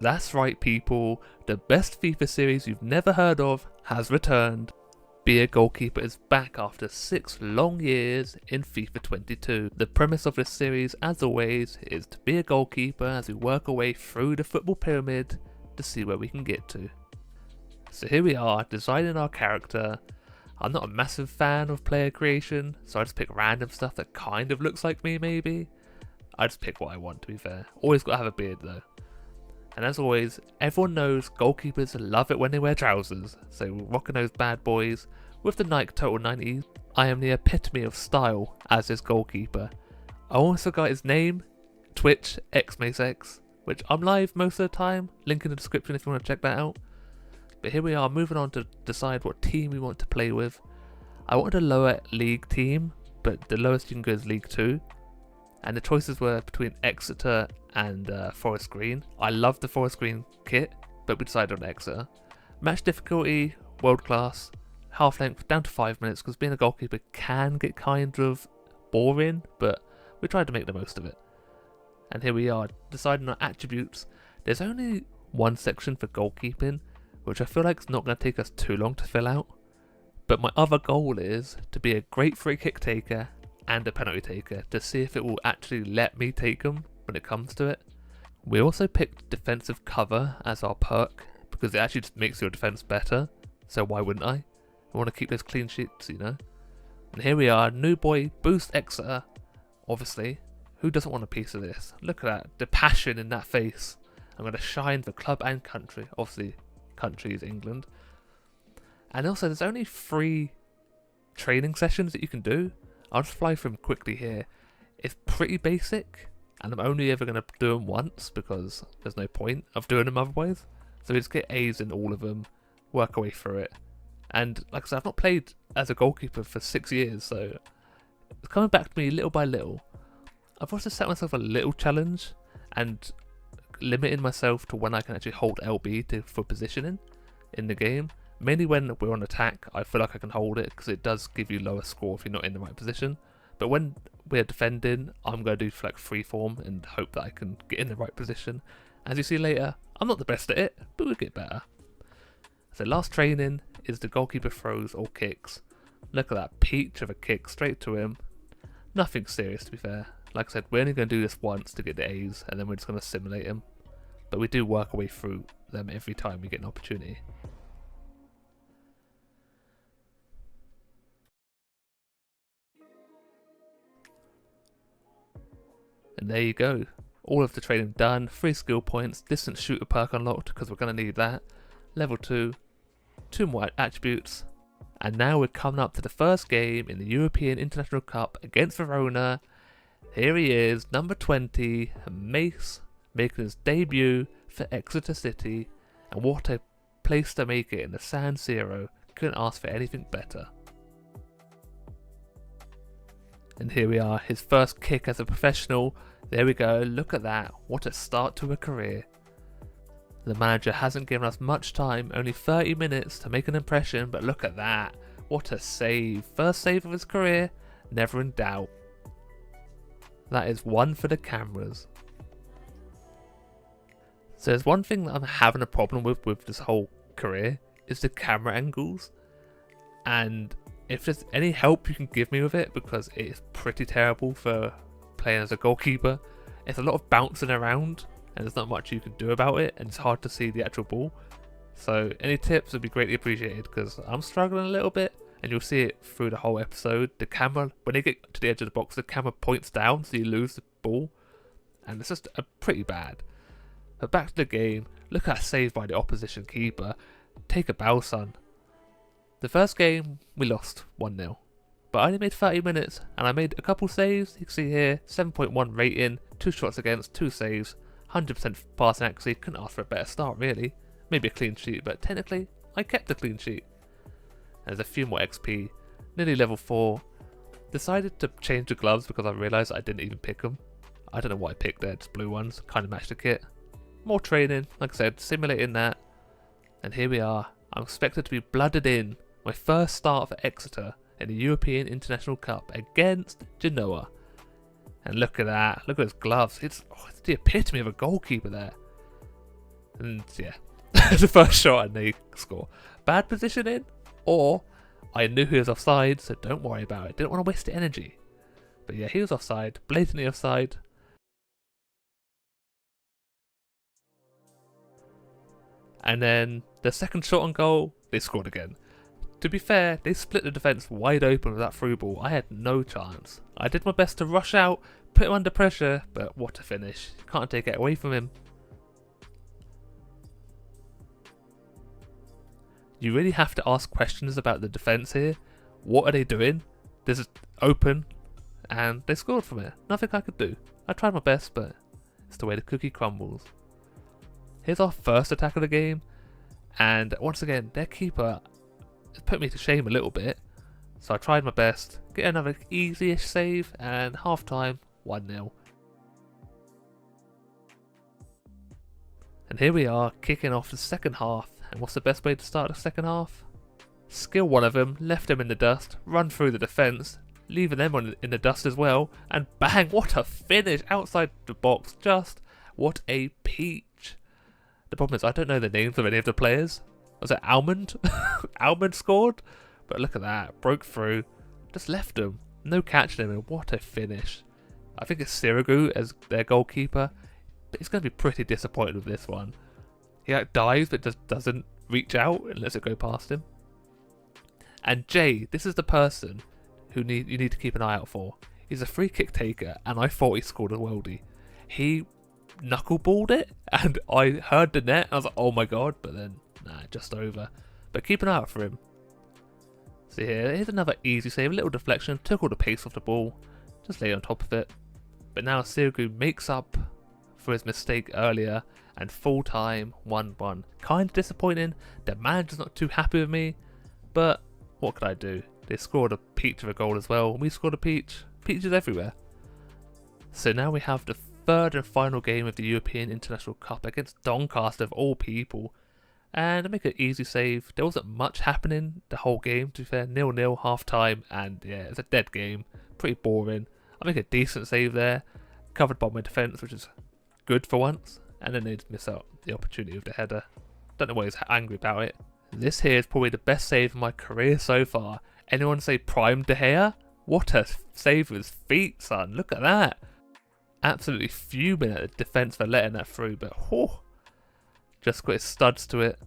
That's right people, the best FIFA series you've never heard of has returned. Be a Goalkeeper is back after 6 long years in FIFA 22. The premise of this series, as always, is to be a goalkeeper as we work our way through the football pyramid to see where we can get to. So here we are, designing our character. I'm not a massive fan of player creation, so I just pick random stuff that kind of looks like me maybe. I just pick what I want, to be fair. Always got to have a beard though. And as always, everyone knows goalkeepers love it when they wear trousers, so we're rocking those bad boys with the Nike Total 90s. I am the epitome of style as this goalkeeper. I also got his name, Twitch XMaceX, which I'm live most of the time, link in the description if you want to check that out. But here we are, moving on to decide what team we want to play with. I wanted a lower league team, but the lowest you can go is League 2. And the choices were between Exeter and Forest Green. I love the Forest Green kit, but we decided on Exeter. Match difficulty, world class, half length down to 5 minutes, because being a goalkeeper can get kind of boring, but we tried to make the most of it. And here we are, deciding on attributes. There's only one section for goalkeeping, which I feel like is not going to take us too long to fill out. But my other goal is to be a great free kick taker and a penalty taker, to see if it will actually let me take them when it comes to it. We also picked defensive cover as our perk, because it actually just makes your defense better, so why wouldn't I? I want to keep those clean sheets, you know. And here we are, new boy, Boost Exeter. Obviously, who doesn't want a piece of this? Look at that, the passion in that face. I'm going to shine for club and country. Obviously, country is England. And also, there's only 3 training sessions that you can do. I'll just fly through them quickly here. It's pretty basic, and I'm only ever going to do them once because there's no point of doing them otherwise. So we just get A's in all of them, work our way through it. And like I said, I've not played as a goalkeeper for 6 years, so it's coming back to me little by little. I've also set myself a little challenge and limiting myself to when I can actually hold LB for positioning in the game. Mainly when we're on attack, I feel like I can hold it because it does give you lower score if you're not in the right position. But when we're defending, I'm going to do like freeform and hope that I can get in the right position. As you see later, I'm not the best at it, but we'll get better. So last training is the goalkeeper throws or kicks. Look at that peach of a kick straight to him. Nothing serious, to be fair. Like I said, we're only going to do this once to get the A's, and then we're just going to simulate him. But we do work our way through them every time we get an opportunity. And there you go, all of the training done, 3 skill points, distance shooter perk unlocked because we're going to need that, level 2, 2 more attributes, and now we're coming up to the first game in the European International Cup against Verona. Here he is, number 20, Mace, making his debut for Exeter City, and what a place to make it in the San Siro, couldn't ask for anything better. And here we are, his first kick as a professional. There we go, look at that, what a start to a career. The manager hasn't given us much time, only 30 minutes to make an impression, but look at that, what a save. First save of his career, never in doubt. That is one for the cameras. So there's one thing that I'm having a problem with this whole career, is the camera angles. And if there's any help you can give me with it, because it is pretty terrible for playing as a goalkeeper. It's a lot of bouncing around and there's not much you can do about it, and it's hard to see the actual ball. So any tips would be greatly appreciated, because I'm struggling a little bit, and you'll see it through the whole episode. The camera, when they get to the edge of the box, the camera points down so you lose the ball, and it's just pretty bad. But back to the game, look at that save by the opposition keeper. Take a bow, son. The first game, we lost 1-0. But I only made 30 minutes, and I made a couple saves. You can see here, 7.1 rating, 2 shots against, 2 saves, 100% passing accuracy. Couldn't ask for a better start, really. Maybe a clean sheet, but technically, I kept the clean sheet. And there's a few more XP, nearly level 4. Decided to change the gloves because I realised I didn't even pick them. I don't know what I picked there, just blue ones, kind of matched the kit. More training, like I said, simulating that. And here we are. I'm expected to be blooded in. My first start for Exeter in the European International Cup against Genoa. And look at that, look at his gloves. It's the epitome of a goalkeeper there. And yeah, the first shot and they score. Bad positioning, or I knew he was offside, so don't worry about it. Didn't want to waste the energy. But yeah, he was offside, blatantly offside. And then the second shot on goal, they scored again. To be fair, they split the defence wide open with that through ball. I had no chance. I did my best to rush out, put him under pressure, but what a finish. Can't take it away from him. You really have to ask questions about the defence here. What are they doing? This is open, and they scored from it. Nothing I could do. I tried my best, but it's the way the cookie crumbles. Here's our first attack of the game, and once again, their keeper put me to shame a little bit. So I tried my best, get another easy-ish save, and half time, 1-0. And here we are, kicking off the second half. And what's the best way to start the second half? Skill one of them, left them in the dust, run through the defence, leaving them in the dust as well, and bang, what a finish outside the box, just what a peach. The problem is I don't know the names of any of the players. Was it Almond? Almond scored? But look at that, broke through, just left them, no catching him, and what a finish. I think it's Sirigu as their goalkeeper, but he's going to be pretty disappointed with this one. He like dives but just doesn't reach out and lets it go past him. And Jay, this is the person who you need to keep an eye out for. He's a free kick taker, and I thought he scored a worldie. He knuckleballed it, and I heard the net. I was like, oh my god, but then nah, just over. But keep an eye out for him. See here, here's another easy save, a little deflection, took all the pace off the ball, just lay on top of it. But now Sirigu makes up for his mistake earlier, and full time 1-1. Kind of disappointing. The manager's not too happy with me, but what could I do? They scored a peach of a goal as well. We scored a peach. Peaches everywhere. So now we have the third and final game of the European International Cup against Doncaster of all people. And to make an easy save, there wasn't much happening the whole game, to be fair. 0-0 half time, and yeah, it's a dead game. Pretty boring. I make a decent save there, covered by my defence, which is good for once. And then they just miss out the opportunity of the header. Don't know why he's angry about it. This here is probably the best save of my career so far. Anyone say Prime De Gea? What a save with his feet, son. Look at that. Absolutely fuming at the defence for letting that through, but whew, just got his studs to it.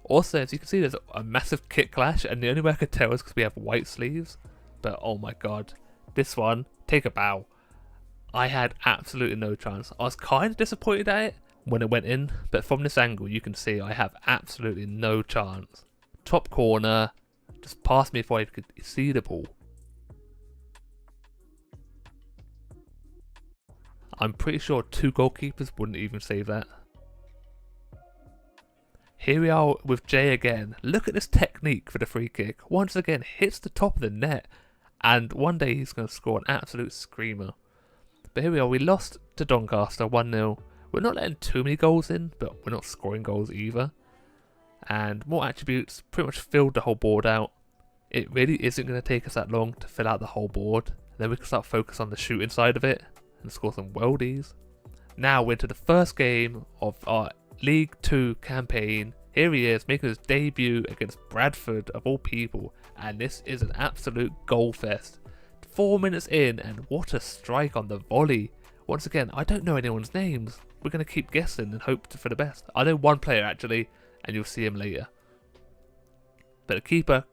Also, as you can see, there's a massive kick clash, and the only way I could tell is because we have white sleeves. But oh my god, this one, take a bow. I had absolutely no chance. I was kind of disappointed at it when it went in, but from this angle you can see I have absolutely no chance. Top corner, just past me before I could see the ball. I'm pretty sure two goalkeepers wouldn't even save that. Here we are with Jay again. Look at this technique for the free kick. Once again, hits the top of the net, and one day he's going to score an absolute screamer. But here we are, we lost to Doncaster 1-0. We're not letting too many goals in, but we're not scoring goals either. And more attributes pretty much filled the whole board out. It really isn't going to take us that long to fill out the whole board. Then we can start focus on the shooting side of it and score some worldies. Now we're into the first game of our League 2 campaign. Here he is making his debut against Bradford of all people, and this is an absolute goal fest. 4 minutes in, and what a strike on the volley. Once again, I don't know anyone's names. We're going to keep guessing and hope for the best. I know one player actually, and you'll see him later. But the keeper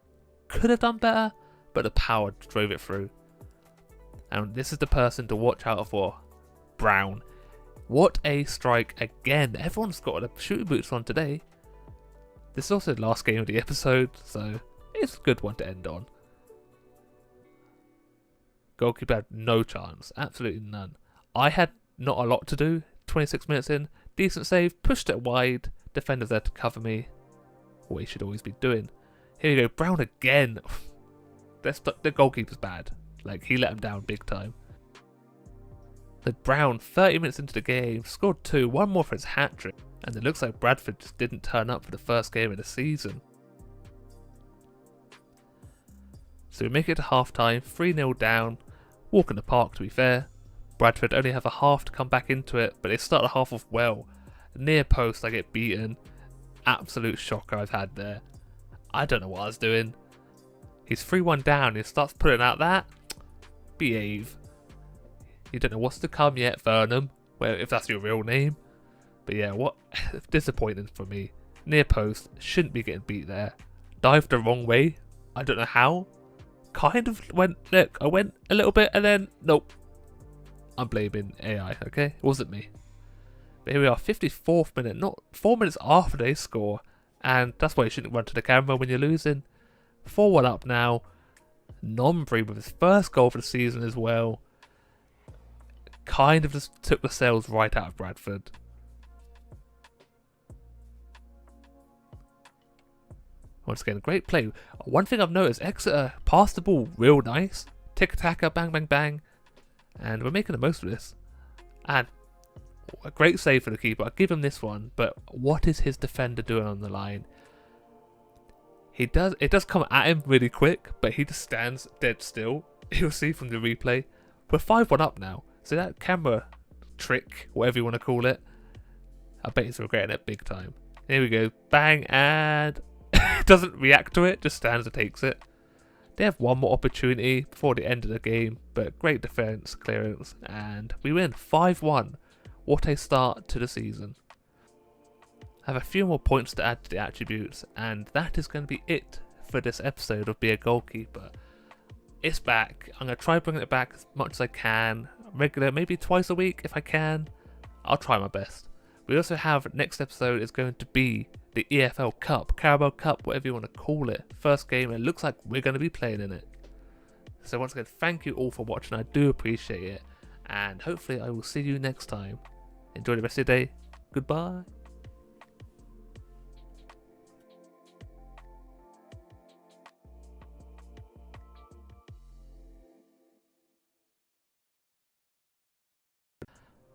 could have done better, but the power drove it through. And this is the person to watch out for. Brown. What a strike again. Everyone's got the shooting boots on today. This is also the last game of the episode, so it's a good one to end on. Goalkeeper had no chance, absolutely none. I had not a lot to do, 26 minutes in, decent save, pushed it wide, defenders there to cover me. What he should always be doing. Here you go, Brown again. The goalkeeper's bad, like he let him down big time. But Brown, 30 minutes into the game, scored 2, one more for his hat-trick, and it looks like Bradford just didn't turn up for the first game of the season. So we make it to half-time, 3-0 down, walk in the park to be fair. Bradford only have a half to come back into it, but they start the half off well. Near post, I get beaten. Absolute shocker I've had there. I don't know what I was doing. He's 3-1 down. He starts putting out that. Behave. You don't know what's to come yet, Vernon. Well, if that's your real name. But yeah, what disappointing for me. Near post, shouldn't be getting beat there. Dived the wrong way. I don't know how. Kind of went, look, I went a little bit and then, nope. I'm blaming AI, okay? It wasn't me. But here we are, 54th minute, not 4 minutes after they score. And that's why you shouldn't run to the camera when you're losing. 4-1 up now. Nombre with his first goal for the season as well. Kind of just took the sails right out of Bradford. Once again, great play. One thing I've noticed, Exeter passed the ball real nice. Tick-tacker, bang, bang, bang. And we're making the most of this. And a great save for the keeper. I'll give him this one. But what is his defender doing on the line? It does come at him really quick, but he just stands dead still. You'll see from the replay. We're 5-1 up now. So that camera trick, whatever you want to call it, I bet he's regretting it big time. Here we go. Bang, and doesn't react to it, just stands and takes it. They have one more opportunity before the end of the game, but great defence, clearance, and we win 5-1. What a start to the season. I have a few more points to add to the attributes, and that is going to be it for this episode of Be a Goalkeeper. It's back. I'm going to try bringing it back as much as I can. Regular, maybe twice a week if I can. I'll try my best. We also have, next episode is going to be the EFL Cup, Carabao Cup, whatever you want to call it. First game, and it looks like we're going to be playing in it. So once again, thank you all for watching. I do appreciate it. And hopefully I will see you next time. Enjoy the rest of your day. Goodbye.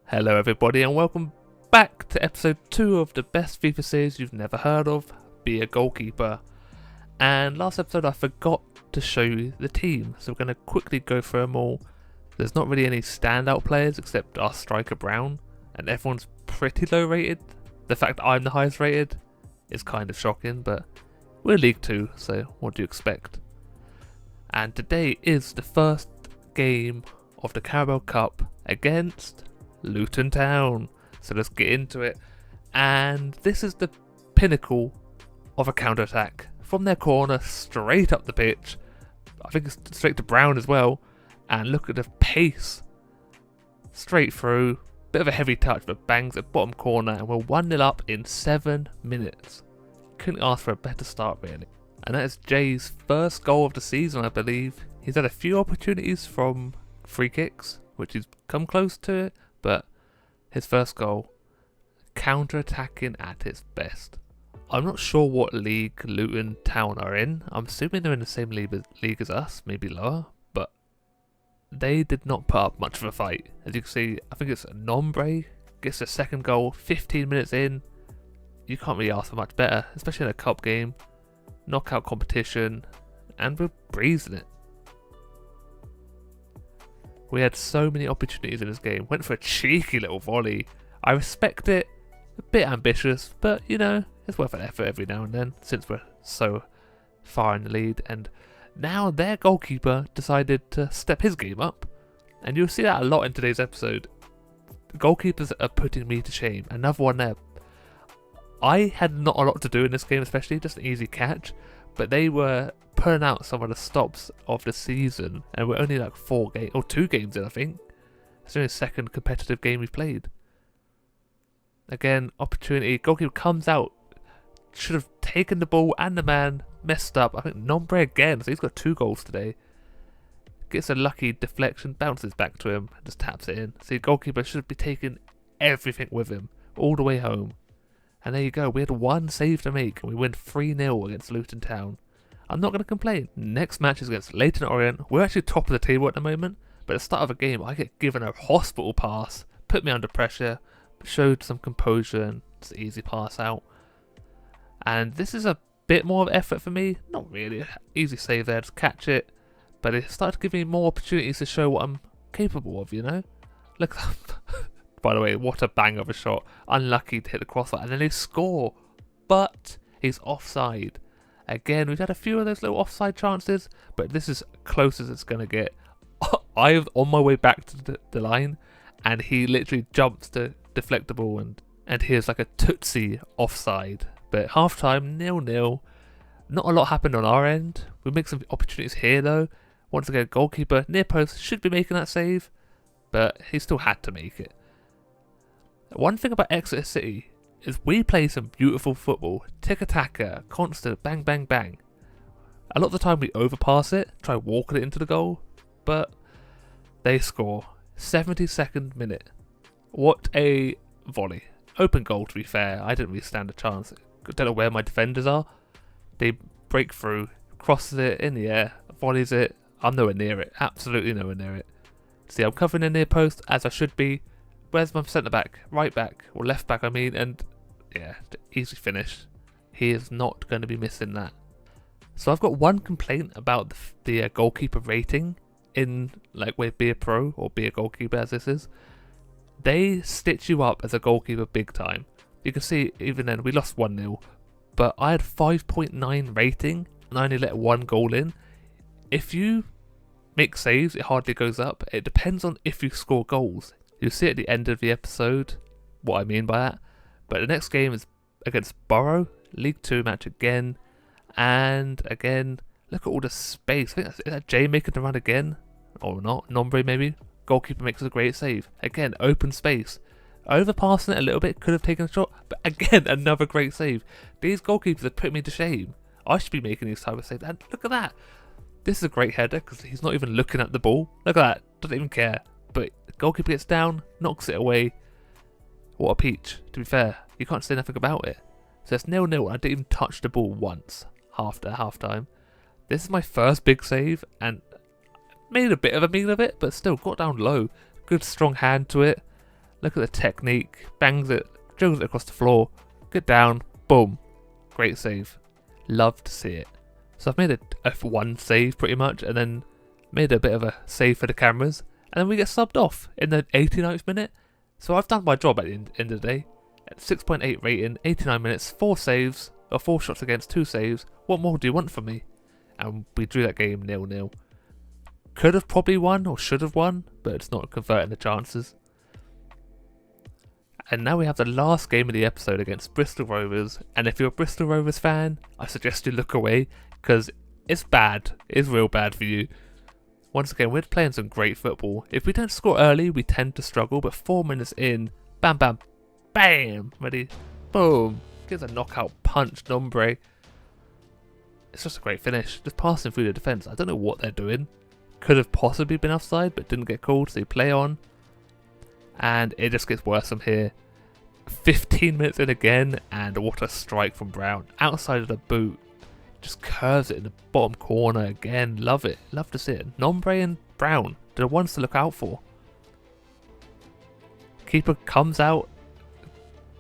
Hello everybody and welcome back to episode 2 of the best FIFA series you've never heard of, Be a Goalkeeper. And last episode I forgot to show you the team, so we're going to quickly go through them all. There's not really any standout players except our striker Brown, and everyone's pretty low rated. The fact that I'm the highest rated is kind of shocking, but we're League 2, so what do you expect? And today is the first game of the Carabao Cup against Luton Town. So let's get into it. And this is the pinnacle of a counter-attack. From their corner, straight up the pitch. I think it's straight to Brown as well. And look at the pace. Straight through. Bit of a heavy touch, but bangs at bottom corner. And we're 1-0 up in 7 minutes. Couldn't ask for a better start, really. And that is Jay's first goal of the season, I believe. He's had a few opportunities from free kicks, which he's come close to it. But his first goal, counter-attacking at its best. I'm not sure what league Luton Town are in. I'm assuming they're in the same league as us, maybe lower. But they did not put up much of a fight. As you can see, I think it's Nombre gets a second goal 15 minutes in. You can't really ask for much better, especially in a cup game. Knockout competition. And we're breezing it. We had so many opportunities in this game. Went for a cheeky little volley. I respect it. A bit ambitious, but you know, it's worth an effort every now and then since we're so far in the lead. And now their goalkeeper decided to step his game up. And you'll see that a lot in today's episode. Goalkeepers are putting me to shame. Another one there. I had not a lot to do in this game, especially just an easy catch. But they were pulling out some of the stops of the season, and we're only like 2 games in, I think. It's only the second competitive game we've played. Again, opportunity. Goalkeeper comes out, should have taken the ball and the man, messed up. I think Nombre again, so he's got 2 goals today. Gets a lucky deflection, bounces back to him, and just taps it in. See, goalkeeper should be taking everything with him, all the way home. And there you go, we had 1 save to make, and we win 3-0 against Luton Town. I'm not going to complain. Next match is against Leyton Orient. We're actually top of the table at the moment, but at the start of a game, I get given a hospital pass, put me under pressure, showed some composure, and it's an easy pass out. And this is a bit more of effort for me. Not really. Easy save there, just catch it. But it started giving me more opportunities to show what I'm capable of, you know? Look, by the way. What a bang of a shot. Unlucky to hit the crossbar. And then they score. But he's offside. Again, we've had a few of those little offside chances, but this is close as it's going to get. I'm on my way back to the line, and he literally jumps to deflect the ball, and here's like a tootsie offside. But half time, 0-0. Not a lot happened on our end. We make some opportunities here though. Once again, goalkeeper near post should be making that save, but he still had to make it. One thing about Exeter City is we play some beautiful football. Tiki-taka, constant, bang, bang, bang. A lot of the time we overpass it, try walking it into the goal, but they score. 72nd minute. What a volley. Open goal, to be fair. I didn't really stand a chance. I don't know where my defenders are. They break through, crosses it in the air, volleys it. I'm nowhere near it. Absolutely nowhere near it. See, I'm covering the near post as I should be. Where's my centre back? Right back, or left back I mean, and yeah, easy finish. He is not going to be missing that. So I've got one complaint about the goalkeeper rating in, like, with Be a Pro or Be a Goalkeeper as this is. They stitch you up as a goalkeeper big time. You can see even then we lost 1-0, but I had 5.9 rating and I only let one goal in. If you make saves, it hardly goes up. It depends on if you score goals. You'll see at the end of the episode what I mean by that. But the next game is against Borough, League 2 match again. And again, look at all the space. I think is that Jay making the run again? Or not? Nombre maybe? Goalkeeper makes a great save. Again, open space. Overpassing it a little bit, could have taken a shot. But again, another great save. These goalkeepers have put me to shame. I should be making these type of saves. And look at that. This is a great header because he's not even looking at the ball. Look at that. Doesn't even care. But the goalkeeper gets down, knocks it away. What a peach. To be fair, you can't say nothing about it. So it's 0-0. I didn't even touch the ball once after half time. This is my first big save and made a bit of a meal of it, but still got down low. Good strong hand to it. Look at the technique. Bangs it, juggles it across the floor. Get down. Boom. Great save. Love to see it. So I've made a F1 save pretty much, and then made a bit of a save for the cameras, and then we get subbed off in the 89th minute. So I've done my job at the end of the day. At 6.8 rating, 89 minutes, 4 saves, or 4 shots against, 2 saves. What more do you want from me? And we drew that game 0-0. Could have probably won, or should have won, but it's not converting the chances. And now we have the last game of the episode against Bristol Rovers, and if you're a Bristol Rovers fan, I suggest you look away, because it's bad. It's real bad for you. Once again, we're playing some great football. If we don't score early, we tend to struggle, but 4 minutes in, bam, bam, bam, ready, boom, gives a knockout punch, Nombre. It's just a great finish, just passing through the defence. I don't know what they're doing. Could have possibly been offside, but didn't get called, so you play on. And it just gets worse from here. 15 minutes in again, and what a strike from Brown. Outside of the boot. Just curves it in the bottom corner again. Love it. Love to see it. Nombre and Brown, they're the ones to look out for. Keeper comes out,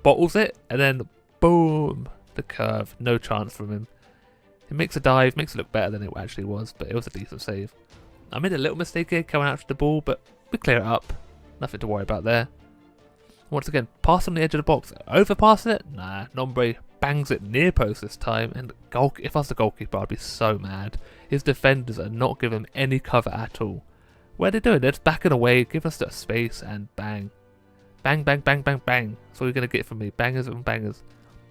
bottles it, and then boom, the curve. No chance from him. He makes a dive, makes it look better than it actually was, but it was a decent save. I made a little mistake here coming out to the ball, but we clear it up. Nothing to worry about there. Once again, pass on the edge of the box. Overpass it? Nah, Nombre bangs it near post this time. And if I was the goalkeeper, I'd be so mad. His defenders are not giving him any cover at all. What are they doing? They're just backing away, giving us that space, and bang. Bang, bang, bang, bang, bang. That's all you're going to get from me. Bangers and bangers.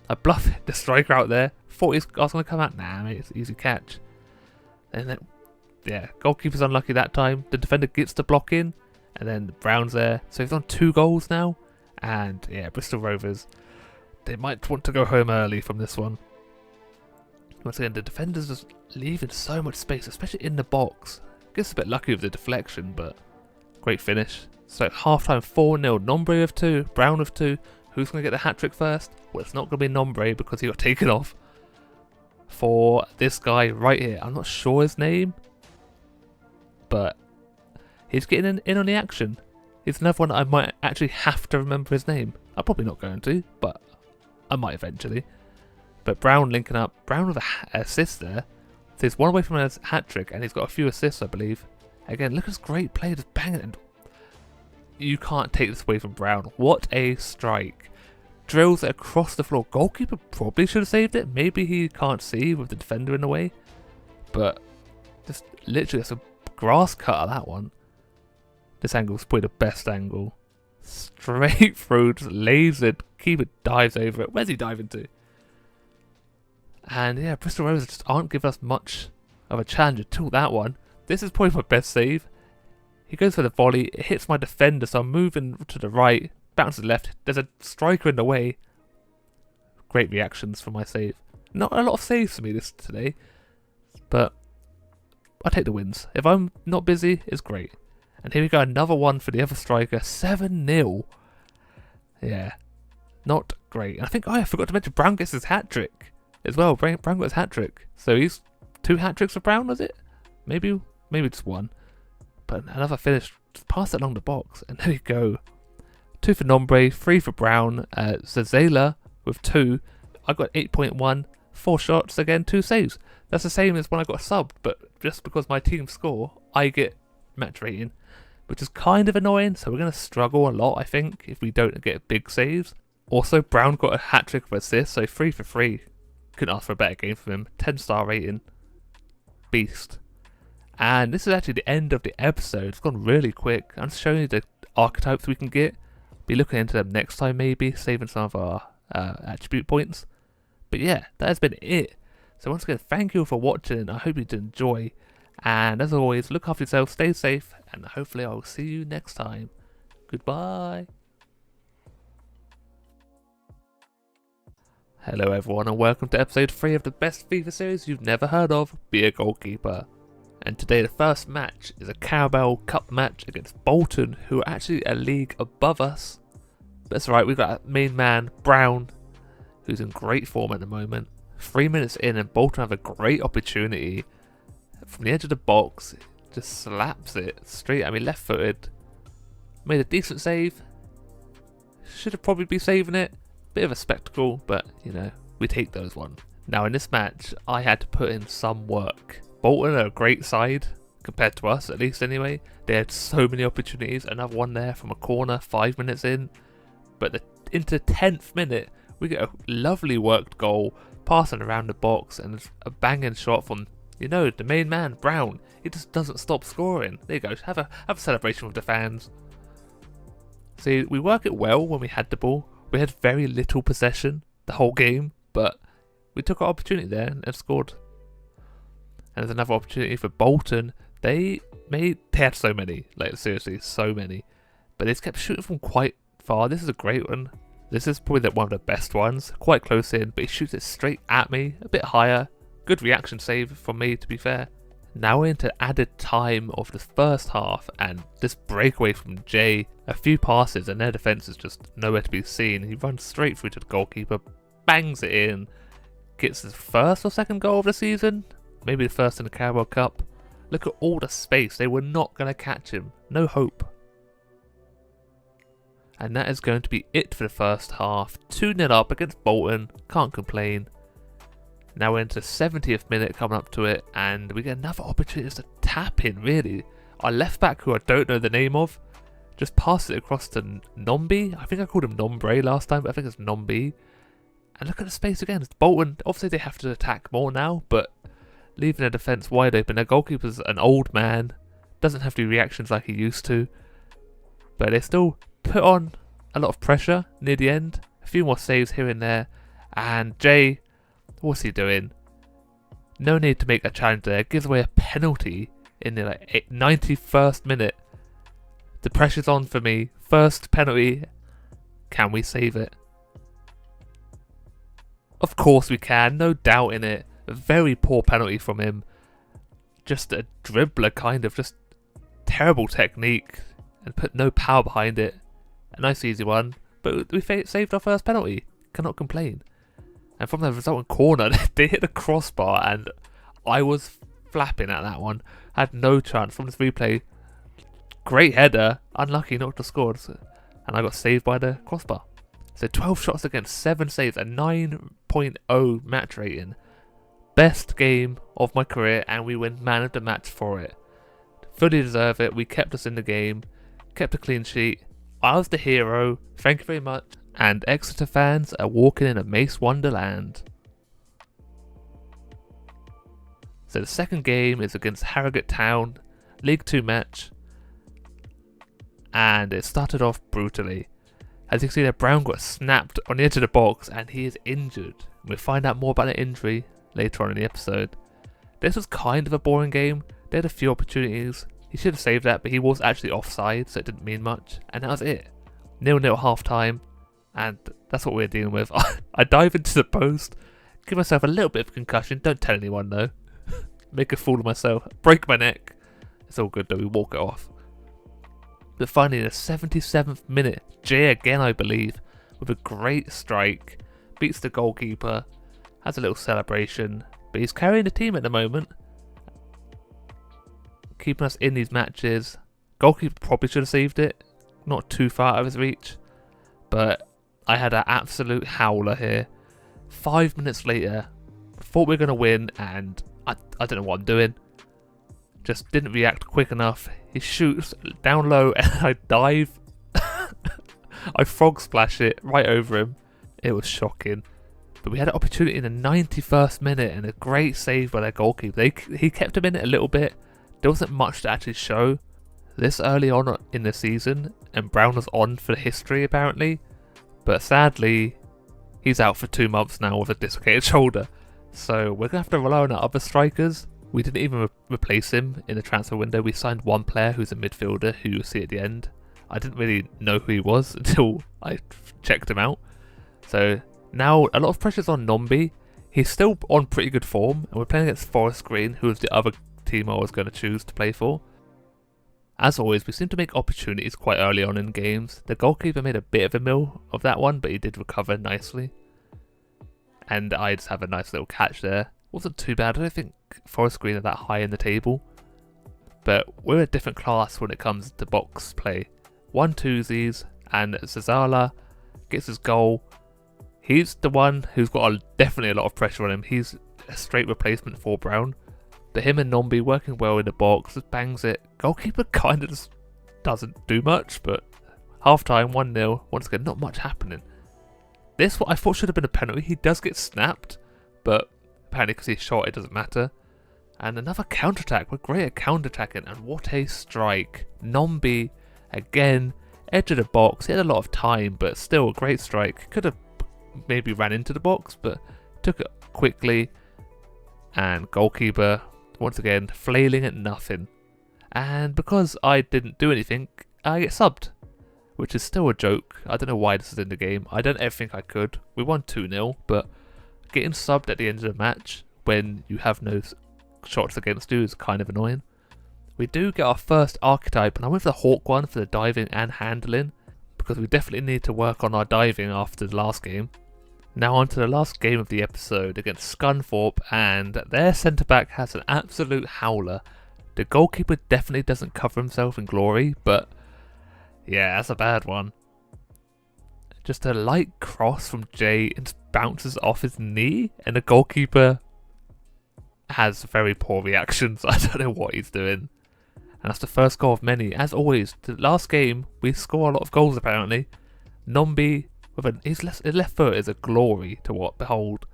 I bluff the striker out there. Thought I was going to come out. Nah, mate, it's an easy catch. And then, yeah, goalkeeper's unlucky that time. The defender gets the block in. And then Brown's there. So he's on 2 goals now. And yeah, Bristol Rovers, they might want to go home early from this one. Once again, the defenders just leaving so much space, especially in the box. Gets a bit lucky with the deflection, but great finish. So half-time 4-0. Nombre of 2, Brown of 2. Who's going to get the hat-trick first? Well, it's not going to be Nombre because he got taken off for this guy right here. I'm not sure his name, but he's getting in on the action. He's another one I might actually have to remember his name. I'm probably not going to, but I might eventually. But Brown linking up. Brown with an assist there. So he's one away from a hat-trick, and he's got a few assists, I believe. Again, look at this great play, just banging it. you can't take this away from Brown. What a strike. Drills it across the floor. Goalkeeper probably should have saved it. Maybe he can't see with the defender in the way. But just literally, it's a grass cut at that one. This angle's probably the best angle. Straight through, just lays it. Keeper dives over it. Where's he diving to? And yeah, Bristol Rovers just aren't giving us much of a challenge until that one. This is probably my best save. He goes for the volley, it hits my defender, so I'm moving to the right, bounces left. There's a striker in the way. Great reactions for my save. Not a lot of saves for me today, but I take the wins. If I'm not busy, it's great. And here we go, another one for the other striker, 7-0. Yeah, not great. And I think I forgot to mention Brown gets his hat-trick as well. Brown got his hat-trick. So he's 2 hat-tricks for Brown, was it? Maybe just 1. But another finish, just pass it along the box, and there we go. 2 for Nombre, 3 for Brown. Zazela with 2. I got 8.1, 4 shots, again 2 saves. That's the same as when I got subbed, but just because my team score, I get match rating, which is kind of annoying, so we're going to struggle a lot, I think, if we don't get big saves. Also, Brown got a hat-trick of assists, so 3 for 3. Couldn't ask for a better game from him. 10-star rating. Beast. And this is actually the end of the episode. It's gone really quick. I'm just showing you the archetypes we can get. Be looking into them next time maybe, saving some of our attribute points. But yeah, that has been it. So once again, thank you for watching. I hope you did enjoy. And as always, look after yourself, stay safe, and hopefully I will see you next time. Goodbye. Hello everyone, and welcome to episode 3 of the best FIFA series you've never heard of, Be a Goalkeeper. And today the first match is a Carabao Cup match against Bolton, who are actually a league above us. But it's alright, we've got our main man, Brown, who's in great form at the moment. 3 minutes in and Bolton have a great opportunity. From the edge of the box, just slaps it straight at me, left footed. Made a decent save. Should have probably been saving it. Bit of a spectacle, but you know, we take those ones. Now in this match, I had to put in some work. Bolton are a great side, compared to us at least anyway. They had so many opportunities, another one there from a corner 5 minutes in. But into the 10th minute, we get a lovely worked goal, passing around the box, and a banging shot from, you know, the main man, Brown. He just doesn't stop scoring. There you go, have a celebration with the fans. See, we work it well when we had the ball. We had very little possession the whole game, but we took our opportunity there and scored. And there's another opportunity for Bolton. They had so many, like seriously, so many. But they just kept shooting from quite far. This is a great one. This is probably one of the best ones. Quite close in, but he shoots it straight at me, a bit higher. Good reaction save from me, to be fair. Now we're into added time of the first half, and this breakaway from Jay, a few passes and their defence is just nowhere to be seen. He runs straight through to the goalkeeper, bangs it in, gets his first or second goal of the season. Maybe the first in the Carabao Cup. Look at all the space. They were not going to catch him. No hope. And that is going to be it for the first half. 2-0 up against Bolton. Can't complain. Now we're into the 70th minute coming up to it. And we get another opportunity to tap in, really. Our left back, who I don't know the name of, just passes it across to Nombi. I think I called him Nombre last time, but I think it's Nombi. And look at the space again. It's Bolton. Obviously they have to attack more now, but leaving their defence wide open. Their goalkeeper's an old man. Doesn't have to do reactions like he used to. But they still put on a lot of pressure near the end. A few more saves here and there. And Jay, what's he doing? No need to make a challenge there. Gives away a penalty in the 91st minute. The pressure's on for me. First penalty. Can we save it? Of course we can. No doubt in it. A very poor penalty from him. Just a dribbler, kind of. Just terrible technique. And put no power behind it. A nice easy one. But we saved our first penalty. Cannot complain. And from the resulting corner, they hit the crossbar. And I was flapping at that one. Had no chance from this replay. Great header. Unlucky not to score. And I got saved by the crossbar. So 12 shots against 7 saves. A 9.0 match rating. Best game of my career, and we win man of the match for it. Fully deserve it. We kept us in the game. kept a clean sheet. I was the hero, thank you very much. And Exeter fans are walking in a Mace Wonderland. So the second game is against Harrogate Town, League 2 match. And it started off brutally. As you can see there, Brown got snapped on the edge of the box and he is injured. We'll find out more about the injury later on in the episode. This was kind of a boring game. They had a few opportunities. He should have saved that, but he was actually offside, so it didn't mean much. And that was it. 0-0 half time. And that's what we're dealing with. I dive into the post, give myself a little bit of concussion. Don't tell anyone though. Make a fool of myself. Break my neck. It's all good though, we walk it off. But finally in the 77th minute, Jay again I believe, with a great strike, beats the goalkeeper, has a little celebration, but he's carrying the team at the moment, keeping us in these matches. Goalkeeper probably should have saved it, not too far out of his reach, but I had an absolute howler here. 5 minutes later, thought we were going to win, and I don't know what I'm doing. Just didn't react quick enough. He shoots down low and I dive. I frog splash it right over him. It was shocking. But we had an opportunity in the 91st minute and a great save by their goalkeeper. He kept him in it a little bit. There wasn't much to actually show this early on in the season, and Brown was on for history apparently. But sadly, he's out for 2 months now with a dislocated shoulder. So we're going to have to rely on our other strikers. We didn't even replace him in the transfer window. We signed one player who's a midfielder who you'll see at the end. I didn't really know who he was until I checked him out. So now a lot of pressure's on Nombi. He's still on pretty good form, and we're playing against Forest Green, who was the other team I was going to choose to play for. As always, we seem to make opportunities quite early on in games. The goalkeeper made a bit of a mill of that one, but he did recover nicely. And I just have a nice little catch there. Wasn't too bad. I don't think Forest Green are that high in the table. But we're a different class when it comes to box play. 1-2s, and Zazala gets his goal. He's the one who's got definitely a lot of pressure on him. He's a straight replacement for Brown. But him and Nombi working well in the box, just bangs it. Goalkeeper kind of just doesn't do much, but half time, 1-0. Once again, not much happening. This, what I thought should have been a penalty. He does get snapped, but apparently because he's short, it doesn't matter. And another counter-attack. We're great at counter-attacking, and what a strike. Nombi, again, edge of the box. He had a lot of time, but still a great strike. Could have maybe ran into the box, but took it quickly. And goalkeeper, once again, flailing at nothing. And because I didn't do anything, I get subbed, which is still a joke. I don't know why this is in the game. I done everything I could. We won 2-0, but getting subbed at the end of the match when you have no shots against you is kind of annoying. We do get our first archetype, and I went for the Hawk one for the diving and handling, because we definitely need to work on our diving after the last game. Now on to the last game of the episode against Scunthorpe, and their centre-back has an absolute howler. The goalkeeper definitely doesn't cover himself in glory, but yeah, that's a bad one. Just a light cross from Jay and bounces off his knee, and the goalkeeper has very poor reactions. I don't know what he's doing. And that's the first goal of many. As always, the last game, we score a lot of goals apparently. Nombi, with his left foot is a glory to behold.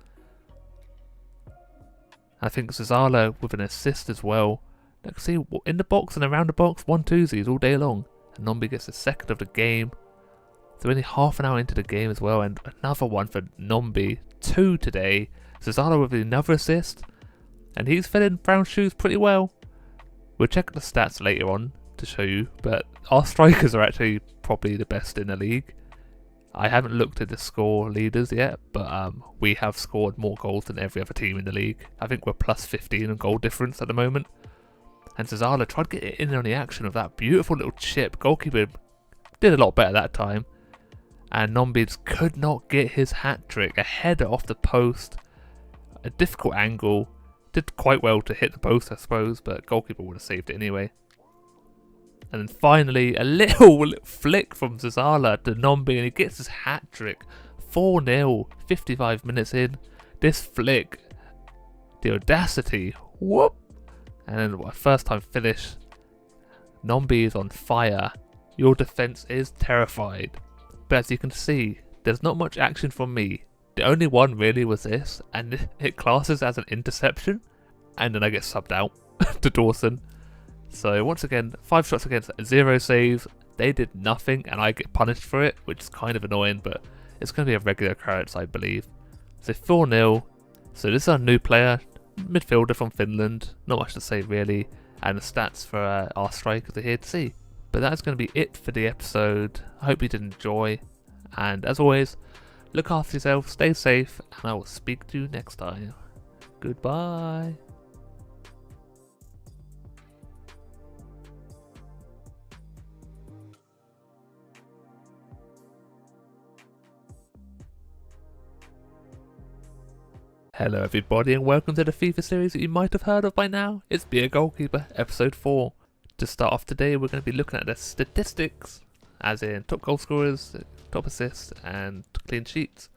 I think Zazala with an assist as well. You can see in the box and around the box, 1-2s all day long. And Nombi gets the second of the game. So only half an hour into the game as well, and another one for Nombi. 2 today. Zazala with another assist. And he's filling Brown's shoes pretty well. We'll check the stats later on to show you, but our strikers are actually probably the best in the league. I haven't looked at the score leaders yet, but we have scored more goals than every other team in the league. I think we're plus 15 in goal difference at the moment. And Zazala tried to get in on the action of that beautiful little chip. Goalkeeper did a lot better that time. And Nombi could not get his hat trick. A header off the post. A difficult angle. Did quite well to hit the post, I suppose, but goalkeeper would have saved it anyway. And then finally, a little flick from Zazala to Nombi, and he gets his hat trick. 4-0, 55 minutes in. This flick, the audacity, whoop! And then first time finish. Nombi is on fire. your defence is terrified. But as you can see, there's not much action from me. The only one really was this, and it classes as an interception, and then I get subbed out to Dawson. So once again, 5 shots against, 0 saves. They did nothing and I get punished for it, which is kind of annoying, but it's going to be a regular occurrence, I believe. So 4-0. So this is our new player, midfielder from Finland. Not much to say really, and the stats for our strikers are here to see. But that's going to be it for the episode. I hope you did enjoy, and as always, look after yourself, stay safe, and I will speak to you next time. Goodbye. Hello everybody and welcome to the FIFA series that you might have heard of by now. It's Be a Goalkeeper, episode 4. To start off today, we're going to be looking at the statistics, as in top goal scorers, top assists and clean sheets.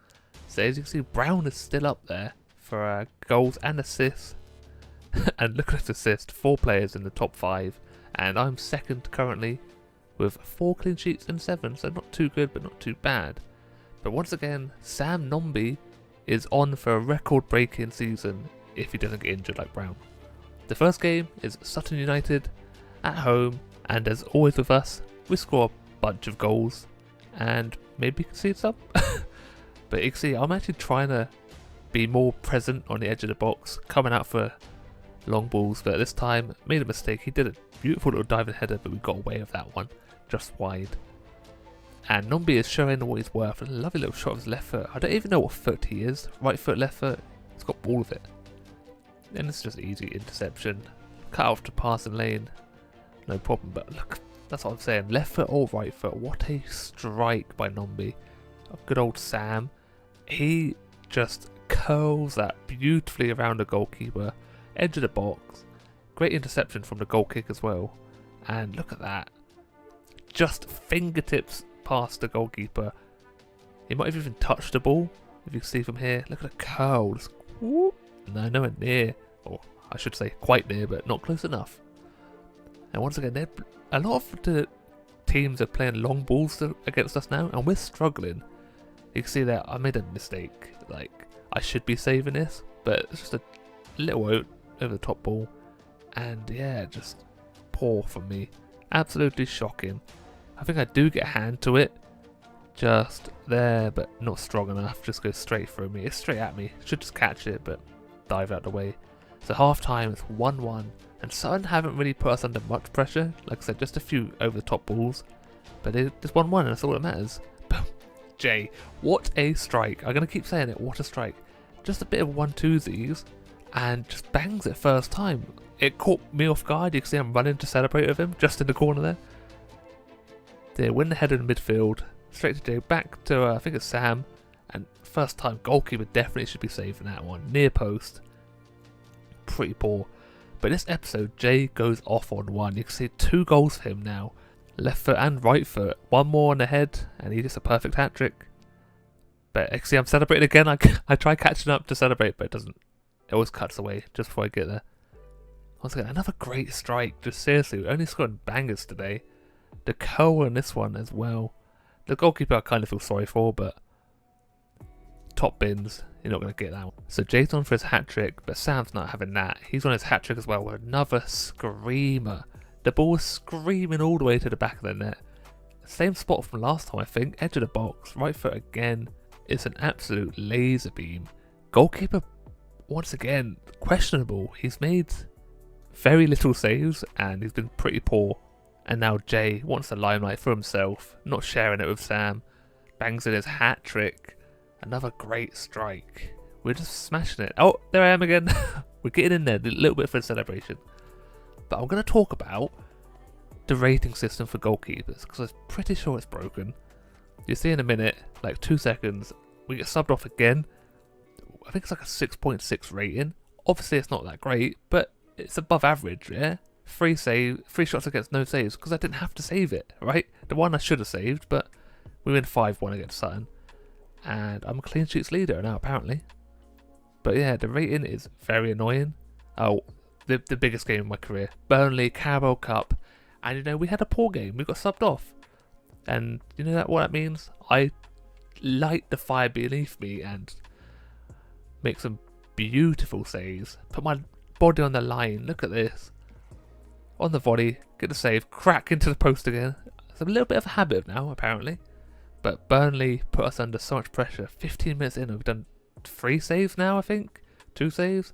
So as you can see, Brown is still up there for goals and assists. And look at assists, 4 players in the top 5, and I'm second currently with 4 clean sheets and 7, so not too good but not too bad. But once again, Sam Nombi is on for a record-breaking season if he doesn't get injured like Brown. The first game is Sutton United at home, and as always with us, we score a bunch of goals and maybe concede some. But you can see I'm actually trying to be more present on the edge of the box, coming out for long balls, but this time made a mistake. He did a beautiful little diving header, but we got away with that one, just wide. And Nombi is showing what he's worth. A lovely little shot of his left foot. I don't even know what foot he is. Right foot, left foot. He's got all of it. And it's just easy interception. Cut off to passing lane. No problem. But look, that's what I'm saying. Left foot or right foot. What a strike by Nombi. Good old Sam. He just curls that beautifully around the goalkeeper. Edge of the box. Great interception from the goal kick as well. And look at that. Just fingertips past the goalkeeper. He might have even touched the ball, if you can see from here. Look at the curl. Just, whoop. No, nowhere near. Or I should say quite near, but not close enough. And once again, a lot of the teams are playing long balls against us now, and we're struggling. You can see there, I made a mistake. Like, I should be saving this, but it's just a little over the top ball. And yeah, just poor from me. Absolutely shocking. I think I do get a hand to it, just there, but not strong enough. Just goes straight through me. It's straight at me. Should just catch it, but dive out the way. So half time is 1-1, and Sutton haven't really put us under much pressure. Like I said, just a few over the top balls, but it's 1-1, and that's all that matters. Jay, what a strike! I'm gonna keep saying it. What a strike! Just a bit of 1-2s, and just bangs it first time. It caught me off guard. You can see I'm running to celebrate with him just in the corner there. They win the header in midfield, straight to Jay, back to I think it's Sam, and first time goalkeeper definitely should be saving that one, near post, pretty poor. But this episode Jay goes off on one. You can see 2 goals for him now, left foot and right foot, 1 more on the head, and he gets a perfect hat trick. But you see I'm celebrating again. I try catching up to celebrate, but it doesn't. It always cuts away just before I get there. Once again, another great strike. Just seriously, we're only scoring bangers today. The curl on this one as well. The goalkeeper I kind of feel sorry for, but top bins, you're not going to get that one. So Jay's on for his hat-trick, but Sam's not having that. He's on his hat-trick as well with another screamer. The ball was screaming all the way to the back of the net. Same spot from last time, I think. Edge of the box, right foot again. It's an absolute laser beam. Goalkeeper, once again, questionable. He's made very little saves, and he's been pretty poor. And now Jay wants the limelight for himself, not sharing it with Sam. Bangs in his hat trick. Another great strike. We're just smashing it. Oh, there I am again. We're getting in there a little bit for a celebration. But I'm going to talk about the rating system for goalkeepers, because I'm pretty sure it's broken. You'll see in a minute, like 2 seconds, we get subbed off again. I think it's like a 6.6 rating. Obviously it's not that great, but it's above average, yeah? 3 shots against no saves, because I didn't have to save it, right? The one I should have saved, but we win 5-1 against Sutton. And I'm a clean sheets leader now, apparently. But yeah, the rating is very annoying. Oh, the biggest game of my career. Burnley, Carabao Cup. And you know, we had a poor game. We got subbed off. And you know what that means? I light the fire beneath me and make some beautiful saves. Put my body on the line. Look at this. On the volley, get the save, crack into the post again. It's a little bit of a habit now, apparently. But Burnley put us under so much pressure. 15 minutes in, we've done 3 saves now, I think. 2 saves.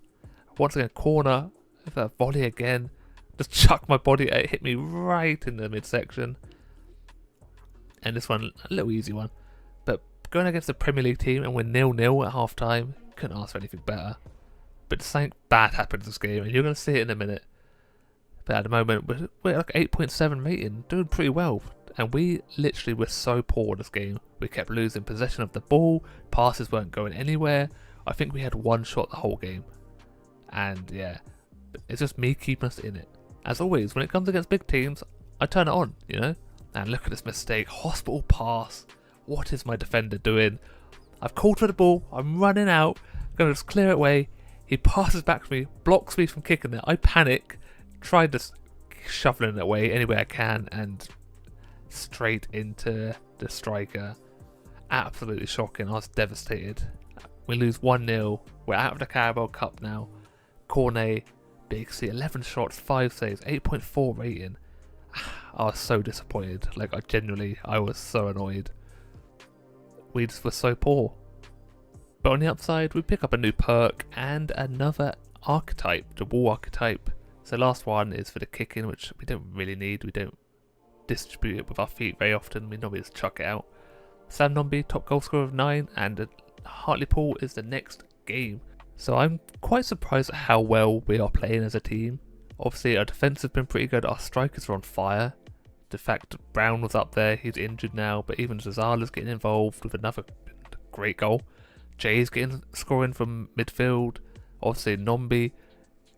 Once again, corner. A volley again. Just chuck my body. It hit me right in the midsection. And this one, a little easy one. But going against the Premier League team and we're 0-0 at half time, couldn't ask for anything better. But something bad happened this game, and you're going to see it in a minute. But at the moment, we're like 8.7 rating, doing pretty well. And we literally were so poor this game. We kept losing possession of the ball, passes weren't going anywhere. I think we had 1 shot the whole game. And yeah, it's just me keeping us in it. As always, when it comes against big teams, I turn it on, you know? And look at this mistake, hospital pass. What is my defender doing? I've called for the ball, I'm running out, gonna just clear it away. He passes back to me, blocks me from kicking it. I panic, try just shoveling it away any way I can, and straight into the striker. Absolutely shocking. I was devastated. We lose 1-0. We're out of the Carabao Cup now. Cornet, Big C, 11 shots, 5 saves, 8.4 rating. I was so disappointed. Like, I was so annoyed. We just were so poor. But on the upside, we pick up a new perk and another archetype, the wall archetype. So the last one is for the kicking, which we don't really need. We don't distribute it with our feet very often. We normally just chuck it out. Sam Nombi, top goal scorer of 9, and Hartlepool is the next game. So I'm quite surprised at how well we are playing as a team. Obviously our defence has been pretty good, our strikers are on fire. The fact that Brown was up there, he's injured now, but even Zazala's getting involved with another great goal. Jay's scoring from midfield. Obviously Nombi,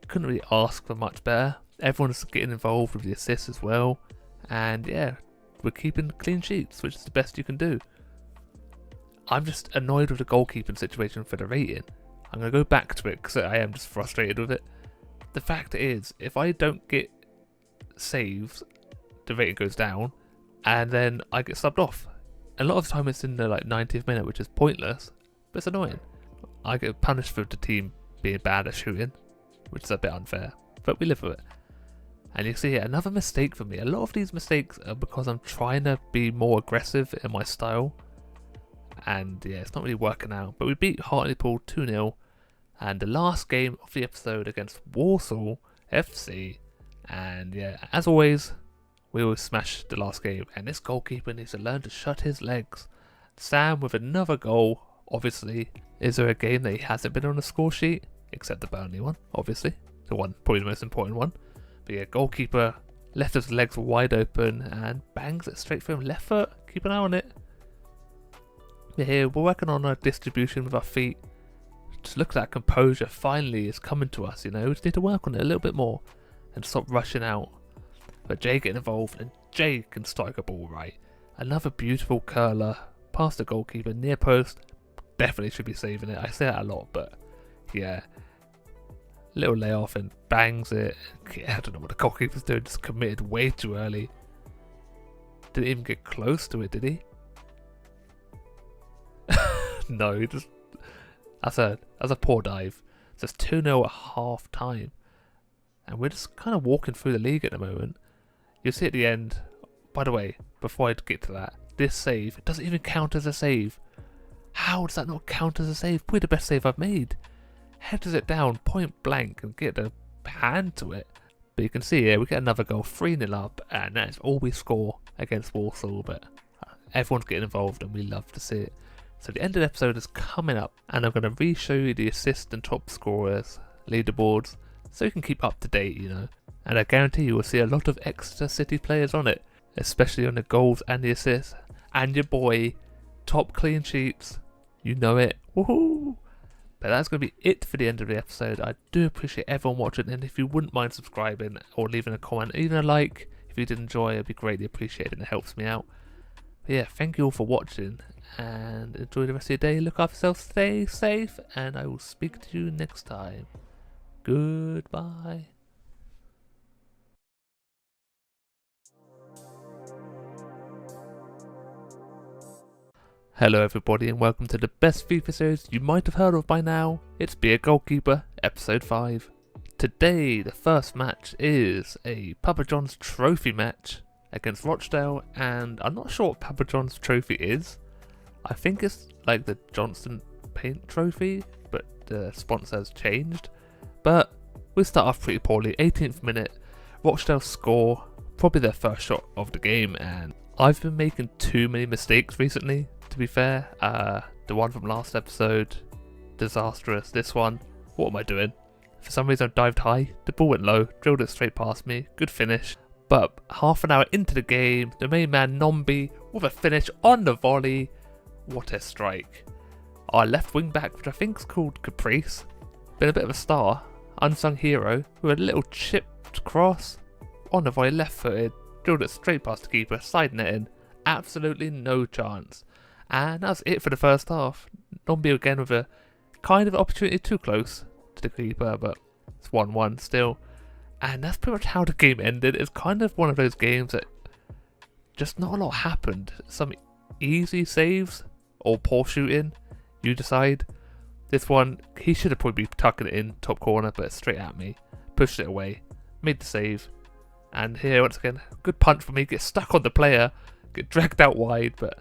couldn't really ask for much better. Everyone's getting involved with the assists as well. And yeah, we're keeping clean sheets, which is the best you can do. I'm just annoyed with the goalkeeping situation for the rating. I'm going to go back to it because I am just frustrated with it. The fact is, if I don't get saves, the rating goes down, and then I get subbed off. A lot of the time it's in the 90th minute, which is pointless, but it's annoying. I get punished for the team being bad at shooting, which is a bit unfair, but we live with it. And you see another mistake for me. A lot of these mistakes are because I'm trying to be more aggressive in my style. And yeah, it's not really working out. But we beat Hartlepool 2-0. And the last game of the episode against Warsaw FC. And yeah, as always, we always smash the last game. And this goalkeeper needs to learn to shut his legs. Sam with another goal, obviously. Is there a game that he hasn't been on the score sheet? Except the Burnley one, obviously. The one, probably the most important one. But yeah, goalkeeper left his legs wide open and bangs it straight for him. Left foot, keep an eye on it. But here, we're working on our distribution with our feet. Just look at that composure, finally it's coming to us, you know. We just need to work on it a little bit more and stop rushing out. But Jay getting involved, and Jay can strike a ball right. Another beautiful curler, past the goalkeeper, near post. Definitely should be saving it. I say that a lot, but yeah. Little layoff and bangs it. Yeah, I don't know what the goalkeeper's doing, just committed way too early. Didn't even get close to it, did he? No, he just... That's a poor dive. So it's 2-0 at half time. And we're just kind of walking through the league at the moment. You'll see at the end... By the way, before I get to that, this save doesn't even count as a save. How does that not count as a save? Probably the best save I've made. Headers it down point blank and get a hand to it. But you can see here we get another goal, 3-0 up, and that's all we score against Walsall. But everyone's getting involved and we love to see it. So the end of the episode is coming up, and I'm going to re-show you the assist and top scorers leaderboards so you can keep up to date, you know. And I guarantee you will see a lot of Exeter City players on it, especially on the goals and the assists. And your boy, top clean sheets, you know it. Woohoo! But that's going to be it for the end of the episode. I do appreciate everyone watching, and if you wouldn't mind subscribing or leaving a comment, even a like, if you did enjoy, it'd be greatly appreciated and it helps me out. But yeah, thank you all for watching, and enjoy the rest of your day. Look after yourself, stay safe, and I will speak to you next time. Goodbye. Hello everybody and welcome to the best FIFA series you might have heard of by now. It's Be a Goalkeeper, episode 5. Today the first match is a Papa John's trophy match against Rochdale, and I'm not sure what Papa John's trophy is. I think it's like the Johnston Paint trophy, but the sponsor has changed. But we start off pretty poorly. 18th minute, Rochdale score, probably their first shot of the game, and I've been making too many mistakes recently, to be fair. The one from last episode, disastrous. This one, what am I doing? For some reason I dived high, the ball went low, drilled it straight past me, good finish. But half an hour into the game, the main man Nombi with a finish on the volley. What a strike. Our left wing back, which I think is called Caprice, been a bit of a star, unsung hero, with a little chipped cross on the volley, left footed, drilled it straight past the keeper, side netting, absolutely no chance. And that's it for the first half. Nombi again with a kind of opportunity too close to the keeper, but it's 1-1 still. And that's pretty much how the game ended. It's kind of one of those games that just not a lot happened. Some easy saves or poor shooting, you decide. This one, he should have probably been tucking it in top corner, but straight at me. Pushed it away, made the save. And here once again, good punch for me, get stuck on the player, get dragged out wide, but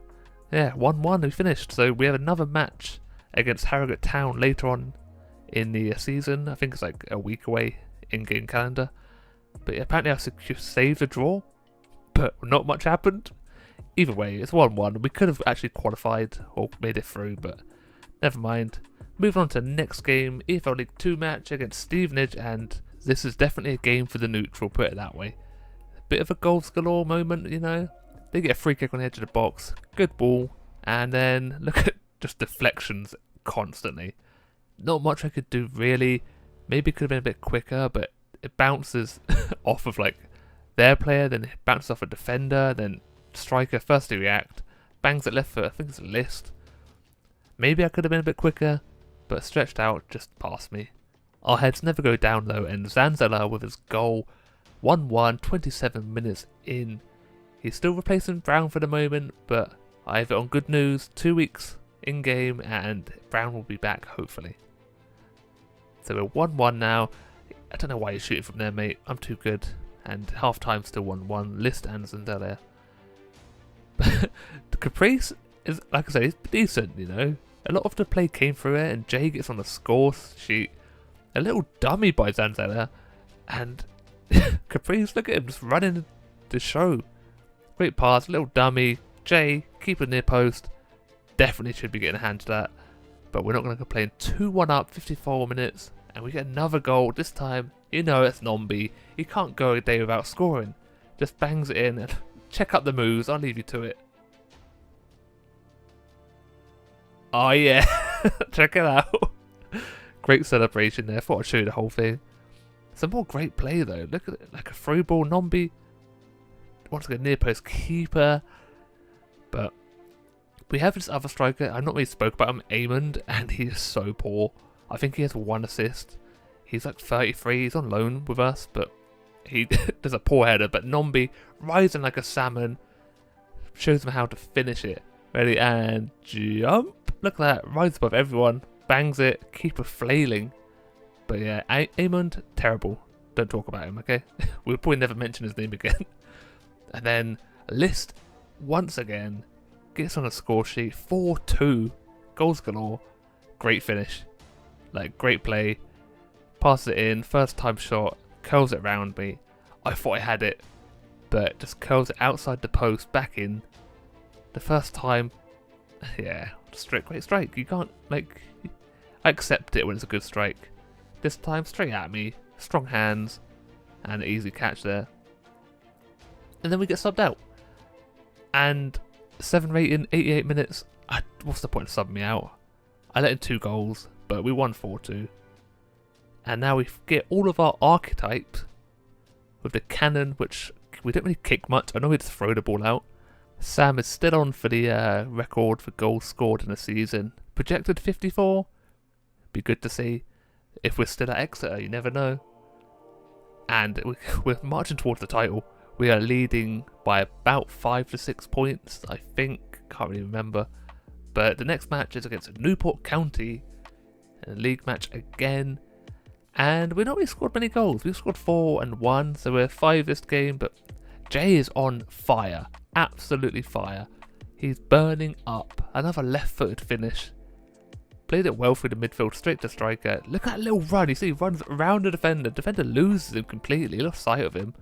yeah, 1-1 we finished. So we have another match against Harrogate Town later on in the season. I think it's like a week away in-game calendar. But yeah, apparently I saved a draw, but not much happened. Either way, it's 1-1. We could have actually qualified or made it through, but never mind. Moving on to the next game, EFL League 2 match against Stevenage, and this is definitely a game for the neutral, put it that way. A bit of a goals galore moment, you know. They get a free kick on the edge of the box, good ball, and then look at just deflections constantly. Not much I could do really. Maybe it could have been a bit quicker, but it bounces off of like their player, then it bounces off a defender, then striker first to react, bangs it left foot, I think it's a list. Maybe I could have been a bit quicker, but stretched out just past me. Our heads never go down though, and Zanzala with his goal, 1-1, 27 minutes in. He's still replacing Brown for the moment, but I have it on good news, 2 weeks in game and Brown will be back hopefully. So we're 1-1 now. I don't know why you're shooting from there, mate. I'm too good. And half time still 1-1. List and Zanzala. The Caprice is, like I say, it's decent, you know. A lot of the play came through it, and Jay gets on the score sheet. A little dummy by Zanzala, and Caprice, look at him just running the show. Great pass, little dummy. Jay, keeper near post. Definitely should be getting a hand to that, but we're not going to complain. 2-1 up, 54 minutes, and we get another goal. This time, you know it's Nombi. He can't go a day without scoring. Just bangs it in, and check out the moves. I'll leave you to it. Oh yeah, check it out. Great celebration there. Thought I'd show you the whole thing. Some more great play though. Look at it, like a through ball. Nombi wants to go near post keeper, but we have this other striker. I've not really spoke about him, Amond, and he is so poor. I think he has 1 assist. He's like 33. He's on loan with us, but he does a poor header. But Nombi rising like a salmon, shows him how to finish it. Ready and jump. Look at that, rides above everyone, bangs it, keeper flailing. But yeah, Amond, terrible. Don't talk about him, okay? We'll probably never mention his name again. And then List, once again, gets on a score sheet, 4-2, goals galore, great finish. Like, great play, passes it in, first time shot, curls it round me. I thought I had it, but just curls it outside the post, back in. The first time, yeah, great strike. You can't, like, I accept it when it's a good strike. This time, straight at me, strong hands, and an easy catch there. And then we get subbed out. And 7 rating, 88 minutes. What's the point of subbing me out? I let in 2 goals, but we won 4-2. And now we get all of our archetypes with the cannon, which we don't really kick much. I know we just throw the ball out. Sam is still on for the record for goals scored in a season. Projected 54. Be good to see. If we're still at Exeter, you never know. And we're marching towards the title. We are leading by about 5 to 6 points, I think. Can't really remember. But the next match is against Newport County in a league match again. And we've not really scored many goals. We've scored 4 and 1, so we're 5 this game. But Jay is on fire. Absolutely fire. He's burning up. Another left-footed finish. Played it well through the midfield, straight to striker. Look at that little run. You see, he runs around the defender. Defender loses him completely. Lost sight of him.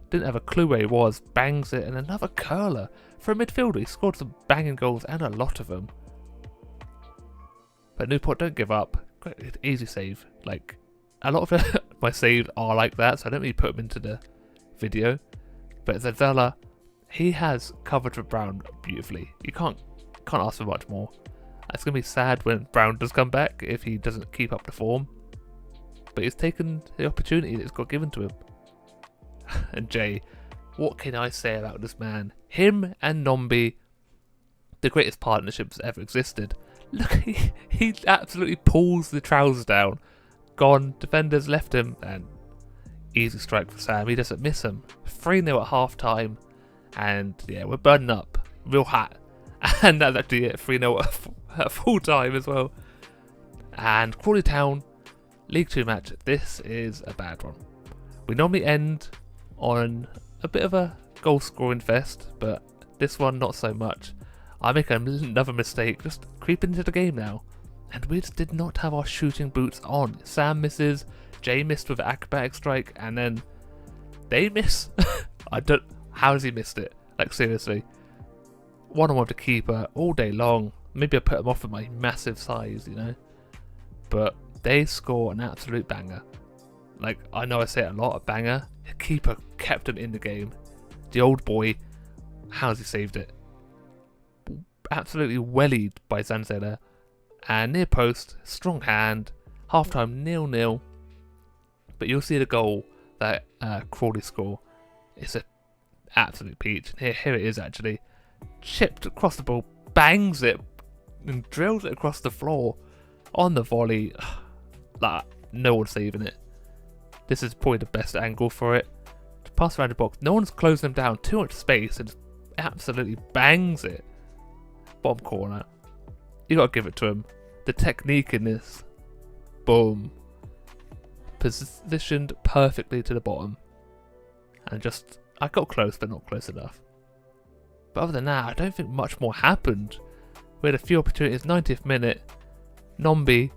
Didn't have a clue where he was. Bangs it. And another curler. For a midfielder, he scored some banging goals and a lot of them. But Newport don't give up. Great, easy save. Like, a lot of my saves are like that, so I don't really put them into the video. But Zazella, he has covered for Brown beautifully. You can't ask for much more. It's going to be sad when Brown does come back if he doesn't keep up the form. But he's taken the opportunity that's got given to him. And Jay, what can I say about this man? Him and Nombi, the greatest partnerships ever existed. Look, he absolutely pulls the trousers down. Gone, defenders left him, and easy strike for Sam. He doesn't miss him. 3-0 at half time, and yeah, we're burning up real hot. And that's actually it, 3-0 at full time as well. And Crawley Town, League 2 match. This is a bad one. We normally end on a bit of a goal scoring fest, but this one not so much. I make another mistake, just creep into the game now. And we just did not have our shooting boots on. Sam misses, Jay missed with an acrobatic strike, and then they miss. How has he missed it? Like, seriously. One-on-one with the keeper all day long. Maybe I put him off with my massive size, you know. But they score an absolute banger. Like, I know I say it a lot, a banger. The keeper kept him in the game. The old boy, how has he saved it? Absolutely wellied by Zanzela. And near post, strong hand, half-time 0-0. But you'll see the goal that Crawley score. It's an absolute peach. Here it is actually. Chipped across the ball, bangs it, and drills it across the floor on the volley. Like, no one's saving it. This is probably the best angle for it. To pass around the box, no one's closing them down. Too much space, and just absolutely bangs it. Bottom corner. You gotta give it to him. The technique in this, boom, positioned perfectly to the bottom, and just I got close, but not close enough. But other than that, I don't think much more happened. We had a few opportunities. 90th minute, Nombi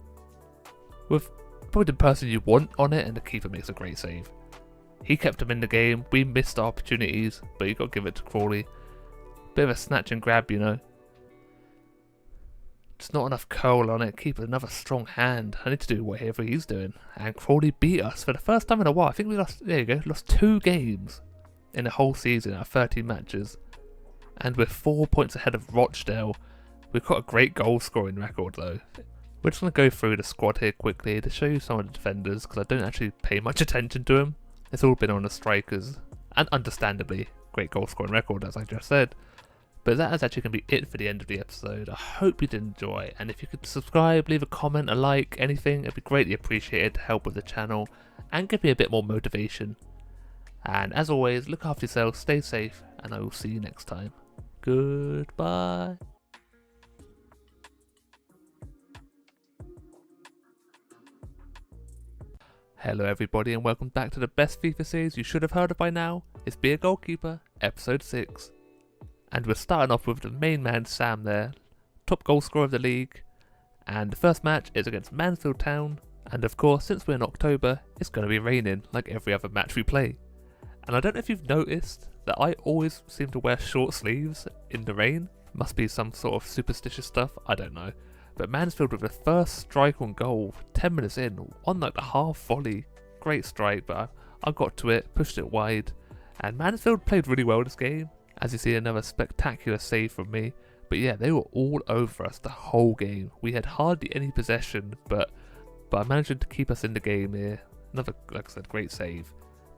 with probably the person you want on it, and the keeper makes a great save. He kept him in the game. We missed our opportunities, but you got to give it to Crawley. Bit of a snatch and grab, you know. Just not enough curl on it. Keeper, another strong hand. I need to do whatever he's doing. And Crawley beat us for the first time in a while. I think we lost, there you go, lost 2 games in the whole season out of 13 matches. And we're 4 points ahead of Rochdale. We've got a great goal scoring record though. We're just going to go through the squad here quickly to show you some of the defenders, because I don't actually pay much attention to them. It's all been on the strikers, and understandably, great goal scoring record as I just said. But that is actually going to be it for the end of the episode. I hope you did enjoy, and if you could subscribe, leave a comment, a like, anything, it'd be greatly appreciated to help with the channel and give me a bit more motivation. And as always, look after yourself, stay safe, and I will see you next time. Goodbye. Hello everybody, and welcome back to the best FIFA series you should have heard of by now. It's Be a Goalkeeper, episode 6. And we're starting off with the main man Sam there, top goal scorer of the league. And the first match is against Mansfield Town. And of course, since we're in October, it's going to be raining like every other match we play. And I don't know if you've noticed that I always seem to wear short sleeves in the rain. Must be some sort of superstitious stuff, I don't know. But Mansfield with the first strike on goal, 10 minutes in, on like the half volley. Great strike, but I got to it, pushed it wide. And Mansfield played really well this game. As you see, another spectacular save from me. But yeah, they were all over us the whole game. We had hardly any possession, but I managed to keep us in the game here. Another, like I said, great save.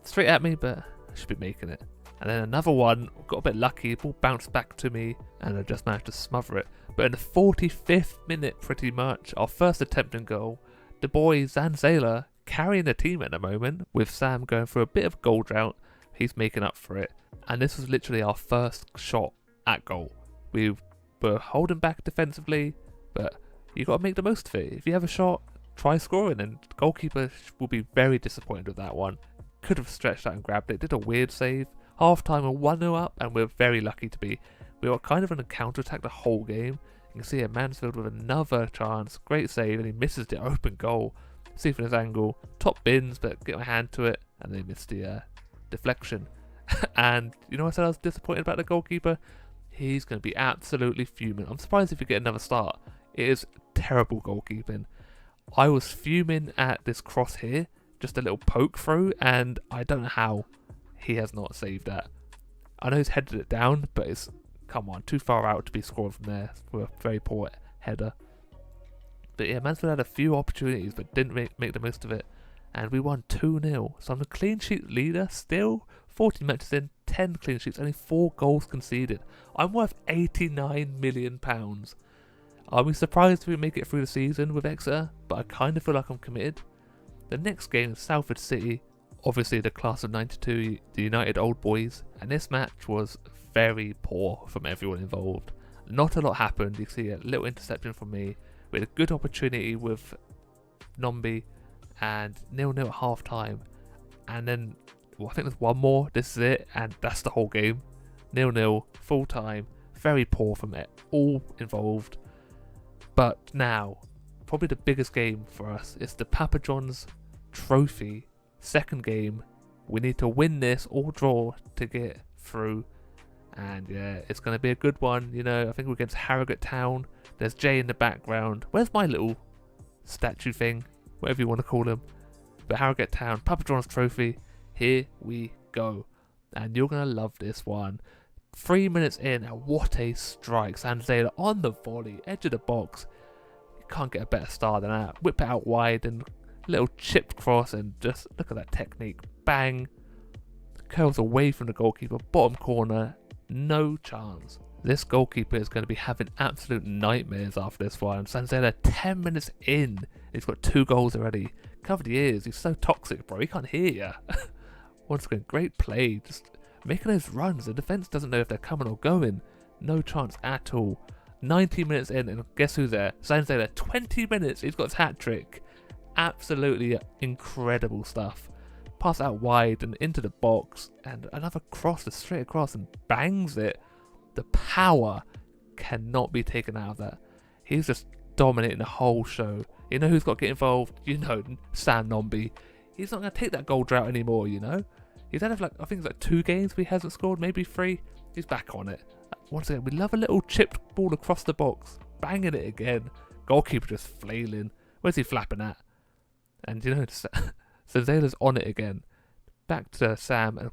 Straight at me, but I should be making it. And then another one, got a bit lucky, ball bounced back to me, and I just managed to smother it. But in the 45th minute, pretty much, our first attempt in goal, the boy Zanzela carrying the team at the moment, with Sam going through a bit of goal drought. He's making up for it. And this was literally our first shot at goal. We We're holding back defensively, but you got to make the most of it. If you have a shot, try scoring, and the goalkeeper will be very disappointed with that one. Could have stretched out and grabbed it, did a weird save. Half time, we're 1-0 up, and we're very lucky to be. We were kind of on a counter attack the whole game. You can see a Mansfield with another chance, great save, and he misses the open goal. See from his angle, top bins, but get my hand to it, and they missed the deflection. And you know what I said I was disappointed about the goalkeeper? He's going to be absolutely fuming. I'm surprised if we get another start. It is terrible goalkeeping. I was fuming at this cross here, just a little poke through, and I don't know how he has not saved that. I know he's headed it down, but it's, come on, too far out to be scored from there with a very poor header. But yeah, Mansfield had a few opportunities, but didn't make the most of it, and we won 2-0. So I'm the clean sheet leader still. 40 matches in, 10 clean sheets, only 4 goals conceded. I'm worth £89 million. I'll be surprised if we make it through the season with Exeter, but I kind of feel like I'm committed. The next game is Salford City, obviously the class of 92, the United Old Boys, and this match was very poor from everyone involved. Not a lot happened. You see a little interception from me. We had a good opportunity with Nombi, and 0-0 at half time, and then I think there's one more. This is it, and that's the whole game. 0-0, full time. Very poor from it, all involved. But now, probably the biggest game for us is the Papa John's Trophy. Second game. We need to win this or draw to get through. And yeah, it's going to be a good one. You know, I think we're against Harrogate Town. There's Jay in the background. Where's my little statue thing? Whatever you want to call him. But Harrogate Town, Papa John's Trophy. Here we go. And you're going to love this one. 3 minutes in, and what a strike. Sanzela on the volley, edge of the box. You can't get a better start than that. Whip it out wide and little chipped cross, and just look at that technique. Bang. Curls away from the goalkeeper, bottom corner. No chance. This goalkeeper is going to be having absolute nightmares after this one. Sanzela 10 minutes in. He's got 2 goals already. Cover the ears. He's so toxic, bro. He can't hear you. Once again, great play. Just making those runs. The defence doesn't know if they're coming or going. No chance at all. 90 minutes in, and guess who's there? Sanzela, 20 minutes. He's got his hat-trick. Absolutely incredible stuff. Pass out wide and into the box, and another cross, just straight across, and bangs it. The power cannot be taken out of that. He's just dominating the whole show. You know who's got to get involved? You know, Sam Nombi. He's not going to take that goal drought anymore, you know? He's had, like, I think it's like 2 games where he hasn't scored, maybe 3. He's back on it. Once again, we love a little chipped ball across the box. Banging it again. Goalkeeper just flailing. Where's he flapping at? And, you know, Zala's on it again. Back to Sam. And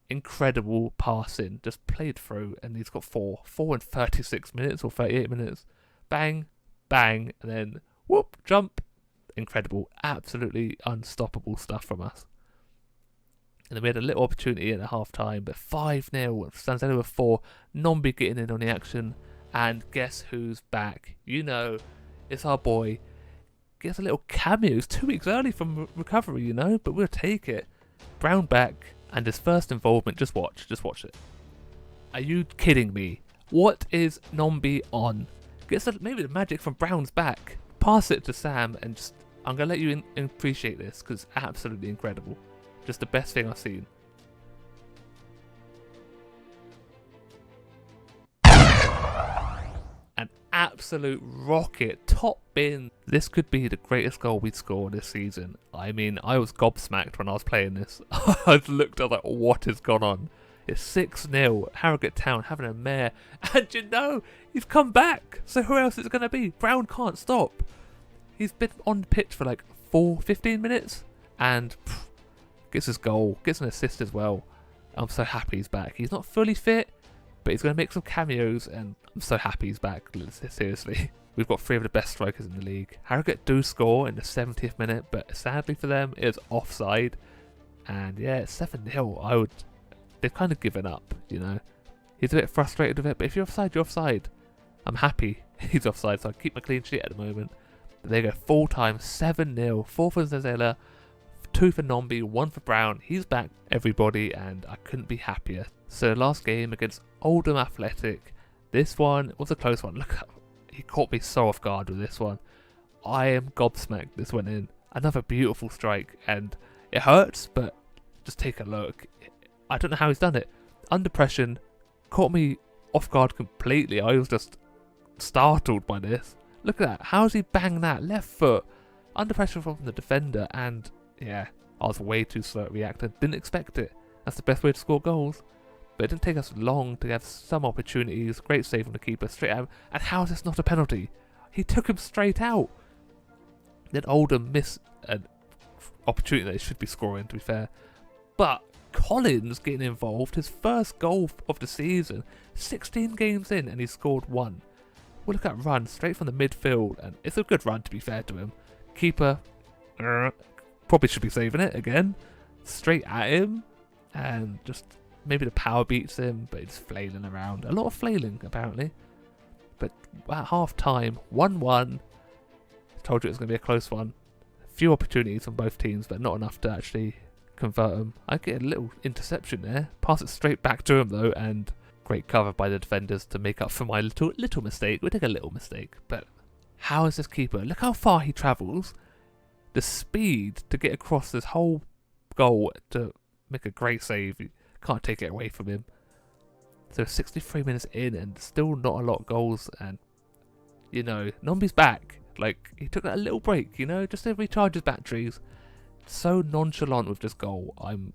incredible passing. Just played through, and he's got 4. 4 in 36 minutes or 38 minutes. Bang, bang, and then whoop, jump. Incredible. Absolutely unstoppable stuff from us. And then we had a little opportunity at half time, but 5-0. Sanzela with 4. Nombi getting in on the action. And guess who's back? You know, it's our boy. Gets a little cameo. It's 2 weeks early from recovery, you know, but we'll take it. Brown back, and his first involvement. Just watch it. Are you kidding me? What is Nombi on? Gets maybe the magic from Brown's back. Pass it to Sam, and just I'm gonna let you appreciate this because it's absolutely incredible. Just the best thing I've seen. An absolute rocket, top bin. This could be the greatest goal we'd score this season. I mean, I was gobsmacked when I was playing this. I looked, I was like, what has gone on? It's 6-0, Harrogate Town having a mare. And you know, he's come back. So who else is it going to be? Brown can't stop. He's been on the pitch for like 15 minutes. And gets his goal, gets an assist as well. I'm so happy he's back. He's not fully fit, but he's going to make some cameos, and I'm so happy he's back. Seriously. We've got 3 of the best strikers in the league. Harrogate do score in the 70th minute, but sadly for them, it was offside. And yeah, it's 7-0. They've kind of given up, you know. He's a bit frustrated with it, but if you're offside, you're offside. I'm happy he's offside, so I keep my clean sheet at the moment. But they go full time, 7-0. 4 for Zazela, 2 for Nombi, 1 for Brown. He's back, everybody, and I couldn't be happier. So last game against Oldham Athletic, This one was a close one. Look, he caught me so off guard with this one. I am gobsmacked this went in. Another beautiful strike, and it hurts, but just take a look. I don't know how he's done it. Under pressure, caught me off guard completely. I was just startled by this. Look at that. How's he banged that left foot under pressure from the defender? And yeah, I was way too slow at reacting. Didn't expect it. That's the best way to score goals. But it didn't take us long to have some opportunities. Great save from the keeper straight out. And how is this not a penalty? He took him straight out. Then Oldham missed an opportunity that he should be scoring, to be fair. But Collins getting involved, his first goal of the season, 16 games in, and he scored one. Well, look at that run straight from the midfield, and it's a good run, to be fair to him. Keeper probably should be saving it again, straight at him, and just maybe the power beats him, but he's flailing around. A lot of flailing apparently. But at half time, 1-1. Told you it was going to be a close one. A few opportunities on both teams, but not enough to actually convert them. I get a little interception there. Pass it straight back to him though, and great cover by the defenders to make up for my little mistake. We take a little mistake, but how is this keeper? Look how far he travels. The speed to get across this whole goal to make a great save. You can't take it away from him. So 63 minutes in and still not a lot of goals, and you know, Nombi's back. Like, he took that little break, you know, just to recharge his batteries. So nonchalant with this goal. I'm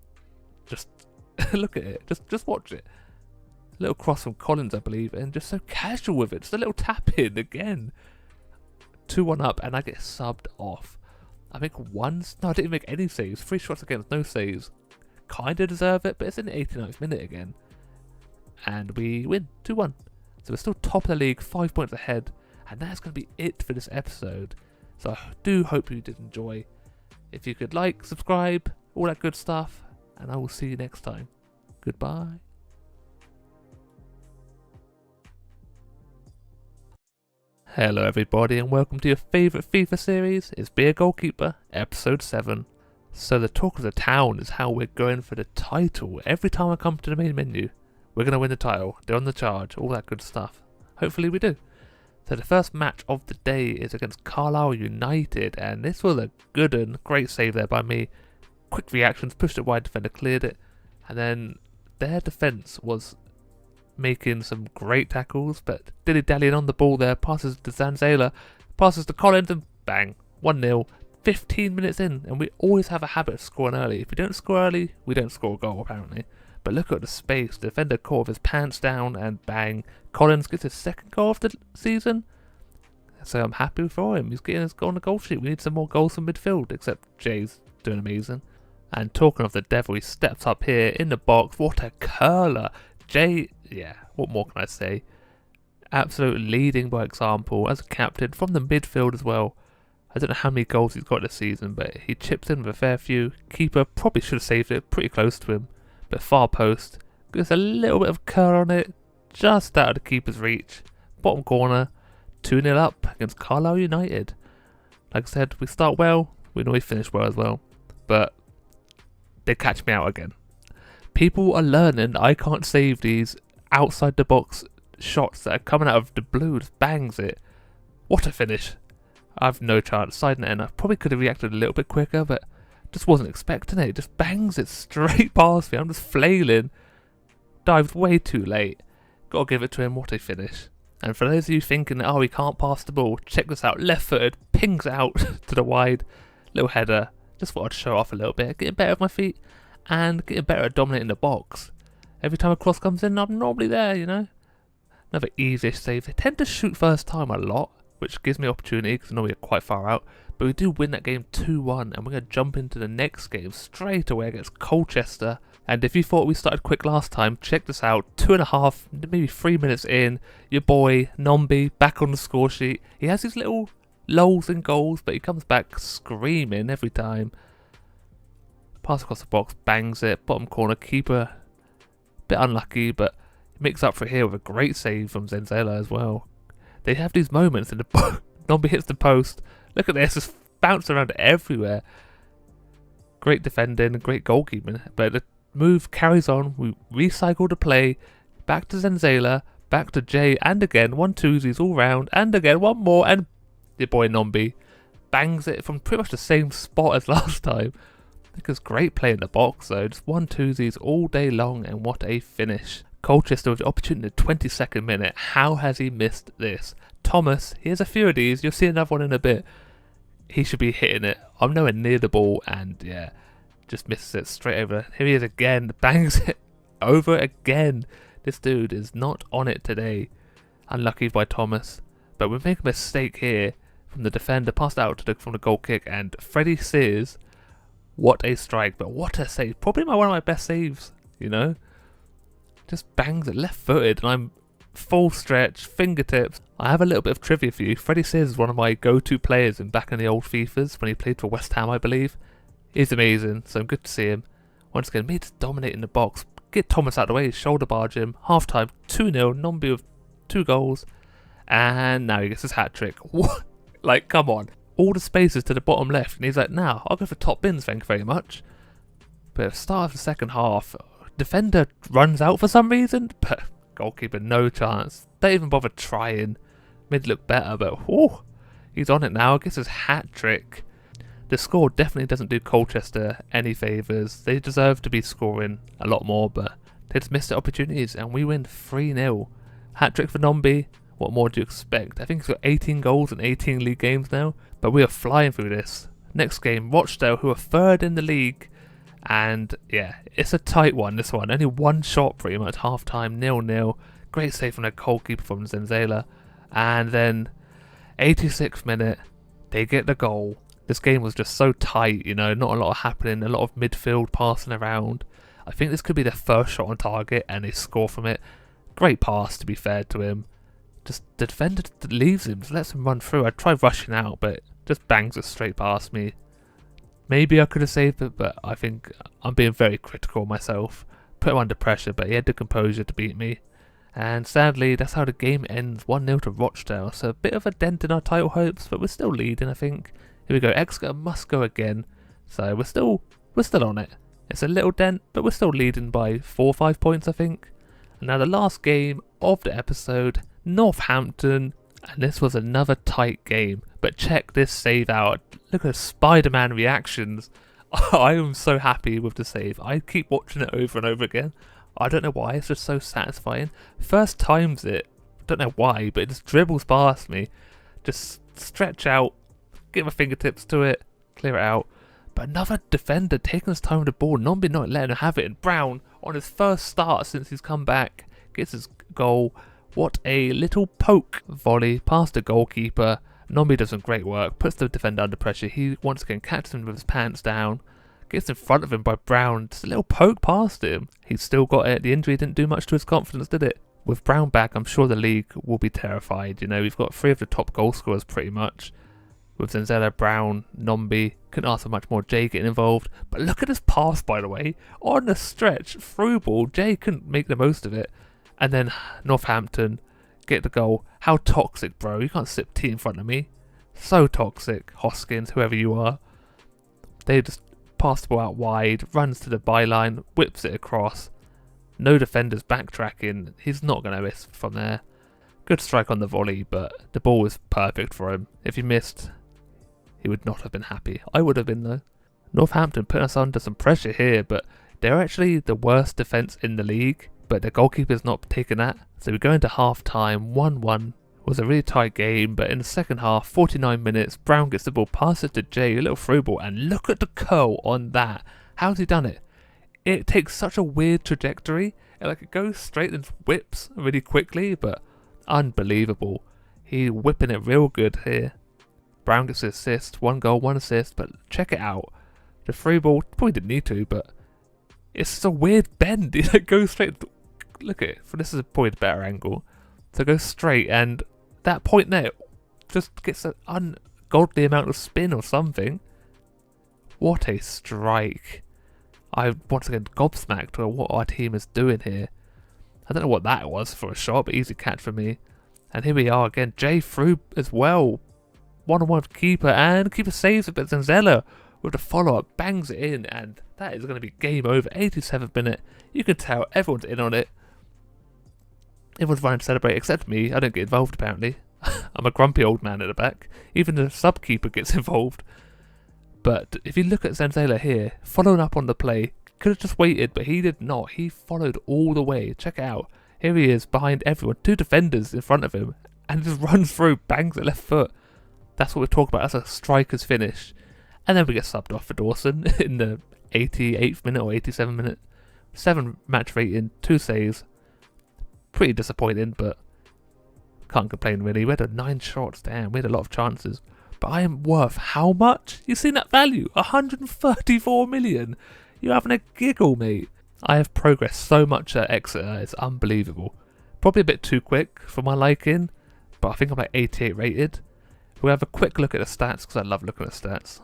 just look at it. Just watch it. Little cross from Collins, I believe, and just so casual with it. Just a little tap in again. 2-1 up, and I get subbed off. I make I didn't make any saves. 3 shots against, no saves. Kinda deserve it, but it's in the 89th minute again. And we win 2-1. So we're still top of the league, 5 points ahead. And that's going to be it for this episode. So I do hope you did enjoy. If you could like, subscribe, all that good stuff. And I will see you next time. Goodbye. Hello everybody, and welcome to your favourite FIFA series. It's Be a Goalkeeper, episode 7. So the talk of the town is how we're going for the title. Every time I come to the main menu, we're going to win the title. They're on the charge, all that good stuff. Hopefully we do. So the first match of the day is against Carlisle United, and this was a good one. Great save there by me. Quick reactions, pushed it wide, defender cleared it. And then their defence was making some great tackles, but dilly-dallying on the ball there, passes to Zanzala, passes to Collins, and bang, 1-0, 15 minutes in, and we always have a habit of scoring early. If we don't score early, we don't score a goal, apparently. But look at the space, the defender caught with his pants down, and bang, Collins gets his second goal of the season. So I'm happy for him, he's getting his goal on the goal sheet. We need some more goals from midfield, except Jay's doing amazing. And talking of the devil, he steps up here in the box, what a curler. Jay, yeah, what more can I say? Absolute leading by example as a captain from the midfield as well. I don't know how many goals he's got this season, but he chips in with a fair few. Keeper probably should have saved it, pretty close to him. But far post, there's a little bit of curl on it, just out of the keeper's reach. Bottom corner, 2-0 up against Carlisle United. Like I said, we start well, we normally finish well as well. But they catch me out again. People are learning I can't save these outside the box shots that are coming out of the blue. Just bangs it. What a finish. I have no chance. Side net, and I probably could have reacted a little bit quicker, but just wasn't expecting it. Just bangs it straight past me. I'm just flailing. Dived way too late. Gotta give it to him. What a finish. And for those of you thinking, oh, he can't pass the ball, check this out. Left footed, pings it out to the wide. Little header. Just thought I'd show off a little bit. Getting better with my feet. And getting better at dominating the box. Every time a cross comes in, I'm normally there, you know. Another easy save. They tend to shoot first time a lot, which gives me opportunity because I know we're quite far out. But we do win that game 2-1, and we're going to jump into the next game straight away against Colchester. And if you thought we started quick last time, check this out. 2.5, maybe 3 minutes in, your boy Nombi back on the score sheet. He has his little lulls and goals, but he comes back screaming every time. Pass across the box, bangs it, bottom corner, keeper, bit unlucky, but makes up for it here with a great save from Zanzala as well. They have these moments in the Nombi hits the post. Look at this, just bounce around everywhere. Great defending, great goalkeeping, but the move carries on. We recycle the play, back to Zanzala, back to Jay, and again 1-2s all round, and again one more, and your boy Nombi bangs it from pretty much the same spot as last time. I think it's great play in the box though, just 1-2s all day long, and what a finish. Colchester with the opportunity in the 22nd minute. How has he missed this? Thomas, here's a few of these, you'll see another one in a bit. He should be hitting it. I'm nowhere near the ball, and yeah, just misses it straight over. Here he is again, bangs it over again. This dude is not on it today. Unlucky by Thomas, but we make a mistake here from the defender, passed out to from the goal kick, and Freddie Sears, what a strike, but what a save. Probably one of my best saves, you know. Just bangs it left footed, and I'm full stretch, fingertips. I have a little bit of trivia for you. Freddie Sears is one of my go-to players back in the old FIFAs when he played for West Ham, I believe. He's amazing, so good to see him. Once again, me just dominating the box. Get Thomas out of the way, shoulder barge him. Half time, 2-0, Nombi with 2 goals. And now he gets his hat trick. What? Like, come on. All the spaces to the bottom left, and he's like, now, I'll go for top bins, thank you very much. But at the start of the second half, defender runs out for some reason, but goalkeeper, no chance. Don't even bother trying. Mid look better, but whew, he's on it now, gets his hat trick. The score definitely doesn't do Colchester any favours. They deserve to be scoring a lot more, but they just missed the opportunities, and we win 3-0. Hat trick for Nombi. What more do you expect? I think he's got 18 goals in 18 league games now, but we are flying through this. Next game, Rochdale, who are 3rd in the league, and yeah, it's a tight one, this one. Only one shot pretty much, half time, 0-0. Great save from their goalkeeper from Zenzela. And then, 86th minute, they get the goal. This game was just so tight, you know, not a lot happening, a lot of midfield passing around. I think this could be their first shot on target, and they score from it. Great pass, to be fair to him. Just the defender leaves him, just lets him run through. I tried rushing out, but just bangs it straight past me. Maybe I could have saved it, but I think I'm being very critical myself. Put him under pressure, but he had the composure to beat me. And sadly, that's how the game ends, 1-0 to Rochdale. So a bit of a dent in our title hopes, but we're still leading, I think. Here we go, Exeter must go again. So we're still on it. It's a little dent, but we're still leading by 4 or 5 points, I think. And now the last game of the episode, Northampton, and this was another tight game. But check this save out. Look at Spider-Man reactions. I am so happy with the save. I keep watching it over and over again. I don't know why, it's just so satisfying. First times it, don't know why, but it just dribbles past me. Just stretch out, get my fingertips to it, clear it out. But another defender taking his time with the ball, Nombi not letting him have it, and Brown, on his first start since he's come back, gets his goal. What a little poke volley past the goalkeeper. Nombi does some great work, puts the defender under pressure. He once again catches him with his pants down, gets in front of him by Brown, just a little poke past him. He's still got it. The injury didn't do much to his confidence, did it? With Brown back, I'm sure the league will be terrified. You know, we've got 3 of the top goal scorers pretty much. With Zenzela, Brown, Nombi, couldn't ask for much more. Jay getting involved. But look at his pass, by the way. On the stretch, through ball, Jay couldn't make the most of it. And then Northampton get the goal. How toxic, bro. You can't sip tea in front of me. So toxic. Hoskins, whoever you are. They just pass the ball out wide, runs to the byline, whips it across. No defenders backtracking. He's not going to miss from there. Good strike on the volley, but the ball was perfect for him. If he missed, he would not have been happy. I would have been, though. Northampton put us under some pressure here, but they're actually the worst defence in the league, but the goalkeeper's not taking that. So we go into half-time, 1-1. It was a really tight game, but in the second half, 49 minutes, Brown gets the ball, passes to Jay, a little through ball, and look at the curl on that. How's he done it? It takes such a weird trajectory. It goes straight and whips really quickly, but unbelievable. He whipping it real good here. Brown gets an assist, 1 goal, 1 assist, but check it out. The free ball, probably didn't need to, but it's just a weird bend. It goes straight. Look at it. This is probably the better angle. So it goes straight, and that point there just gets an ungodly amount of spin or something. What a strike. I'm once again gobsmacked at what our team is doing here. I don't know what that was for a shot, but easy catch for me. And here we are again. Jay through as well. 1-on-1 with keeper, and keeper saves it, but Zenzela with the follow-up bangs it in, and that is going to be game over. 87th minute. You can tell everyone's in on it. Everyone's running to celebrate except me. I don't get involved apparently. I'm a grumpy old man at the back. Even the sub-keeper gets involved. But if you look at Zenzela here, following up on the play, could have just waited, but he did not. He followed all the way. Check it out. Here he is behind everyone. 2 defenders in front of him. And just runs through, bangs at left foot. That's what we're talking about. That's a striker's finish. And then we get subbed off for Dawson in the 88th minute or 87th minute. 7 match rating, 2 saves. Pretty disappointing, but can't complain really. We had 9 shots, damn, we had a lot of chances. But I am worth how much? You seen that value? 134 million. You're having a giggle, mate. I have progressed so much at Exeter, it's unbelievable. Probably a bit too quick for my liking, but I think I'm like 88 rated. We'll have a quick look at the stats, because I love looking at the stats.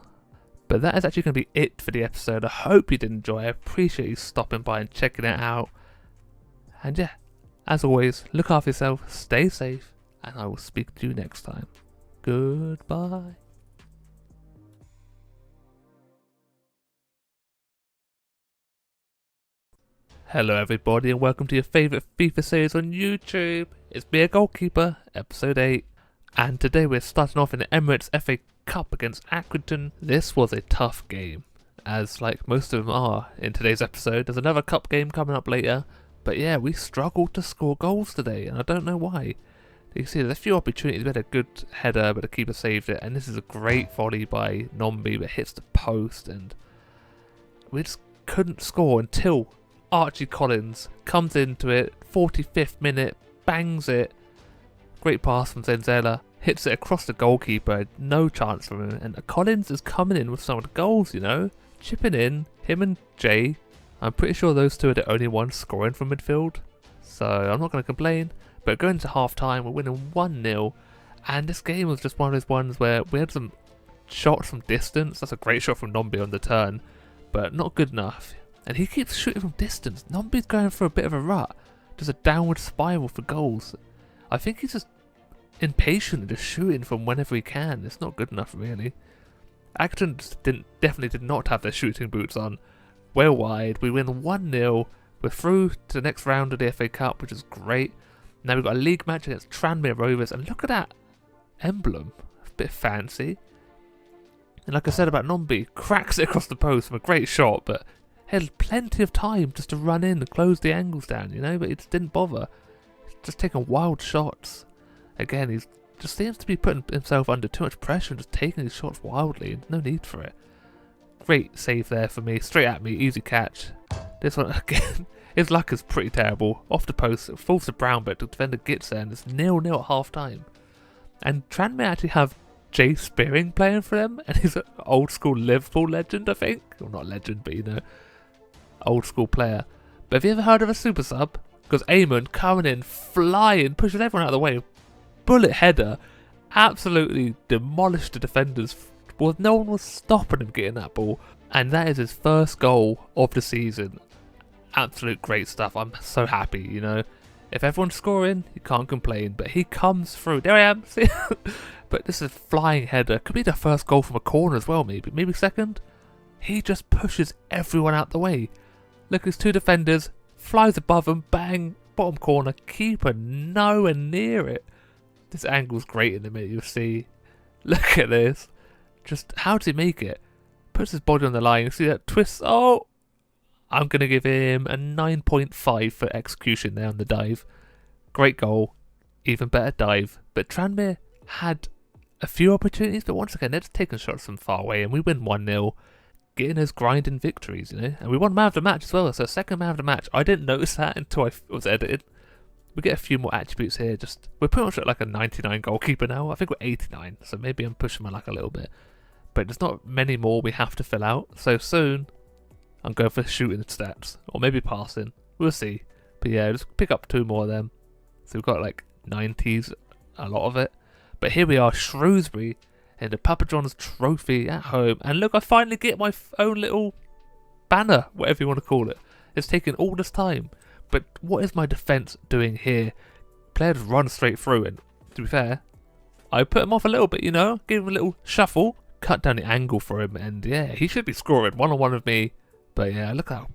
But that is actually going to be it for the episode. I hope you did enjoy. I appreciate you stopping by and checking it out. And yeah, as always, look after yourself, stay safe, and I will speak to you next time. Goodbye. Hello everybody and welcome to your favourite FIFA series on YouTube. It's Be a Goalkeeper, episode 8. And today we're starting off in the Emirates FA Cup against Accrington. This was a tough game, as like most of them are in today's episode. There's another cup game coming up later. But yeah, we struggled to score goals today, and I don't know why. You see, there's a few opportunities. We had a good header, but the keeper saved it. And this is a great volley by Nombi, but hits the post. And we just couldn't score until Archie Collins comes into it. 45th minute, bangs it. Great pass from Zenzela. Hits it across the goalkeeper. No chance from him. And Collins is coming in with some of the goals, you know. Chipping in. Him and Jay. I'm pretty sure those two are the only ones scoring from midfield. So I'm not going to complain. But going to half time, we're winning 1-0. And this game was just one of those ones where we had some shots from distance. That's a great shot from Nombi on the turn. But not good enough. And he keeps shooting from distance. Nombi's going for a bit of a rut. Just a downward spiral for goals. I think he's just impatient and just shooting from whenever he can. It's not good enough, really. Accrington definitely did not have their shooting boots on. Well wide. We win 1-0. We're through to the next round of the FA Cup, which is great. Now we've got a league match against Tranmere Rovers, and look at that emblem. A bit fancy. And like I said about Nombi, cracks it across the post from a great shot, but had plenty of time just to run in and close the angles down, you know, but he just didn't bother. He's just taking wild shots. Again, he just seems to be putting himself under too much pressure and just taking his shots wildly, and no need for it. Great save there for me, straight at me, easy catch. This one, again, his luck is pretty terrible. Off the post, it falls to Brown, but the defender gets there, and it's 0-0 at half time. And Tranmere actually have Jay Spearing playing for them, and he's an old school Liverpool legend, I think. Well, not legend, but you know, old school player. But have you ever heard of a super sub? Because Eamon coming in, flying, pushing everyone out of the way. Bullet header, absolutely demolished the defenders. Well, no one was stopping him getting that ball. And that is his first goal of the season. Absolute great stuff. I'm so happy, you know. If everyone's scoring, you can't complain. But he comes through. There I am. See? But this is a flying header. Could be the first goal from a corner as well, maybe. Maybe second. He just pushes everyone out the way. Look, his 2 defenders. Flies above them. Bang. Bottom corner. Keeper nowhere near it. This angle's great in a minute, you'll see. Look at this. Just, how does he make it? Puts his body on the line. You see that twist? Oh! I'm going to give him a 9.5 for execution there on the dive. Great goal. Even better dive. But Tranmere had a few opportunities, but once again, they're just taking shots from far away, and we win 1-0. Getting those grinding victories, you know. And we won man of the match as well, so second man of the match. I didn't notice that until I was edited. We get a few more attributes here. Just we're pretty much at like a 99 goalkeeper now. I think we're 89, so maybe I'm pushing my luck a little bit. But there's not many more we have to fill out. So soon, I'm going for shooting stats. Or maybe passing. We'll see. But yeah, just pick up 2 more of them. So we've got like 90s, a lot of it. But here we are, Shrewsbury, in the Papa John's trophy at home. And look, I finally get my own little banner, whatever you want to call it. It's taken all this time. But what is my defence doing here? Players run straight through, and to be fair, I put him off a little bit, you know, give him a little shuffle, cut down the angle for him, and yeah, he should be scoring one-on-one with me. But yeah, look how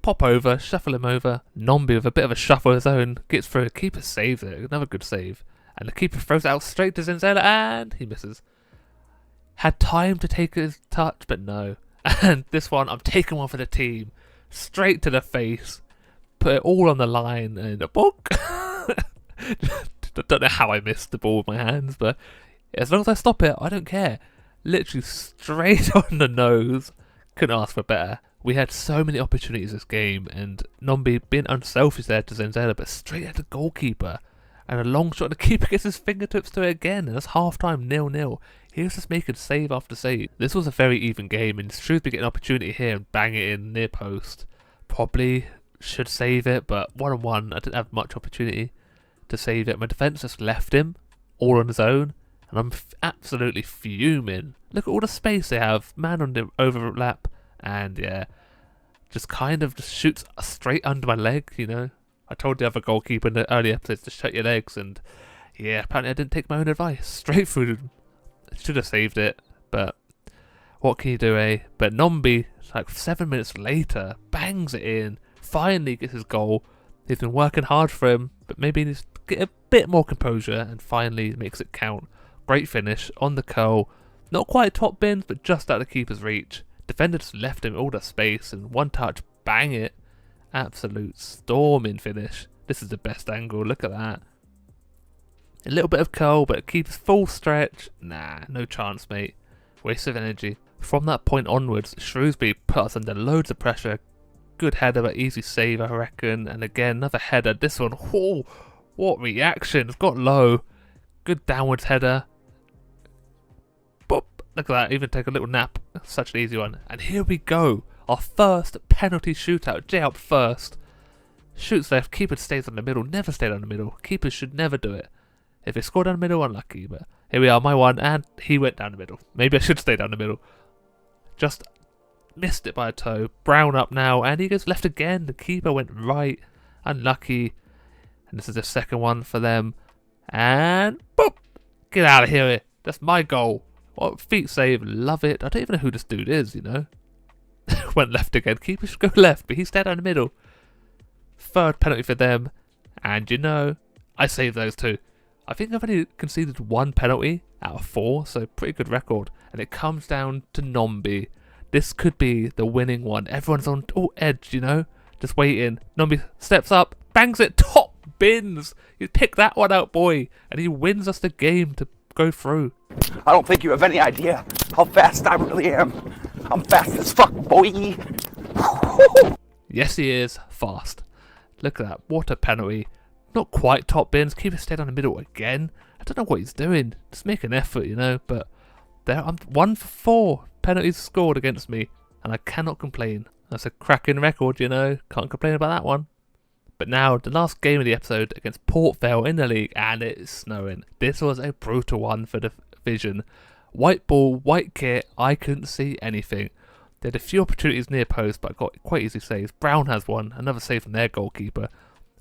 pop over, shuffle him over. Nombi with a bit of a shuffle of his own gets through. The keeper saves it, another good save. And the keeper throws it out straight to Zenzela and he misses. Had time to take his touch, but no. And this one, I'm taking one for the team. Straight to the face. Put it all on the line and a bonk. I don't know how I missed the ball with my hands, but as long as I stop it, I don't care. Literally straight on the nose. Couldn't ask for better. We had so many opportunities this game, and Nombi being unselfish there to Zenzela, but straight at the goalkeeper. And a long shot, the keeper gets his fingertips to it again, and that's half-time 0-0. He was just making save after save. This was a very even game, and Shrewsbury get an opportunity here and bang it in near post. Probably should save it, but 1-on-1, I didn't have much opportunity to save it. My defence just left him all on his own, and I'm absolutely fuming. Look at all the space they have, man on the overlap, and yeah, just kind of just shoots straight under my leg, you know. I told the other goalkeeper in the early episodes to shut your legs, and yeah, apparently I didn't take my own advice. Straight through. Should have saved it, but what can you do, eh? But Nombi, like 7 minutes later, bangs it in, finally gets his goal. He's been working hard for him, but maybe he needs to get a bit more composure and finally makes it count. Great finish on the curl. Not quite top bins, but just out of the keeper's reach. Defender just left him all the space, and one touch, bang it. Absolute storming finish. This is the best angle, look at that. A little bit of curl, but keeper's full stretch. Nah, no chance, mate. Waste of energy. From that point onwards, Shrewsbury put us under loads of pressure. Good header, but easy save, I reckon. And again, another header. This one, whoa, what reaction. It's got low. Good downwards header. Boop. Look at that, even take a little nap. Such an easy one. And here we go. Our first penalty shootout. Jay up first. Shoots left, keeper stays on the middle. Never stayed on the middle. Keepers should never do it. If they score down the middle, unlucky. But here we are, my one, and he went down the middle. Maybe I should stay down the middle. Just missed it by a toe. Brown up now, and he goes left again. The keeper went right. Unlucky. And this is the second one for them. And boop! Get out of here. That's my goal. What feet save. Love it. I don't even know who this dude is, you know. Went left again. Keeper should go left, but he stayed down the middle. Third penalty for them. And you know, I saved those two. I think I've only conceded one penalty out of 4, so pretty good record. And it comes down to Nombi. This could be the winning one. Everyone's on edge, you know, just waiting. Nombi steps up, bangs it, top bins. You pick that one out, boy, and he wins us the game to go through. I don't think you have any idea how fast I really am. I'm fast as fuck, boy. Yes, he is fast. Look at that. What a penalty. Not quite top bins. Keeper stayed on the middle again. I don't know what he's doing. Just make an effort, you know. But there, I'm 1 for 4 penalties scored against me, and I cannot complain. That's a cracking record, you know. Can't complain about that one. But now, the last game of the episode against Port Vale in the league, and it's snowing. This was a brutal one for the Vision. White ball, white kit, I couldn't see anything. They had a few opportunities near post, but got quite easy saves. Brown has one, another save from their goalkeeper.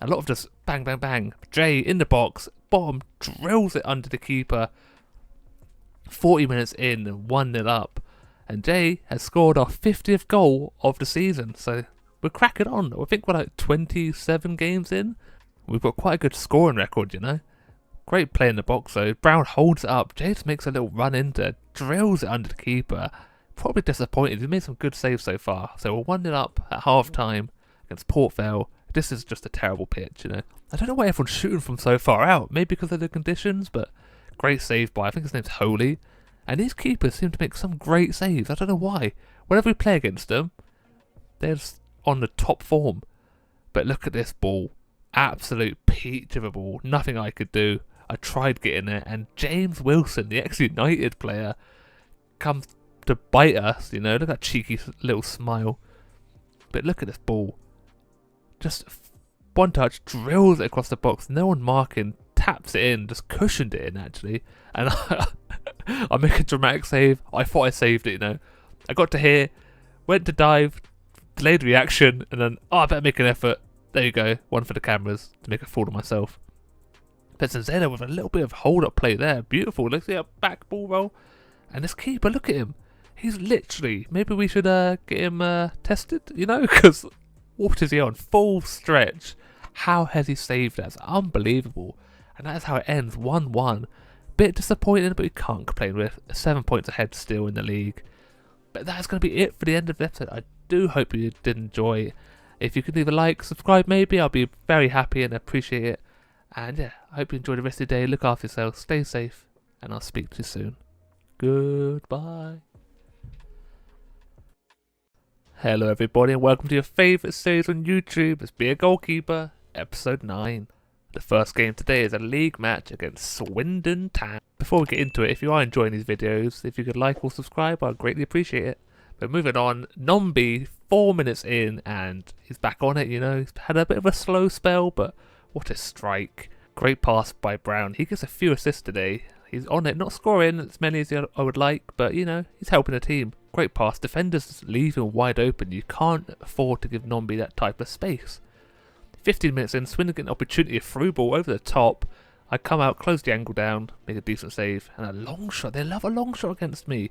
A lot of just bang, bang, bang. Jay in the box, bomb, drills it under the keeper. 40 minutes in, 1-0 up. And Jay has scored our 50th goal of the season, so we're cracking on. I think we're like 27 games in. We've got quite a good scoring record, you know. Great play in the box though. Brown holds it up. Jay just makes a little run into it, drills it under the keeper. Probably disappointed. He's made some good saves so far. So we're 1-0 up at half time against Port Vale. This is just a terrible pitch, you know. I don't know why everyone's shooting from so far out. Maybe because of the conditions, but great save by, I think his name's Holy. And these keepers seem to make some great saves. I don't know why. Whenever we play against them, they're just on the top form. But look at this ball. Absolute peach of a ball. Nothing I could do. I tried getting it, and James Wilson, the ex-United player, comes to bite us, you know. Look at that cheeky little smile. But look at this ball. Just one touch, drills it across the box. No one marking, taps it in, just cushioned it in actually. And I make a dramatic save. I thought I saved it, you know. I got to here, went to dive, delayed reaction, and then, I better make an effort. There you go, one for the cameras to make a fool of myself. But Zenzela with a little bit of hold-up play there. Beautiful. Let's see a back ball roll. And this keeper, look at him. He's literally, maybe we should get him tested, you know, because What is he on? Full stretch. How has he saved that? It's unbelievable. And that is how it ends, 1-1. Bit disappointing, but we can't complain. We're 7 points ahead still in the league. But that's going to be it for the end of the episode. I do hope you did enjoy. If you could leave a like, subscribe maybe, I'll be very happy and appreciate it. And yeah, I hope you enjoy the rest of the day. Look after yourself, stay safe, and I'll speak to you soon. Goodbye. Hello everybody and welcome to your favourite series on YouTube. It's Be a Goalkeeper, episode 9. The first game today is a league match against Swindon Town. Before we get into it, if you are enjoying these videos, if you could like or subscribe, I'd greatly appreciate it. But moving on, Nombi, 4 minutes in, and he's back on it, you know. He's had a bit of a slow spell, but what a strike. Great pass by Brown. He gets a few assists today. He's on it, not scoring as many as I would like, but, you know, he's helping the team. Great pass. Defenders leave him wide open. You can't afford to give Nombi that type of space. 15 minutes in, Swindon get an opportunity, a through ball over the top. I come out, close the angle down, make a decent save, and a long shot. They love a long shot against me.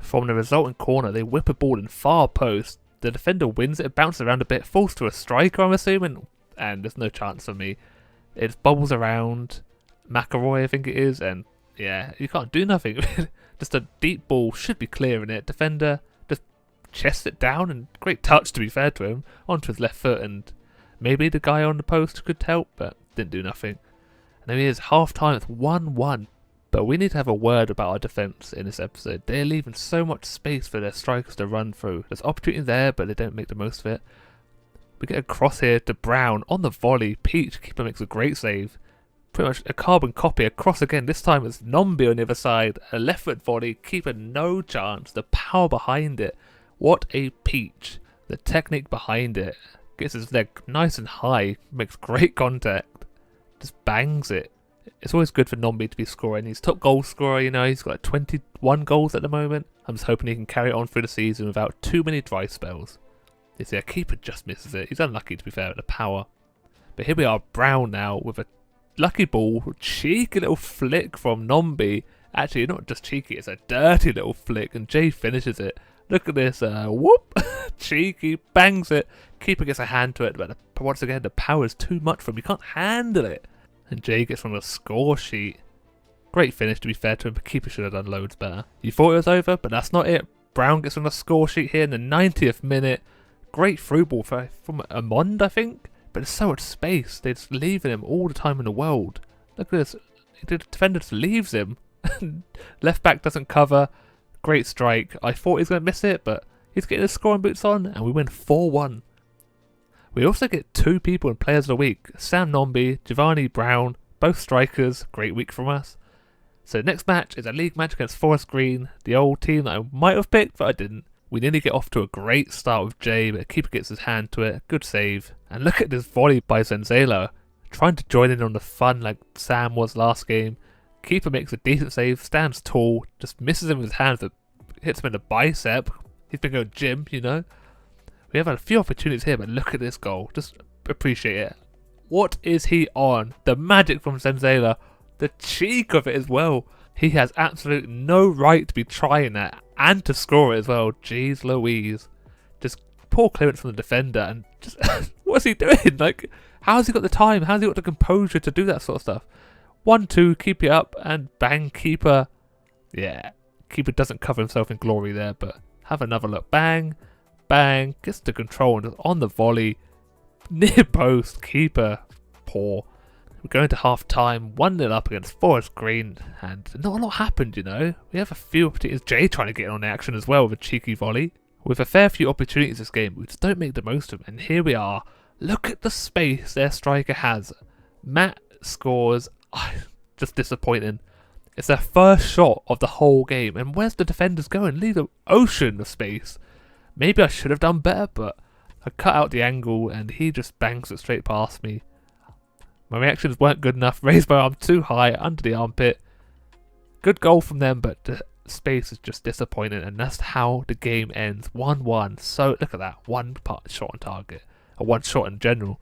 From the resulting corner, they whip a ball in far post. The defender wins it, bounces around a bit, falls to a striker, I'm assuming, and there's no chance for me. It bubbles around McElroy, I think it is, and yeah, you can't do nothing. Just a deep ball, should be clearing it. Defender just chests it down, and great touch to be fair to him, onto his left foot, and maybe the guy on the post could help, but didn't do nothing. And there he is, half time, it's 1-1. But we need to have a word about our defence in this episode. They're leaving so much space for their strikers to run through. There's opportunity there, but they don't make the most of it. We get a cross here to Brown on the volley. Peach, keeper, makes a great save. Pretty much a carbon copy. A cross again. This time it's Nombi on the other side. A left foot volley. Keeper, no chance. The power behind it. What a peach. The technique behind it. Gets his leg nice and high. Makes great contact. Just bangs it. It's always good for Nombi to be scoring. He's top goal scorer, you know. He's got like 21 goals at the moment. I'm just hoping he can carry it on through the season without too many dry spells. You see, a keeper just misses it. He's unlucky, to be fair, with the power. But here we are, Brown now with a lucky ball. Cheeky little flick from Nombi. Actually, not just cheeky, it's a dirty little flick. And Jay finishes it. Look at this. Whoop. Cheeky. Bangs it. Keeper gets a hand to it. But once again, the power is too much for him. He can't handle it. And Jay gets from the score sheet. Great finish, to be fair to him, but keeper should have done loads better. You thought it was over, but that's not it. Brown gets on the score sheet here in the 90th minute. Great through ball from Amond, I think. But there's so much space. They're just leaving him all the time in the world. Look at this. The defender just leaves him. Left back doesn't cover. Great strike. I thought he was going to miss it, but he's getting his scoring boots on, and we win 4-1. We also get 2 people in Players of the Week. Sam Nombi, Giovanni Brown, both strikers. Great week from us. So the next match is a league match against Forest Green, the old team that I might have picked, but I didn't. We nearly get off to a great start with Jay, but the keeper gets his hand to it. Good save. And look at this volley by Zenzela. Trying to join in on the fun like Sam was last game. Keeper makes a decent save, stands tall, just misses him with his hand, that hits him in the bicep. He's been going gym, you know. We have had a few opportunities here, but look at this goal. Just appreciate it. What is he on? The magic from Zenzela. The cheek of it as well. He has absolutely no right to be trying that and to score it as well. Jeez Louise. Just poor clearance from the defender. And just what's he doing? Like, how's he got the time? How's he got the composure to do that sort of stuff? 1-2, keep it up, and bang, keeper. Yeah, keeper doesn't cover himself in glory there, but have another look. Bang. Bang, gets the control and on the volley, near post, keeper, poor. We're going to half time, 1-0 up against Forest Green, and not a lot happened, you know. We have a few opportunities. Jay trying to get in on the action as well with a cheeky volley. With a fair few opportunities this game, we just don't make the most of them. And here we are. Look at the space their striker has. Matt scores. Just disappointing. It's their first shot of the whole game, and where's the defenders going? Leave an ocean of space. Maybe I should have done better, but I cut out the angle and he just bangs it straight past me. My reactions weren't good enough. Raised my arm too high under the armpit. Good goal from them, but the space is just disappointing, and that's how the game ends. 1-1. So look at that. One shot on target. Or one shot in general.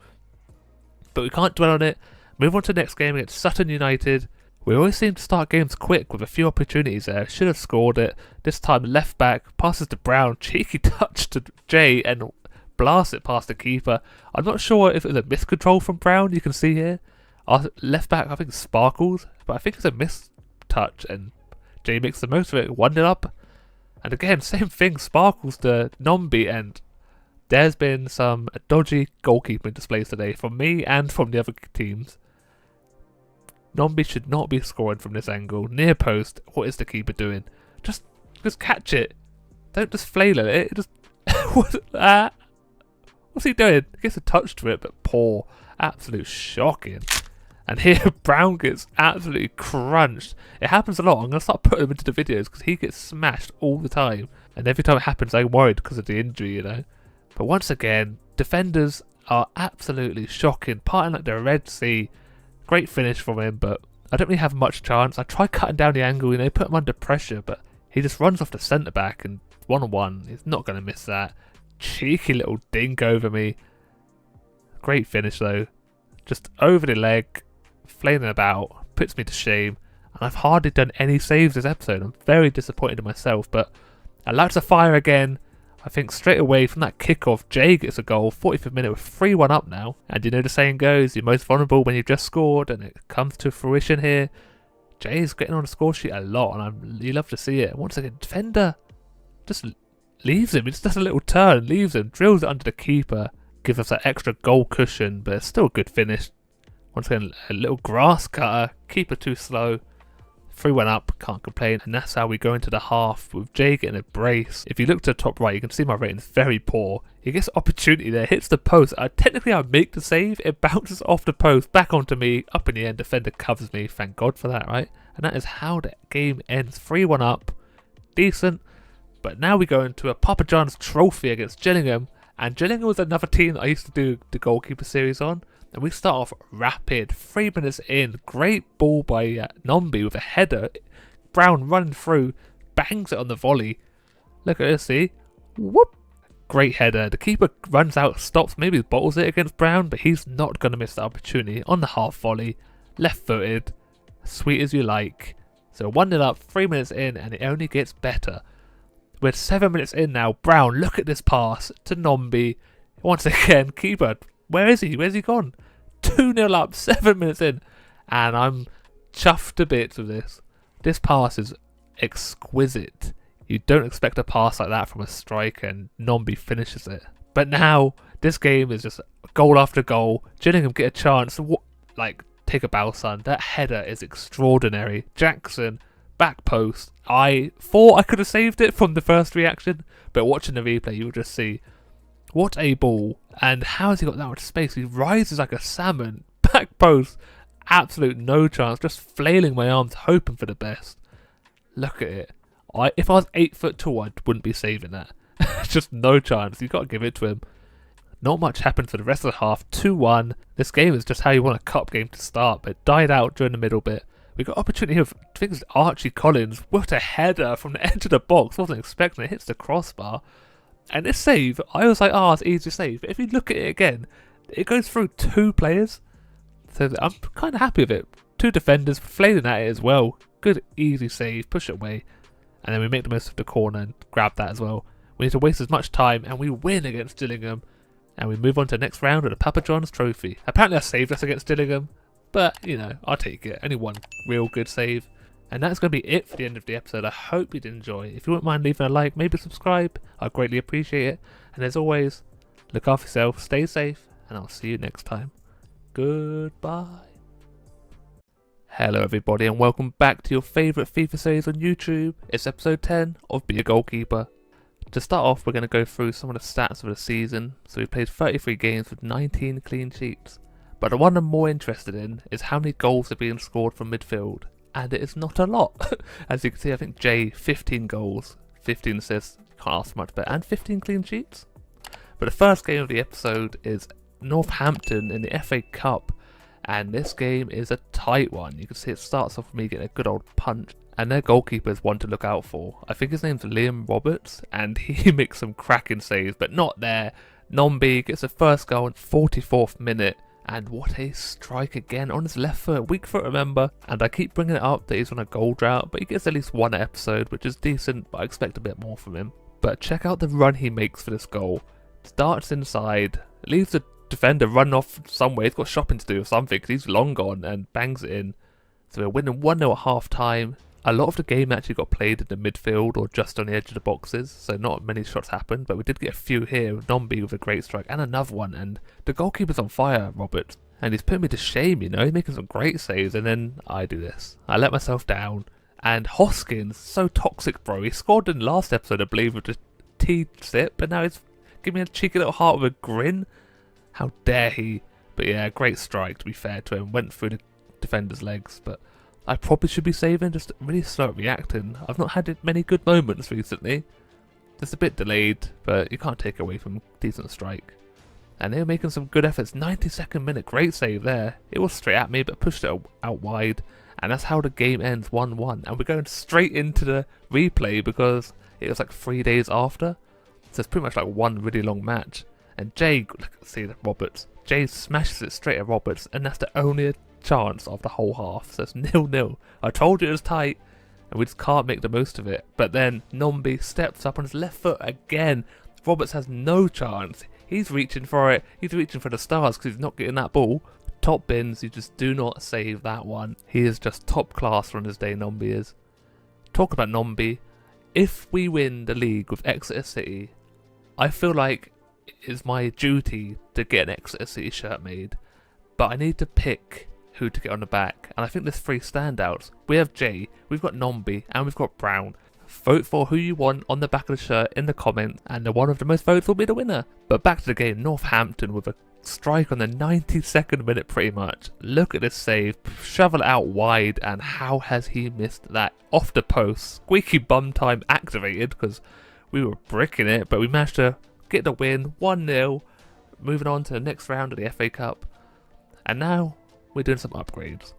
But we can't dwell on it. Move on to the next game against Sutton United. We always seem to start games quick with a few opportunities there. Should have scored it. This time left back, passes to Brown, cheeky touch to Jay, and blasts it past the keeper. I'm not sure if it was a miscontrol from Brown, you can see here. Our left back, I think, sparkles, but I think it's a mistouch, and Jay makes the most of it, 1-0 up. And again, same thing, sparkles to Nombi, and there's been some dodgy goalkeeping displays today from me and from the other teams. Nombi should not be scoring from this angle. Near post, what is the keeper doing? Just catch it. Don't just flail at it. Just what's that? What's he doing? He gets a touch to it, but poor. Absolute shocking. And here Brown gets absolutely crunched. It happens a lot. I'm going to start putting him into the videos because he gets smashed all the time. And every time it happens, I'm worried because of the injury, you know. But once again, defenders are absolutely shocking. Parting like the Red Sea. Great finish from him, but I don't really have much chance. I try cutting down the angle, you know, put him under pressure, but he just runs off the centre-back and one-on-one. He's not going to miss that. Cheeky little dink over me. Great finish, though. Just over the leg. Flailing about, puts me to shame, and I've hardly done any saves this episode. I'm very disappointed in myself, but I like to fire again. I think straight away from that kickoff, Jay gets a goal, 45th minute, with 3-1 up now. And you know the saying goes, you're most vulnerable when you've just scored, and it comes to fruition here. Jay's getting on the score sheet a lot, and you love to see it. Once again, defender just leaves him. He just does a little turn, leaves him, drills it under the keeper, gives us that extra goal cushion, but it's still a good finish. Once again, a little grass cutter, keeper too slow. 3-1 up, can't complain. And that's how we go into the half with Jay getting a brace. If you look to the top right, you can see my rating is very poor. He gets opportunity there, hits the post. Technically, I make the save. It bounces off the post, back onto me. Up in the end, defender covers me. Thank God for that, right? And that is how the game ends. 3-1 up. Decent. But now we go into a Papa John's trophy against Gillingham. And Gillingham was another team that I used to do the goalkeeper series on. And we start off rapid, 3 minutes in, great ball by Nombi with a header. Brown running through, bangs it on the volley. Look at this, see? Whoop! Great header. The keeper runs out, stops, maybe bottles it against Brown, but he's not going to miss the opportunity on the half volley. Left footed, sweet as you like. So 1-0 up, 3 minutes in, and it only gets better. We're 7 minutes in now. Brown, look at this pass to Nombi. Once again, keeper. Where is he? Where's he gone? 2-0 up, 7 minutes in. And I'm chuffed to bits with this. This pass is exquisite. You don't expect a pass like that from a striker, and Nombi finishes it. But now, this game is just goal after goal. Gillingham get a chance. Take a bow, son. That header is extraordinary. Jackson, back post. I thought I could have saved it from the first reaction, but watching the replay, you will just see what a ball. And how has he got that much space? He rises like a salmon. Back post. Absolute no chance. Just flailing my arms, hoping for the best. Look at it. If I was 8 foot tall, I wouldn't be saving that. Just no chance. You've got to give it to him. Not much happened for the rest of the half. 2-1. This game is just how you want a cup game to start, but it died out during the middle bit. We got opportunity of, I think it's Archie Collins. What a header from the edge of the box. Wasn't expecting it. Hits the crossbar. And this save, I was like, it's easy to save. But if you look at it again, it goes through 2 players. So I'm kind of happy with it. 2 defenders flailing at it as well. Good, easy save. Push it away. And then we make the most of the corner and grab that as well. We need to waste as much time, and we win against Gillingham. And we move on to the next round of the Papa John's Trophy. Apparently I saved us against Gillingham. But, you know, I'll take it. Only one real good save. And that's going to be it for the end of the episode. I hope you did enjoy. If you wouldn't mind leaving a like, maybe subscribe, I'd greatly appreciate it. And as always, look after yourself, stay safe, and I'll see you next time. Goodbye. Hello everybody, and welcome back to your favourite FIFA series on YouTube. It's episode 10 of Be a Goalkeeper. To start off, we're going to go through some of the stats of the season. So we played 33 games with 19 clean sheets. But the one I'm more interested in is how many goals are being scored from midfield. And it is not a lot. As you can see, I think Jay, 15 goals, 15 assists, can't ask for much better, and 15 clean sheets. But the first game of the episode is Northampton in the FA Cup, and this game is a tight one. You can see it starts off with me getting a good old punch, and their goalkeeper is one to look out for. I think his name's Liam Roberts, and he makes some cracking saves, but not there. Nombi gets the first goal in 44th minute. And what a strike again on his left foot, weak foot remember, and I keep bringing it up that he's on a goal drought, but he gets at least one episode, which is decent, but I expect a bit more from him. But check out the run he makes for this goal. Starts inside, leaves the defender run off somewhere. He's got shopping to do or something because he's long gone, and bangs it in. So we're winning 1-0 at half time. A lot of the game actually got played in the midfield or just on the edge of the boxes, so not many shots happened, but we did get a few here. Nombi with a great strike and another one, and the goalkeeper's on fire, Robert. And he's putting me to shame, you know, he's making some great saves, and then I do this. I let myself down, and Hoskins, so toxic, bro. He scored in the last episode, I believe, with just T-sip, and now he's giving me a cheeky little heart with a grin. How dare he? But yeah, great strike, to be fair to him. Went through the defender's legs, but I probably should be saving, just really slow at reacting. I've not had many good moments recently. Just a bit delayed, but you can't take it away from a decent strike. And they were making some good efforts. 92nd minute, great save there. It was straight at me, but pushed it out wide. And that's how the game ends, 1-1. And we're going straight into the replay because it was like 3 days after. So it's pretty much like one really long match. And Jay, see the Roberts. Jay smashes it straight at Roberts, and that's the only chance of the whole half. So it's 0-0. I told you it was tight, and we just can't make the most of it. But then Nombi steps up on his left foot again. Roberts has no chance. He's reaching for it. He's reaching for the stars because he's not getting that ball. Top bins, you just do not save that one. He is just top class on his day, Nombi is. Talk about Nombi. If we win the league with Exeter City, I feel like it is my duty to get an Exeter City shirt made. But I need to pick who to get on the back, and I think there's 3 standouts. We have Jay, we've got Nombi, and we've got Brown. Vote for who you want on the back of the shirt in the comments, and the one with the most votes will be the winner. But back to the game, Northampton with a strike on the 92nd minute pretty much. Look at this save, shovel it out wide, and how has he missed that? Off the post, squeaky bum time activated because we were bricking it, but we managed to get the win, 1-0, moving on to the next round of the FA Cup. And now we're doing some upgrades.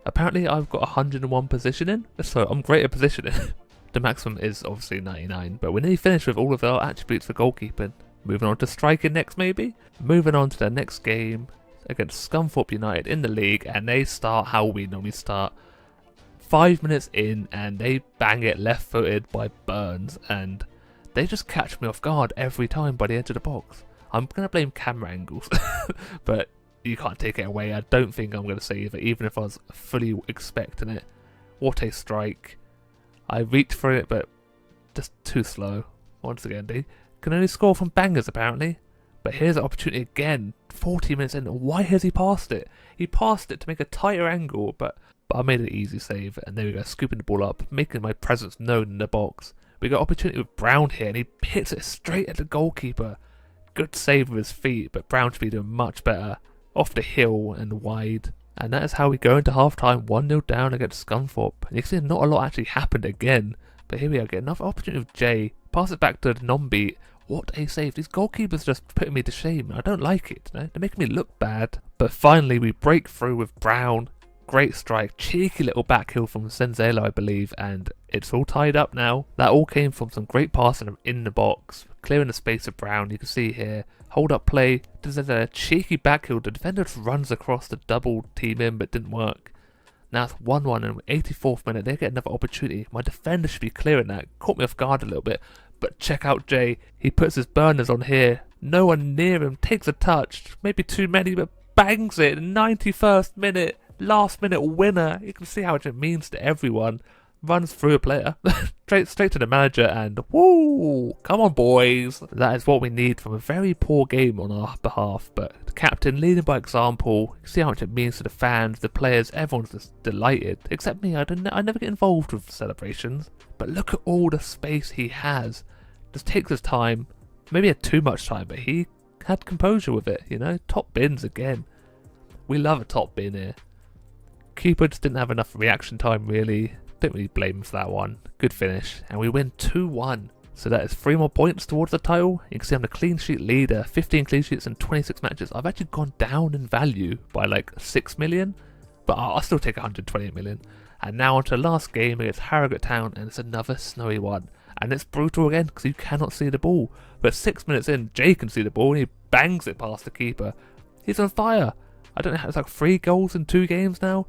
Apparently I've got 101 positioning, so I'm great at positioning. The maximum is obviously 99, but we're nearly finished with all of our attributes for goalkeeping. Moving on to striking next maybe? Moving on to the next game against Scunthorpe United in the league, and they start how we normally start. 5 minutes in and they bang it left footed by Burns, and they just catch me off guard every time by the edge of the box. I'm going to blame camera angles, but you can't take it away. I don't think I'm going to save it, even if I was fully expecting it. What a strike. I reached for it, but just too slow. Once again, they can only score from bangers, apparently. But here's an opportunity again. 40 minutes in. Why has he passed it? He passed it to make a tighter angle, but I made an easy save. And there we go, scooping the ball up, making my presence known in the box. We got opportunity with Brown here, and he hits it straight at the goalkeeper. Good save with his feet, but Brown should be doing much better. Off the hill and wide. And that is how we go into half-time, 1-0 down against Scunthorpe. And you can see not a lot actually happened again. But here we are, get another opportunity with Jay. Pass it back to Nombi. What a save. These goalkeepers just putting me to shame. I don't like it. You know? They're making me look bad. But finally we break through with Brown. Great strike. Cheeky little backheel from Senzelo, I believe. And it's all tied up now. That all came from some great passing in the box. Clearing the space of Brown. You can see here. Hold up play. There's a cheeky backheel. The defender just runs across the double team in, but didn't work. Now it's 1-1 and 84th minute. They get another opportunity. My defender should be clearing that. Caught me off guard a little bit. But check out Jay. He puts his burners on here. No one near him. Takes a touch. Maybe too many, but bangs it. 91st minute. Last minute winner. You can see how much it means to everyone. Runs through a player. straight to the manager and woo! Come on, boys. That is what we need from a very poor game on our behalf. But the captain leading by example. You see how much it means to the fans, the players. Everyone's just delighted. Except me. I never get involved with celebrations. But look at all the space he has. Just takes his time. Maybe he had too much time, but he had composure with it. You know, top bins again. We love a top bin here. Keeper just didn't have enough reaction time really. Don't really blame him for that one. Good finish. And we win 2-1. So that is 3 more points towards the title. You can see I'm the clean sheet leader. 15 clean sheets in 26 matches. I've actually gone down in value by like 6 million. But I'll still take 128 million. And now on to the last game against Harrogate Town. And it's another snowy one. And it's brutal again because you cannot see the ball. But 6 minutes in, Jay can see the ball and he bangs it past the keeper. He's on fire. I don't know, it's like 3 goals in 2 games now.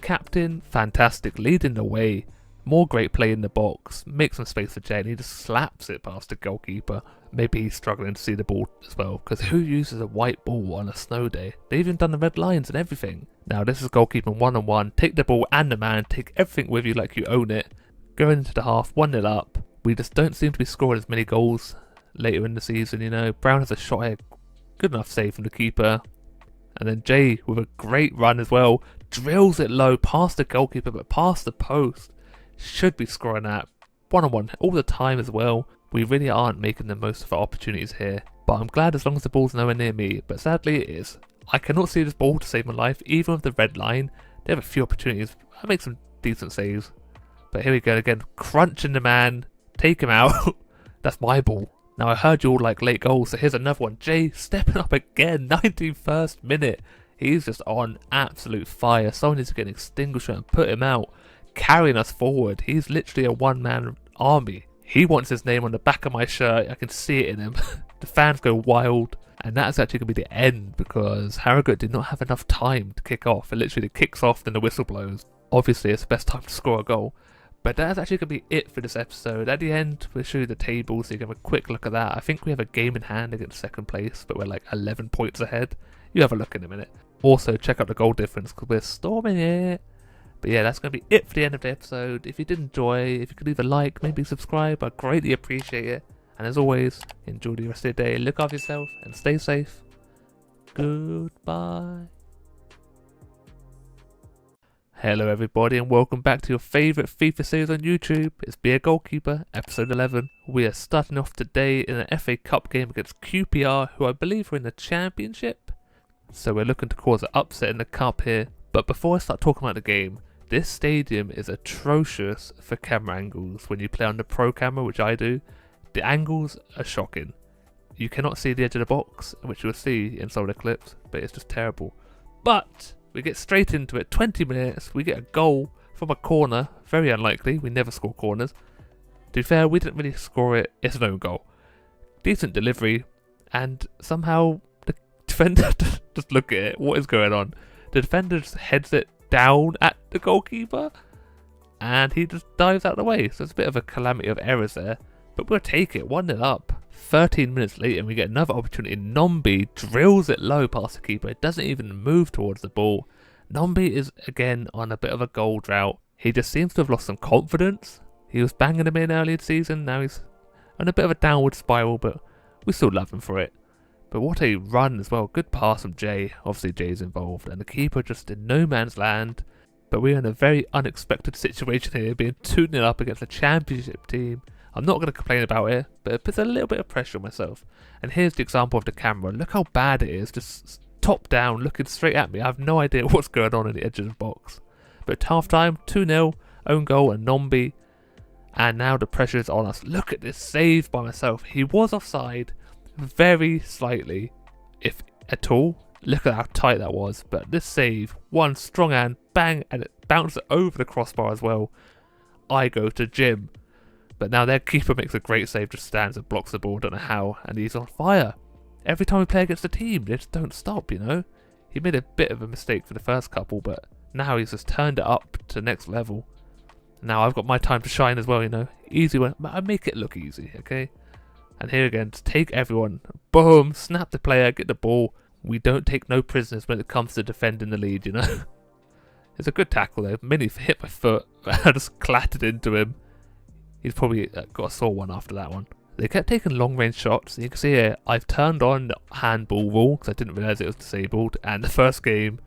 Captain, fantastic, leading the way. More great play in the box. Makes some space for Jay and he just slaps it past the goalkeeper. Maybe he's struggling to see the ball as well, because who uses a white ball on a snow day? They've even done the red lines and everything. Now this is goalkeeper 1-on-1. Take the ball and the man, take everything with you like you own it. Going into the half, 1-0 up. We just don't seem to be scoring as many goals later in the season, you know. Brown has a shot here, good enough save from the keeper. And then Jay with a great run as well, drills it low past the goalkeeper but past the post. Should be scoring that. 1-on-1 all the time as well. We really aren't making the most of our opportunities here. But I'm glad as long as the ball's nowhere near me. But sadly it is. I cannot see this ball to save my life. Even with the red line, they have a few opportunities. I make some decent saves. But here we go again. Crunching the man. Take him out. That's my ball. Now I heard you all like late goals, so here's another one. Jay stepping up again, 91st minute. He's just on absolute fire. Someone needs to get an extinguisher and put him out, carrying us forward. He's literally a one-man army. He wants his name on the back of my shirt. I can see it in him. The fans go wild, and that's actually going to be the end because Harrogate did not have enough time to kick off. It literally kicks off, then the whistle blows. Obviously, it's the best time to score a goal. But that's actually going to be it for this episode. At the end, we'll show you the table so you can have a quick look at that. I think we have a game in hand against second place, but we're like 11 points ahead. You have a look in a minute. Also, check out the goal difference because we're storming it. But yeah, that's going to be it for the end of the episode. If you did enjoy, if you could leave a like, maybe subscribe, I'd greatly appreciate it. And as always, enjoy the rest of the day. Look after yourself and stay safe. Goodbye. Hello everybody and welcome back to your favourite FIFA series on YouTube. It's Be a Goalkeeper, episode 11. We are starting off today in an FA Cup game against QPR, who I believe are in the Championship. So we're looking to cause an upset in the Cup here. But before I start talking about the game, this stadium is atrocious for camera angles. When you play on the Pro camera, which I do, the angles are shocking. You cannot see the edge of the box, which you'll see in some of the clips, but it's just terrible. But we get straight into it, 20 minutes, we get a goal from a corner, very unlikely, we never score corners. To be fair, we didn't really score it, it's an own goal. Decent delivery, and somehow the defender, just look at it, what is going on? The defender just heads it down at the goalkeeper, and he just dives out of the way, so it's a bit of a calamity of errors there. But we'll take it, 1-0 up. 13 minutes later and we get another opportunity. Nombi drills it low past the keeper. It doesn't even move towards the ball. Nombi is again on a bit of a goal drought. He just seems to have lost some confidence. He was banging them in earlier this season. Now he's on a bit of a downward spiral, but we still love him for it. But what a run as well. Good pass from Jay. Obviously Jay's involved. And the keeper just in no man's land. But we're in a very unexpected situation here, being 2-0 up against a Championship team. I'm not going to complain about it, but it puts a little bit of pressure on myself. And here's the example of the camera. Look how bad it is, just top down, looking straight at me. I have no idea what's going on in the edge of the box. But at half time, 2-0, own goal and Nombi. And now the pressure is on us. Look at this save by myself. He was offside, very slightly, if at all. Look at how tight that was. But this save, one strong hand, bang, and it bounced over the crossbar as well. I go to gym. But now their keeper makes a great save, just stands and blocks the ball, don't know how, and he's on fire. Every time we play against the team, they just don't stop, you know? He made a bit of a mistake for the first couple, but now he's just turned it up to the next level. Now I've got my time to shine as well, you know? Easy one, I make it look easy, okay? And here again, to take everyone, boom, snap the player, get the ball. We don't take no prisoners when it comes to defending the lead, you know? It's a good tackle though, Mini hit my foot, I just clattered into him. He's probably got a sore one after that one. They kept taking long range shots. You can see here, I've turned on the handball rule because I didn't realise it was disabled. And the first game,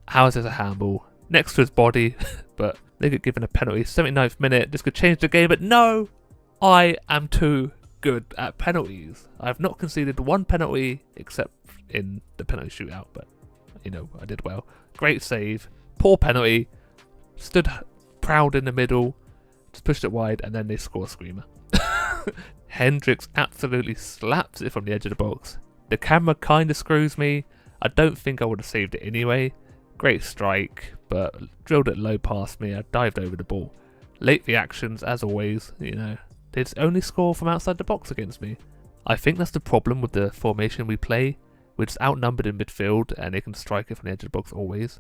how is this a handball? Next to his body, but they get given a penalty. 79th minute, this could change the game, but no! I am too good at penalties. I have not conceded one penalty except in the penalty shootout, but you know, I did well. Great save, poor penalty, stood proud in the middle. Just pushed it wide and then they score a screamer. Hendricks absolutely slaps it from the edge of the box. The camera kind of screws me. I don't think I would have saved it anyway. Great strike, but drilled it low past me. I dived over the ball. Late reactions, as always, you know. They just only score from outside the box against me. I think that's the problem with the formation we play. We're just outnumbered in midfield and they can strike it from the edge of the box always.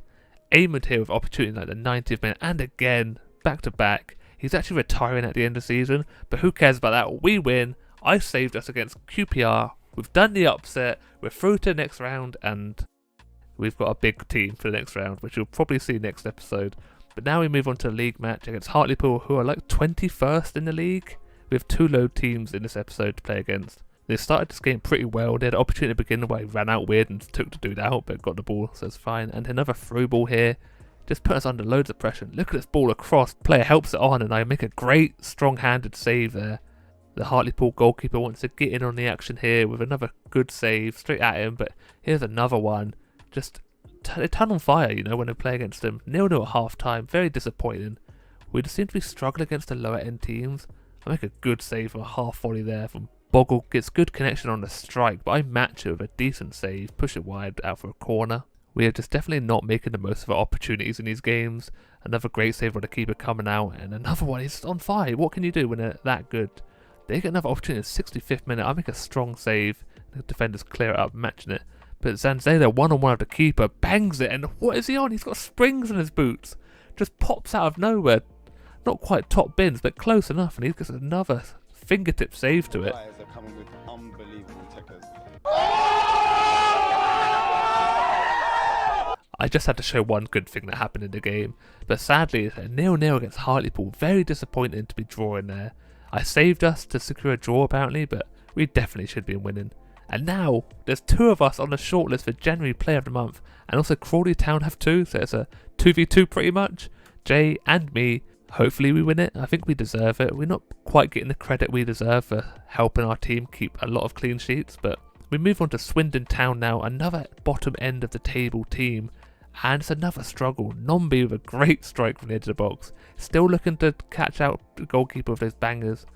Eamon here with opportunity like the 90th minute and again, back to back. He's actually retiring at the end of the season, but who cares about that? We win. I saved us against QPR. We've done the upset. We're through to the next round, and we've got a big team for the next round, which you'll probably see next episode. But now we move on to a league match against Hartlepool, who are like 21st in the league. We have 2 low teams in this episode to play against. They started this game pretty well. They had an opportunity to begin where he ran out weird and took the dude out, but got the ball, so it's fine. And another through ball here. Just put us under loads of pressure. Look at this ball across. Player helps it on, and I make a great strong-handed save there. The Hartlepool goalkeeper wants to get in on the action here with another good save straight at him, but here's another one. Just they turn on fire, you know, when they play against them. 0-0 at half-time. Very disappointing. We just seem to be struggling against the lower-end teams. I make a good save for a half volley there from Boggle. Gets good connection on the strike, but I match it with a decent save. Push it wide out for a corner. We are just definitely not making the most of our opportunities in these games. Another great save by the keeper coming out, and another one is on fire. What can you do when they're that good? They get another opportunity in the 65th minute. I make a strong save. The defenders clear it up, matching it. But Zanzela, one-on-one of the keeper, bangs it, and what is he on? He's got springs in his boots. Just pops out of nowhere. Not quite top bins, but close enough, and he gets another fingertip save to it. I just had to show one good thing that happened in the game, but sadly it's a 0-0 against Hartlepool. Very disappointing to be drawing there. I saved us to secure a draw apparently, but we definitely should be winning. And now there's 2 of us on the shortlist for January Player of the Month, and also Crawley Town have 2, so it's a 2v2 pretty much. Jay and me. Hopefully we win it. I think we deserve it. We're not quite getting the credit we deserve for helping our team keep a lot of clean sheets, but we move on to Swindon Town now, another bottom end of the table team, and it's another struggle. Nombi with a great strike from the edge of the box, still looking to catch out the goalkeeper with those bangers,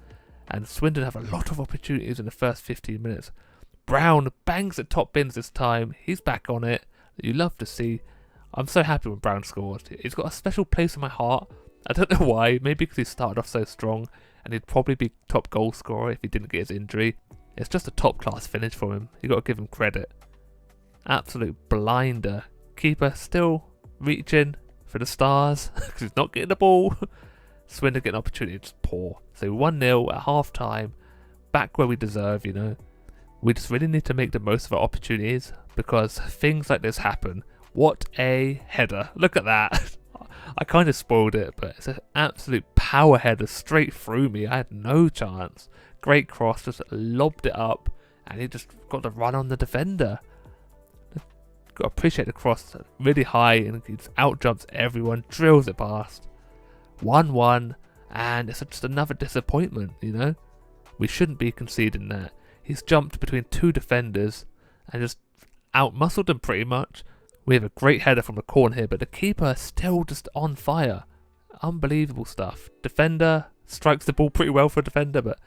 and Swindon have a lot of opportunities in the first 15 minutes. Brown bangs at top bins this time. He's back on it. You love to see. I'm so happy when Brown scored. He's got a special place in my heart. I don't know why. Maybe because he started off so strong, and he'd probably be top goal scorer if he didn't get his injury. It's just a top class finish for him. You got to give him credit. Absolute blinder. Keeper still reaching for the stars because he's not getting the ball. Swindon getting an opportunity, just poor. So 1-0 at half time. Back where we deserve, you know. We just really need to make the most of our opportunities because things like this happen. What a header. Look at that. I kind of spoiled it, but it's an absolute power header straight through me. I had no chance. Great cross, just lobbed it up, and he just got the run on the defender. Got to appreciate the cross, really high, and he just outjumps everyone, drills it past. 1-1, and it's just another disappointment, you know. We shouldn't be conceding that. He's jumped between 2 defenders and just out-muscled them pretty much. We have a great header from the corner here, but the keeper is still just on fire. Unbelievable stuff. Defender strikes the ball pretty well for a defender, but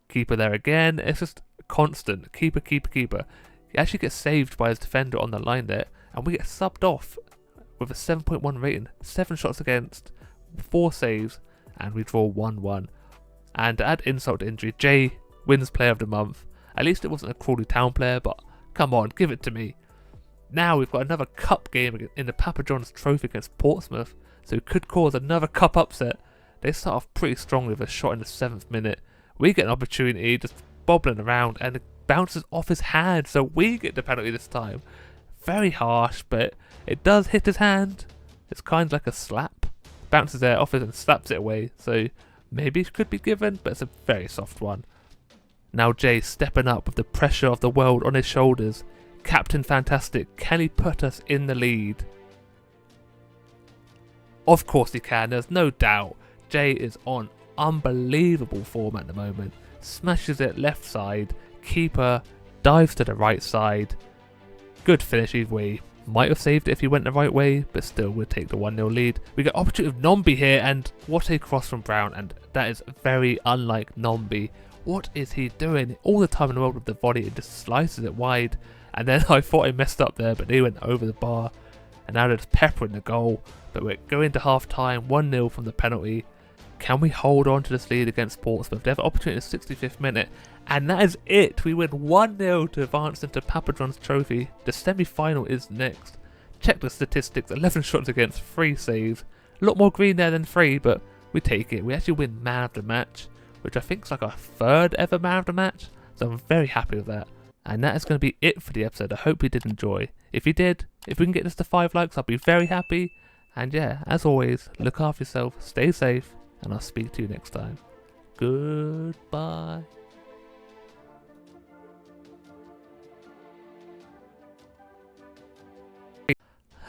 keeper there again. It's just constant. Keeper. He actually gets saved by his defender on the line there, and we get subbed off with a 7.1 rating. 7 shots against, 4 saves, and we draw 1-1. And to add insult to injury, Jay wins Player of the Month. At least it wasn't a Crawley Town player, but come on, give it to me. Now we've got another cup game in the Papa John's Trophy against Portsmouth, so it could cause another cup upset. They start off pretty strongly with a shot in the 7th minute. We get an opportunity, just bobbling around, and it bounces off his hand, so we get the penalty this time. Very harsh, but it does hit his hand. It's kind of like a slap. Bounces there off it and slaps it away, so maybe it could be given, but it's a very soft one. Now Jay stepping up with the pressure of the world on his shoulders. Captain Fantastic, can he put us in the lead? Of course he can, there's no doubt. Jay is on unbelievable form at the moment. Smashes it left side. Keeper dives to the right side. Good finish either way. Might have saved it if he went the right way, but still we'll take the 1-0 lead. We get opportunity of Nombi here, and what a cross from Brown, and that is very unlike Nombi. What is he doing? All the time in the world with the volley, it just slices it wide. And then I thought I messed up there, but they went over the bar. And now they're just peppering the goal. But we're going to half time, 1-0 from the penalty. Can we hold on to this lead against Portsmouth? They have an opportunity in the 65th minute. And that is it. We win 1-0 to advance into Papa John's Trophy. The semi-final is next. Check the statistics. 11 shots against, 3 saves. A lot more green there than 3, but we take it. We actually win man of the match. which I think is like our third ever man of the match, so I'm very happy with that. And that is going to be it for the episode. I hope you did enjoy. If you did, if we can get this to 5 likes, I'll be very happy. And yeah, as always, look after yourself, stay safe, and I'll speak to you next time. Goodbye.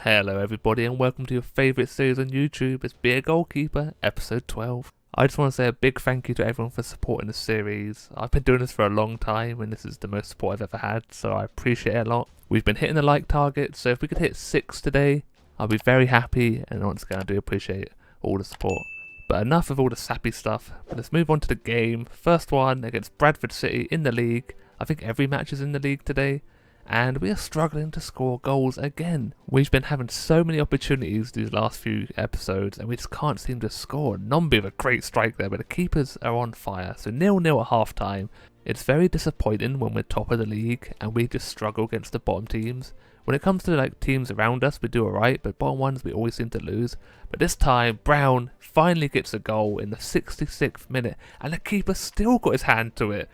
Hello everybody and welcome to your favourite series on YouTube. It's Be a Goalkeeper, episode 12. I just want to say a big thank you to everyone for supporting the series. I've been doing this for a long time and this is the most support I've ever had, so I appreciate it a lot. We've been hitting the like target, so if we could hit 6 today, I'll be very happy, and once again I do appreciate all the support. But enough of all the sappy stuff, let's move on to the game. First one against Bradford City in the league. I think every match is in the league today. And we are struggling to score goals again. We've been having so many opportunities these last few episodes and we just can't seem to score. Nombi with a great strike there, but the keepers are on fire. So 0-0 at half time. It's very disappointing when we're top of the league and we just struggle against the bottom teams. When it comes to like teams around us, we do alright, but bottom ones we always seem to lose. But this time, Brown finally gets a goal in the 66th minute and the keeper still got his hand to it.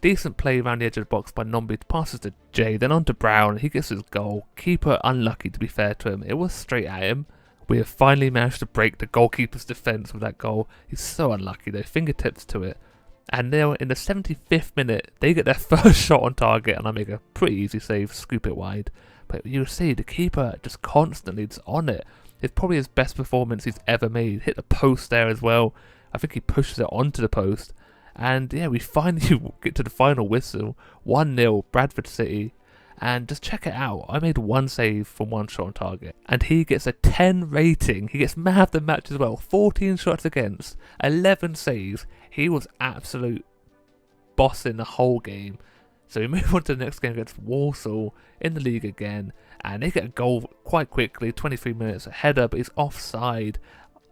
Decent play around the edge of the box by Nombi, passes to Jay, then on to Brown, he gets his goal. Keeper unlucky, to be fair to him, it was straight at him. We have finally managed to break the goalkeeper's defence with that goal. He's so unlucky though, fingertips to it. And now in the 75th minute, they get their first shot on target and I make a pretty easy save, scoop it wide. But you'll see, the keeper just constantly is on it. It's probably his best performance he's ever made. Hit the post there as well. I think he pushes it onto the post. And yeah, we finally get to the final whistle, 1-0 Bradford City, and just check it out, I made 1 save from 1 shot on target, and he gets a 10 rating, he gets man of the match as well, 14 shots against, 11 saves, he was absolute boss in the whole game. So we move on to the next game against Walsall in the league again, and they get a goal quite quickly, 23 minutes, a header, but he's offside.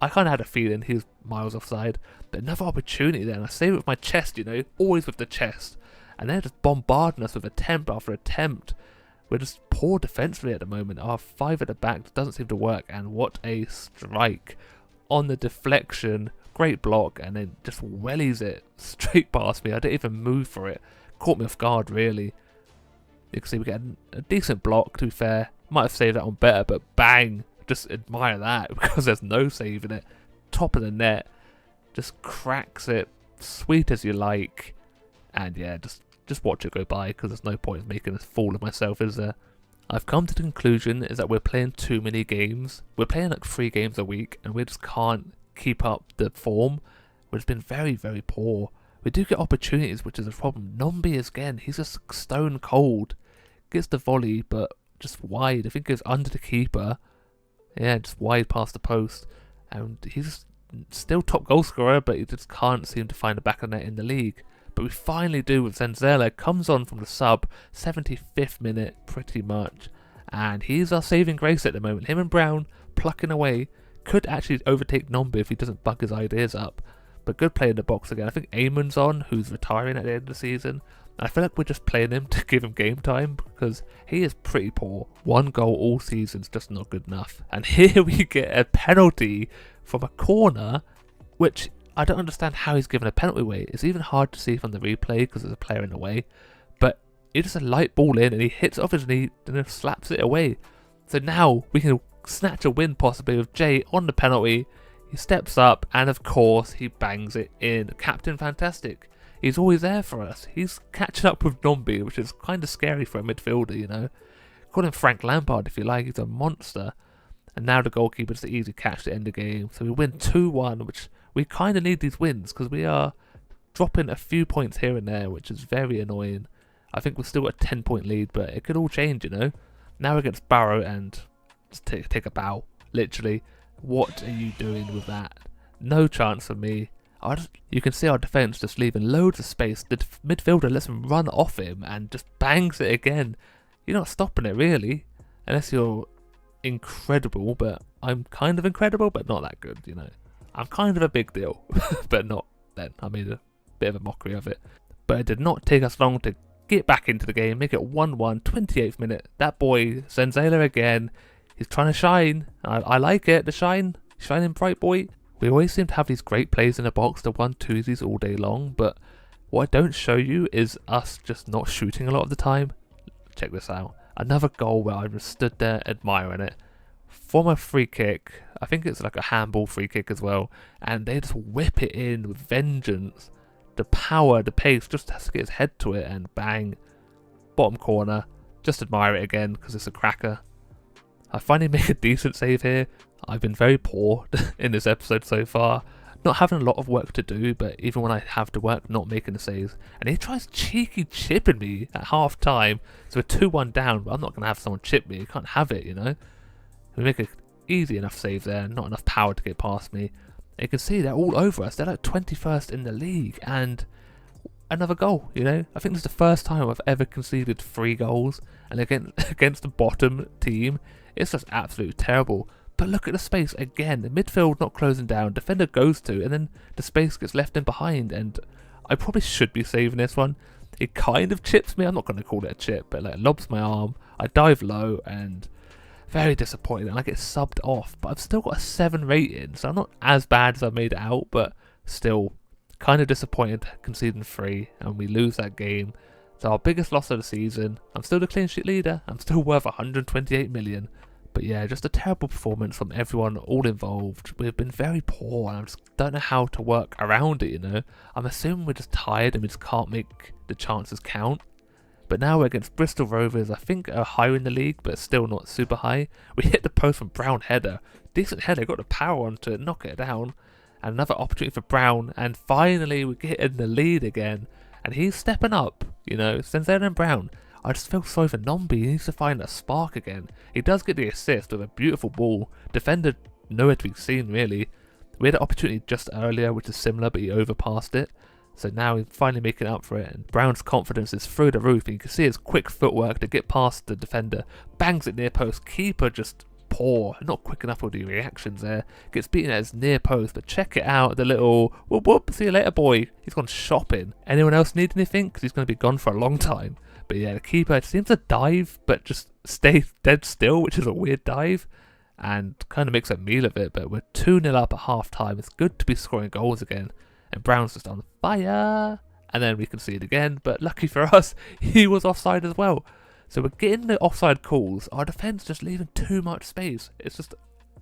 I kind of had a feeling he was miles offside, but another opportunity there, and I say it with my chest, you know, always with the chest, and they're just bombarding us with attempt after attempt. We're just poor defensively at the moment. Our 5 at the back doesn't seem to work, and what a strike on the deflection, great block, and then just wellies it straight past me. I didn't even move for it, caught me off guard really. You can see we get a decent block, to be fair, might have saved that one better, but bang! Just admire that because there's no saving it. Top of the net, just cracks it, sweet as you like, and yeah, just watch it go by because there's no point in making a fool of myself, is there? I've come to the conclusion is that we're playing too many games. We're playing like 3 games a week, and we just can't keep up the form, which has been very, very poor. We do get opportunities, which is a problem. Nombi is again, he's just stone cold. Gets the volley, but just wide. I think it goes under the keeper. Yeah, just wide past the post, and he's still top goal scorer, but he just can't seem to find the back of the net in the league. But we finally do with Zenzela, comes on from the sub, 75th minute pretty much, and he's our saving grace at the moment. Him and Brown plucking away, could actually overtake Nombi if he doesn't bug his ideas up. But good play in the box again. I think Eamon's on, who's retiring at the end of the season. I feel like we're just playing him to give him game time because he is pretty poor. 1 goal all season's just not good enough. And here we get a penalty from a corner, which I don't understand how he's given a penalty away. It's even hard to see from the replay because there's a player in the way. But it's just a light ball in and he hits it off his knee and then slaps it away. So now we can snatch a win possibly with Jay on the penalty. He steps up and of course he bangs it in. Captain Fantastic. He's always there for us. He's catching up with Nombi, which is kind of scary for a midfielder, you know. Call him Frank Lampard if you like, he's a monster. And now the goalkeeper's the easy catch to end the game. So we win 2-1, which we kind of need these wins because we are dropping a few points here and there, which is very annoying. I think we've still got a 10-point lead, but it could all change, you know. Now against Barrow and just take a bow, literally. What are you doing with that? No chance for me. You can see our defence just leaving loads of space. The midfielder lets him run off him and just bangs it again. You're not stopping it really, unless you're incredible, but I'm kind of incredible, but not that good, you know. I'm kind of a big deal, but not then. I made a bit of a mockery of it. But it did not take us long to get back into the game, make it 1-1, 28th minute. That boy, Zenzela again, he's trying to shine. I like it, the shine. Shining bright boy. We always seem to have these great plays in the box, the 1-2s all day long, but what I don't show you is us just not shooting a lot of the time. Check this out. Another goal where I just stood there admiring it. From a free kick, I think it's like a handball free kick as well, and they just whip it in with vengeance. The power, the pace, just has to get his head to it, and bang, bottom corner. Just admire it again because it's a cracker. I finally make a decent save here. I've been very poor in this episode so far. Not having a lot of work to do, but even when I have to work, not making the saves. And he tries cheeky chipping me at half time. So we're 2-1 down, but I'm not going to have someone chip me. You can't have it, you know. We make an easy enough save there, not enough power to get past me. And you can see they're all over us. They're like 21st in the league, and another goal, you know. I think this is the first time I've ever conceded 3 goals, and against the bottom team, it's just absolutely terrible. But look at the space again. The midfield not closing down, defender goes to, and then the space gets left in behind, and I probably should be saving this one. It kind of chips me. I'm not going to call it a chip, but like lobs my arm. I dive low, and very disappointed, and I get subbed off, but I've still got a 7 rating, so I'm not as bad as I made it out, but still kind of disappointed conceding 3, and we lose that game. So our biggest loss of the season. I'm still the clean sheet leader, I'm still worth 128 million, but yeah, just a terrible performance from everyone all involved. We've been very poor, and I just don't know how to work around it, you know. I'm assuming we're just tired and we just can't make the chances count. But now we're against Bristol Rovers, I think are higher in the league, but still not super high. We hit the post from Brown header. Decent header, got the power on to knock it down. And another opportunity for Brown, and finally we get in the lead again. And he's stepping up, you know, Senzel and Brown. I just feel sorry for Nombi, he needs to find a spark again. He does get the assist with a beautiful ball. Defender nowhere to be seen really. We had an opportunity just earlier, which is similar, but he overpassed it. So now he's finally making up for it, and Brown's confidence is through the roof, and you can see his quick footwork to get past the defender. Bangs it near post, keeper just poor, not quick enough with the reactions there. Gets beaten at his near post, but check it out, the little whoop whoop, see you later boy. He's gone shopping. Anyone else need anything? Because he's going to be gone for a long time. But yeah, the keeper seems to dive, but just stay dead still, which is a weird dive. And kind of makes a meal of it, but we're 2-0 up at half time. It's good to be scoring goals again. And Brown's just on fire, and then we concede again, but lucky for us, he was offside as well. So we're getting the offside calls, our defence just leaving too much space. It's just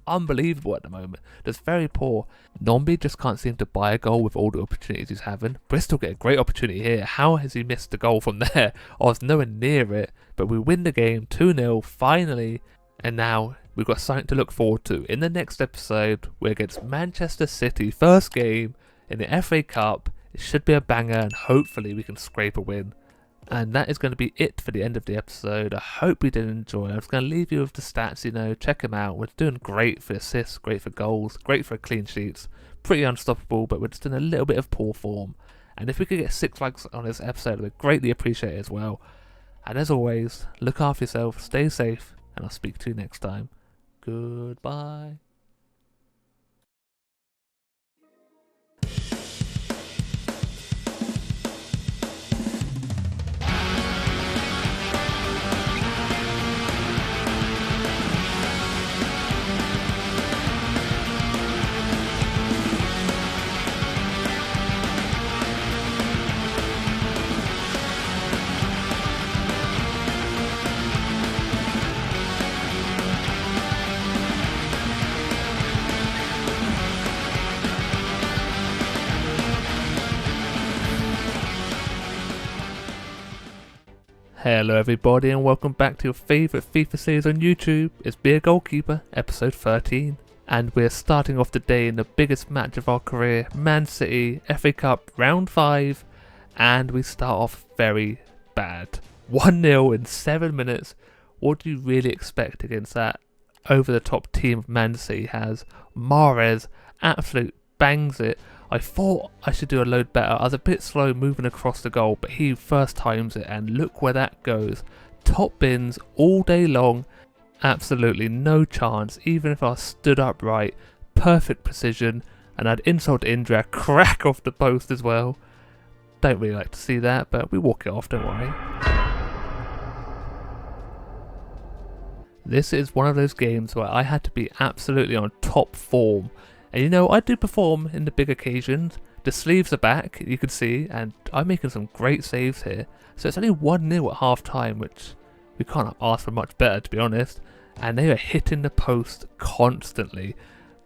unbelievable at the moment. That's very poor. Nombi just can't seem to buy a goal with all the opportunities he's having. Bristol get a great opportunity here. How has he missed the goal from there? I was nowhere near it, but we win the game 2-0 finally, and now we've got something to look forward to. In the next episode, we're against Manchester City, first game in the FA Cup. It should be a banger, and hopefully we can scrape a win. And that is going to be it for the end of the episode. I hope you did enjoy. I'm just going to leave you with the stats, you know, check them out. We're doing great for assists, great for goals, great for clean sheets. Pretty unstoppable, but we're just in a little bit of poor form. And if we could get 6 likes on this episode, we'd greatly appreciate it as well. And as always, look after yourself, stay safe, and I'll speak to you next time. Goodbye. Hello everybody, and welcome back to your favourite FIFA series on YouTube. It's Be a Goalkeeper, episode 13. And we're starting off the day in the biggest match of our career, Man City, FA Cup, round 5. And we start off very bad. 1-0 in 7 minutes. What do you really expect against that over-the-top team Man City has? Mahrez absolute bangs it. I thought I should do a load better. I was a bit slow moving across the goal, but he first times it, and look where that goes. Top bins all day long. Absolutely no chance, even if I stood upright. Perfect precision, and I'd insult Indra, crack off the post as well. Don't really like to see that, but we walk it off, don't worry. This is one of those games where I had to be absolutely on top form, And you know, I do perform in the big occasions. The sleeves are back, you can see, and I'm making some great saves here. So it's only 1-0 at half time, which we can't ask for much better, to be honest. And they are hitting the post constantly,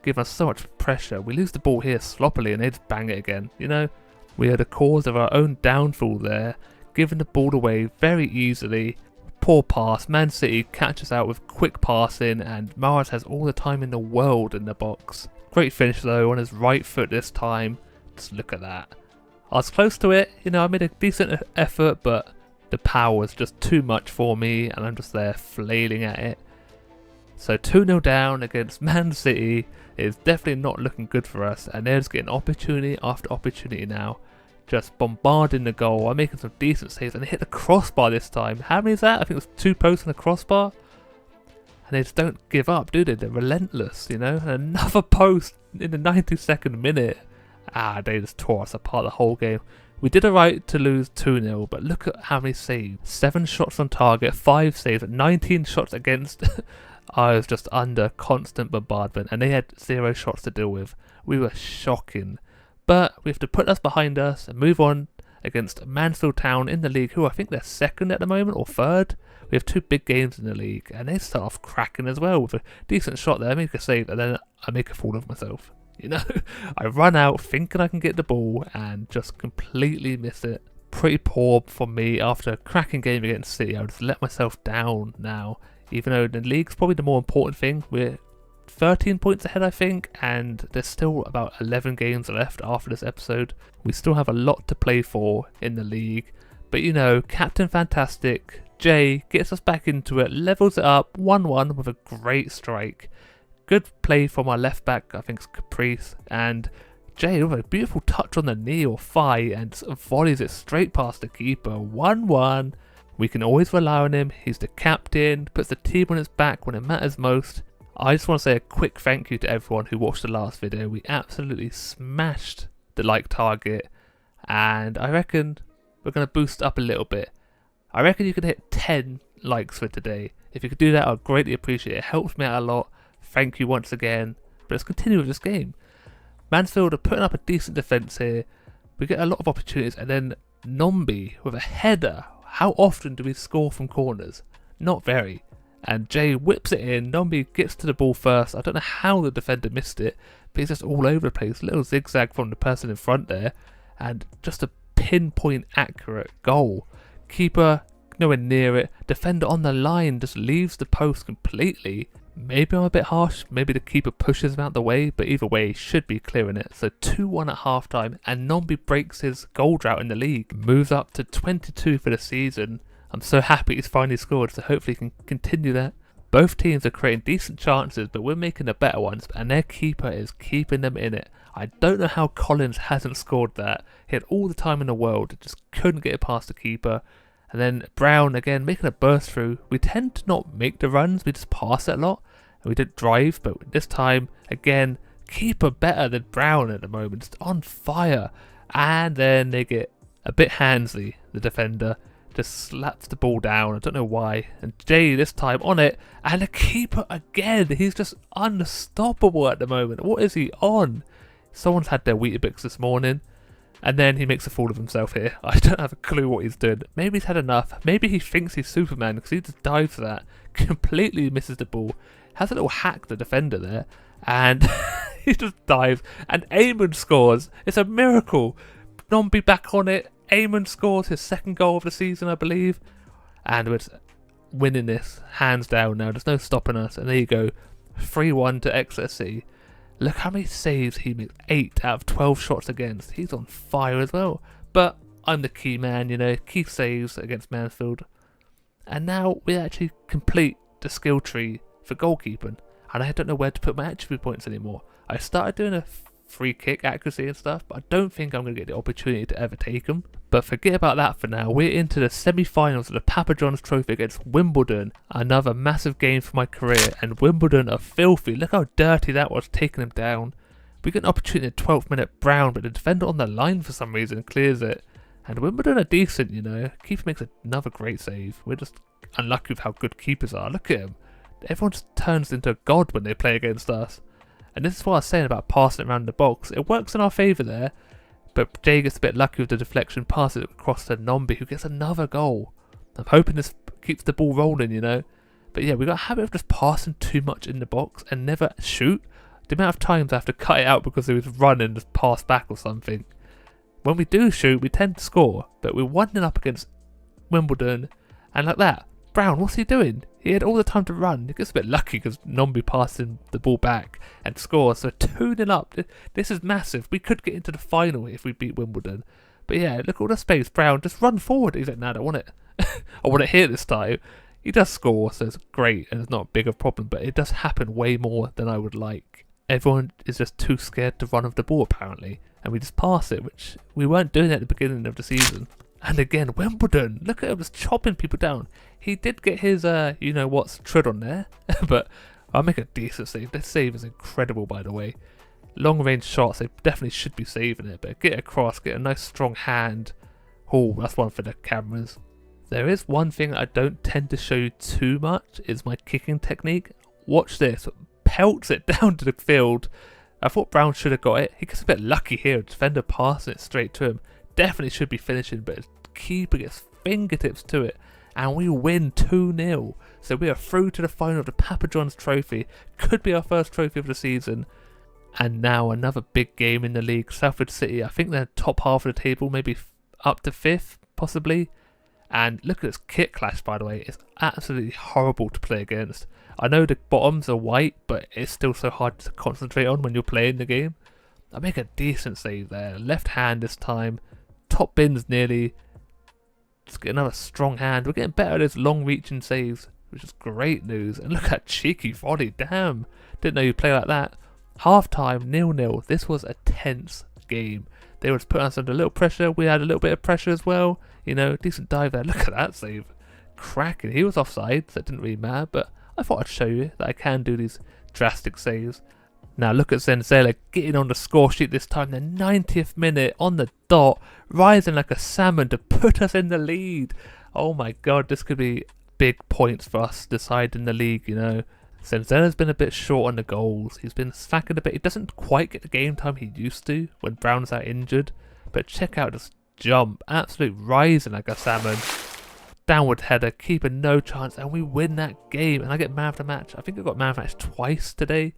giving us so much pressure. We lose the ball here sloppily and they just bang it again. You know, we are the cause of our own downfall there, giving the ball away very easily. Poor pass, Man City catches out with quick passing and Mahrez has all the time in the world in the box. Great finish though, on his right foot this time. Just look at that. I was close to it, you know, I made a decent effort, but the power was just too much for me and I'm just there flailing at it. So 2-0 down against Man City is definitely not looking good for us, and they're just getting opportunity after opportunity now. Just bombarding the goal. I'm making some decent saves and they hit the crossbar this time. How many is that? I think it was 2 posts and a crossbar. And they just don't give up, do they? They're relentless, you know. And another post in the 92nd minute. They just tore us apart the whole game. We did alright to lose 2-0, but look at how many saves. 7 shots on target, 5 saves, 19 shots against. I was just under constant bombardment and they had 0 shots to deal with. We were shocking. But we have to put us behind us and move on against Mansfield Town in the league, who I think they're 2nd at the moment or 3rd. We have 2 big games in the league and they start off cracking as well with a decent shot there. I make a save and then I make a fool of myself. You know, I run out thinking I can get the ball and just completely miss it. Pretty poor from me after a cracking game against City. I would just let myself down now. Even though the league's probably the more important thing. We're 13 points ahead, I think, and there's still about 11 games left after this episode. We still have a lot to play for in the league. But you know, Captain Fantastic, Jay, gets us back into it, levels it up 1-1 with a great strike. Good play from our left back, I think it's Caprice, and Jay with a beautiful touch on the knee or thigh and volleys it straight past the keeper. 1-1. We can always rely on him, he's the captain, puts the team on his back when it matters most. I just want to say a quick thank you to everyone who watched the last video. We absolutely smashed the like target and I reckon we're going to boost up a little bit. I reckon you can hit 10 likes for today. If you could do that, I'd greatly appreciate it. It helps me out a lot. Thank you once again. But let's continue with this game. Mansfield are putting up a decent defence here. We get a lot of opportunities and then Nombi with a header. How often do we score from corners? Not very. And Jay whips it in. Nombi gets to the ball first. I don't know how the defender missed it, but he's just all over the place. A little zigzag from the person in front there. And just a pinpoint accurate goal. Keeper nowhere near it. Defender on the line just leaves the post completely. Maybe I'm a bit harsh. Maybe the keeper pushes him out the way. But either way, he should be clearing it. So 2-1 at half time. And Nombi breaks his goal drought in the league. Moves up to 22 for the season. I'm so happy he's finally scored. So hopefully he can continue that. Both teams are creating decent chances. But we're making the better ones. And their keeper is keeping them in it. I don't know how Collins hasn't scored that. He had all the time in the world. Just couldn't get it past the keeper. And then Brown again making a burst through. We tend to not make the runs. We just pass it a lot. We did drive, but this time, again, keeper better than Brown at the moment, just on fire. And then they get a bit handsy, the defender, just slaps the ball down, I don't know why. And Jay this time on it, and the keeper again, he's just unstoppable at the moment. What is he on? Someone's had their Weetabix this morning. And then he makes a fool of himself here. I don't have a clue what he's doing. Maybe he's had enough. Maybe he thinks he's Superman because he just dives for that. Completely misses the ball. Has a little hack, the defender there. And he just dives. And Eamon scores. It's a miracle. Nombi back on it. Eamon scores his 2nd goal of the season, I believe. And we're winning this hands down now. There's no stopping us. And there you go. 3-1 to Exeter City. Look how many saves he makes. 8 out of 12 shots against. He's on fire as well. But I'm the key man, you know. Key saves against Mansfield. And now we actually complete the skill tree for goalkeeping. And I don't know where to put my attribute points anymore. I started doing a free kick accuracy and stuff, but I don't think I'm going to get the opportunity to ever take them. But forget about that for now. We're into the semi-finals of the Papa John's Trophy against Wimbledon. Another massive game for my career, and Wimbledon are filthy. Look how dirty that was, taking them down. We get an opportunity at 12th minute Brown, but the defender on the line for some reason clears it. And Wimbledon are decent, you know. Keeper makes another great save. We're just unlucky with how good keepers are. Look at him. Everyone just turns into a god when they play against us. And this is what I was saying about passing it around the box. It works in our favour there, but Jay gets a bit lucky with the deflection, passes it across to Nombi, who gets another goal. I'm hoping this keeps the ball rolling, you know. But yeah, we got a habit of just passing too much in the box and never shoot. The amount of times I have to cut it out because he was running and just pass back or something. When we do shoot, we tend to score, but we're 1-0 up against Wimbledon, and like that, Brown, what's he doing? He had all the time to run. He gets a bit lucky because Nombi passed him the ball back and scores. So 2-0 up. This is massive. We could get into the final if we beat Wimbledon. But yeah, look at all the space. Brown, just run forward. He's like, no, I don't want it. I want it here this time. He does score, so it's great and it's not a big of a problem, but it does happen way more than I would like. Everyone is just too scared to run with the ball apparently, and we just pass it, which we weren't doing at the beginning of the season. And again, Wimbledon, look at him just chopping people down. He did get his, you know what's, tread on there, but I'll make a decent save. This save is incredible, by the way. Long range shots, they definitely should be saving it, but get across, get a nice strong hand. Oh, that's one for the cameras. There is one thing I don't tend to show you too much, is my kicking technique. Watch this, pelts it down to the field. I thought Brown should have got it. He gets a bit lucky here, defender passing it straight to him. Definitely should be finishing, but his keeper gets fingertips to it, and we win 2-0. So we are through to the final of the Papa John's Trophy. Could be our first trophy of the season. And now another big game in the league. Salford City, I think they're top half of the table, maybe up to 5th, possibly. And look at this kit clash, by the way. It's absolutely horrible to play against. I know the bottoms are white, but it's still so hard to concentrate on when you're playing the game. I make a decent save there. Left hand this time. Top bins nearly. Let's get another strong hand. We're getting better at those long reaching saves, which is great news. And look at that cheeky volley. Damn. Didn't know you'd play like that. Half time, 0-0. This was a tense game. They were putting us under a little pressure. We had a little bit of pressure as well. You know, decent dive there. Look at that save. Cracking. He was offside, so it didn't really matter. But I thought I'd show you that I can do these drastic saves. Now look at Zenzela getting on the score sheet this time. The 90th minute on the dot. Rising like a salmon to put us in the lead. Oh my god, this could be big points for us deciding the league, you know. Zenzela's been a bit short on the goals. He's been slacking a bit. He doesn't quite get the game time he used to when Brown's out injured. But check out this jump. Absolute rising like a salmon. Downward header. Keeper no chance. And we win that game. And I get man of the match. I think I got man of the match twice today.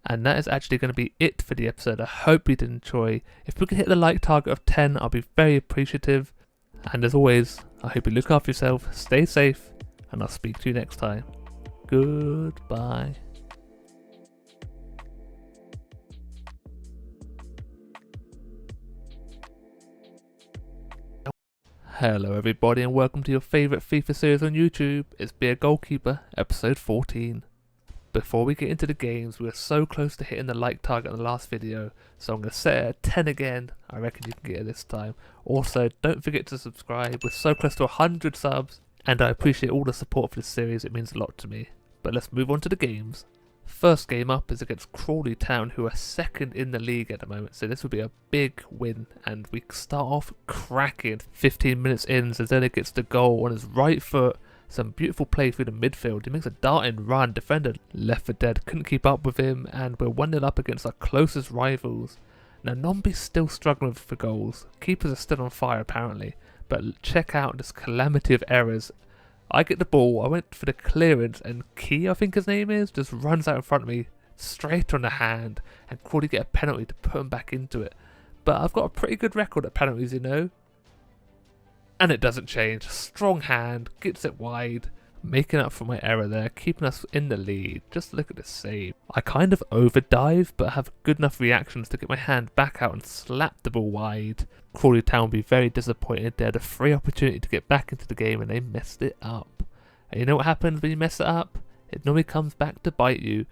And that is actually going to be it for the episode. I hope you did enjoy. If we could hit the like target of 10, I'll be very appreciative. And as always, I hope you look after yourself, stay safe, and I'll speak to you next time. Goodbye. Hello everybody and welcome to your favourite FIFA series on YouTube. It's Be a Goalkeeper, episode 14. Before we get into the games, we are so close to hitting the like target in the last video, so I'm going to set it at 10 again. I reckon you can get it this time. Also, don't forget to subscribe. We're so close to 100 subs, and I appreciate all the support for this series. It means a lot to me. But let's move on to the games. First game up is against Crawley Town, who are second in the league at the moment, so this will be a big win, and we start off cracking. 15 minutes in, Zenzele gets the goal on his right foot. Some beautiful play through the midfield. He makes a darting run. Defender left for dead. Couldn't keep up with him. And we're 1-0 up against our closest rivals. Now, Nombi's still struggling for goals. Keepers are still on fire, apparently. But check out this calamity of errors. I get the ball. I went for the clearance. And Key, I think his name is, just runs out in front of me. Straight on the hand. And Crawley get a penalty to put him back into it. But I've got a pretty good record at penalties, you know. And it doesn't change. Strong hand, gets it wide, making up for my error there, keeping us in the lead. Just look at this save. I kind of overdive, but have good enough reactions to get my hand back out and slap the ball wide. Crawley Town will be very disappointed. They had a free opportunity to get back into the game and they messed it up. And you know what happens when you mess it up? It normally comes back to bite you.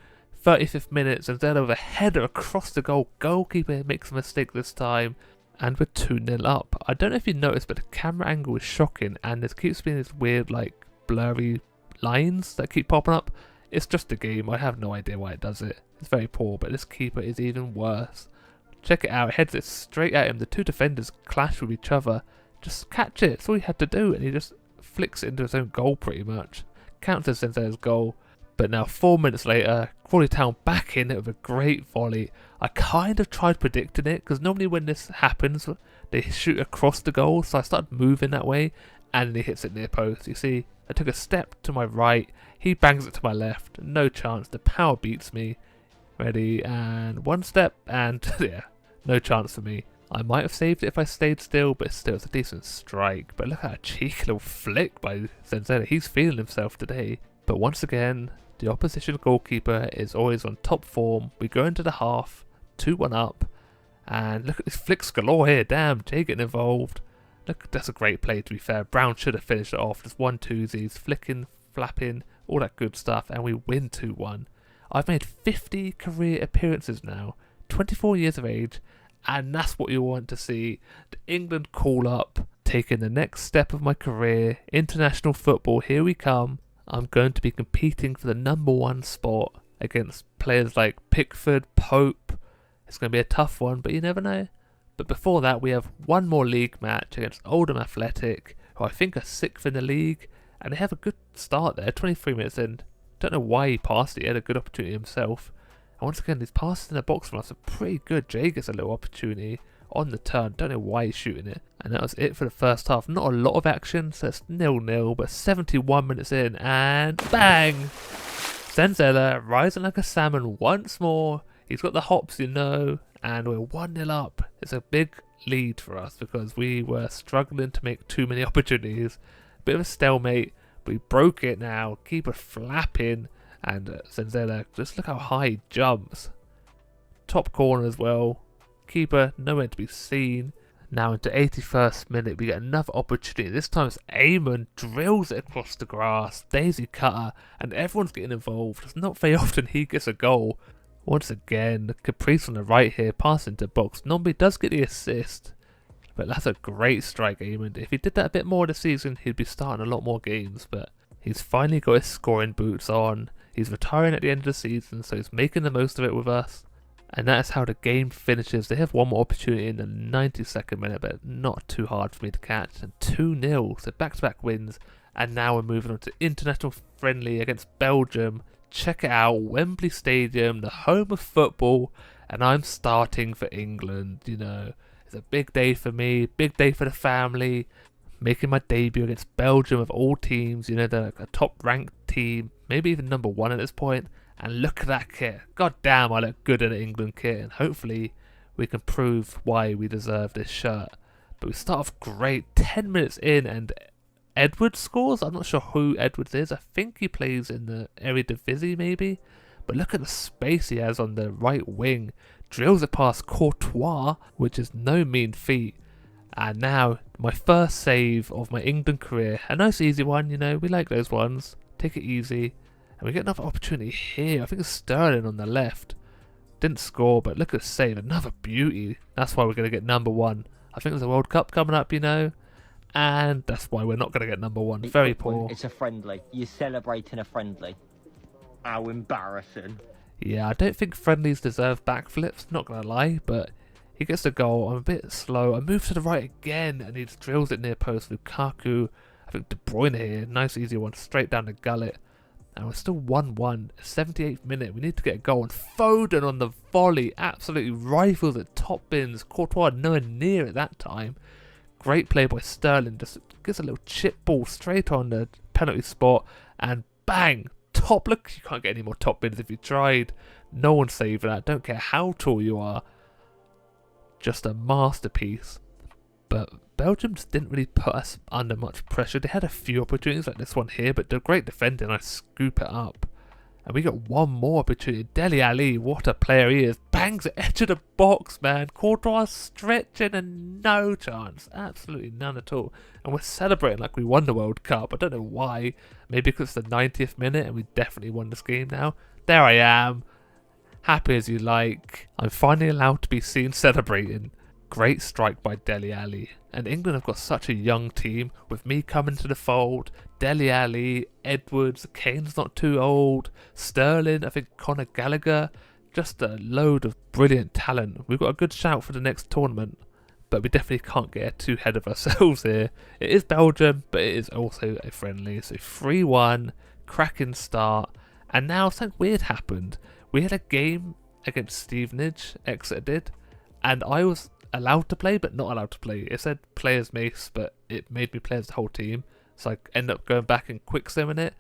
35th minute, and then with a header across the goal. Goalkeeper makes a mistake this time. And we're 2-0 up. I don't know if you noticed, but the camera angle is shocking and there keeps being this weird, like, blurry lines that keep popping up. It's just a game. I have no idea why it does it. It's very poor, but this keeper is even worse. Check it out. Heads it straight at him. The two defenders clash with each other. Just catch it. That's all he had to do. And he just flicks it into his own goal pretty much. Counts as Zenzele's goal. But now 4 minutes later, Crawley Town back in it with a great volley. I kind of tried predicting it, because normally when this happens, they shoot across the goal, so I started moving that way, and he hits it near post. You see, I took a step to my right, he bangs it to my left, no chance, the power beats me. Ready, and one step, and yeah, no chance for me. I might have saved it if I stayed still, but still it's a decent strike. But look at that cheeky little flick by Zenzela, he's feeling himself today. But once again, the opposition goalkeeper is always on top form. We go into the half, 2-1 up, and look at this flicks galore here. Damn, Jay getting involved. Look, that's a great play to be fair. Brown should have finished it off. Just 1-2s, flicking, flapping, all that good stuff, and we win 2-1. I've made 50 career appearances now, 24 years of age, and that's what you want to see. The England call up, taking the next step of my career, international football, here we come. I'm going to be competing for the #1 spot against players like Pickford, Pope. It's going to be a tough one, but you never know. But before that, we have one more league match against Oldham Athletic, who I think are 6th in the league, and they have a good start there, 23 minutes in. Don't know why he passed it, he had a good opportunity himself. And once again, these passes in the box from us are pretty good. Jay gets a little opportunity on the turn, don't know why he's shooting it. And that was it for the first half. Not a lot of action, so it's 0-0, but 71 minutes in, and bang! Zenzela rising like a salmon once more. He's got the hops, you know, and we're 1-0 up. It's a big lead for us because we were struggling to make too many opportunities. Bit of a stalemate, but we broke it now. Keeper flapping, and Zenzela, just look how high he jumps. Top corner as well. Keeper nowhere to be seen. Now into 81st minute, we get another opportunity. This time it's Eamon drills it across the grass. Daisy cutter, and everyone's getting involved. It's not very often he gets a goal. Once again, Caprice on the right here, passing to box. Nombi does get the assist, but that's a great strike, Eamon. If he did that a bit more this season, he'd be starting a lot more games, but he's finally got his scoring boots on. He's retiring at the end of the season, so he's making the most of it with us. And that is how the game finishes. They have one more opportunity in the 92nd minute, but not too hard for me to catch. And 2-0, so back-to-back wins. And now we're moving on to international friendly against Belgium. Check it out, Wembley Stadium, the home of football. And I'm starting for England, you know. It's a big day for me, big day for the family. Making my debut against Belgium of all teams, you know, they're like a top-ranked team. Maybe even #1 at this point. And look at that kit. God damn, I look good in an England kit. And hopefully we can prove why we deserve this shirt. But we start off great. 10 minutes in and Edwards scores. I'm not sure who Edwards is. I think he plays in the Eredivisie maybe. But look at the space he has on the right wing. Drills it past Courtois, which is no mean feat. And now my first save of my England career. A nice easy one, you know. We like those ones. Take it easy. And we get another opportunity here. I think it's Sterling on the left. Didn't score, but look at the save. Another beauty. That's why we're going to get #1. I think there's a World Cup coming up, you know. And that's why we're not going to get #1. Very poor. It's a friendly. You're celebrating a friendly. How embarrassing. Yeah, I don't think friendlies deserve backflips. Not going to lie, but he gets the goal. I'm a bit slow. I move to the right again, and he just drills it near post. Lukaku. I think De Bruyne here. Nice easy one. Straight down the gullet. And we're still 1-1, 78th minute. We need to get a goal. And Foden on the volley absolutely rifles at top bins. Courtois nowhere near at that time. Great play by Sterling. Just gets a little chip ball straight on the penalty spot. And bang! Top. Look, you can't get any more top bins if you tried. No one saved that. Don't care how tall you are. Just a masterpiece. But Belgium just didn't really put us under much pressure. They had a few opportunities like this one here, but they're great defending. I scoop it up. And we got one more opportunity. Dele Alli, what a player he is. Bangs it edge of the box, man. Courtois stretching and no chance. Absolutely none at all. And we're celebrating like we won the World Cup. I don't know why. Maybe because it's the 90th minute and we definitely won this game now. There I am. Happy as you like. I'm finally allowed to be seen celebrating. Great strike by Dele Alli. And England have got such a young team with me coming to the fold. Dele Alli, Edwards, Kane's not too old, Sterling, I think Conor Gallagher. Just a load of brilliant talent. We've got a good shout for the next tournament, but we definitely can't get too ahead of ourselves here. It is Belgium, but it is also a friendly. So 3-1, cracking start. And now something weird happened. We had a game against Stevenage, Exeter did, and I was allowed to play but not allowed to play. It said play as Mace, but it made me play as the whole team, so I ended up going back and quick simming it.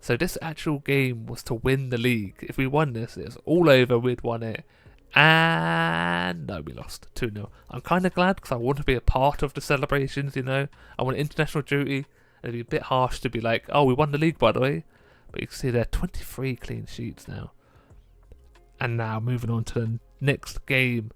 So this actual game was to win the league. If we won this, it was all over, we'd won it. And no, we lost 2-0. I'm kind of glad because I want to be a part of the celebrations, you know. I want international duty, and it'd be a bit harsh to be like, oh, we won the league by the way. But you can see there are 23 clean sheets now. And now moving on to the next game,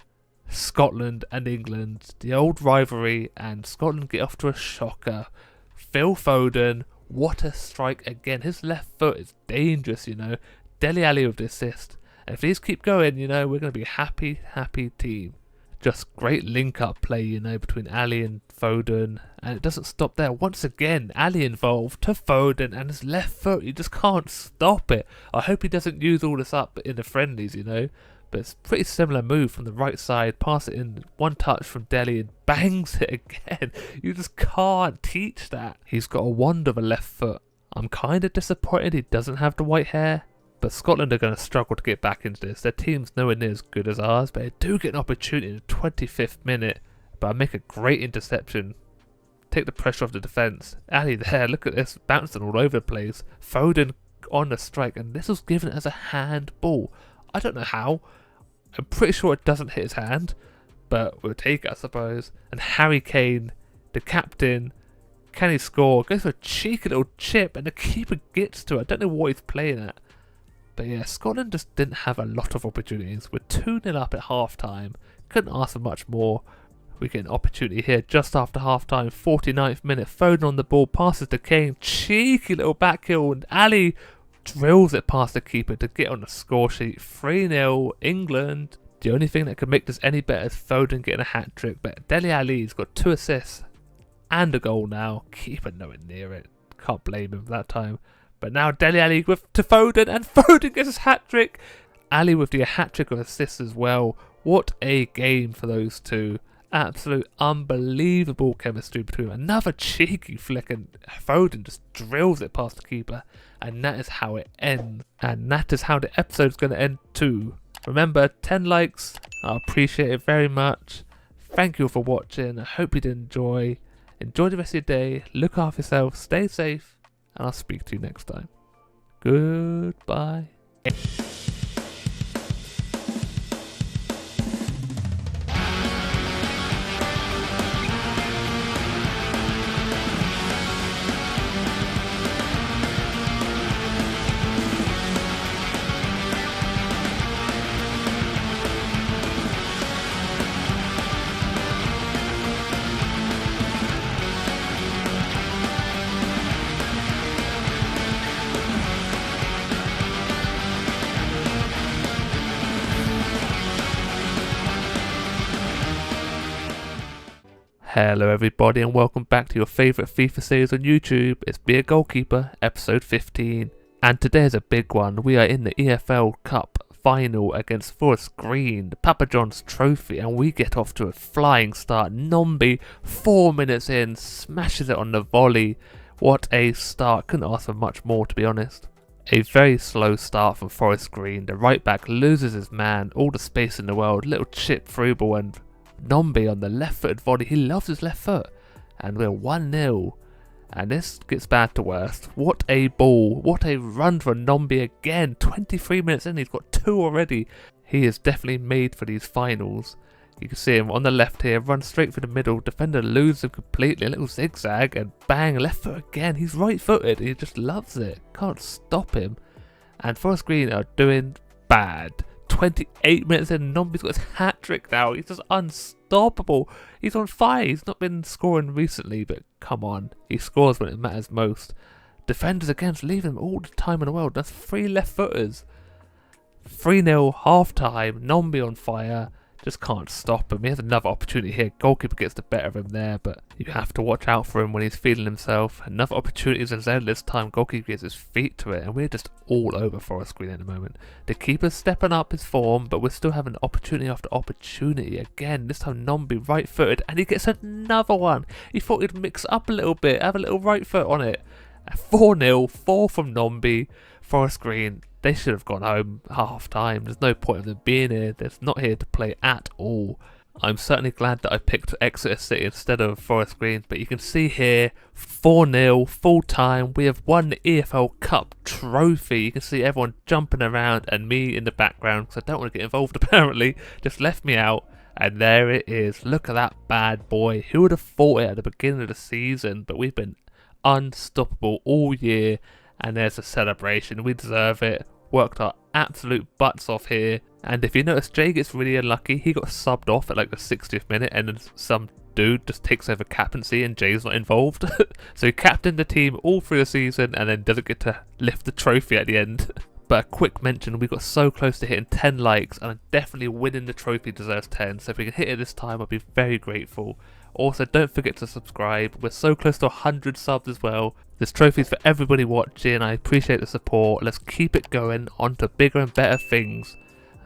Scotland and England, the old rivalry, and Scotland get off to a shocker. Phil Foden, what a strike again. His left foot is dangerous, you know. Dele Alli with the assist. And if these keep going, you know, we're going to be a happy, happy team. Just great link-up play, you know, between Ali and Foden. And it doesn't stop there. Once again, Ali involved to Foden and his left foot. You just can't stop it. I hope he doesn't use all this up in the friendlies, you know. But it's a pretty similar move from the right side. Pass it in, one touch from Dele and bangs it again. You just can't teach that. He's got a wand of a left foot. I'm kind of disappointed he doesn't have the white hair. But Scotland are going to struggle to get back into this. Their team's nowhere near as good as ours, but they do get an opportunity in the 25th minute. But I make a great interception. Take the pressure off the defence. Ali there, look at this, bouncing all over the place. Foden on the strike, and this was given as a handball. I don't know how. I'm pretty sure it doesn't hit his hand, but we'll take it, I suppose. And Harry Kane, the captain, can he score? Goes for a cheeky little chip, and the keeper gets to it. I don't know what he's playing at. But yeah, Scotland just didn't have a lot of opportunities. We're 2-0 up at half time. Couldn't ask for much more. We get an opportunity here just after half time. 49th minute. Foden on the ball. Passes to Kane. Cheeky little back heel. And Ali drills it past the keeper to get on the score sheet. 3-0 England. The only thing that could make this any better is Foden getting a hat trick. But Dele Alli's got 2 assists and a goal now. Keeper nowhere near it. Can't blame him that time. But now Dele Alli to Foden, and Foden gets his hat-trick. Ali with the hat-trick of assists as well. What a game for those two. Absolute unbelievable chemistry between them. Another cheeky flick, and Foden just drills it past the keeper. And that is how it ends. And that is how the episode is going to end too. Remember, 10 likes. I appreciate it very much. Thank you for watching. I hope you did enjoy. Enjoy the rest of your day. Look after yourself. Stay safe. And I'll speak to you next time. Goodbye. Hello everybody and welcome back to your favourite FIFA series on YouTube. It's Be a Goalkeeper, episode 15. And today is a big one. We are in the EFL Cup final against Forest Green, the Papa John's Trophy, and we get off to a flying start. Nombi, 4 minutes in, smashes it on the volley. What a start. Couldn't ask for much more, to be honest. A very slow start from Forest Green. The right back loses his man, all the space in the world, little chip through ball, and Nombi on the left-footed volley. He loves his left foot. And we're 1-0. And this gets bad to worst. What a ball. What a run for Nombi again. 23 minutes in, he's got 2 already. He is definitely made for these finals. You can see him on the left here, run straight through the middle. Defender loses him completely. A little zigzag and bang, left foot again. He's right-footed. He just loves it. Can't stop him. And Forest Green are doing bad. 28 minutes in, Nombi's got his hat-trick now. He's just unstoppable. He's on fire. He's not been scoring recently, but come on. He scores when it matters most. Defenders against leave him all the time in the world. That's 3 left-footers. 3-0, half-time. Nombi on fire. Just can't stop him. He has another opportunity here. Goalkeeper gets the better of him there, but you have to watch out for him when he's feeling himself. Another opportunity is there this time. Goalkeeper gets his feet to it, and we're just all over Forest Green at the moment. The keeper's stepping up his form, but we're still having opportunity after opportunity. Again, this time Nombi right-footed, and he gets another one. He thought he'd mix up a little bit, have a little right foot on it. 4-0, 4 from Nombi. Forest Green They should have gone home half time. There's no point in them being here. They're not here to play at all. I'm certainly glad that I picked Exeter City instead of Forest Green, but you can see here 4-0 full time. We have won the EFL Cup trophy. You can see everyone jumping around and me in the background because I don't want to get involved apparently. Just left me out, and there it is. Look at that bad boy. Who would have thought it at the beginning of the season? But we've been unstoppable all year, and there's a celebration. We deserve it. Worked our absolute butts off here. And if you notice, Jay gets really unlucky. He got subbed off at like the 60th minute, and then some dude just takes over captaincy and Jay's not involved. So he captained the team all through the season and then doesn't get to lift the trophy at the end. But a quick mention, we got so close to hitting 10 likes, and definitely winning the trophy deserves 10. So if we can hit it this time, I'll be very grateful. Also, don't forget to subscribe. We're so close to 100 subs as well. This trophy's for everybody watching. I appreciate the support. Let's keep it going on to bigger and better things.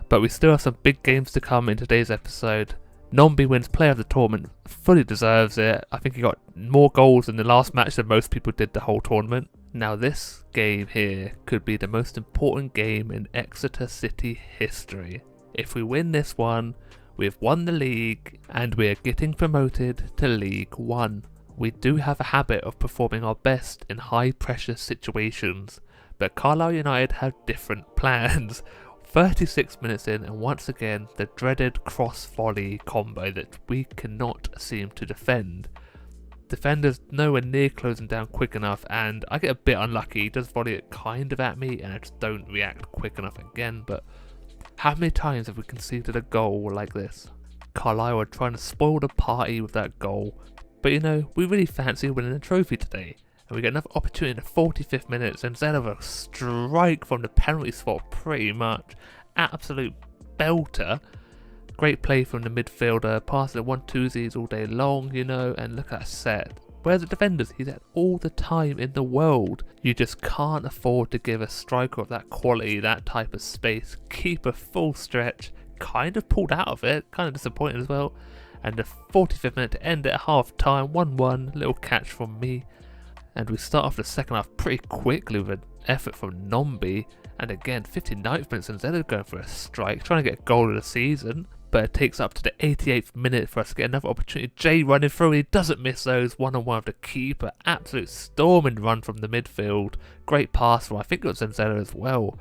But we still have some big games to come in today's episode. Nombi wins player of the tournament, fully deserves it. I think he got more goals in the last match than most people did the whole tournament. Now this game here could be the most important game in Exeter City history. If we win this one, we've won the league and we're getting promoted to League 1. We do have a habit of performing our best in high pressure situations, but Carlisle United have different plans. 36 minutes in, and once again the dreaded cross volley combo that we cannot seem to defend. Defenders nowhere near closing down quick enough, and I get a bit unlucky. He does volley it kind of at me and I just don't react quick enough again. But how many times have we conceded a goal like this? Carlisle are trying to spoil the party with that goal, but you know, we really fancy winning a trophy today. And we get another opportunity in the 45th minute, and instead of a strike from the penalty spot, pretty much absolute belter. Great play from the midfielder, passing 1-2s all day long, you know, and look at that set. Where's the defenders? He's had all the time in the world. You just can't afford to give a striker of that quality that type of space. Keep a full stretch, kind of pulled out of it, kind of disappointed as well. And the 45th minute to end at half time, 1-1, little catch from me. And we start off the second half pretty quickly with an effort from Nombi. And again, 59th minute, instead of going for a strike, trying to get a goal of the season. But it takes up to the 88th minute for us to get another opportunity. Jay running through, he doesn't miss those. One-on-one with the keeper. Absolute storming run from the midfield. Great pass from, I think it was Zenzella as well.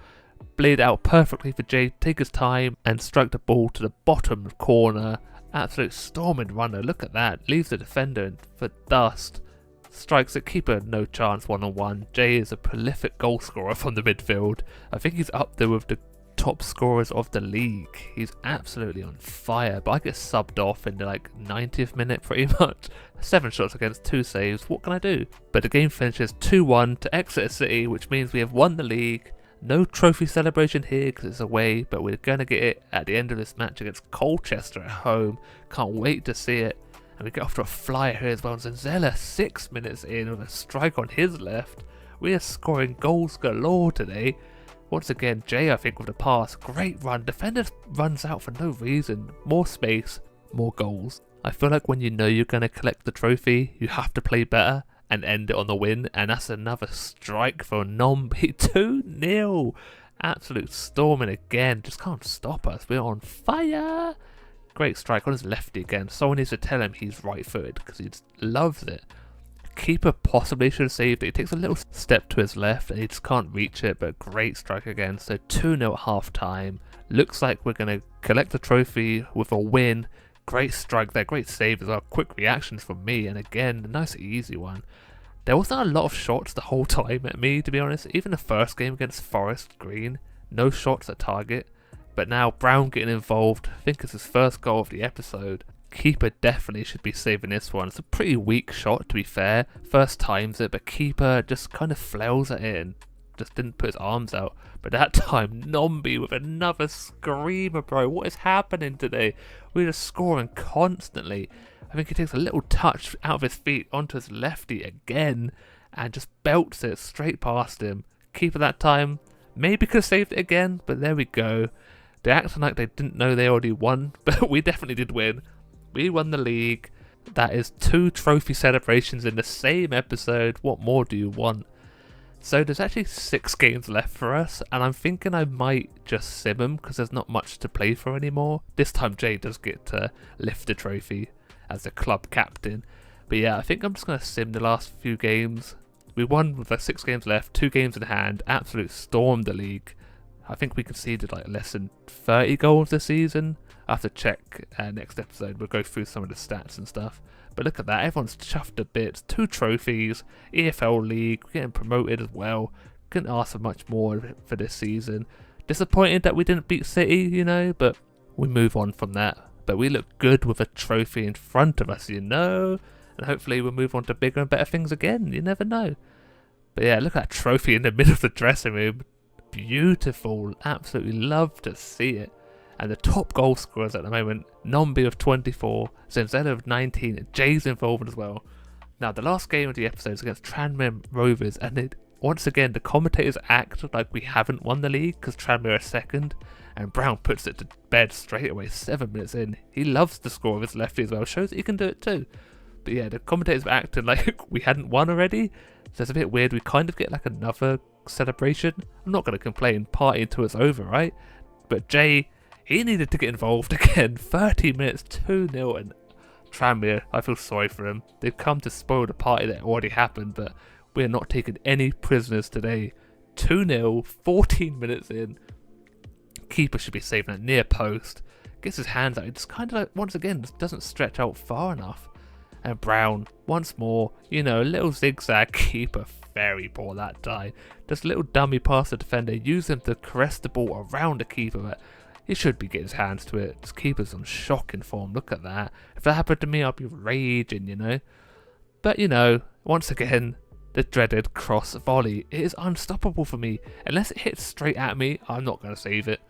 Bleed out perfectly for Jay to take his time and strike the ball to the bottom corner. Absolute storming runner, look at that. Leaves the defender for dust. Strikes the keeper, no chance one-on-one. Jay is a prolific goal scorer from the midfield. I think he's up there with the top scorers of the league. He's absolutely on fire, but I get subbed off in the 90th minute pretty much. 7 shots against 2 saves, what can I do? But the game finishes 2-1 to Exeter City, which means we have won the league. No trophy celebration here because it's away, but we're going to get it at the end of this match against Colchester at home. Can't wait to see it. And we get off to a flyer here as well. Zenzella 6 minutes in with a strike on his left. We are scoring goals galore today. Once again, Jay I think with the pass. Great run. Defender runs out for no reason. More space, more goals. I feel like when you know you're going to collect the trophy, you have to play better and end it on the win. And that's another strike for Nombi. 2-0. Absolute storming again. Just can't stop us. We're on fire. Great strike on his lefty again. Someone needs to tell him he's right-footed because he just loves it. Keeper possibly should have saved it. He takes a little step to his left and he just can't reach it, but great strike again. So 2-0 at half time. Looks like we're going to collect the trophy with a win. Great strike there, great save as well. Quick reactions from me, and again, a nice easy one. There wasn't a lot of shots the whole time at me, to be honest. Even the first game against Forest Green, no shots at target. But now Brown getting involved, I think it's his first goal of the episode. Keeper definitely should be saving this one. It's a pretty weak shot, to be fair. First times it, but keeper just kind of flails at it and just didn't put his arms out. But that time, Nombi with another screamer, bro. What is happening today? We're just scoring constantly. I think he takes a little touch out of his feet onto his lefty again and just belts it straight past him. Keeper that time maybe could have saved it again, but there we go. They acted like they didn't know they already won, but we definitely did win. We won the league. That is 2 trophy celebrations in the same episode. What more do you want? So there's actually 6 games left for us, and I'm thinking I might just sim them because there's not much to play for anymore. This time Jay does get to lift the trophy as the club captain. But yeah, I think I'm just going to sim the last few games. We won with like 6 games left, 2 games in hand, absolute stormed the league. I think we conceded like less than 30 goals this season. I have to check next episode, we'll go through some of the stats and stuff. But look at that, everyone's chuffed a bit. 2 trophies, EFL League, we're getting promoted as well. Couldn't ask for much more for this season. Disappointed that we didn't beat City, you know, but we move on from that. But we look good with a trophy in front of us, you know. And hopefully we'll move on to bigger and better things again, you never know. But yeah, look at that trophy in the middle of the dressing room. Beautiful, absolutely love to see it. And the top goal scorers at the moment, Nombi with 24, Zenzello with 19, and Jay's involved as well. Now the last game of the episode is against Tranmere Rovers, and once again the commentators act like we haven't won the league because Tranmere are second, and Brown puts it to bed straight away 7 minutes in. He loves the score of his lefty as well, shows that he can do it too. But yeah, the commentators were acting like we hadn't won already, so it's a bit weird. We kind of get like another celebration. I'm not going to complain, party until it's over, right? But Jay, he needed to get involved again. 30 minutes, 2-0, and Tranmere, I feel sorry for him. They've come to spoil the party that already happened, but we're not taking any prisoners today. 2-0, 14 minutes in. Keeper should be saving that near post. Gets his hands out. He just kind of like, once again, just doesn't stretch out far enough. And Brown, once more, you know, a little zigzag. Keeper, very poor that time. Just a little dummy pass the defender. Use him to caress the ball around the keeper, but he should be getting his hands to it. This keeper's on shocking form. Look at that. If that happened to me, I'd be raging, you know. But, you know, once again, the dreaded cross volley. It is unstoppable for me. Unless it hits straight at me, I'm not going to save it.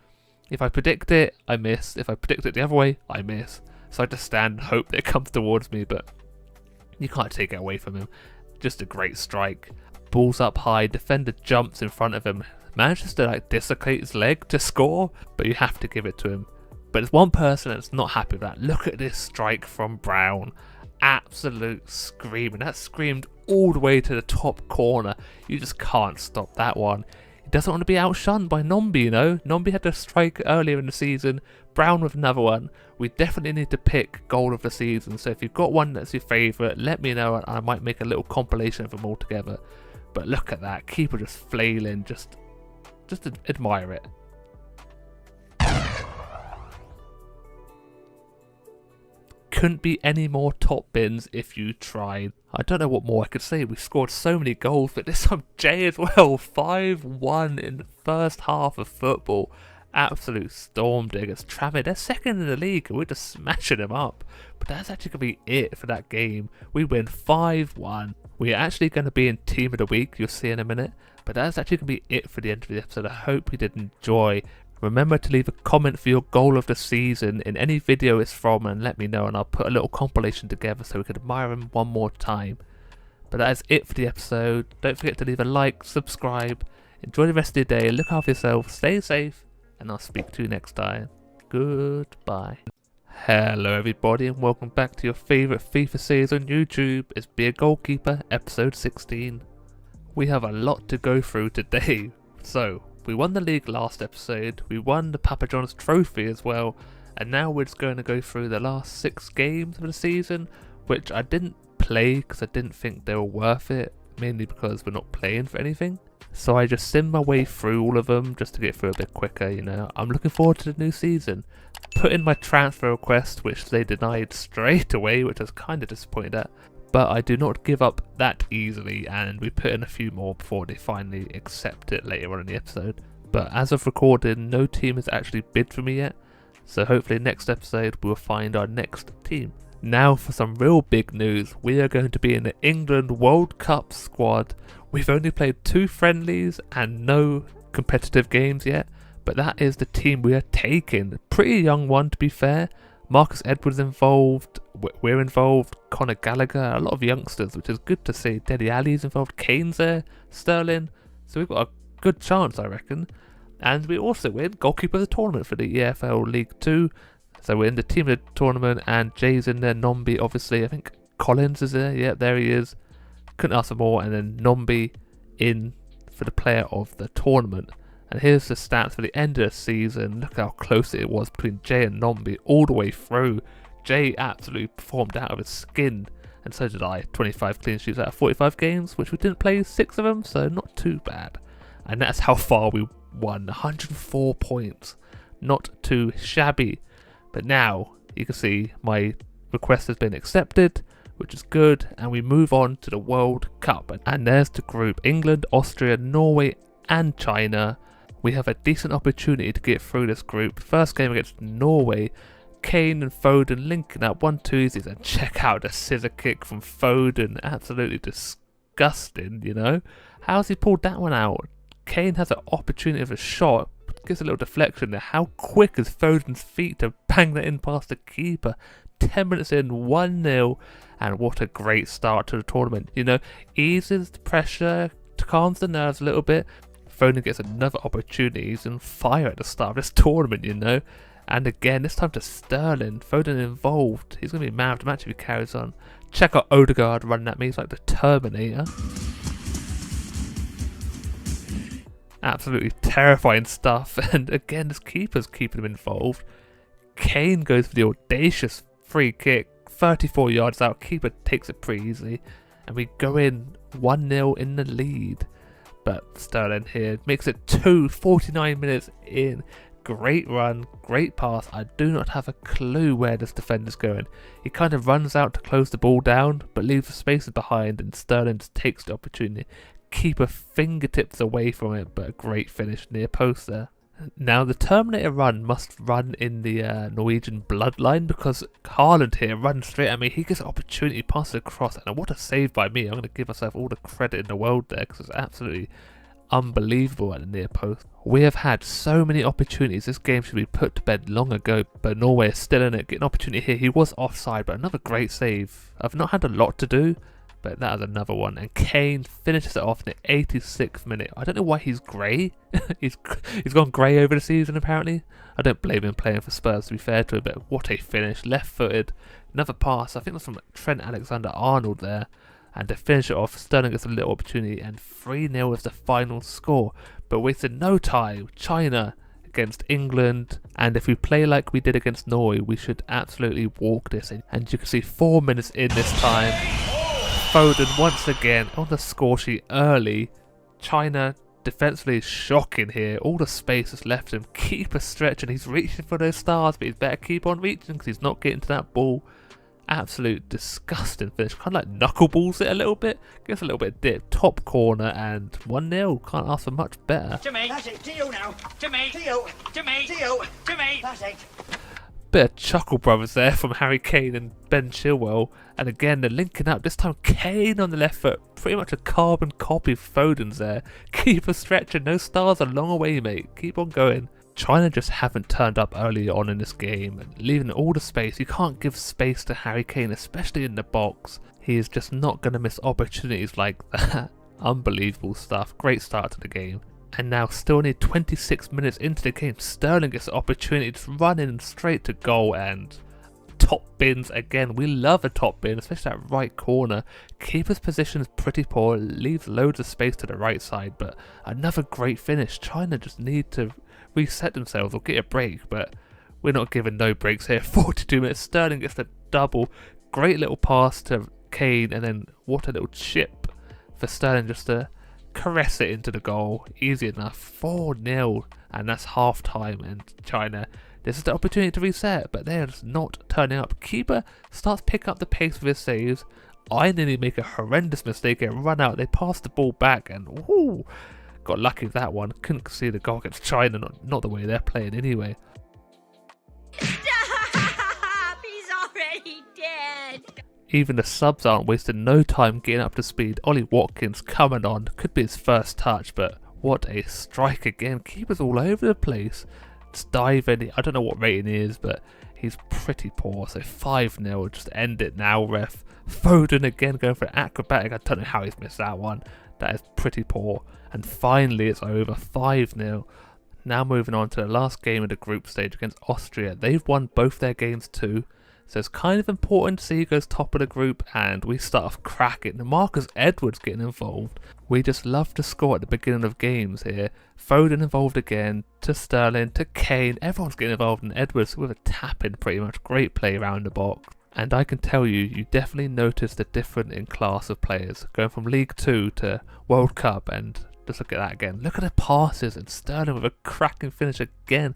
If I predict it, I miss. If I predict it the other way, I miss. So I just stand and hope that it comes towards me, but you can't take it away from him. Just a great strike. Ball's up high, defender jumps in front of him, manages to like dislocate his leg to score, but you have to give it to him. But there's one person that's not happy with that. Look at this strike from Brown. Absolute screaming. That screamed all the way to the top corner. You just can't stop that one. He doesn't want to be outshunned by Nombi, you know. Nombi had a strike earlier in the season. Brown with another one. We definitely need to pick goal of the season. So if you've got one that's your favourite, let me know and I might make a little compilation of them all together. But look at that. Keeper just flailing. Just admire it. Couldn't be any more top bins if you tried. I don't know what more I could say. We scored so many goals, but this time Jay as well. 5-1 in the first half of football. Absolute storm diggers. Tranmere, they're second in the league and we're just smashing them up. But that's actually going to be it for that game. We win 5-1. We're actually going to be in Team of the Week, you'll see in a minute. But that's actually going to be it for the end of the episode. I hope you did enjoy. Remember to leave a comment for your goal of the season in any video it's from and let me know, and I'll put a little compilation together so we can admire him one more time. But that is it for the episode. Don't forget to leave a like, subscribe, enjoy the rest of your day, look after yourself, stay safe, and I'll speak to you next time. Goodbye. Hello everybody and welcome back to your favourite FIFA series on YouTube. It's Be a Goalkeeper, episode 16. We have a lot to go through today. So, we won the league last episode, we won the Papa John's trophy as well, and now we're just going to go through the last 6 games of the season, which I didn't play because I didn't think they were worth it, mainly because we're not playing for anything. So I just simmed my way through all of them just to get through a bit quicker, you know. I'm looking forward to the new season. Put in my transfer request, which they denied straight away, which I was kind of disappointed at. But I do not give up that easily, and we put in a few more before they finally accept it later on in the episode. But as of recording, no team has actually bid for me yet, so hopefully next episode we'll find our next team. Now for some real big news, we are going to be in the England World Cup squad. We've only played 2 friendlies and no competitive games yet, but that is the team we are taking. Pretty young one to be fair. Marcus Edwards involved, we're involved, Conor Gallagher, a lot of youngsters, which is good to see. Dele Alli's involved, Kane's there, Sterling, so we've got a good chance I reckon. And we also win Goalkeeper of the Tournament for the EFL League 2, so we're in the team of the tournament and Jay's in there, Nombi obviously, I think Collins is there, yeah there he is, couldn't ask for more, and then Nombi in for the player of the tournament. And here's the stats for the end of the season. Look how close it was between Jay and Nombi all the way through. Jay absolutely performed out of his skin, and so did I. 25 clean sheets out of 45 games, which we didn't play 6 of them, so not too bad. And that's how far we won, 104 points. Not too shabby. But now, you can see my request has been accepted, which is good, and we move on to the World Cup. And there's the group: England, Austria, Norway and China. We have a decent opportunity to get through this group. First game against Norway, Kane and Foden linking up 1-2s, and check out the scissor kick from Foden. Absolutely disgusting, you know. How's he pulled that one out? Kane has an opportunity of a shot, gives a little deflection there. How quick is Foden's feet to bang that in past the keeper? 10 minutes in, 1-0, and what a great start to the tournament. You know, eases the pressure, calms the nerves a little bit. Foden gets another opportunity. He's on fire at the start of this tournament, you know. And again, this time to Sterling. Foden involved. He's going to be man of the match if he carries on. Check out Odegaard running at me. He's like the Terminator. Absolutely terrifying stuff. And again, this keeper's keeping him involved. Kane goes for the audacious free kick. 34 yards out. Keeper takes it pretty easy. And we go in 1-0 in the lead. But Sterling here makes it 49 minutes in. Great run, great pass. I do not have a clue where this defender's going. He kind of runs out to close the ball down, but leaves the spaces behind, and Sterling just takes the opportunity. Keeper fingertips away from it, but a great finish near post there. Now the Terminator run must run in the Norwegian bloodline, because Haaland here runs straight at me. He gets an opportunity, passes across, and what a save by me. I'm going to give myself all the credit in the world there, because it's absolutely unbelievable at the near post. We have had so many opportunities. This game should be put to bed long ago, but Norway is still in it. Get an opportunity here. He was offside, but another great save. I've not had a lot to do, but that is another one. And Kane finishes it off in the 86th minute. I don't know why he's grey. he's gone grey over the season apparently. I don't blame him playing for Spurs, to be fair to him, but what a finish. Left footed, another pass. I think that's from Trent Alexander-Arnold there. And to finish it off, Sterling gets a little opportunity, and 3-0 is the final score. But wasted no time. China against England, and if we play like we did against Norway, we should absolutely walk this in. And you can see 4 minutes in this time, Foden once again on the score sheet early. China defensively shocking here. All the space is left him. Keeper stretching. He's reaching for those stars, but he's better keep on reaching because he's not getting to that ball. Absolute disgusting finish. Kind of like knuckleballs it a little bit. Gives a little bit of dip. Top corner and 1-0. Can't ask for much better. To me. That's it. To you now. To me. To you. To me. To you. To me. That's it. Bit of chuckle brothers there from Harry Kane and Ben Chilwell. And again, they're linking up. This time Kane on the left foot. Pretty much a carbon copy of Foden's there. Keeper stretching. No stars are long away, mate. Keep on going. China just haven't turned up early on in this game, leaving all the space. You can't give space to Harry Kane, especially in the box. He is just not going to miss opportunities like that. Unbelievable stuff. Great start to the game. And now, still only 26 minutes into the game, Sterling gets the opportunity to run in straight to goal, and top bins again. We love a top bin, especially that right corner. Keeper's position is pretty poor, leaves loads of space to the right side, but another great finish. China just need to reset themselves or get a break, but we're not giving no breaks here. 42 minutes, Sterling gets the double. Great little pass to Kane, and then what a little chip for Sterling just to caress it into the goal. Easy enough. 4-0, and that's half time, and China, this is the opportunity to reset, but they're just not turning up. Keeper starts picking up the pace with his saves. I nearly make a horrendous mistake and run out. They pass the ball back, and whoo, got lucky with that one. Couldn't see the goal against China, not the way they're playing anyway. Stop! He's already dead. Even the subs aren't wasting no time getting up to speed. Ollie Watkins coming on. Could be his first touch, but what a strike again. Keeper's all over the place. Just diving. I don't know what rating he is, but he's pretty poor. So 5-0. Just end it now, ref. Foden again going for acrobatic. I don't know how he's missed that one. That is pretty poor. And finally it's over. 5-0. Now moving on to the last game of the group stage against Austria. They've won both their games too. So it's kind of important to see who goes top of the group, and we start off cracking. Marcus Edwards getting involved. We just love to score at the beginning of games here. Foden involved again, to Sterling, to Kane. Everyone's getting involved in Edwards with a tap-in pretty much. Great play around the box. And I can tell you, you definitely notice the difference in class of players. Going from League 2 to World Cup, and just look at that again. Look at the passes, and Sterling with a cracking finish again.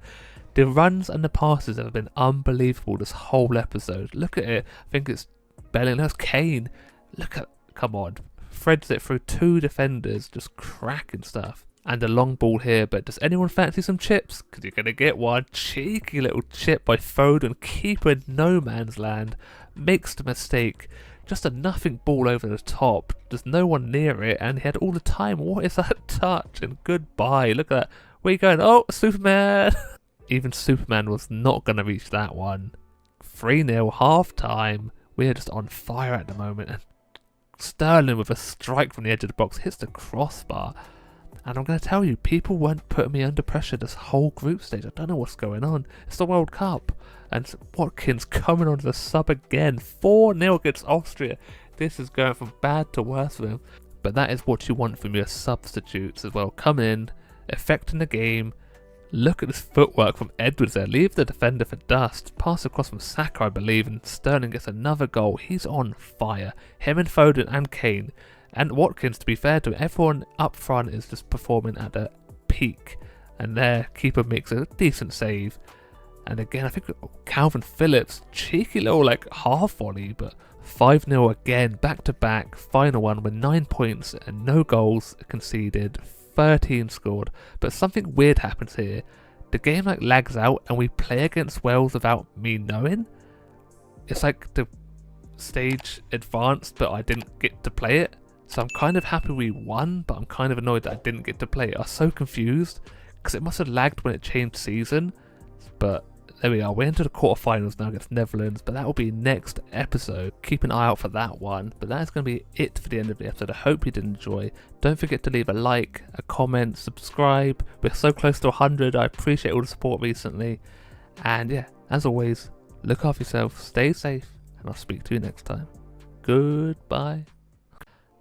The runs and the passes have been unbelievable this whole episode. Look at it. I think it's Bellingham. That's Kane. Look at, come on. Threads it through 2 defenders, just cracking stuff. And a long ball here, but does anyone fancy some chips? Because you're going to get one. Cheeky little chip by Foden, keeper in no man's land. Makes the mistake. Just a nothing ball over the top. There's no one near it, and he had all the time. What is that touch? And goodbye. Look at that. Where are you going? Oh, Superman! Even Superman was not going to reach that one. 3-0, half time. We are just on fire at the moment. And Sterling with a strike from the edge of the box hits the crossbar. And I'm going to tell you, people weren't putting me under pressure this whole group stage. I don't know what's going on. It's the World Cup. And Watkins coming on the sub again. 4-0 against Austria. This is going from bad to worse for him. But that is what you want from your substitutes as well. Come in, affecting the game. Look at this footwork from Edwards there. Leave the defender for dust. Pass across from Saka, I believe, and Sterling gets another goal. He's on fire. Him and Foden and Kane. And Watkins, to be fair to him, everyone up front is just performing at a peak. And their keeper makes a decent save. And again, I think Calvin Phillips, cheeky little like half volley, but 5-0 again, back to back. Final one with 9 points and no goals conceded. 13 scored, but something weird happens here. The game like lags out and we play against Wales without me knowing. It's like the stage advanced but I didn't get to play it, so I'm kind of happy we won, but I'm kind of annoyed that I didn't get to play it. I was so confused because it must have lagged when it changed season, but there we are. We're into the quarterfinals now against Netherlands, but that will be next episode. Keep an eye out for that one. But that is going to be it for the end of the episode. I hope you did enjoy. Don't forget to leave a like, a comment, subscribe. We're so close to 100. I appreciate all the support recently. And yeah, as always, look after yourself, stay safe, and I'll speak to you next time. Goodbye.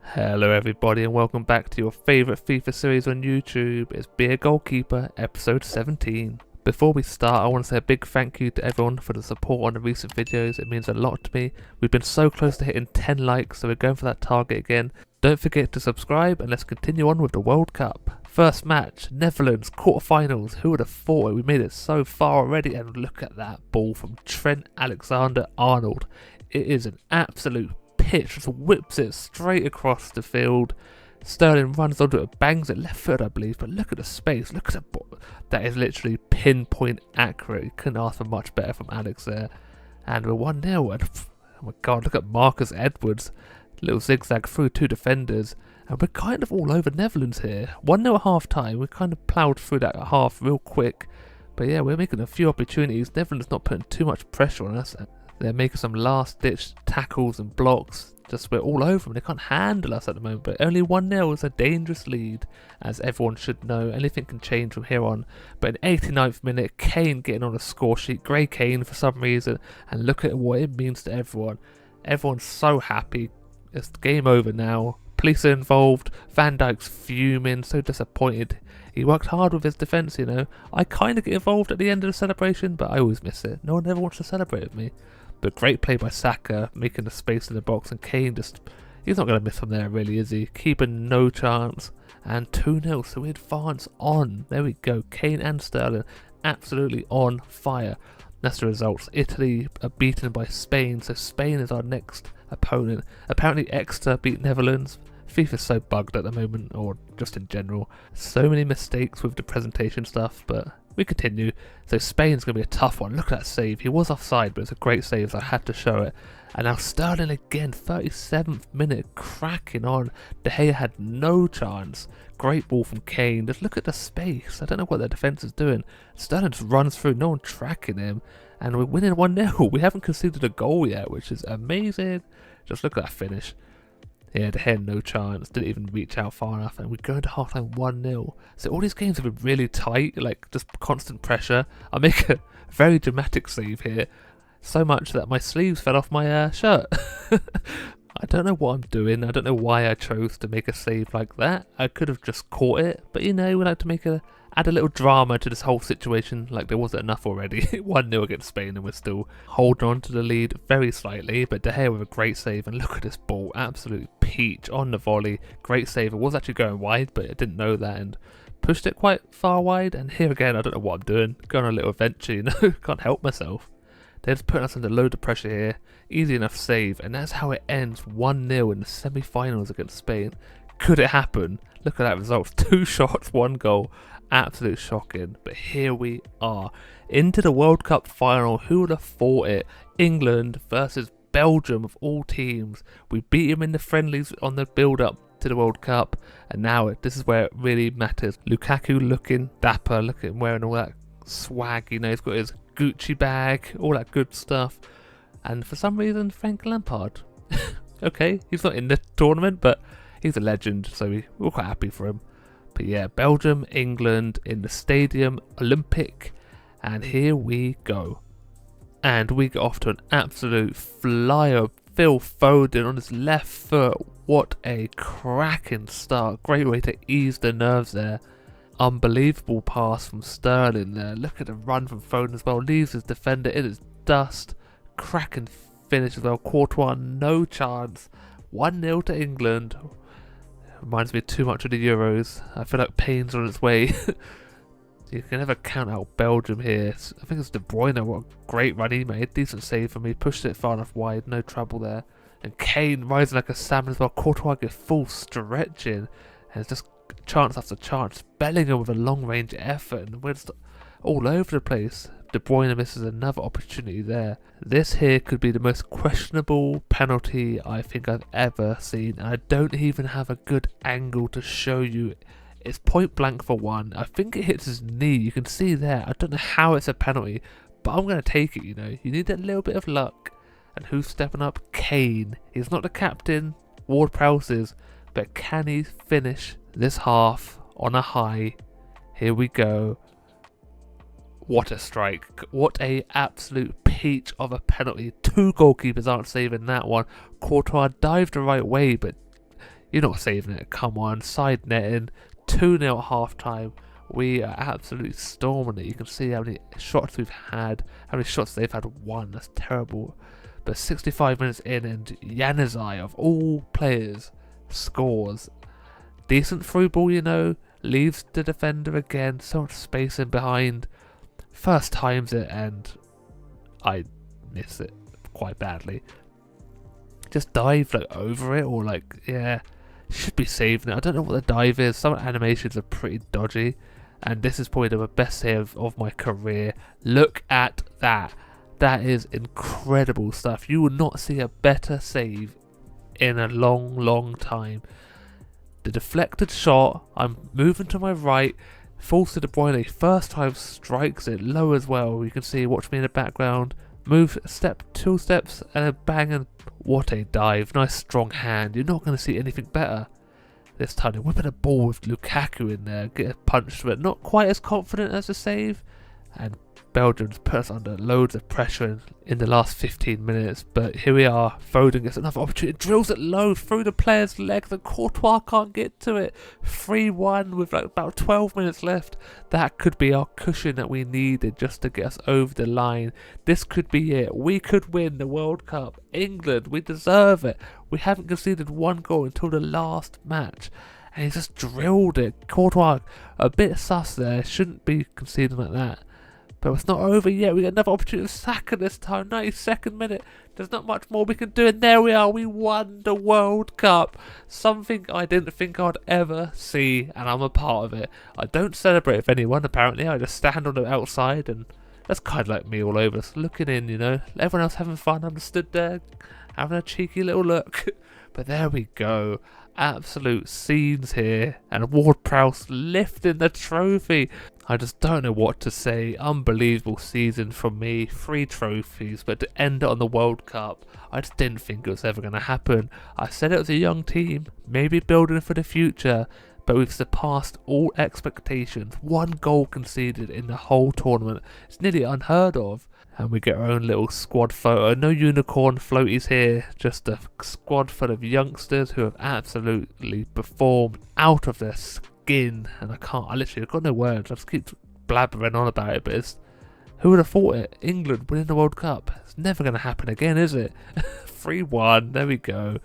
Hello everybody and welcome back to your favourite FIFA series on YouTube. It's Be a Goalkeeper, episode 17. Before we start, I want to say a big thank you to everyone for the support on the recent videos. It means a lot to me. We've been so close to hitting 10 likes, so we're going for that target again. Don't forget to subscribe and let's continue on with the World Cup. First match, Netherlands, quarterfinals. Who would have thought it? We made it so far already, and look at that ball from Trent Alexander-Arnold. It is an absolute pitch, just whips it straight across the field. Sterling runs onto it, bangs it left foot I believe, but look at the space, look at the ball. That is literally pinpoint accurate. You couldn't ask for much better from Alex there. And we're 1-0 and oh my god, look at Marcus Edwards. Little zigzag through 2 defenders. And we're kind of all over Netherlands here. 1-0 at half time, we kind of ploughed through that half real quick. But yeah, we're making a few opportunities. Netherlands not putting too much pressure on us. They're making some last ditch tackles and blocks. Just we're all over them. They can't handle us at the moment. But only 1-0 is a dangerous lead, as everyone should know. Anything can change from here on. But in 89th minute, Kane getting on a score sheet. Grey Kane for some reason. And look at what it means to everyone. Everyone's so happy. It's game over now. Police are involved. Van Dijk's fuming. So disappointed. He worked hard with his defence, you know. I kind of get involved at the end of the celebration, but I always miss it. No one ever wants to celebrate with me. But great play by Saka, making the space in the box, and Kane just, he's not going to miss from there really, is he? Keeping no chance, and 2-0, so we advance on. There we go, Kane and Sterling, absolutely on fire. That's the results. Italy are beaten by Spain, so Spain is our next opponent. Apparently Exeter beat Netherlands. FIFA's so bugged at the moment, or just in general. So many mistakes with the presentation stuff, but we continue. So Spain's going to be a tough one. Look at that save. He was offside, but it's a great save, so I had to show it. And now Sterling again, 37th minute, cracking on. De Gea had no chance. Great ball from Kane. Just look at the space. I don't know what their defence is doing. Sterling just runs through, no one tracking him. And we're winning 1-0. We haven't conceded a goal yet, which is amazing. Just look at that finish. Yeah, De Gea no chance, didn't even reach out far enough, and we go into half-time 1-0. So all these games have been really tight, like just constant pressure. I make a very dramatic save here, so much that my sleeves fell off my shirt. I don't know what I'm doing. I don't know why I chose to make a save like that. I could have just caught it, but you know, we like to add a little drama to this whole situation, like there wasn't enough already. 1-0 against Spain, and we're still holding on to the lead very slightly, but De Gea with a great save, and look at this ball, absolute peach on the volley. Great save. It was actually going wide, but I didn't know that, and pushed it quite far wide. And here again, I don't know what I'm doing. Going on a little adventure, you know, can't help myself. They're just putting us under a load of pressure here. Easy enough save, and that's how it ends 1-0 in the semi-finals against Spain. Could it happen? Look at that result. 2 shots, 1 goal. Absolute shocking. But here we are. Into the World Cup final. Who would have thought it? England versus Belgium of all teams. We beat them in the friendlies on the build-up to the World Cup. And now this is where it really matters. Lukaku looking dapper. Look at him wearing all that swag. You know, he's got his Gucci bag. All that good stuff. And for some reason, Frank Lampard. Okay, he's not in the tournament, but he's a legend, so we're quite happy for him. But yeah, Belgium, England in the Stadium Olympic, and here we go. And we get off to an absolute flyer. Phil Foden on his left foot. What a cracking start. Great way to ease the nerves there. Unbelievable pass from Sterling there. Look at the run from Foden as well. Leaves his defender in his dust. Cracking finish as well. Courtois, no chance. 1-0 to England. Reminds me too much of the Euros. I feel like pain's on its way. You can never count out Belgium here. I think it's De Bruyne. What a great run he made. Decent save for me. Pushed it far enough wide. No trouble there. And Kane rising like a salmon as well. Courtois gets full stretching. And it's just chance after chance. Bellingham with a long range effort. And we're just all over the place. De Bruyne misses another opportunity there. This here could be the most questionable penalty I think I've ever seen. And I don't even have a good angle to show you. It's point blank for one. I think it hits his knee. You can see there. I don't know how it's a penalty, but I'm going to take it, you know. You need a little bit of luck. And who's stepping up? Kane. He's not the captain. Ward-Prowse is. But can he finish this half on a high? Here we go. What a strike. What a absolute peach of a penalty. 2 goalkeepers aren't saving that one. Courtois dived the right way, but you're not saving it. Come on. Side netting. 2-0 at half time. We are absolutely storming it. You can see how many shots we've had. How many shots they've had. 1. That's terrible. But 65 minutes in, and Januzaj, of all players, scores. Decent through ball, you know. Leaves the defender again. So much space in behind. First times it, and I miss it quite badly. Just dive like over it, or like, yeah, should be saving it. I don't know what the dive is. Some animations are pretty dodgy, and this is probably the best save of my career. Look at that. That is incredible stuff. You will not see a better save in a long time. The deflected shot, I'm moving to my right, falls to De Bruyne, first time strikes it low as well. You can see, watch me in the background, move a step, 2 steps, and a bang, and what a dive. Nice strong hand. You're not going to see anything better. This time they're whipping a ball with Lukaku in there, get a punch to it. Not quite as confident as the save, and Belgium's put us under loads of pressure in the last 15 minutes, but here we are. Foden gets another opportunity, drills it low through the player's legs, and Courtois can't get to it. 3-1 with like about 12 minutes left. That could be our cushion that we needed just to get us over the line. This could be it. We could win the World Cup. England, we deserve it. We haven't conceded 1 goal until the last match, and he just drilled it. Courtois, a bit sus there, shouldn't be conceding like that. But it's not over yet. We get another opportunity to Saka this time. 92nd minute. There's not much more we can do. And there we are. We won the World Cup. Something I didn't think I'd ever see. And I'm a part of it. I don't celebrate with anyone, apparently. I just stand on the outside. And that's kind of like me all over. Just looking in, you know. Everyone else having fun. I'm just stood there having a cheeky little look. But there we go. Absolute scenes here. And Ward-Prowse lifting the trophy. I just don't know what to say. Unbelievable season from me. 3 trophies, but to end it on the World Cup, I just didn't think it was ever going to happen. I said it was a young team, maybe building for the future, but we've surpassed all expectations. 1 goal conceded in the whole tournament. It's nearly unheard of. And we get our own little squad photo. No unicorn floaties here, just a squad full of youngsters who have absolutely performed out of their skin. And I've got no words. I just keep blabbering on about it, but who would have thought it? England winning the World Cup. It's never going to happen again, is it? 3-1, there we go.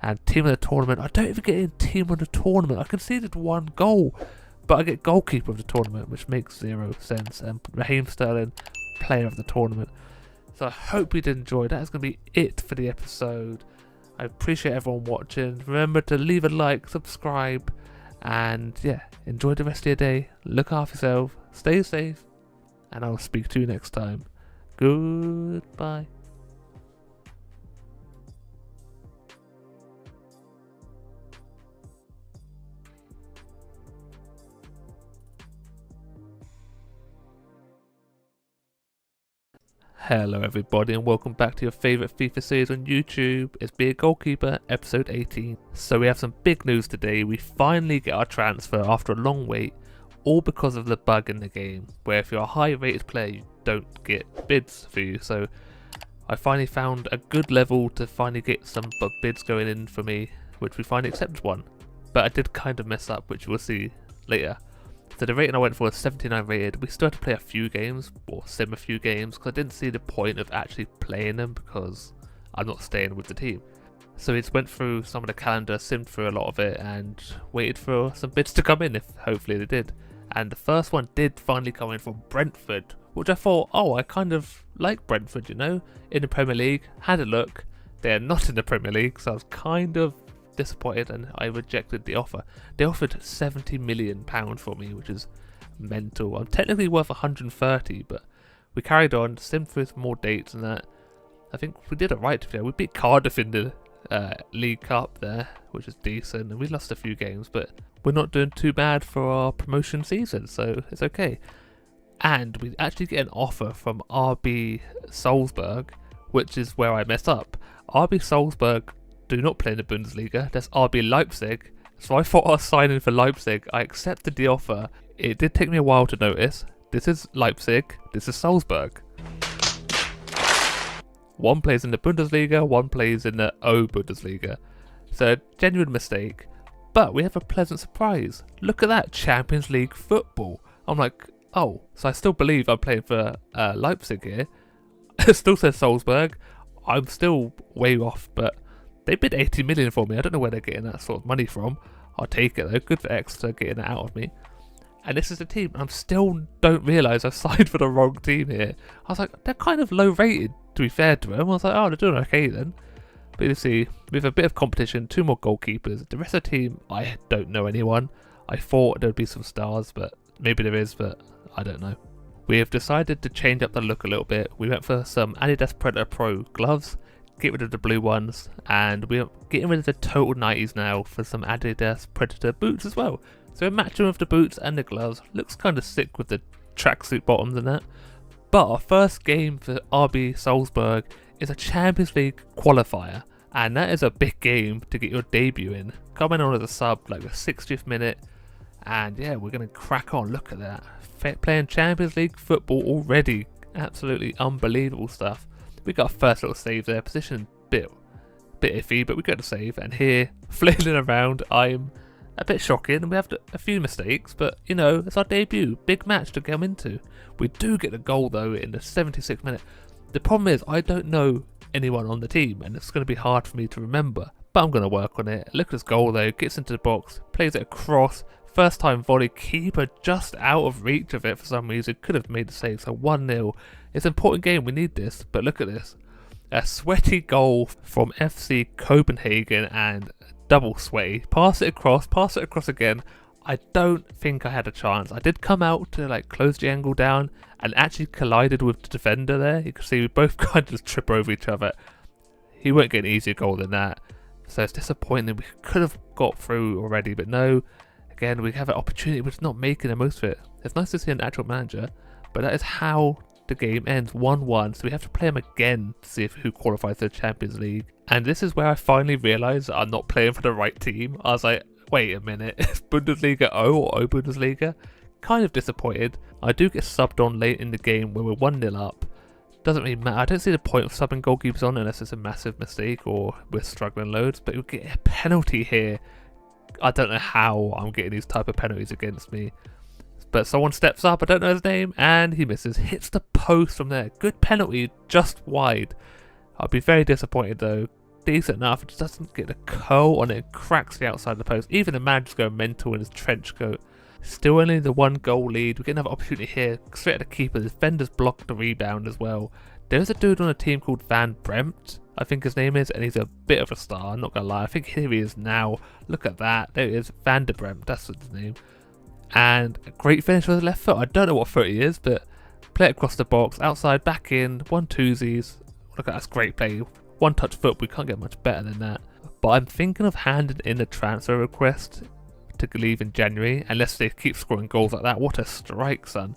And team of the tournament. I don't even get in team of the tournament. I conceded 1 goal, but I get goalkeeper of the tournament, which makes 0 sense. And Raheem Sterling, player of the tournament. So I hope you did enjoy. That is going to be it for the episode. I appreciate everyone watching. Remember to leave a like, subscribe, and yeah, enjoy the rest of your day. Look after yourself, stay safe, and I'll speak to you next time. Goodbye. Hello everybody and welcome back to your favourite FIFA series on YouTube. It's Be a Goalkeeper, episode 18. So we have some big news today. We finally get our transfer after a long wait, all because of the bug in the game, where if you're a high rated player you don't get bids for you. So I finally found a good level to finally get some bids going in for me, which we finally accepted one. But I did kind of mess up, which we'll see later. So the rating I went for was 79 rated. We still had to play a few games, or sim a few games, because I didn't see the point of actually playing them because I'm not staying with the team. So we just went through some of the calendar, simmed through a lot of it, and waited for some bids to come in, if hopefully they did. And the first one did finally come in from Brentford, which I thought, oh, I kind of like Brentford, you know, in the Premier League. Had a look. They're not in the Premier League, so I was kind of disappointed and I rejected the offer. They offered £70 million for me, which is mental. I'm technically worth 130, but we carried on, simmed through some more dates and that. I think we did it right to be fair. We beat Cardiff in the League Cup there, which is decent, and we lost a few games, but we're not doing too bad for our promotion season, so it's okay. And we actually get an offer from RB Salzburg, which is where I messed up. RB Salzburg do not play in the Bundesliga. That's RB Leipzig. So I thought I was signing for Leipzig. I accepted the offer. It did take me a while to notice. This is Leipzig. This is Salzburg. One plays in the Bundesliga, one plays in the O-Bundesliga. So genuine mistake. But we have a pleasant surprise. Look at that, Champions League football. I'm like, oh, so I still believe I'm playing for Leipzig here. It still says Salzburg. I'm still way off, but they bid 80 million for me. I don't know where they're getting that sort of money from. I'll take it though. Good for Exeter getting it out of me. And this is the team. I still don't realise I signed for the wrong team here. I was like, they're kind of low rated, to be fair to them. I was like, oh, they're doing okay then. But you see, we have a bit of competition, 2 more goalkeepers. The rest of the team, I don't know anyone. I thought there would be some stars, but maybe there is, but I don't know. We have decided to change up the look a little bit. We went for some Adidas Predator Pro gloves. Get rid of the blue ones, and we're getting rid of the total 90s now for some Adidas Predator boots as well. So we're matching with the boots and the gloves. Looks kind of sick with the tracksuit bottoms and that. But our first game for RB Salzburg is a Champions League qualifier, and that is a big game to get your debut in. Coming on as a sub like the 60th minute, and yeah, we're going to crack on. Look at that. Playing Champions League football already. Absolutely unbelievable stuff. We got our first little save there, position bit iffy, but we got a save, and here, flailing around, I'm a bit shocking, and we have a few mistakes, but you know, it's our debut, big match to come into. We do get the goal though in the 76th minute. The problem is, I don't know anyone on the team, and it's going to be hard for me to remember, but I'm going to work on it. Look at this goal though, gets into the box, plays it across, first time volley, keeper just out of reach of it for some reason, could have made the save, so 1-0. It's an important game, we need this, but look at this. A sweaty goal from FC Copenhagen, and double sweaty. Pass it across again. I don't think I had a chance. I did come out to like close the angle down and actually collided with the defender there. You can see we both kind of just trip over each other. He won't get an easier goal than that. So it's disappointing. We could have got through already, but no. Again, we have an opportunity, we're just not making the most of it. It's nice to see an actual manager, but that is how the game ends, 1-1, so we have to play them again to see who qualifies for the Champions League. And this is where I finally realised I'm not playing for the right team. I was like, wait a minute, is Bundesliga O or O Bundesliga? Kind of disappointed. I do get subbed on late in the game when we're 1-0 up. Doesn't really matter. I don't see the point of subbing goalkeepers on unless it's a massive mistake or we're struggling loads, but you'll get a penalty here. I don't know how I'm getting these type of penalties against me. But someone steps up, I don't know his name, and he misses. Hits the post from there. Good penalty, just wide. I'll be very disappointed though. Decent enough, it just doesn't get the curl on it, cracks the outside of the post. Even the man just go mental in his trench coat. Still only the 1 goal lead. We get another opportunity here. Straight at the keeper. The defenders block the rebound as well. There's a dude on a team called Van Bremt, I think his name is, and he's a bit of a star, I'm not gonna lie. I think here he is now. Look at that. There he is, Van der Bremt, that's his name. And a great finish with the left foot. I don't know what foot he is, but play it across the box, outside, back in, 1-2s. Look at that's great play. 1-touch foot, we can't get much better than that. But I'm thinking of handing in a transfer request to leave in January, unless they keep scoring goals like that. What a strike, son.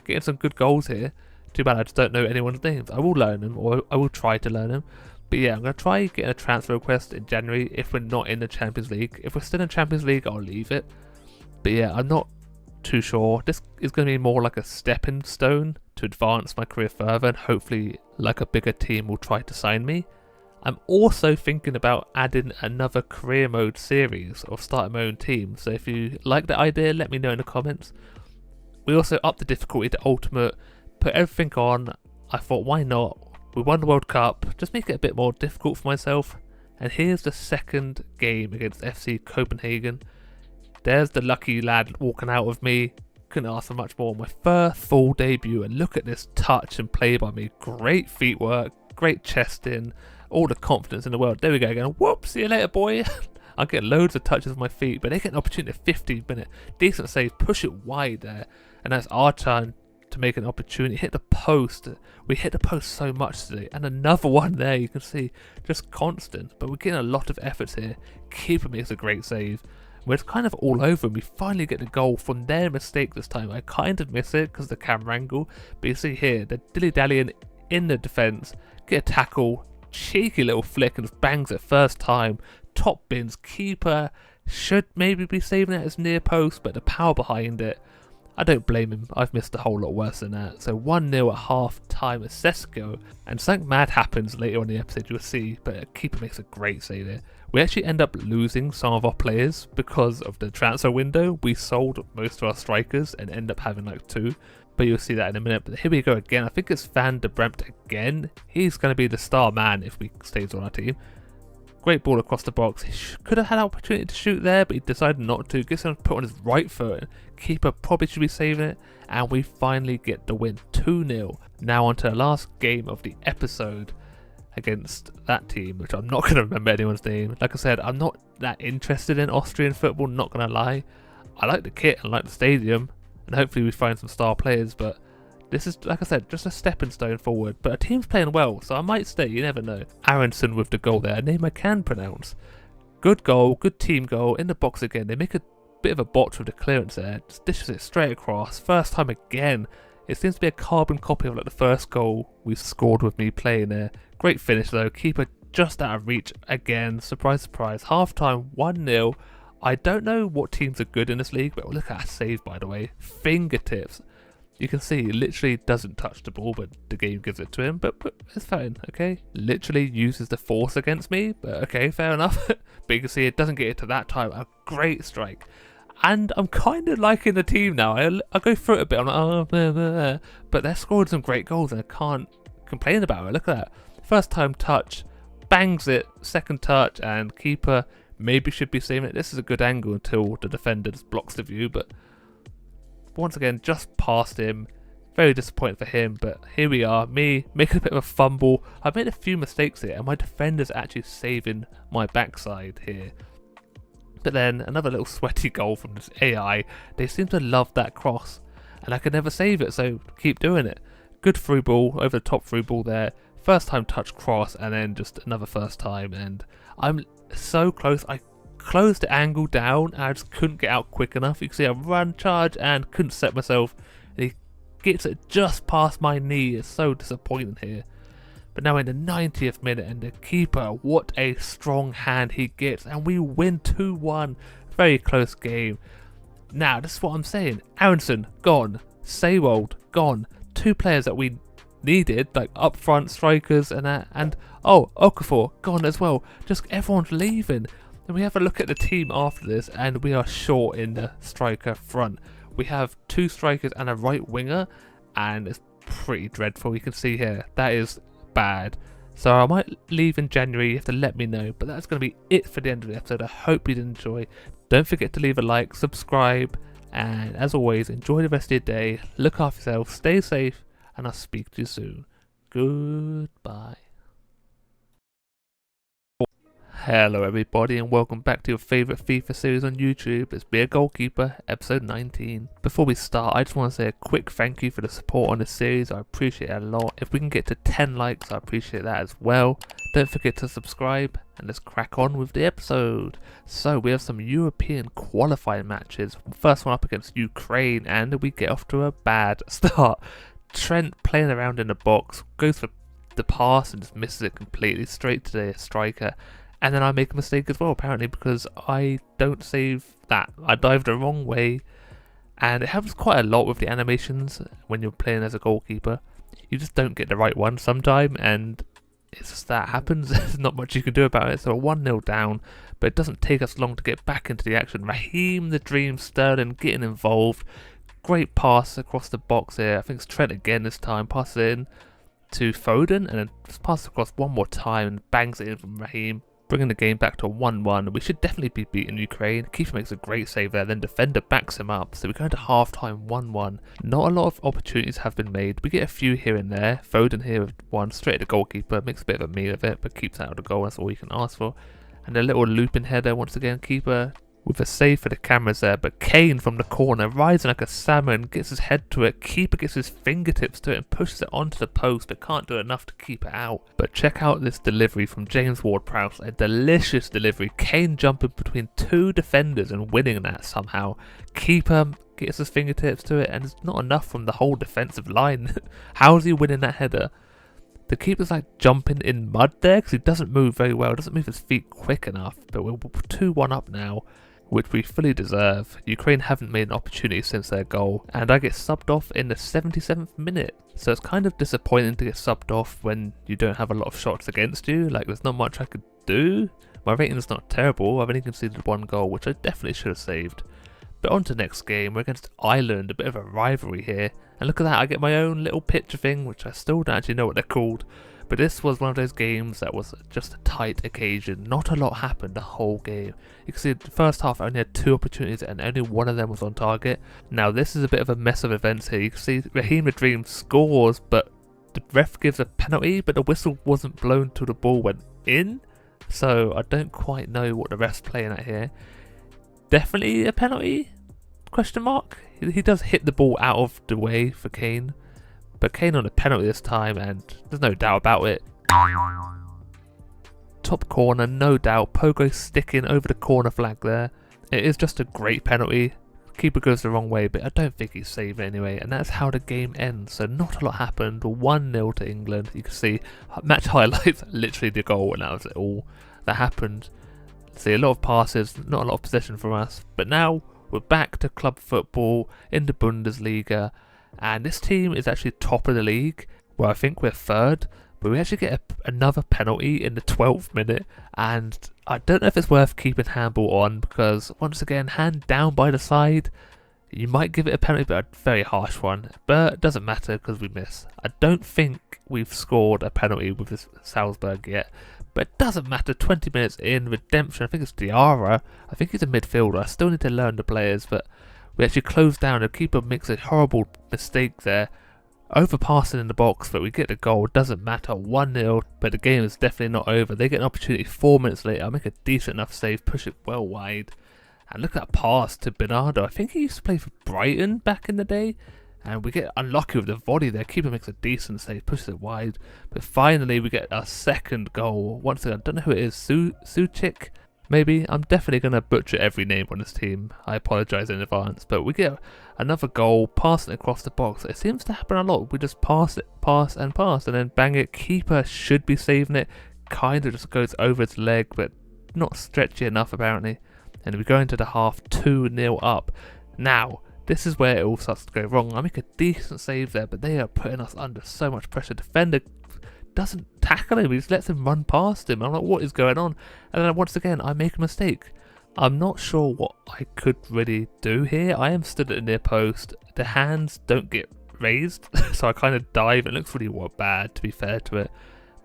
Getting some good goals here. Too bad I just don't know anyone's names. I will learn them, or I will try to learn them. But yeah, I'm going to try getting a transfer request in January if we're not in the Champions League. If we're still in Champions League, I'll leave it. But yeah, I'm not too sure. This is going to be more like a stepping stone to advance my career further, and hopefully like a bigger team will try to sign me. I'm also thinking about adding another career mode series or starting my own team. So if you like the idea, let me know in the comments. We also upped the difficulty to ultimate, put everything on. I thought, why not? We won the World Cup, just make it a bit more difficult for myself. And here's the second game against FC Copenhagen. There's the lucky lad walking out with me. Couldn't ask for much more. My first full debut, and look at this touch and play by me. Great feet work, great chest in, all the confidence in the world. There we go again. Whoop, see you later, boy. I get loads of touches with my feet, but they get an opportunity at 15 minute. Decent save, push it wide there. And that's our turn to make an opportunity. Hit the post. We hit the post so much today. And another one there, you can see, just constant. But we're getting a lot of efforts here. Keeper makes a great save. We're kind of all over, and we finally get the goal from their mistake this time. I kind of miss it because of the camera angle. But you see here, they're dilly-dallying in the defence. Get a tackle. Cheeky little flick and just bangs it first time. Top bins. Keeper should maybe be saving it as near post, but the power behind it, I don't blame him. I've missed a whole lot worse than that. So 1-0 at half time at Sesko, and something mad happens later on in the episode, you'll see, but a keeper makes a great save there. We actually end up losing some of our players because of the transfer window. We sold most of our strikers and end up having like 2. But you'll see that in a minute. But here we go again. I think it's Van der Bremt again. He's going to be the star man if he stays on our team. Great ball across the box. He could have had an opportunity to shoot there, but he decided not to. Gets him to put on his right foot. Keeper probably should be saving it. And we finally get the win. 2-0. Now on to the last game of the episode against that team, which I'm not going to remember anyone's name. Like I said, I'm not that interested in Austrian football, not going to lie. I like the kit and like the stadium, and hopefully we find some star players, but this is, like I said, just a stepping stone forward. But a team's playing well, so I might stay, you never know. Aronson with the goal there, a name I can pronounce. Good goal, good team goal, in the box again. They make a bit of a botch with the clearance there, just dishes it straight across. First time again. It seems to be a carbon copy of like the first goal we scored with me playing there. Great finish though, keeper just out of reach again. Surprise, surprise. Half time 1-0. I don't know what teams are good in this league, but look at that save by the way. Fingertips. You can see he literally doesn't touch the ball, but the game gives it to him. But it's fine, okay? Literally uses the force against me, but okay, fair enough. But you can see it doesn't get it to that time. A great strike. And I'm kind of liking the team now. I go through it a bit. I'm like, oh, blah, blah, blah. But they're scoring some great goals, and I can't complain about it. Look at that. First time touch, bangs it. Second touch, and keeper maybe should be saving it. This is a good angle until the defender just blocks the view. But once again, just past him. Very disappointed for him. But here we are. Me making a bit of a fumble. I've made a few mistakes here, and my defender's actually saving my backside here. But then another little sweaty goal from this AI. They seem to love that cross, and I could never save it, so keep doing it. Good through ball, over the top through ball there. First time touch cross, and then just another first time, and I'm so close. I closed the angle down, and I just couldn't get out quick enough. You can see I run, charge, and couldn't set myself. And he gets it just past my knee. It's so disappointing here. But now in the 90th minute, and the keeper, what a strong hand he gets, and we win 2-1. Very close game. Now, this is what I'm saying. Aronson, gone. Seiwold, gone. 2 players that we needed, like up front strikers and that. And oh, Okafor gone as well. Just everyone's leaving. And we have a look at the team after this, and we are short in the striker front. We have 2 strikers and a right winger, and it's pretty dreadful. You can see here, that is bad. So I might leave in January. You have to let me know. But that's going to be it for the end of the episode. I hope you did enjoy. Don't forget to leave a like, subscribe, and as always, enjoy the rest of your day. Look after yourself, stay safe, and I'll speak to you soon. Goodbye. Hello everybody, and welcome back to your favourite FIFA series on YouTube. It's Be a Goalkeeper, episode 19. Before we start, I just want to say a quick thank you for the support on this series. I appreciate it a lot. If we can get to 10 likes, I appreciate that as well. Don't forget to subscribe, and let's crack on with the episode. So we have some European qualifying matches. First one up against Ukraine, and we get off to a bad start. Trent playing around in the box, goes for the pass and just misses it completely straight to the striker. And then I make a mistake as well, apparently, because I don't save that. I dived the wrong way, and it happens quite a lot with the animations when you're playing as a goalkeeper. You just don't get the right one sometime, and it's just that happens. There's not much you can do about it. So 1-0 down, but it doesn't take us long to get back into the action. Raheem the Dream Sterling getting involved. Great pass across the box here. I think it's Trent again this time. Passes it in to Foden, and then just passes across one more time and bangs it in from Raheem, bringing the game back to 1-1. We should definitely be beating Ukraine. Keeper makes a great save there, then defender backs him up. So we go into half-time 1-1. Not a lot of opportunities have been made. We get a few here and there. Foden here with one straight at the goalkeeper. Makes a bit of a meal of it, but keeps out of the goal. That's all you can ask for. And a little looping header once again. Keeper with a save for the cameras there, but Kane from the corner, rising like a salmon, gets his head to it. Keeper gets his fingertips to it and pushes it onto the post, but can't do enough to keep it out. But check out this delivery from James Ward-Prowse, a delicious delivery. Kane jumping between 2 defenders and winning that somehow. Keeper gets his fingertips to it, and it's not enough from the whole defensive line. How's he winning that header? The keeper's like jumping in mud there because he doesn't move very well, doesn't move his feet quick enough. But we're 2-1 up now, which we fully deserve. Ukraine haven't made an opportunity since their goal, and I get subbed off in the 77th minute. So it's kind of disappointing to get subbed off when you don't have a lot of shots against you. Like, there's not much I could do. My rating is not terrible. I've only conceded 1 goal, which I definitely should have saved. But on to the next game. We're against Ireland, a bit of a rivalry here. And look at that, I get my own little picture thing, which I still don't actually know what they're called. But this was one of those games that was just a tight occasion. Not a lot happened the whole game. You can see the first half I only had 2 opportunities and only one of them was on target. Now this is a bit of a mess of events here. You can see Raheem the Dream scores, but the ref gives a penalty, but the whistle wasn't blown till the ball went in. So I don't quite know what the ref's playing at here. Definitely a penalty? Question mark? He does hit the ball out of the way for Kane. But Kane on a penalty this time, and there's no doubt about it. Top corner, no doubt. Pogo sticking over the corner flag there. It is just a great penalty. Keeper goes the wrong way, but I don't think he's saved it anyway. And that's how the game ends. So not a lot happened. 1-0 to England. You can see match highlights, literally the goal, and that was it all that happened. See, a lot of passes, not a lot of possession from us. But now we're back to club football in the Bundesliga. And this team is actually top of the league, where I think we're 3rd, but we actually get another penalty in the 12th minute, and I don't know if it's worth keeping handball on, because once again, hand down by the side, you might give it a penalty, but a very harsh one, but it doesn't matter because we miss. I don't think we've scored a penalty with this Salzburg yet, but it doesn't matter. 20 minutes in, redemption. I think it's Diarra. I think he's a midfielder. I still need to learn the players, but we actually close down. The keeper makes a horrible mistake there, overpassing in the box, but we get the goal. Doesn't matter, 1-0, but the game is definitely not over. They get an opportunity 4 minutes later. I make a decent enough save, push it well wide, and look at that pass to Bernardo. I think he used to play for Brighton back in the day, and we get unlucky with the volley there. Keeper makes a decent save, pushes it wide, but finally we get our 2nd goal. Once again, I don't know who it is, Suchik? Maybe. I'm definitely going to butcher every name on this team. I apologise in advance. But we get another goal, passing it across the box. It seems to happen a lot. We just pass it, and then bang it. Keeper should be saving it. Kind of just goes over its leg, but not stretchy enough apparently. And we go into the half 2-0 up. Now, This is where it all starts to go wrong. I make a decent save there, but they are putting us under so much pressure. Defender doesn't tackle him, he just lets him run past him. I'm like, what is going on? And then once again, I make a mistake. I'm not sure what I could really do here. I am stood at a near post. The hands don't get raised, so I kind of dive. It looks really bad, to be fair to it.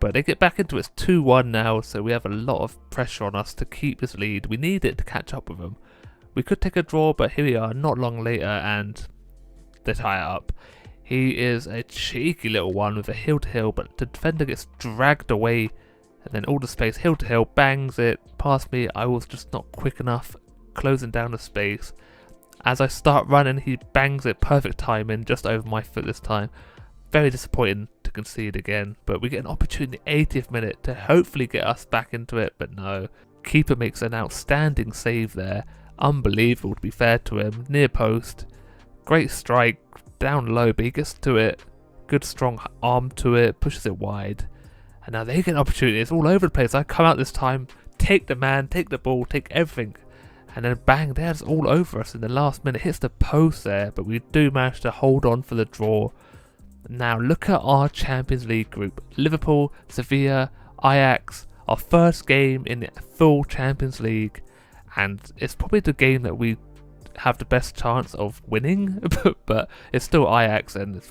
But they get back into it. It's 2-1 now, so we have a lot of pressure on us to keep this lead. We need it to catch up with them. We could take a draw, but here we are, not long later, and they tie it up. He is a cheeky little one with a heel-to-heel, but the defender gets dragged away, and then all the space, heel-to-heel, bangs it past me. I was just not quick enough, closing down the space. As I start running, he bangs it, perfect timing, just over my foot this time. Very disappointing to concede again, but we get an opportunity in the 80th minute to hopefully get us back into it, but no. Keeper makes an outstanding save there. Unbelievable, to be fair to him. Near post, great strike, down low, but he gets to it. Good strong arm to it, pushes it wide. And now they get an opportunity. It's all over the place. I come out this time, take the man, take the ball, take everything. And then bang, there's all over us in the last minute. Hits the post there, but we do manage to hold on for the draw. Now look at our Champions League group. Liverpool, Sevilla, Ajax. Our first game in the full Champions League. And it's probably the game that we have the best chance of winning. But it's still Ajax, and it's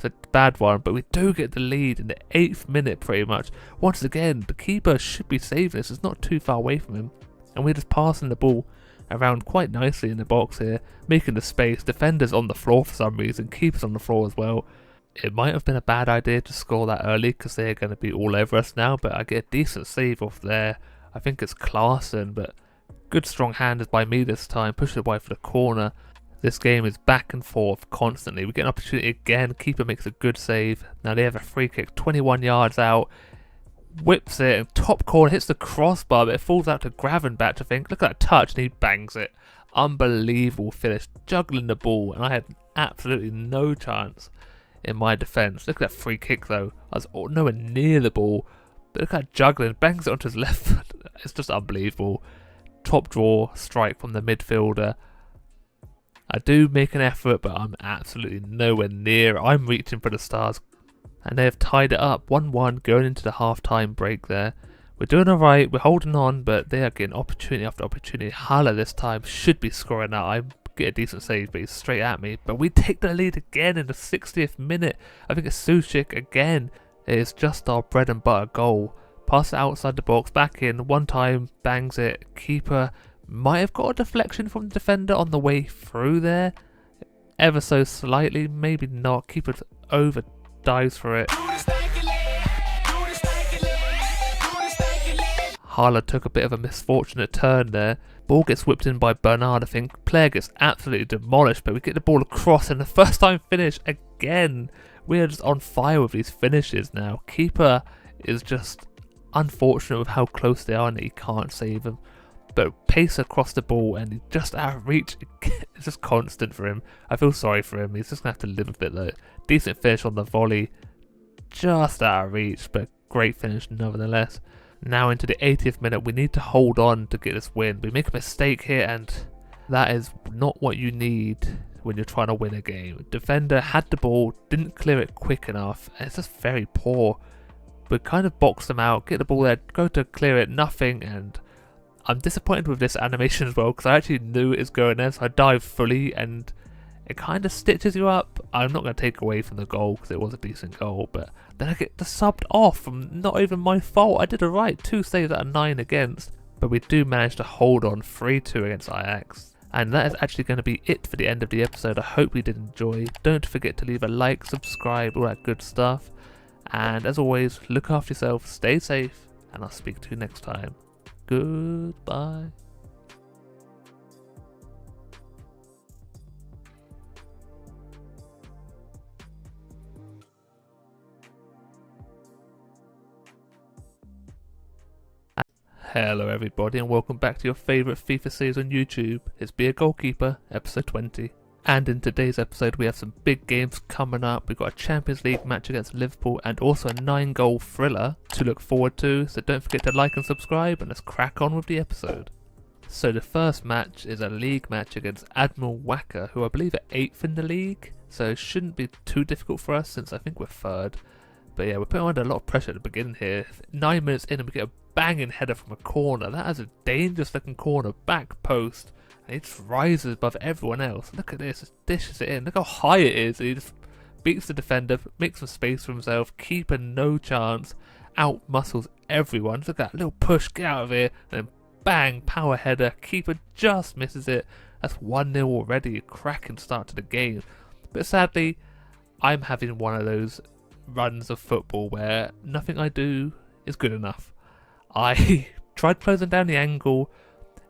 a bad one. But we do get the lead in the 8th minute pretty much. Once again, the keeper should be saving this. It's not too far away from him. And we're just passing the ball around quite nicely in the box here, making the space. Defenders on the floor for some reason, keepers on the floor as well. It might have been a bad idea to score that early because they're going to be all over us now, but I get a decent save off there. I think it's Klaassen, but good strong handers by me this time, push it wide for the corner. This game is back and forth constantly. We get an opportunity again, keeper makes a good save. Now they have a free kick 21 yards out. Whips it, and top corner, hits the crossbar, but it falls out to Gravenberch, I think. Look at that touch, and he bangs it. Unbelievable finish, juggling the ball, and I had absolutely no chance in my defence. Look at that free kick though. I was nowhere near the ball, but look at that juggling, bangs it onto his left foot. It's just unbelievable. Top draw strike from the midfielder. I do make an effort, but I'm absolutely nowhere near. I'm reaching for the stars. And they have tied it up 1-1 going into the half-time break there. We're doing alright, we're holding on, but they are getting opportunity after opportunity. Haller this time should be scoring now. I get a decent save, but he's straight at me. But we take the lead again in the 60th minute. I think it's Suchik again. It is just our bread and butter goal. Pass it outside the box, back in, one time, bangs it. Keeper might have got a deflection from the defender on the way through there. Ever so slightly, maybe not. Keeper over dives for it. Haller took a bit of a misfortunate turn there. Ball gets whipped in by Bernard, I think. Player gets absolutely demolished, but we get the ball across and the first time finish again. We are just on fire with these finishes now. Keeper is just unfortunate with how close they are and that he can't save them. But pace across the ball and he's just out of reach. It's just constant for him. I feel sorry for him. He's just going to have to live with it though. Decent finish on the volley. Just out of reach, but great finish nevertheless. Now into the 80th minute, we need to hold on to get this win. We make a mistake here and that is not what you need when you're trying to win a game. Defender had the ball, didn't clear it quick enough. And it's just very poor. We kind of box them out, get the ball there, go to clear it, nothing, and I'm disappointed with this animation as well because I actually knew it was going there, so I dived fully and it kind of stitches you up. I'm not going to take away from the goal because it was a decent goal, but then I get the subbed off from not even my fault. I did alright, 2 saves out of 9 against, but we do manage to hold on 3-2 against Ajax. And that is actually going to be it for the end of the episode. I hope you did enjoy. Don't forget to leave a like, subscribe, all that good stuff. And as always, look after yourself, stay safe, and I'll speak to you next time. Goodbye. Hello everybody and welcome back to your favourite FIFA series on YouTube. It's Be a Goalkeeper, episode 20. And in today's episode we have some big games coming up. We've got a Champions League match against Liverpool and also a 9-goal thriller to look forward to. So don't forget to like and subscribe and let's crack on with the episode. So the first match is a league match against Admiral Wacker, who I believe are 8th in the league, so it shouldn't be too difficult for us since I think we're 3rd. But yeah, we're putting under a lot of pressure at the beginning here. 9 minutes in and we get a banging header from a corner. That is a dangerous looking corner, back post, and it just rises above everyone else. Look at this, just dishes it in. Look how high it is. He just beats the defender, makes some space for himself, keeper no chance, out muscles everyone. Look at that little push, get out of here, and then bang, power header, keeper just misses it. That's 1-0 already, a cracking start to the game. But sadly, I'm having one of those runs of football where nothing I do is good enough. I tried closing down the angle,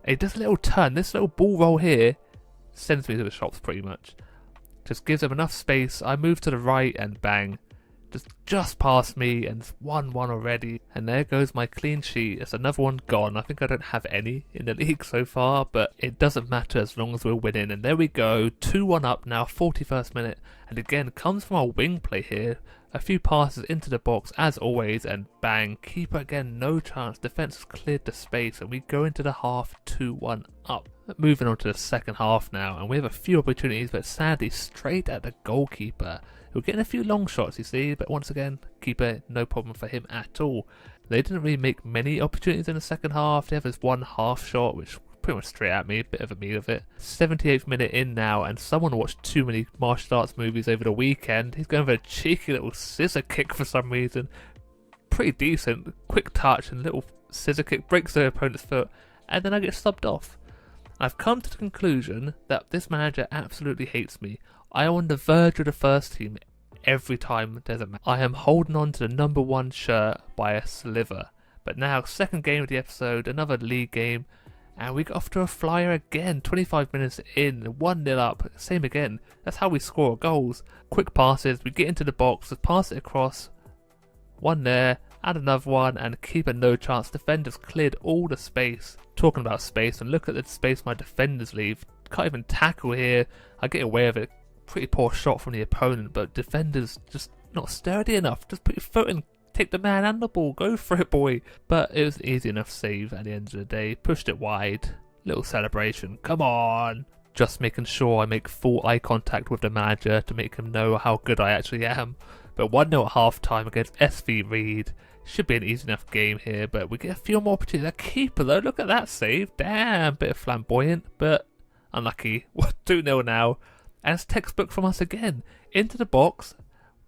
it does a little turn, this little ball roll here sends me to the shops pretty much. Just gives them enough space, I move to the right and bang. Just past me, and it's 1-1 already, and there goes my clean sheet. It's another one gone. I think I don't have any in the league so far, but it doesn't matter as long as we're winning. And there we go, 2-1 up now, 41st minute, and again comes from our wing play here. A few passes into the box as always, and bang, keeper again no chance. Defence has cleared the space, and we go into the half 2-1 up. Moving on to the second half now, and we have a few opportunities, but sadly straight at the goalkeeper. We're getting a few long shots, you see, but once again, keeper, no problem for him at all. They didn't really make many opportunities in the second half. They have this one half shot, which pretty much straight at me, a bit of a meal of it. 78th minute in now, and someone watched too many martial arts movies over the weekend. He's going for a cheeky little scissor kick for some reason. Pretty decent, quick touch and little scissor kick, breaks the opponent's foot, and then I get subbed off. I've come to the conclusion that this manager absolutely hates me. I am on the verge of the first team every time there's a match. I am holding on to the number 1 shirt by a sliver. But now, second game of the episode, another league game, and we got off to a flyer again. 25 minutes in, 1-0 up, same again. That's how we score goals. Quick passes, we get into the box, just pass it across, one there, and another one, and keeper no chance. Defenders cleared all the space. Talking about space, and look at the space my defenders leave. Can't even tackle here. I get away with it. Pretty poor shot from the opponent, but defenders just not sturdy enough. Just put your foot in, take the man and the ball, go for it, boy. But it was an easy enough save at the end of the day. Pushed it wide. Little celebration. Come on. Just making sure I make full eye contact with the manager to make him know how good I actually am. But 1-0 at half time against SV Reed. Should be an easy enough game here, but we get a few more opportunities. That keeper though, look at that save. Damn, bit of flamboyant, but unlucky. 2-0 now. And it's textbook from us again. Into the box.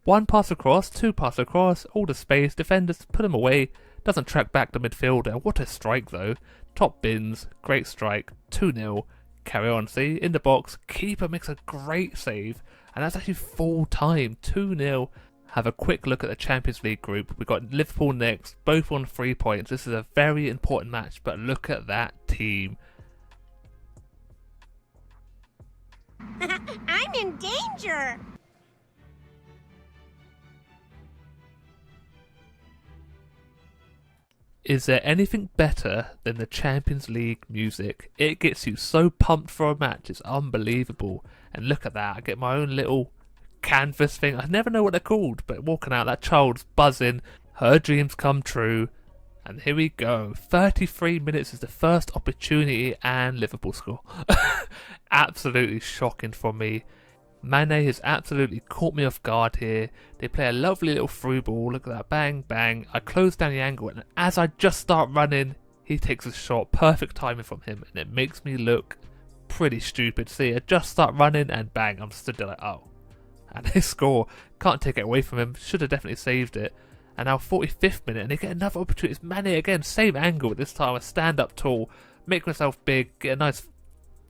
1 pass across, 2 pass across, all the space. Defenders put him away. Doesn't track back the midfielder. What a strike though. Top bins. Great strike. 2-0. Carry on. See, in the box. Keeper makes a great save. And that's actually full time. 2-0. Have a quick look at the Champions League group. We've got Liverpool next. Both on 3 points. This is a very important match. But look at that team. I'm in danger! Is there anything better than the Champions League music? It gets you so pumped for a match, it's unbelievable. And look at that, I get my own little canvas thing. I never know what they're called, but walking out, that child's buzzing, her dreams come true. And here we go. 33 minutes is the first opportunity and Liverpool score. Absolutely shocking for me. Mane has absolutely caught me off guard here. They play a lovely little through ball. Look at that. Bang, bang. I close down the angle, and as I just start running, he takes a shot. Perfect timing from him, and it makes me look pretty stupid. See, I just start running, and bang, I'm stood there like, oh. And they score. Can't take it away from him. Should have definitely saved it. And now 45th minute, and they get another opportunity. It's Mane again, same angle, but this time I stand up tall, make myself big, get a nice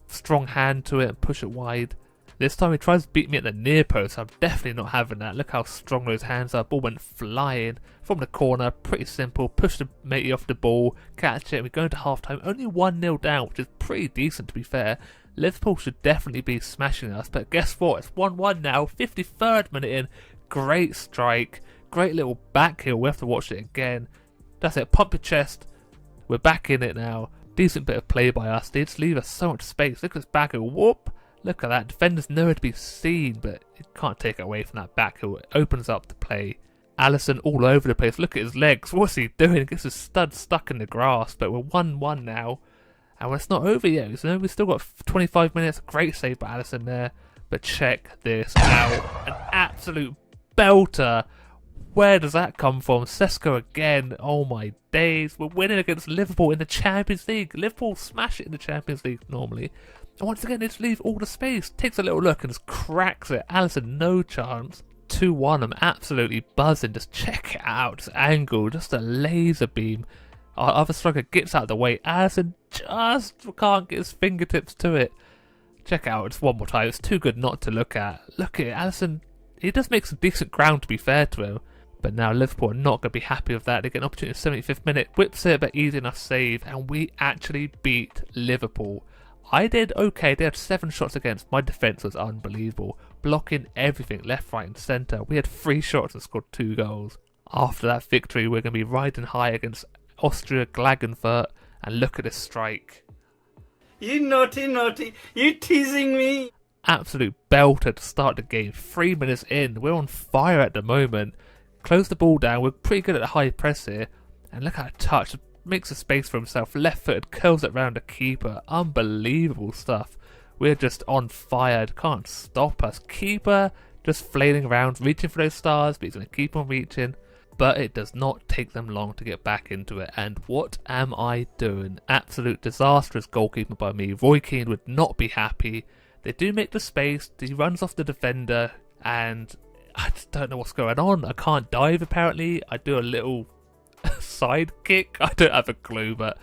strong hand to it and push it wide. This time he tries to beat me at the near post. I'm definitely not having that. Look how strong those hands are. Ball went flying from the corner. Pretty simple. Push the matey off the ball. Catch it. We go into half time. Only 1-0 down, which is pretty decent to be fair. Liverpool should definitely be smashing us. But guess what? It's 1-1 now. 53rd minute in. Great strike. Great little back heel. We have to watch it again. That's it. Pump your chest. We're back in it now. Decent bit of play by us. They just leave us so much space. Look at this back heel. Whoop. Look at that. Defender's nowhere to be seen, but it can't take it away from that back heel. It opens up the play. Allison all over the place. Look at his legs. What's he doing? Gets his stud stuck in the grass. But we're 1-1 now. And it's not over yet. You know, we've still got 25 minutes. Great save by Alisson there. But check this out. An absolute belter. Where does that come from? Sesko again. Oh my days. We're winning against Liverpool in the Champions League. Liverpool smash it in the Champions League normally. And once again, they just leave all the space. Takes a little look and just cracks it. Alisson, no chance. 2-1. I'm absolutely buzzing. Just check it out. This angle. Just a laser beam. Our other striker gets out of the way. Alisson just can't get his fingertips to it. Check it out. Just one more time. It's too good not to look at. Look at it. Alisson, he does make some decent ground, to be fair to him. But now Liverpool are not going to be happy with that. They get an opportunity in the 75th minute. Whips it, but easy enough save. And we actually beat Liverpool. I did okay. They had 7 shots against. My defence was unbelievable. Blocking everything, left, right and centre. We had 3 shots and scored 2 goals. After that victory, we're going to be riding high against Austria Klagenfurt. And look at this strike. You naughty, you teasing me? Absolute belter to start the game. 3 minutes in. We're on fire at the moment. Close the ball down. We're pretty good at the high press here. And look at that touch. Makes a space for himself. Left footed. Curls it round the keeper. Unbelievable stuff. We're just on fire. Can't stop us. Keeper just flailing around. Reaching for those stars. But he's going to keep on reaching. But it does not take them long to get back into it. And what am I doing? Absolute disastrous goalkeeping by me. Roy Keane would not be happy. They do make the space. He runs off the defender. And I just don't know what's going on. I can't dive apparently. I do a little side kick. I don't have a clue, but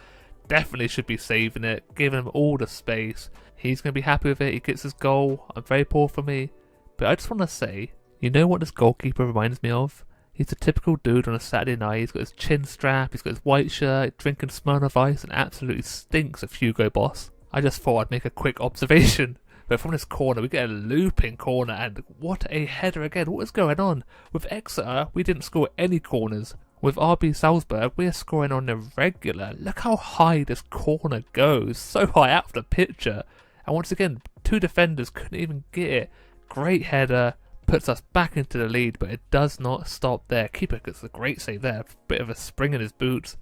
definitely should be saving it. Giving him all the space. He's going to be happy with it. He gets his goal. I'm very poor for me. But I just want to say, you know what this goalkeeper reminds me of? He's a typical dude on a Saturday night. He's got his chin strap. He's got his white shirt. Drinking Smirnoff Ice and absolutely stinks of Hugo Boss. I just thought I'd make a quick observation. But from this corner, we get a looping corner, and what a header again. What is going on? With Exeter, we didn't score any corners. With RB Salzburg, we are scoring on the regular. Look how high this corner goes. So high out of the picture. And once again, 2 defenders couldn't even get it. Great header. Puts us back into the lead, but it does not stop there. Keeper gets a great save there. Bit of a spring in his boots.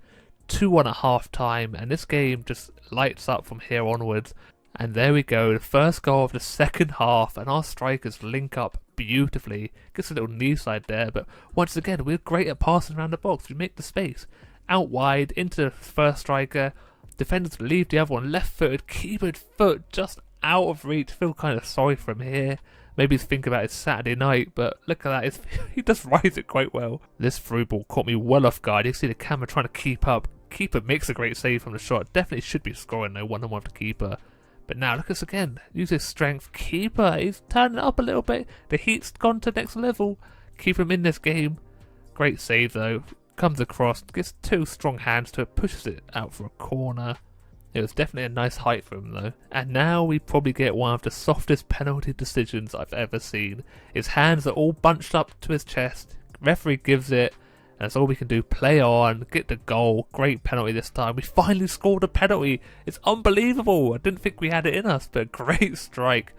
2-1 at half time, and this game just lights up from here onwards. And there we go, the first goal of the second half, and our strikers link up beautifully. Gets a little knee side there, but once again, we're great at passing around the box. We make the space. Out wide, into the first striker. Defenders leave the other one left-footed, keeper foot just out of reach. Feel kind of sorry for him here. Maybe he's thinking about his Saturday night, but look at that, he does rise it quite well. This through ball caught me well off guard. You can see the camera trying to keep up. Keeper makes a great save from the shot. Definitely should be scoring though, 1-1 with the keeper. But now, look at us again. Use his strength. Keeper, he's turning it up a little bit. The heat's gone to next level. Keep him in this game. Great save, though. Comes across, gets 2 strong hands to it, pushes it out for a corner. It was definitely a nice height for him, though. And now we probably get one of the softest penalty decisions I've ever seen. His hands are all bunched up to his chest. Referee gives it. That's all we can do. Play on, get the goal. Great penalty this time. We finally scored a penalty. It's unbelievable. I didn't think we had it in us, but great strike.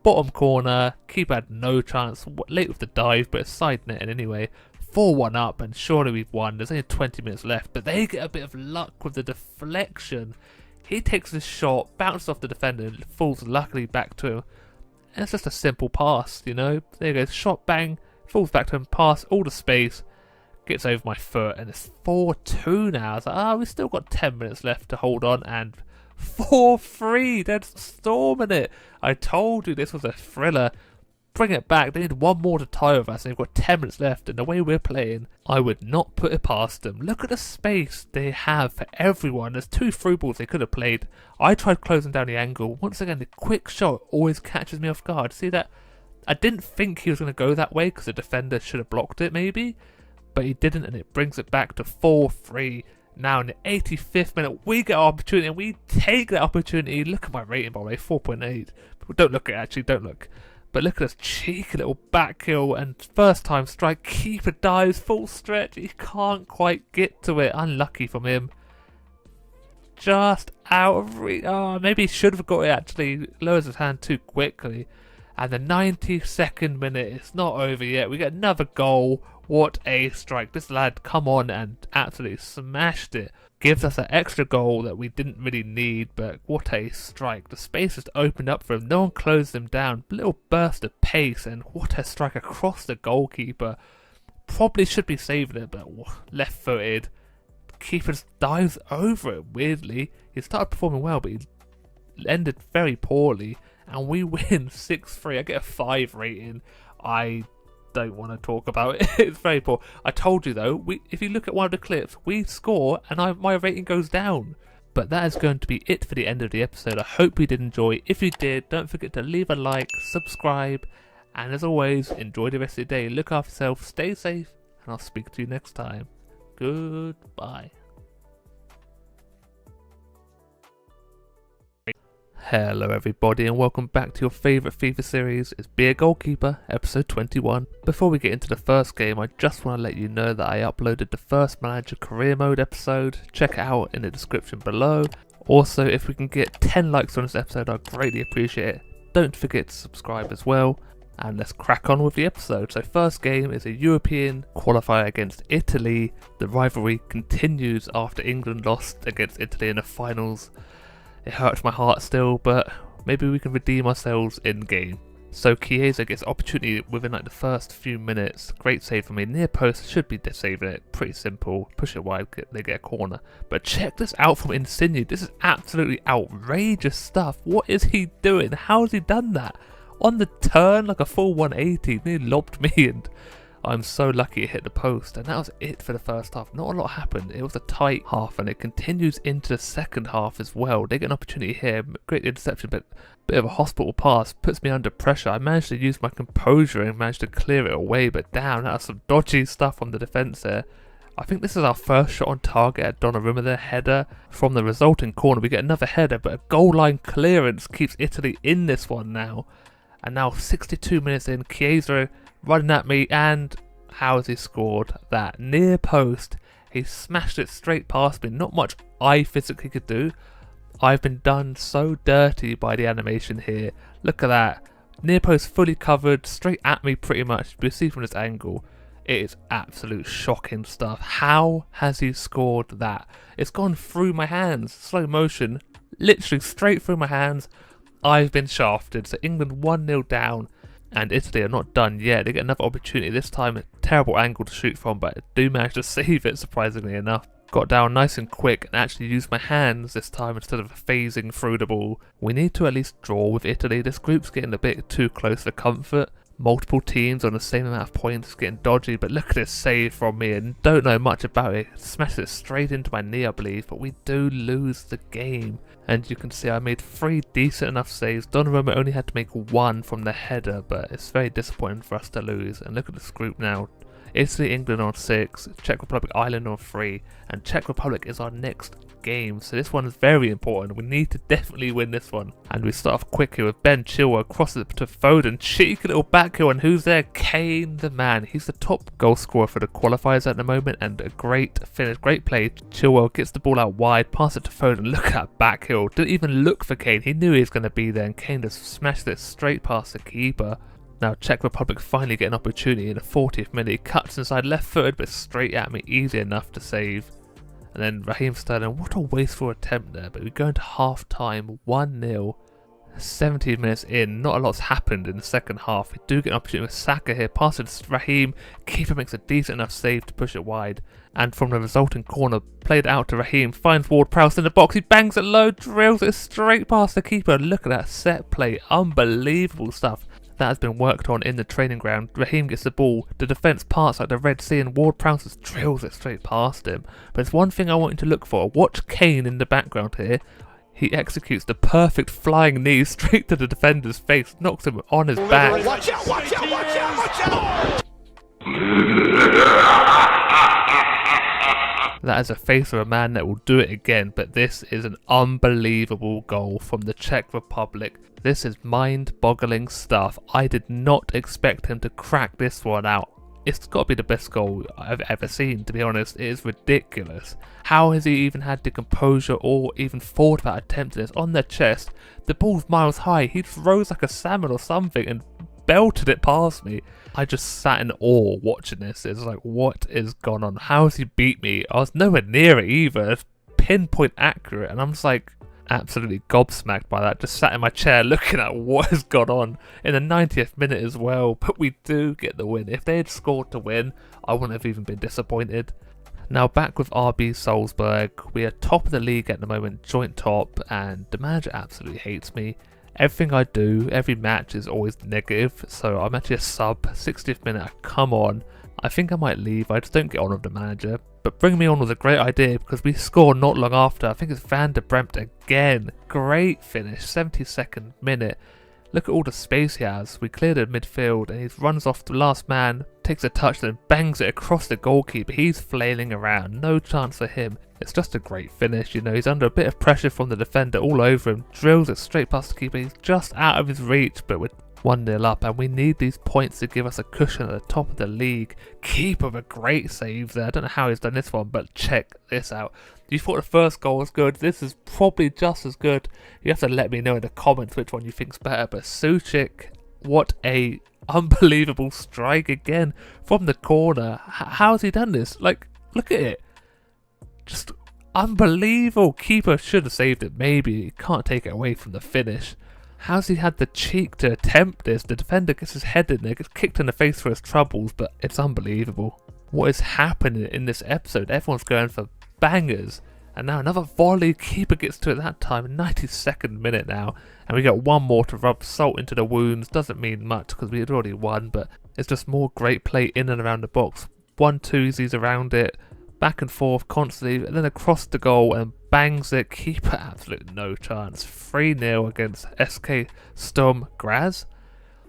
Bottom corner. Keeper had no chance. Late with the dive, but it's side netting anyway. 4-1 up, and surely we've won. There's only 20 minutes left, but they get a bit of luck with the deflection. He takes this shot, bounces off the defender, and falls luckily back to him. And it's just a simple pass, you know. There he goes. Shot, bang. Falls back to him. Pass, all the space. Gets over my foot, and it's 4-2 now. It's like, we've still got 10 minutes left to hold on, and 4-3. They're storming it. I told you this was a thriller. Bring it back. They need one more to tie with us, and they've got 10 minutes left, and the way we're playing, I would not put it past them. Look at the space they have for everyone. There's 2 through balls they could have played. I tried closing down the angle. Once again, the quick shot always catches me off guard. See that? I didn't think he was going to go that way, because the defender should have blocked it, maybe. But he didn't, and it brings it back to 4-3. Now in the 85th minute, we get our opportunity, and we take that opportunity. Look at my rating, by the way, 4.8. Don't look at it, actually, don't look. But look at this cheeky little back heel, and first time strike. Keeper dives, full stretch. He can't quite get to it. Unlucky from him. Just out of reach. Oh, maybe he should have got it, actually. Lowers his hand too quickly. And the 92nd minute, it's not over yet. We get another goal. What a strike. This lad come on and absolutely smashed it. Gives us an extra goal that we didn't really need, but what a strike. The space just opened up for him. No one closed him down. Little burst of pace, and what a strike across the goalkeeper. Probably should be saving it, but left-footed. Keeper just dives over it, weirdly. He started performing well, but he ended very poorly. And we win 6-3. I get a 5 rating. I don't want to talk about it. It's very poor. I told you though, if you look at one of the clips, we score and my rating goes down. But that is going to be it for the end of the episode. I hope you did enjoy. If you did, don't forget to leave a like, subscribe, and as always, enjoy the rest of your day. Look after yourself, stay safe, and I'll speak to you next time. Goodbye. Hello everybody and welcome back to your favourite FIFA series. It's Be a Goalkeeper, episode 21. Before we get into the first game, I just want to let you know that I uploaded the First Manager Career Mode episode. Check it out in the description below. Also, if we can get 10 likes on this episode, I'd greatly appreciate it. Don't forget to subscribe as well. And let's crack on with the episode. So first game is a European qualifier against Italy. The rivalry continues after England lost against Italy in the finals. It hurts my heart still, but maybe we can redeem ourselves in game. So Chiesa gets opportunity within like the first few minutes. Great save for me. Near post, should be saving it. Pretty simple. Push it wide, they get a corner. But check this out from Insigne. This is absolutely outrageous stuff. What is he doing? How has he done that? On the turn, like a full 180. He lobbed me and I'm so lucky it hit the post, and that was it for the first half. Not a lot happened. It was a tight half, and it continues into the second half as well. They get an opportunity here, great interception, but a bit of a hospital pass puts me under pressure. I managed to use my composure and managed to clear it away, but damn, that was some dodgy stuff on the defence there. I think this is our first shot on target at Donnarumma, their header. From the resulting corner, we get another header, but a goal line clearance keeps Italy in this one now. And now 62 minutes in, Chiesa running at me, and how has he scored that? Near post, he smashed it straight past me. Not much I physically could do. I've been done so dirty by the animation here. Look at that. Near post fully covered, straight at me pretty much. You see from this angle, it is absolute shocking stuff. How has he scored that? It's gone through my hands, slow motion, literally straight through my hands. I've been shafted. So England 1-0 down. And Italy are not done yet. They get another opportunity. This time a terrible angle to shoot from, but do manage to save it surprisingly enough. Got down nice and quick and actually used my hands this time instead of phasing through the ball. We need to at least draw with Italy. This group's getting a bit too close for comfort. Multiple teams on the same amount of points, getting dodgy, but look at this save from me and don't know much about it. Smashed it straight into my knee, I believe, but we do lose the game. And you can see I made 3 decent enough saves. Donnarumma only had to make 1 from the header, but it's very disappointing for us to lose. And look at this group now. Italy, England on 6, Czech Republic, Ireland on 3, and Czech Republic is our next game. So this one is very important. We need to definitely win this one. And we start off quick here with Ben Chilwell, crosses it to Foden, cheeky little back heel, and who's there? Kane the man. He's the top goal scorer for the qualifiers at the moment, and a great finish, great play. Chilwell gets the ball out wide, pass it to Foden. Look at that back heel. Didn't even look for Kane. He knew he was going to be there, and Kane just smashed it straight past the keeper. Now Czech Republic finally get an opportunity in the 40th minute. He cuts inside left footed, but straight at me, easy enough to save. And then Raheem Sterling, what a wasteful attempt there, but we go into half time, 1-0. 17 minutes in, not a lot's happened in the second half. We do get an opportunity with Saka here, passing to Raheem. Keeper makes a decent enough save to push it wide. And from the resulting corner, played out to Raheem, finds Ward-Prowse in the box. He bangs it low, drills it straight past the keeper. Look at that set play, unbelievable stuff. That has been worked on in the training ground. Raheem gets the ball, the defence parts like the Red Sea, and Ward-Prowse just drills it straight past him. But there's one thing I want you to look for. Watch Kane in the background here. He executes the perfect flying knee straight to the defender's face, knocks him on his back. Watch out, watch out, watch out, watch out! That is a face of a man that will do it again, but this is an unbelievable goal from the Czech Republic. This is mind-boggling stuff. I did not expect him to crack this one out It's got to be the best goal I've ever seen, to be honest. It is ridiculous. How has he even had the composure or even thought about attempting this on their chest? The ball's miles high. He just rose like a salmon or something and belted it past me. I just sat in awe watching this. It's like, what is gone on? How has he beat me? I was nowhere near it either. It's pinpoint accurate, and I'm just like absolutely gobsmacked by that. Just sat in my chair looking at what has gone on in the 90th minute as well. But we do get the win. If they had scored to win, I wouldn't have even been disappointed. Now back with RB Salzburg, we are top of the league at the moment, joint top, and the manager absolutely hates me. Everything I do, every match is always negative, so I'm actually a sub. 60th minute, I come on. I think I might leave, I just don't get on with the manager. But bringing me on was a great idea because we scored not long after. I think it's Van der Bremt again. Great finish, 72nd minute. Look at all the space he has. We cleared the midfield and he runs off the last man, takes a touch, then bangs it across the goalkeeper. He's flailing around, no chance for him. It's just a great finish, you know. He's under a bit of pressure from the defender all over him, drills it straight past the keeper. He's just out of his reach, but we're 1-0 up and we need these points to give us a cushion at the top of the league. Keeper with a great save there. I don't know how he's done this one, but check this out. You thought the first goal was good. This is probably just as good. You have to let me know in the comments which one you think's better. But Suchik, what a unbelievable strike again from the corner. How has he done this? Like, look at it. Just unbelievable. Keeper should have saved it. Maybe. Can't take it away from the finish. How's he had the cheek to attempt this? The defender gets his head in there, gets kicked in the face for his troubles, but it's unbelievable. What is happening in this episode? Everyone's going for bangers. And now another volley. Keeper gets to it that time. 92nd minute now. And we got one more to rub salt into the wounds. Doesn't mean much because we had already won, but it's just more great play in and around the box. 1-2s around it. Back and forth constantly, and then across the goal and bangs it. Keeper absolutely no chance. 3-0 against SK Sturm Graz.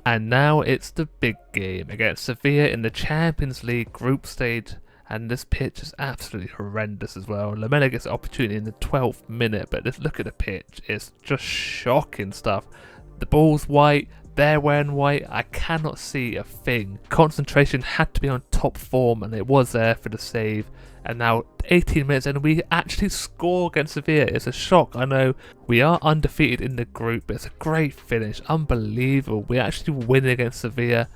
And now it's the big game against Sevilla in the Champions League group stage. And this pitch is absolutely horrendous as well. Lamela gets the opportunity in the 12th minute, but just look at the pitch. It's just shocking stuff. The ball's white. They're wearing white. I cannot see a thing. Concentration had to be on top form, and it was there for the save. And now 18 minutes and we actually score against Sevilla. It's a shock, I know. We are undefeated in the group, but it's a great finish. Unbelievable. We actually win against Sevilla.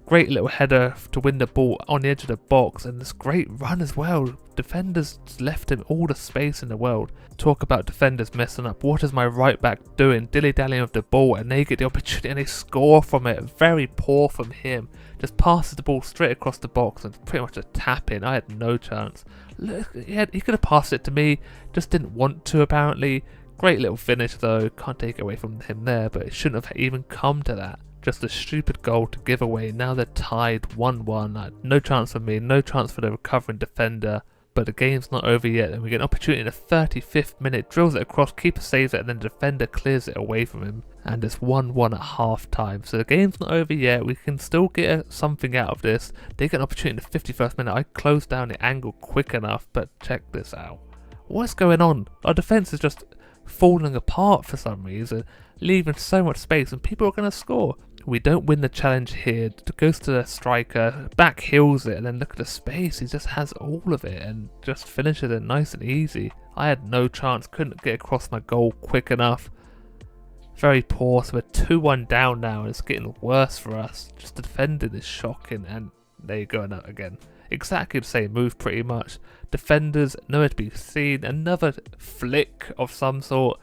Great little header to win the ball on the edge of the box, and this great run as well. Defenders left him all the space in the world. Talk about defenders messing up. What is my right back doing? Dilly-dallying with the ball, and they get the opportunity and they score from it. Very poor from him. Just passes the ball straight across the box and pretty much a tap in. I had no chance. Look, he could have passed it to me, just didn't want to apparently. Great little finish though. Can't take it away from him there, but it shouldn't have even come to that. Just a stupid goal to give away. Now they're tied 1-1. No chance for me, no chance for the recovering defender. But the game's not over yet, and we get an opportunity in the 35th minute. Drills it across, keeper saves it, and then the defender clears it away from him. And it's 1-1 at half time. So the game's not over yet. We can still get something out of this. They get an opportunity in the 51st minute. I closed down the angle quick enough, but check this out. What's going on? Our defence is just falling apart for some reason, leaving so much space, and people are going to score. We don't win the challenge here. It goes to the striker, back heels it, and then look at the space. He just has all of it and just finishes it nice and easy. I had no chance, couldn't get across my goal quick enough. Very poor, so we're 2-1 down now, and it's getting worse for us. Just the defending is shocking, and there you go again. Exactly the same move pretty much. Defenders nowhere to be seen. Another flick of some sort.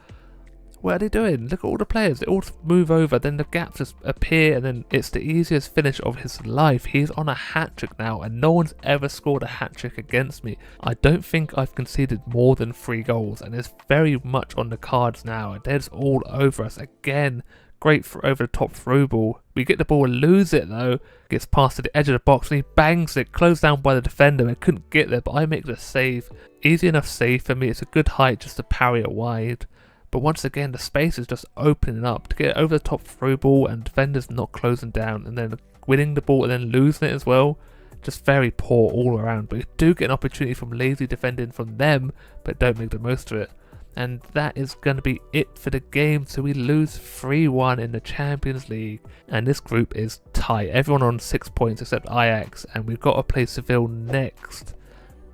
What are they doing? Look at all the players. They all move over, then the gaps just appear, and then it's the easiest finish of his life. He's on a hat-trick now, and no one's ever scored a hat-trick against me. I don't think I've conceded more than 3 goals, and it's very much on the cards now. They're just all over us again. Great for over the top through ball. We get the ball and lose it though. Gets past to the edge of the box and he bangs it. Closed down by the defender. I couldn't get there, but I make the save. Easy enough save for me. It's a good height just to parry it wide. But once again, the space is just opening up to get over the top through ball, and defenders not closing down, and then winning the ball and then losing it as well. Just very poor all around. But we do get an opportunity from lazy defending from them, but don't make the most of it. And that is going to be it for the game. So we lose 3-1 in the Champions League. And this group is tight. Everyone on 6 points except Ajax. And we've got to play Seville next.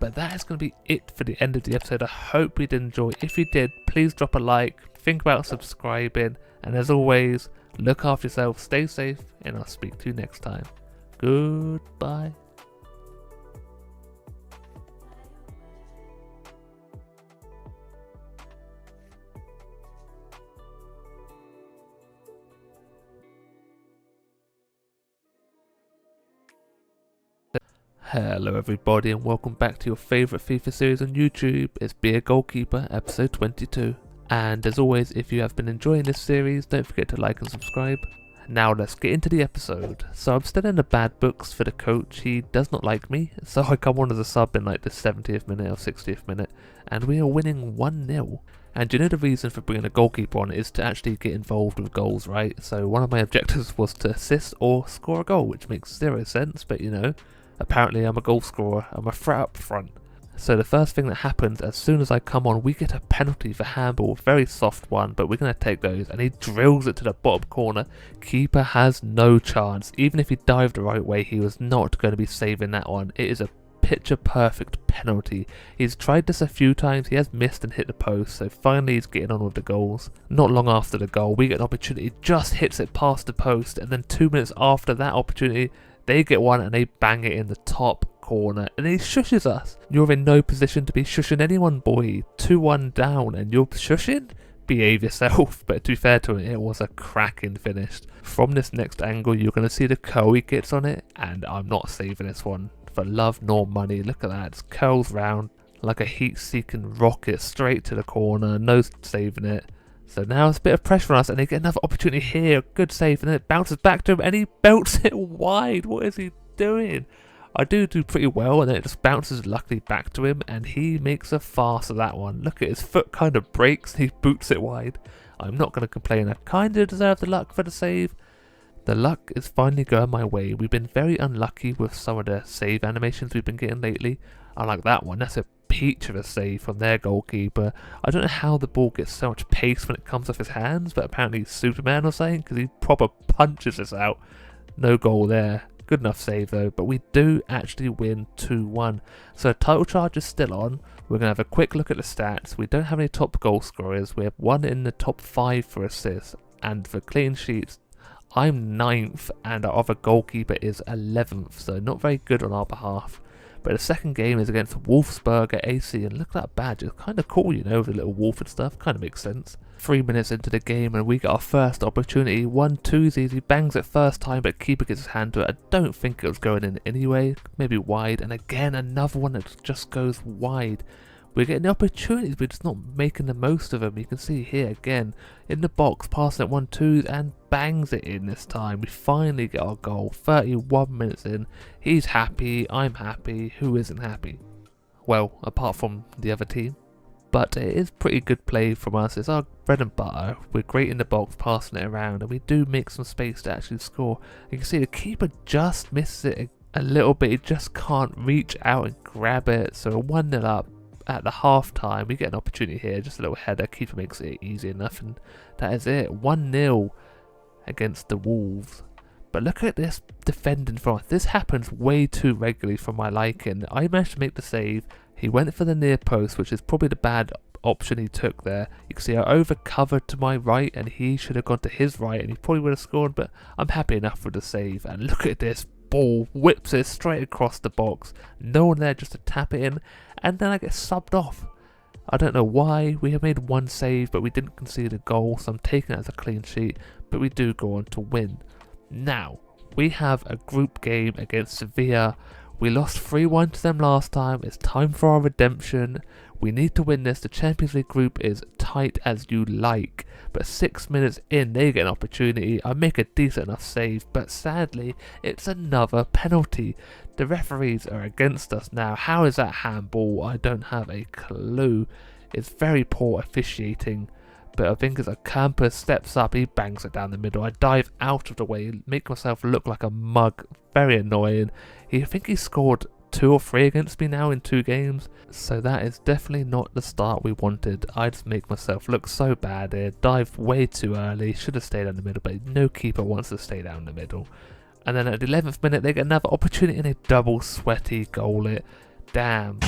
But that is going to be it for the end of the episode. I hope you did enjoy. If you did, please drop a like. Think about subscribing. And as always, look after yourself, stay safe, and I'll speak to you next time. Goodbye. Hello everybody and welcome back to your favourite FIFA series on YouTube. It's Be a Goalkeeper episode 22. And as always, if you have been enjoying this series, don't forget to like and subscribe. Now let's get into the episode. So I'm still in the bad books for the coach. He does not like me, so I come on as a sub in like the 70th minute or 60th minute, and we are winning 1-0. And you know the reason for bringing a goalkeeper on is to actually get involved with goals, right? So one of my objectives was to assist or score a goal, which makes zero sense, but you know, apparently I'm a goal scorer, I'm a threat up front. So the first thing that happens as soon as I come on, we get a penalty for handball, very soft one, but we're going to take those, and he drills it to the bottom corner. Keeper has no chance. Even if he dived the right way, he was not going to be saving that one. It is a picture perfect penalty. He's tried this a few times, he has missed and hit the post, so finally he's getting on with the goals. Not long after the goal, we get an opportunity, just hits it past the post, and then 2 minutes after that opportunity, they get one and they bang it in the top corner, and he shushes us. You're in no position to be shushing anyone, boy. 2-1 down and you're shushing? Behave yourself. But to be fair to him, it was a cracking finish. From this next angle, you're going to see the curl he gets on it, and I'm not saving this one for love nor money. Look at that, it curls round like a heat-seeking rocket straight to the corner, no saving it. So now it's a bit of pressure on us, and they get another opportunity here. Good save, and then it bounces back to him, and he belts it wide. What is he doing? I do pretty well, and then it just bounces luckily back to him, and he makes a farce of that one. Look at his foot kind of breaks, and he boots it wide. I'm not going to complain. I kind of deserve the luck for the save. The luck is finally going my way. We've been very unlucky with some of the save animations we've been getting lately. I like that one. That's a peach of a save from their goalkeeper. I don't know how the ball gets so much pace when it comes off his hands, but apparently he's Superman or something, because he proper punches this out. No goal there. Good enough save though, but we do actually win 2-1. So title charge is still on. We're going to have a quick look at the stats. We don't have any top goal scorers. We have one in the top 5 for assists, and for clean sheets, I'm 9th and our other goalkeeper is 11th, so not very good on our behalf. But the second game is against Wolfsburg at AC, and look at that badge, it's kind of cool, you know, with the little wolf and stuff, kind of makes sense. 3 minutes into the game and we get our first opportunity, 1-2, he bangs it first time but keeper gets his hand to it. I don't think it was going in anyway, maybe wide, and again another one that just goes wide. We're getting the opportunities, we're just not making the most of them. You can see here again, in the box, passing it 1-2 and bangs it in this time. We finally get our goal, 31 minutes in. He's happy, I'm happy, who isn't happy? Well, apart from the other team. But it is pretty good play from us, it's our bread and butter. We're great in the box, passing it around, and we do make some space to actually score. You can see the keeper just misses it a little bit, he just can't reach out and grab it, so 1-0 up. At the half time, we get an opportunity here, just a little header, keeper makes it easy enough, and that is it. 1-0 against the Wolves. But look at this defending from us. This happens way too regularly for my liking. I managed to make the save. He went for the near post, which is probably the bad option he took there. You can see I over-covered to my right, and he should have gone to his right, and he probably would have scored, but I'm happy enough with the save. And look at this ball, whips it straight across the box. No one there just to tap it in, and then I get subbed off. I don't know why. We have made one save, but we didn't concede a goal, so I'm taking it as a clean sheet, but we do go on to win. Now, we have a group game against Sevilla. We lost 3-1 to them last time. It's time for our redemption. We need to win this. The Champions League group is tight as you like. But 6 minutes in, they get an opportunity. I make a decent enough save, but sadly, it's another penalty. The referees are against us now. How is that handball? I don't have a clue. It's very poor officiating. But I think as a camper steps up, he bangs it down the middle. I dive out of the way, make myself look like a mug. Very annoying. I think he scored 2 or 3 against me now in 2 games. So that is definitely not the start we wanted. I just make myself look so bad here. Dived way too early, should have stayed down the middle, but no keeper wants to stay down the middle. And then at the 11th minute they get another opportunity and they double sweaty goal it. Damn.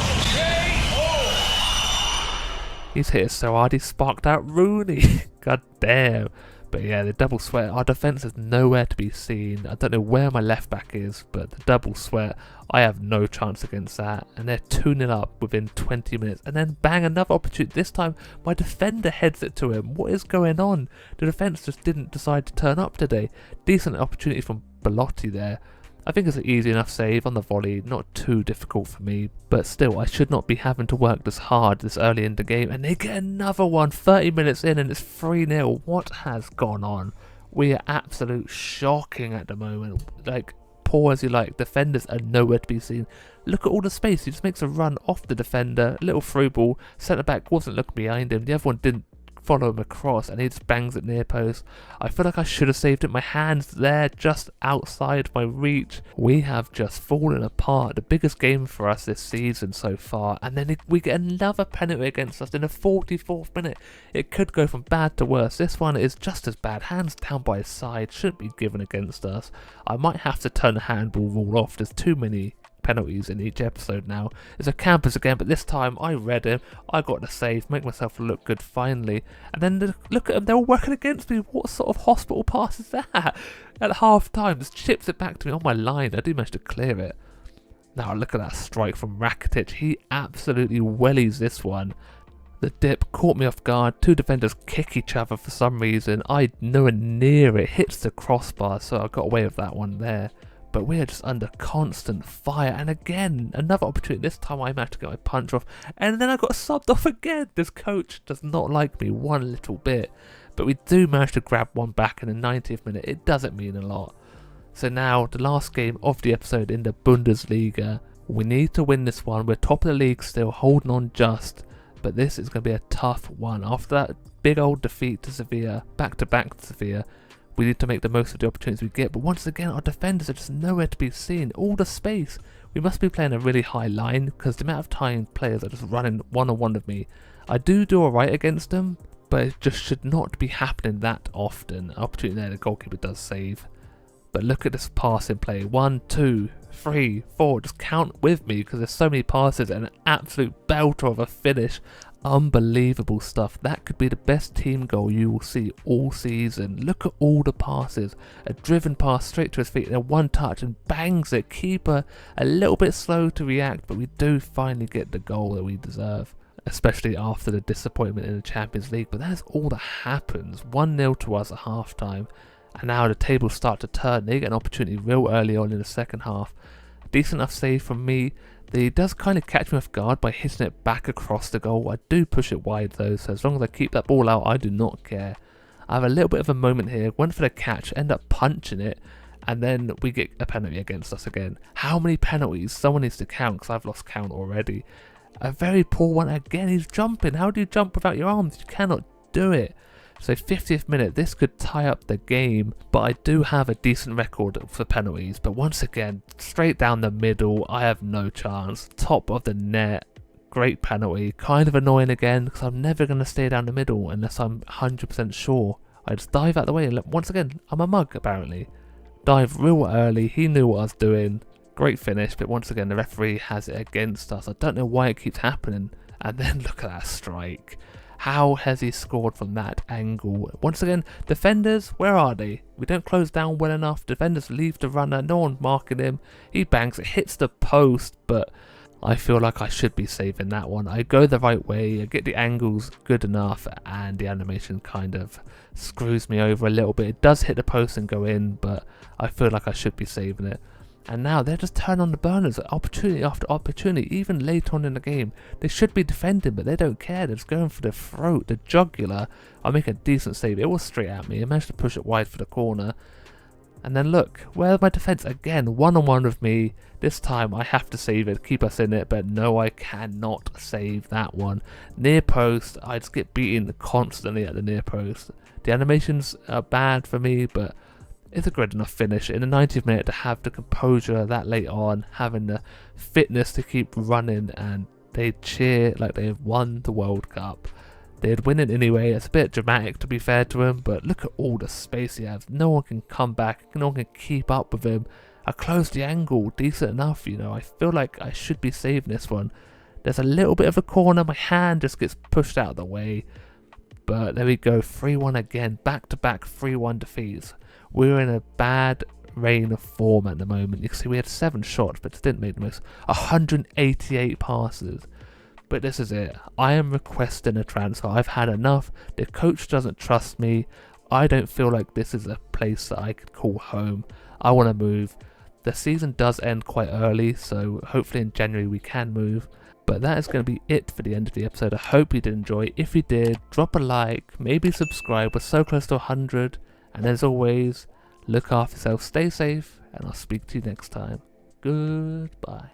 He's hit it so hard he sparked out Rooney. God damn. But yeah, the double sweat, our defence is nowhere to be seen. I don't know where my left back is, but the double sweat, I have no chance against that. And they're 2-0 up within 20 minutes. And then bang, another opportunity. This time, my defender heads it to him. What is going on? The defence just didn't decide to turn up today. Decent opportunity from Belotti there. I think it's an easy enough save on the volley, not too difficult for me, but still I should not be having to work this hard this early in the game, and they get another one 30 minutes in and it's 3-0. What has gone on? We are absolute shocking at the moment. Like, poor as you like, defenders are nowhere to be seen. Look at all the space, he just makes a run off the defender, a little through ball, centre back wasn't looking behind him, the other one didn't follow him across and he just bangs it near post. I feel like I should have saved it. My hands there just outside my reach. We have just fallen apart. The biggest game for us this season so far, and then we get another penalty against us in the 44th minute. It could go from bad to worse. This one is just as bad. Hands down by his side, shouldn't be given against us. I might have to turn the handball rule off. There's too many penalties in each episode now. It's a campus again, but this time I read him, I got the save, make myself look good finally, and then look at them, they're all working against me. What sort of hospital pass is that? At half time, just chips it back to me on my line. I do manage to clear it. Now look at that strike from Rakitic, he absolutely wellies this one. The dip caught me off guard, 2 defenders kick each other for some reason, I nowhere near it, hits the crossbar, so I got away with that one there. But we are just under constant fire, and again, another opportunity. This time I managed to get my punch off, and then I got subbed off again. This coach does not like me one little bit, but we do manage to grab one back in the 90th minute. It doesn't mean a lot. So now, the last game of the episode in the Bundesliga. We need to win this one. We're top of the league still, holding on just, but this is going to be a tough one. After that big old defeat to Sevilla, back-to-back to Sevilla, we need to make the most of the opportunities we get, but once again our defenders are just nowhere to be seen. All the space. We must be playing a really high line because the amount of time players are just running one-on-one with me. I do alright against them, but it just should not be happening that often. Opportunity there, the goalkeeper does save. But look at this passing play. 1, 2, 3, 4. Just count with me because there's so many passes and an absolute belter of a finish. Unbelievable stuff. That could be the best team goal you will see all season. Look at all the passes. A driven pass straight to his feet and a one touch and bangs it. Keeper a little bit slow to react, but we do finally get the goal that we deserve, especially after the disappointment in the Champions League. But that's all that happens. 1-0 to us at half time, and now the tables start to turn. They get an opportunity real early on in the second half. Decent enough save from me. He does kind of catch me off guard by hitting it back across the goal. I do push it wide though, so as long as I keep that ball out, I do not care. I have a little bit of a moment here, went for the catch, end up punching it, and then we get a penalty against us again. How many penalties? Someone needs to count because I've lost count already. A very poor one again. He's jumping. How do you jump without your arms? You cannot do it. So 50th minute, this could tie up the game, but I do have a decent record for penalties. But once again, straight down the middle, I have no chance. Top of the net, great penalty. Kind of annoying again, because I'm never going to stay down the middle unless I'm 100% sure. I just dive out the way, and once again, I'm a mug apparently. Dive real early, he knew what I was doing. Great finish, but once again, the referee has it against us. I don't know why it keeps happening. And then look at that strike. How has he scored from that angle? Once again, defenders, where are they? We don't close down well enough. Defenders leave the runner. No one marking him. He bangs it, hits the post, but I feel like I should be saving that one. I go the right way, I get the angles good enough, and the animation kind of screws me over a little bit. It does hit the post and go in, but I feel like I should be saving it. And now they're just turning on the burners, opportunity after opportunity, even late on in the game. They should be defending, but they don't care. They're just going for the throat, the jugular. I make a decent save. It was straight at me. I managed to push it wide for the corner. And then look, where's my defence? Again, one-on-one with me. This time I have to save it, keep us in it, but no, I cannot save that one. Near post, I just get beaten constantly at the near post. The animations are bad for me, but It's a great enough finish in the 90th minute to have the composure that late on, having the fitness to keep running, and they cheer like they have won the World Cup. They'd win it anyway. It's a bit dramatic to be fair to him, but look at all the space he has. No one can come back, no one can keep up with him. I closed the angle decent enough, you know. I feel like I should be saving this one. There's a little bit of a corner, my hand just gets pushed out of the way. But there we go, 3-1 again, back-to-back 3-1 defeats. We're in a bad reign of form at the moment. You can see we had 7 shots, but didn't make the most. 188 passes. But this is it. I am requesting a transfer. I've had enough. The coach doesn't trust me. I don't feel like this is a place that I could call home. I want to move. The season does end quite early, so hopefully in January we can move. But that is going to be it for the end of the episode. I hope you did enjoy. If you did, drop a like, maybe subscribe. We're so close to 100. And as always, look after yourself, stay safe, and I'll speak to you next time. Goodbye.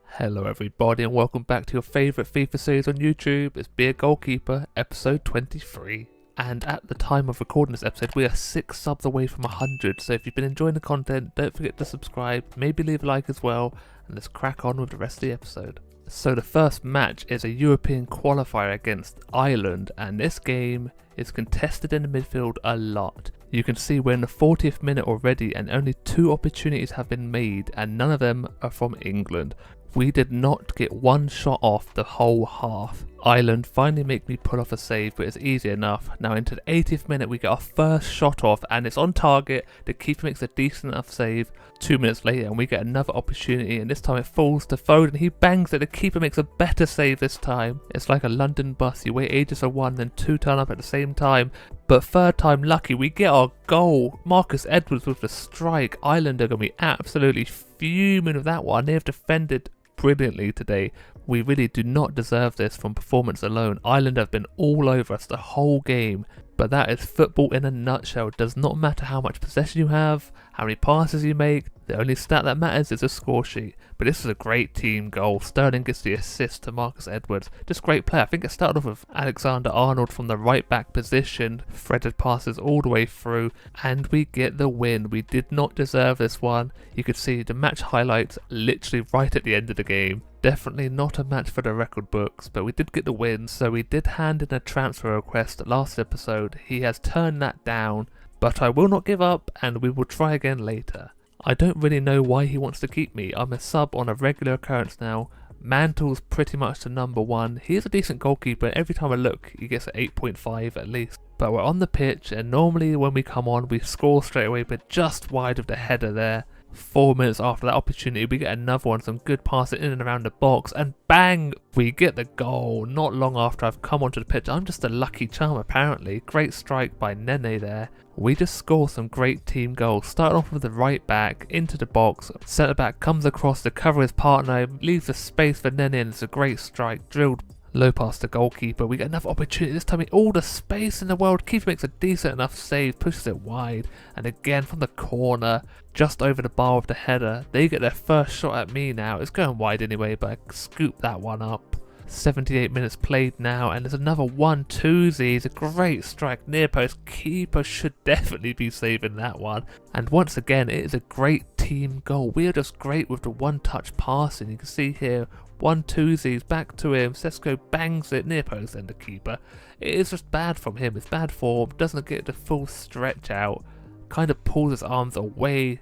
Hello everybody and welcome back to your favourite FIFA series on YouTube. It's Be a Goalkeeper, episode 23. And at the time of recording this episode, we are 6 subs away from 100. So if you've been enjoying the content, don't forget to subscribe, maybe leave a like as well, and let's crack on with the rest of the episode. So the first match is a European qualifier against Ireland, and this game is contested in the midfield a lot. You can see we're in the 40th minute already and only 2 opportunities have been made and none of them are from England. We did not get 1 shot off the whole half. Ireland finally make me pull off a save, but it's easy enough. Now into the 80th minute we get our first shot off and it's on target. The keeper makes a decent enough save. 2 minutes later and we get another opportunity and this time it falls to Foden. He bangs it, the keeper makes a better save this time. It's like a London bus, you wait ages for 1 then 2 turn up at the same time. But 3rd time lucky, we get our goal. Marcus Edwards with the strike. Ireland are going to be absolutely fuming with that one. They have defended brilliantly today. We really do not deserve this from performance alone. Ireland have been all over us the whole game. But that is football in a nutshell. It does not matter how much possession you have, how many passes you make. The only stat that matters is a score sheet. But this is a great team goal. Sterling gets the assist to Marcus Edwards. Just great play. I think it started off with Alexander-Arnold from the right back position. Threaded passes all the way through. And we get the win. We did not deserve this one. You could see the match highlights literally right at the end of the game. Definitely not a match for the record books, but we did get the win, so we did hand in a transfer request last episode. He has turned that down, but I will not give up and we will try again later. I don't really know why he wants to keep me. I'm a sub on a regular occurrence now. Mantle's pretty much the number 1. He is a decent goalkeeper. Every time I look, he gets an 8.5 at least. But we're on the pitch and normally when we come on, we score straight away, but just wide of the header there. 4 minutes after that opportunity we get another one, some good passing in and around the box and bang, we get the goal not long after I've come onto the pitch. I'm just a lucky charm apparently. Great strike by Nene there. We just score some great team goals. Starting off with the right back into the box, centre back comes across to cover his partner, leaves the space for Nene and it's a great strike, drilled low past the goalkeeper. We get another opportunity, this time all the space in the world. Keeper makes a decent enough save, pushes it wide, and again from the corner, just over the bar with the header. They get their first shot at me now. It's going wide anyway, but I scoop that one up. 78 minutes played now, and there's another 1-2-Z. It's a great strike near post. Keeper should definitely be saving that one. And once again, it is a great team goal. We are just great with the one-touch passing. You can see here, 1-2-Z's back to him. Sesko bangs it near post and the keeper. It is just bad from him. It's bad form. Doesn't get the full stretch out. Kind of pulls his arms away.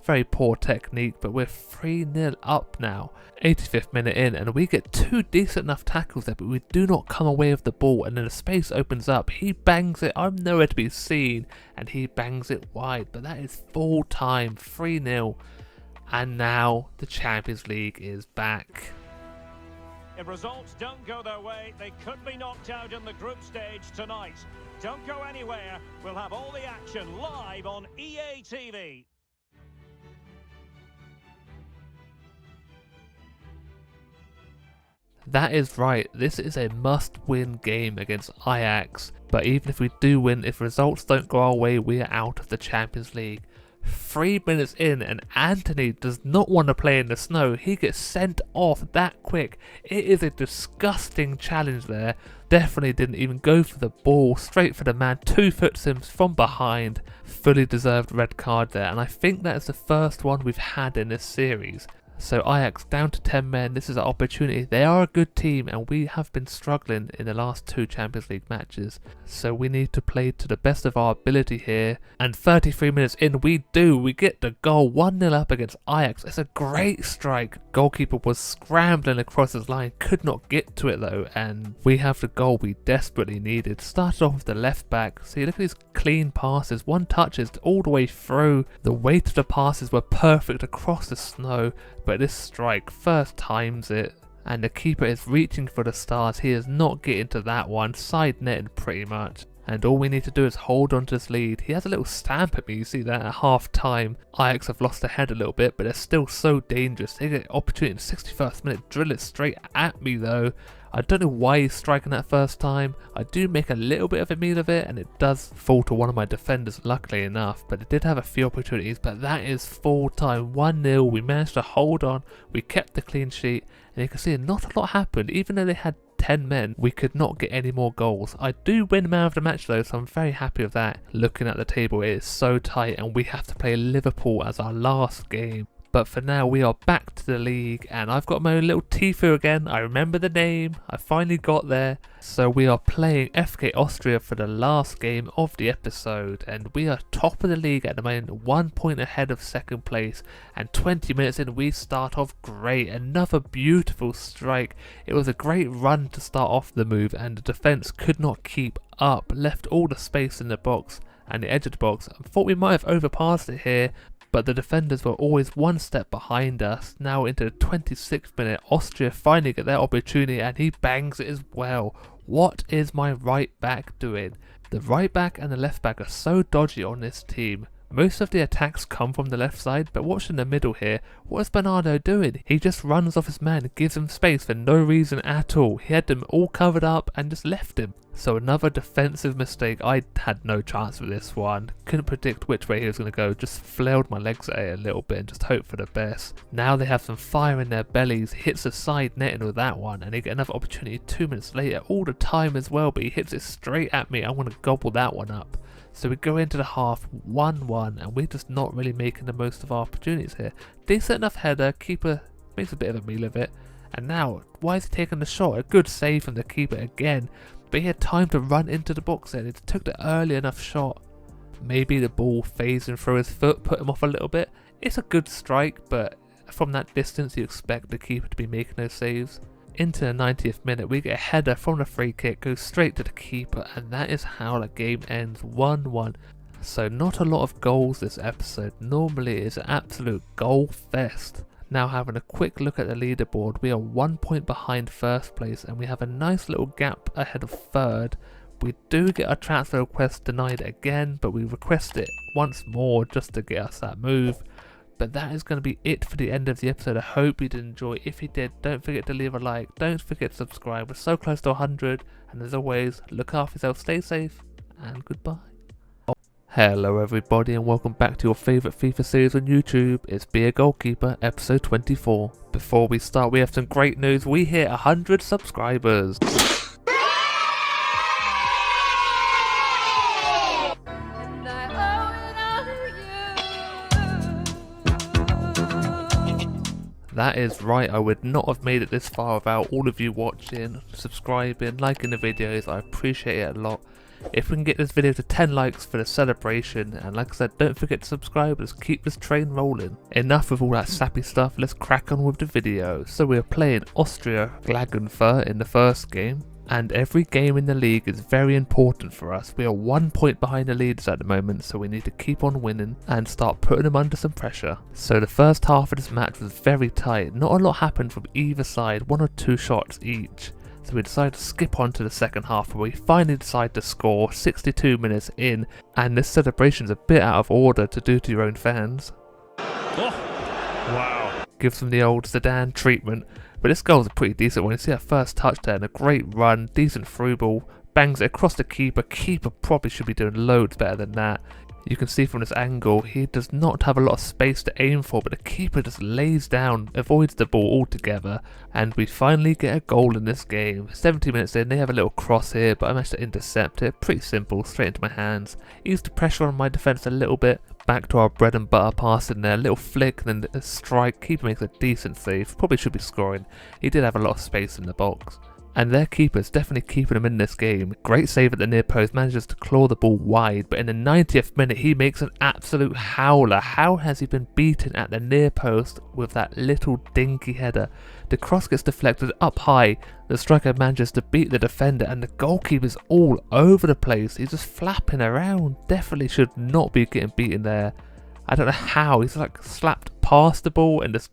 Very poor technique, but we're 3-0 up now. 85th minute in and we get 2 decent enough tackles there, but we do not come away with the ball and then the space opens up. He bangs it. I'm nowhere to be seen and he bangs it wide, but that is full time. 3-0. And now the Champions League is back. If results don't go their way, they could be knocked out in the group stage tonight. Don't go anywhere. We'll have all the action live on EA TV. That is right, this is a must-win game against Ajax, but even if we do win, if results don't go our way, we are out of the Champions League. 3 minutes in and Anthony does not want to play in the snow. He gets sent off that quick. It is a disgusting challenge there. Definitely didn't even go for the ball, straight for the man, 2-foot Sims from behind. Fully deserved red card there, and I think that is the first one we've had in this series. So Ajax down to 10 men, this is our opportunity. They are a good team and we have been struggling in the last 2 Champions League matches. So we need to play to the best of our ability here. And 33 minutes in we do. We get the goal, 1-0 up against Ajax. It's a great strike. Goalkeeper was scrambling across his line, could not get to it though. And we have the goal we desperately needed. Started off with the left back. See, look at these clean passes. 1 touches all the way through. The weight of the passes were perfect across the snow. But this strike first times it, and the keeper is reaching for the stars. He is not getting to that one, side netted pretty much. And all we need to do is hold on to this lead. He has a little stamp at me, you see that at half time. Ajax have lost their head a little bit, but they're still so dangerous. They get an opportunity in the 61st minute, drill it straight at me though. I don't know why he's striking that first time. I do make a little bit of a meal of it, and it does fall to one of my defenders luckily enough, but it did have a few opportunities. But that is full time, 1-0. We managed to hold on, we kept the clean sheet, and you can see not a lot happened. Even though they had 10 men, we could not get any more goals. I do win man of the match though, so I'm very happy with that. Looking at the table, it is so tight and we have to play Liverpool as our last game. But for now we are back to the league and I've got my own little Tifu again. I remember the name, I finally got there. So we are playing FK Austria for the last game of the episode and we are top of the league at the moment, 1 point ahead of second place, and 20 minutes in we start off great. Another beautiful strike. It was a great run to start off the move and the defence could not keep up, left all the space in the box and the edge of the box. I thought we might have overpassed it here, but the defenders were always one step behind us. Now into the 26th minute, Austria finally get their opportunity and he bangs it as well. What is my right back doing? The right back and the left back are so dodgy on this team. Most of the attacks come from the left side, but watch in the middle here. What is Bernardo doing? He just runs off his man, gives him space for no reason at all. He had them all covered up and just left him. So another defensive mistake. I had no chance with this one. Couldn't predict which way he was going to go. Just flailed my legs at it a little bit and just hope for the best. Now they have some fire in their bellies. Hits the side netting with that one and they get another opportunity 2 minutes later. All the time as well, but he hits it straight at me. I want to gobble that one up. So we go into the half 1-1 and we're just not really making the most of our opportunities here. Decent enough header, keeper makes a bit of a meal of it. And now, why is he taking the shot? A good save from the keeper again. But he had time to run into the box then. It took the early enough shot. Maybe the ball phasing through his foot, put him off a little bit. It's a good strike, but from that distance you expect the keeper to be making those saves. Into the 90th minute, we get a header from the free kick, goes straight to the keeper, and that is how the game ends, 1-1. So not a lot of goals this episode. Normally it's an absolute goal fest. Now having a quick look at the leaderboard, we are 1 point behind first place and we have a nice little gap ahead of third. We do get our transfer request denied again, but we request it once more just to get us that move. But that is going to be it for the end of the episode. I hope you did enjoy. If you did, don't forget to leave a like. Don't forget to subscribe. We're so close to 100. And as always, look after yourself, stay safe, and goodbye. Hello everybody and welcome back to your favourite FIFA series on YouTube. It's Be a Goalkeeper, episode 24. Before we start, we have some great news. We hit 100 subscribers. That is right, I would not have made it this far without all of you watching, subscribing, liking the videos. I appreciate it a lot. If we can get this video to 10 likes for the celebration, and like I said, don't forget to subscribe, let's keep this train rolling. Enough of all that sappy stuff, let's crack on with the video. So we are playing Austria Klagenfurt in the first game, and every game in the league is very important for us. We are 1 point behind the leaders at the moment, so we need to keep on winning and start putting them under some pressure. So the first half of this match was very tight, not a lot happened from either side, 1 or 2 shots each. So we decided to skip on to the second half where we finally decide to score 62 minutes in, and this celebration's a bit out of order to do to your own fans. Oh, wow. Gives them the old Zidane treatment, but this goal's a pretty decent one. You see that first touch there and a great run, decent through ball, bangs it across the keeper. Keeper probably should be doing loads better than that. You can see from this angle, he does not have a lot of space to aim for, but the keeper just lays down, avoids the ball altogether, and we finally get a goal in this game. 70 minutes in, they have a little cross here, but I managed to intercept it. Pretty simple, straight into my hands. Eased the pressure on my defence a little bit. Back to our bread and butter pass in there, a little flick, and then a strike. Keeper makes a decent save, probably should be scoring. He did have a lot of space in the box. And their keeper's definitely keeping him in this game. Great save at the near post, manages to claw the ball wide, but in the 90th minute he makes an absolute howler. How has he been beaten at the near post with that little dinky header? The cross gets deflected up high, the striker manages to beat the defender, and the goalkeeper's all over the place. He's just flapping around. Definitely should not be getting beaten there. I don't know how, he's like slapped past the ball and just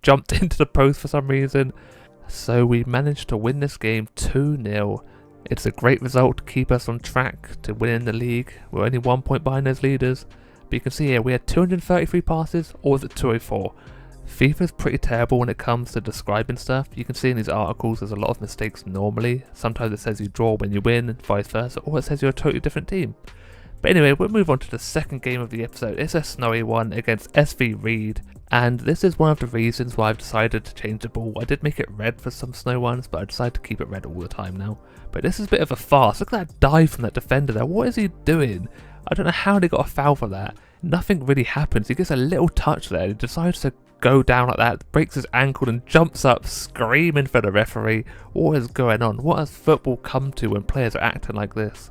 jumped into the post for some reason. So we managed to win this game 2-0. It's a great result to keep us on track to winning the league. We're only 1 point behind those leaders. But you can see here we had 233 passes, or was it 204? FIFA's pretty terrible when it comes to describing stuff. You can see in these articles there's a lot of mistakes normally. Sometimes it says you draw when you win and vice versa, or it says you're a totally different team. But anyway, we'll move on to the second game of the episode. It's a snowy one against SV Reed. And this is one of the reasons why I've decided to change the ball. I did make it red for some snow ones, but I decided to keep it red all the time now. But this is a bit of a farce. Look at that dive from that defender there. What is he doing? I don't know how they got a foul for that. Nothing really happens. He gets a little touch there. He decides to go down like that, breaks his ankle and jumps up screaming for the referee. What is going on? What has football come to when players are acting like this?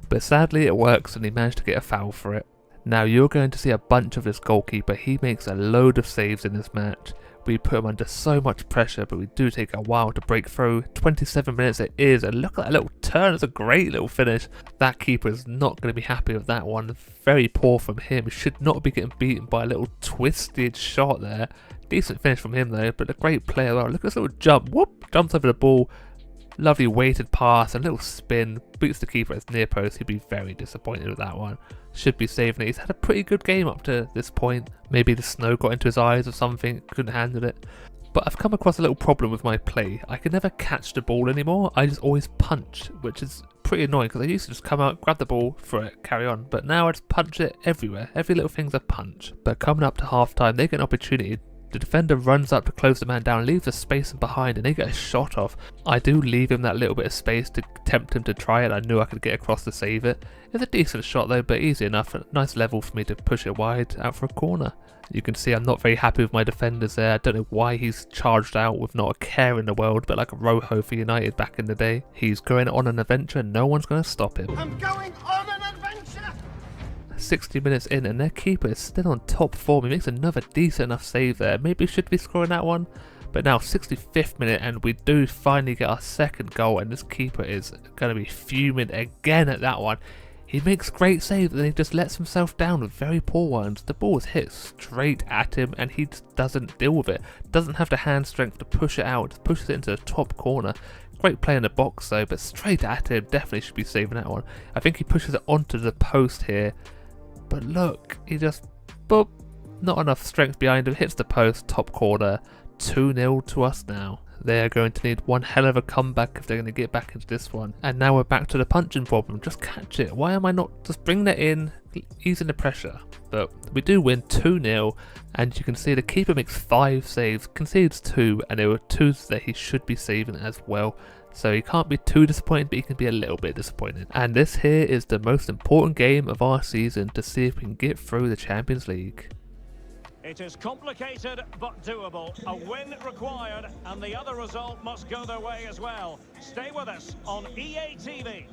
But sadly it works and he managed to get a foul for it. Now you're going to see a bunch of this goalkeeper. He makes a load of saves in this match. We put him under so much pressure, but we do take a while to break through. 27 minutes it is, and look at that little turn. It's a great little finish. That keeper is not going to be happy with that one. Very poor from him. He should not be getting beaten by a little twisted shot there. Decent finish from him though, but a great player. Well, look at this little jump. Whoop! Jumps over the ball. Lovely weighted pass, a little spin, beats the keeper at his near post. He'd be very disappointed with that one. Should be saving it. He's had a pretty good game up to this point. Maybe the snow got into his eyes or something, couldn't handle it. But I've come across a little problem with my play. I can never catch the ball anymore. I just always punch, which is pretty annoying because I used to just come out, grab the ball, throw it, carry on. But now I just punch it everywhere. Every little thing's a punch. But coming up to half time, they get an opportunity. The defender runs up to close the man down, leaves a space behind, and they get a shot off. I do leave him that little bit of space to tempt him to try it. I knew I could get across to save it. It's a decent shot though, but easy enough. A nice level for me to push it wide out for a corner. You can see I'm not very happy with my defenders there. I don't know why he's charged out with not a care in the world, but like a Rojo for United back in the day. He's going on an adventure and no one's going to stop him. I'm going on an adventure! 60 minutes in and their keeper is still on top form. He makes another decent enough save there. Maybe should be scoring that one. But now 65th minute and we do finally get our second goal, and this keeper is going to be fuming again at that one. He makes great saves and he just lets himself down with very poor ones. The ball is hit straight at him and he just doesn't deal with it. Doesn't have the hand strength to push it out. Just pushes it into the top corner. Great play in the box though, but straight at him. Definitely should be saving that one. I think he pushes it onto the post here. But look, he just, boop, not enough strength behind him, hits the post, top corner, 2-0 to us now. They are going to need one hell of a comeback if they're going to get back into this one. And now we're back to the punching problem, just catch it. Why am I not just bring that in, easing the pressure? But we do win 2-0, and you can see the keeper makes 5 saves, concedes 2, and there were 2 that he should be saving as well. So he can't be too disappointed, but he can be a little bit disappointed. And this here is the most important game of our season to see if we can get through the Champions League. It is complicated but doable. A win required, and the other result must go their way as well. Stay with us on EA TV.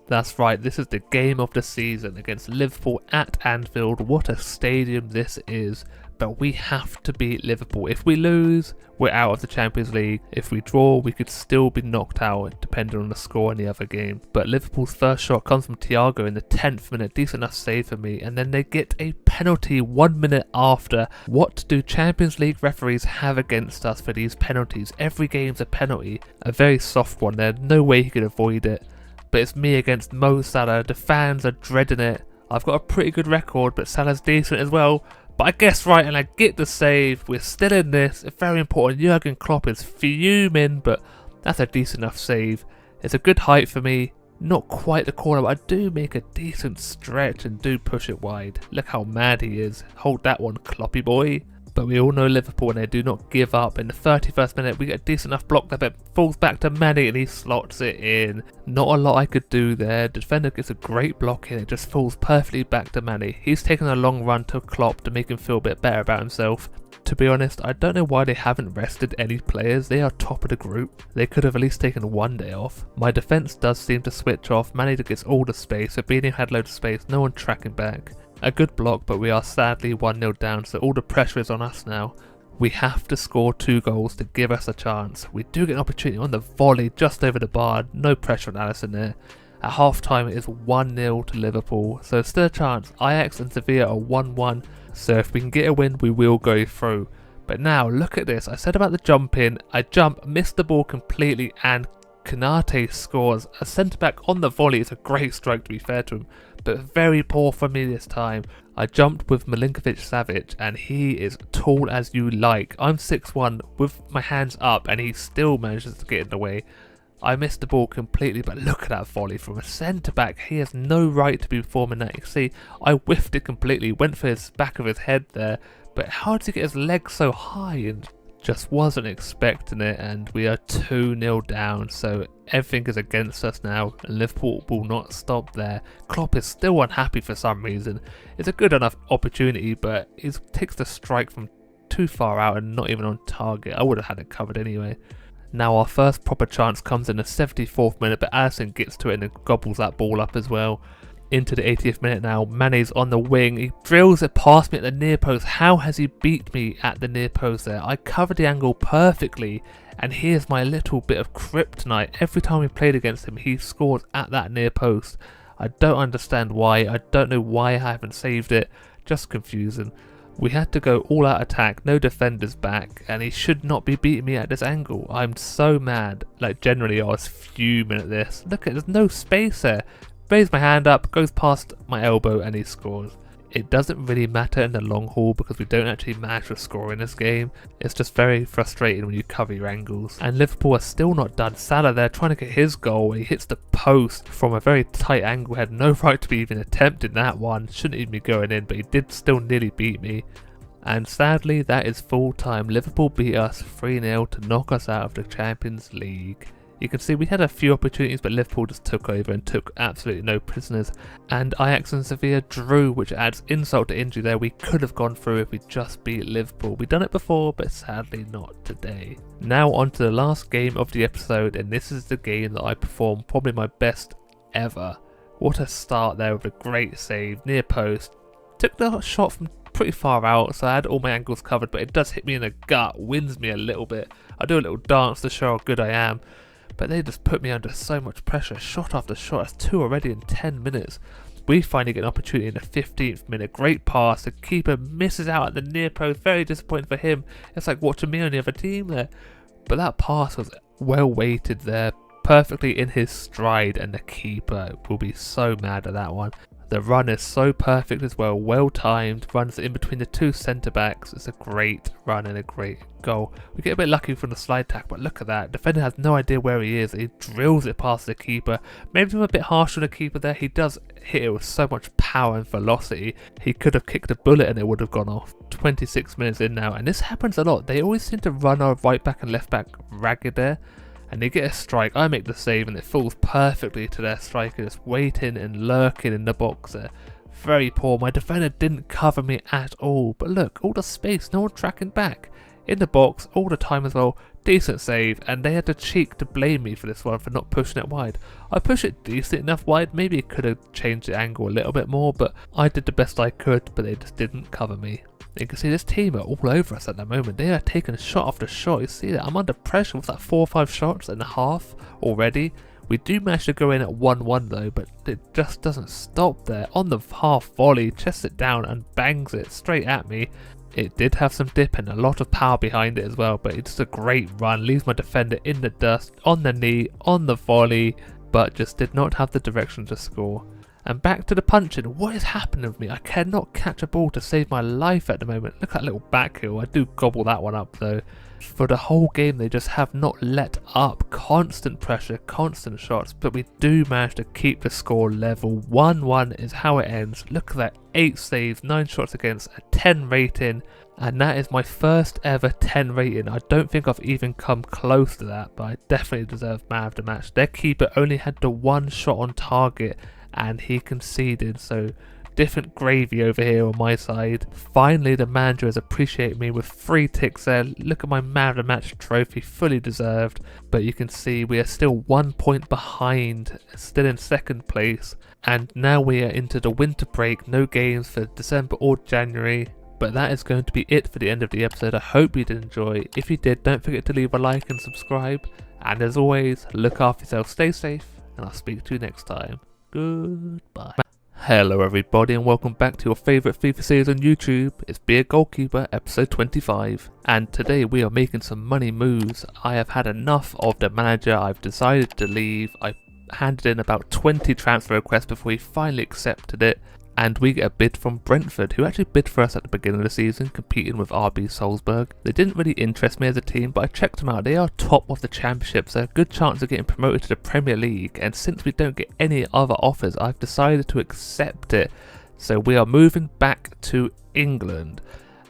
That's right, this is the game of the season against Liverpool at Anfield. What a stadium this is. But we have to beat Liverpool. If we lose, we're out of the Champions League. If we draw, we could still be knocked out depending on the score in the other game. But Liverpool's first shot comes from Thiago in the 10th minute. Decent enough save for me. And then they get a penalty 1 minute after. What do Champions League referees have against us for these penalties? Every game's a penalty. A very soft one. There's no way he could avoid it. But it's me against Mo Salah. The fans are dreading it. I've got a pretty good record, but Salah's decent as well. But I guess right, and I get the save. We're still in this. It's very important. Jurgen Klopp is fuming, but that's a decent enough save. It's a good height for me. Not quite the corner, but I do make a decent stretch and do push it wide. Look how mad he is. Hold that one, Kloppy boy. But we all know Liverpool, and they do not give up. In the 31st minute, we get a decent enough block there, but it falls back to Manny, and he slots it in. Not a lot I could do there. The defender gets a great block in. It just falls perfectly back to Manny. He's taken a long run to Klopp to make him feel a bit better about himself. To be honest, I don't know why they haven't rested any players. They are top of the group. They could have at least taken one day off. My defence does seem to switch off. Manny gets all the space. Fabinho had loads of space. No one tracking back. A good block, but we are sadly 1-0 down, so all the pressure is on us now. We have to score 2 goals to give us a chance. We do get an opportunity on the volley just over the bar. No pressure on Alisson there. At half time it is 1-0 to Liverpool, so still a chance. Ajax and Sevilla are 1-1, so if we can get a win we will go through. But now look at this. I said about the jump in. I jump, missed the ball completely, and Konate scores. A centre back on the volley. It's a great strike, to be fair to him, but very poor from me this time. I jumped with Milinkovic-Savic, and he is tall as you like. I'm 6'1" with my hands up, and he still manages to get in the way. I missed the ball completely, but look at that volley from a centre back. He has no right to be performing that. You see, I whiffed it completely, went for his back of his head there, but how did he get his legs so high? And just wasn't expecting it, and we are 2-0 down, so everything is against us now, and Liverpool will not stop there. Klopp is still unhappy for some reason. It's a good enough opportunity, but he takes the strike from too far out and not even on target. I would have had it covered anyway. Now our first proper chance comes in the 74th minute, but Alisson gets to it and then gobbles that ball up as well. Into the 80th minute now, Mane's on the wing, he drills it past me at the near post. How has he beat me at the near post there? I covered the angle perfectly, and here's my little bit of kryptonite. Every time we played against him, he scores at that near post. I don't understand why. I don't know why I haven't saved it. Just confusing. We had to go all out attack, no defenders back, and he should not be beating me at this angle. I'm so mad. Like, generally I was fuming at this. Look at, there's no space there. Raise my hand up, goes past my elbow, and he scores. It doesn't really matter in the long haul because we don't actually manage to score in this game. It's just very frustrating when you cover your angles. And Liverpool are still not done. Salah there trying to get his goal. He hits the post from a very tight angle. Had no right to be even attempting that one. Shouldn't even be going in, but he did still nearly beat me. And sadly, that is full time. Liverpool beat us 3-0 to knock us out of the Champions League. You can see we had a few opportunities, but Liverpool just took over and took absolutely no prisoners. And Ajax and Sevilla drew, which adds insult to injury there. We could have gone through if we just beat Liverpool. We've done it before, but sadly not today. Now on to the last game of the episode, and this is the game that I performed probably my best ever. What a start there with a great save, near post. Took the shot from pretty far out, so I had all my angles covered, but it does hit me in the gut, wins me a little bit. I do a little dance to show how good I am. But they just put me under so much pressure, shot after shot. That's 2 already in 10 minutes. We finally get an opportunity in the 15th minute. Great pass. The keeper misses out at the near post. Very disappointing for him. It's like watching me on the other team there. But that pass was well weighted there. Perfectly in his stride, and the keeper will be so mad at that one. The run is so perfect as well, well timed, runs in between the 2 centre backs. It's a great run and a great goal. We get a bit lucky from the slide tackle, but look at that. Defender has no idea where he is. He drills it past the keeper. Maybe I'm a bit harsh on the keeper there. He does hit it with so much power and velocity. He could have kicked a bullet and it would have gone off. 26 minutes in now, and this happens a lot. They always seem to run our right back and left back ragged there. And they get a strike. I make the save and it falls perfectly to their striker, just waiting and lurking in the box there. Very poor. My defender didn't cover me at all. But look, all the space, no one tracking back. In the box all the time as well. Decent save, and they had the cheek to blame me for this one for not pushing it wide. I pushed it decent enough wide. Maybe it could have changed the angle a little bit more, but I did the best I could, but they just didn't cover me. You can see this team are all over us at the moment. They are taking shot after shot. You see that? I'm under pressure with that 4 or 5 shots and a half already. We do manage to go in at 1-1 though, but it just doesn't stop there. On the half volley, chests it down and bangs it straight at me. It did have some dip and a lot of power behind it as well, but it's a great run. Leaves my defender in the dust, on the knee, on the volley, but just did not have the direction to score. And back to the punching. What is happening with me? I cannot catch a ball to save my life at the moment. Look at that little back heel. I do gobble that one up though. For the whole game they just have not let up. Constant pressure, constant shots, but we do manage to keep the score level. 1-1 is how it ends. Look at that, 8 saves, 9 shots against, a 10 rating, and that is my first ever 10 rating. I don't think I've even come close to that, but I definitely deserve man of the match. Their keeper only had the 1 shot on target and he conceded, so different gravy over here on my side. Finally the manager has appreciated me with 3 ticks there. Look at my man of the match trophy, fully deserved. But you can see we are still 1 point behind, still in 2nd place. And now we are into the winter break, no games for December or January. But that is going to be it for the end of the episode. I hope you did enjoy. If you did, don't forget to leave a like and subscribe. And as always, look after yourself, stay safe, and I'll speak to you next time. Goodbye. Hello everybody and welcome back to your favourite FIFA series on YouTube. It's Be a Goalkeeper episode 25, and today we are making some money moves. I have had enough of the manager. I've decided to leave. I handed in about 20 transfer requests before he finally accepted it, and we get a bid from Brentford, who actually bid for us at the beginning of the season, competing with RB Salzburg. They didn't really interest me as a team, but I checked them out. They are top of the championship, so a good chance of getting promoted to the Premier League, and since we don't get any other offers, I've decided to accept it. So we are moving back to England.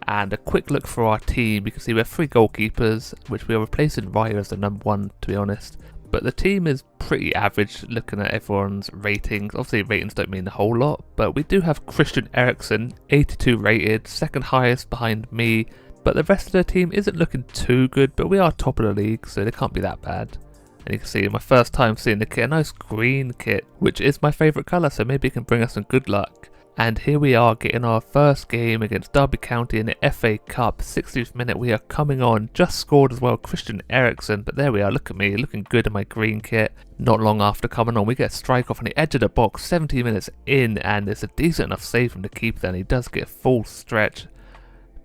And a quick look for our team, you can see we have 3 goalkeepers, which we are replacing Raya as the number 1, to be honest. But the team is pretty average looking at everyone's ratings. Obviously ratings don't mean a whole lot, but we do have Christian Eriksen, 82 rated, 2nd highest behind me. But the rest of the team isn't looking too good, but we are top of the league, so they can't be that bad. And you can see my first time seeing the kit, a nice green kit, which is my favourite colour, so maybe it can bring us some good luck. And here we are getting our first game against Derby County in the FA Cup. 60th minute we are coming on, just scored as well, Christian Eriksen, but there we are, look at me, looking good in my green kit. Not long after coming on we get a strike off on the edge of the box, 17 minutes in, and it's a decent enough save from the keeper then. He does get a full stretch.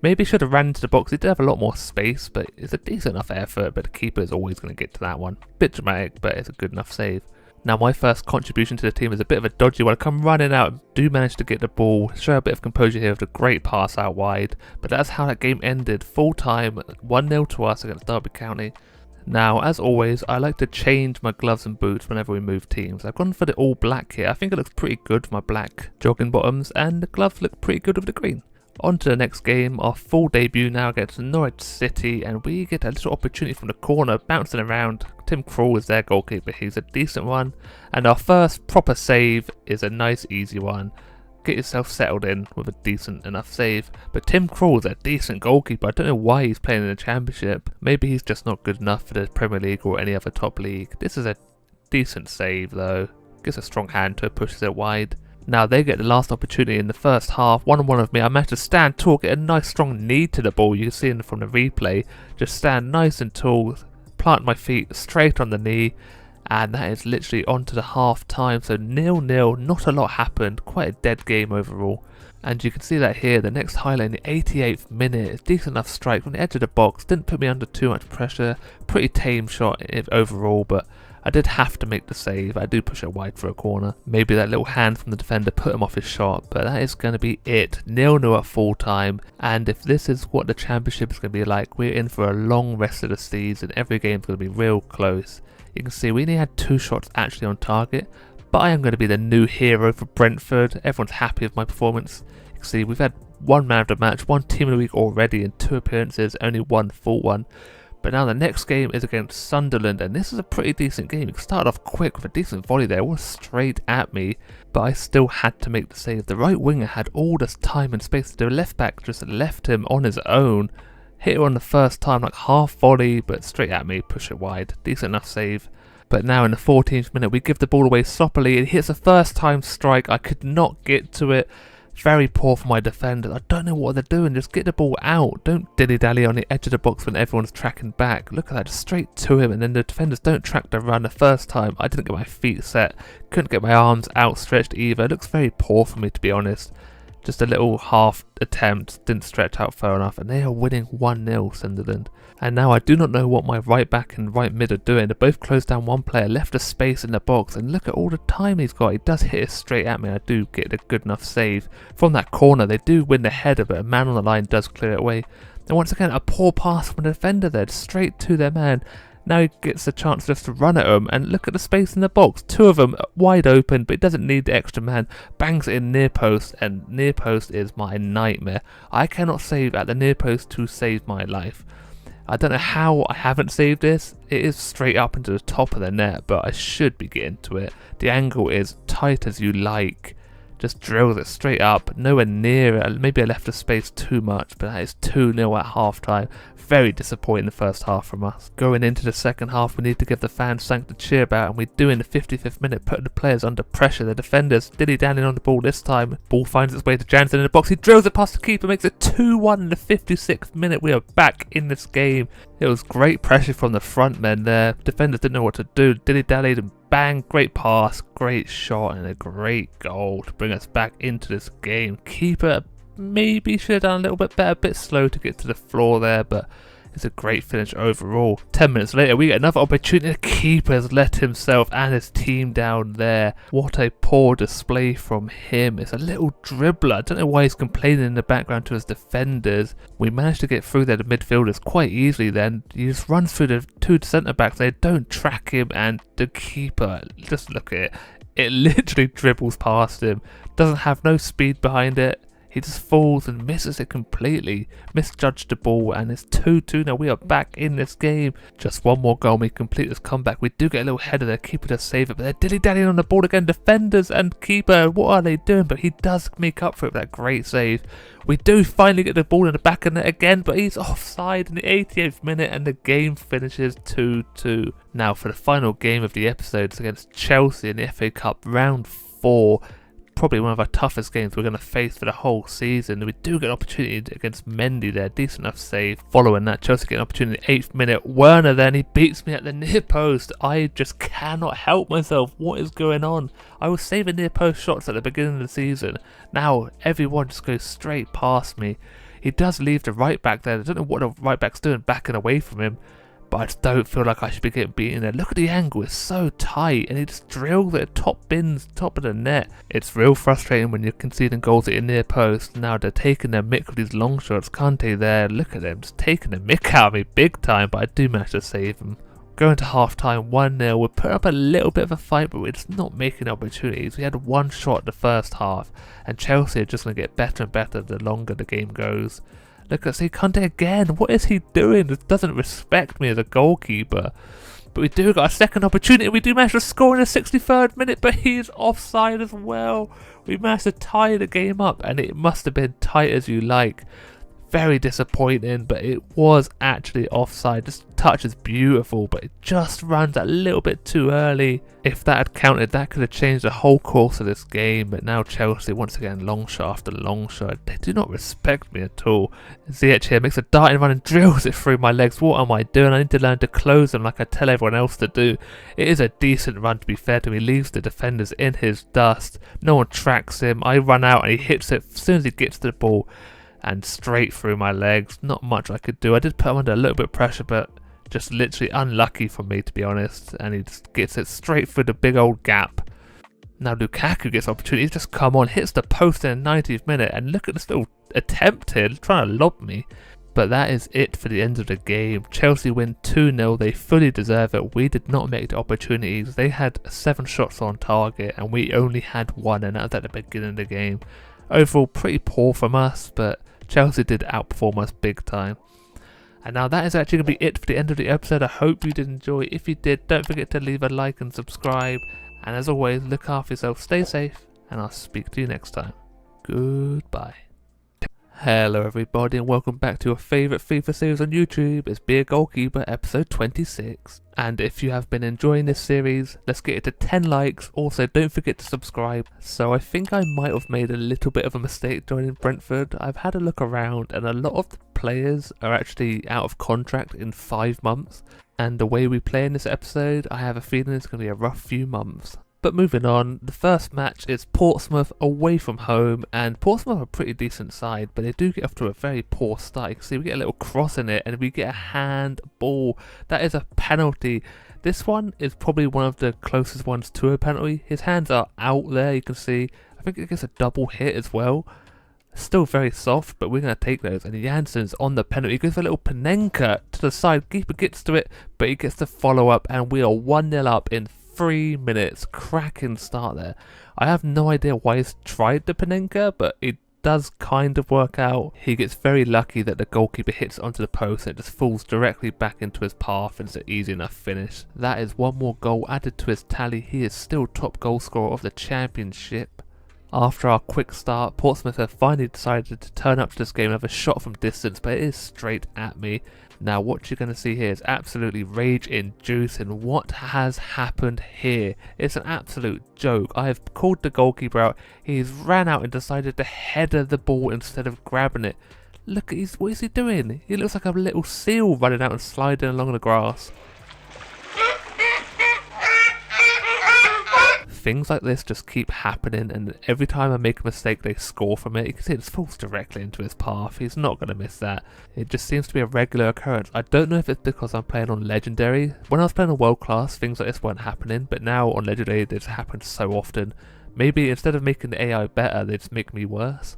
Maybe should have ran into the box, he did have a lot more space, but it's a decent enough effort, but the keeper is always going to get to that one. Bit dramatic, but it's a good enough save. Now my first contribution to the team is a bit of a dodgy one. I come running out, do manage to get the ball, show a bit of composure here with a great pass out wide. But that's how that game ended, full time, 1-0 to us against Derby County. Now as always, I like to change my gloves and boots whenever we move teams. I've gone for the all black here. I think it looks pretty good for my black jogging bottoms, and the gloves look pretty good with the green. On to the next game, our full debut now against Norwich City, and we get a little opportunity from the corner, bouncing around. Tim Krul is their goalkeeper, he's a decent one. And our first proper save is a nice easy one. Get yourself settled in with a decent enough save. But Tim Krul is a decent goalkeeper, I don't know why he's playing in the Championship. Maybe he's just not good enough for the Premier League or any other top league. This is a decent save though, gives a strong hand to it, pushes it wide. Now they get the last opportunity in the first half, 1-on-1 of me. I managed to stand tall, get a nice strong knee to the ball. You can see it from the replay. Just stand nice and tall, plant my feet straight on the knee, and that is literally on to the half time. So 0-0, not a lot happened, quite a dead game overall. And you can see that here, the next highlight in the 88th minute, a decent enough strike from the edge of the box, didn't put me under too much pressure, pretty tame shot overall, but I did have to make the save. I do push it wide for a corner. Maybe that little hand from the defender put him off his shot, but that is going to be it. 0-0 at full time, and if this is what the Championship is going to be like, we're in for a long rest of the season. Every game is going to be real close. You can see we only had 2 shots actually on target, but I am going to be the new hero for Brentford. Everyone's happy with my performance. You can see we've had 1 man of the match, 1 team of the week already in 2 appearances, only 1 full one. But now the next game is against Sunderland, and this is a pretty decent game. You can start off quick with a decent volley there, it was straight at me, but I still had to make the save. The right winger had all this time and space. The left back just left him on his own. Hit it on the first time, like half volley, but straight at me, push it wide. Decent enough save. But now in the 14th minute, we give the ball away sloppily. It hits a first time strike. I could not get to it. Very poor for my defenders. I don't know what they're doing. Just get the ball out. Don't dilly-dally on the edge of the box when everyone's tracking back. Look at that, just straight to him, and then the defenders don't track the run. The first time, I didn't get my feet set. Couldn't get my arms outstretched either. It looks very poor for me, to be honest. Just a little half attempt, didn't stretch out far enough, and they are winning 1-0 Sunderland. And now I do not know what my right back and right mid are doing. They both closed down one player, left a space in the box, and look at all the time he's got. He does hit it straight at me. I do get a good enough save. From that corner, they do win the header, but a man on the line does clear it away. And once again, a poor pass from the defender there, straight to their man. Now he gets a chance just to run at them, and look at the space in the box. Two of them wide open, but he doesn't need the extra man. Bangs it in near post, and near post is my nightmare. I cannot save at the near post to save my life. I don't know how I haven't saved this. It is straight up into the top of the net, but I should be getting to it. The angle is tight as you like. Just drills it straight up, nowhere near it. Maybe I left the space too much, but that is 2-0 at half time. Very disappointing the first half from us. Going into the second half, we need to give the fans something to cheer about, and we do in the 55th minute, putting the players under pressure. The defenders, dilly-dallying on the ball this time. Ball finds its way to Jansen in the box. He drills it past the keeper, makes it 2-1 in the 56th minute. We are back in this game. It was great pressure from the front men there. Defenders didn't know what to do. Dilly-dallied and bang, great pass, great shot, and a great goal to bring us back into this game. Keeper maybe should have done a little bit better, a bit slow to get to the floor there, but it's a great finish overall. 10 minutes later, we get another opportunity. The keeper has let himself and his team down there. What a poor display from him. It's a little dribbler. I don't know why he's complaining in the background to his defenders. We managed to get through there, the midfielders, quite easily then. He just runs through the two centre-backs. They don't track him, and the keeper, just look at it. It literally dribbles past him. Doesn't have no speed behind it. He just falls and misses it completely. Misjudged the ball, and it's 2-2 now. We are back in this game. Just one more goal and we complete this comeback. We do get a little header there. Keeper does save it, but they're dilly-dallying on the ball again. Defenders and keeper, what are they doing? But he does make up for it with that great save. We do finally get the ball in the back of the net again, but he's offside in the 88th minute, and the game finishes 2-2. Now for the final game of the episodes against Chelsea in the FA Cup round 4. Probably one of our toughest games we're going to face for the whole season. We do get an opportunity against Mendy there, decent enough save. Following that, Chelsea get an opportunity in the 8th minute. Werner then, he beats me at the near post. I just cannot help myself. What is going on? I was saving near post shots at the beginning of the season. Now everyone just goes straight past me. He does leave the right back there. I don't know what the right back's doing, backing away from him. But I just don't feel like I should be getting beaten there. Look at the angle, it's so tight, and he just drills it, top bins, top of the net. It's real frustrating when you're conceding goals at your near post. Now they're taking their mick with these long shots. Kante there, look at them, just taking the mick out of me big time, but I do manage to save them. Going to half time, 1-0. We're putting up a little bit of a fight, but we're just not making opportunities. We had one shot the first half, and Chelsea are just going to get better and better the longer the game goes. Look at Kante again. What is he doing? This doesn't respect me as a goalkeeper. But we do got a second opportunity. We do manage to score in the 63rd minute, but he's offside as well. We managed to tie the game up, and it must have been tight as you like. Very disappointing, but it was actually offside. This touch is beautiful, but it just runs a little bit too early. If that had counted, that could have changed the whole course of this game. But now Chelsea, once again, long shot after long shot. They do not respect me at all. Ziyech here makes a darting run and drills it through my legs. What am I doing? I need to learn to close them like I tell everyone else to do. It is a decent run, to be fair to him. He leaves the defenders in his dust. No one tracks him. I run out and he hits it as soon as he gets to the ball. And straight through my legs. Not much I could do. I did put him under a little bit of pressure, but just literally unlucky for me, to be honest. And he just gets it straight through the big old gap. Now Lukaku gets opportunity. He's just come on, hits the post in the 90th minute, and look at this little attempt here, trying to lob me. But that is it for the end of the game. Chelsea win 2-0. They fully deserve it. We did not make the opportunities. They had 7 shots on target, and we only had 1, and that was at the beginning of the game. Overall, pretty poor from us, but Chelsea did outperform us big time. And now that is actually going to be it for the end of the episode. I hope you did enjoy. If you did, don't forget to leave a like and subscribe. And as always, look after yourself, stay safe, and I'll speak to you next time. Goodbye. Hello everybody, and welcome back to your favourite FIFA series on YouTube. It's Be a Goalkeeper episode 26. And if you have been enjoying this series, let's get it to 10 likes. Also, don't forget to subscribe. So I think I might have made a little bit of a mistake joining Brentford. I've had a look around, and a lot of the players are actually out of contract in 5 months. And the way we play in this episode, I have a feeling it's going to be a rough few months. But moving on, the first match is Portsmouth away from home, and Portsmouth are a pretty decent side, but they do get off to a very poor start. You can see we get a little cross in it, and we get a handball. That is a penalty. This one is probably one of the closest ones to a penalty. His hands are out there, you can see. I think it gets a double hit as well. Still very soft, but we're going to take those. And Jansen's on the penalty. He goes for a little Panenka to the side. Keeper gets to it, but he gets the follow up, and we are 1-0 up in 3 minutes. Cracking start there. I have no idea why he's tried the Panenka, but it does kind of work out. He gets very lucky that the goalkeeper hits onto the post and it just falls directly back into his path, and it's an easy enough finish. That is one more goal added to his tally. He is still top goal scorer of the championship. After our quick start, Portsmouth have finally decided to turn up to this game and have a shot from distance, but it is straight at me. Now what you're going to see here is absolutely rage-inducing. What has happened here? It's an absolute joke. I have called the goalkeeper out. He's ran out and decided to header the ball instead of grabbing it. Look, what is he doing? He looks like a little seal running out and sliding along the grass. Things like this just keep happening, and every time I make a mistake they score from it. You can see it just falls directly into his path. He's not going to miss that. It just seems to be a regular occurrence. I don't know if it's because I'm playing on Legendary. When I was playing on World Class, things like this weren't happening, but now on Legendary this happens so often. Maybe instead of making the AI better, they just make me worse.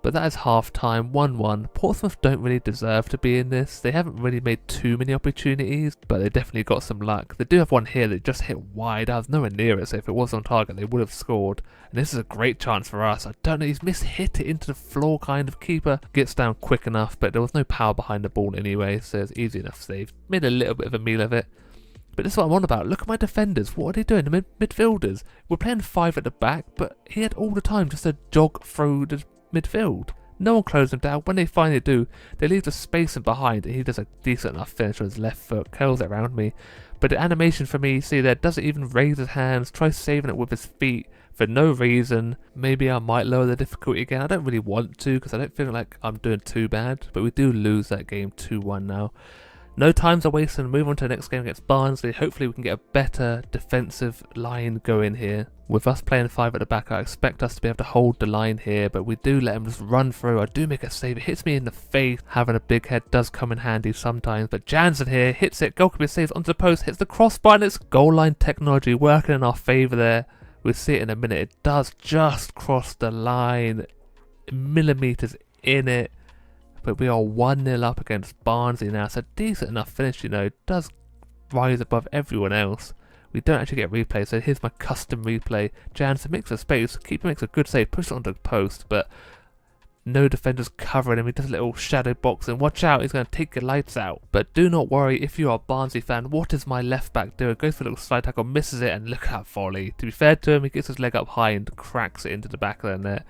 But that is half time, 1-1. Portsmouth don't really deserve to be in this. They haven't really made too many opportunities, but they definitely got some luck. They do have one here that just hit wide. I was nowhere near it, so if it was on target, they would have scored. And this is a great chance for us. I don't know, he's hit it into the floor kind of. Keeper gets down quick enough, but there was no power behind the ball anyway, so it's easy enough save. Made a little bit of a meal of it. But this is what I'm on about. Look at my defenders. What are they doing? The midfielders. We're playing 5 at the back, but he had all the time just to jog through the midfield. No one closed him down. When they finally do, they leave the space in behind, and he does a decent enough finish with his left foot, curls it around me. But the animation for me, you see there, doesn't even raise his hands, tries saving it with his feet for no reason. Maybe I might lower the difficulty again. I don't really want to, because I don't feel like I'm doing too bad, but we do lose that game 2-1 now. No times are wasted and move on to the next game against Barnsley. Hopefully we can get a better defensive line going here. With us playing 5 at the back, I expect us to be able to hold the line here, but we do let him just run through. I do make a save. It hits me in the face. Having a big head does come in handy sometimes, but Jansen here hits it. Goalkeeper saves onto the post, hits the crossbar, and it's goal line technology working in our favour there. We'll see it in a minute. It does just cross the line, millimetres in it. But we are 1-0 up against Barnsley now. It's a decent enough finish, you know. It does rise above everyone else. We don't actually get replay, so here's my custom replay. Jansen makes a space. Keeper makes a good save. Pushes it onto the post, but no defenders covering him. He does a little shadow box, and watch out, he's going to take your lights out. But do not worry if you are a Barnsley fan. What is my left back doing? Goes for a little slide tackle, misses it, and look at that volley. To be fair to him, he gets his leg up high and cracks it into the back of the net.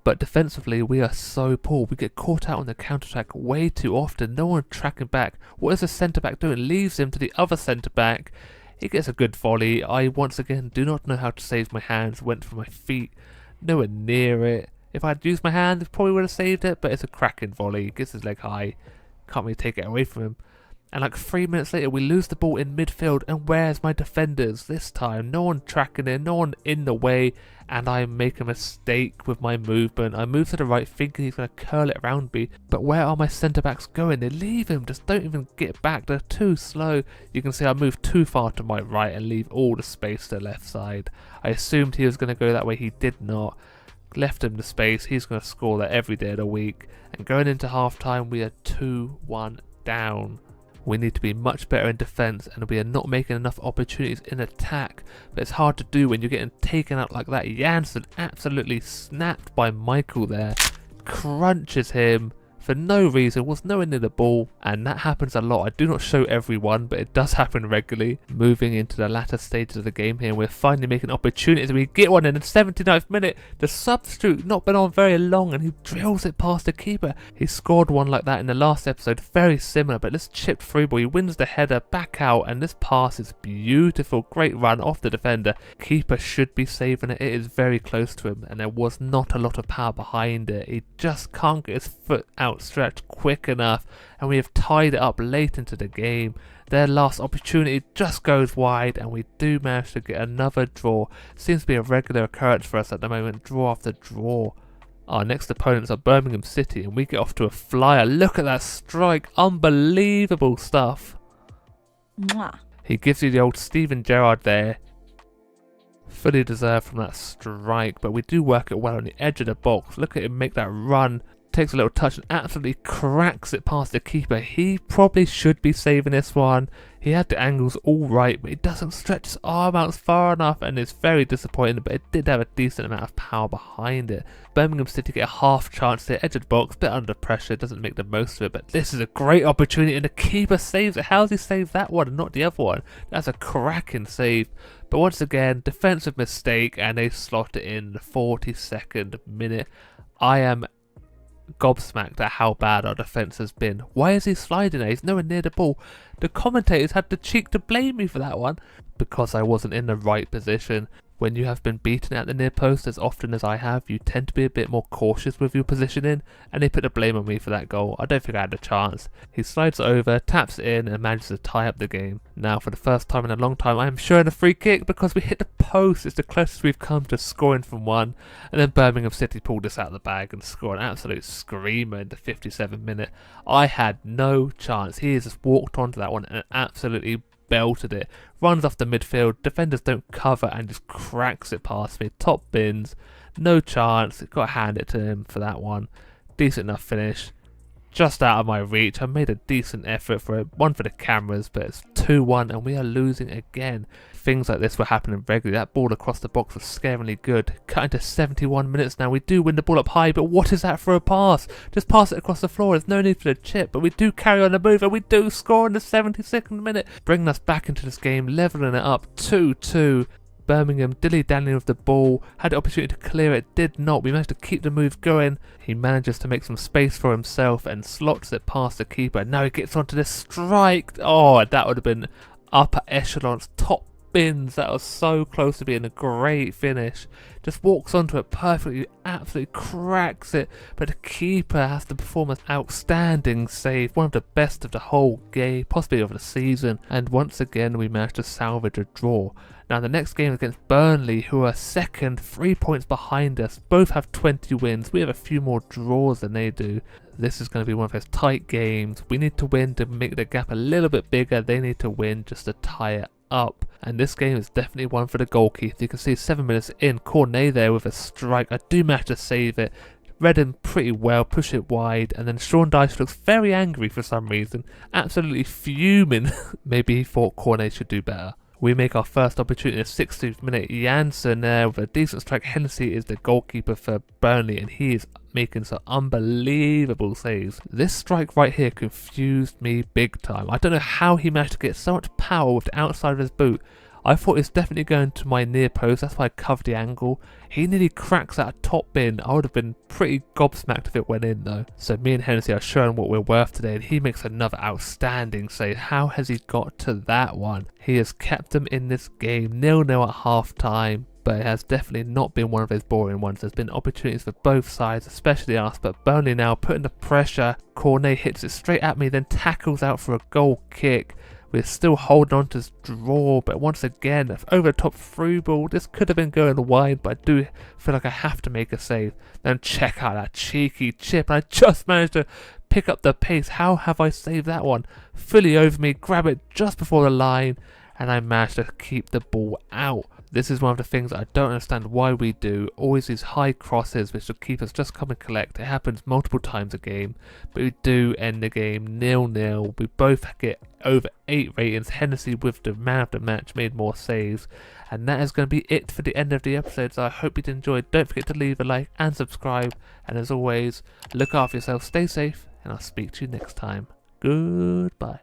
But defensively, we are so poor. We get caught out on the counter-attack way too often. No one tracking back. What is the centre-back doing? Leaves him to the other centre-back. He gets a good volley. I, once again, do not know how to save my hands. Went for my feet. Nowhere near it. If I had used my hands, I probably would have saved it, but it's a cracking volley. Gets his leg high. Can't really take it away from him. And like 3 minutes later, we lose the ball in midfield. And where's my defenders this time? No one tracking it, no one in the way. And I make a mistake with my movement. I move to the right thinking he's going to curl it around me. But where are my centre-backs going? They leave him, just don't even get back. They're too slow. You can see I moved too far to my right and leave all the space to the left side. I assumed he was going to go that way. He did not. Left him the space. He's going to score that every day of the week. And going into half-time, we are 2-1 down. We need to be much better in defence, and we are not making enough opportunities in attack. But it's hard to do when you're getting taken out like that. Jansen absolutely snapped by Michael there. Crunches him for no reason, was nowhere near the ball, and that happens a lot. I do not show everyone, but it does happen regularly. Moving into the latter stages of the game here, we're finally making opportunities. We get one in the 79th minute. The substitute not been on very long, and he drills it past the keeper. He scored one like that in the last episode, very similar, but this chipped through ball. He wins the header back out, and this pass is beautiful. Great run off the defender. Keeper should be saving it. It is very close to him, and there was not a lot of power behind it. He just can't get his foot out outstretched quick enough, and we have tied it up late into the game. Their last opportunity just goes wide, and we do manage to get another draw. Seems to be a regular occurrence for us at the moment, draw after draw. Our next opponents are Birmingham City, and we get off to a flyer. Look at that strike, unbelievable stuff. Mwah. He gives you the old Steven Gerrard there. Fully deserved from that strike, but we do work it well on the edge of the box. Look at him make that run. Takes a little touch and absolutely cracks it past the keeper. He probably should be saving this one. He had the angles all right, but he doesn't stretch his arm out far enough, and it's very disappointing, but it did have a decent amount of power behind it. Birmingham City get a half chance there, edge of the box, bit under pressure, doesn't make the most of it, but this is a great opportunity, and the keeper saves it. How does he save that one and not the other one? That's a cracking save. But once again, defensive mistake, and they slot it in the 42nd minute. I am gobsmacked at how bad our defence has been. Why is he sliding there? He's nowhere near the ball. The commentators had the cheek to blame me for that one because I wasn't in the right position. When you have been beaten at the near post as often as I have, you tend to be a bit more cautious with your positioning, and they put the blame on me for that goal. I don't think I had a chance. He slides over, taps it in, and manages to tie up the game. Now, for the first time in a long time, I am showing a free kick because we hit the post. It's the closest we've come to scoring from one, and then Birmingham City pulled this out of the bag and scored an absolute screamer in the 57th minute. I had no chance. He has just walked onto that one and absolutely belted it, runs off the midfield, defenders don't cover and just cracks it past me. Top bins, no chance, got to hand it to him for that one. Decent enough finish, just out of my reach. I made a decent effort for it, one for the cameras, but it's 2-1 and we are losing again. Things like this were happening regularly. That ball across the box was scarily good. Cut into 71 minutes now. We do win the ball up high, but what is that for a pass? Just pass it across the floor. There's no need for the chip, but we do carry on the move and we do score in the 72nd minute, bringing us back into this game, levelling it up 2-2. Birmingham dilly-dallying with the ball, had the opportunity to clear it, did not. We managed to keep the move going. He manages to make some space for himself and slots it past the keeper. Now he gets onto this strike. Oh, that would have been upper echelons, top bins. That was so close to being a great finish. Just walks onto it perfectly, absolutely cracks it, but the keeper has to perform an outstanding save, one of the best of the whole game, possibly of the season, and once again we managed to salvage a draw. Now the next game is against Burnley, who are second, 3 points behind us. Both have 20 wins. We have a few more draws than they do. This is going to be one of those tight games. We need to win to make the gap a little bit bigger. They need to win just to tie it up. And this game is definitely one for the goalkeeper. You can see 7 minutes in, Cornet there with a strike. I do manage to save it. Read him pretty well, push it wide, and then Sean Dyche looks very angry for some reason. Absolutely fuming. Maybe he thought Cornet should do better. We make our first opportunity in the 60th minute. Janssen there with a decent strike. Hennessy is the goalkeeper for Burnley and he is making some unbelievable saves. This strike right here confused me big time. I don't know how he managed to get so much power with the outside of his boot. I thought it's definitely going to my near post, that's why I covered the angle. He nearly cracks that top bin. I would have been pretty gobsmacked if it went in though. So me and Hennessy are showing what we're worth today and he makes another outstanding save. How has he got to that one? He has kept them in this game 0-0 at half time. But it has definitely not been one of those boring ones. There's been opportunities for both sides, especially us, but Burnley now putting the pressure. Cornet hits it straight at me, then tackles out for a goal kick. We're still holding on to this draw, but once again, over the top through ball. This could have been going wide, but I do feel like I have to make a save. Then check out that cheeky chip. I just managed to pick up the pace. How have I saved that one? Fully over me, grab it just before the line, and I managed to keep the ball out. This is one of the things I don't understand why we do. Always these high crosses which will keep us just come and collect. It happens multiple times a game, but we do end the game 0-0. We both get over 8 ratings. Hennessy with the man of the match made more saves. And that is going to be it for the end of the episode. So I hope you enjoyed. Don't forget to leave a like and subscribe. And as always, look after yourself, stay safe, and I'll speak to you next time. Goodbye.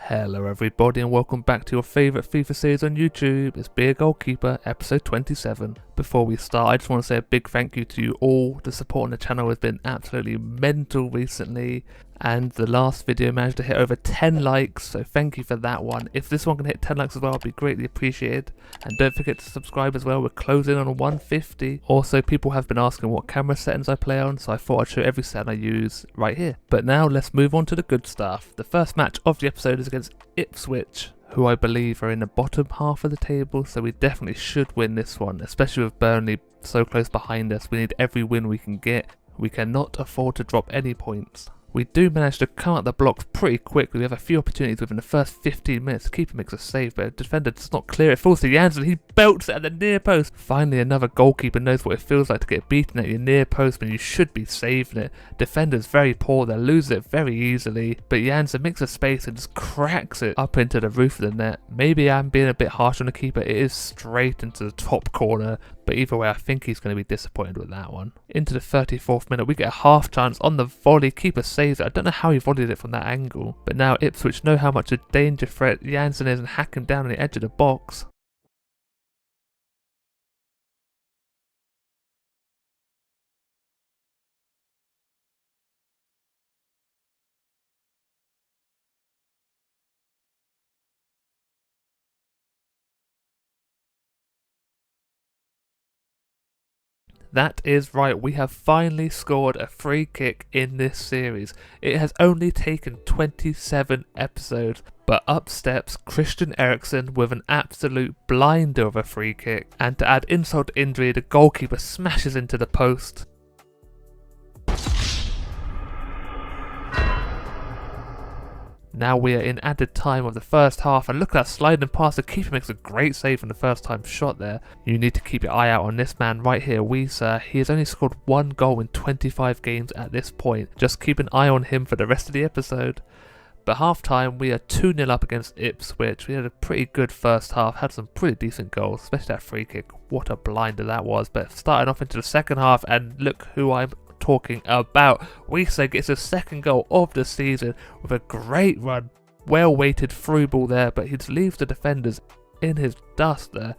Hello everybody and welcome back to your favourite FIFA series on YouTube. It's Be a Goalkeeper, episode 27. Before we start, I just want to say a big thank you to you all. The support on the channel has been absolutely mental recently And the last video managed to hit over 10 likes, so thank you for that one. If this one can hit 10 likes as well, I'd be greatly appreciated. And don't forget to subscribe as well, we're closing on 150. Also, people have been asking what camera settings I play on, so I thought I'd show every setting I use right here. But now let's move on to the good stuff. The first match of the episode is against Ipswich, who I believe are in the bottom half of the table, so we definitely should win this one, especially with Burnley so close behind us. We need every win we can get. We cannot afford to drop any points. We do manage to come out the blocks pretty quickly. We have a few opportunities within the first 15 minutes. The keeper makes a save, but the defender does not clear it. Falls to Jansen. He belts it at the near post. Finally, another goalkeeper knows what it feels like to get beaten at your near post when you should be saving it. Defender's very poor. They lose it very easily. But Jansen makes a space and just cracks it up into the roof of the net. Maybe I'm being a bit harsh on the keeper. It is straight into the top corner. But either way, I think he's going to be disappointed with that one. Into the 34th minute, we get a half chance on the volley. Keeper saves it. I don't know how he volleyed it from that angle. But now Ipswich know how much a danger threat Jansen is and hack him down on the edge of the box. That is right, we have finally scored a free kick in this series. It has only taken 27 episodes, but up steps Christian Eriksen with an absolute blinder of a free kick. And to add insult to injury, the goalkeeper smashes into the post. Now we are in added time of the first half, and look at that sliding pass. The keeper makes a great save on the first time shot there. You need to keep your eye out on this man right here, Weiser. He has only scored 1 goal in 25 games at this point. Just keep an eye on him for the rest of the episode. But half time, we are 2-0 up against Ipswich. We had a pretty good first half, had some pretty decent goals, especially that free kick. What a blinder that was. But starting off into the second half, and look who I'm talking about. Weiser gets his second goal of the season with a great run. Well weighted through ball there, but he just leaves the defenders in his dust there.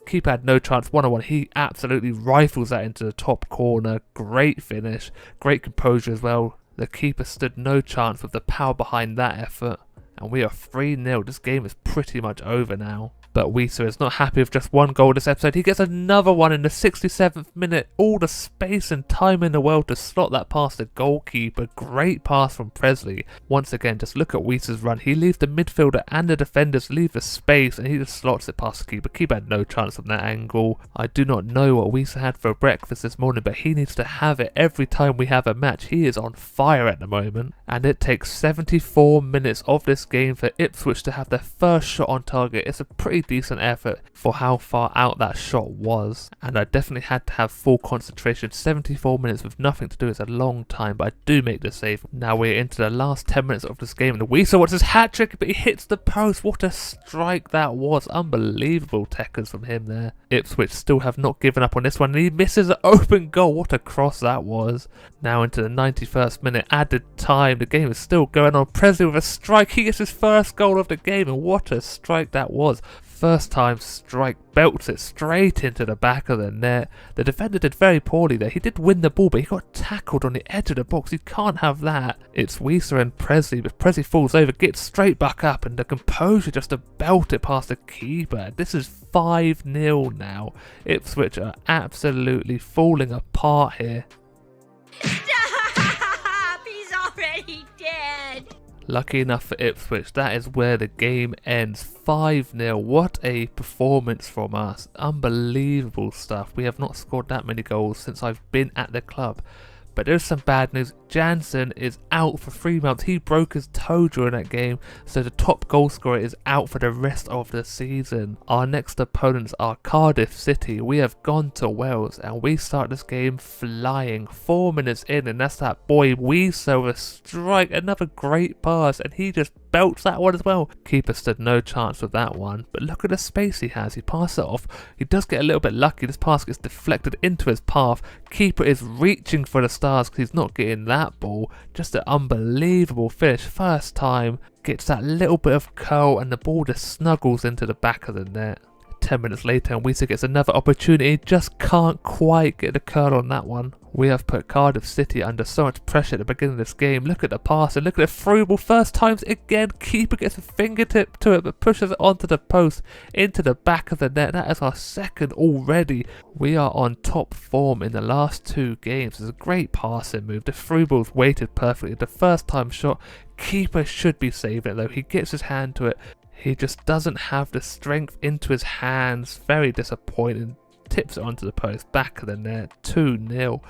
Keeper had no chance, 1-on-1. He absolutely rifles that into the top corner. Great finish, great composure as well. The keeper stood no chance with the power behind that effort. And we are 3-0. This game is pretty much over now. But Weiser is not happy with just 1 goal this episode. He gets another one in the 67th minute. All the space and time in the world to slot that past the goalkeeper. Great pass from Presley. Once again, just look at Weiser's run. He leaves the midfielder and the defenders leave the space, and he just slots it past the keeper. Keeper had no chance from that angle. I do not know what Weiser had for breakfast this morning, but he needs to have it every time we have a match. He is on fire at the moment. And it takes 74 minutes of this game for Ipswich to have their first shot on target. It's a pretty decent effort for how far out that shot was, and I definitely had to have full concentration. 74 minutes with nothing to do is a long time, but I do make the save. Now we're into the last 10 minutes of this game, and Weiser wants his hat trick, but he hits the post. What a strike that was. Unbelievable techers from him there. Ipswich still have not given up on this one, and he misses an open goal. What a cross that was. Now into the 91st minute, added time. The game is still going on. Presley with a strike. He gets his first goal of the game, and what a strike that was. First time strike, belts it straight into the back of the net. The defender did very poorly there. He did win the ball, but he got tackled on the edge of the box. You can't have that. It's Weiser and Presley, but Presley falls over, gets straight back up, and the composure just to belt it past the keeper. This is 5-0 now. Ipswich are absolutely falling apart here. Stop! He's already dead! Lucky enough for Ipswich, that is where the game ends. 5-0. What a performance from us. Unbelievable stuff. We have not scored that many goals since I've been at the club. But there's some bad news. Jansen is out for 3 months. He broke his toe during that game, so the top goal scorer is out for the rest of the season. Our next opponents are Cardiff City. We have gone to Wales, and we start this game flying. 4 minutes in, and that's that boy Weiser with a strike. Another great pass, and he just belts that one as well. Keeper stood no chance with that one, but look at the space he has. He passes it off. He does get a little bit lucky. This pass gets deflected into his path. Keeper is reaching for the stars because he's not getting that ball. Just an unbelievable finish. First time, gets that little bit of curl, and the ball just snuggles into the back of the net. 10 minutes later, and Weiser gets another opportunity. Just can't quite get the curl on that one. We have put Cardiff City under so much pressure at the beginning of this game. Look at the pass and look at the through ball. First times again, keeper gets a fingertip to it but pushes it onto the post, into the back of the net. That is our second already. We are on top form in the last 2 games. It's a great passing move. The through ball's weighted perfectly. The first time shot, keeper should be saving it though. He gets his hand to it. He just doesn't have the strength into his hands. Very disappointing. Tips it onto the post, back of the net, 2-0.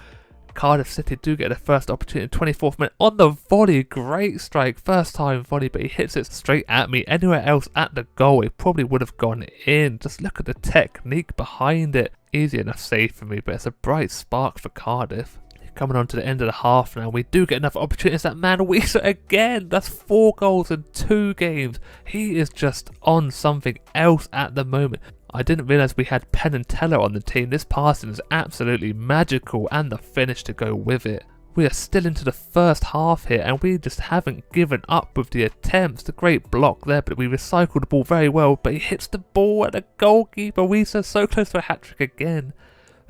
Cardiff City do get the first opportunity in 24th minute on the volley. Great strike, first time volley, but he hits it straight at me. Anywhere else at the goal, it probably would have gone in. Just look at the technique behind it. Easy enough save for me, but it's a bright spark for Cardiff. Coming on to the end of the half now, we do get enough opportunities. That man Weezer again, that's 4 goals in 2 games. He is just on something else at the moment. I didn't realise we had Penn and Teller on the team. This passing is absolutely magical and the finish to go with it. We are still into the first half here and we just haven't given up with the attempts. The great block there, but we recycled the ball very well, but he hits the ball at the goalkeeper. Weezer so close to a hat-trick again.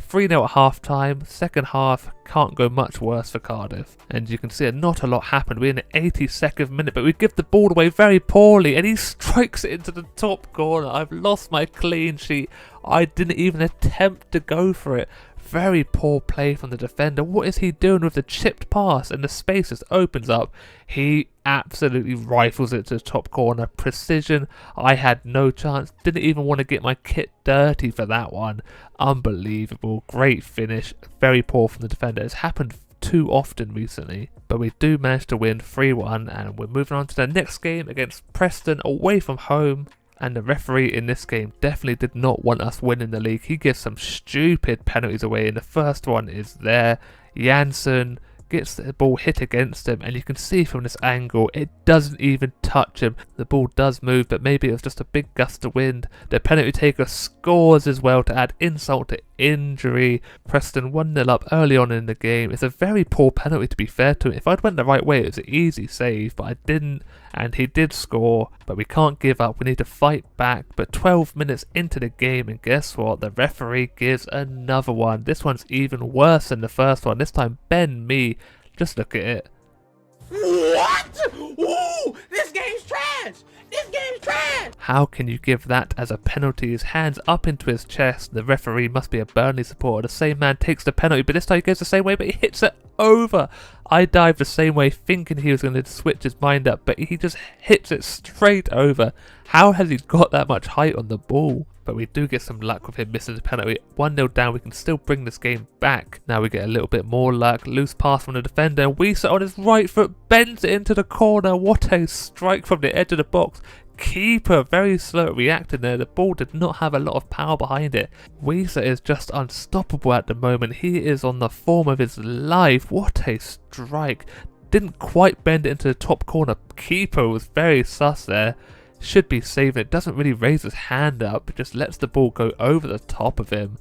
3-0 at half time. Second half can't go much worse for Cardiff. And you can see not a lot happened. We're in the 82nd minute, but we give the ball away very poorly and he strikes it into the top corner. I've lost my clean sheet. I didn't even attempt to go for it. Very poor play from the defender. What is he doing with the chipped pass? And the space just opens up. He absolutely rifles it to the top corner. Precision. I had no chance. Didn't even want to get my kit dirty for that one. Unbelievable. Great finish. Very poor from the defender. It's happened too often recently. But we do manage to win 3-1. And we're moving on to the next game against Preston away from home. And the referee in this game definitely did not want us winning the league. He gives some stupid penalties away, and the first one is there. Janssen gets the ball hit against him, and you can see from this angle it doesn't even touch him. The ball does move, but maybe it was just a big gust of wind. The penalty taker scores as well to add insult to injury. Preston 1-0 up early on in the game. It's a very poor penalty, to be fair to him. If I'd went the right way, it was an easy save, but I didn't, and he did score. But we can't give up. We need to fight back. But 12 minutes into the game, and guess what? The referee gives another one. This one's even worse than the first one. This time Ben Mee. Just look at it. What? Ooh, this game's trash! This game's trash! How can you give that as a penalty? His hands up into his chest. The referee must be a Burnley supporter. The same man takes the penalty, but this time he goes the same way, but he hits it over. I dived the same way thinking he was going to switch his mind up, but he just hits it straight over. How has he got that much height on the ball? But we do get some luck with him missing the penalty. 1-0 down, we can still bring this game back. Now we get a little bit more luck. Loose pass from the defender. Weezer on his right foot bends it into the corner. What a strike from the edge of the box. Keeper very slow at reacting there. The ball did not have a lot of power behind it. Weezer is just unstoppable at the moment. He is on the form of his life. What a strike. Didn't quite bend it into the top corner. Keeper was very sus there. Should be saving it. Doesn't really raise his hand up. It just lets the ball go over the top of him.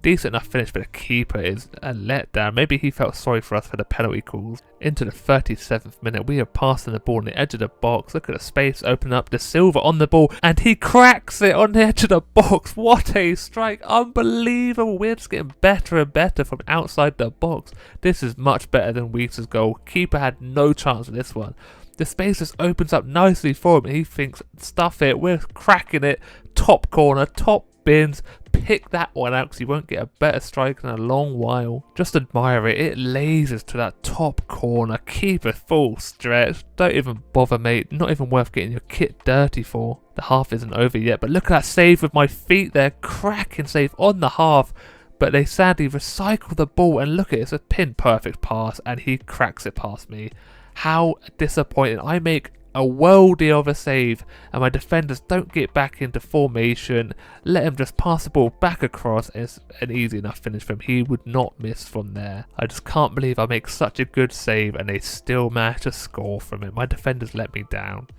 Decent enough finish, but the keeper is a letdown. Maybe he felt sorry for us for the penalty calls. Into the 37th minute, we are passing the ball on the edge of the box. Look at the space opening up. De Silva on the ball, and he cracks it on the edge of the box. What a strike. Unbelievable. We're just getting better and better from outside the box. This is much better than Weezer's goal. Keeper had no chance with this one. The space just opens up nicely for him, and he thinks, stuff it, we're cracking it. Top corner, top bins. Pick that one out because you won't get a better strike in a long while. Just admire it. It lasers to that top corner. Keep a full stretch. Don't even bother, mate. Not even worth getting your kit dirty for. The half isn't over yet, but look at that save with my feet there. Cracking save on the half. But they sadly recycle the ball, and look at it. It's a pin perfect pass, and he cracks it past me. How disappointing. I make a worldie of a save and my defenders don't get back into formation. Let him just pass the ball back across. It's an easy enough finish for him. He would not miss from there. I just can't believe I make such a good save and they still manage to score from it. My defenders let me down.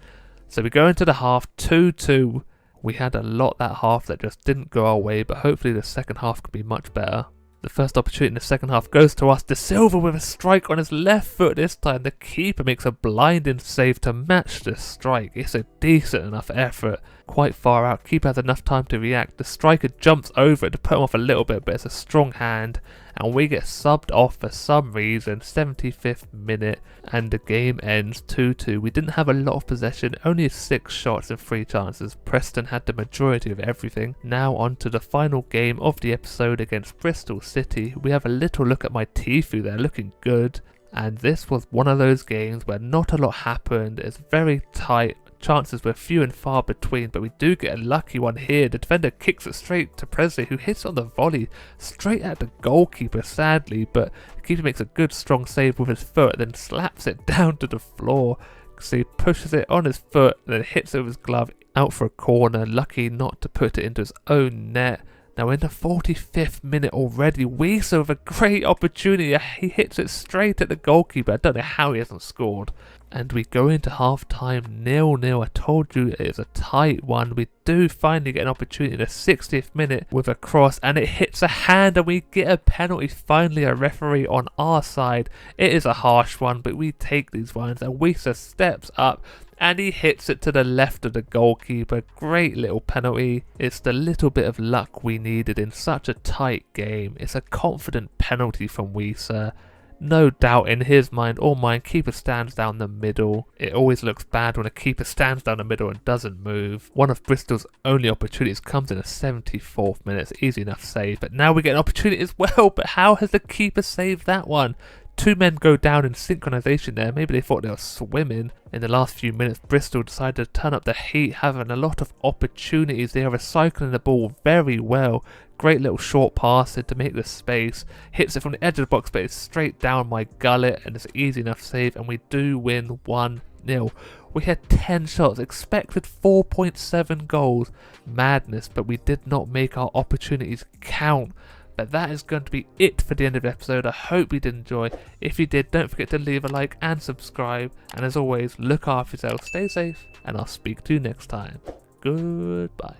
So we go into the half 2-2. We had a lot that half that just didn't go our way, but hopefully the second half could be much better. The first opportunity in the second half goes to us. De Silva with a strike on his left foot this time. The keeper makes a blinding save to match the strike. It's a decent enough effort. quite far out. Keeper has enough time to react. The striker jumps over it to put him off a little bit, but it's a strong hand. And we get subbed off for some reason, 75th minute, and the game ends 2-2. We didn't have a lot of possession, only 6 shots and 3 chances. Preston had the majority of everything. Now on to the final game of the episode against Bristol City. We have a little look at my Tfue there, looking good. And this was one of those games where not a lot happened. It's very tight. Chances were few and far between, but we do get a lucky one here. The defender kicks it straight to Presley, who hits on the volley straight at the goalkeeper, sadly, but the keeper makes a good strong save with his foot, then slaps it down to the floor. So he pushes it on his foot, then hits it with his glove out for a corner, lucky not to put it into his own net. Now in the 45th minute already, Wiesa with a great opportunity. He hits it straight at the goalkeeper. I don't know how he hasn't scored. And we go into half time 0-0. I told you it is a tight one. We do finally get an opportunity in the 60th minute with a cross, and it hits a hand and we get a penalty. Finally a referee on our side. It is a harsh one, but we take these ones, and Wiesa steps up and he hits it to the left of the goalkeeper. Great little penalty. It's the little bit of luck we needed in such a tight game. It's a confident penalty from Wiesa. No doubt in his mind or mine, keeper stands down the middle. It always looks bad when a keeper stands down the middle and doesn't move. One of Bristol's only opportunities comes in the 74th minute. It's easy enough save, but now we get an opportunity as well. But how has the keeper saved that one? 2 men go down in synchronisation there. Maybe they thought they were swimming. In the last few minutes, Bristol decided to turn up the heat, having a lot of opportunities. They are recycling the ball very well. Great little short pass to make the space. Hits it from the edge of the box, but it's straight down my gullet, and it's an easy enough save, and we do win 1-0. We had 10 shots, expected 4.7 goals. Madness, but we did not make our opportunities count. But that is going to be it for the end of the episode. I hope you did enjoy. If you did, don't forget to leave a like and subscribe. And as always, look after yourself, stay safe, and I'll speak to you next time. Goodbye.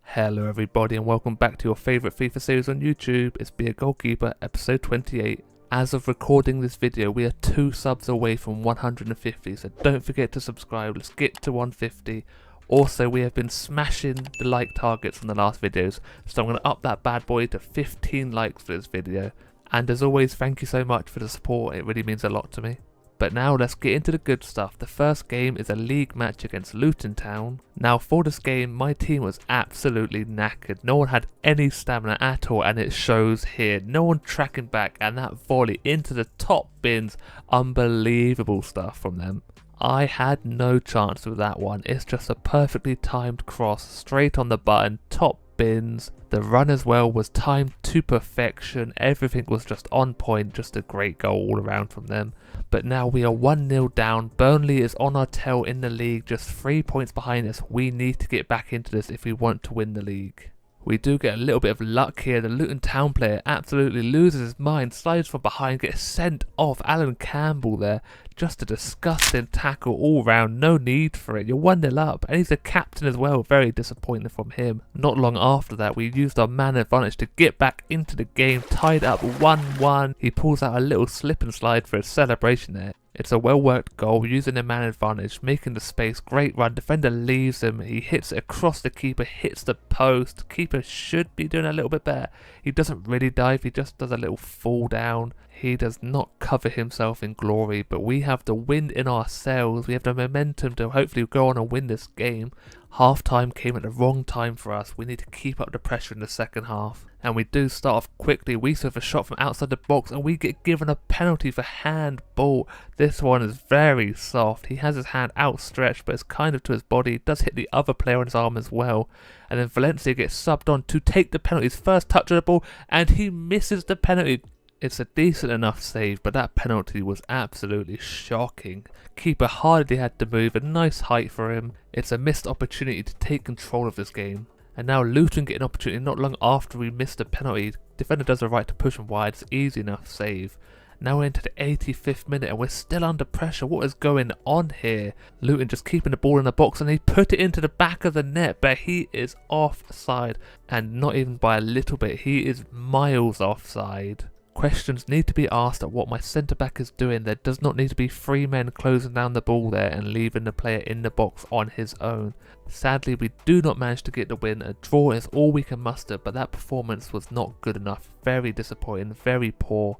Hello everybody, and welcome back to your favourite FIFA series on YouTube. It's Be a Goalkeeper, episode 28. As of recording this video, we are 2 subs away from 150, so don't forget to subscribe. Let's get to 150. Also, we have been smashing the like targets from the last videos, so I'm going to up that bad boy to 15 likes for this video. And as always, thank you so much for the support, it really means a lot to me. But now let's get into the good stuff. The first game is a league match against Luton Town. Now for this game, my team was absolutely knackered. No one had any stamina at all, and it shows here. No one tracking back, and that volley into the top bins. Unbelievable stuff from them. I had no chance with that one. It's just a perfectly timed cross straight on the button, top bins. The run as well was timed to perfection. Everything was just on point. Just a great goal all around from them. But now we are 1-0 down. Burnley is on our tail in the league, just 3 points behind us. We need to get back into this if we want to win the league. We do get a little bit of luck here. The Luton Town player absolutely loses his mind, slides from behind, gets sent off. Alan Campbell there. Just a disgusting tackle all round. No need for it. You're 1-0 up. And he's a captain as well. Very disappointing from him. Not long after that, we used our man advantage to get back into the game. Tied up 1-1. He pulls out a little slip and slide for a celebration there. It's a well worked goal using the man advantage, making the space. Great run. Defender leaves him. He hits it across the keeper, hits the post. Keeper should be doing a little bit better. He doesn't really dive. He just does a little fall down. He does not cover himself in glory, but we have the wind in our sails. We have the momentum to hopefully go on and win this game. Half time came at the wrong time for us. We need to keep up the pressure in the second half. And we do start off quickly. We serve a shot from outside the box and we get given a penalty for handball. This one is very soft. He has his hand outstretched, but it's kind of to his body. He does hit the other player on his arm as well. And then Valencia gets subbed on to take the penalty. His first touch of the ball, and he misses the penalty. It's a decent enough save, but that penalty was absolutely shocking. Keeper hardly had to move. A nice height for him. It's a missed opportunity to take control of this game. And now Luton get an opportunity not long after we missed a penalty. Defender does the right to push him wide. It's easy enough save. Now we're into the 85th minute and we're still under pressure. What is going on here? Luton just keeping the ball in the box and he put it into the back of the net, but he is offside. And not even by a little bit. He is miles offside. Questions need to be asked at what my centre back is doing. There does not need to be 3 men closing down the ball there and leaving the player in the box on his own. Sadly, we do not manage to get the win. A draw is all we can muster, but that performance was not good enough. Very disappointing, very poor.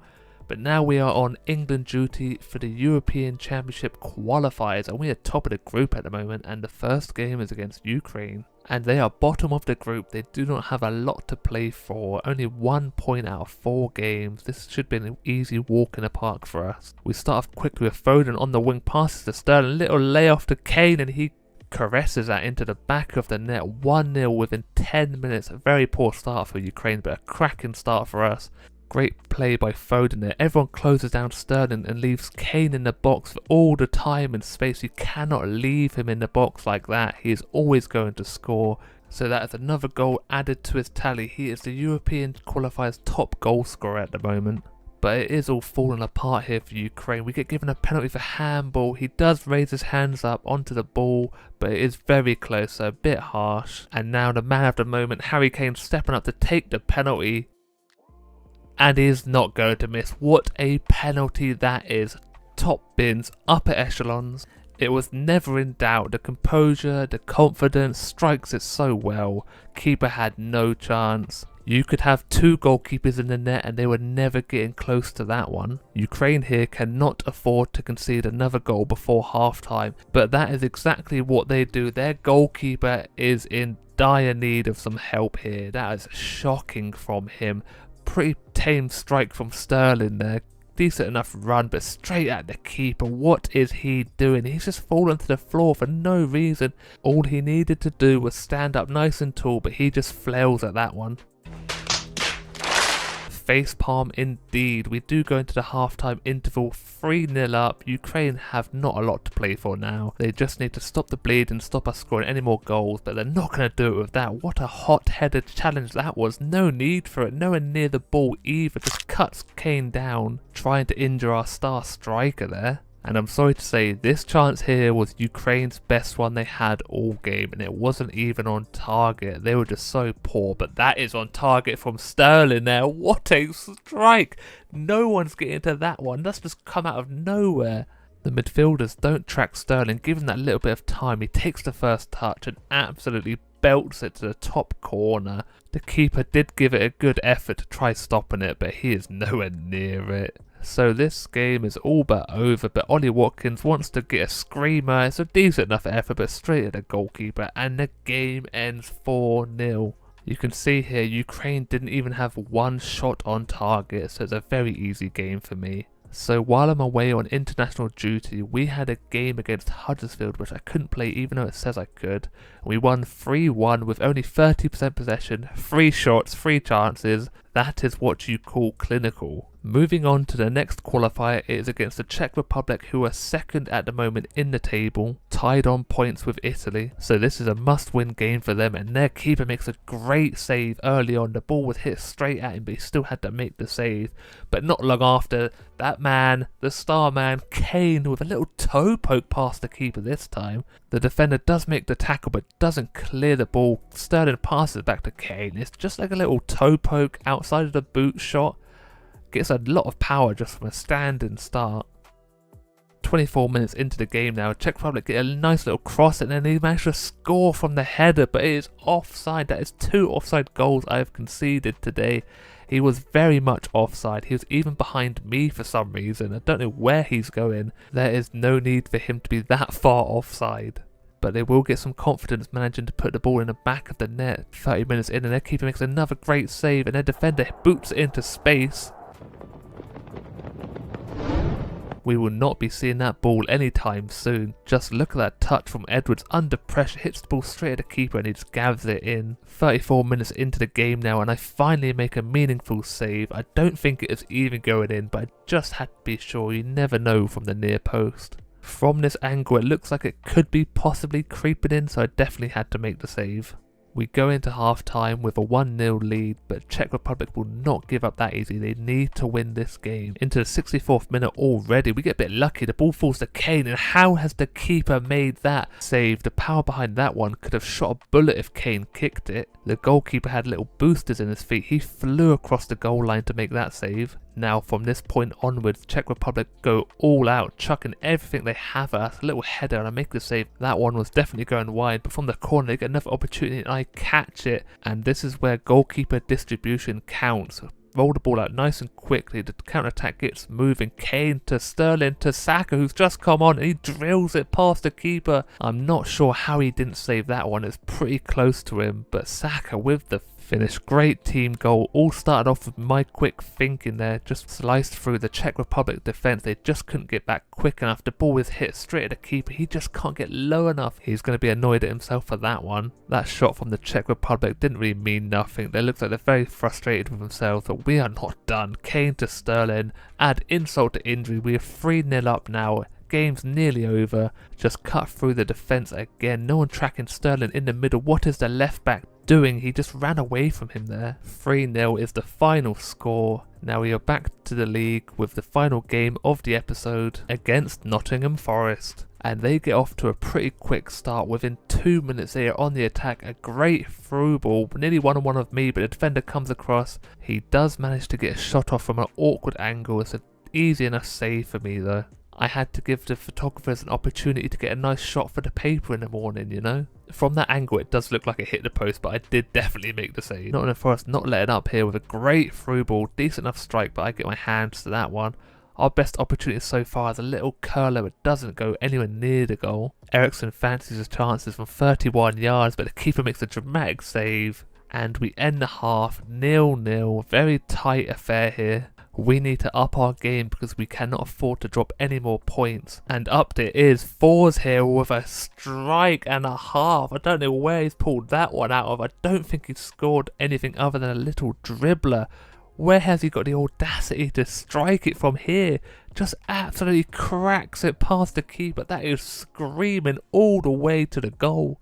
But now we are on England duty for the European Championship qualifiers, and we are top of the group at the moment, and the first game is against Ukraine. And they are bottom of the group. They do not have a lot to play for, only 1 point out of 4 games. This should be an easy walk in the park for us. We start off quickly with Foden on the wing, passes to Sterling, little layoff to Kane, and he caresses that into the back of the net. 1-0 within 10 minutes. A very poor start for Ukraine, but a cracking start for us. Great play by Foden there. Everyone closes down Sterling and leaves Kane in the box for all the time and space. You cannot leave him in the box like that. He is always going to score. So that is another goal added to his tally. He is the European qualifiers top goal scorer at the moment. But it is all falling apart here for Ukraine. We get given a penalty for handball. He does raise his hands up onto the ball, but it is very close, so a bit harsh. And now the man of the moment, Harry Kane, stepping up to take the penalty. And he is not going to miss. What a penalty that is. Top bins, upper echelons. It was never in doubt. The composure, the confidence, strikes it so well. Keeper had no chance. You could have 2 goalkeepers in the net and they were never getting close to that one. Ukraine here cannot afford to concede another goal before half time, but that is exactly what they do. Their goalkeeper is in dire need of some help here. That is shocking from him. Pretty tame strike from Sterling there. Decent enough run, but straight at the keeper. What is he doing? He's just fallen to the floor for no reason. All he needed to do was stand up nice and tall, but he just flails at that one. Facepalm indeed. We do go into the halftime interval 3-0 up. Ukraine have not a lot to play for now. They just need to stop the bleed and stop us scoring any more goals, but they're not going to do it with that. What a hot-headed challenge that was. No need for it. Nowhere near the ball either. Just cuts Kane down, trying to injure our star striker there. And I'm sorry to say, this chance here was Ukraine's best one they had all game, and it wasn't even on target. They were just so poor, but that is on target from Sterling there. What a strike! No one's getting to that one. That's just come out of nowhere. The midfielders don't track Sterling, give him that little bit of time. He takes the first touch and absolutely belts it to the top corner. The keeper did give it a good effort to try stopping it, but he is nowhere near it. So this game is all but over, but Ollie Watkins wants to get a screamer. It's a decent enough effort, but straight at the goalkeeper, and the game ends 4-0. You can see here Ukraine didn't even have 1 shot on target, so it's a very easy game for me. So while I'm away on international duty, we had a game against Huddersfield which I couldn't play even though it says I could. We won 3-1 with only 30% possession, 3 shots, 3 chances. That is what you call clinical. Moving on to the next qualifier, it is against the Czech Republic, who are second at the moment in the table, tied on points with Italy. So this is a must-win game for them, and their keeper makes a great save early on. The ball was hit straight at him, but he still had to make the save. But not long after, that man, the star man, Kane, with a little toe poke past the keeper this time. The defender does make the tackle, but doesn't clear the ball. Sterling passes it back to Kane. It's just like a little toe poke outside of the boot shot. Gets a lot of power just from a standing start. 24 minutes into the game now, Czech Republic get a nice little cross and then they manage to score from the header, but it is offside. That is 2 offside goals I have conceded today. He was very much offside. He was even behind me for some reason. I don't know where he's going. There is no need for him to be that far offside. But they will get some confidence managing to put the ball in the back of the net. 30 minutes in and their keeper makes another great save and their defender boots it into space. We will not be seeing that ball anytime soon. Just look at that touch from Edwards under pressure, hits the ball straight at the keeper and he just gathers it in. 34 minutes into the game now and I finally make a meaningful save. I don't think it is even going in, but I just had to be sure. You never know from the near post. From this angle it looks like it could be possibly creeping in, so I definitely had to make the save. We go into half time with a 1-0 lead, but Czech Republic will not give up that easy. They need to win this game. Into the 64th minute already, we get a bit lucky. The ball falls to Kane, and how has the keeper made that save? The power behind that one could have shot a bullet if Kane kicked it. The goalkeeper had little boosters in his feet. He flew across the goal line to make that save. Now from this point onwards, Czech Republic go all out, chucking everything they have at us. A little header and I make the save. That one was definitely going wide, but from the corner they get another opportunity and I catch it. And this is where goalkeeper distribution counts. Roll the ball out nice and quickly, the counter-attack gets moving. Kane to Sterling to Saka, who's just come on, and he drills it past the keeper. I'm not sure how he didn't save that one, it's pretty close to him, but Saka with the finish. Great team goal. All started off with my quick thinking there. Just sliced through the Czech Republic defence. They just couldn't get back quick enough. The ball was hit straight at the keeper. He just can't get low enough. He's going to be annoyed at himself for that one. That shot from the Czech Republic didn't really mean nothing. They look like they're very frustrated with themselves, but we are not done. Kane to Sterling. Add insult to injury. We are 3-0 up now. Game's nearly over. Just cut through the defence again. No one tracking Sterling in the middle. What is the left back doing? He just ran away from him there. 3-0 is the final score. Now we are back to the league with the final game of the episode against Nottingham Forest. And they get off to a pretty quick start. Within 2 minutes they are on the attack. A great through ball, nearly one-on-one of me, but the defender comes across. He does manage to get a shot off from an awkward angle. It's an easy enough save for me though. I had to give the photographers an opportunity to get a nice shot for the paper in the morning, you know? From that angle it does look like it hit the post, but I did definitely make the save. Nottingham Forest not letting up here with a great through ball, decent enough strike, but I get my hands to that one. Our best opportunity so far is a little curler, it doesn't go anywhere near the goal. Eriksson fancies his chances from 31 yards, but the keeper makes a dramatic save. And we end the half 0-0, very tight affair here. We need to up our game because we cannot afford to drop any more points. And up it is. Fours here with a strike and a half. I don't know where he's pulled that one out of. I don't think he's scored anything other than a little dribbler. Where has he got the audacity to strike it from here? Just absolutely cracks it past the keeper. That is screaming all the way to the goal.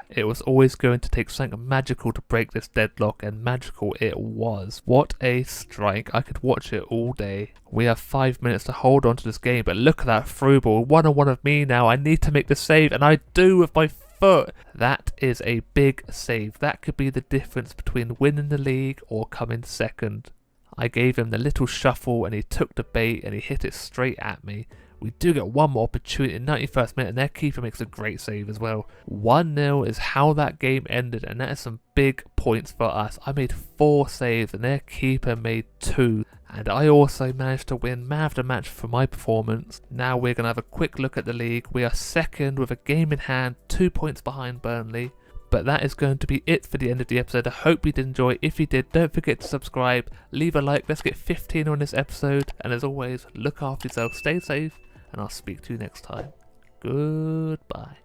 It was always going to take something magical to break this deadlock, and magical it was. What a strike. I could watch it all day. We have 5 minutes to hold on to this game, but look at that through ball. One-on-one of me now. I need to make the save, and I do with my foot. That is a big save. That could be the difference between winning the league or coming second. I gave him the little shuffle, and he took the bait, and he hit it straight at me. We do get one more opportunity in 91st minute, and their keeper makes a great save as well. 1-0 is how that game ended, and that is some big points for us. I made 4 saves and their keeper made 2. And I also managed to win man of the match for my performance. Now we're going to have a quick look at the league. We are second with a game in hand, 2 points behind Burnley. But that is going to be it for the end of the episode. I hope you did enjoy. If you did, don't forget to subscribe, leave a like. Let's get 15 on this episode. And as always, look after yourself, stay safe, and I'll speak to you next time. Goodbye.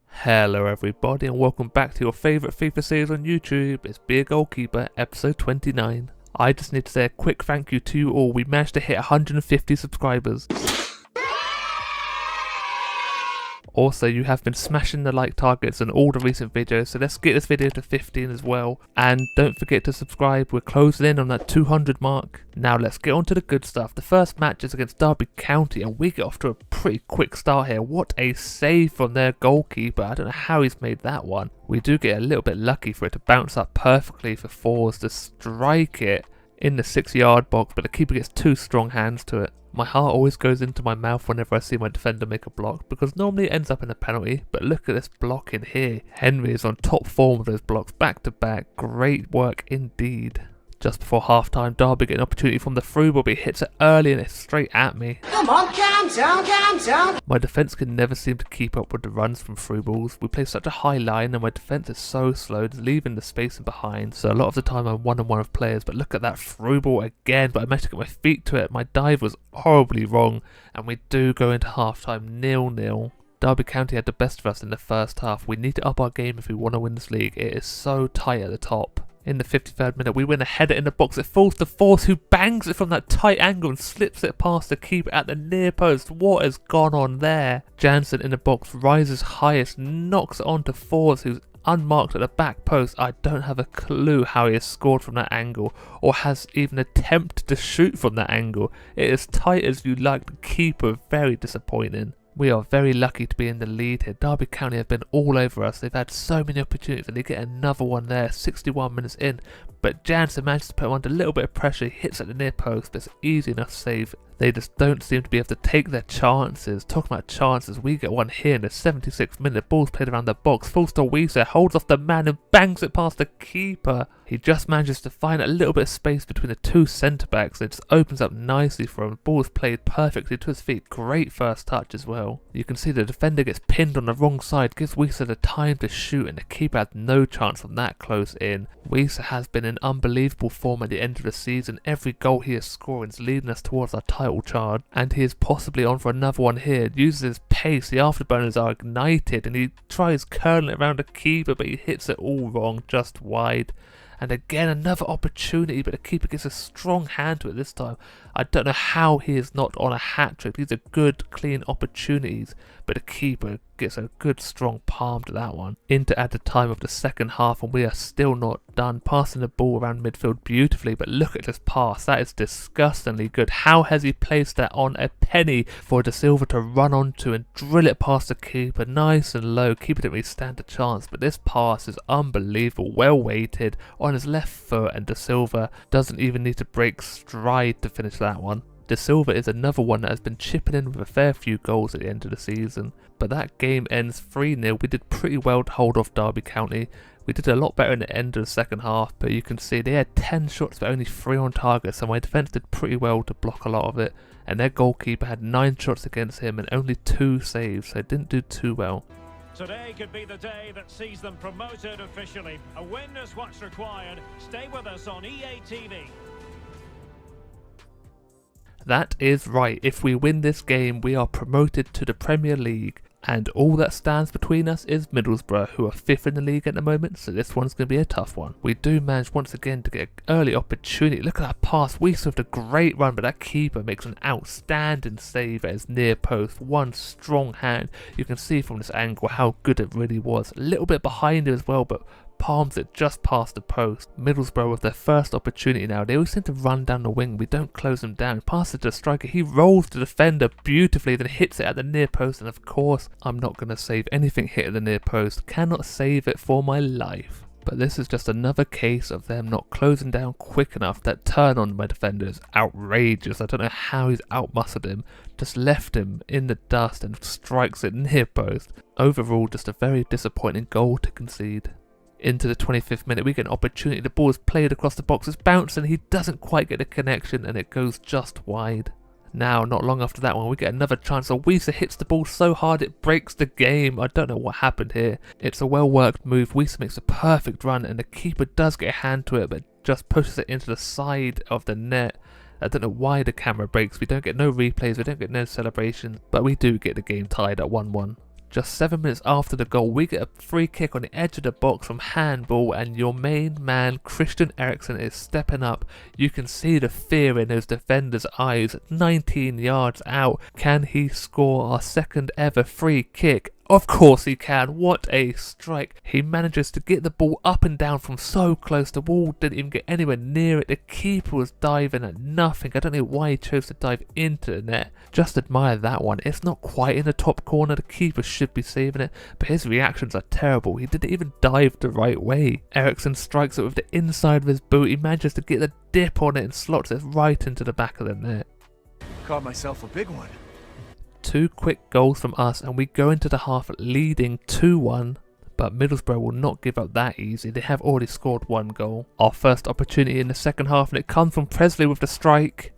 Hello everybody and welcome back to your favourite FIFA series on YouTube. It's Be a Goalkeeper, episode 29. I just need to say a quick thank you to you all. We managed to hit 150 subscribers. Also, you have been smashing the like targets on all the recent videos, so let's get this video to 15 as well. And don't forget to subscribe, we're closing in on that 200 mark. Now let's get on to the good stuff. The first match is against Derby County, and we get off to a pretty quick start here. What a save from their goalkeeper. I don't know how he's made that one. We do get a little bit lucky for it to bounce up perfectly for Fours to strike it in the 6-yard box, but the keeper gets 2 strong hands to it. My heart always goes into my mouth whenever I see my defender make a block, because normally it ends up in a penalty, but look at this block in here. Henry is on top form with those blocks back to back. Great work indeed. Just before half time, Derby get an opportunity from the through ball, but he hits it early and it's straight at me. Come on, calm down, calm down. My defence can never seem to keep up with the runs from through balls. We play such a high line and my defence is so slow, it's leaving the spacing behind. So a lot of the time I'm one-on-one with players, but look at that through ball again, but I managed to get my feet to it. My dive was horribly wrong, and we do go into half time 0-0. Derby County had the best of us in the first half. We need to up our game if we want to win this league. It is so tight at the top. In the 53rd minute, we win a header in the box. It falls to Force, who bangs it from that tight angle and slips it past the keeper at the near post. What has gone on there? Jansen in the box rises highest, knocks it onto Force, who's unmarked at the back post. I don't have a clue how he has scored from that angle, or has even attempted to shoot from that angle. It is tight as you like. The keeper, very disappointing. We are very lucky to be in the lead here. Derby County have been all over us. They've had so many opportunities and they get another one there 61 minutes in. But Jansen manages to put him under a little bit of pressure. He hits at the near post, but it's easy enough save. They just don't seem to be able to take their chances. Talking about chances, we get one here in the 76th minute. The ball's played around the box. Falls to Weiser, holds off the man and bangs it past the keeper. He just manages to find a little bit of space between the two centre-backs. It just opens up nicely for him. The ball is played perfectly to his feet. Great first touch as well. You can see the defender gets pinned on the wrong side, gives Weiser the time to shoot, and the keeper had no chance from that close in. Weiser has been in unbelievable form at the end of the season. Every goal he is scoring is leading us towards our title charge, and he is possibly on for another one here. Uses his pace, the afterburners are ignited, and he tries curling it around the keeper, but he hits it all wrong, just wide. And again, another opportunity, but the keeper gets a strong hand to it this time. I don't know how he is not on a hat-trick. These are good, clean opportunities, but the keeper gets a good, strong palm to that one. Into at the time of the second half, and we are still not done. Passing the ball around midfield beautifully, but look at this pass. That is disgustingly good. How has he placed that on a penny for De Silva to run onto and drill it past the keeper? Nice and low. Keeper didn't really stand a chance, but this pass is unbelievable. Well weighted on his left foot, and De Silva doesn't even need to break stride to finish that one. De Silva is another one that has been chipping in with a fair few goals at the end of the season, but that game ends 3-0. We did pretty well to hold off Derby County. We did a lot better in the end of the second half, but you can see they had 10 shots but only 3 on target, so my defence did pretty well to block a lot of it, and their goalkeeper had 9 shots against him and only 2 saves, so it didn't do too well. Today could be the day that sees them promoted officially. A win is what's required. Stay with us on EA TV. That is right, if we win this game we are promoted to the Premier League, and all that stands between us is Middlesbrough, who are 5th in the league at the moment, so this one's going to be a tough one. We do manage once again to get an early opportunity. Look at that pass, Weiser with a great run, but that keeper makes an outstanding save at his near post. One strong hand. You can see from this angle how good it really was. A little bit behind it as well, but palms it just past the post. Middlesbrough with their first opportunity now. They always seem to run down the wing. We don't close them down. Passes to the striker. He rolls the defender beautifully, then hits it at the near post. And of course, I'm not going to save anything hit at the near post. Cannot save it for my life. But this is just another case of them not closing down quick enough. That turn on my defender is outrageous. I don't know how he's outmuscled him. Just left him in the dust and strikes it near post. Overall, just a very disappointing goal to concede. Into the 25th minute, we get an opportunity. The ball is played across the box, it's bounced, and he doesn't quite get a connection, and it goes just wide. Now, not long after that one, we get another chance. So Weiser hits the ball so hard it breaks the game. I don't know what happened here. It's a well-worked move. Weiser makes a perfect run, and the keeper does get a hand to it, but just pushes it into the side of the net. I don't know why the camera breaks. We don't get no replays, we don't get no celebrations, but we do get the game tied at 1-1. Just 7 minutes after the goal, we get a free kick on the edge of the box from handball, and your main man, Christian Eriksen, is stepping up. You can see the fear in those defenders' eyes. 19 yards out. Can he score our second ever free kick? Of course he can. What a strike. He manages to get the ball up and down from so close. The ball didn't even get anywhere near it. The keeper was diving at nothing. I don't know why he chose to dive into the net. Just admire that one. It's not quite in the top corner. The keeper should be saving it, but his reactions are terrible. He didn't even dive the right way. Eriksen strikes it with the inside of his boot. He manages to get the dip on it and slots it right into the back of the net. Caught myself a big one. 2 quick goals from us, and we go into the half leading 2-1, but Middlesbrough will not give up that easy. They have already scored 1 goal. Our first opportunity in the second half, and it comes from Presley with the strike.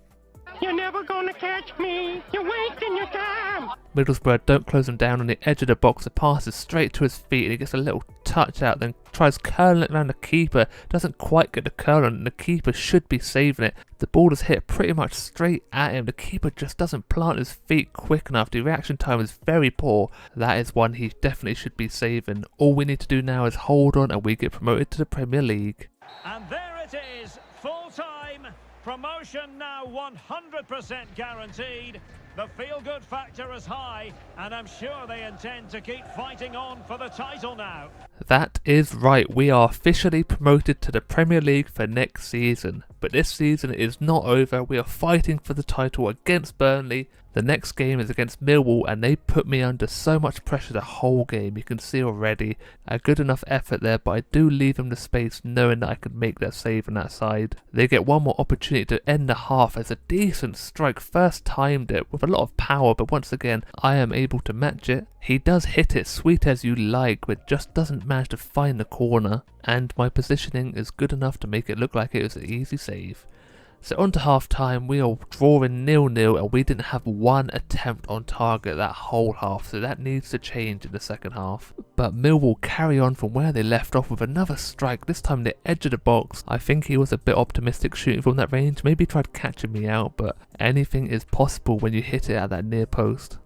You're never gonna catch me. You're wasting your time. Middlesbrough don't close him down on the edge of the box. It passes straight to his feet, and he gets a little touch out, then tries curling it around the keeper. Doesn't quite get the curl on, and the keeper should be saving it. The ball is hit pretty much straight at him. The keeper just doesn't plant his feet quick enough. The reaction time is very poor. That is one he definitely should be saving. All we need to do now is hold on, and we get promoted to the Premier League. And there it is, full time. Promotion now 100% guaranteed. The feel-good factor is high, and I'm sure they intend to keep fighting on for the title now. That is right, we are officially promoted to the Premier League for next season. But this season is not over, we are fighting for the title against Burnley. The next game is against Millwall and they put me under so much pressure the whole game, you can see already. A good enough effort there, but I do leave them the space knowing that I could make that save on that side. They get one more opportunity to end the half as a decent strike, first timed it with a lot of power, but once again I am able to match it. He does hit it sweet as you like, but just doesn't manage to find the corner, and my positioning is good enough to make it look like it was an easy save. So on to half time, we are drawing 0-0 and we didn't have one attempt on target that whole half, so that needs to change in the second half. But Millwall carry on from where they left off with another strike, this time the edge of the box. I think he was a bit optimistic shooting from that range, maybe tried catching me out, but anything is possible when you hit it at that near post.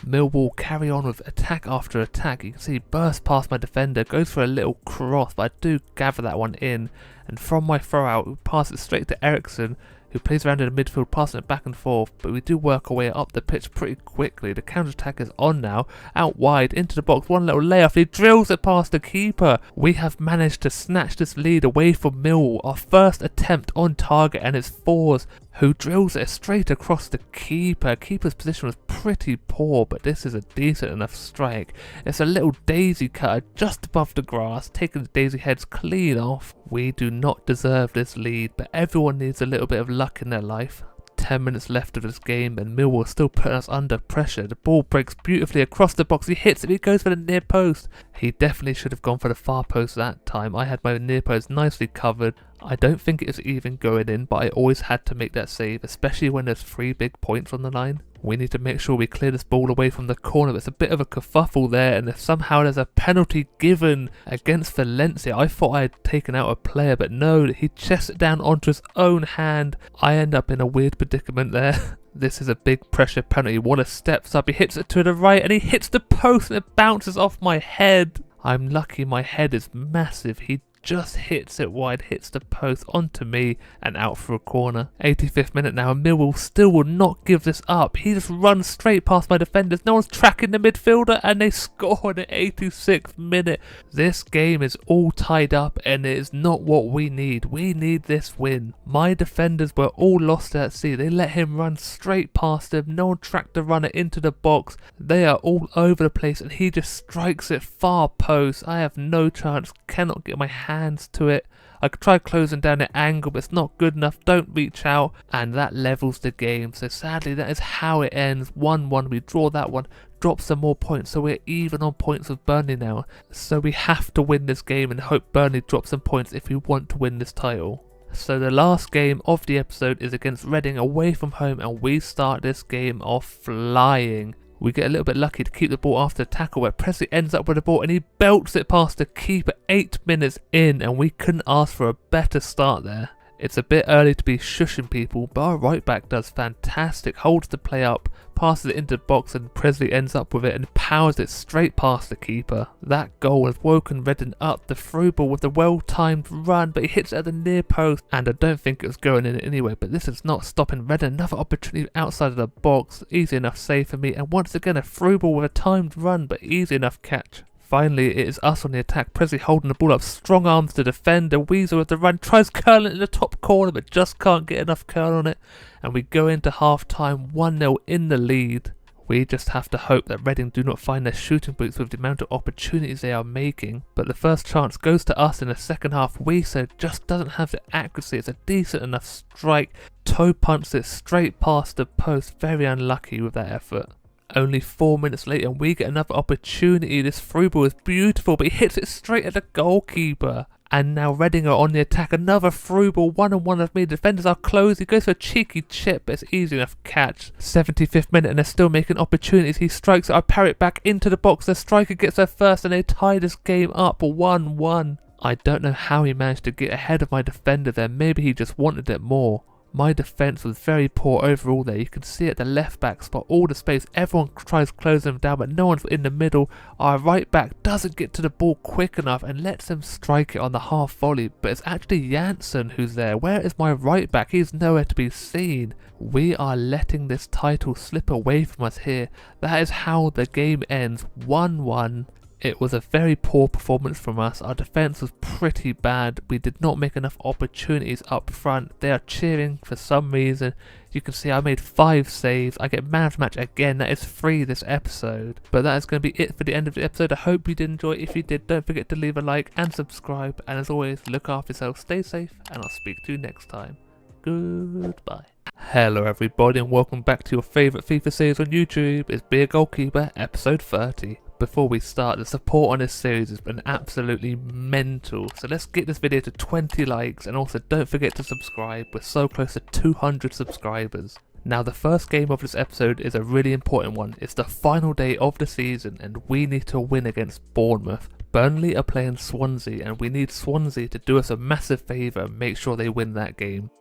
Millwall carry on with attack after attack. You can see he bursts past my defender, goes for a little cross, but I do gather that one in, and from my throw out we pass it straight to Ericsson, who plays around in the midfield, passing it back and forth, but we do work our way up the pitch pretty quickly. The counter-attack is on now, out wide, into the box, one little layoff, he drills it past the keeper. We have managed to snatch this lead away from Millwall, our first attempt on target, and it's Fours who drills it straight across the keeper. Keeper's position was pretty poor, but this is a decent enough strike. It's a little daisy cutter just above the grass, taking the daisy heads clean off. We do not deserve this lead, but everyone needs a little bit of luck in their life. 10 minutes left of this game and Millwall still putting us under pressure. The ball breaks beautifully across the box, he hits it, he goes for the near post. He definitely should have gone for the far post that time. I had my near post nicely covered. I don't think it was even going in, but I always had to make that save, especially when there's 3 big points on the line. We need to make sure we clear this ball away from the corner. It's a bit of a kerfuffle there, and if somehow there's a penalty given against Valencia, I thought I had taken out a player, but no, he chests it down onto his own hand. I end up in a weird predicament there. This is a big pressure penalty. Waller steps up, he hits it to the right, and he hits the post, and it bounces off my head. I'm lucky my head is massive. He just hits it wide, hits the post onto me and out for a corner. 85th minute now, and Millwall still will not give this up. He just runs straight past my defenders. No one's tracking the midfielder and they score in the 86th minute. This game is all tied up and it is not what we need. We need this win. My defenders were all lost at sea. They let him run straight past them. No one tracked the runner into the box. They are all over the place and he just strikes it far post. I have no chance, cannot get my hands to it. I could try closing down the angle, but it's not good enough. Don't reach out, and that levels the game. So sadly, that is how it ends. 1-1. We draw that one, drop some more points, so we're even on points with Burnley now. So we have to win this game and hope Burnley drops some points if we want to win this title. So the last game of the episode is against Reading away from home, and we start this game off flying. We get a little bit lucky to keep the ball after the tackle where Presley ends up with the ball and he belts it past the keeper 8 minutes in, and we couldn't ask for a better start there. It's a bit early to be shushing people, but our right back does fantastic, holds the play up, passes it into the box and Presley ends up with it and powers it straight past the keeper. That goal has woken Reading up, the through ball with a well-timed run, but he hits it at the near post and I don't think it was going in anyway, but this is not stopping Reading. Another opportunity outside of the box, easy enough save for me, and once again a through ball with a timed run, but easy enough catch. Finally, it is us on the attack. Presley holding the ball up, strong arms to defend. The Weasel with the run, tries curling in the top corner, but just can't get enough curl on it. And we go into half time 1-0 in the lead. We just have to hope that Reading do not find their shooting boots with the amount of opportunities they are making. But the first chance goes to us in the second half. Weasel just doesn't have the accuracy. It's a decent enough strike. Toe punches it straight past the post. Very unlucky with that effort. Only 4 minutes later and we get another opportunity. This through ball is beautiful, but he hits it straight at the goalkeeper. And now Reading are on the attack. Another through ball, 1-on-1 with me. The defenders are closed. He goes for a cheeky chip, but it's easy enough catch. 75th minute and they're still making opportunities. He strikes it. I parry it back into the box. The striker gets there first and they tie this game up 1-1. I don't know how he managed to get ahead of my defender there. Maybe he just wanted it more. My defence was very poor overall there. You can see at the left back spot all the space. Everyone tries closing them down, but no one's in the middle. Our right back doesn't get to the ball quick enough and lets them strike it on the half volley. But it's actually Janssen who's there. Where is my right back? He's nowhere to be seen. We are letting this title slip away from us here. That is how the game ends, 1-1. It was a very poor performance from us. Our defence was pretty bad. We did not make enough opportunities up front. They are cheering for some reason. You can see I made 5 saves. I get man of the match again. That is free this episode. But that is going to be it for the end of the episode. I hope you did enjoy. If you did, don't forget to leave a like and subscribe. And as always, look after yourself, stay safe, and I'll speak to you next time. Goodbye. Hello everybody and welcome back to your favourite FIFA series on YouTube. It's Be a Goalkeeper episode 30. Before we start, the support on this series has been absolutely mental. So let's get this video to 20 likes, and also don't forget to subscribe. We're so close to 200 subscribers. Now the first game of this episode is a really important one. It's the final day of the season and we need to win against Bournemouth. Burnley are playing Swansea and we need Swansea to do us a massive favour and make sure they win that game.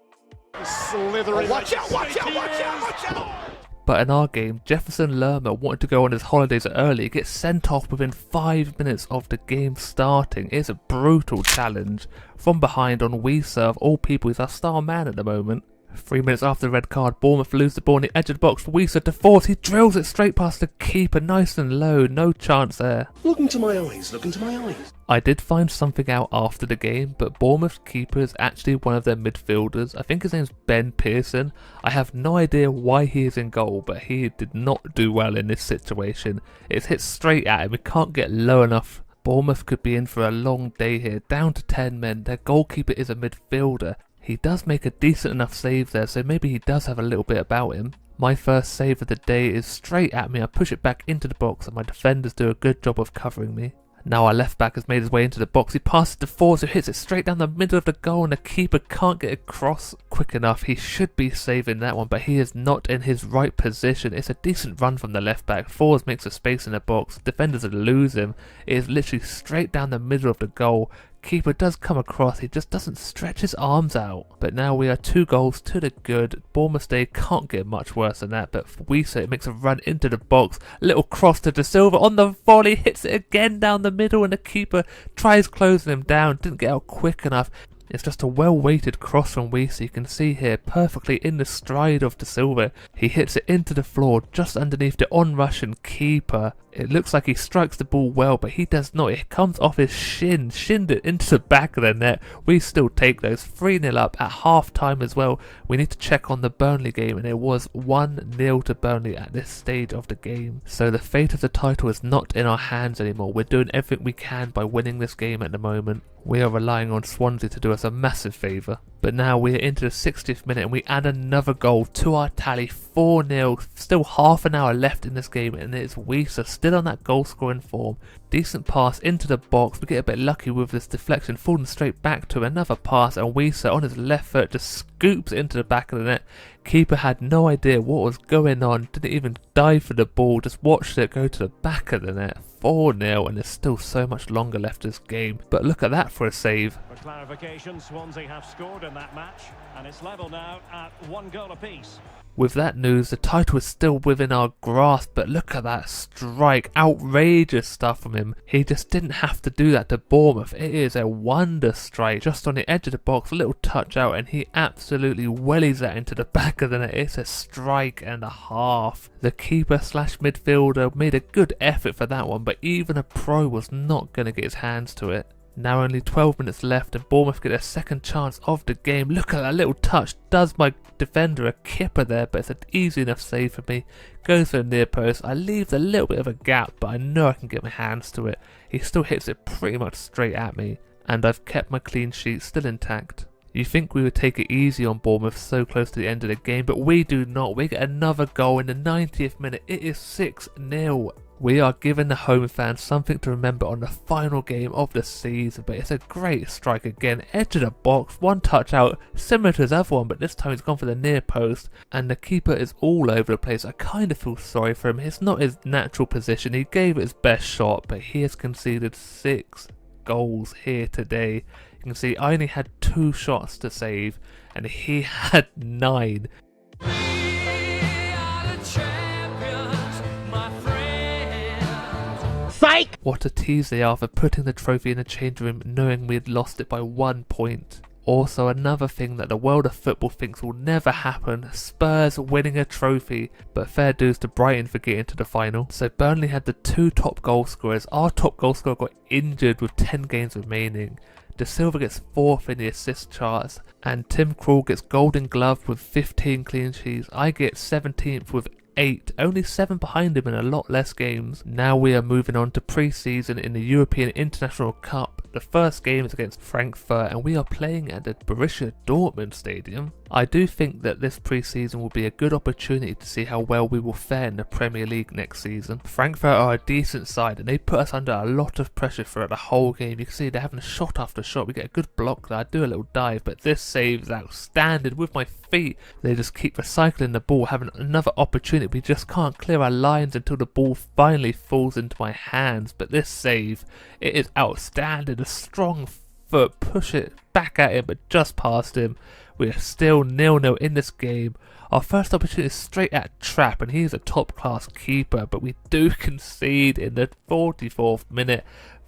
Slithering. Watch out, watch out, watch out, watch out! But in our game, Jefferson Lerma wanted to go on his holidays early, gets sent off within 5 minutes of the game starting. It's a brutal challenge. From behind on We Serve, all people, he's our star man at the moment. 3 minutes after the red card, Bournemouth lose the ball on the edge of the box for Weeser to force. He drills it straight past the keeper, nice and low, no chance there. Look into my eyes, look into my eyes. I did find something out after the game, but Bournemouth's keeper is actually one of their midfielders. I think his name's Ben Pearson. I have no idea why he is in goal, but he did not do well in this situation. It's hit straight at him, we can't get low enough. Bournemouth could be in for a long day here, down to 10 men, their goalkeeper is a midfielder. He does make a decent enough save there, so maybe he does have a little bit about him. My first save of the day is straight at me. I push it back into the box and my defenders do a good job of covering me. Now our left back has made his way into the box. He passes to Forza, who hits it straight down the middle of the goal and the keeper can't get across quick enough. He should be saving that one, but he is not in his right position. It's a decent run from the left back. Forza makes a space in the box. Defenders lose him. It is literally straight down the middle of the goal. Keeper does come across, he just doesn't stretch his arms out. But now we are 2 goals to the good. Bournemouth Day can't get much worse than that, but Weeser makes a run into the box. Little cross to De Silva on the volley, hits it again down the middle and the keeper tries closing him down, didn't get out quick enough. It's just a well-weighted cross from Weeser. You can see here, perfectly in the stride of De Silva. He hits it into the floor, just underneath the on-Russian keeper. It looks like he strikes the ball well, but he does not. It comes off his shinned it into the back of the net. We still take those. 3-0 up at half-time as well. We need to check on the Burnley game, and it was 1-0 to Burnley at this stage of the game. So the fate of the title is not in our hands anymore. We're doing everything we can by winning this game at the moment. We are relying on Swansea to do us a massive favour. But now we are into the 60th minute and we add another goal to our tally, 4-0. Still half an hour left in this game and it's Weeser still on that goal scoring form. Decent pass into the box, we get a bit lucky with this deflection, falling straight back to another pass and Weeser on his left foot just scoops into the back of the net. Keeper had no idea what was going on, didn't even dive for the ball, just watched it go to the back of the net. 4-0 and there's still so much longer left of this game. But look at that for a save. For clarification, Swansea have scored in that match and it's level now at 1 goal apiece. With that news, the title is still within our grasp, but look at that strike. Outrageous stuff from him. He just didn't have to do that to Bournemouth. It is a wonder strike. Just on the edge of the box, a little touch out, and he absolutely wellies that into the back of the net. It's a strike and a half. The keeper slash midfielder made a good effort for that one, but even a pro was not going to get his hands to it. Now only 12 minutes left and Bournemouth get a second chance of the game. Look at that little touch. Does my defender a kipper there, but it's an easy enough save for me. Goes for the near post. I leave a little bit of a gap, but I know I can get my hands to it. He still hits it pretty much straight at me. And I've kept my clean sheet still intact. You think we would take it easy on Bournemouth so close to the end of the game, but we do not. We get another goal in the 90th minute. It is 6-0. We are giving the home fans something to remember on the final game of the season, but it's a great strike again, edge of the box, one touch out, similar to his other one, but this time he's gone for the near post, and the keeper is all over the place. I kind of feel sorry for him. It's not his natural position. He gave it his best shot, but he has conceded 6 goals here today. You can see I only had 2 shots to save and he had 9. Psych! What a tease they are for putting the trophy in the change room knowing we had lost it by 1 point. Also another thing that the world of football thinks will never happen, Spurs winning a trophy, but fair dues to Brighton for getting to the final. So Burnley had the 2 top goal scorers. Our top goal scorer got injured with 10 games remaining. De Silva gets 4th in the assist charts, and Tim Krul gets Golden Glove with 15 clean sheets. I get 17th with 8, only 7 behind him in a lot less games. Now we are moving on to pre-season in the European International Cup. The first game is against Frankfurt and we are playing at the Borussia Dortmund Stadium. I do think that this pre-season will be a good opportunity to see how well we will fare in the Premier League next season. Frankfurt are a decent side and they put us under a lot of pressure throughout the whole game. You can see they're having shot after shot. We get a good block there. I do a little dive, but this save is outstanding with my feet. They just keep recycling the ball, having another opportunity. We just can't clear our lines until the ball finally falls into my hands. But this save, it is outstanding. A strong foot, push it back at him, but just past him. We are still 0-0 in this game. Our first opportunity is straight at Trapp, and he's a top-class keeper, but we do concede in the 44th minute.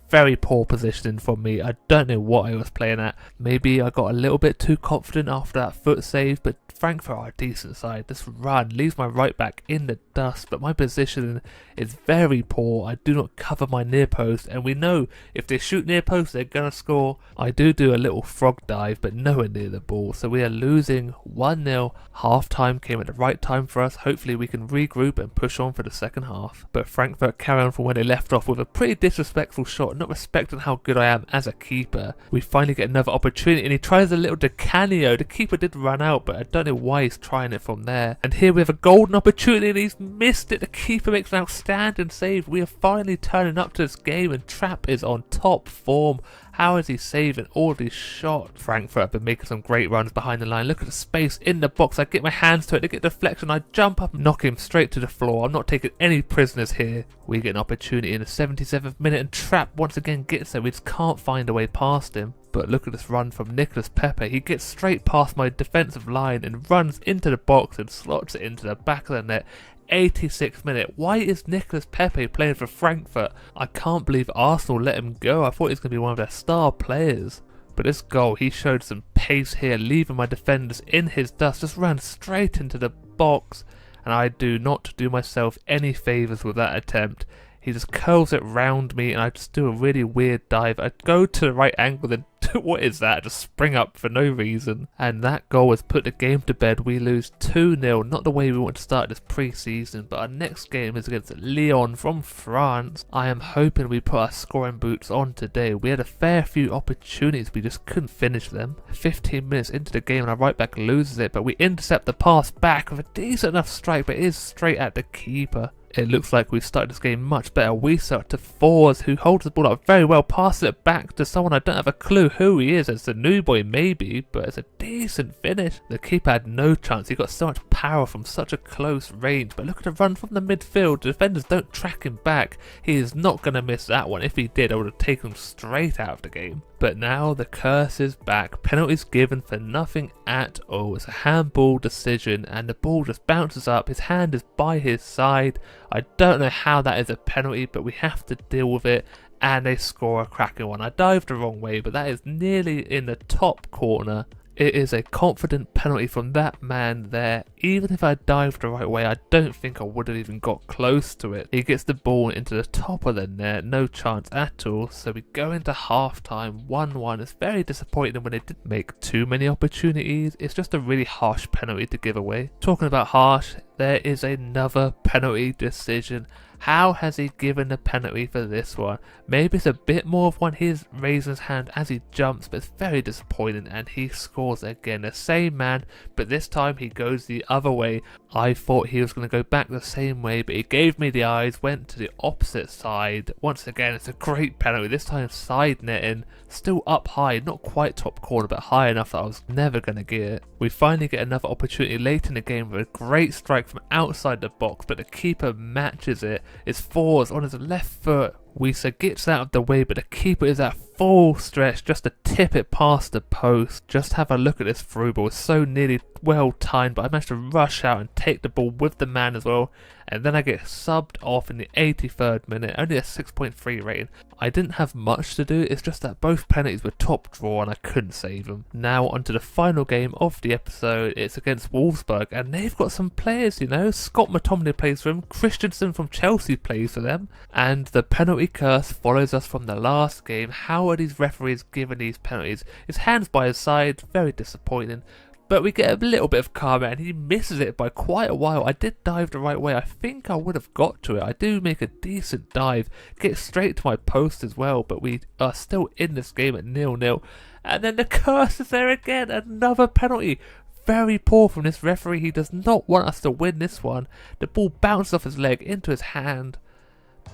Very poor positioning from me. I don't know what I was playing at. Maybe I got a little bit too confident after that foot save, but Frankfurt are a decent side. This run leaves my right back in the dust, but my positioning is very poor. I do not cover my near post, and we know if they shoot near post, they're going to score. I do a little frog dive, but nowhere near the ball, so we are losing 1-0. Half time came at the right time for us. Hopefully we can regroup and push on for the second half. But Frankfurt carry on from where they left off with a pretty disrespectful shot, not respecting how good I am as a keeper. We finally get another opportunity and he tries a little Di Canio. The keeper did run out, but I don't know why he's trying it from there. And here we have a golden opportunity and he's missed it. The keeper makes an outstanding save. We are finally turning up to this game and Trapp is on top form. How is he saving all these shots? Frankfurt have been making some great runs behind the line. Look at the space in the box. I get my hands to it. They get deflection. I jump up and knock him straight to the floor. I'm not taking any prisoners here. We get an opportunity in the 77th minute and Trapp once again gets there. We just can't find a way past him. But look at this run from Nicolas Pepe. He gets straight past my defensive line and runs into the box and slots it into the back of the net. 86th minute. Why is Nicolas Pepe playing for Frankfurt? I can't believe Arsenal let him go. I thought he was going to be one of their star players. But this goal, he showed some pace here, leaving my defenders in his dust. Just ran straight into the box. And I do not do myself any favours with that attempt. He just curls it round me and I just do a really weird dive. I go to the right angle, then what is that? I just spring up for no reason. And that goal has put the game to bed. We lose 2-0. Not the way we want to start this pre-season, but our next game is against Lyon from France. I am hoping we put our scoring boots on today. We had a fair few opportunities, we just couldn't finish them. 15 minutes into the game and our right back loses it, but we intercept the pass back with a decent enough strike, but it is straight at the keeper. It looks like we've started this game much better. We start to Fours, who holds the ball up very well, passes it back to someone I don't have a clue who he is. It's a new boy maybe, but it's a decent finish. The keeper had no chance. He got so much power from such a close range, but look at the run from the midfield. The defenders don't track him back. He is not going to miss that one. If he did, I would have taken him straight out of the game. But now the curse is back. Penalties given for nothing at all. It's a handball decision and the ball just bounces up. His hand is by his side. I don't know how that is a penalty, but we have to deal with it. And they score a cracking one. I dived the wrong way, but that is nearly in the top corner. It is a confident penalty from that man there. Even if I dived the right way, I don't think I would have even got close to it. He gets the ball into the top of the net, no chance at all. So we go into half time, 1-1. It's very disappointing when they didn't make too many opportunities. It's just a really harsh penalty to give away. Talking about harsh, there is another penalty decision. How has he given the penalty for this one? Maybe it's a bit more of one. He's raising his hand as he jumps, but it's very disappointing and he scores again. The same man, but this time he goes the other way. I thought he was going to go back the same way, but he gave me the eyes, went to the opposite side. Once again, it's a great penalty. This time side netting, still up high, not quite top corner, but high enough that I was never going to get it. We finally get another opportunity late in the game with a great strike from outside the box, but the keeper matches it. It's Fours on his left foot. Wisa gets out of the way, but the keeper is at full stretch just to tip it past the post. Just have a look at this through ball. It's so nearly well timed, but I managed to rush out and take the ball with the man as well. And then I get subbed off in the 83rd minute, only a 6.3 rating. I didn't have much to do, it's just that both penalties were top draw and I couldn't save them. Now onto the final game of the episode. It's against Wolfsburg, and they've got some players, you know. Scott McTominay plays for them, Christensen from Chelsea plays for them, and the penalty curse follows us from the last game. How are these referees giving these penalties? His hands by his side, very disappointing. But we get a little bit of karma and he misses it by quite a while. I did dive the right way. I think I would have got to it. I do make a decent dive. Get straight to my post as well. But we are still in this game at 0-0. And then the curse is there again. Another penalty. Very poor from this referee. He does not want us to win this one. The ball bounced off his leg into his hand.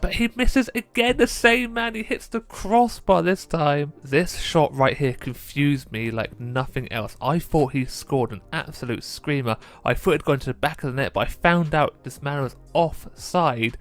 But he misses again, the same man. He hits the crossbar this time. This shot right here confused me like nothing else. I thought he scored an absolute screamer. I thought it had gone to the back of the net, but I found out this man was offside.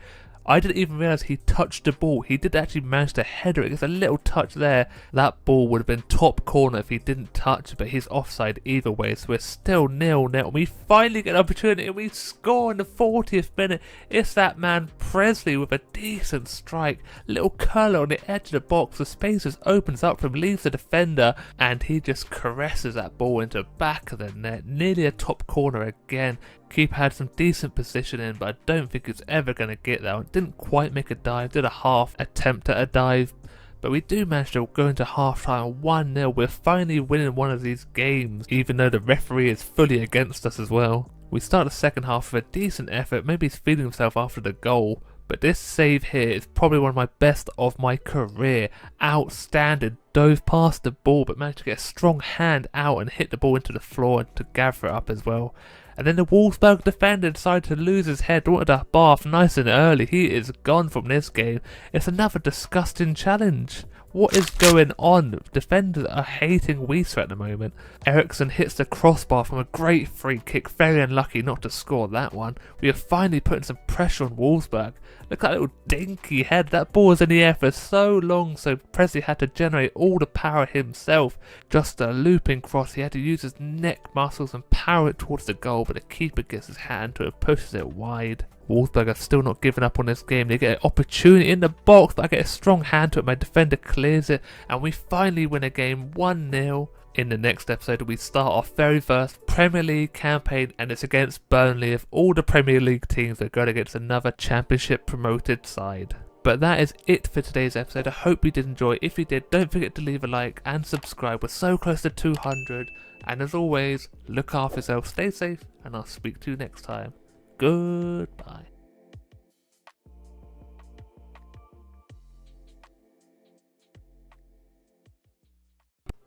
I didn't even realise he touched the ball. He did actually manage to header it. There's a little touch there. That ball would have been top corner if he didn't touch it, but he's offside either way. So we're still 0-0. We finally get an opportunity and we score in the 40th minute. It's that man Presley with a decent strike. Little curler on the edge of the box. The space just opens up for him, leaves the defender, and he just caresses that ball into the back of the net. Nearly a top corner again. Keeper had some decent positioning, but I don't think it's ever going to get there. Didn't quite make a dive, did a half attempt at a dive, but we do manage to go into half time 1-0. We're finally winning one of these games, even though the referee is fully against us as well. We start the second half with a decent effort. Maybe he's feeling himself after the goal, but this save here is probably one of my best of my career. Outstanding. Dove past the ball, but managed to get a strong hand out and hit the ball into the floor and to gather it up as well. And then the Wolfsburg defender decided to lose his head, wanted a bath nice and early. He is gone from this game. It's another disgusting challenge. What is going on? Defenders are hating Weiser at the moment. Eriksson hits the crossbar from a great free kick. Very unlucky not to score that one. We are finally putting some pressure on Wolfsburg. Look at that little dinky head. That ball was in the air for so long, so Presley had to generate all the power himself. Just a looping cross. He had to use his neck muscles and power it towards the goal, but the keeper gets his hand to it and pushes it wide. Wolfsburg have still not given up on this game. They get an opportunity in the box, but I get a strong hand to it. My defender clears it, and we finally win a game 1-0. In the next episode, we start our very first Premier League campaign, and it's against Burnley. Of all the Premier League teams, we're going against another Championship promoted side. But that is it for today's episode. I hope you did enjoy. If you did, don't forget to leave a like and subscribe. We're so close to 200. And as always, look after yourself, stay safe, and I'll speak to you next time. Goodbye.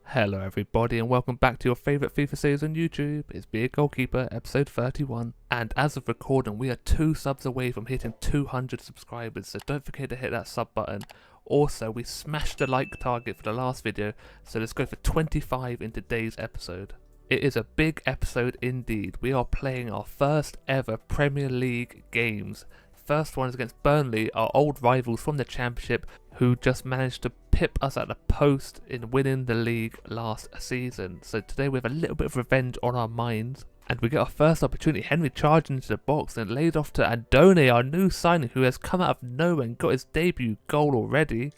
Hello everybody and welcome back to your favourite FIFA series on YouTube. It's Be a Goalkeeper episode 31, and as of recording we are 2 subs away from hitting 200 subscribers, so don't forget to hit that sub button. Also, we smashed the like target for the last video, so let's go for 25 in today's episode. It is a big episode indeed. We are playing our first ever Premier League games. First one is against Burnley, our old rivals from the Championship, who just managed to pip us at the post in winning the league last season. So today we have a little bit of revenge on our minds, and we get our first opportunity. Henry charging into the box and laid off to Andone, our new signing, who has come out of nowhere and got his debut goal already.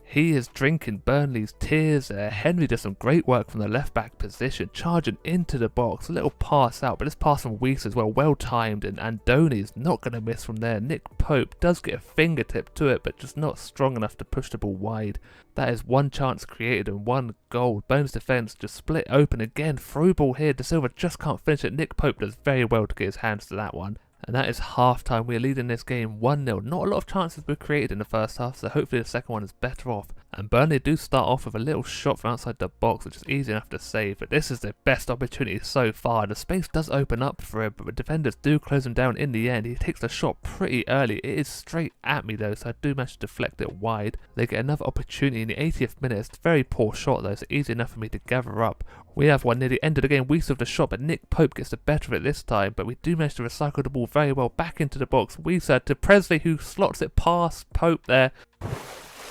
He is drinking Burnley's tears there. Henry does some great work from the left back position, charging into the box. A little pass out, but this pass from Weiss as well, well timed, and Andone is not going to miss from there. Nick Pope does get a fingertip to it, but just not strong enough to push the ball wide. That is one chance created and 1 goal. Burnley's defence just split open again. Through ball here. De Silva just can't finish it. Nick Pope does very well to get his hands to that one. And that is half time. We are leading this game 1-0. Not a lot of chances were created in the first half, so hopefully the second one is better off. And Burnley do start off with a little shot from outside the box, which is easy enough to save, but this is their best opportunity so far. The space does open up for him, but the defenders do close him down in the end. He takes the shot pretty early. It is straight at me though, so I do manage to deflect it wide. They get another opportunity in the 80th minute. It's a very poor shot though, so easy enough for me to gather up. We have one near the end of the game. Weiss with the shot, but Nick Pope gets the better of it this time, but we do manage to recycle the ball very well back into the box. Weiss to Presley, who slots it past Pope there.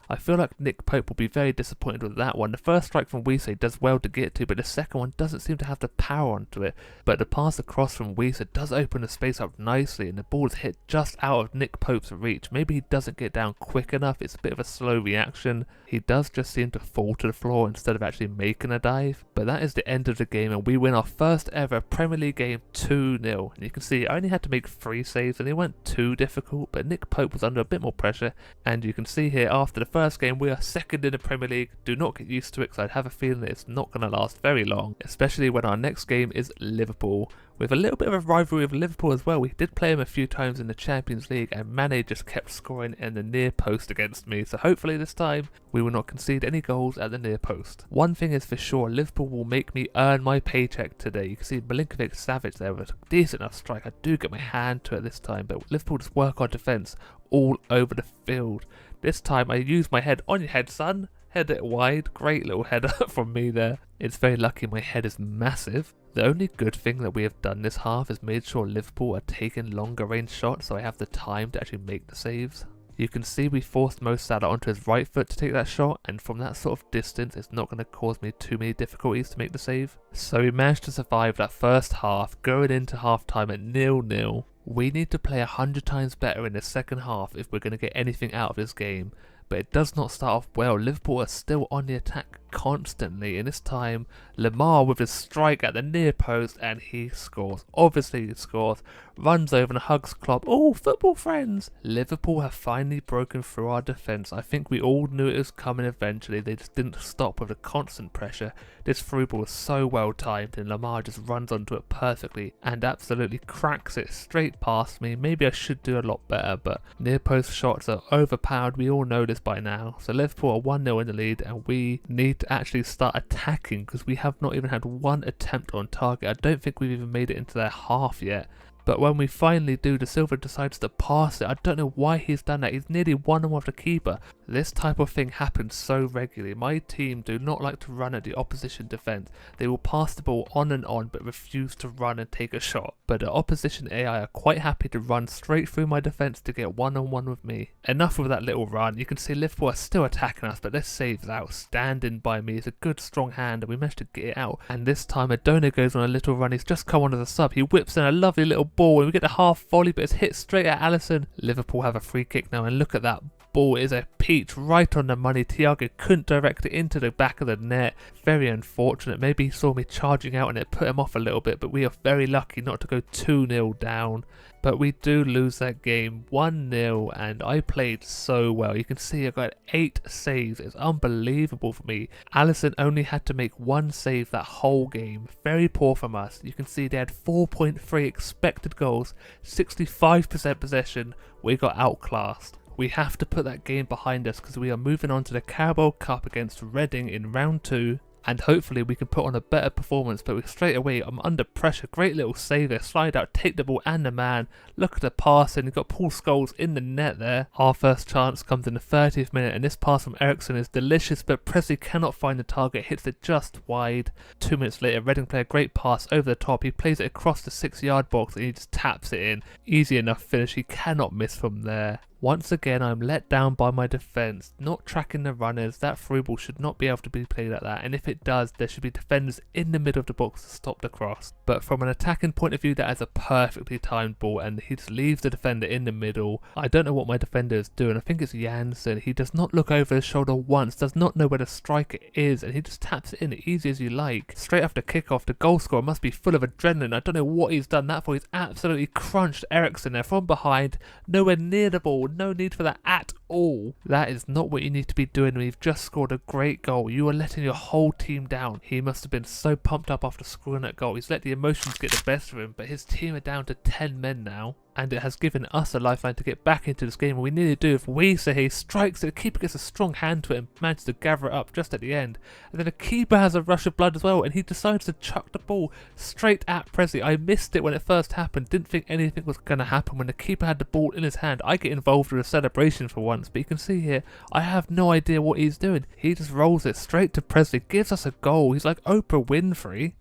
I feel like Nick Pope will be very disappointed with that one. The first strike from Wiese does well to get to, but the second one doesn't seem to have the power onto it. But the pass across from Wiese does open the space up nicely, and the ball is hit just out of Nick Pope's reach. Maybe he doesn't get down quick enough, it's a bit of a slow reaction. He does just seem to fall to the floor instead of actually making a dive. But that is the end of the game, and we win our first ever Premier League game 2-0. And you can see I only had to make 3 saves, and they weren't too difficult, but Nick Pope was under a bit more pressure. And you can see here, after the first game, we are second in the Premier League. Do not get used to it, because I have a feeling that it's not going to last very long, especially when our next game is Liverpool. With a little bit of a rivalry with Liverpool as well. We did play him a few times in the Champions League, and Mane just kept scoring in the near post against me, so hopefully this time we will not concede any goals at the near post. One thing is for sure, Liverpool will make me earn my paycheck today. You can see Milinkovic-Savic there with a decent enough strike. I do get my hand to it this time, but Liverpool just work on defence all over the field. This time I use my head. On your head, son. Head it wide. Great little header from me there. It's very lucky my head is massive. The only good thing that we have done this half is made sure Liverpool are taking longer range shots, so I have the time to actually make the saves. You can see we forced Mo Salah onto his right foot to take that shot, and from that sort of distance it's not going to cause me too many difficulties to make the save. So we managed to survive that first half, going into half time at 0-0. We need to play 100 times better in the second half if we're going to get anything out of this game. But it does not start off well. Liverpool are still on the attack constantly, and this time Lamar with his strike at the near post, and he scores. Obviously he scores, runs over and hugs Klopp. Oh, football friends! Liverpool have finally broken through our defence. I think we all knew it was coming eventually. They just didn't stop with the constant pressure. This through ball is so well timed, and Lamar just runs onto it perfectly and absolutely cracks it straight past me. Maybe I should do a lot better, but near post shots are overpowered. We all know this by now. So Liverpool are 1-0 in the lead, and we need to actually start attacking because we have not even had one attempt on target. I don't think we've even made it into their half yet. But when we finally do, De Silva decides to pass it. I don't know why he's done that. He's nearly one-on-one with the keeper. This type of thing happens so regularly. My team do not like to run at the opposition defence. They will pass the ball on and on but refuse to run and take a shot. But the opposition AI are quite happy to run straight through my defence to get one-on-one with me. Enough with that little run. You can see Liverpool are still attacking us, but this save's outstanding by me. It's a good strong hand and we managed to get it out. And this time Adona goes on a little run. He's just come on as a sub. He whips in a lovely little ball and we get the half volley, but it's hit straight at Alisson. Liverpool have a free kick now, and look at that ball. It is a peach, right on the money. Thiago couldn't direct it into the back of the net. Very unfortunate. Maybe he saw me charging out and it put him off a little bit, but we are very lucky not to go 2-0 down. But we do lose that game 1-0, and I played so well. You can see I got 8 saves. It's unbelievable for me. Alisson only had to make 1 save that whole game. Very poor from us. You can see they had 4.3 expected goals, 65% possession. We got outclassed. We have to put that game behind us because we are moving on to the Carabao Cup against Reading in round 2. And hopefully we can put on a better performance, but we straight away, I'm under pressure. Great little save there, slide out, take the ball and the man. Look at the passing, you've got Paul Scholes in the net there. Our first chance comes in the 30th minute, and this pass from Eriksson is delicious, but Presley cannot find the target, hits it just wide. 2 minutes later, Reading play a great pass over the top. He plays it across the 6-yard box and he just taps it in. Easy enough finish, he cannot miss from there. Once again, I'm let down by my defence, not tracking the runners. That through ball should not be able to be played like that, and if it does, there should be defenders in the middle of the box to stop the cross. But from an attacking point of view, that is a perfectly timed ball, and he just leaves the defender in the middle. I don't know what my defender is doing. I think it's Janssen. He does not look over his shoulder once, does not know where the striker is, and he just taps it in easy as you like. Straight after kickoff, the goal scorer must be full of adrenaline. I don't know what he's done that for. He's absolutely crunched Eriksson there from behind, nowhere near the ball. No need for that at all. That is not what you need to be doing when you've just scored a great goal. You are letting your whole team down. He must have been so pumped up after scoring that goal. He's let the emotions get the best of him, but his team are down to 10 men now. And it has given us a lifeline to get back into this game, and we nearly do if Wiese strikes it. The keeper gets a strong hand to it and manages to gather it up just at the end. And then the keeper has a rush of blood as well, and he decides to chuck the ball straight at Presley. I missed it when it first happened, didn't think anything was going to happen. When the keeper had the ball in his hand, I get involved with a celebration for once, but you can see here, I have no idea what he's doing. He just rolls it straight to Presley, gives us a goal. He's like Oprah Winfrey.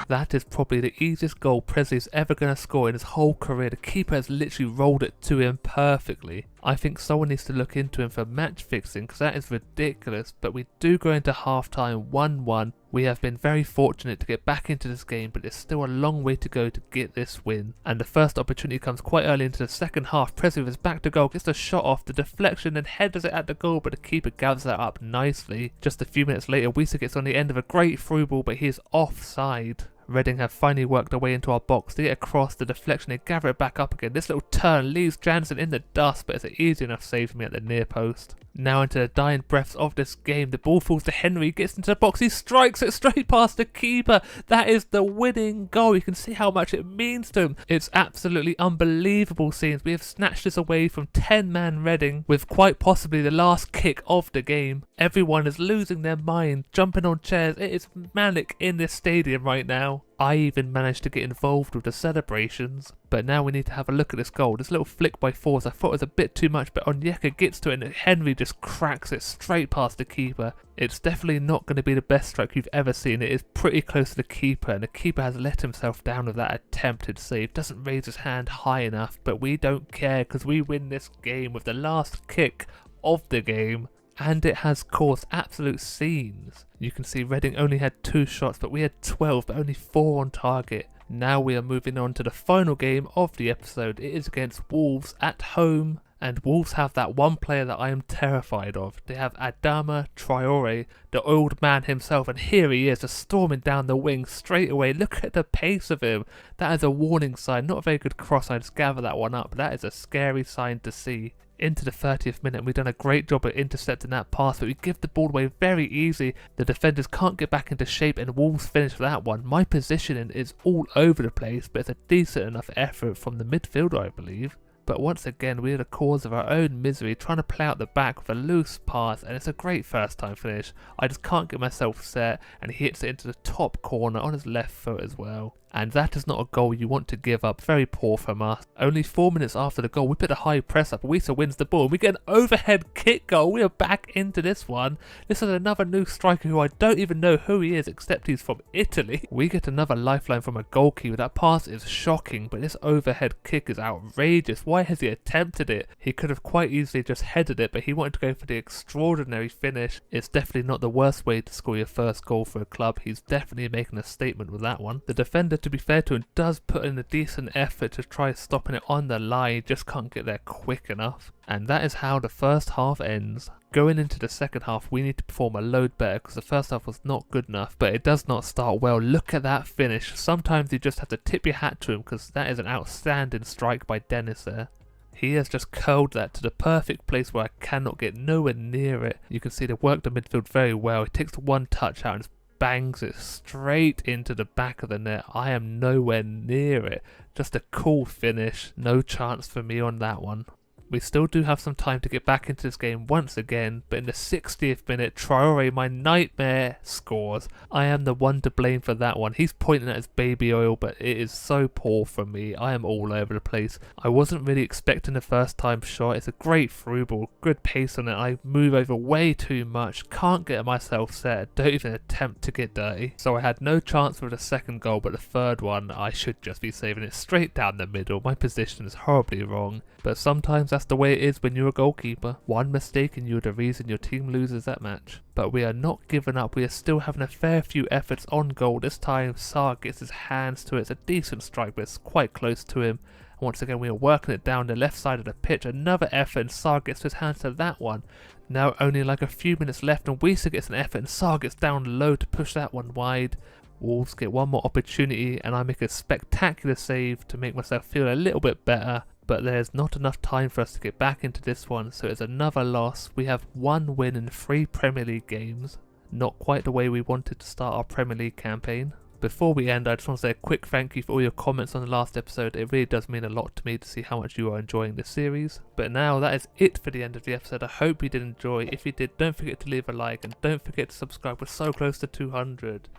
That is probably the easiest goal Presley's ever going to score in his whole career. The keeper has literally rolled it to him perfectly. I think someone needs to look into him for match fixing because that is ridiculous, but we do go into half-time 1-1. We have been very fortunate to get back into this game, but it's still a long way to go to get this win. And the first opportunity comes quite early into the second half. Presley with his back to goal, gets a shot off, the deflection and headers it at the goal, but the keeper gathers that up nicely. Just a few minutes later, Wiesa gets on the end of a great through ball, but he is offside. Reading have finally worked their way into our box to get across the deflection, they gather it back up again. This little turn leaves Jansen in the dust, but it's an easy enough save for me at the near post. Now into the dying breaths of this game, the ball falls to Henry, gets into the box, he strikes it straight past the keeper. That is the winning goal. You can see how much it means to him. It's absolutely unbelievable scenes. We have snatched this away from 10-man Reading with quite possibly the last kick of the game. Everyone is losing their mind, jumping on chairs. It is manic in this stadium right now. I even managed to get involved with the celebrations. But now we need to have a look at this goal. This little flick by Force, I thought it was a bit too much, but Onyeka gets to it and Henry just cracks it straight past the keeper. It's definitely not going to be the best strike you've ever seen. It is pretty close to the keeper, and the keeper has let himself down with that attempted save. Doesn't raise his hand high enough, but we don't care because we win this game with the last kick of the game. And it has caused absolute scenes. You can see Reading only had 2 shots, but we had 12, but only 4 on target. Now we are moving on to the final game of the episode. It is against Wolves at home. And Wolves have that one player that I am terrified of. They have Adama Traore, the old man himself, and here he is, just storming down the wing straight away. Look at the pace of him. That is a warning sign. Not a very good cross, I just gather that one up. That is a scary sign to see. Into the 30th minute, we've done a great job at intercepting that pass, but we give the ball away very easy. The defenders can't get back into shape, and Wolves finish that one. My positioning is all over the place, but it's a decent enough effort from the midfielder, I believe. But once again, we are the cause of our own misery, trying to play out the back with a loose pass, and it's a great first time finish. I just can't get myself set, and he hits it into the top corner on his left foot as well. And that is not a goal you want to give up. Very poor from us. Only 4 minutes after the goal, we put a high press up. Wiesa wins the ball. We get an overhead kick goal. We are back into this one. This is another new striker who I don't even know who he is, except he's from Italy. We get another lifeline from a goalkeeper. That pass is shocking, but this overhead kick is outrageous. Why has he attempted it? He could have quite easily just headed it, but he wanted to go for the extraordinary finish. It's definitely not the worst way to score your first goal for a club. He's definitely making a statement with that one. The defender, to be fair to him, does put in a decent effort to try stopping it on the line, just can't get there quick enough. And that is how the first half ends. Going into the second half, we need to perform a load better because the first half was not good enough, but it does not start well. Look at that finish. Sometimes you just have to tip your hat to him because that is an outstanding strike by Dennis there. He has just curled that to the perfect place where I cannot get nowhere near it. You can see they worked the midfield very well. He takes one touch out and just bangs it straight into the back of the net. I am nowhere near it. Just a cool finish. No chance for me on that one. We still do have some time to get back into this game once again, but in the 60th minute, Traore, my nightmare, scores. I am the one to blame for that one. He's pointing at his baby oil, but it is so poor from me. I am all over the place. I wasn't really expecting the first time shot. It's a great through ball, good pace on it. I move over way too much, can't get myself set, don't even attempt to get dirty. So I had no chance with the second goal, but the third one, I should just be saving it straight down the middle. My position is horribly wrong, but sometimes that's the way it is when you're a goalkeeper. One mistake and you're the reason your team loses that match. But we are not giving up. We are still having a fair few efforts on goal. This time Sarr gets his hands to it. It's a decent strike, but it's quite close to him. And once again, we are working it down the left side of the pitch. Another effort and Sarr gets his hands to that one. Now only like a few minutes left and Wiesa gets an effort and Sarr gets down low to push that one wide. Wolves get one more opportunity and I make a spectacular save to make myself feel a little bit better. But there's not enough time for us to get back into this one, so it's another loss. We have 1 win in 3 Premier League games. Not quite the way we wanted to start our Premier League campaign. Before we end, I just want to say a quick thank you for all your comments on the last episode. It really does mean a lot to me to see how much you are enjoying this series. But now that is it for the end of the episode. I hope you did enjoy. If you did, don't forget to leave a like and don't forget to subscribe. We're so close to 200.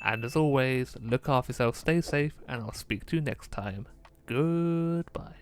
And as always, look after yourself, stay safe, and I'll speak to you next time. Goodbye.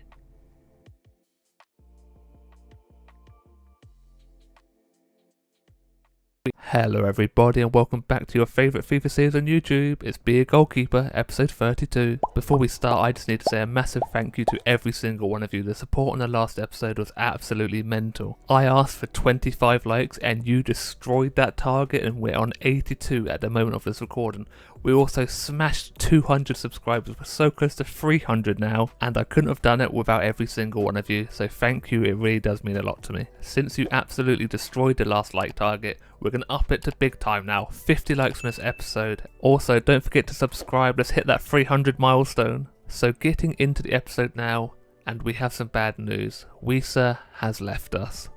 Hello everybody and welcome back to your favourite FIFA series on YouTube. It's Be a Goalkeeper, episode 32. Before we start, I just need to say a massive thank you to every single one of you. The support on the last episode was absolutely mental. I asked for 25 likes and you destroyed that target, and we're on 82 at the moment of this recording. We also smashed 200 subscribers. We're so close to 300 now, and I couldn't have done it without every single one of you, so thank you, it really does mean a lot to me. Since you absolutely destroyed the last like target, we're going to up it to big time now, 50 likes on this episode. Also, don't forget to subscribe, let's hit that 300 milestone. So getting into the episode now, and we have some bad news. Wisa has left us.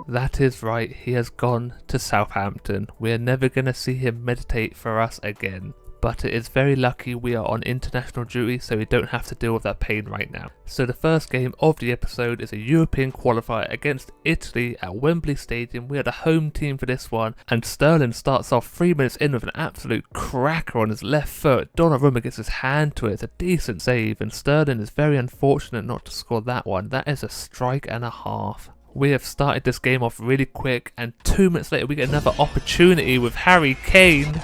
That is right, he has gone to Southampton. We are never going to see him meditate for us again. But it is very lucky we are on international duty, so we don't have to deal with that pain right now. So the first game of the episode is a European qualifier against Italy at Wembley Stadium. We are the home team for this one, and Sterling starts off 3 minutes in with an absolute cracker on his left foot. Donnarumma gets his hand to it, it's a decent save, and Sterling is very unfortunate not to score that one. That is a strike and a half. We have started this game off really quick, and 2 minutes later we get another opportunity with Harry Kane,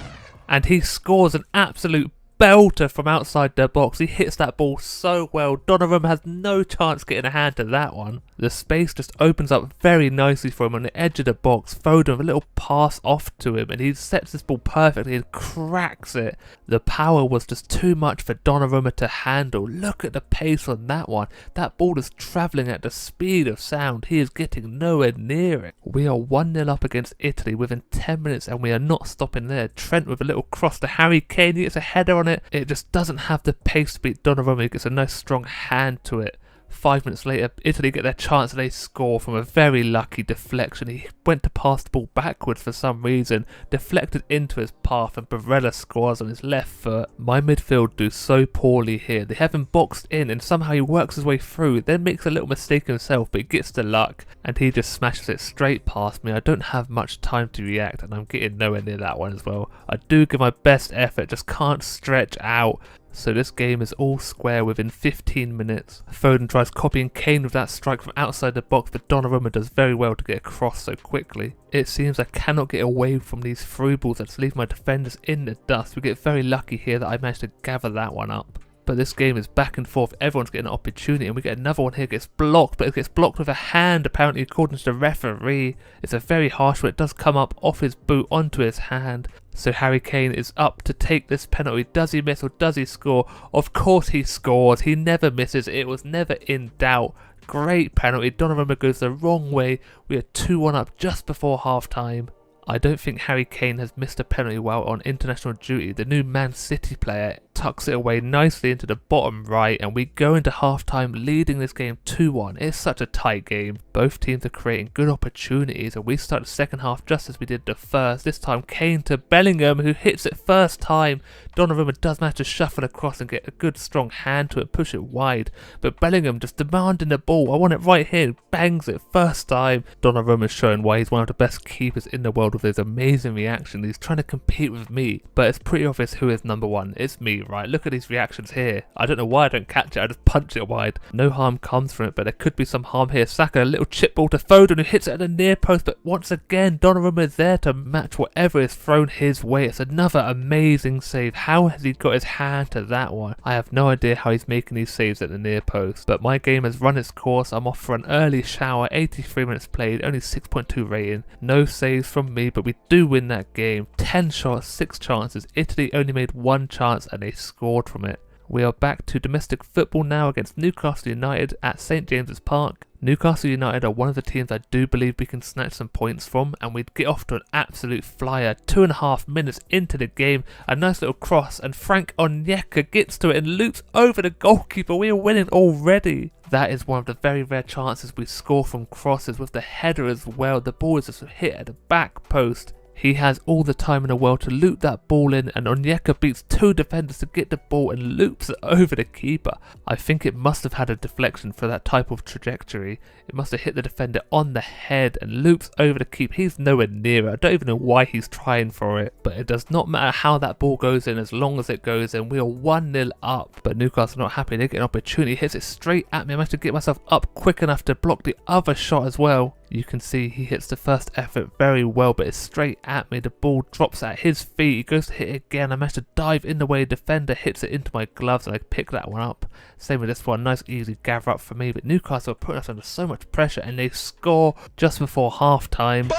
and he scores an absolute belter from outside the box. He hits that ball so well. Donnarumma has no chance getting a hand to that one. The space just opens up very nicely for him on the edge of the box. Foden with a little pass off to him, and he sets this ball perfectly and cracks it. The power was just too much for Donnarumma to handle. Look at the pace on that one. That ball is travelling at the speed of sound. He is getting nowhere near it. We are 1-0 up against Italy within 10 minutes, and we are not stopping there. Trent with a little cross to Harry Kane. He gets a header on it. It just doesn't have the pace to beat Donnarumma. He gets a nice strong hand to it. 5 minutes later, Italy get their chance and they score from a very lucky deflection. He went to pass the ball backwards for some reason, deflected into his path, and Barella scores on his left foot. My midfield do so poorly here. They have him boxed in and somehow he works his way through, then makes a little mistake himself, but he gets the luck and he just smashes it straight past me. I don't have much time to react and I'm getting nowhere near that one as well. I do give my best effort, just can't stretch out. So this game is all square within 15 minutes. Foden tries copying Kane with that strike from outside the box, but Donnarumma does very well to get across so quickly. It seems I cannot get away from these through balls that just leave my defenders in the dust. We get very lucky here that I managed to gather that one up. But this game is back and forth, everyone's getting an opportunity, and we get another one here, gets blocked, but it gets blocked with a hand apparently according to the referee. It's a very harsh one, it does come up off his boot onto his hand. So Harry Kane is up to take this penalty. Does he miss or does he score? Of course he scores, he never misses, it was never in doubt. Great penalty, Donnarumma goes the wrong way, we are 2-1 up just before half time. I don't think Harry Kane has missed a penalty while on international duty. The new Man City player tucks it away nicely into the bottom right, and we go into half-time leading this game 2-1. It's such a tight game. Both teams are creating good opportunities, and we start the second half just as we did the first. This time Kane to Bellingham, who hits it first time. Donnarumma does manage to shuffle across and get a good strong hand to it and push it wide, but Bellingham just demanding the ball. I want it right here. Bangs it first time. Donnarumma's showing why he's one of the best keepers in the world with his amazing reaction. He's trying to compete with me, but it's pretty obvious who is number one. It's me, right? Look at these reactions here. I don't know why I don't catch it, I just punch it wide. No harm comes from it, but there could be some harm here. Saka, a little chip ball to Foden, who hits it at the near post, but once again Donnarumma is there to match whatever is thrown his way. It's another amazing save. How has he got his hand to that one? I have no idea how he's making these saves at the near post, but my game has run its course. I'm off for an early shower, 83 minutes played, only 6.2 rating. No saves from me, but we do win that game. 10 shots, 6 chances. Italy only made 1 chance and they scored from it. We are back to domestic football now against Newcastle United at St James's Park. Newcastle United are one of the teams I do believe we can snatch some points from, and we'd get off to an absolute flyer. 2.5 minutes into the game, a nice little cross, and Frank Onyeka gets to it and loops over the goalkeeper. We are winning already. That is one of the very rare chances we score from crosses with the header as well. The ball is just hit at the back post. He has all the time in the world to loop that ball in, and Onyeka beats 2 defenders to get the ball and loops it over the keeper. I think it must have had a deflection for that type of trajectory. It must have hit the defender on the head and loops over the keeper. He's nowhere near it. I don't even know why he's trying for it, but it does not matter how that ball goes in as long as it goes in. We are 1-0 up, but Newcastle not happy. They get an opportunity, hits it straight at me. I managed to get myself up quick enough to block the other shot as well. You can see he hits the first effort very well, but it's straight at me. The ball drops at his feet. He goes to hit it again. I managed to dive in the way. The defender hits it into my gloves and I pick that one up. Same with this one. Nice easy gather up for me. But Newcastle are putting us under so much pressure and they score just before half time.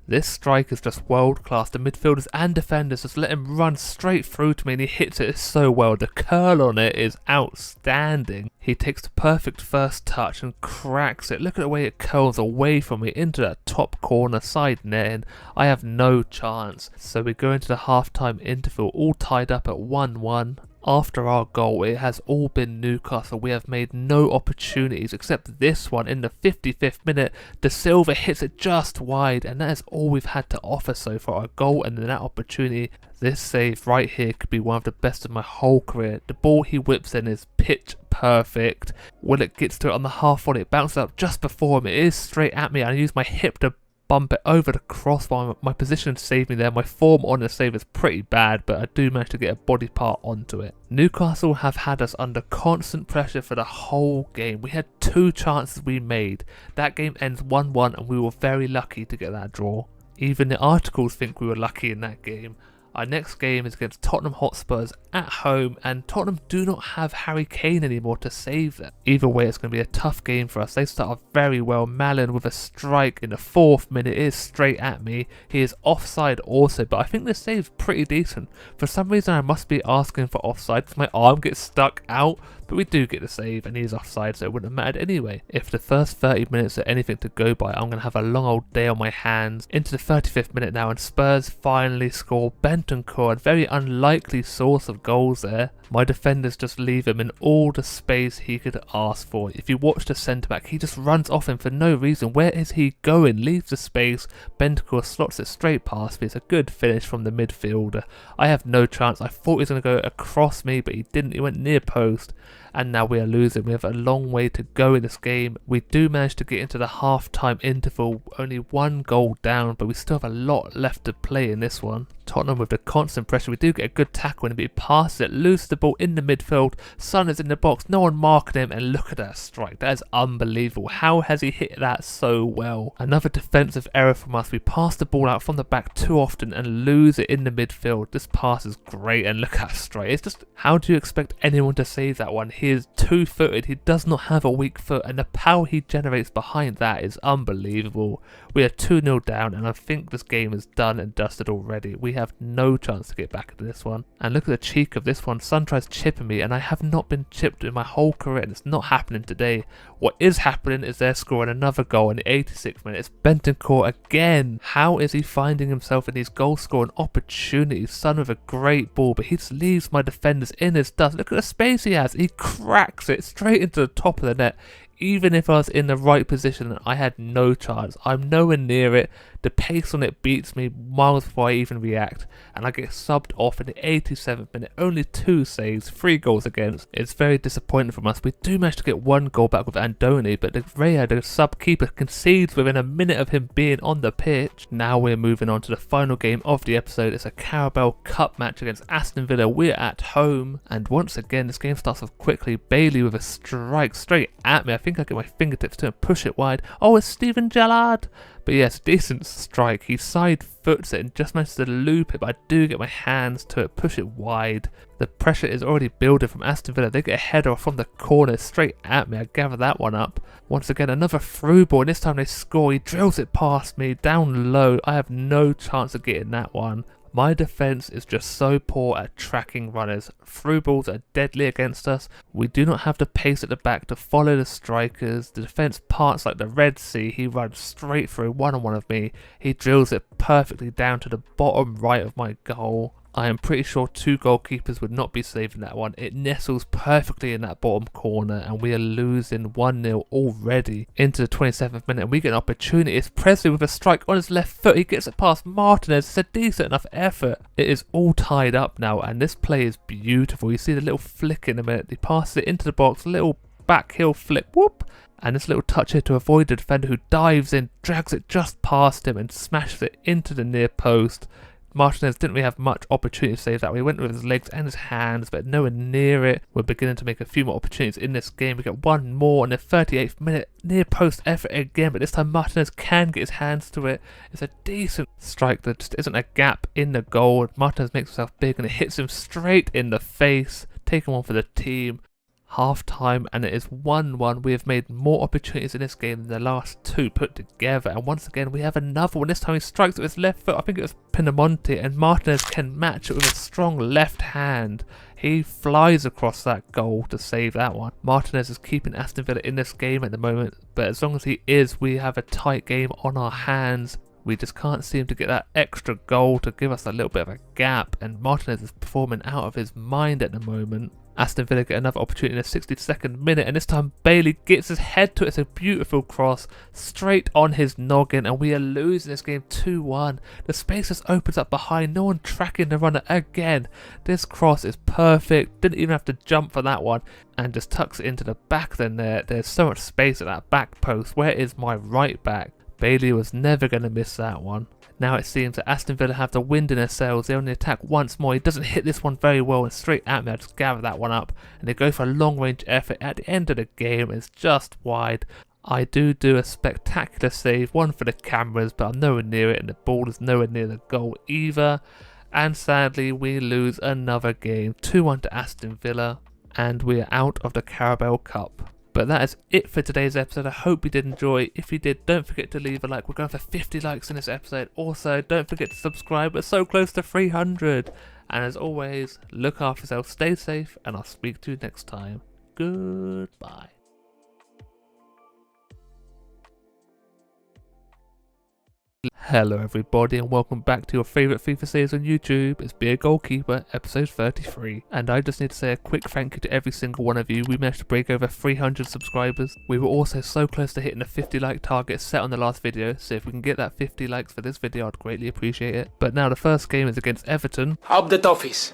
This strike is just world class. The midfielders and defenders just let him run straight through to me and he hits it so well. The curl on it is outstanding. He takes the perfect first touch and cracks it. Look at the way it curls away from me into that top corner side net, and I have no chance. So we go into the half-time interval all tied up at 1-1. After our goal, it has all been Newcastle. We have made no opportunities except this one in the 55th minute. De Silva hits it just wide, and that is all we've had to offer so far. A goal and that opportunity. This save right here could be one of the best of my whole career. The ball he whips in is pitch perfect. When it gets to it on the half volley, it bounces up just before him. It is straight at me. I use my hip to bump it over the crossbar. My position saved me there. My form on the save is pretty bad, but I do manage to get a body part onto it. Newcastle have had us under constant pressure for the whole game. We had 2 chances we made. That game ends 1-1 and we were very lucky to get that draw. Even the articles think we were lucky in that game. Our next game is against Tottenham Hotspurs at home, and Tottenham do not have Harry Kane anymore to save them. Either way, it's going to be a tough game for us. They start off very well. Malin with a strike in the 4th minute is straight at me. He is offside also, but I think this save's pretty decent. For some reason, I must be asking for offside because my arm gets stuck out, but we do get the save and he is offside, so it wouldn't have mattered anyway. If the first 30 minutes are anything to go by, I'm going to have a long old day on my hands. Into the 35th minute now, and Spurs finally score. Bentancur, a very unlikely source of goals there. My defenders just leave him in all the space he could ask for. If you watch the centre-back, he just runs off him for no reason. Where is he going? Leaves the space. Bentancur slots it straight past me. It's a good finish from the midfielder. I have no chance. I thought he was going to go across me, but he didn't. He went near post. And now we are losing. We have a long way to go in this game. We do manage to get into the half-time interval. Only 1 goal down, but we still have a lot left to play in this one. Tottenham with the constant pressure. We do get a good tackle in, but he passes it, loses the ball in the midfield. Son is in the box, no one marking him, and look at that strike. That is unbelievable. How has he hit that so well? Another defensive error from us. We pass the ball out from the back too often and lose it in the midfield. This pass is great, and look at that strike. It's just, how do you expect anyone to save that one? He is 2-footed. He does not have a weak foot, and the power he generates behind that is unbelievable. We are 2-0 down, and I think this game is done and dusted already. We have no chance to get back into this one. And look at the cheek of this one. Son tries chipping me, and I have not been chipped in my whole career, and it's not happening today. What is happening is they're scoring another goal in the 86th minute. It's Bentancur again. How is he finding himself in these goal scoring opportunities? Son with a great ball, but he just leaves my defenders in his dust. Look at the space he has. He cracks it straight into the top of the net. Even if I was in the right position, I had no chance. I'm nowhere near it. The pace on it beats me miles before I even react, and I get subbed off in the 87th minute. Only 2 saves, 3 goals against. It's very disappointing from us. We do manage to get 1 goal back with Andoni, but the sub keeper, concedes within a minute of him being on the pitch. Now we're moving on to the final game of the episode. It's a Carabao Cup match against Aston Villa. We're at home, and once again this game starts off quickly. Bailey with a strike straight at me. I think I get my fingertips to him, push it wide. Oh, it's Steven Gerrard. But yes, decent strike. He side foots it and just manages to loop it, but I do get my hands to it, push it wide. The pressure is already building from Aston Villa. They get a header from the corner straight at me. I gather that one up. Once again, another through ball, and this time they score. He drills it past me, down low. I have no chance of getting that one. My defence is just so poor at tracking runners. Through balls are deadly against us. We do not have the pace at the back to follow the strikers. The defence parts like the Red Sea. He runs straight through one-on-one of me. He drills it perfectly down to the bottom right of my goal. I am pretty sure two goalkeepers would not be saving that one. It nestles perfectly in that bottom corner, and we are losing 1-0 already into the 27th minute, and we get an opportunity. It's Presley with a strike on his left foot. He gets it past Martinez. It's a decent enough effort. It is all tied up now, and this play is beautiful. You see the little flick in a minute. He passes it into the box, little back heel flip, whoop, and this little touch here to avoid the defender who dives in, drags it just past him and smashes it into the near post. Martinez didn't really have much opportunity to save that. He went with his legs and his hands, but nowhere near it. We're beginning to make a few more opportunities in this game. We get one more in the 38th minute, near post effort again, but this time Martinez can get his hands to it. It's a decent strike. There just isn't a gap in the goal. Martinez makes himself big and it hits him straight in the face, taking one for the team. Half time, and it is 1-1. We have made more opportunities in this game than the last two put together, and once again we have another one. This time he strikes with his left foot. I think it was Pinamonti, and Martinez can match it with a strong left hand. He flies across that goal to save that one. Martinez is keeping Aston Villa in this game at the moment, but as long as he is, we have a tight game on our hands. We just can't seem to get that extra goal to give us a little bit of a gap, and Martinez is performing out of his mind at the moment. Aston Villa get another opportunity in the 62nd minute, and this time Bailey gets his head to it. It's a beautiful cross straight on his noggin, and we are losing this game 2-1. The space just opens up behind, no one tracking the runner again. This cross is perfect, didn't even have to jump for that one, and just tucks it into the back of the net. There's so much space at that back post. Where is my right back? Bailey was never going to miss that one. Now it seems that Aston Villa have the wind in their sails. They only attack once more. He doesn't hit this one very well, and straight at me, I just gather that one up. And they go for a long range effort. At the end of the game, it's just wide. I do a spectacular save, one for the cameras, but I'm nowhere near it, and the ball is nowhere near the goal either. And sadly, we lose another game, 2-1 to Aston Villa, and we are out of the Carabao Cup. But that is it for today's episode. I hope you did enjoy. If you did, don't forget to leave a like. We're going for 50 likes in this episode. Also, don't forget to subscribe. We're so close to 300. And as always, look after yourself, stay safe, and I'll speak to you next time. Goodbye. Hello everybody, and welcome back to your favourite FIFA series on YouTube. It's Be a Goalkeeper, episode 33. And I just need to say a quick thank you to every single one of you. We managed to break over 300 subscribers. We were also so close to hitting the 50 like target set on the last video, so if we can get that 50 likes for this video, I'd greatly appreciate it. But now the first game is against Everton. Up the toffees.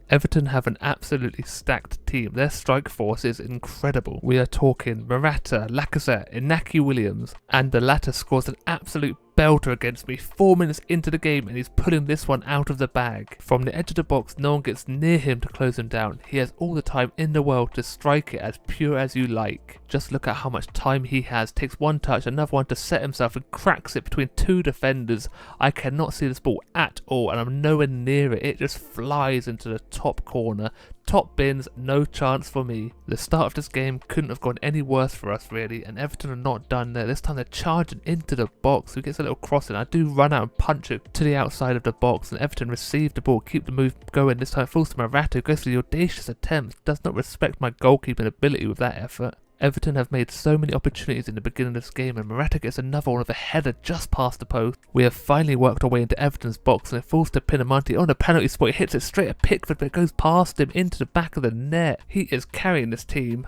Everton have an absolutely stacked team. Their strike force is incredible. We are talking Morata, Lacazette, Inaki Williams, and the latter scores an absolute belter against me 4 minutes into the game, and he's pulling this one out of the bag. From the edge of the box, no one gets near him to close him down. He has all the time in the world to strike it as pure as you like. Just look at how much time he has. Takes one touch, another one to set himself, and cracks it between two defenders. I cannot see this ball at all, and I'm nowhere near it. It just flies into the top corner. Top bins, no chance for me. The start of this game couldn't have gone any worse for us really, and Everton are not done there. This time they're charging into the box. He gets a little crossing. I do run out and punch it to the outside of the box, and Everton receive the ball, keep the move going. This time it falls to Morata, who goes for the audacious attempt. Does not respect my goalkeeping ability with that effort. Everton have made so many opportunities in the beginning of this game, and Morata gets another one with a header just past the post. We have finally worked our way into Everton's box, and it falls to Pinamonti on the penalty spot. He hits it straight at Pickford, but it goes past him into the back of the net. He is carrying this team.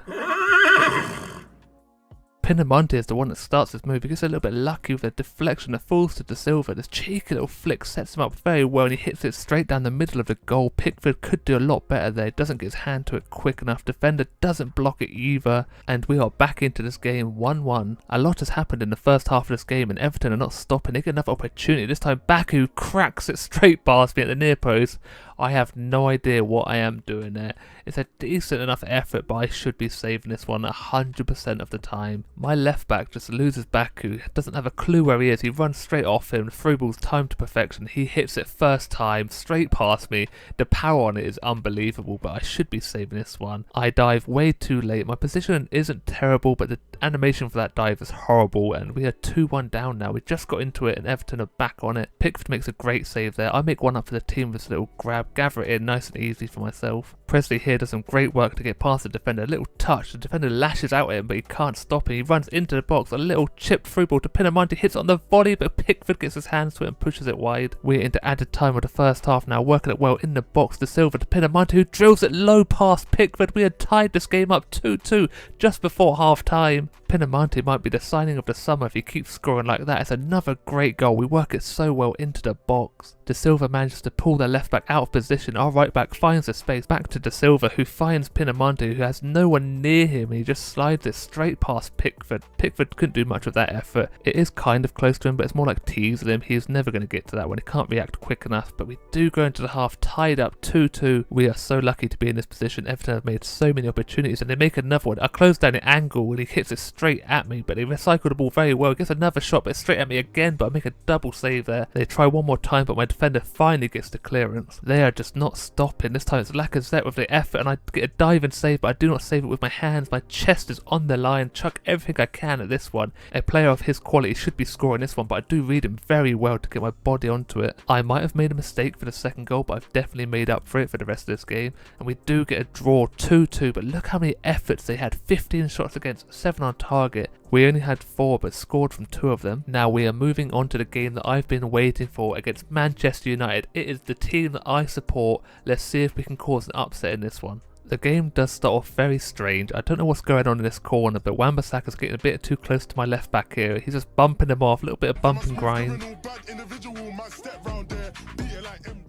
Pinamonti is the one that starts this move. He gets a little bit lucky with a deflection that falls to De Silva. This cheeky little flick sets him up very well, and he hits it straight down the middle of the goal. Pickford could do a lot better there. Doesn't get his hand to it quick enough. Defender doesn't block it either, and we are back into this game 1-1. A lot has happened in the first half of this game, and Everton are not stopping. They get another opportunity. This time Baku cracks it straight past me at the near post. I have no idea what I am doing there. It's a decent enough effort, but I should be saving this one 100% of the time. My left back just loses Baku, doesn't have a clue where he is. He runs straight off him, the through ball's timed to perfection. He hits it first time, straight past me. The power on it is unbelievable, but I should be saving this one. I dive way too late. My position isn't terrible, but the animation for that dive is horrible, and we are 2-1 down now. We just got into it, and Everton are back on it. Pickford makes a great save there. I make one up for the team with this little grab grab, gather it in nice and easy for myself. Presley here does some great work to get past the defender. A little touch, the defender lashes out at him, but he can't stop him. He runs into the box, a little chipped through ball to Pinamonti, hits it on the volley, but Pickford gets his hands to it and pushes it wide. We're into added time of the first half now, working it well in the box to Silva to Pinamonti, who drills it low past Pickford. We had tied this game up 2-2 just before half time. Pinamonti might be the signing of the summer if he keeps scoring like that. It's another great goal. We work it so well into the box. De Silva manages to pull their left back out of position. Our right back finds the space back to De Silva, who finds Pinamonti, who has no one near him. He just slides it straight past Pickford. Pickford couldn't do much with that effort. It is kind of close to him, but it's more like teasing him. He's never going to get to that one. He can't react quick enough. But we do go into the half tied up 2-2. We are so lucky to be in this position. Everton have made so many opportunities, and they make another one. I close down the angle and he hits it straight at me, but they recycle the ball very well. He gets another shot, but it's straight at me again, but I make a double save there. They try one more time, but my defender finally gets the clearance. They are just not stopping. This time it's Lacazette with the effort, and I get a dive and save, but I do not save it with my hands. My chest is on the line. Chuck everything I can at this one. A player of his quality should be scoring this one, but I do read him very well to get my body onto it. I might have made a mistake for the second goal, but I've definitely made up for it for the rest of this game, and we do get a draw 2-2, but look how many efforts they had. 15 shots against, 7 on target. We only had 4 but scored from 2 of them. Now we are moving on to the game that I've been waiting for against Manchester United. It is the team that I support. Let's see if we can cause an upset in this one. The game does start off very strange. I don't know what's going on in this corner, but Wan-Bissaka's getting a bit too close to my left back here. He's just bumping him off, a little bit of bump and grind.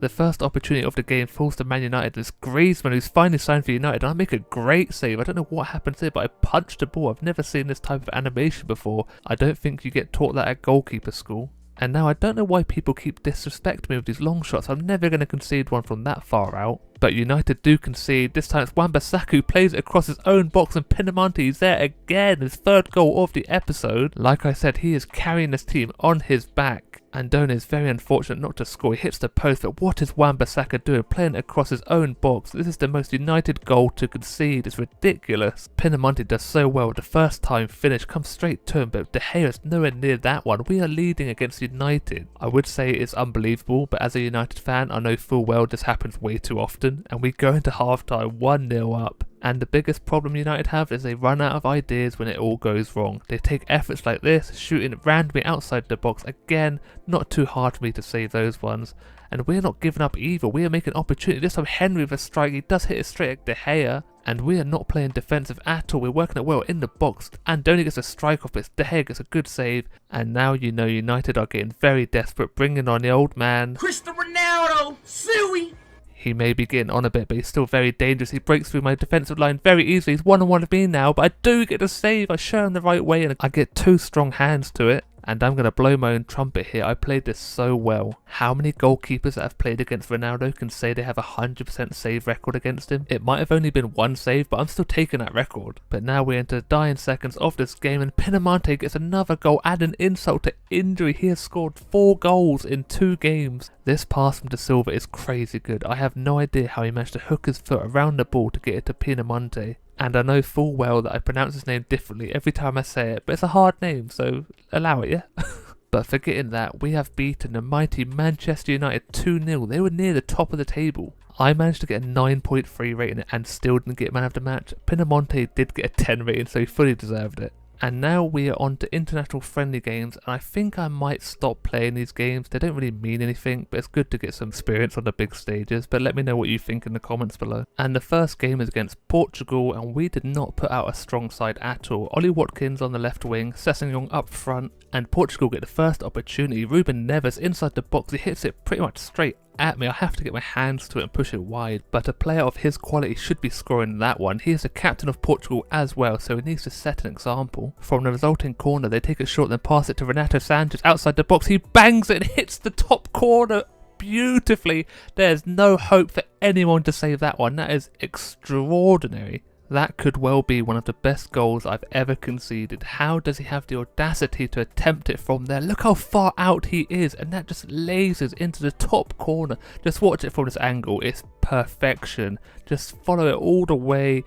The first opportunity of the game falls to Man United. It's Griezmann who's finally signed for United, and I make a great save. I don't know what happens here, but I punched the ball. I've never seen this type of animation before. I don't think you get taught that at goalkeeper school. And now I don't know why people keep disrespecting me with these long shots. I'm never going to concede one from that far out. But United do concede. This time it's Wan-Bissaka who plays it across his own box, and Pinamonti is there again. His third goal of the episode. Like I said, he is carrying this team on his back. Andone is very unfortunate not to score. He hits the post, but what is Wan-Bissaka doing? Playing it across his own box. This is the most United goal to concede. It's ridiculous. Pinamonti does so well. The first time finish comes straight to him, but De Gea is nowhere near that one. We are leading against United. I would say it's unbelievable, but as a United fan, I know full well this happens way too often, and we go into half-time 1-0 up. And the biggest problem United have is they run out of ideas when it all goes wrong. They take efforts like this, shooting randomly outside the box. Again, not too hard for me to save those ones. And we're not giving up either. We are making opportunity. This time Henry with a strike. He does hit it straight at De Gea. And we are not playing defensive at all. We're working it well in the box. Andone gets a strike off, but De Gea gets a good save. And now you know United are getting very desperate, bringing on the old man. Cristiano Ronaldo, Suey. He may be getting on a bit, but he's still very dangerous. He breaks through my defensive line very easily. He's one-on-one with me now, but I do get a save. I show him the right way, and I get 2 strong hands to it. And I'm going to blow my own trumpet here. I played this so well. How many goalkeepers that have played against Ronaldo can say they have a 100% save record against him? It might have only been 1 save, but I'm still taking that record. But now we're into the dying seconds of this game, and Pinamonti gets another goal. Add an insult to injury. He has scored 4 goals in 2 games. This pass from De Silva is crazy good. I have no idea how he managed to hook his foot around the ball to get it to Pinamonti. And I know full well that I pronounce his name differently every time I say it, but it's a hard name, so allow it, yeah? But forgetting that, we have beaten the mighty Manchester United 2-0. They were near the top of the table. I managed to get a 9.3 rating and still didn't get man of the match. Pinamonti did get a 10 rating, so he fully deserved it. And now we are on to international friendly games, and I think I might stop playing these games. They don't really mean anything, but it's good to get some experience on the big stages. But let me know what you think in the comments below. And the first game is against Portugal, and we did not put out a strong side at all. Ollie Watkins on the left wing, Sessegnon up front, and Portugal get the first opportunity. Ruben Neves inside the box, he hits it pretty much straight at me. I have to get my hands to it and push it wide, but a player of his quality should be scoring that one. He is the captain of Portugal as well, so he needs to set an example. From the resulting corner, they take it short, then pass it to Renato Sanchez outside the box. He bangs it and hits the top corner beautifully. There's no hope for anyone to save that one. That is extraordinary. That could well be one of the best goals I've ever conceded. How does he have the audacity to attempt it from there? Look how far out he is, and that just lasers into the top corner. Just watch it from this angle. It's perfection. Just follow it all the way.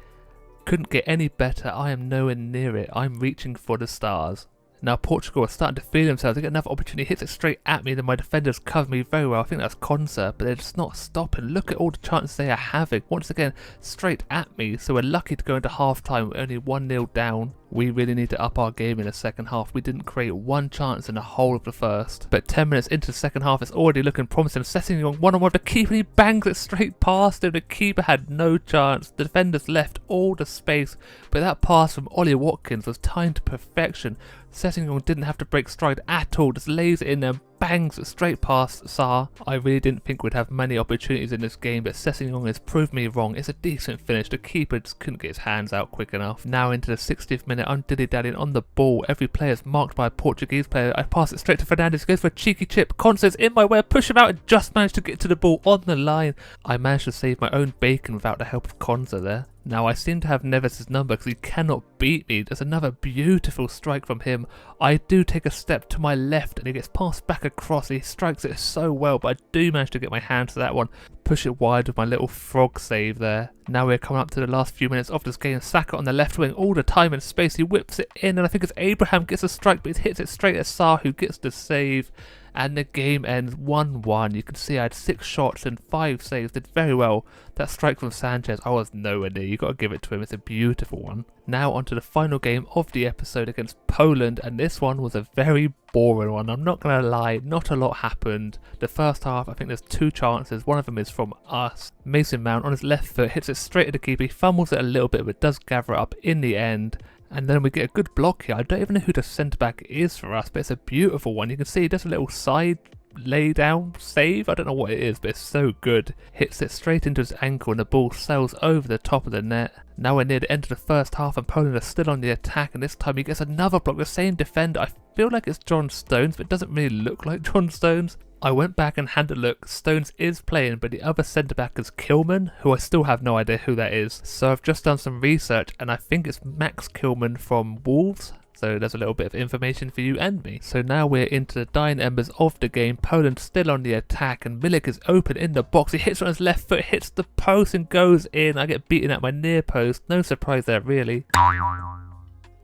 Couldn't get any better. I am nowhere near it. I'm reaching for the stars. Now Portugal are starting to feel themselves. They get another opportunity, hits it straight at me, then my defenders cover me very well. I think that's Konsa, but they're just not stopping. Look at all the chances they are having. Once again, straight at me. So we're lucky to go into half time. We're only 1-0 down. We really need to up our game in the second half. We didn't create one chance in the whole of the first. But 10 minutes into the second half, it's already looking promising. Setting on one-on-one with the keeper, he bangs it straight past him. The keeper had no chance. The defenders left all the space. But that pass from Ollie Watkins was timed to perfection. Setting didn't have to break stride at all, just lays it in there, bangs it straight past Sarr. I really didn't think we'd have many opportunities in this game, but Sessegnon has proved me wrong. It's a decent finish. The keeper just couldn't get his hands out quick enough. Now into the 60th minute, I'm dilly-dallying on the ball. Every player is marked by a Portuguese player. I pass it straight to Fernandes, goes for a cheeky chip. Konsa's in my way, push him out and just managed to get to the ball on the line. I managed to save my own bacon without the help of Konsa there. Now I seem to have Neves' number because he cannot beat me. There's another beautiful strike from him. I do take a step to my left and he gets passed back across. He strikes it so well, but I do manage to get my hand to that one. Push it wide with my little frog save there. Now we're coming up to the last few minutes of this game. Saka on the left wing, all the time and space. He whips it in and I think it's Abraham gets a strike, but he hits it straight at Sarr, who gets the save. And the game ends 1-1. You can see I had 6 shots and 5 saves. Did very well. That strike from Sanchez, I was nowhere near. You've got to give it to him. It's a beautiful one. Now onto the final game of the episode against Poland. And this one was a very boring one. I'm not going to lie. Not a lot happened. The first half, I think there's 2 chances. One of them is from us. Mason Mount on his left foot hits it straight at the keeper. He fumbles it a little bit, but does gather it up in the end. And then we get a good block here. I don't even know who the centre back is for us, but it's a beautiful one. You can see he does a little side lay down save. I don't know what it is, but it's so good. Hits it straight into his ankle and the ball sails over the top of the net. Now we're near the end of the first half and Poland are still on the attack, and this time he gets another block. The same defender. I feel like it's John Stones, but it doesn't really look like John Stones. I went back and had a look. Stones is playing, but the other centre back is Kilman, who I still have no idea who that is. So I've just done some research and I think it's Max Kilman from Wolves. So there's a little bit of information for you and me. So now we're into the dying embers of the game. Poland still on the attack and Milik is open in the box. He hits on his left foot, hits the post and goes in. I get beaten at my near post. No surprise there really.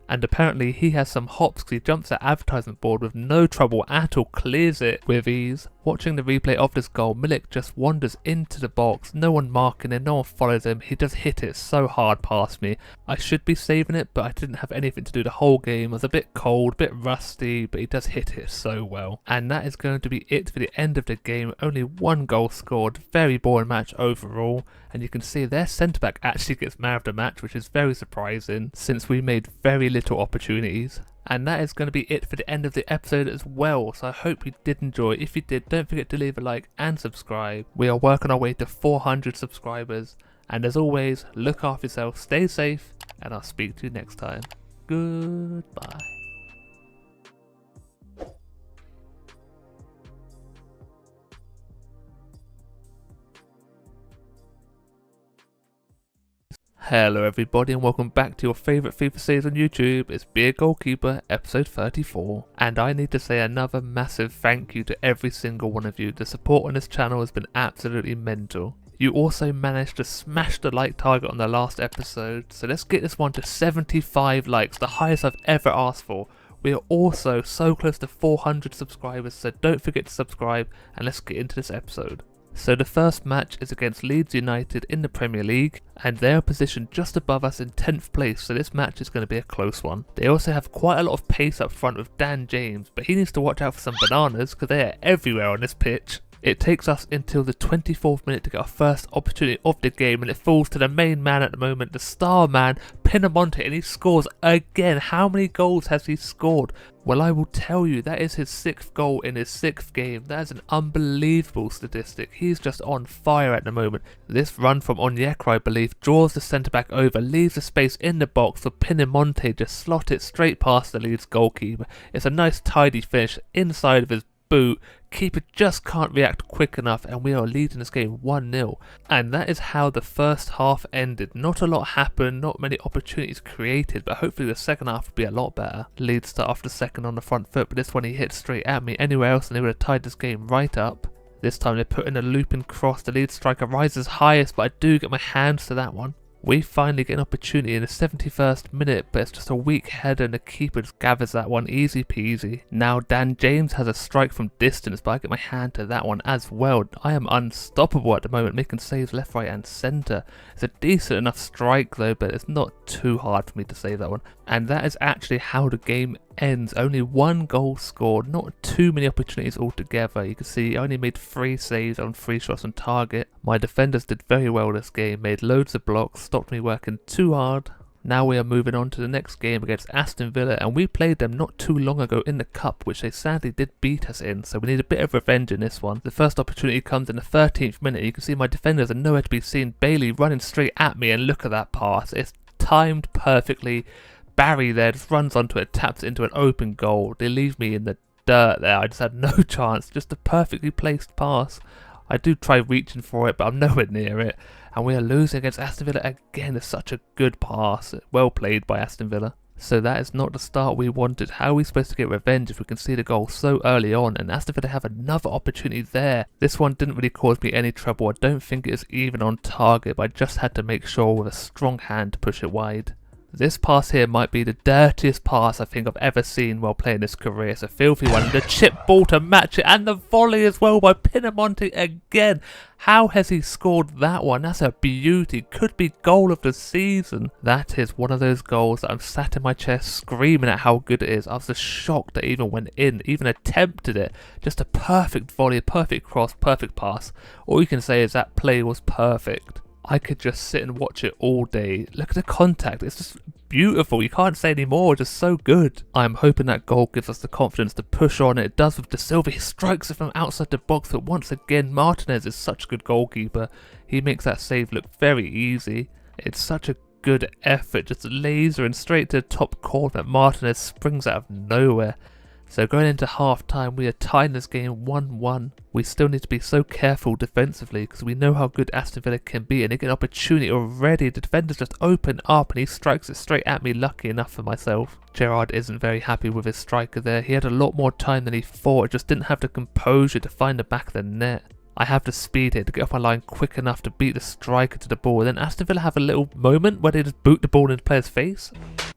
And apparently he has some hops because he jumps at advertisement board with no trouble at all, clears it with ease. Watching the replay of this goal, Milik just wanders into the box, no one marking him, no one follows him. He does hit it so hard past me. I should be saving it, but I didn't have anything to do the whole game. I was a bit cold, a bit rusty, but he does hit it so well. And that is going to be it for the end of the game. Only 1 goal scored, very boring match overall. And you can see their centre-back actually gets man of the match, which is very surprising since we made very little opportunities. And that is going to be it for the end of the episode as well. So I hope you did enjoy. If you did, don't forget to leave a like and subscribe. We are working our way to 400 subscribers. And as always, look after yourself, stay safe, and I'll speak to you next time. Goodbye. Hello everybody and welcome back to your favourite FIFA series on YouTube. It's Be a Goalkeeper episode 34. And I need to say another massive thank you to every single one of you. The support on this channel has been absolutely mental. You also managed to smash the like target on the last episode, so let's get this one to 75 likes, the highest I've ever asked for. We are also so close to 400 subscribers, so don't forget to subscribe and let's get into this episode. So the first match is against Leeds United in the Premier League, and they are positioned just above us in 10th place, so this match is going to be a close one. They also have quite a lot of pace up front with Dan James, but he needs to watch out for some bananas because they are everywhere on this pitch. It takes us until the 24th minute to get our first opportunity of the game, and it falls to the main man at the moment, the star man, Pinamonte, and he scores again. How many goals has he scored? Well, I will tell you, that is his 6th goal in his 6th game. That is an unbelievable statistic. He's just on fire at the moment. This run from Onyeka, I believe, draws the centre-back over, leaves the space in the box for Pinamonte to slot it straight past the Leeds goalkeeper. It's a nice tidy finish inside of his boot. Keeper just can't react quick enough and we are leading this game 1-0. And that is how the first half ended. Not a lot happened, not many opportunities created, but hopefully the second half will be a lot better. Leeds start off the second on the front foot, but this one he hit straight at me. Anywhere else and they would have tied this game right up. This time they put in a looping cross. The Leeds striker rises highest, but I do get my hands to that one. We finally get an opportunity in the 71st minute, but it's just a weak header and the keeper just gathers that one easy peasy. Now Dan James has a strike from distance, but I get my hand to that one as well. I am unstoppable at the moment, making saves left, right and centre. It's a decent enough strike though, but it's not too hard for me to save that one. And that is actually how the game ends. Only one goal scored, not too many opportunities altogether. You can see I only made 3 saves on 3 shots on target. My defenders did very well this game, made loads of blocks, stopped me working too hard. Now we are moving on to the next game against Aston Villa, and we played them not too long ago in the Cup, which they sadly did beat us in, so we need a bit of revenge in this one. The first opportunity comes in the 13th minute. You can see my defenders are nowhere to be seen. Bailey running straight at me, and look at that pass. It's timed perfectly. Barry there just runs onto it, taps it into an open goal. They leave me in the dirt there. I just had no chance. Just a perfectly placed pass. I do try reaching for it, but I'm nowhere near it. And we are losing against Aston Villa again. It's such a good pass. Well played by Aston Villa. So that is not the start we wanted. How are we supposed to get revenge if we can see the goal so early on? And Aston Villa have another opportunity there. This one didn't really cause me any trouble. I don't think it is even on target, but I just had to make sure with a strong hand to push it wide. This pass here might be the dirtiest pass I think I've ever seen while playing this career. It's a filthy one. The chip ball to match it, and the volley as well by Pinamonti again. How has he scored that one? That's a beauty. Could be goal of the season. That is one of those goals that I'm sat in my chair screaming at how good it is. I was just shocked that it even went in, even attempted it. Just a perfect volley, perfect cross, perfect pass. All you can say is that play was perfect. I could just sit and watch it all day. Look at the contact, it's just beautiful. You can't say any more, just so good. I'm hoping that goal gives us the confidence to push on. It does with De Silva. He strikes it from outside the box, but once again, Martinez is such a good goalkeeper. He makes that save look very easy. It's such a good effort, just lasering straight to the top corner that Martinez springs out of nowhere. So going into half time, we are tying this game 1-1. We still need to be so careful defensively because we know how good Aston Villa can be, and they get an opportunity already. The defenders just open up and he strikes it straight at me, lucky enough for myself. Gerrard isn't very happy with his striker there. He had a lot more time than he thought, just didn't have the composure to find the back of the net. I have the speed here to get off my line quick enough to beat the striker to the ball. Then Aston Villa have a little moment where they just boot the ball into the player's face.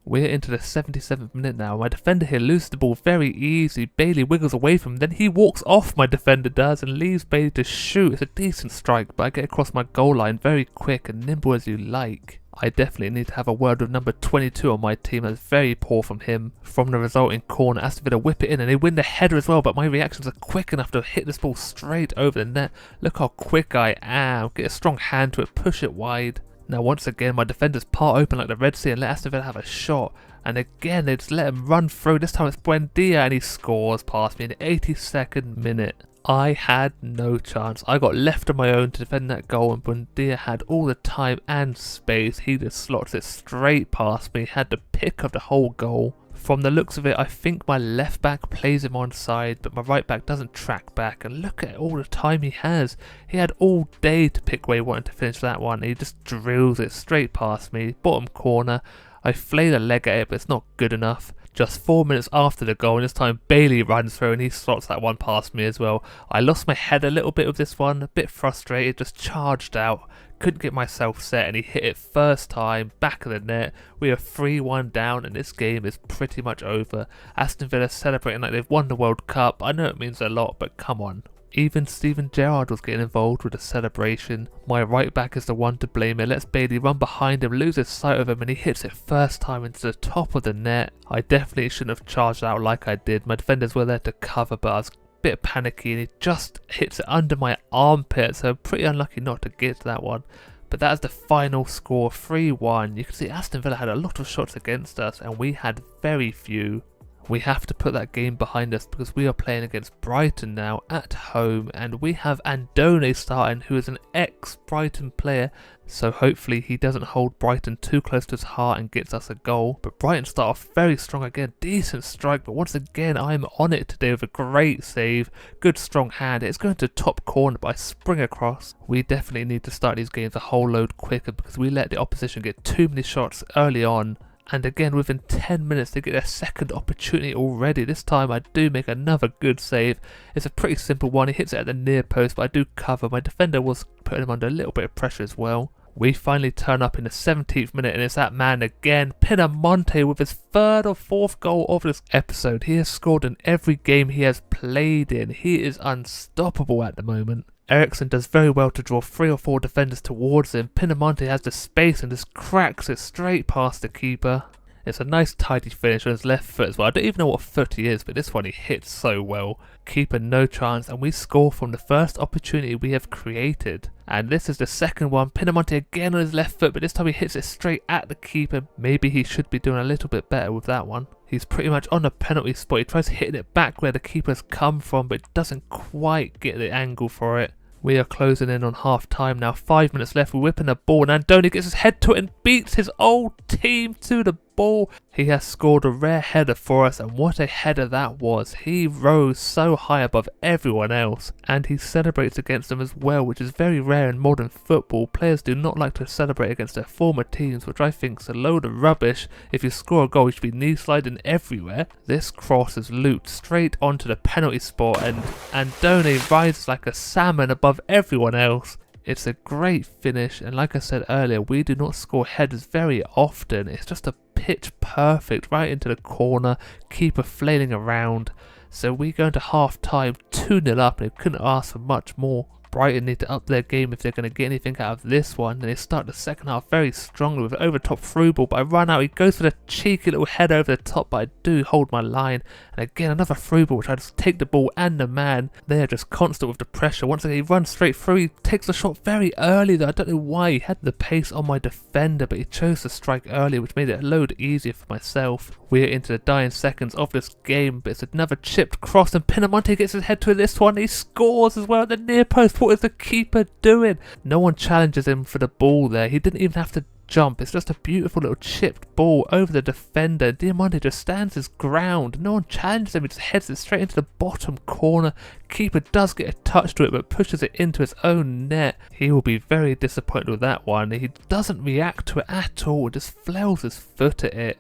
We're into the 77th minute now. My defender here loses the ball very easy. Bailey wiggles away from him. Then he walks off, my defender does, and leaves Bailey to shoot. It's a decent strike, but I get across my goal line very quick and nimble as you like. I definitely need to have a word with number 22 on my team. That's very poor from him. From the resulting corner, Aston Villa whip it in and they win the header as well, but my reactions are quick enough to hit this ball straight over the net. Look how quick I am. Get a strong hand to it, push it wide. Now once again, my defenders part open like the Red Sea and let Aston Villa have a shot. And again, they just let him run through. This time it's Buendia and he scores past me in the 82nd minute. I had no chance. I got left on my own to defend that goal, and Buendia had all the time and space. He just slots it straight past me, had the pick of the whole goal. From the looks of it, I think my left back plays him onside, but my right back doesn't track back. And look at all the time he has. He had all day to pick where he wanted to finish that one. He just drills it straight past me, bottom corner. I flayed a leg at it, but it's not good enough. Just 4 minutes after the goal, and this time Bailey runs through and he slots that one past me as well. I lost my head a little bit with this one, a bit frustrated, just charged out. Couldn't get myself set and he hit it first time, back of the net. We are 3-1 down and this game is pretty much over. Aston Villa celebrating like they've won the World Cup. I know it means a lot, but come on. Even Steven Gerrard was getting involved with the celebration. My right back is the one to blame. It lets Bailey run behind him, loses sight of him, and he hits it first time into the top of the net. I definitely shouldn't have charged out like I did. My defenders were there to cover, but I was a bit panicky and he just hits it under my armpit, so pretty unlucky not to get that one. But that is the final score, 3-1. You can see Aston Villa had a lot of shots against us and we had very few. We have to put that game behind us because we are playing against Brighton now at home, and we have Andone starting, who is an ex-Brighton player, so hopefully he doesn't hold Brighton too close to his heart and gets us a goal. But Brighton start off very strong again, decent strike, but once again I'm on it today with a great save, good strong hand. It's going to top corner, but I spring across. We definitely need to start these games a whole load quicker because we let the opposition get too many shots early on. And again, within 10 minutes, they get their second opportunity already. This time, I do make another good save. It's a pretty simple one. He hits it at the near post, but I do cover. My defender was putting him under a little bit of pressure as well. We finally turn up in the 17th minute and it's that man again, Pinamonti, with his 3rd or 4th goal of this episode. He has scored in every game he has played in. He is unstoppable at the moment. Eriksson does very well to draw 3 or 4 defenders towards him. Pinamonti has the space and just cracks it straight past the keeper. It's a nice tidy finish on his left foot as well. I don't even know what foot he is, but this one he hits so well. Keeper no chance, and we score from the first opportunity we have created. And this is the second one. Pinamonti again on his left foot, but this time he hits it straight at the keeper. Maybe he should be doing a little bit better with that one. He's pretty much on the penalty spot. He tries hitting it back where the keeper's come from, but doesn't quite get the angle for it. We are closing in on half time now. 5 minutes left. We're whipping the ball, and Andoni gets his head to it and beats his old team to the ball. He has scored a rare header for us, and what a header that was. He rose so high above everyone else, and he celebrates against them as well, which is very rare in modern football. Players do not like to celebrate against their former teams, which I think is a load of rubbish. If you score a goal, you should be knee sliding everywhere. This cross is looped straight onto the penalty spot, and Andoni rises like a salmon above everyone else. It's a great finish, and like I said earlier, we do not score headers very often. It's just a pitch perfect right into the corner, keeper flailing around. So we go into half time 2-0 up, and they couldn't ask for much more. Brighton need to up their game if they're going to get anything out of this one. And they start the second half very strongly with an over top through ball, but I run out. He goes for the cheeky little header over the top, but I do hold my line. And again, another through ball, which I just take the ball and the man. They are just constant with the pressure. Once again, he runs straight through. He takes the shot very early though. I don't know why. He had the pace on my defender, but he chose to strike early, which made it a load easier for myself. We're into the dying seconds of this game, but it's another chipped cross, and Pinamonti gets his head to this one. He scores as well at the near post. What is the keeper doing? No one challenges him for the ball there. He didn't even have to jump. It's just a beautiful little chipped ball over the defender. Diamante just stands his ground. No one challenges him. He just heads it straight into the bottom corner. Keeper does get a touch to it, but pushes it into his own net. He will be very disappointed with that one. He doesn't react to it at all. Just flails his foot at it.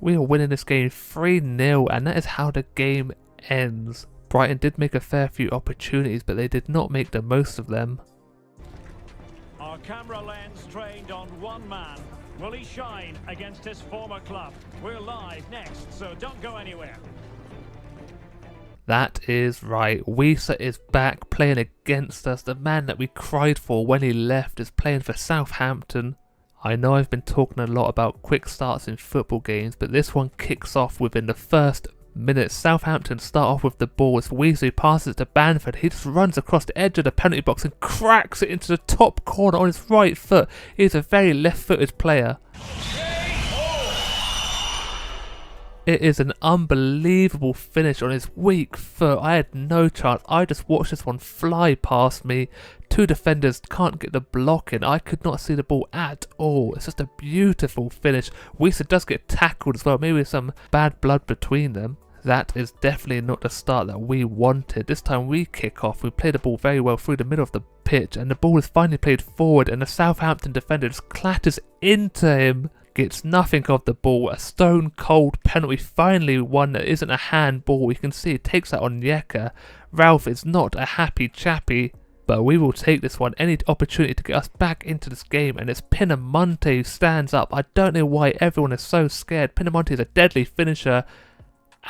We are winning this game 3-0, and that is how the game ends. Brighton did make a fair few opportunities, but they did not make the most of them. Our camera lens trained on one man. Will he shine against his former club? We're live next, so don't go anywhere. That is right. Wisa is back playing against us. The man that we cried for when he left is playing for Southampton. I know I've been talking a lot about quick starts in football games, but this one kicks off within the first minute. Southampton start off with the ball as Weasley passes to Bamford. He just runs across the edge of the penalty box and cracks it into the top corner on his right foot. He's a very left-footed player. It is an unbelievable finish on his weak foot. I had no chance. I just watched this one fly past me. Two defenders can't get the block in. I could not see the ball at all. It's just a beautiful finish. Weisa does get tackled as well. Maybe some bad blood between them. That is definitely not the start that we wanted. This time we kick off. We play the ball very well through the middle of the pitch, and the ball is finally played forward, and the Southampton defender just clatters into him. Gets nothing of the ball. A stone cold penalty. Finally one that isn't a handball. You can see it takes that on Yeka. Ralph is not a happy chappy, but we will take this one. Any opportunity to get us back into this game, and it's Pinamonti who stands up. I don't know why everyone is so scared. Pinamonti is a deadly finisher,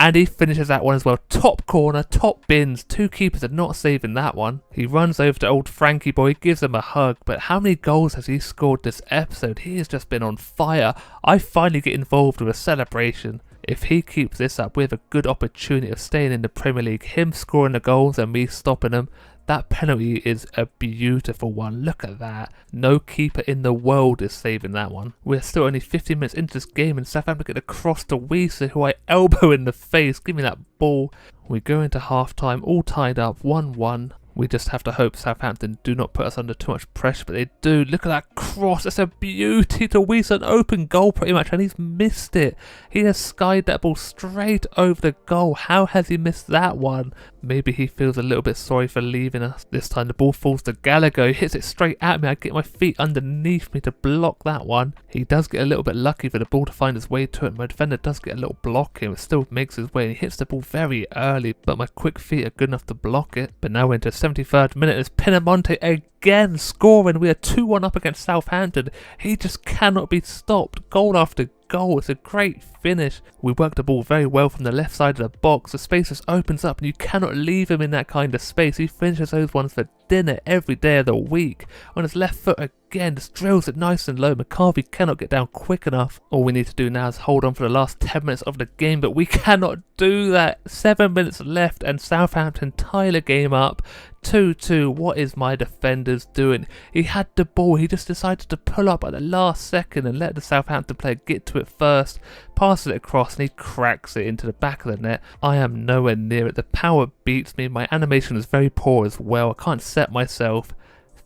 and he finishes that one as well. Top corner, top bins. Two keepers are not saving that one. He runs over to old Frankie boy, gives him a hug. But how many goals has he scored this episode? He has just been on fire. I finally get involved with a celebration. If he keeps this up, we have a good opportunity of staying in the Premier League. Him scoring the goals and me stopping them. That penalty is a beautiful one. Look at that. No keeper in the world is saving that one. We're still only 15 minutes into this game, and Southampton get across to Weisa, who I elbow in the face. Give me that ball. We go into half time all tied up 1-1. We just have to hope Southampton do not put us under too much pressure, but they do. Look at that cross. It's a beauty to Weisa. An open goal pretty much, and he's missed it. He has skied that ball straight over the goal. How has he missed that one? Maybe he feels a little bit sorry for leaving us. This time the ball falls to Gallagher. He hits it straight at me. I get my feet underneath me to block that one. He does get a little bit lucky for the ball to find its way to it. My defender does get a little block in. It still makes his way, and he hits the ball very early, but my quick feet are good enough to block it. But now we're into 73rd minute as Pinamonti again scoring. We are 2-1 up against Southampton. He just cannot be stopped. Goal after goal. It's a great finish. We work the ball very well from the left side of the box. The space just opens up and you cannot leave him in that kind of space. He finishes those ones for dinner every day of the week. On his left foot again, just drills it nice and low. McCarthy cannot get down quick enough. All we need to do now is hold on for the last 10 minutes of the game, but we cannot do that. 7 minutes left and Southampton tie the game up. 2-2. What is my defenders doing? He had the ball. He just decided to pull up at the last second and let the Southampton player get to it first. Passes it across and he cracks it into the back of the net. I am nowhere near it. The power beats me. My animation is very poor as well. I can't set myself.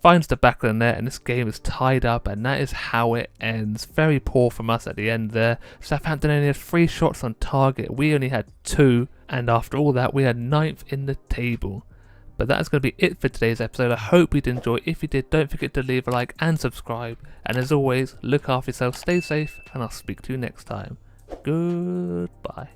Finds the back of the net and this game is tied up, and that is how it ends. Very poor from us at the end there. Southampton only had 3 shots on target. We only had 2, and after all that we are 9th in the table. But that is going to be it for today's episode. I hope you did enjoy. If you did, don't forget to leave a like and subscribe. And as always, look after yourself, stay safe, and I'll speak to you next time. Goodbye.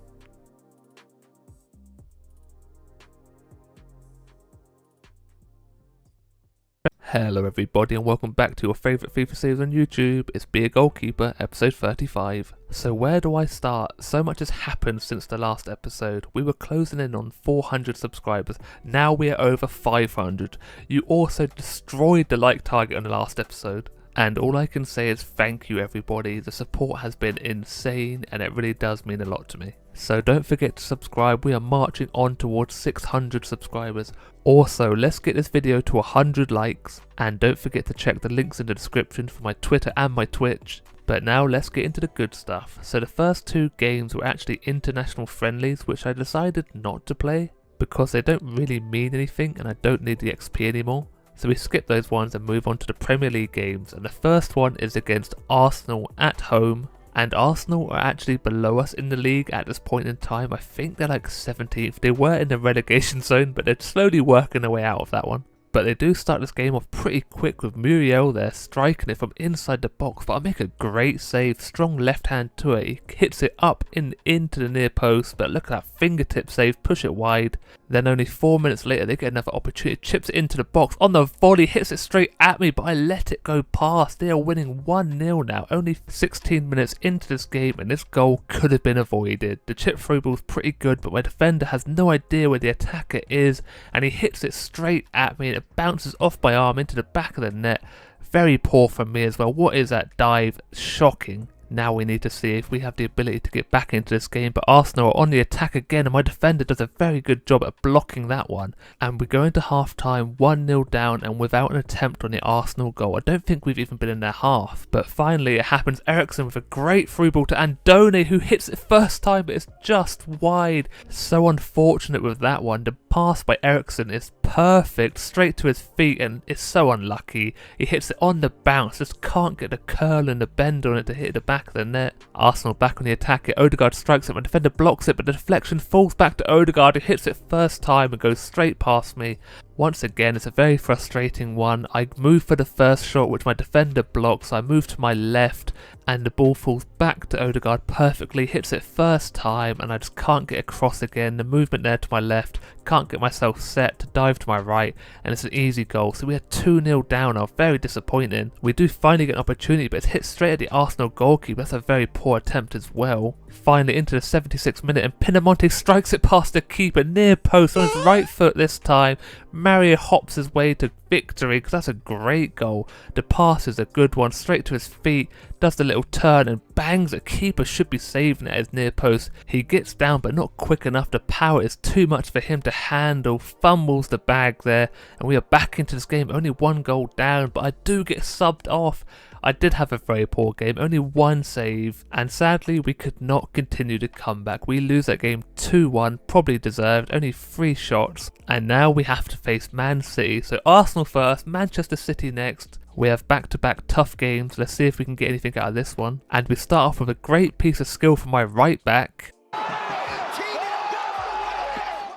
Hello everybody and welcome back to your favourite FIFA series on YouTube. It's Be a Goalkeeper, episode 35. So where do I start? So much has happened since the last episode. We were closing in on 400 subscribers, now we are over 500. You also destroyed the like target on the last episode. And all I can say is thank you everybody. The support has been insane and it really does mean a lot to me. So don't forget to subscribe. We are marching on towards 600 subscribers. Also, let's get this video to 100 likes. And don't forget to check the links in the description for my Twitter and my Twitch. But now let's get into the good stuff. So the first 2 games were actually international friendlies, which I decided not to play because they don't really mean anything and I don't need the XP anymore. So we skip those ones and move on to the Premier League games, and the first one is against Arsenal at home. And Arsenal are actually below us in the league at this point in time. I think they're like 17th. They were in the relegation zone, but they're slowly working their way out of that one. But they do start this game off pretty quick with Muriel there striking it from inside the box. But I make a great save, strong left hand to it. He hits it up into the near post, but look at that fingertip save, push it wide. Then only 4 minutes later they get another opportunity, chips it into the box on the volley, hits it straight at me, but I let it go past. They are winning 1-0 now, only 16 minutes into this game, and this goal could have been avoided. The chip through ball is pretty good, but my defender has no idea where the attacker is, and he hits it straight at me and it bounces off my arm into the back of the net. Very poor from me as well. What is that dive? Shocking. Now we need to see if we have the ability to get back into this game, but Arsenal are on the attack again and my defender does a very good job at blocking that one. And we go into half time 1-0 down and without an attempt on the Arsenal goal. I don't think we've even been in their half, but finally it happens. Eriksen with a great through ball to Andone, who hits it first time but it's just wide. So unfortunate with that one. The pass by Eriksen is perfect, straight to his feet, and it's so unlucky. He hits it on the bounce, just can't get the curl and the bend on it to hit the back of the net. Arsenal back on the attack. Odegaard strikes it, my defender blocks it, but the deflection falls back to Odegaard, who hits it first time and goes straight past me. Once again, it's a very frustrating one. I move for the first shot, which my defender blocks. I move to my left, and the ball falls back to Odegaard perfectly. Hits it first time, and I just can't get across again. The movement there to my left, can't get myself set to dive to my right, and it's an easy goal. So we are 2-0 down now. Very disappointing. We do finally get an opportunity, but it's hit straight at the Arsenal goalkeeper. That's a very poor attempt as well. Finally into the 76th minute, and Pinamonti strikes it past the keeper near post on his right foot this time. Mario hops his way to victory because that's a great goal. The pass is a good one, straight to his feet, does the little turn and bangs. A keeper should be saving it at his near post. He gets down but not quick enough. The power is too much for him to handle, fumbles the bag there, and we are back into this game. Only 1 goal down, but I do get subbed off. I did have a very poor game, only 1 save, and sadly we could not continue the comeback. We lose that game 2-1, probably deserved, only 3 shots, and now we have to face Man City. So Arsenal first, Manchester City next. We have back-to-back tough games. Let's see if we can get anything out of this one. And we start off with a great piece of skill from my right back.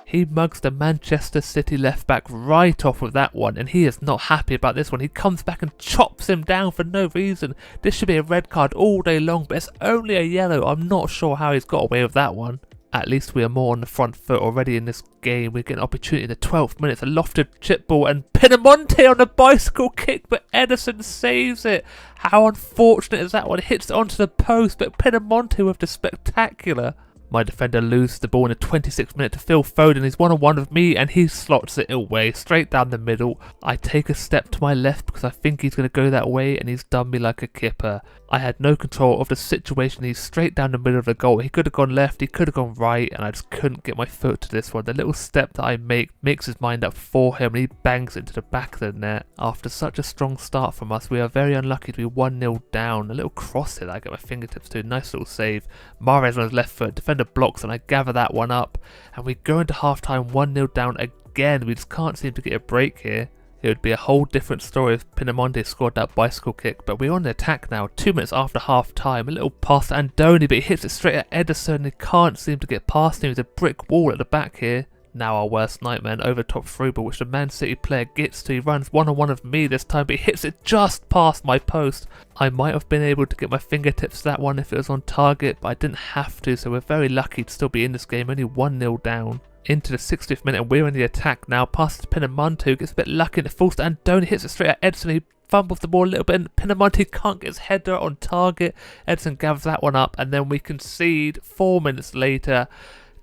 He mugs the Manchester City left back right off with that one, and he is not happy about this one. He comes back and chops him down for no reason. This should be a red card all day long, but it's only a yellow. I'm not sure how he's got away with that one. At least we are more on the front foot already in this game. We get an opportunity in the 12th minute, a lofted chip ball, and Pinamonti on the bicycle kick, but Ederson saves it. How unfortunate is that one? It hits it onto the post, but Pinamonti with the spectacular. My defender loses the ball in the 26th minute to Phil Foden. He's one-on-one with me and he slots it away straight down the middle. I take a step to my left because I think he's going to go that way, and he's done me like a kipper. I had no control of the situation. He's straight down the middle of the goal. He could have gone left, he could have gone right, and I just couldn't get my foot to this one. The little step that I make makes his mind up for him, and he bangs into the back of the net. After such a strong start from us, we are very unlucky to be 1-0 down. A little cross hit that I get my fingertips to, nice little save. Mahrez on his left foot, defender blocks, and I gather that one up, and we go into half time 1-0 down again. We just can't seem to get a break here. It would be a whole different story if Pinamonti scored that bicycle kick, but we're on the attack now, 2 minutes after half time. A little pass to Andoni, but he hits it straight at Ederson and he can't seem to get past him. There's a brick wall at the back here. Now our worst nightmare, an over top through ball which the Man City player gets to. He runs one-on-one of me this time, but he hits it just past my post. I might have been able to get my fingertips to that one if it was on target, but I didn't have to, so we're very lucky to still be in this game, only 1-0 down. Into the 60th minute and we're in the attack now. Passes to Pinamonti, who gets a bit lucky and it falls to Andoni, hits it straight at Edson. He fumbles the ball a little bit and Pinamonti can't get his header on target. Edson gathers that one up and then we concede 4 minutes later.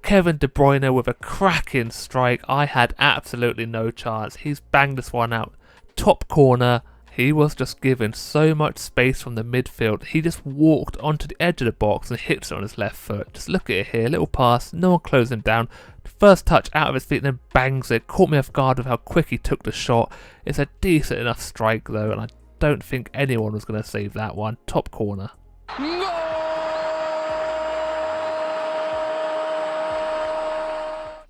Kevin De Bruyne with a cracking strike. I had absolutely no chance. He's banged this one out. Top corner. He was just given so much space from the midfield. He just walked onto the edge of the box and hits it on his left foot. Just look at it here. Little pass. No one closed him down. First touch out of his feet and then bangs it. Caught me off guard with how quick he took the shot. It's a decent enough strike though, and I don't think anyone was going to save that one. Top corner.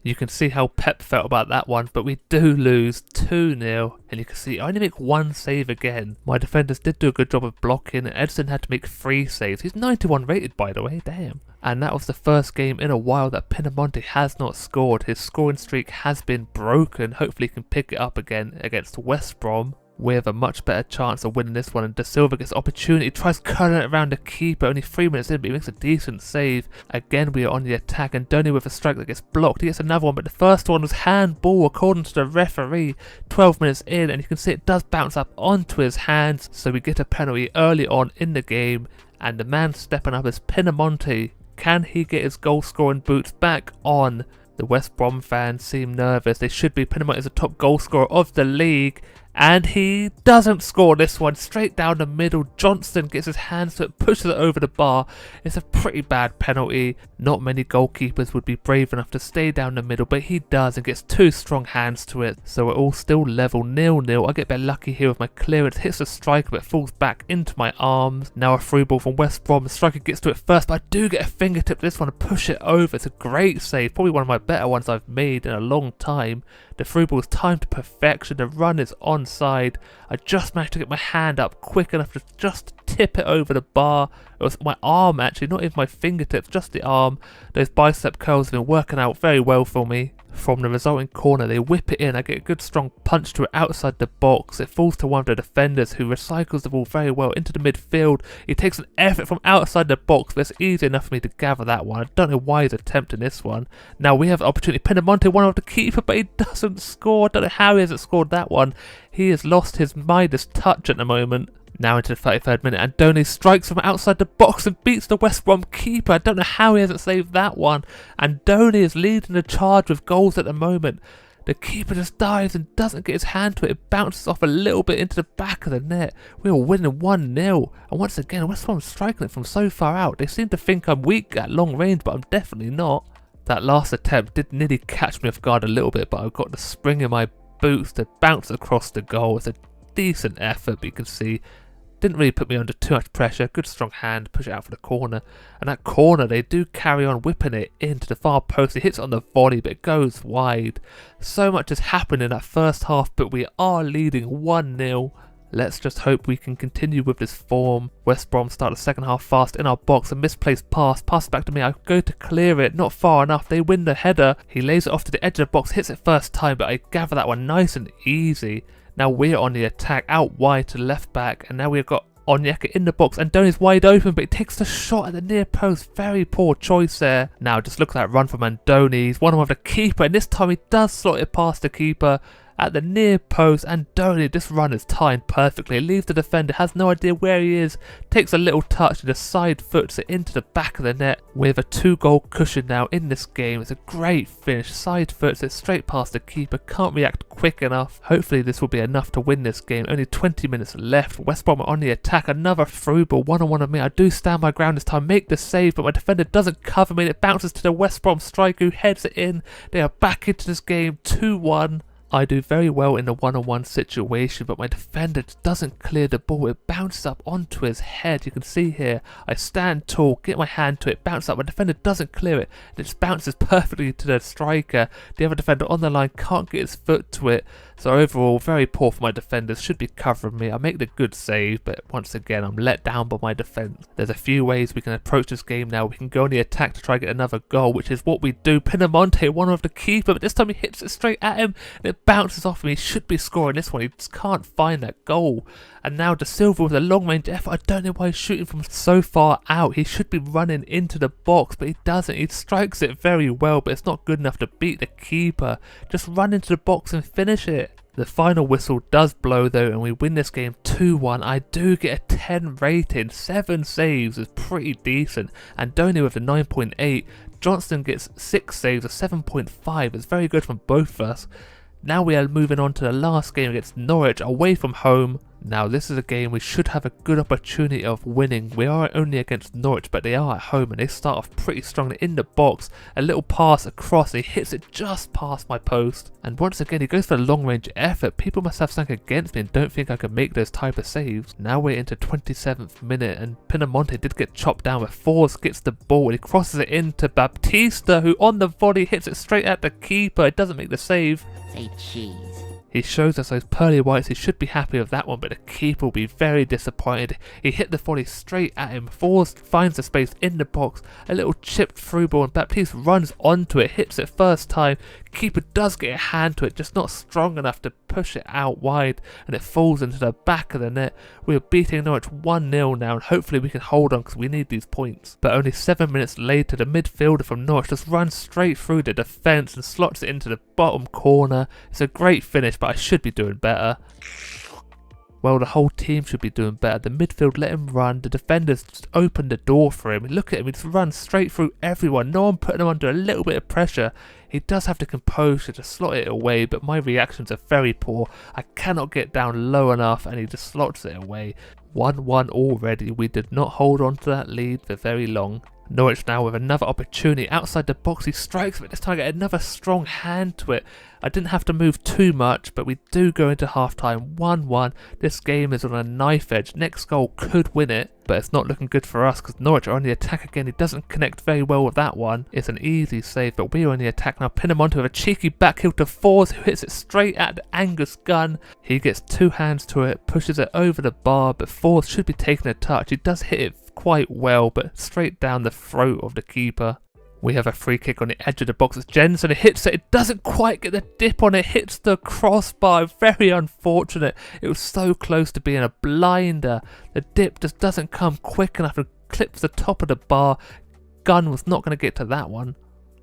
You can see how Pep felt about that one, but we do lose 2-0, and you can see I only make one save again. My defenders did do a good job of blocking, and Edson had to make 3 saves. He's 91 rated, by the way, damn. And that was the first game in a while that Pinamonti has not scored. His scoring streak has been broken. Hopefully he can pick it up again against West Brom. We have a much better chance of winning this one, and De Silva gets opportunity, tries curling it around the keeper, only 3 minutes in, but he makes a decent save. Again we are on the attack, and Donny with a strike that gets blocked. He gets another one, but the first one was handball according to the referee. 12 minutes in, and you can see it does bounce up onto his hands, so we get a penalty early on in the game, and the man stepping up is Pinamonti. Can he get his goal scoring boots back on? The West Brom fans seem nervous. They should be. Pinamonti is the top goal scorer of the league. And he doesn't score this one. Straight down the middle. Johnston gets his hands to it, pushes it over the bar. It's a pretty bad penalty. Not many goalkeepers would be brave enough to stay down the middle, but he does and gets 2 strong hands to it. So we're all still level 0-0. I get a bit lucky here with my clearance. Hits the striker, but falls back into my arms. Now a free ball from West Brom. The striker gets to it first, but I do get a fingertip to this one and push it over. It's a great save. Probably one of my better ones I've made in a long time. The through ball is timed to perfection. The run is onside. I just managed to get my hand up quick enough to just tip it over the bar. It was my arm actually, not even my fingertips, just the arm. Those bicep curls have been working out very well for me. From the resulting corner, they whip it in. I get a good strong punch to it outside the box. It falls to one of the defenders who recycles the ball very well into the midfield. He takes an effort from outside the box, but it's easy enough for me to gather that one. I don't know why he's attempting this one. Now we have an opportunity. Pinamonti, one of the keeper, but he doesn't score. I don't know how he hasn't scored that one. He has lost his Midas touch at the moment. Now into the 33rd minute, and Andoni strikes from outside the box and beats the West Brom keeper. I don't know how he hasn't saved that one. Andoni is leading the charge with goals at the moment. The keeper just dives and doesn't get his hand to it. It bounces off a little bit into the back of the net. We are winning 1-0. And once again, West Brom striking it from so far out. They seem to think I'm weak at long range, but I'm definitely not. That last attempt did nearly catch me off guard a little bit, but I've got the spring in my boots to bounce across the goal. It's a decent effort, but you can see didn't really put me under too much pressure. Good strong hand, push it out for the corner. And that corner, they do carry on whipping it into the far post. He hits it on the volley, but it goes wide. So much has happened in that first half, but we are leading 1-0. Let's just hope we can continue with this form. West Brom start the second half fast in our box. A misplaced pass. Pass back to me. I go to clear it. Not far enough. They win the header. He lays it off to the edge of the box. Hits it first time, but I gather that one nice and easy. Now we're on the attack, out wide to left back, and now we've got Onyeka in the box, and Andoni's wide open, but he takes the shot at the near post. Very poor choice there. Now just look at that run from Andoni. He's one-on-one with the keeper, and this time he does slot it past the keeper at the near post. Andoni, this run is timed perfectly. It leaves the defender, has no idea where he is, takes a little touch and just side foots it into the back of the net. With a 2-goal cushion now in this game. It's a great finish, side foots it straight past the keeper, can't react quick enough. Hopefully this will be enough to win this game. Only 20 minutes left. West Brom are on the attack, another through ball, one-on-one of me. I do stand my ground this time, make the save, but my defender doesn't cover me and it bounces to the West Brom striker who heads it in. They are back into this game, 2-1. I do very well in the one-on-one situation, but my defender doesn't clear the ball. It bounces up onto his head. You can see here, I stand tall, get my hand to it, bounce up. My defender doesn't clear it. It just bounces perfectly to the striker. The other defender on the line can't get his foot to it. So overall, very poor for my defenders. Should be covering me. I make the good save, but once again, I'm let down by my defence. There's a few ways we can approach this game now. We can go on the attack to try and get another goal, which is what we do. Pinamonte, one of the keeper, but this time he hits it straight at him, and it bounces off him. He should be scoring this one. He just can't find that goal. And now De Silva with a long-range effort. I don't know why he's shooting from so far out. He should be running into the box, but he doesn't. He strikes it very well, but it's not good enough to beat the keeper. Just run into the box and finish it. The final whistle does blow though, and we win this game 2-1. I do get a 10 rating. 7 saves is pretty decent. Andoni with the 9.8. Johnston gets 6 saves, a 7.5. It's very good from both of us. Now we are moving on to the last game against Norwich, away from home. Now this is a game we should have a good opportunity of winning. We are only against Norwich, but they are at home and they start off pretty strongly in the box. A little pass across, he hits it just past my post. And once again he goes for a long range effort. People must have something against me and don't think I can make those type of saves. Now we're into 27th minute and Pinamonte did get chopped down, but Force gets the ball and he crosses it into Baptista, who on the volley hits it straight at the keeper. It doesn't make the save. Say cheese. He shows us those pearly whites. He should be happy with that one, but the keeper will be very disappointed. He hit the volley straight at him. Forrest finds the space in the box. A little chipped through ball and Baptiste runs onto it, hits it first time. Keeper does get a hand to it, just not strong enough to push it out wide, and it falls into the back of the net. We are beating Norwich 1-0 now, and hopefully we can hold on because we need these points. But only 7 minutes later, the midfielder from Norwich just runs straight through the defence and slots it into the bottom corner. It's a great finish, but I should be doing better. Well, the whole team should be doing better. The midfield let him run. The defenders just opened the door for him. Look at him. He just runs straight through everyone. No one putting him under a little bit of pressure. He does have the composure to slot it away, but my reactions are very poor. I cannot get down low enough, and he just slots it away. 1-1 already. We did not hold on to that lead for very long. Norwich now with another opportunity outside the box. He strikes, but this time I get another strong hand to it. I didn't have to move too much, but we do go into half-time 1-1. This game is on a knife edge. Next goal could win it, but it's not looking good for us because Norwich are on the attack again. He doesn't connect very well with that one. It's an easy save, but we are on the attack now. Pinamonte with a cheeky back heel to Force, who hits it straight at Angus Gunn. He gets 2 hands to it, pushes it over the bar, but Force should be taking a touch. He does hit it quite well, but straight down the throat of the keeper. We have a free kick on the edge of the box. It's Jensen, it hits it. It doesn't quite get the dip on it. Hits the crossbar. Very unfortunate. It was so close to being a blinder. The dip just doesn't come quick enough and clips the top of the bar. Gunn was not going to get to that one.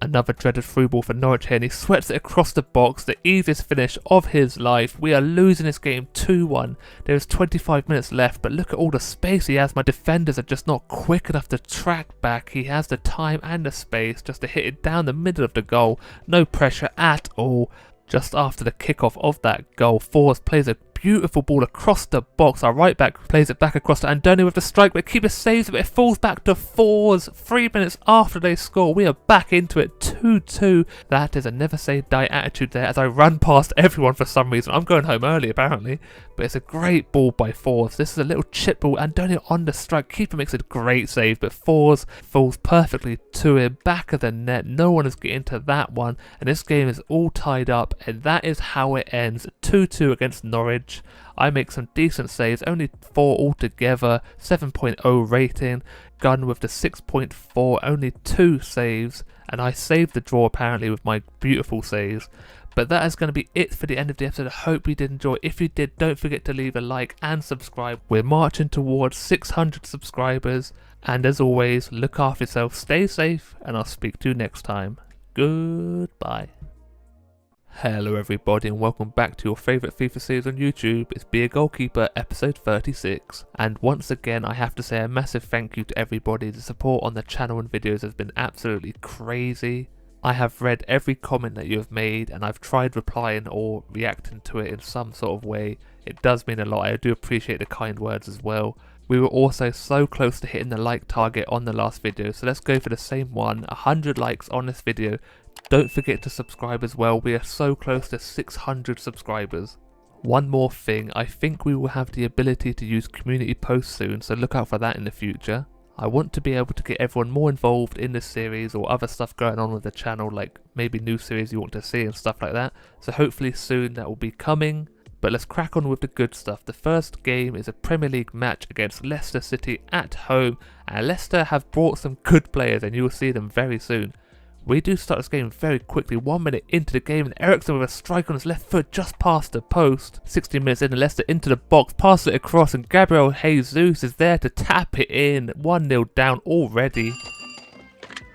Another dreaded through ball for Norwich here, and he sweats it across the box, the easiest finish of his life. We are losing this game 2-1. There is 25 minutes left, but look at all the space he has. My defenders are just not quick enough to track back. He has the time and the space just to hit it down the middle of the goal. No pressure at all. Just after the kickoff of that goal, Forrest plays a beautiful ball across the box. Our right back plays it back across to Andoni with the strike, but keeper saves it, but it falls back to Forrest. 3 minutes after they score, we are back into it, 2-2. That is a never say die attitude there as I run past everyone for some reason. I'm going home early apparently, but it's a great ball by Forrest. This is a little chip ball. Andoni on the strike. Keeper makes a great save, but Forrest falls perfectly to him, back of the net. No one is getting to that one, and this game is all tied up, and that is how it ends. 2-2 against Norwich. I make some decent saves, only 4 altogether, 7.0 rating. Gunn with the 6.4, only 2 saves, and I saved the draw apparently with my beautiful saves. But that is going to be it for the end of the episode. I hope you did enjoy. If you did, don't forget to leave a like and subscribe. We're marching towards 600 subscribers. And as always, look after yourself, stay safe, and I'll speak to you next time. Goodbye. Hello everybody and welcome back to your favourite FIFA series on YouTube. It's Be a Goalkeeper episode 36. And once again I have to say a massive thank you to everybody. The support on the channel and videos has been absolutely crazy. I have read every comment that you have made and I've tried replying or reacting to it in some sort of way. It does mean a lot. I do appreciate the kind words as well. We were also so close to hitting the like target on the last video, so let's go for the same one. 100 likes on this video. Don't forget to subscribe as well. We are so close to 600 subscribers. One more thing, I think we will have the ability to use community posts soon, so look out for that in the future. I want to be able to get everyone more involved in this series or other stuff going on with the channel, like maybe new series you want to see and stuff like that. So hopefully soon that will be coming. But let's crack on with the good stuff. The first game is a Premier League match against Leicester City at home, and Leicester have brought some good players and you will see them very soon. We do start this game very quickly, 1 minute into the game, and Eriksen with a strike on his left foot just past the post. 16 minutes in, and Leicester into the box, passes it across, and Gabriel Jesus is there to tap it in. 1-0 down already.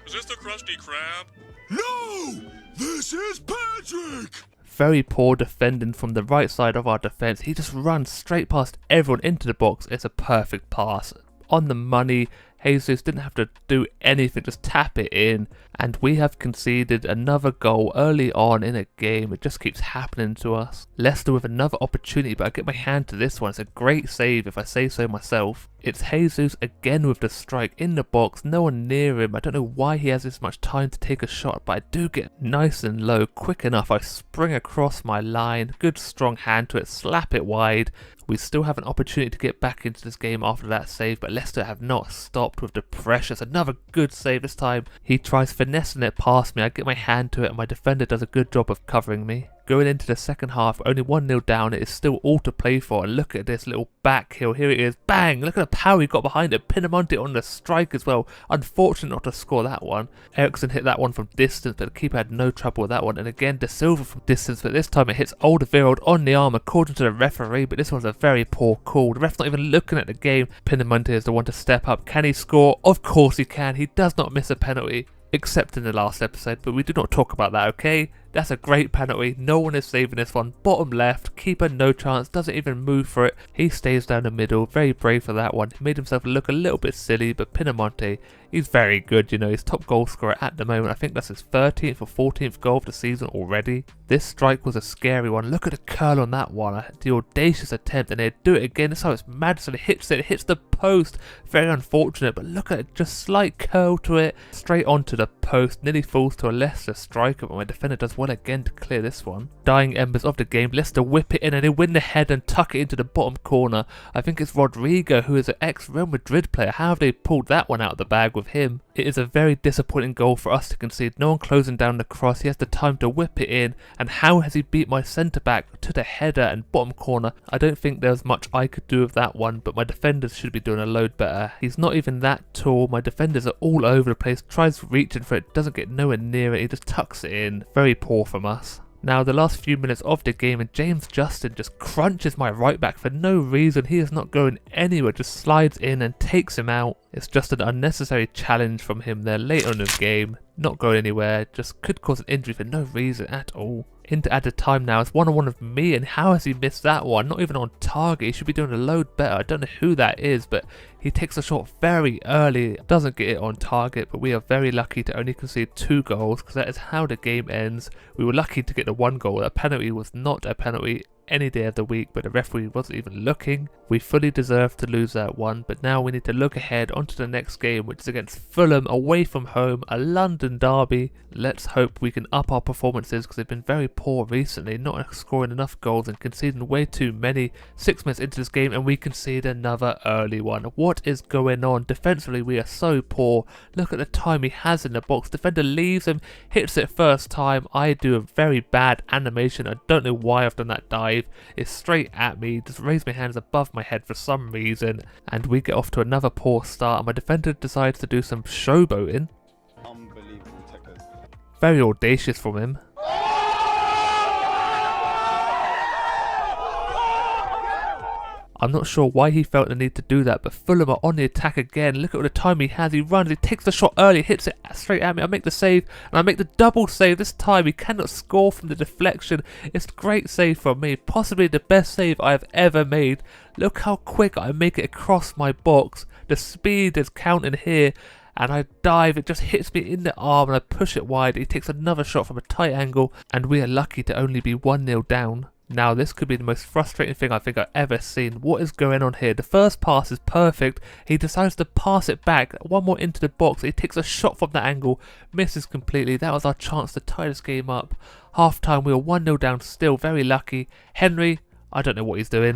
Is this the Krusty Krab? No! This is Patrick! Very poor defending from the right side of our defence. He just runs straight past everyone into the box. It's a perfect pass. On the money. Jesus didn't have to do anything, just tap it in. And we have conceded another goal early on in a game. It just keeps happening to us. Leicester with another opportunity, but I get my hand to this one. It's a great save if I say so myself. It's Jesus again with the strike in the box. No one near him. I don't know why he has this much time to take a shot, but I do get nice and low quick enough. I spring across my line. Good strong hand to it. Slap it wide. We still have an opportunity to get back into this game after that save, but Leicester have not stopped with the pressure. It's another good save this time. He tries finessing it past me. I get my hand to it and my defender does a good job of covering me. Going into the second half, only 1-0 down, it is still all to play for. And look at this little back heel. Here it is. Bang! Look at the power he got behind it. Pinamonti on the strike as well. Unfortunate not to score that one. Eriksen hit that one from distance, but the keeper had no trouble with that one. And again, De Silva from distance, but this time it hits Alderweireld on the arm according to the referee. But this one's a very poor call. The ref's not even looking at the game. Pinamonti is the one to step up. Can he score? Of course he can. He does not miss a penalty. Except in the last episode, but we do not talk about that, okay? That's a great penalty. No one is saving this one. Bottom left, keeper no chance, doesn't even move for it. He stays down the middle, very brave for that one. He made himself look a little bit silly, but Pinamonti, he's very good, you know. He's top goal scorer at the moment. I think that's his 13th or 14th goal of the season already. This strike was a scary one. Look at the curl on that one. The audacious attempt, and they do it again. This time it's Madison. It hits the post. Very unfortunate, but look at it. Just slight curl to it. Straight onto the post. Nearly falls to a Leicester striker, but my defender does well again to clear this one. Dying embers of the game. Leicester whip it in and they win the head and tuck it into the bottom corner. I think it's Rodrigo, who is an ex-Real Madrid player. How have they pulled that one out of the bag with him? It is a very disappointing goal for us to concede. No one closing down the cross. He has the time to whip it in. And how has he beat my centre-back to the header and bottom corner? I don't think there's much I could do with that one, but my defenders should be doing a load better. He's not even that tall. My defenders are all over the place. Tries reaching for it, doesn't get nowhere near it. He just tucks it in. Very poor from us. Now the last few minutes of the game and James Justin just crunches my right back for no reason. He is not going anywhere, just slides in and takes him out. It's just an unnecessary challenge from him there late on in the game. Not going anywhere, just could cause an injury for no reason at all. Into added time now, it's one-on-one of me, and how has he missed that one? Not even on target. He should be doing a load better. I don't know who that is, but he takes a shot very early. Doesn't get it on target, but we are very lucky to only concede 2 goals because that is how the game ends. We were lucky to get the 1 goal. A penalty was not a penalty any day of the week, but the referee wasn't even looking. We fully deserved to lose that one, but now we need to look ahead onto the next game, which is against Fulham away from home, a London derby. Let's hope we can up our performances because they've been very poor recently, not scoring enough goals and conceding way too many. 6 minutes into this game and we concede another early one. What is going on? Defensively we are so poor. Look at the time he has in the box. Defender leaves him, hits it first time. I do a very bad animation. I don't know why I've done that dive. It's straight at me, just raise my hands above my head for some reason, and we get off to another poor start and my defender decides to do some showboating. Unbelievable technique. Very audacious from him. I'm not sure why he felt the need to do that, but Fulham are on the attack again. Look at all the time he has. He runs, he takes the shot early, hits it straight at me. I make the save, and I make the double save. This time he cannot score from the deflection. It's a great save from me, possibly the best save I have ever made. Look how quick I make it across my box. The speed is counting here. And I dive, it just hits me in the arm and I push it wide. He takes another shot from a tight angle and we are lucky to only be 1-0 down. Now this could be the most frustrating thing I think I've ever seen. What is going on here? The first pass is perfect. He decides to pass it back, one more into the box. He takes a shot from that angle, misses completely. That was our chance to tie this game up. Half time we were 1-0 down still, very lucky. Henry, I don't know what he's doing.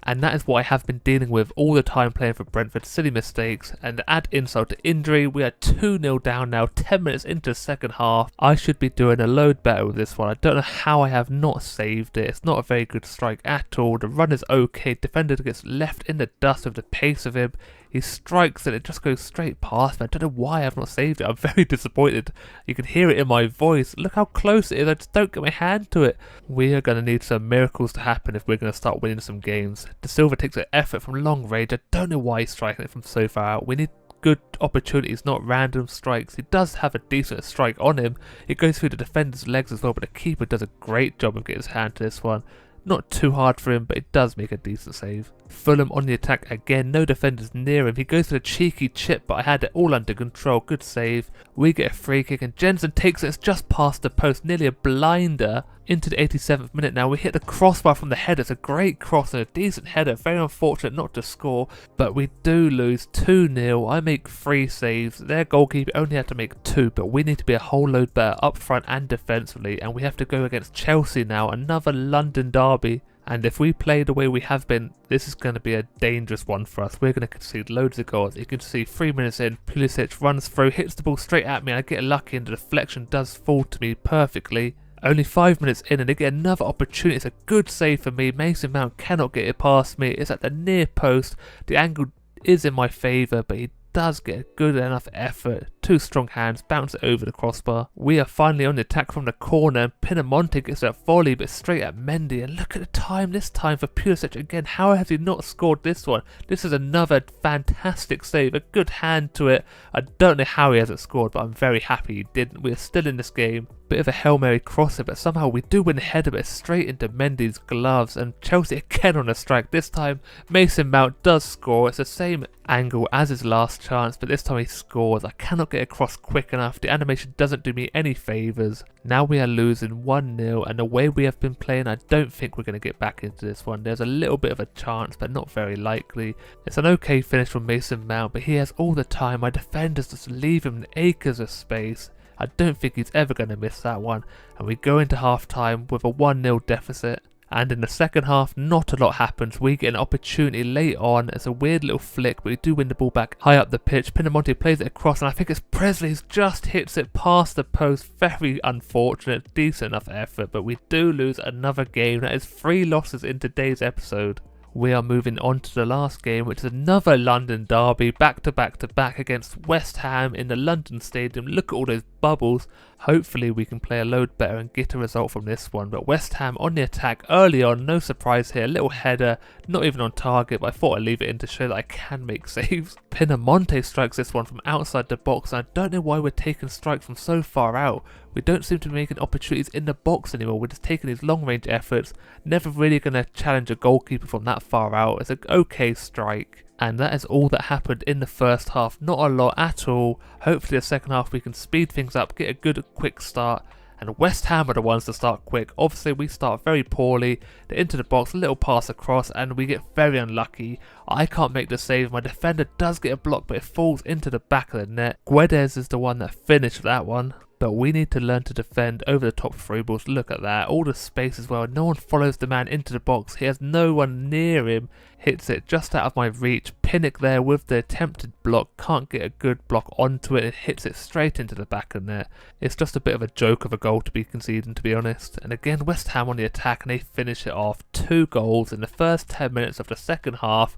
And that is what I have been dealing with all the time playing for Brentford. Silly mistakes. And to add insult to injury, we are 2-0 down now, 10 minutes into the second half. I should be doing a load better with this one. I don't know how I have not saved it. It's not a very good strike at all. The run is okay. Defender gets left in the dust with the pace of him. He strikes and it just goes straight past me. I don't know why I've not saved it. I'm very disappointed. You can hear it in my voice. Look how close it is. I just don't get my hand to it. We are going to need some miracles to happen if we're going to start winning some games. De Silva takes an effort from long range. I don't know why he's striking it from so far out. We need good opportunities, not random strikes. He does have a decent strike on him. It goes through the defender's legs as well, but the keeper does a great job of getting his hand to this one. Not too hard for him, but it does make a decent save. Fulham on the attack again, no defenders near him. He goes for a cheeky chip, but I had it all under control. Good save. We get a free kick and Jensen takes it. It's just past the post, nearly a blinder. Into the 87th minute now, we hit the crossbar from the header. It's a great cross and a decent header. Very unfortunate not to score, but we do lose 2-0. I make 3 saves. Their goalkeeper only had to make 2, but we need to be a whole load better up front and defensively, and we have to go against Chelsea now, another London derby. And if we play the way we have been, this is going to be a dangerous one for us. We're going to concede loads of goals. You can see 3 minutes in, Pulisic runs through, hits the ball straight at me, and I get lucky and the deflection does fall to me perfectly. Only 5 minutes in and they get another opportunity. It's a good save for me. Mason Mount cannot get it past me. It's at the near post. The angle is in my favour, but he does get a good enough effort. 2 strong hands, bounce it over the crossbar. We are finally on the attack from the corner and Pinamonti gets that volley but straight at Mendy. And look at the time this time for Pulisic again. How has he not scored this one? This is another fantastic save. A good hand to it. I don't know how he hasn't scored, but I'm very happy he didn't. We are still in this game. Bit of a Hail Mary crosser, but somehow we do win the header, but it's straight into Mendy's gloves, and Chelsea again on a strike. This time Mason Mount does score. It's the same angle as his last chance, but this time he scores. I cannot get across quick enough. The animation doesn't do me any favours. Now we are losing 1-0, and the way we have been playing, I don't think we're going to get back into this one. There's a little bit of a chance, but not very likely. It's an okay finish from Mason Mount, but he has all the time. My defenders just leave him acres of space. I don't think he's ever going to miss that one, and we go into half time with a 1-0 deficit. And in the second half, not a lot happens. We get an opportunity late on. It's a weird little flick, but we do win the ball back high up the pitch. Pinamonti plays it across, and I think it's Presley who just hits it past the post. Very unfortunate, decent enough effort, but we do lose another game. That is 3 losses in today's episode. We are moving on to the last game, which is another London derby, back to back against West Ham in the London Stadium. Look at all those bubbles. Hopefully we can play a load better and get a result from this one. But West Ham on the attack early on, no surprise here. Little header, not even on target, but I thought I'd leave it in to show that I can make saves. Pinamonti strikes this one from outside the box, and I don't know why we're taking strikes from so far out. We don't seem to be making opportunities in the box anymore. We're just taking these long range efforts. Never really going to challenge a goalkeeper from that far out. It's an okay strike. And that is all that happened in the first half. Not a lot at all. Hopefully the second half we can speed things up, get a good quick start. And West Ham are the ones to start quick. Obviously we start very poorly. They're into the box, a little pass across, and we get very unlucky. I can't make the save. My defender does get a block, but it falls into the back of the net. Guedes is the one that finished that one. But we need to learn to defend over the top through balls. Look at that. All the space as well. No one follows the man into the box. He has no one near him. Hits it just out of my reach. Pinnock there with the attempted block. Can't get a good block onto it. It hits it straight into the back of the net. It's just a bit of a joke of a goal to be conceded, to be honest. And again, West Ham on the attack and they finish it off. 2 goals in the first 10 minutes of the second half.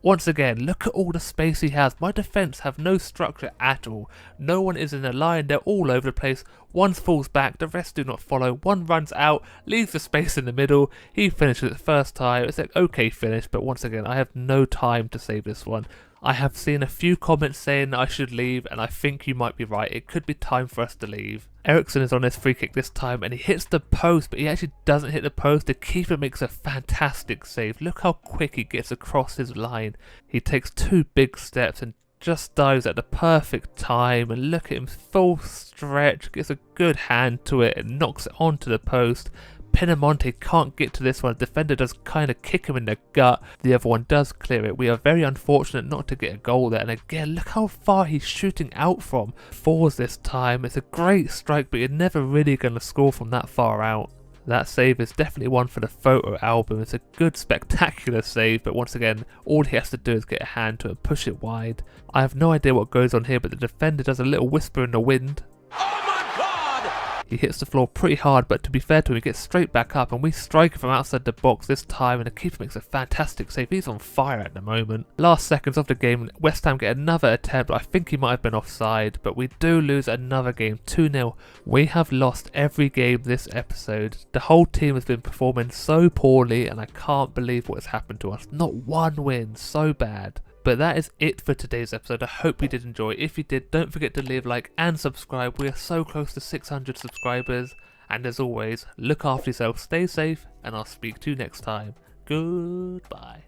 Once again, look at all the space he has. My defence have no structure at all. No one is in a line, they're all over the place. One falls back, the rest do not follow. One runs out, leaves the space in the middle. He finishes it first time. It's an okay finish, but once again, I have no time to save this one. I have seen a few comments saying that I should leave, and I think you might be right. It could be time for us to leave. Eriksson is on his free kick this time, and he hits the post, but he actually doesn't hit the post. The keeper makes a fantastic save. Look how quick he gets across his line. He takes 2 big steps and just dives at the perfect time, and look at him, full stretch, gets a good hand to it and knocks it onto the post. Pinamonti can't get to this one. The defender does kind of kick him in the gut. The other one does clear it. We are very unfortunate not to get a goal there. And again, look how far he's shooting out from. Fours this time. It's a great strike, but you're never really going to score from that far out. That save is definitely one for the photo album. It's a good, spectacular save, but once again, all he has to do is get a hand to it and push it wide. I have no idea what goes on here, but the defender does a little whisper in the wind. He hits the floor pretty hard, but to be fair to him, he gets straight back up, and we strike it from outside the box this time, and the keeper makes a fantastic save. He's on fire at the moment. Last seconds of the game, West Ham get another attempt. I think he might have been offside, but we do lose another game, 2-0. We have lost every game this episode. The whole team has been performing so poorly, and I can't believe what has happened to us. Not one win, so bad. But that is it for today's episode. I hope you did enjoy. If you did, don't forget to leave a like and subscribe. We are so close to 600 subscribers. And as always, look after yourself, stay safe, and I'll speak to you next time. Goodbye.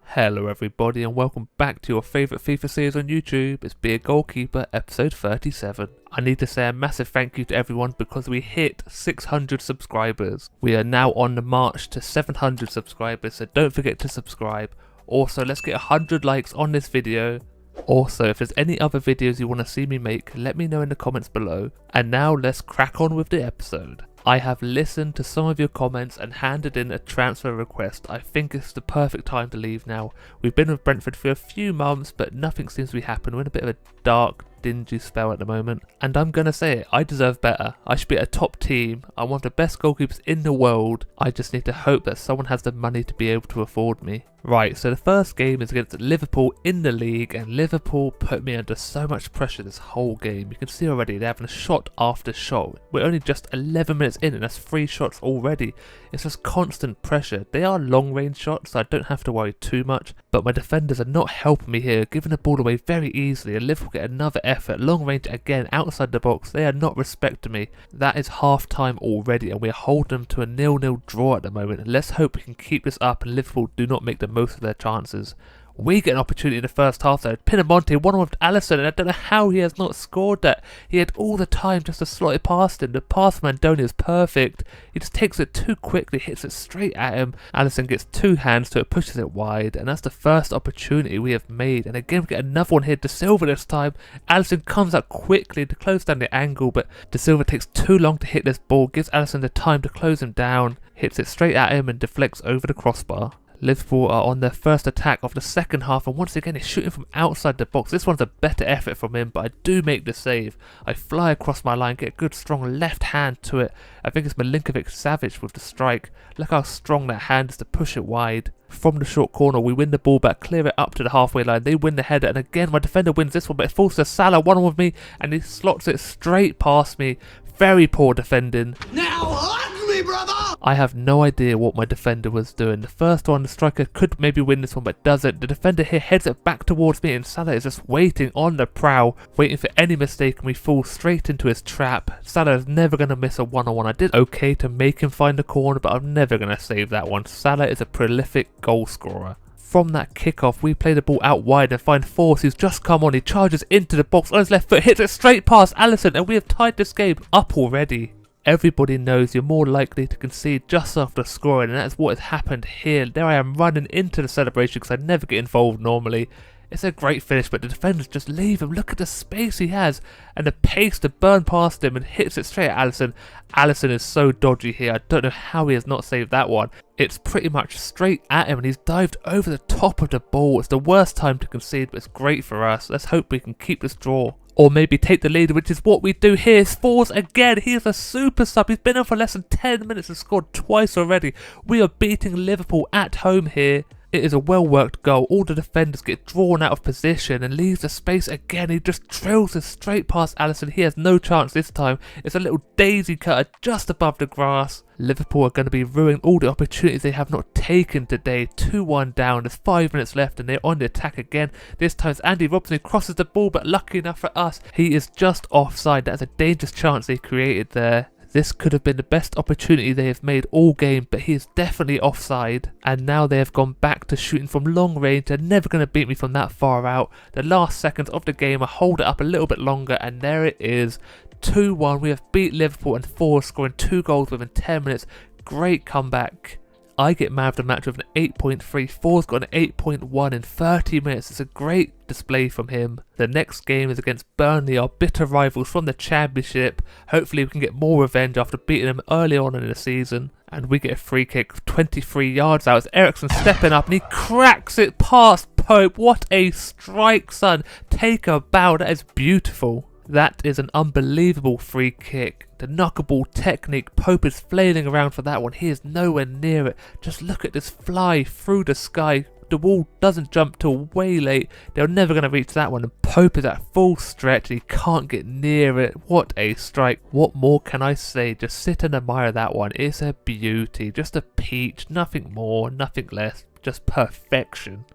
Hello everybody and welcome back to your favourite FIFA series on YouTube. It's Be a Goalkeeper episode 37. I need to say a massive thank you to everyone because we hit 600 subscribers. We are now on the march to 700 subscribers, so don't forget to subscribe. Also, let's get 100 likes on this video. Also, if there's any other videos you want to see me make, let me know in the comments below. And now let's crack on with the episode. I have listened to some of your comments and handed in a transfer request. I think it's the perfect time to leave now. We've been with Brentford for a few months, but nothing seems to be happening. We're in a bit of a dark, dingy spell at the moment. And I'm going to say it, I deserve better. I should be at a top team. I'm one of the best goalkeepers in the world. I just need to hope that someone has the money to be able to afford me. Right, so the first game is against Liverpool in the league, and Liverpool put me under so much pressure this whole game. You can see already they're having a shot after shot. We're only just 11 minutes in and that's 3 shots already. It's just constant pressure. They are long range shots, so I don't have to worry too much, but my defenders are not helping me here, giving the ball away very easily, and Liverpool get another effort, long range again outside the box. They are not respecting me. That is half time already and we're holding them to a 0-0 draw at the moment. Let's hope we can keep this up and Liverpool do not make the most of their chances. We get an opportunity in the first half though. Pinamonti, one with Alisson, and I don't know how he has not scored that. He had all the time just to slot it past him. The pass from Andoni is perfect. He just takes it too quickly, hits it straight at him. Alisson gets 2 hands to it, pushes it wide, and that's the first opportunity we have made. And again we get another one here, De Silva this time. Alisson comes out quickly to close down the angle, but De Silva takes too long to hit this ball, gives Alisson the time to close him down, hits it straight at him and deflects over the crossbar. Liverpool are on their first attack of the second half, and once again he's shooting from outside the box. This one's a better effort from him, but I do make the save. I fly across my line, get a good strong left hand to it. I think it's Milinkovic-Savic with the strike. Look how strong that hand is to push it wide. From the short corner we win the ball back, clear it up to the halfway line. They win the header, and again my defender wins this one, but it falls to Salah, one with me, and he slots it straight past me. Very poor defending. Now hug me, brother! I have no idea what my defender was doing. The first one, the striker could maybe win this one, but doesn't. The defender here heads it back towards me, and Salah is just waiting on the prow, waiting for any mistake, and we fall straight into his trap. Salah is never going to miss a one-on-one. I did okay to make him find the corner, but I'm never going to save that one. Salah is a prolific goal scorer. From that kickoff, we play the ball out wide and find Force, who's just come on. He charges into the box on his left foot, hits it straight past Alisson, and we have tied this game up already. Everybody knows you're more likely to concede just after scoring, and that's what has happened here. There I am running into the celebration because I never get involved normally. It's a great finish, but the defenders just leave him. Look at the space he has and the pace to burn past him and hits it straight at Alisson. Alisson is so dodgy here. I don't know how he has not saved that one. It's pretty much straight at him and he's dived over the top of the ball. It's the worst time to concede, but it's great for us. Let's hope we can keep this draw. or maybe take the lead, which is what we do here. Scores again. He is a super sub. He's been on for less than 10 minutes and scored twice already. We are beating Liverpool at home here. It is a well-worked goal. All the defenders get drawn out of position and leaves the space again. He just drills it straight past Alisson. He has no chance this time. It's a little daisy cutter just above the grass. Liverpool are going to be ruining all the opportunities they have not taken today. 2-1 down. There's 5 minutes left and they're on the attack again. This time it's Andy Robson who crosses the ball, but lucky enough for us, he is just offside. That's a dangerous chance they created there. This could have been the best opportunity they have made all game, but he is definitely offside. And now they have gone back to shooting from long range. They're never going to beat me from that far out. The last seconds of the game, I hold it up a little bit longer, and there it is. 2-1. We have beat Liverpool and Forest, scoring 2 goals within 10 minutes. Great comeback. I get man of the match with an 8.3. Forrest's got an 8.1 in 30 minutes. It's a great display from him. The next game is against Burnley, our bitter rivals from the Championship. Hopefully we can get more revenge after beating them early on in the season. And we get a free kick 23 yards out. It's Ericsson stepping up and he cracks it past Pope. What a strike, son. Take a bow. That is beautiful. That is an unbelievable free kick. The knuckleball technique. Pope is flailing around for that one. He is nowhere near it. Just look at this fly through the sky. The ball doesn't jump till way late. They're never going to reach that one. And Pope is at full stretch and he can't get near it. What a strike. What more can I say? Just sit and admire that one. It's a beauty. Just a peach. Nothing more, nothing less. Just perfection.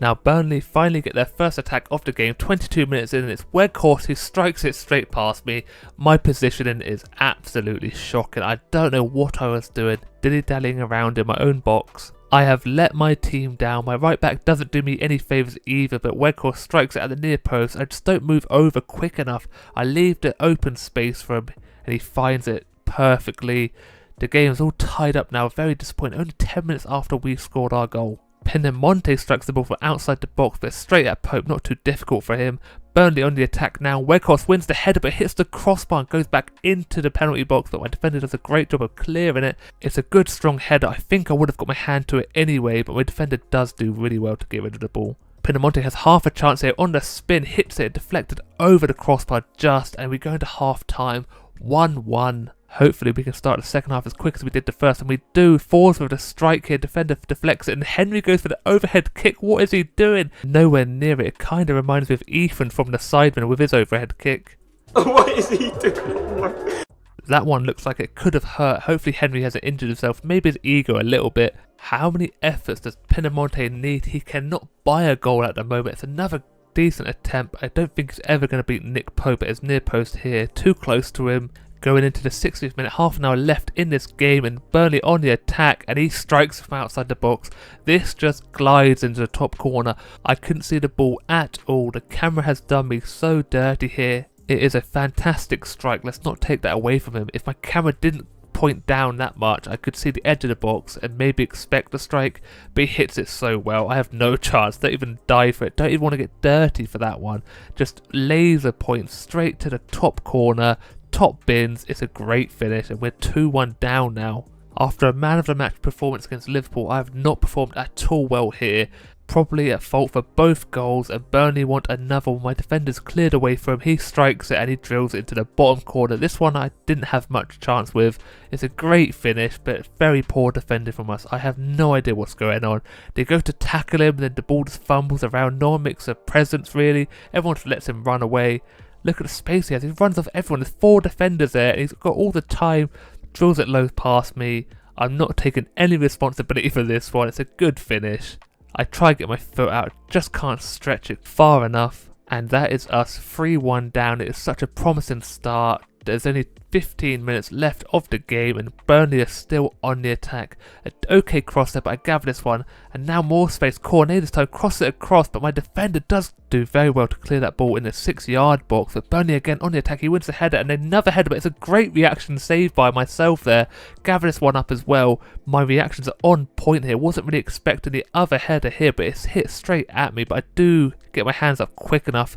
Now Burnley finally get their first attack of the game, 22 minutes in, and it's Weghorst who strikes it straight past me. My positioning is absolutely shocking. I don't know what I was doing, dilly-dallying around in my own box. I have let my team down. My right back doesn't do me any favours either, but Weghorst strikes it at the near post. I just don't move over quick enough. I leave the open space for him and he finds it perfectly. The game is all tied up now, very disappointing, only 10 minutes after we scored our goal. Pinamonti strikes the ball from outside the box, but straight at Pope, not too difficult for him. Burnley on the attack now. Weghorst wins the header but hits the crossbar and goes back into the penalty box, but my defender does a great job of clearing it. It's a good strong header. I think I would have got my hand to it anyway, but my defender does do really well to get rid of the ball. Pinamonti has half a chance here on the spin, hits it, deflected over the crossbar just, and we go into half time. 1-1. Hopefully we can start the second half as quick as we did the first, and we do. Falls with a strike here, defender deflects it, and Henry goes for the overhead kick. What is he doing? Nowhere near it. It kind of reminds me of Ethan from the Sidemen with his overhead kick. What is he doing? That one looks like it could have hurt. Hopefully Henry hasn't injured himself, maybe his ego a little bit. How many efforts does Pinamonti need? He cannot buy a goal at the moment. It's another decent attempt. I don't think he's ever going to beat Nick Pope at his near post here. Too close to him. Going into the 60th minute, half an hour left in this game, and Burnley on the attack, and he strikes from outside the box. This just glides into the top corner. I couldn't see the ball at all. The camera has done me so dirty here. It is a fantastic strike. Let's not take that away from him. If my camera didn't point down that much, I could see the edge of the box and maybe expect the strike, but he hits it so well. I have no chance. Don't even dive for it. Don't even want to get dirty for that one. Just laser points straight to the top corner. Top bins. It's a great finish, and we're 2-1 down now. After a man of the match performance against Liverpool, I have not performed at all well here. Probably at fault for both goals, and Burnley want another one. My defender's cleared away from him. He strikes it and he drills it into the bottom corner. This one I didn't have much chance with. It's a great finish, but very poor defending from us. I have no idea what's going on. They go to tackle him, then the ball just fumbles around. No one makes a presence really. Everyone just lets him run away. Look at the space he has. He runs off everyone. There's 4 defenders there, and he's got all the time. Drills it low past me. I'm not taking any responsibility for this one. It's a good finish. I try to get my foot out, just can't stretch it far enough. And that is us 3-1 down. It is such a promising start. There's only 15 minutes left of the game and Burnley are still on the attack. An okay cross there, but I gather this one. And now more space. Cornet this time cross it across, but my defender does do very well to clear that ball in the 6-yard box. But Burnley again on the attack. He wins the header and another header, but it's a great reaction saved by myself there. Gather this one up as well. My reactions are on point here. Wasn't really expecting the other header here, but it's hit straight at me. But I do get my hands up quick enough.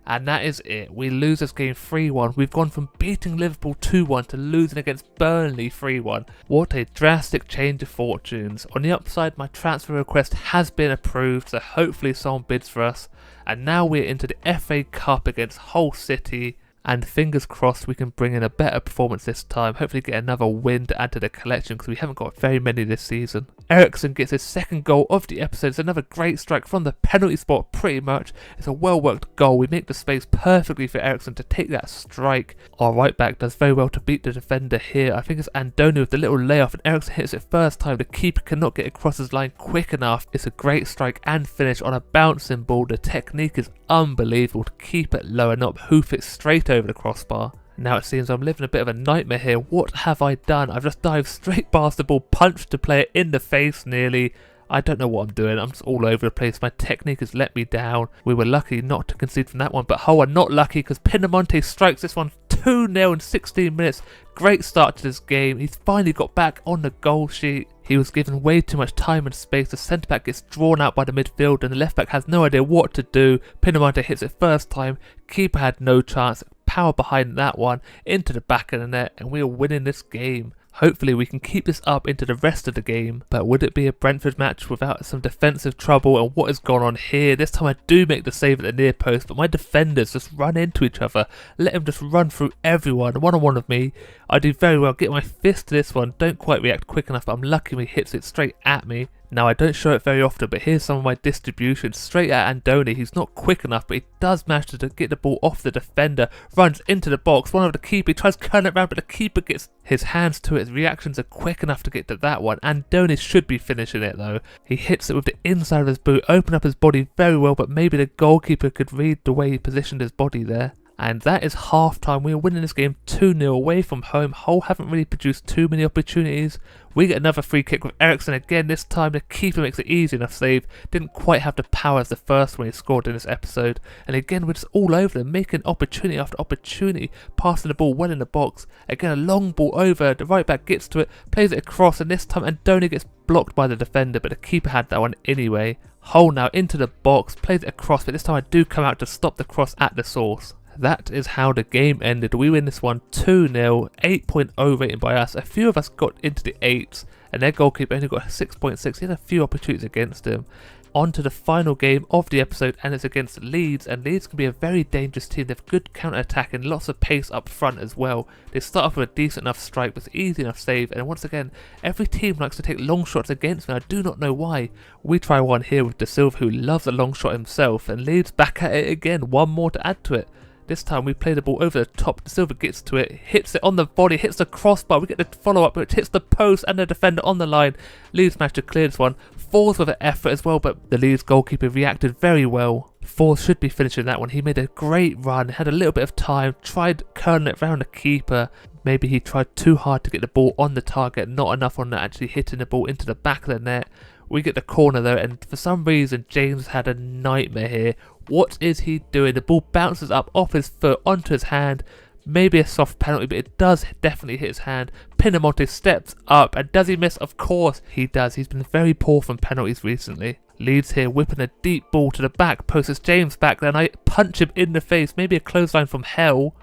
And that is it. We lose this game 3-1. We've gone from beating Liverpool 2-1 to losing against Burnley 3-1. What a drastic change of fortunes. On the upside, my transfer request has been approved, so hopefully someone bids for us. And now we're into the FA Cup against Hull City. And fingers crossed we can bring in a better performance this time. Hopefully get another win to add to the collection, because we haven't got very many this season. Eriksen gets his second goal of the episode. It's another great strike from the penalty spot pretty much. It's a well worked goal. We make the space perfectly for Eriksen to take that strike. Our right back does very well to beat the defender here. I think it's Andoni with the little layoff, and Eriksen hits it first time. The keeper cannot get across his line quick enough. It's a great strike and finish on a bouncing ball. The technique is unbelievable to keep it low and not hoof it straight over the crossbar. Now it seems I'm living a bit of a nightmare here. What have I done? I've just dived straight past the ball, punched the player in the face nearly. I don't know what I'm doing. I'm just all over the place. My technique has let me down. We were lucky not to concede from that one, but Hull are not lucky because Pinamonti strikes this one 2-0 in 16 minutes. Great start to this game. He's finally got back on the goal sheet. He was given way too much time and space. The centre-back gets drawn out by the midfield and the left-back has no idea what to do. Pinamonti hits it first time. Keeper had no chance. Power behind that one into the back of the net, and we are winning this game. Hopefully we can keep this up into the rest of the game, but would it be a Brentford match without some defensive trouble? And what has gone on here? This time I do make the save at the near post, but my defenders just run into each other. Let him just run through everyone, one-on-one of me. I do very well, get my fist to this one, don't quite react quick enough, but I'm lucky when he hits it straight at me. Now I don't show it very often, but here's some of my distribution straight at Andoni. He's not quick enough, but he does manage to get the ball off the defender, runs into the box, one of the keeper, he tries to turn it around, but the keeper gets his hands to it. His reactions are quick enough to get to that one. Andoni should be finishing it though. He hits it with the inside of his boot, open up his body very well, but maybe the goalkeeper could read the way he positioned his body there. And that is half time. We are winning this game 2-0 away from home. Hull haven't really produced too many opportunities. We get another free kick with Eriksen again. This time the keeper makes it easy enough save. Didn't quite have the power as the first one he scored in this episode. And again we're just all over them, making opportunity after opportunity, passing the ball well in the box. Again a long ball over, the right back gets to it, plays it across, and this time Andoni gets blocked by the defender, but the keeper had that one anyway. Hull now into the box, plays it across, but this time I do come out to stop the cross at the source. That is how the game ended. We win this one 2-0, 8.0 rating by us. A few of us got into the 8s, and their goalkeeper only got 6.6. He had a few opportunities against him. On to the final game of the episode, and it's against Leeds, and Leeds can be a very dangerous team. They have good counter-attack and lots of pace up front as well. They start off with a decent enough strike with easy enough save, and once again, every team likes to take long shots against me. I do not know why. We try one here with De Silva, who loves a long shot himself, and Leeds back at it again, one more to add to it. This time we play the ball over the top, De Silva gets to it, hits it on the body, hits the crossbar, we get the follow-up, which hits the post and the defender on the line. Leeds managed to clear this one, Falls with an effort as well, but the Leeds goalkeeper reacted very well. Falls should be finishing that one. He made a great run, had a little bit of time, tried curling it around the keeper. Maybe he tried too hard to get the ball on the target, not enough on actually hitting the ball into the back of the net. We get the corner though, and for some reason James had a nightmare here. What is he doing? The ball bounces up off his foot onto his hand. Maybe a soft penalty, but it does definitely hit his hand. Pinamonti steps up, and does he miss? Of course he does. He's been very poor from penalties recently. Leeds here whipping a deep ball to the back post. It's James back there, and I punch him in the face. Maybe a clothesline from hell.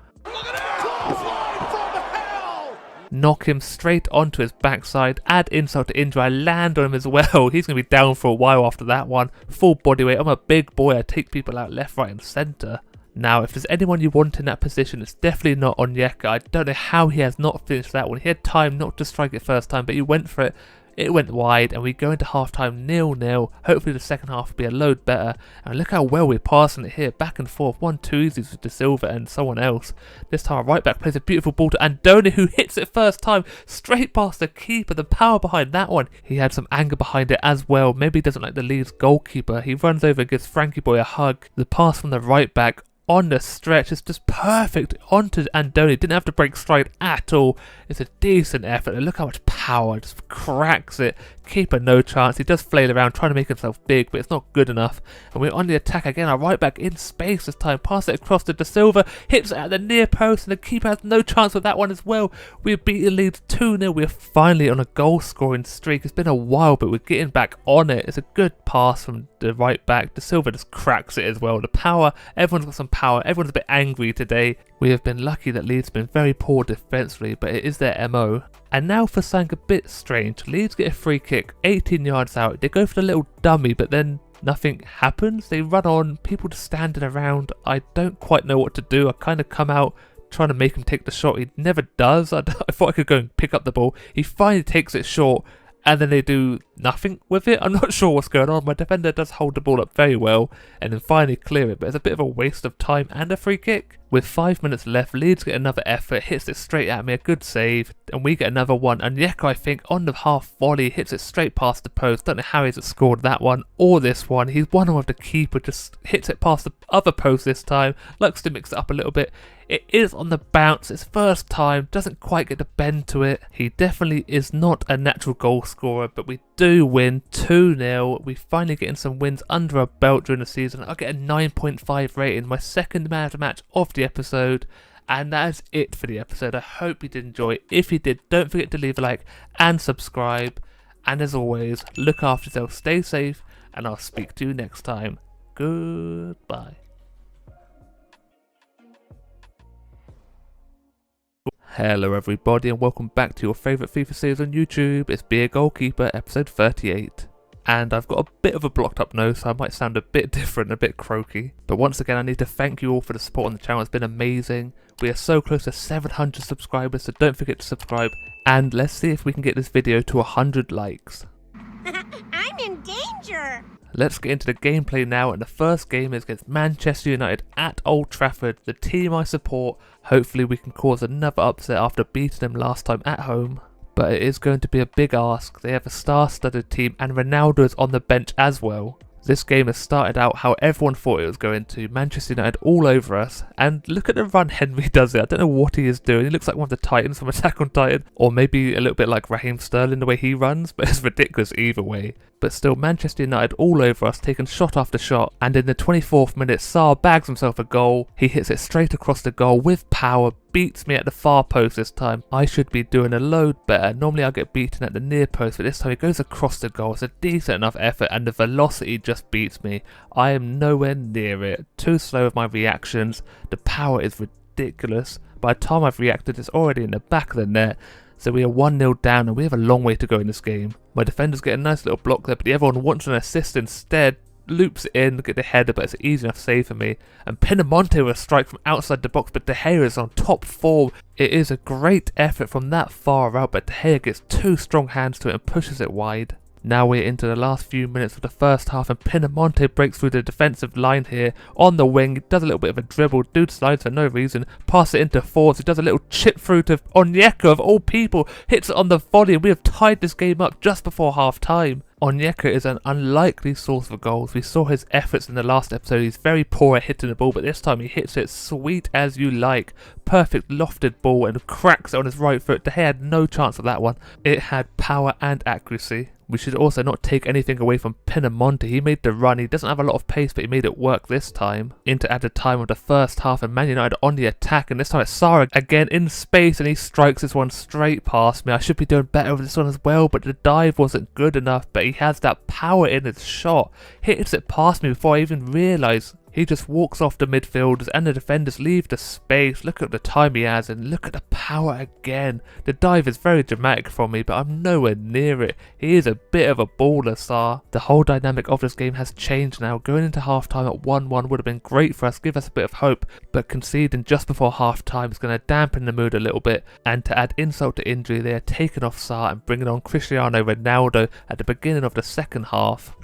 Knock him straight onto his backside, add insult to injury, I land on him as well. He's going to be down for a while after that one. Full body weight, I'm a big boy, I take people out left, right and centre. Now, if there's anyone you want in that position, it's definitely not Onyeka. I don't know how he has not finished that one. He had time not to strike it first time, but he went for it. It went wide, and we go into half-time 0-0. Hopefully the second half will be a load better. And look how well we're passing it here, back and forth. 1-2s with De Silva and someone else. This time our right back plays a beautiful ball to Andoni, who hits it first time, straight past the keeper. The power behind that one. He had some anger behind it as well. Maybe he doesn't like the Leeds goalkeeper. He runs over and gives Frankie Boy a hug. The pass from the right back on the stretch is just perfect onto Andoni. Didn't have to break stride at all. It's a decent effort, and look how much power power, just cracks it. Keeper no chance, he does flail around trying to make himself big, but it's not good enough. And we're on the attack again, our right back in space this time, pass it across to De Silva, hits it at the near post, and the keeper has no chance with that one as well. We're beating Leeds 2-0, we're finally on a goal scoring streak. It's been a while, but we're getting back on it. It's a good pass from the right back. De Silva just cracks it as well. The power, everyone's got some power, everyone's a bit angry today. We have been lucky that Leeds have been very poor defensively, but it is their MO. And now for something a bit strange, Leeds get a free kick 18 yards out, they go for the little dummy, but then nothing happens. They run on, people just standing around. I don't quite know what to do. I kind of come out trying to make him take the shot. He never does. I thought I could go and pick up the ball. He finally takes it short, and then they do nothing with it. I'm not sure what's going on. My defender does hold the ball up very well and then finally clear it, but it's a bit of a waste of time and a free kick. With 5 minutes left, Leeds get another effort, hits it straight at me, a good save, and we get another one. And Onyeka, I think, on the half volley, hits it straight past the post. Don't know how he's scored that one or this one. He's one with the keeper, just hits it past the other post this time. Likes to mix it up a little bit. It is on the bounce, it's first time, doesn't quite get the bend to it. He definitely is not a natural goal scorer, but we do win 2-0. We finally getting some wins under our belt during the season. I get a 9.5 rating, my second man of the match of the episode. And that is it for the episode. I hope you did enjoy it. If you did, don't forget to leave a like and subscribe. And as always, look after yourself, stay safe, and I'll speak to you next time. Goodbye. Hello everybody and welcome back to your favourite FIFA series on YouTube. It's Be a Goalkeeper episode 38. And I've got a bit of a blocked up nose, so I might sound a bit different, a bit croaky. But once again, I need to thank you all for the support on the channel. It's been amazing. We are so close to 700 subscribers, so don't forget to subscribe. And let's see if we can get this video to 100 likes. I'm in danger! Let's get into the gameplay now, and the first game is against Manchester United at Old Trafford, the team I support. Hopefully we can cause another upset after beating them last time at home. But it is going to be a big ask. They have a star-studded team and Ronaldo is on the bench as well. This game has started out how everyone thought it was going to. Manchester United all over us. And look at the run Henry does it. I don't know what he is doing. He looks like one of the Titans from Attack on Titan. Or maybe a little bit like Raheem Sterling the way he runs. But it's ridiculous either way. But still, Manchester United all over us, taking shot after shot. And in the 24th minute, Sarr bags himself a goal. He hits it straight across the goal with power. Beats me at the far post this time. I should be doing a load better. Normally I get beaten at the near post, but this time he goes across the goal. It's a decent enough effort and the velocity just beats me. I am nowhere near it. Too slow with my reactions. The power is ridiculous. By the time I've reacted, it's already in the back of the net. So we are 1-0 down and we have a long way to go in this game. My defenders get a nice little block there, but the other one wants an assist instead. Loops it in, get the header, but it's an easy enough save for me. And Pinamonte with a strike from outside the box, but De Gea is on top form. It is a great effort from that far out, but De Gea gets two strong hands to it and pushes it wide. Now we're into the last few minutes of the first half and Pinamonte breaks through the defensive line here on the wing, does a little bit of a dribble, dude slides for no reason, pass it into Forbes, he does a little chip through to Onyeka of all people, hits it on the volley and we have tied this game up just before half time. Onyeka is an unlikely source for goals. We saw his efforts in the last episode. He's very poor at hitting the ball, but this time he hits it sweet as you like. Perfect lofted ball and cracks it on his right foot. De Gea had no chance of that one. It had power and accuracy. We should also not take anything away from Pinamonte. He made the run. He doesn't have a lot of pace, but he made it work this time. Into added time of the first half and Man United on the attack, and this time it's Sarr again in space and he strikes this one straight past me. I should be doing better with this one as well, but the dive wasn't good enough, but he has that power in his shot. Hits it past me before I even realise. He just walks off the midfielders and the defenders leave the space. Look at the time he has and look at the power again. The dive is very dramatic from me, but I'm nowhere near it. He is a bit of a baller, Sarr. The whole dynamic of this game has changed now. Going into half time at 1-1 would have been great for us, give us a bit of hope, but conceding just before half time is going to dampen the mood a little bit. And to add insult to injury, they are taking off Sarr and bringing on Cristiano Ronaldo at the beginning of the second half.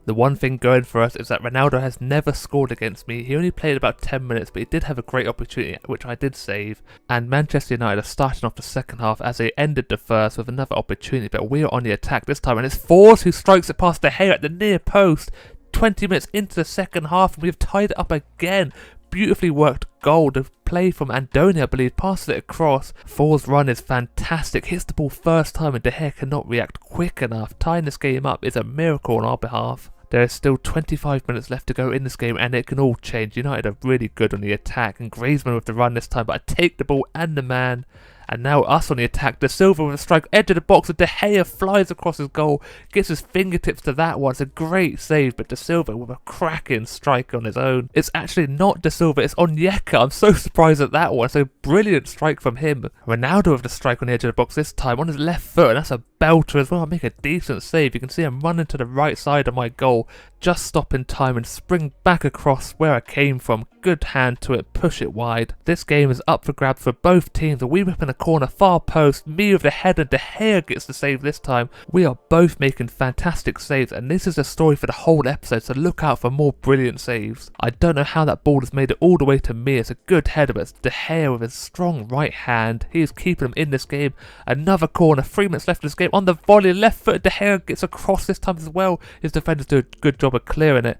The one thing going for us is that Ronaldo has never scored against me. He only played about 10 minutes, but he did have a great opportunity, which I did save. And Manchester United are starting off the second half as they ended the first with another opportunity, but we are on the attack this time, and it's Forbes who strikes it past De Gea at the near post. 20 minutes into the second half and we have tied it up again. beautifully worked goal. The play from Andoni, I believe, passes it across. For's run is fantastic, hits the ball first time and De Gea cannot react quick enough. Tying this game up is a miracle on our behalf. There is still 25 minutes left to go in this game and it can all change. United are really good on the attack and Griezmann with the run this time, but I take the ball and the man. And now us on the attack. De Silva with a strike, edge of the box, and De Gea flies across his goal, gets his fingertips to that one. It's a great save, but De Silva with a cracking strike on his own. It's actually not De Silva, it's Onyeka. I'm so surprised at that one. It's a brilliant strike from him. Ronaldo with the strike on the edge of the box this time on his left foot, and that's a belter as well. I make a decent save. You can see him running to the right side of my goal, just stop in time and spring back across where I came from. Good hand to it, push it wide. This game is up for grabs for both teams. We whip in a corner, far post, me with the header, De Gea gets the save this time. We are both making fantastic saves and this is a story for the whole episode, so look out for more brilliant saves. I don't know how that ball has made it all the way to me. It's a good header, but it's De Gea with his strong right hand. He is keeping him in this game. Another corner, 3 minutes left in this game. On the volley, left foot, De Gea gets across this time as well. His defenders do a good job of clearing it.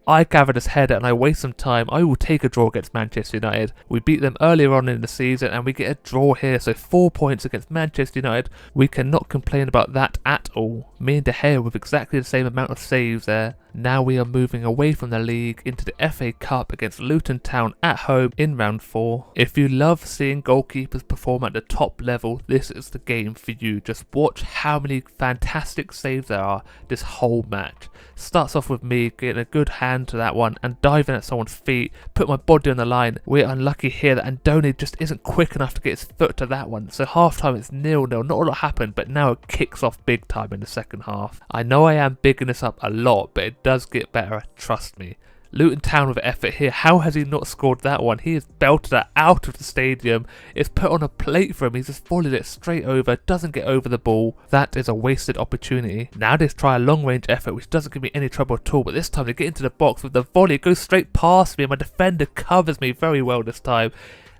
I gather this header and I waste some time. I will take a draw against Manchester United. We beat them earlier on in the season and we get a draw here, so 4 points against Manchester United. We cannot complain about that at all. Me and De Gea with exactly the same amount of saves there. Now we are moving away from the league into the FA Cup against Luton Town at home in round 4. If you love seeing goalkeepers perform at the top level, this is the game for you. Just watch how many fantastic saves there are this whole match. Starts off with me getting a good hand to that one and diving at someone's feet, put my body on the line. We're unlucky here that Andoni just isn't quick enough to get his foot to that one. So half time it's 0-0, not a lot happened, but now it kicks off big time in the second half. I know I am bigging this up a lot, but it does get better, trust me. Luton Town with effort here. How has he not scored that one? He has belted it out of the stadium. It's put on a plate for him. He's just volleyed it straight over. Doesn't get over the ball. That is a wasted opportunity. Now they try a long range effort, which doesn't give me any trouble at all. But this time they get into the box with the volley. It goes straight past me and my defender covers me very well this time.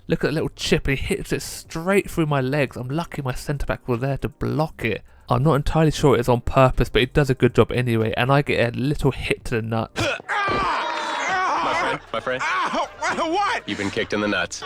Look at that little chip and he hits it straight through my legs. I'm lucky my centre back was there to block it. I'm not entirely sure it's on purpose, but it does a good job anyway. And I get a little hit to the nuts. My friend, What? you've been kicked in the nuts.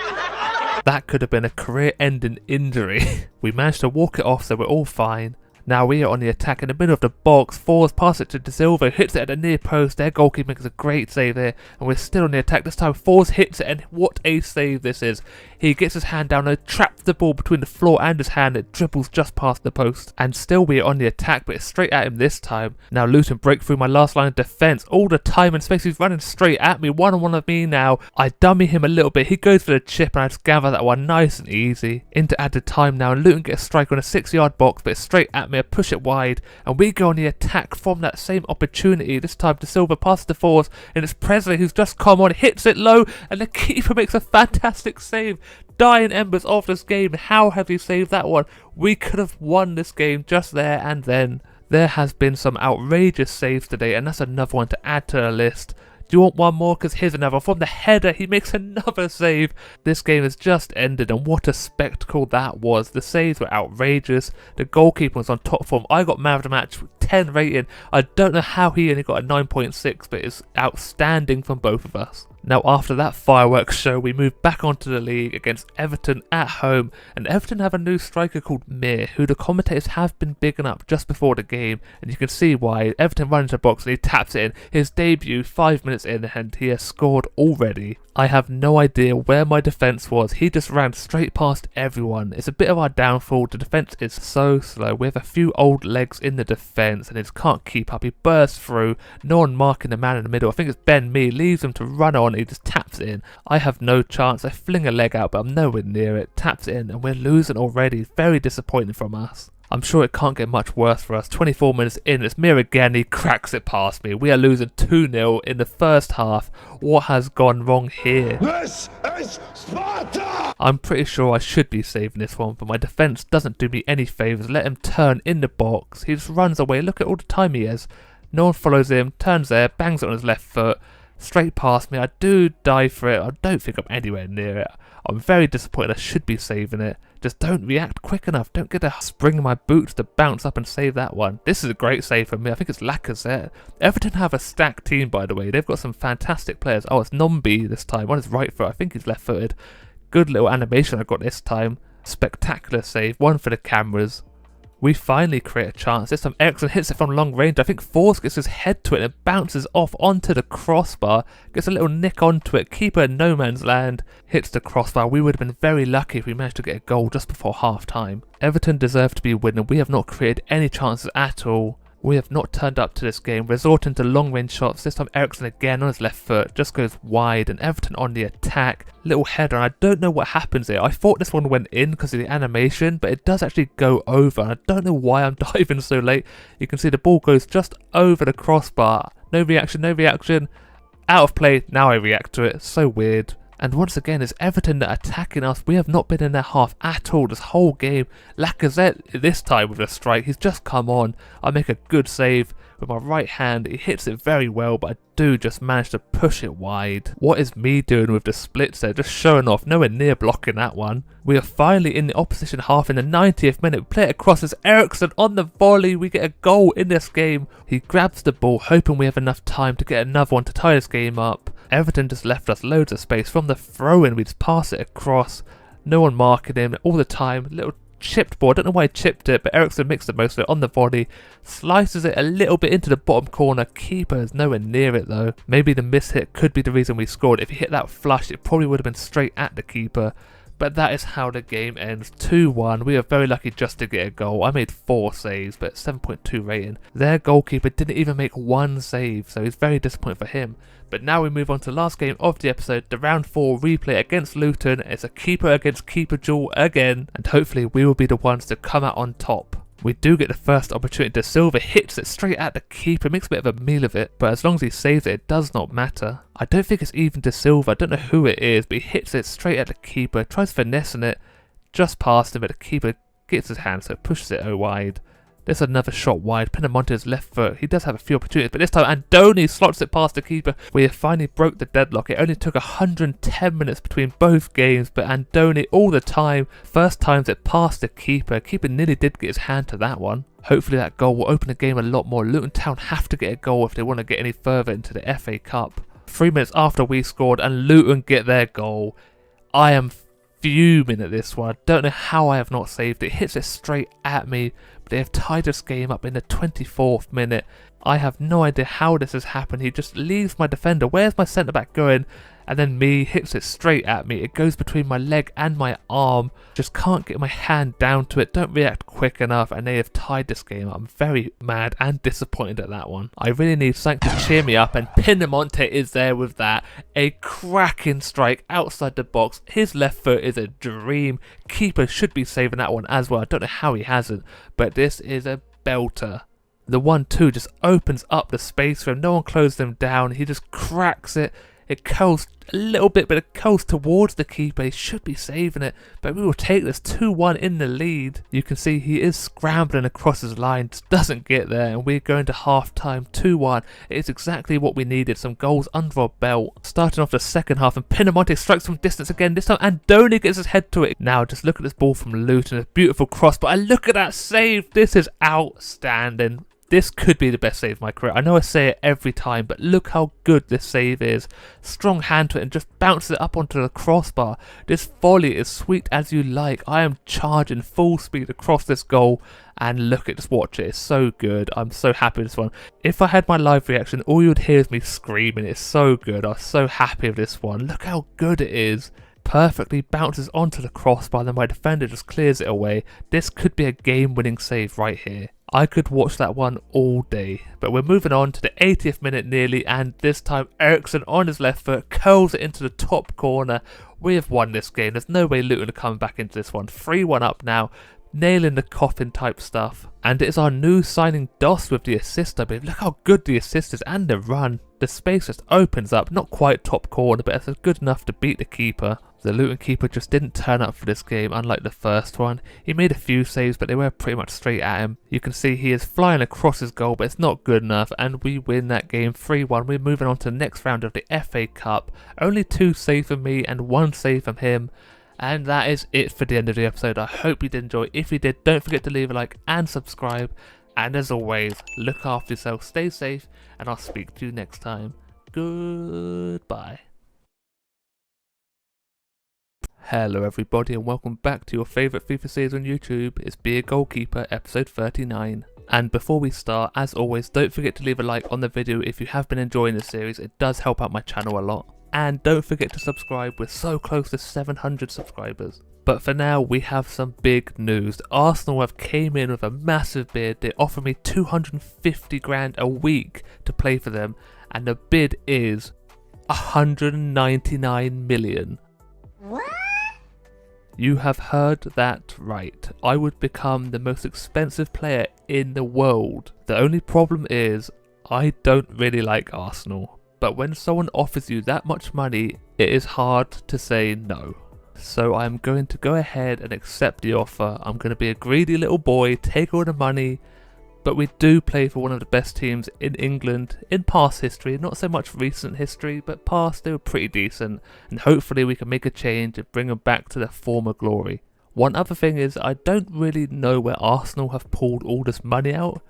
That could have been a career-ending injury. We managed to walk it off, so we're all fine. Now we are on the attack in the middle of the box. For's pass it to De Silva, hits it at the near post. Their goalkeeper makes a great save there, and we're still on the attack. This time For's hits it, and what a save this is. He gets his hand down and traps the ball between the floor and his hand. It dribbles just past the post. And still we are on the attack, but it's straight at him this time. Now Luton break through my last line of defence. All the time and space, he's running straight at me. One-on-one of me now. I dummy him a little bit. He goes for the chip, and I just gather that one nice and easy. Into added time now, and Luton get a strike on a 6-yard box, but it's straight at me. I push it wide, and we go on the attack from that same opportunity. This time De Silva passes to Force, and it's Presley who's just come on, hits it low, and the keeper makes a fantastic save. Dying embers of this game. How have you saved that one? We could have won this game just there and then. There has been some outrageous saves today, and that's another one to add to the list. Do you want one more? Because here's another. From the header, he makes another save. This game has just ended, and what a spectacle that was. The saves were outrageous. The goalkeeper was on top form. I got man of the match, 10 rating. I don't know how he only got a 9.6, but it's outstanding from both of us. Now after that fireworks show, we move back onto the league against Everton at home, and Everton have a new striker called Mir, who the commentators have been bigging up just before the game, and you can see why. Everton runs into the box and he taps it in. His debut 5 minutes in and he has scored already. I have no idea where my defence was. He just ran straight past everyone. It's a bit of our downfall. The defence is so slow. We have a few old legs in the defence and he just can't keep up. He bursts through. No one marking the man in the middle. I think it's Ben Mee. Leaves him to run on. He just taps it in. I have no chance. I fling a leg out, but I'm nowhere near it. Taps it in and we're losing already. Very disappointing from us. I'm sure it can't get much worse for us. 24 minutes in, it's Mir again, he cracks it past me. We are losing 2-0 in the first half. What has gone wrong here? This is Sparta! I'm pretty sure I should be saving this one, but my defence doesn't do me any favours. Let him turn in the box. He just runs away. Look at all the time he has. No one follows him, turns there, bangs it on his left foot. Straight past me. I do dive for it. I don't think I'm anywhere near it. I'm very disappointed. I should be saving it. Just don't react quick enough. Don't get a spring in my boots to bounce up and save that one. This is a great save from me. I think it's Lacazette. Everton have a stacked team, by the way. They've got some fantastic players. Oh, it's Nombi this time. On his right foot. I think he's left-footed. Good little animation I got this time. Spectacular save. One for the cameras. We finally create a chance. This time Eriksen hits it from long range. I think Force gets his head to it and it bounces off onto the crossbar. Gets a little nick onto it. Keeper in no man's land. Hits the crossbar. We would have been very lucky if we managed to get a goal just before half time. Everton deserve to be winning. We have not created any chances at all. We have not turned up to this game, resorting to long range shots. This time Eriksen again on his left foot, just goes wide and Everton on the attack. Little header, and I don't know what happens here. I thought this one went in because of the animation, but it does actually go over. And I don't know why I'm diving so late. You can see the ball goes just over the crossbar. No reaction, no reaction. Out of play, now I react to it. So weird. And once again, it's Everton that are attacking us. We have not been in their half at all this whole game. Lacazette, this time with a strike, he's just come on. I make a good save with my right hand. He hits it very well, but I do just manage to push it wide. What is me doing with the splits there? Just showing off, nowhere near blocking that one. We are finally in the opposition half in the 90th minute. We play it across as Eriksen on the volley. We get a goal in this game. He grabs the ball, hoping we have enough time to get another one to tie this game up. Everton just left us loads of space. From the throw-in, we just pass it across. No one marking him all the time. Little chipped ball. I don't know why he chipped it, but Eriksen makes the most of it on the volley. Slices it a little bit into the bottom corner. Keeper is nowhere near it though. Maybe the miss hit could be the reason we scored. If he hit that flush, it probably would have been straight at the keeper. But that is how the game ends. 2-1. We are very lucky just to get a goal. I made 4 saves, but 7.2 rating. Their goalkeeper didn't even make 1 save, so it's very disappointing for him. But now we move on to the last game of the episode, the round 4 replay against Luton. It's a keeper against keeper duel again, and hopefully we will be the ones to come out on top. We do get the first opportunity. De Silva hits it straight at the keeper, makes a bit of a meal of it, but as long as he saves it, it does not matter. I don't think it's even De Silva, I don't know who it is, but he hits it straight at the keeper, tries finessing it, just past him, but the keeper gets his hand, so pushes it wide. There's another shot wide. Pinamonte's left foot. He does have a few opportunities, but this time Andoni slots it past the keeper. We have finally broke the deadlock. It only took 110 minutes between both games, but Andoni all the time. First times it passed the keeper. Keeper nearly did get his hand to that one. Hopefully that goal will open the game a lot more. Luton Town have to get a goal if they want to get any further into the FA Cup. 3 minutes after we scored and Luton get their goal. I am fuming at this one. I don't know how I have not saved it. It hits it straight at me. They have tied this game up in the 24th minute. I have no idea how this has happened. He just leaves my defender. Where's my centre-back going? And then me hits it straight at me. It goes between my leg and my arm. Just can't get my hand down to it. Don't react quick enough. And they have tied this game up. I'm very mad and disappointed at that one. I really need something to cheer me up. And Pinamonte is there with that. A cracking strike outside the box. His left foot is a dream. Keeper should be saving that one as well. I don't know how he hasn't. But this is a belter. The 1-2 just opens up the space for him. No one closes him down. He just cracks it. It curls a little bit, but it curls towards the keeper. He should be saving it, but we will take this 2-1 in the lead. You can see he is scrambling across his line, just doesn't get there, and we're going to half-time 2-1. It is exactly what we needed, some goals under our belt. Starting off the second half, and Pinamonte strikes from distance again. This time Andoni gets his head to it. Now just look at this ball from Luton, a beautiful cross, but look at that save. This is outstanding. This could be the best save of my career. I know I say it every time, but look how good this save is. Strong hand to it and just bounces it up onto the crossbar. This volley is sweet as you like. I am charging full speed across this goal. And look at, just watch it. It's so good. I'm so happy with this one. If I had my live reaction, all you would hear is me screaming. It's so good. I'm so happy with this one. Look how good it is. Perfectly bounces onto the crossbar, then my defender just clears it away. This could be a game-winning save right here. I could watch that one all day. But we're moving on to the 80th minute nearly, and this time Eriksen on his left foot curls it into the top corner. We have won this game. There's no way Luton are coming back into this one. 3-1 up now. Nailing the coffin type stuff. And it is our new signing Doss with the assist, I believe. Look how good the assist is and the run. The space just opens up, not quite top corner, but it's good enough to beat the keeper. The Luton keeper just didn't turn up for this game, unlike the first one. He made a few saves, but they were pretty much straight at him. You can see he is flying across his goal, but it's not good enough, and we win that game 3-1. We're moving on to the next round of the FA Cup. Only 2 saves from me and 1 save from him. And that is it for the end of the episode. I hope you did enjoy. If you did, don't forget to leave a like and subscribe. And as always, look after yourself, stay safe, and I'll speak to you next time. Goodbye. Hello everybody and welcome back to your favourite FIFA series on YouTube. It's Be a Goalkeeper episode 39. And before we start, as always, don't forget to leave a like on the video if you have been enjoying the series. It does help out my channel a lot. And don't forget to subscribe, we're so close to 700 subscribers. But for now, we have some big news. Arsenal have came in with a massive bid. They offer me 250 grand a week to play for them. And the bid is 199 million. What? You have heard that right. I would become the most expensive player in the world. The only problem is, I don't really like Arsenal. But when someone offers you that much money, it is hard to say no. So I'm going to go ahead and accept the offer. I'm going to be a greedy little boy, take all the money. But we do play for one of the best teams in England in past history, not so much recent history, but past they were pretty decent, and hopefully we can make a change and bring them back to their former glory. One other thing is, I don't really know where Arsenal have pulled all this money out.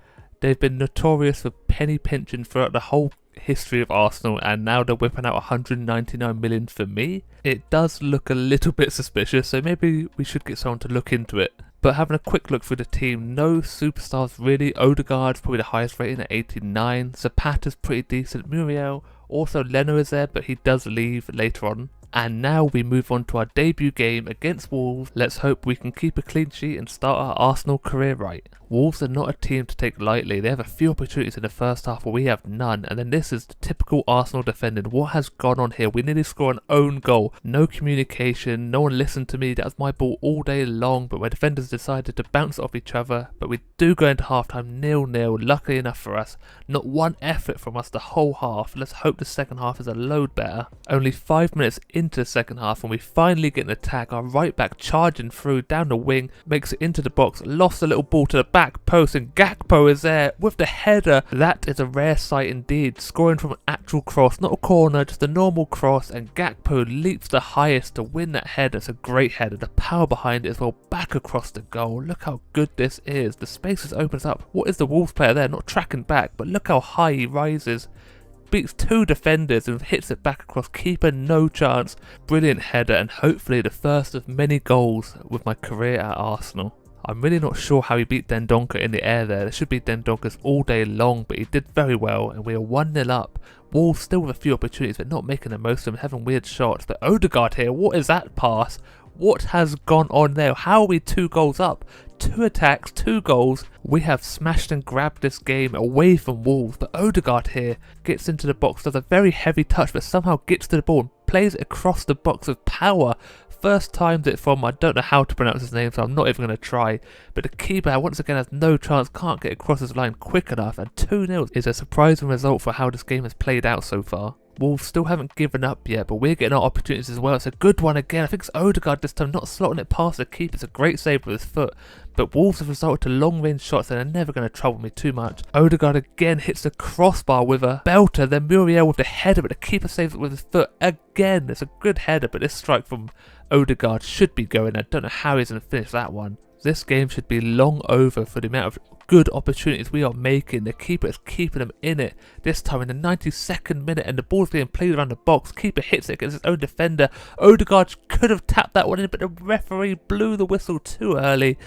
They've been notorious for penny pinching throughout the whole history of Arsenal, and now they're whipping out 199 million for me. It does look a little bit suspicious, so maybe we should get someone to look into it. But having a quick look through the team, no superstars really. Odegaard's probably the highest rating at 89. Zapata's pretty decent. Muriel, also Leno is there, but he does leave later on. And now we move on to our debut game against Wolves. Let's hope we can keep a clean sheet and start our Arsenal career right. Wolves are not a team to take lightly. They have a few opportunities in the first half, but we have none. And then this is the typical Arsenal defending. What has gone on here? We nearly score an own goal. No communication. No one listened to me. That was my ball all day long. But my defenders decided to bounce off each other. But we do go into halftime 0-0. Luckily enough for us. Not one effort from us the whole half. Let's hope the second half is a load better. Only 5 minutes into the second half and we finally get an attack. Our right back charging through down the wing. Makes it into the box. Lost a little ball to the back post and Gakpo is there with the header. That is a rare sight indeed, scoring from an actual cross, not a corner, just a normal cross, and Gakpo leaps the highest to win that header. It's a great header, the power behind it as well, back across the goal. Look how good this is, the spaces opens up. What is the Wolves player there, not tracking back, but look how high he rises. Beats 2 defenders and hits it back across, keeper no chance. Brilliant header and hopefully the first of many goals with my career at Arsenal. I'm really not sure how he beat Dendoncker in the air there. There should be Dendonkers all day long, but he did very well and we are 1-0 up. Wolves still with a few opportunities but not making the most of them, having weird shots. But Odegaard here, what is that pass? What has gone on there? How are we 2 goals up? 2 attacks, 2 goals. We have smashed and grabbed this game away from Wolves, but Odegaard here gets into the box, does a very heavy touch but somehow gets to the ball and plays it across the box with power. First times it from, I don't know how to pronounce his name, so I'm not even going to try. But the keeper once again has no chance, can't get across his line quick enough, and 2-0 is a surprising result for how this game has played out so far. Wolves still haven't given up yet, but we're getting our opportunities as well. It's a good one again. I think it's Odegaard this time, not slotting it past the keeper. It's a great save with his foot. But Wolves have resorted to long range shots and they're never going to trouble me too much. Odegaard again hits the crossbar with a belter. Then Muriel with the header, but the keeper saves it with his foot again. It's a good header, but this strike from Odegaard should be going. I don't know how he's going to finish that one. This game should be long over for the amount of good opportunities we are making. The keeper is keeping them in it. This time in the 92nd minute and the ball's being played around the box. Keeper hits it against his own defender. Odegaard could have tapped that one in, but the referee blew the whistle too early.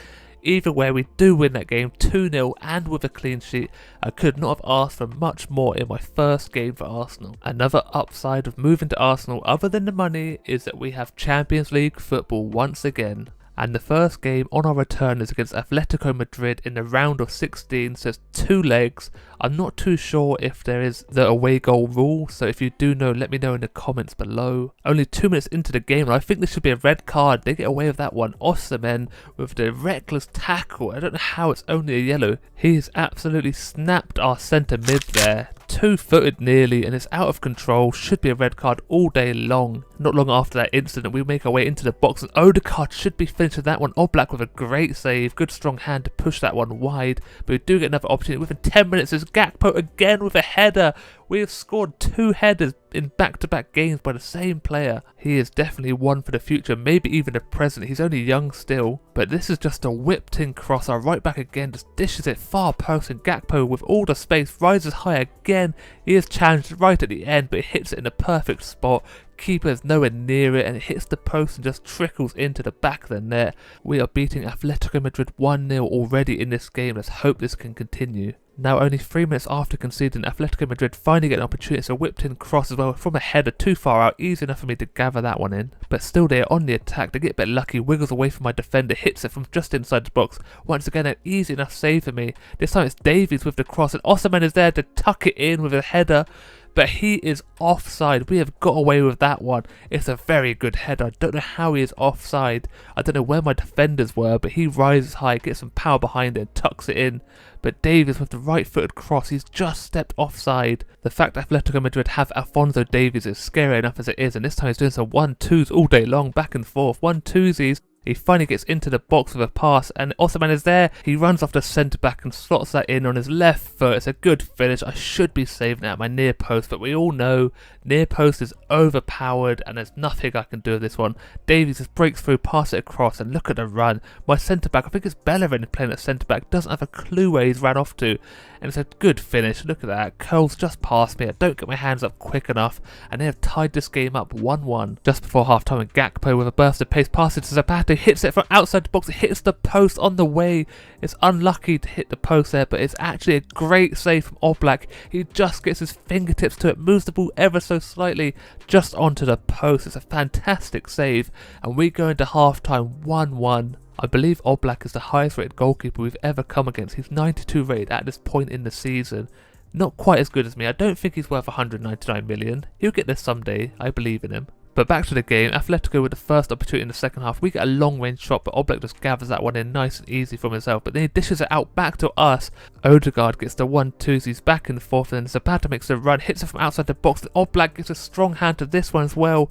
Either way, we do win that game 2-0 and with a clean sheet. I could not have asked for much more in my first game for Arsenal. Another upside of moving to Arsenal other than the money is that we have Champions League football once again. And the first game on our return is against Atletico Madrid in the round of 16, so it's 2 legs. I'm not too sure if there is the away goal rule, so if you do know, let me know in the comments below. Only 2 minutes into the game, and I think this should be a red card. They get away with that one. Osimhen with the reckless tackle. I don't know how it's only a yellow. He's absolutely snapped our centre mid there. 2-footed nearly and it's out of control, should be a red card all day long. Not long after that incident we make our way into the box and Odegaard should be finishing that one. Oblak with a great save, good strong hand to push that one wide, but we do get another opportunity within 10 minutes. There's Gakpo again with a header. We have scored 2 headers in back-to-back games by the same player. He is definitely one for the future, maybe even the present. He's only young still, but this is just a whipped-in cross. Our right back again just dishes it far post, and Gakpo with all the space rises high again. He is challenged right at the end, but hits it in a perfect spot. Keeper is nowhere near it and it hits the post and just trickles into the back of the net. We are beating Atletico Madrid 1-0 already in this game. Let's hope this can continue. Now only 3 minutes after conceding, Atletico Madrid finally get an opportunity. It's a whipped in cross as well from a header too far out, easy enough for me to gather that one in. But still they are on the attack, they get a bit lucky, wiggles away from my defender, hits it from just inside the box. Once again an easy enough save for me. This time it's Davies with the cross and Osimhen is there to tuck it in with a header. But he is offside. We have got away with that one. It's a very good header. I don't know how he is offside. I don't know where my defenders were, but he rises high, gets some power behind it and tucks it in. But Davies with the right-footed cross, he's just stepped offside. The fact that Atletico Madrid have Alphonso Davies is scary enough as it is, and this time he's doing some 1-2s all day long, back and forth. 1-2sies. He finally gets into the box with a pass and Osimhen is there. He runs off the centre back and slots that in on his left foot. It's a good finish. I should be saving it at my near post, but we all know near post is overpowered and there's nothing I can do with this one. Davies just breaks through, passes it across, and look at the run. My centre back, I think it's Bellerin playing at centre back, doesn't have a clue where he's ran off to. And it's a good finish. Look at that. Curls just past me. I don't get my hands up quick enough. And they have tied this game up 1-1. Just before half time, and Gakpo with a burst of pace passes to Zapata. Hits it from outside the box. It hits the post on the way. It's unlucky to hit the post there, but it's actually a great save from Oblak. He just gets his fingertips to it. Moves the ball ever so slightly just onto the post. It's a fantastic save. And we go into half time 1-1. I believe Oblak is the highest rated goalkeeper we've ever come against. He's 92 rated at this point in the season. Not quite as good as me. I don't think he's worth 199 million. He'll get there someday. I believe in him. But back to the game, Atletico with the first opportunity in the second half. We get a long range shot, but Oblak just gathers that one in nice and easy from himself. But then he dishes it out back to us. Odegaard gets the 1-2s, he's back and forth, and then Zapata makes a run, hits it from outside the box. And Oblak gets a strong hand to this one as well.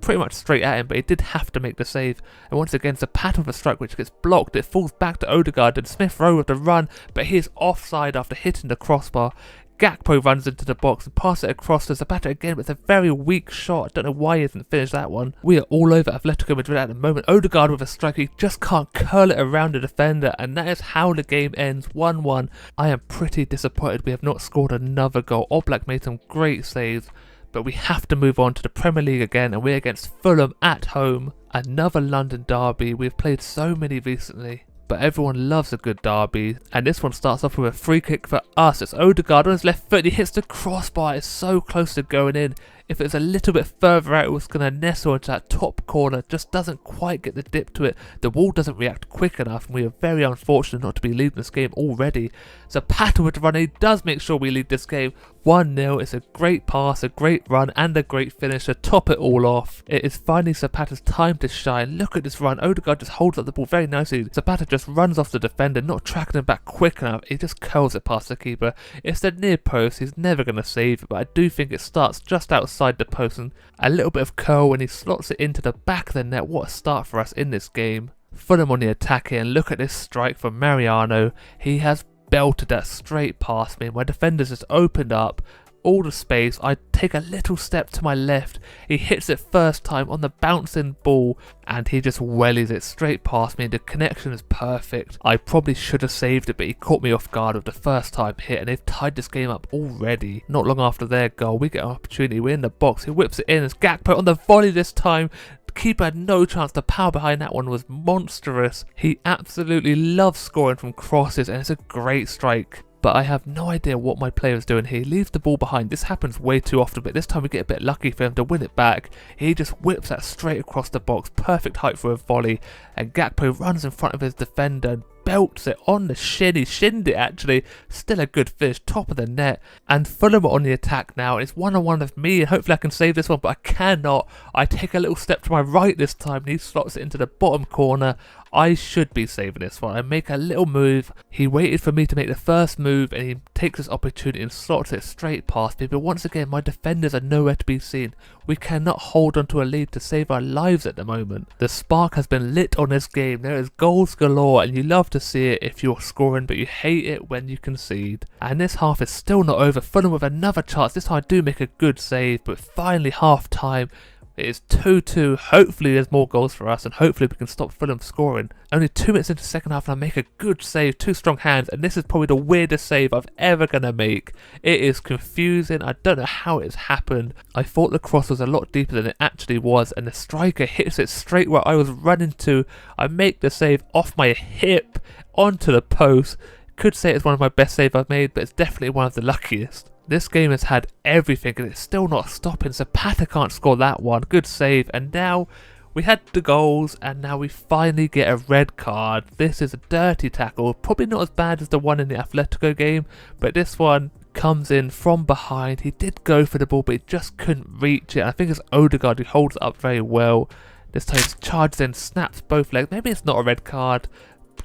Pretty much straight at him, but he did have to make the save. And once again, Zapata with a strike which gets blocked. It falls back to Odegaard and Smith Rowe with the run, but he is offside after hitting the crossbar. Gakpo runs into the box and passes it across to Zapata again, but it's a very weak shot. I don't know why he hasn't finished that one. We are all over Atletico Madrid at the moment. Odegaard with a strike, he just can't curl it around the defender, and that is how the game ends, 1-1. I am pretty disappointed we have not scored another goal. Oblak made some great saves, but we have to move on to the Premier League again, and we're against Fulham at home. Another London derby. We've played so many recently, but everyone loves a good derby. And this one starts off with a free kick for us. It's Odegaard on his left foot. He hits the crossbar. It's so close to going in. If it's a little bit further out, it was going to nestle into that top corner. Just doesn't quite get the dip to it. The wall doesn't react quick enough, and we are very unfortunate not to be leading this game already. Zapata with the run, he does make sure we lead this game 1-0. It's a great pass, a great run, and a great finish to top it all off. It is finally Zapata's time to shine. Look at this run. Odegaard just holds up the ball very nicely. Zapata just runs off the defender, not tracking him back quick enough. He just curls it past the keeper. It's the near post. He's never going to save it, but I do think it starts just outside the post, and a little bit of curl when he slots it into the back of the net. What a start for us in this game. Fulham on the attack here, and look at this strike from Mariano. He has belted that straight past me. My defenders just opened up all the space. I take a little step to my left. He hits it first time on the bouncing ball, and he just wellies it straight past me. The connection is perfect. I probably should have saved it, but he caught me off guard with the first time hit, and they've tied this game up already. Not long after their goal, we get an opportunity. We're in the box. He whips it in as Gakpo on the volley this time. The keeper had no chance. The power behind that one was monstrous. He absolutely loves scoring from crosses, and it's a great strike. But I have no idea what my player is doing here. He leaves the ball behind. This happens way too often, but this time we get a bit lucky for him to win it back. He just whips that straight across the box. Perfect height for a volley. And Gakpo runs in front of his defender and belts it on the shin. He shinned it actually. Still a good finish, top of the net. And Fulham are on the attack now. It's 1-on-1 of me, and hopefully I can save this one, but I cannot. I take a little step to my right this time, and he slots it into the bottom corner. I should be saving this one. I make a little move. He waited for me to make the first move, and he takes this opportunity and slots it straight past me. But once again, my defenders are nowhere to be seen. We cannot hold on to a lead to save our lives at the moment. The spark has been lit on this game. There is goals galore, and you love to see it if you're scoring, but you hate it when you concede. And this half is still not over. Fulham with another chance. This time I do make a good save, but finally half time. It is 2-2. Hopefully there's more goals for us, and hopefully we can stop Fulham scoring. Only 2 minutes into the second half and I make a good save, 2 strong hands, and this is probably the weirdest save I've ever going to make. It is confusing. I don't know how it's happened. I thought the cross was a lot deeper than it actually was, and the striker hits it straight where I was running to. I make the save off my hip onto the post. Could say it's one of my best saves I've made, but it's definitely one of the luckiest. This game has had everything and it's still not stopping. Zapata can't score that one. Good save. And now we had the goals, and now we finally get a red card. This is a dirty tackle. Probably not as bad as the one in the Atletico game, but this one comes in from behind. He did go for the ball, but he just couldn't reach it. I think it's Odegaard who holds it up very well. This time he charges in, snaps both legs. Maybe it's not a red card.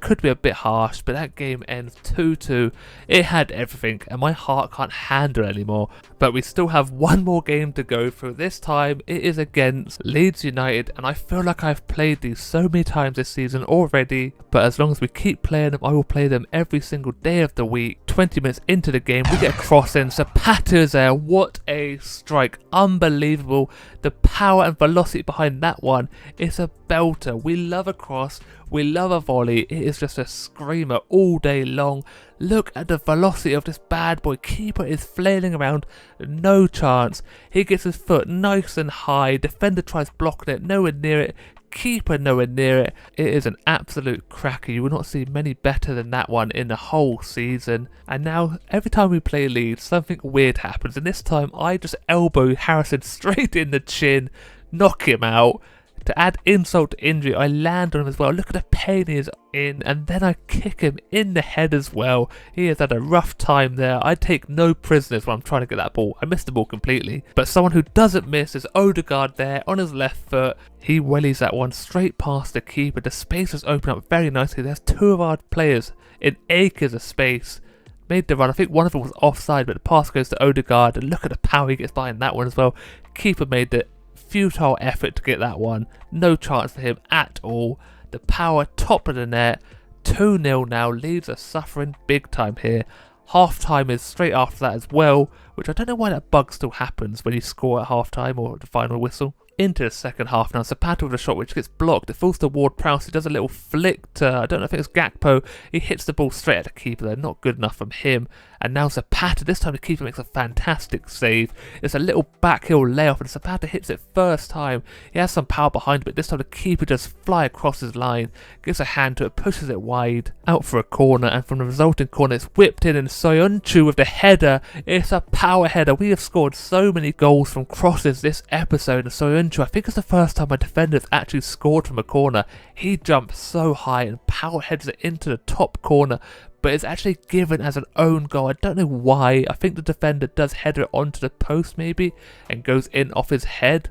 Could be a bit harsh, but that game ends 2-2. It had everything, and my heart can't handle it anymore. But we still have one more game to go through. This time it is against Leeds United, and I feel like I've played these so many times this season already. But as long as we keep playing them, I will play them every single day of the week. 20 minutes into the game, we get a cross in. Zapata's there. What a strike. Unbelievable. The power and velocity behind that one is a belter. We love a cross. We love a volley. It is just a screamer all day long. Look at the velocity of this bad boy. Keeper is flailing around. No chance. He gets his foot nice and high. Defender tries blocking it. Nowhere near it. Keeper nowhere near it. It is an absolute cracker. You will not see many better than that one in the whole season. And now every time we play Leeds, something weird happens, and this time I just elbow Harrison straight in the chin, knock him out. To add insult to injury, I land on him as well. Look at the pain he is in, and then I kick him in the head as well. He has had a rough time there. I take no prisoners when I'm trying to get that ball. I missed the ball completely. But someone who doesn't miss is Odegaard there on his left foot. He wellies that one straight past the keeper. The spaces open up very nicely. There's 2 of our players in acres of space. Made the run. I think one of them was offside, but the pass goes to Odegaard, and look at the power he gets behind that one as well. Keeper made the futile effort to get that one. No chance for him at all. The power, top of the net. 2-0 now. Leeds are suffering big time here. Half time is straight after that as well, which I don't know why that bug still happens when you score at half time or the final whistle. Into the second half now. Zapata with a shot which gets blocked. It falls to Ward-Prowse. He does a little flick to, I don't know if it's Gakpo. He hits the ball straight at the keeper there. Not good enough from him. And now Zapata, this time the keeper makes a fantastic save. It's a little backheel layoff, and Zapata hits it first time. He has some power behind him, but this time the keeper just fly across his line, gives a hand to it, pushes it wide, out for a corner, and from the resulting corner it's whipped in, and Soyuncu with the header. It's a power header. We have scored so many goals from crosses this episode, and Soyuncu, I think it's the first time my defender has actually scored from a corner. He jumps so high and power heads it into the top corner, but it's actually given as an own goal. I don't know why. I think the defender does header it onto the post maybe and goes in off his head.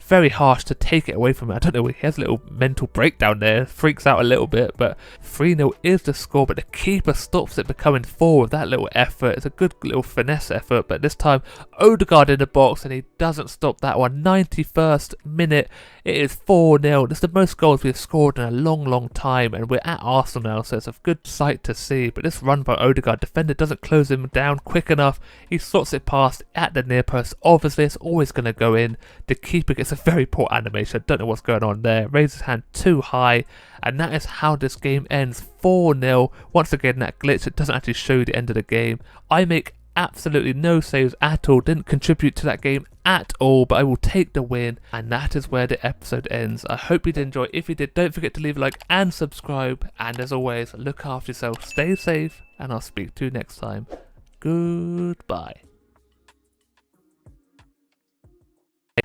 Very harsh to take it away from him. I don't know, he has a little mental breakdown there, freaks out a little bit, but 3-0 is the score, but the keeper stops it becoming 4 with that little effort. It's a good little finesse effort, but this time Odegaard in the box, and he doesn't stop that one. 91st minute, it is 4-0. This is the most goals we've scored in a long time, and we're at Arsenal now, so it's a good sight to see. But this run by Odegaard, defender doesn't close him down quick enough. He slots it past at the near post. Obviously, it's always going to go in. The keeper gets a very poor animation. I don't know what's going on there. Raises his hand too high, and that is how this game ends. 4-0. Once again, that glitch, it doesn't actually show the end of the game. I make absolutely no saves at all, didn't contribute to that game at all, but I will take the win, and that is where the episode ends. I hope you did enjoy. If you did, don't forget to leave a like and subscribe, and as always, look after yourself, stay safe, and I'll speak to you next time. Goodbye.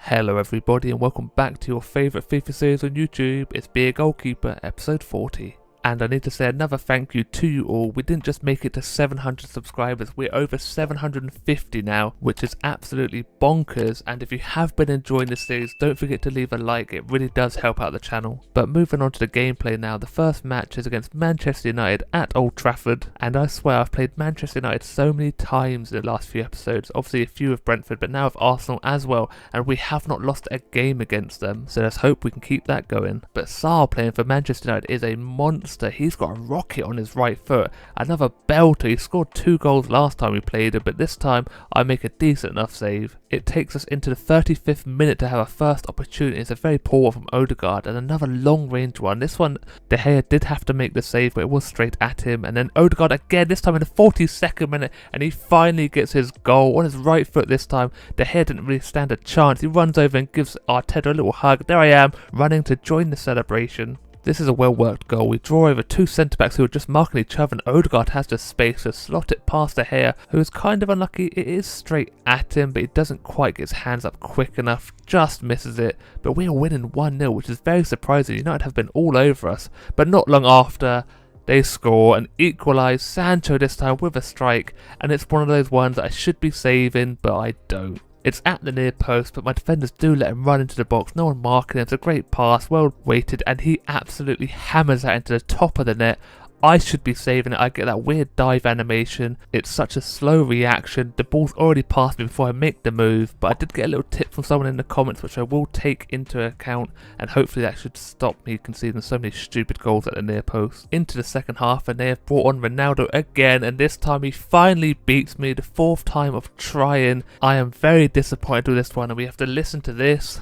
Hello everybody, and welcome back to your favourite FIFA series on YouTube. It's Be a Goalkeeper episode 40. And I need to say another thank you to you all. We didn't just make it to 700 subscribers, we're over 750 now, which is absolutely bonkers. And if you have been enjoying this series, don't forget to leave a like, it really does help out the channel. But moving on to the gameplay now, the first match is against Manchester United at Old Trafford. And I swear I've played Manchester United so many times in the last few episodes, obviously a few of Brentford, but now with Arsenal as well, and we have not lost a game against them, so let's hope we can keep that going. But Sarr playing for Manchester United is a monster. He's got a rocket on his right foot, another belter. He scored 2 goals last time we played him, but this time I make a decent enough save. It takes us into the 35th minute to have our first opportunity. It's a very poor one from Odegaard, and another long range one. This one, De Gea did have to make the save, but it was straight at him, and then Odegaard again, this time in the 42nd minute, and he finally gets his goal on his right foot this time. De Gea didn't really stand a chance. He runs over and gives Arteta a little hug. There I am, running to join the celebration. This is a well worked goal. We draw over 2 centre-backs who are just marking each other, and Odegaard has the space to slot it past De Gea, who is kind of unlucky. It is straight at him, but he doesn't quite get his hands up quick enough, just misses it. But we are winning 1-0, which is very surprising. United have been all over us, but not long after, they score and equalise. Sancho this time with a strike, and it's one of those ones that I should be saving, but I don't. It's at the near post, but my defenders do let him run into the box. No one marking him. It's a great pass, well weighted, and he absolutely hammers that into the top of the net. I should be saving it. I get that weird dive animation. It's such a slow reaction. The ball's already passed me before I make the move, but I did get a little tip from someone in the comments which I will take into account, and hopefully that should stop me conceding so many stupid goals at the near post. Into the second half, and they have brought on Ronaldo again, and this time he finally beats me, the 4th time of trying. I am very disappointed with this one, and we have to listen to this.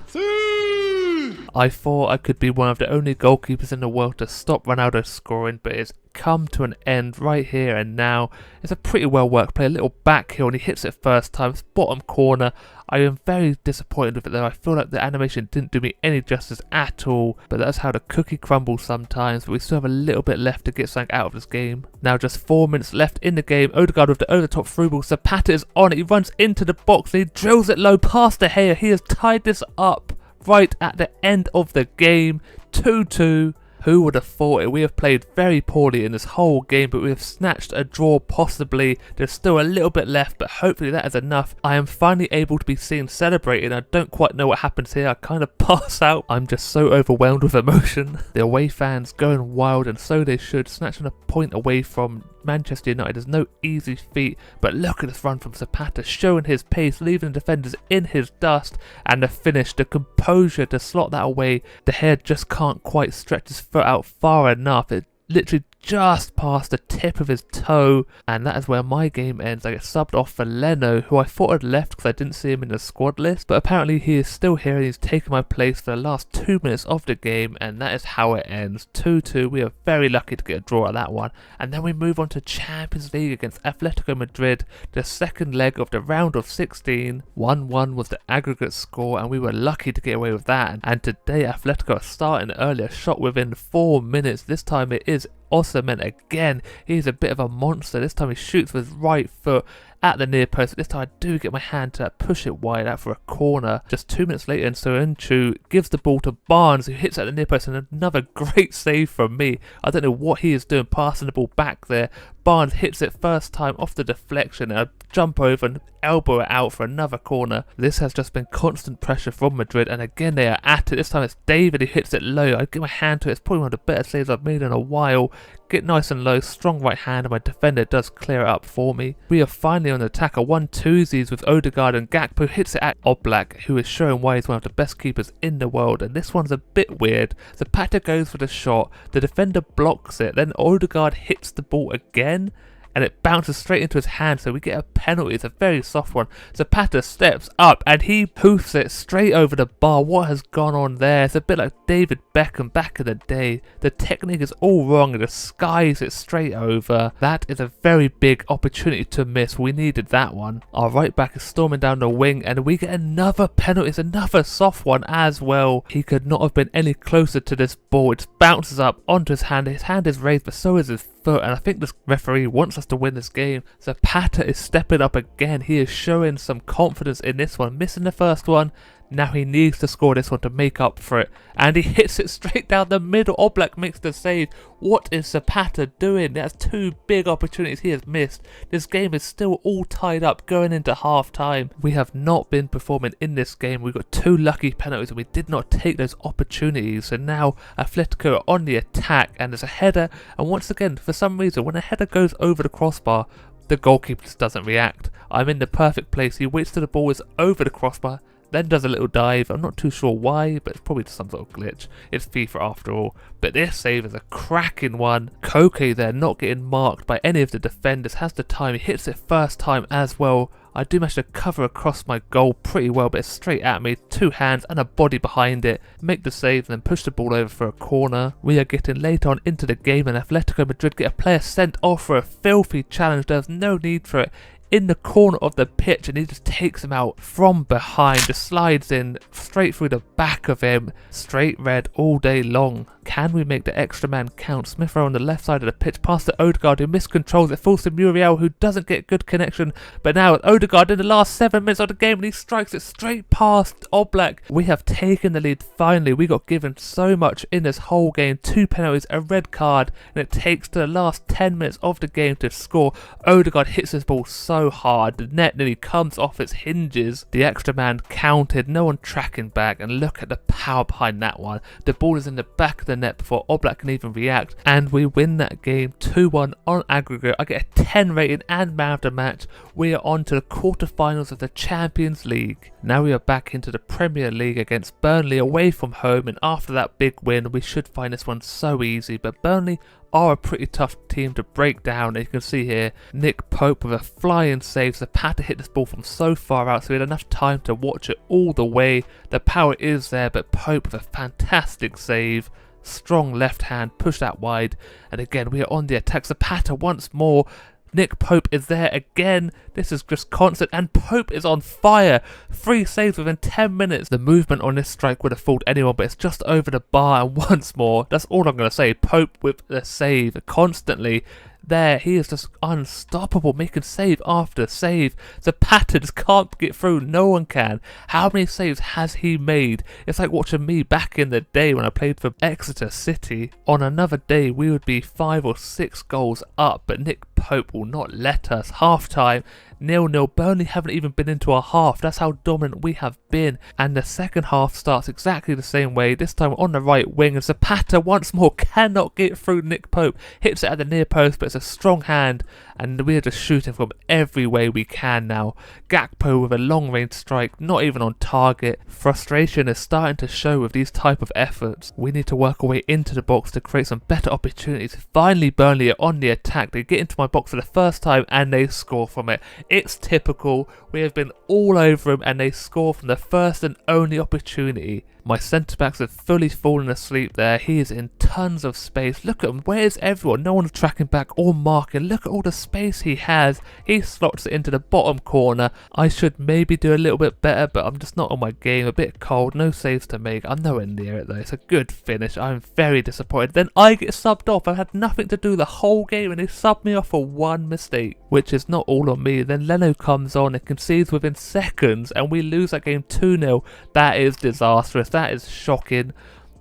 I thought I could be one of the only goalkeepers in the world to stop Ronaldo scoring, but it's come to an end right here and now. It's a pretty well worked play, a little back heel, and he hits it first time. It's bottom corner. I am very disappointed with it though. I feel like the animation didn't do me any justice at all, but that's how the cookie crumbles sometimes. But we still have a little bit left to get something out of this game. Now just 4 minutes left in the game. Odegaard with the over the top through ball. Zapata is on it. He runs into the box and he drills it low past De Gea. He has tied this up right at the end of the game. 2-2. Who would have thought it? We have played very poorly in this whole game, but we have snatched a draw possibly. There's still a little bit left, but hopefully that is enough. I am finally able to be seen celebrating. I don't quite know what happens here. I kind of pass out. I'm just so overwhelmed with emotion. The away fans going wild, and so they should. Snatching a point away from Manchester United is no easy feat, but look at this run from Zapata, showing his pace, leaving the defenders in his dust, and the finish, the composure to slot that away. De Gea just can't quite stretch his foot out far enough. It literally just past the tip of his toe, and that is where my game ends. I get subbed off for Leno, who I thought had left because I didn't see him in the squad list, but apparently he is still here and he's taken my place for the last 2 minutes of the game, and that is how it ends. 2-2. We are very lucky to get a draw at that one, and then we move on to Champions League against Atletico Madrid, the second leg of the round of 16. 1-1 was the aggregate score, and we were lucky to get away with that. And today Atletico are starting earlier, shot within 4 minutes. This time it is Osimhen again. He's a bit of a monster. This time he shoots with his right foot at the near post. This time I do get my hand to push it wide out for a corner. Just 2 minutes later, and Soyuncu gives the ball to Barnes, who hits at the near post, and another great save from me. I don't know what he is doing, passing the ball back there. Barnes hits it first time off the deflection, and I jump over and elbow it out for another corner. This has just been constant pressure from Madrid, and again they are at it. This time it's David who hits it low. I get my hand to it. It's probably one of the better saves I've made in a while. Get nice and low, strong right hand, and my defender does clear it up for me. We are finally on the attack. A 1-2s with Odegaard, and Gakpo hits it at Oblak, who is showing why he's one of the best keepers in the world. And this one's a bit weird. Zapata goes for the shot, the defender blocks it, then Odegaard hits the ball again, and it bounces straight into his hand, so we get a penalty. It's a very soft one. Zapata steps up and he hoofs it straight over the bar. What has gone on there? It's a bit like David Beckham back in the day. The technique is all wrong and the skies it straight over. That is a very big opportunity to miss. We needed that one. Our right back is storming down the wing, and we get another penalty. It's another soft one as well. He could not have been any closer to this ball. It bounces up onto his hand. His hand is raised, but so is his foot, and I think this referee wants us to win this game. Zapata is stepping up again. He is showing some confidence in this one, missing the first one, Now he needs to score this one to make up for it, and he hits it straight down the middle. Oblak makes the save. What is Zapata doing? That's 2 big opportunities he has missed. This game is still all tied up going into half time. We have not been performing in this game. We got 2 lucky penalties and we did not take those opportunities. So now Atletico are on the attack and there's a header, and once again, for some reason, when a header goes over the crossbar, the goalkeeper just doesn't react. I'm in the perfect place. He waits till the ball is over the crossbar, then does a little dive. I'm not too sure why, but it's probably just some sort of glitch. It's FIFA after all. But this save is a cracking one. Koke there, not getting marked by any of the defenders, has the time. He hits it first time as well. I do manage to cover across my goal pretty well, but it's straight at me. 2 hands and a body behind it. Make the save and then push the ball over for a corner. We are getting late on into the game and Atletico Madrid get a player sent off for a filthy challenge. There's no need for it. In the corner of the pitch, and he just takes him out from behind, just slides in straight through the back of him. Straight red all day long. Can we make the extra man count? Smith Rowe on the left side of the pitch, past to Odegaard, who miscontrols it, falls to Muriel, who doesn't get good connection. But now Odegaard in the last 7 minutes of the game, and he strikes it straight past Oblak. We have taken the lead finally. We got given so much in this whole game. 2 penalties, a red card, and it takes to the last 10 minutes of the game to score. Odegaard hits his ball so hard, the net nearly comes off its hinges. The extra man counted, no one tracking back, and look at the power behind that one. The ball is in the back of the net before Oblak can even react, and we win that game 2-1 on aggregate. I get a 10 rating and man of the match. We are on to the quarterfinals of the Champions League. Now we are back into the Premier League against Burnley away from home, and after that big win we should find this one so easy, but Burnley are a pretty tough team to break down. As you can see here, Nick Pope with a flying save. Zapata hit this ball from so far out, so we had enough time to watch it all the way. The power is there, but Pope with a fantastic save. Strong left hand, push that wide, and again we are on the attack. Zapata once more. Nick Pope is there again. This is just constant, and Pope is on fire. 3 saves within 10 minutes. The movement on this strike would have fooled anyone, but it's just over the bar, and once more, that's all I'm going to say. Pope with the save constantly. There, he is just unstoppable, making save after save. Zapata just can't get through, no one can. How many saves has he made? It's like watching me back in the day when I played for Exeter City. On another day, we would be 5 or 6 goals up, but Nick Pope will not let us. Half time, 0-0. Burnley haven't even been into a half. That's how dominant we have been. And the second half starts exactly the same way. This time on the right wing, and Zapata once more cannot get through Nick Pope. Hits it at the near post, but it's a strong hand, and we are just shooting from every way we can now. Gakpo with a long range strike, not even on target. Frustration is starting to show with these type of efforts. We need to work our way into the box to create some better opportunities. Finally, Burnley are on the attack. They get into my box for the first time and they score from it. It's typical. We have been all over them and they score from the first and only opportunity. My centre-backs have fully fallen asleep there. He is in tons of space. Look at him. Where's everyone? No one's tracking back or marking. Look at all the space he has. He slots it into the bottom corner. I should maybe do a little bit better, but I'm just not on my game. A bit cold. No saves to make. I'm nowhere near it though. It's a good finish. I'm very disappointed. Then I get subbed off. I've had nothing to do the whole game and they subbed me off for one mistake, which is not all on me. Then Leno comes on and concedes within seconds and we lose that game 2-0. That is disastrous. That is shocking.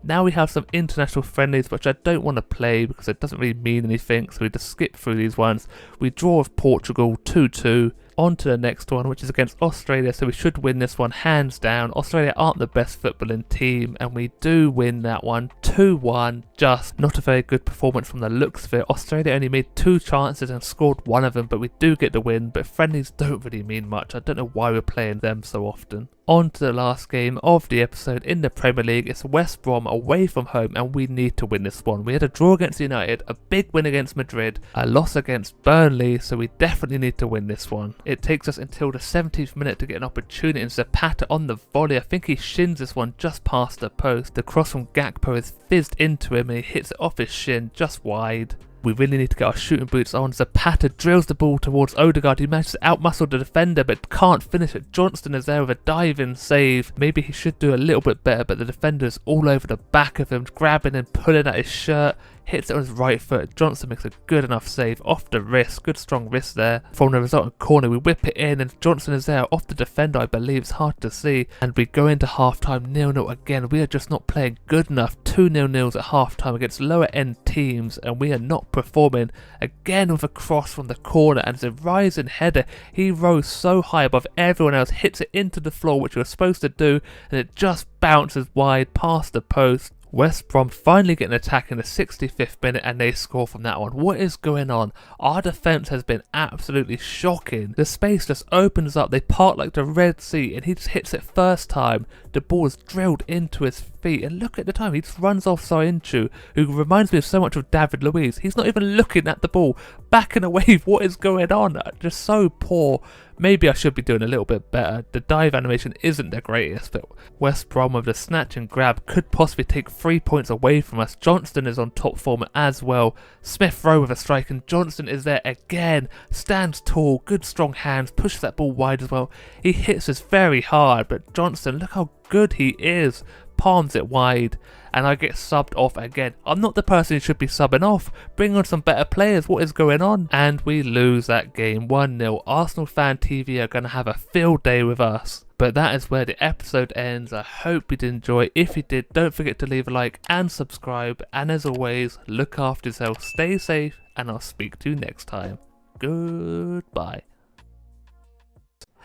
Now we have some international friendlies which I don't want to play because it doesn't really mean anything, so we just skip through these ones. We draw with Portugal 2-2. On to the next one, which is against Australia, so we should win this one hands down. Australia aren't the best footballing team, and we do win that one 2-1. Just not a very good performance from the looks of it. Australia only made 2 chances and scored 1 of them, but we do get the win. But friendlies don't really mean much. I don't know why we're playing them so often. On to the last game of the episode in the Premier League. It's West Brom away from home, and we need to win this one. We had a draw against United, a big win against Madrid, a loss against Burnley, so we definitely need to win this one. It takes us until the 17th minute to get an opportunity, and Zapata on the volley. I think he shins this one just past the post. The cross from Gakpo is fizzed into him and he hits it off his shin just wide. We really need to get our shooting boots on. Zapata drills the ball towards Odegaard, who manages to outmuscle the defender but can't finish it. Johnston is there with a diving save. Maybe he should do a little bit better, but the defender is all over the back of him, grabbing and pulling at his shirt. hits it on his right foot. Johnson makes a good enough save off the wrist, good strong wrist there. From the resultant corner we whip it in and Johnson is there off the defender, I believe, it's hard to see, and we go into half time 0-0 again. We are just not playing good enough. 2 0-0s at half time against lower end teams, and we are not performing. Again with a cross from the corner, and it's a rising header. He rose so high above everyone else, hits it into the floor, which we were supposed to do, and it just bounces wide past the post. West Brom finally get an attack in the 65th minute and they score from that one. What is going on? Our defence has been absolutely shocking. The space just opens up, they part like the Red Sea, and he just hits it first time. The ball is drilled into his feet, and look at the time, he just runs off Soyuncu, who reminds me of so much of David Luiz. He's not even looking at the ball, backing away. What is going on? Just so poor. Maybe I should be doing a little bit better. The dive animation isn't the greatest, but West Brom with the snatch and grab could possibly take 3 points away from us. Johnston is on top form as well. Smith Rowe with a strike, and Johnston is there again. Stands tall, good strong hands, pushes that ball wide as well. He hits us very hard, but Johnston, look how good he is. Palms it wide, and I get subbed off again. I'm not the person who should be subbing off. Bring on some better players. What is going on? And we lose that game 1-0. Arsenal Fan TV are going to have a field day with us. But that is where the episode ends. I hope you did enjoy. If you did, don't forget to leave a like and subscribe. And as always, look after yourself, stay safe, and I'll speak to you next time. Goodbye.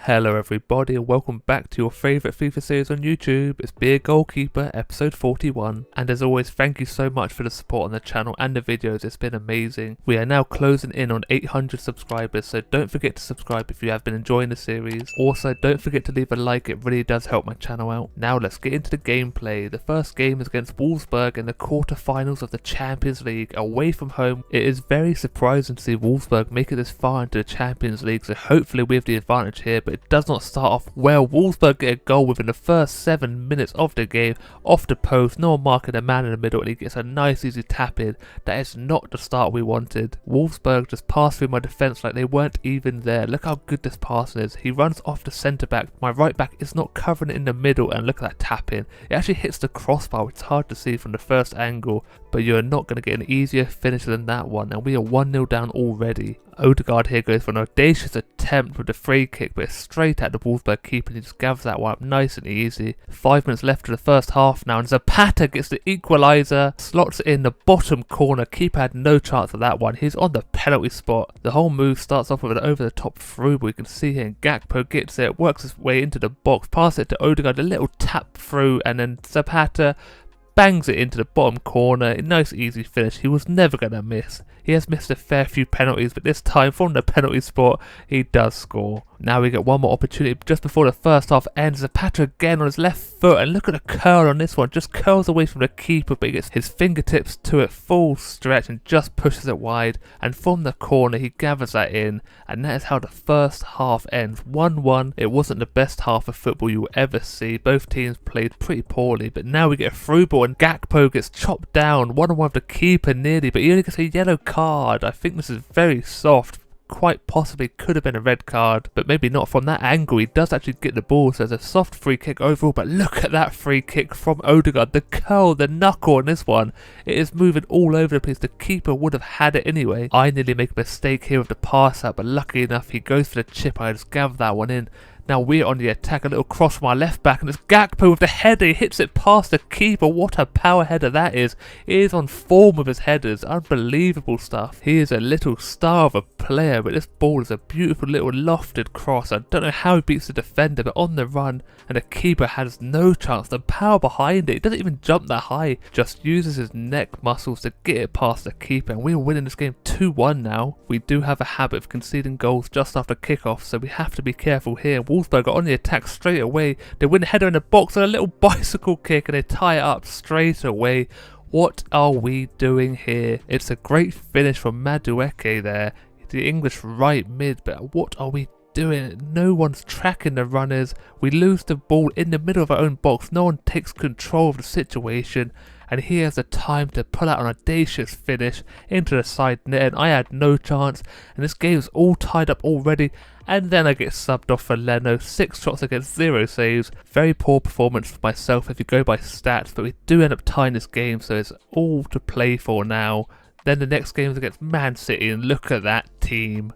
Hello everybody and welcome back to your favourite FIFA series on YouTube. It's Be a Goalkeeper episode 41, and as always thank you so much for the support on the channel and the videos. It's been amazing. We are now closing in on 800 subscribers, so don't forget to subscribe if you have been enjoying the series. Also don't forget to leave a like, it really does help my channel out. Now let's get into the gameplay. The first game is against Wolfsburg in the quarterfinals of the Champions League away from home. It is very surprising to see Wolfsburg make it this far into the Champions League, so hopefully we have the advantage here, but it does not start off well. Wolfsburg get a goal within the first 7 minutes of the game, off the post, no one marking a man in the middle, and he gets a nice easy tap in. That is not the start we wanted. Wolfsburg just passed through my defence like they weren't even there. Look how good this passing is. He runs off the centre back, my right back is not covering it in the middle, and look at that tap in. It actually hits the crossbar, which is hard to see from the first angle, but you're not going to get an easier finisher than that one, and we are 1-0 down already. Odegaard here goes for an audacious attempt with the free kick, but it's straight at the Wolfsburg keeper, and he just gathers that one up nice and easy. 5 minutes left of the first half now, and Zapata gets the equaliser, slots it in the bottom corner. Keeper had no chance of that one. He's on the penalty spot. The whole move starts off with an over the top through, but we can see here, and Gakpo gets it, works his way into the box, passes it to Odegaard, a little tap through, and then Zapata bangs it into the bottom corner. A nice easy finish. He was never going to miss. He has missed a fair few penalties, but this time from the penalty spot he does score. Now we get one more opportunity just before the first half ends. Zapata again on his left foot, and look at the curl on this one. Just curls away from the keeper, but he gets his fingertips to it full stretch and just pushes it wide, and from the corner he gathers that in, and that is how the first half ends. 1-1. It wasn't the best half of football you will ever see. Both teams played pretty poorly, but now we get a through ball and Gakpo gets chopped down one-on-one with the keeper nearly, but he only gets a yellow card. I think this is very soft. Quite possibly could have been a red card, but maybe not from that angle. He does actually get the ball, so there's a soft free kick overall, but look at that free kick from Odegaard. The curl, the knuckle on this one, it is moving all over the place. The keeper would have had it anyway. I nearly make a mistake here with the pass out, but lucky enough he goes for the chip. I just gathered that one in. Now we're on the attack, a little cross from our left back, and it's Gakpo with the header. He hits it past the keeper. What a power header that is. He is on form with his headers. Unbelievable stuff. He is a little star of a player, but this ball is a beautiful little lofted cross. I don't know how he beats the defender, but on the run, and the keeper has no chance. The power behind it, he doesn't even jump that high, just uses his neck muscles to get it past the keeper, and we're winning this game 2-1 now. We do have a habit of conceding goals just after kickoff, so we have to be careful here. Wolfsburg are on the attack straight away. They win a header in the box and a little bicycle kick, and they tie it up straight away. What are we doing here? It's a great finish from Madueke there, the English right mid, but what are we doing? No one's tracking the runners. We lose the ball in the middle of our own box. No one takes control of the situation, and he has the time to pull out an audacious finish into the side net, and I had no chance, and this game's all tied up already. And then I get subbed off for Leno, 6 shots against 0 saves. Very poor performance for myself if you go by stats, but we do end up tying this game, so it's all to play for now. Then the next game is against Man City, and look at that team.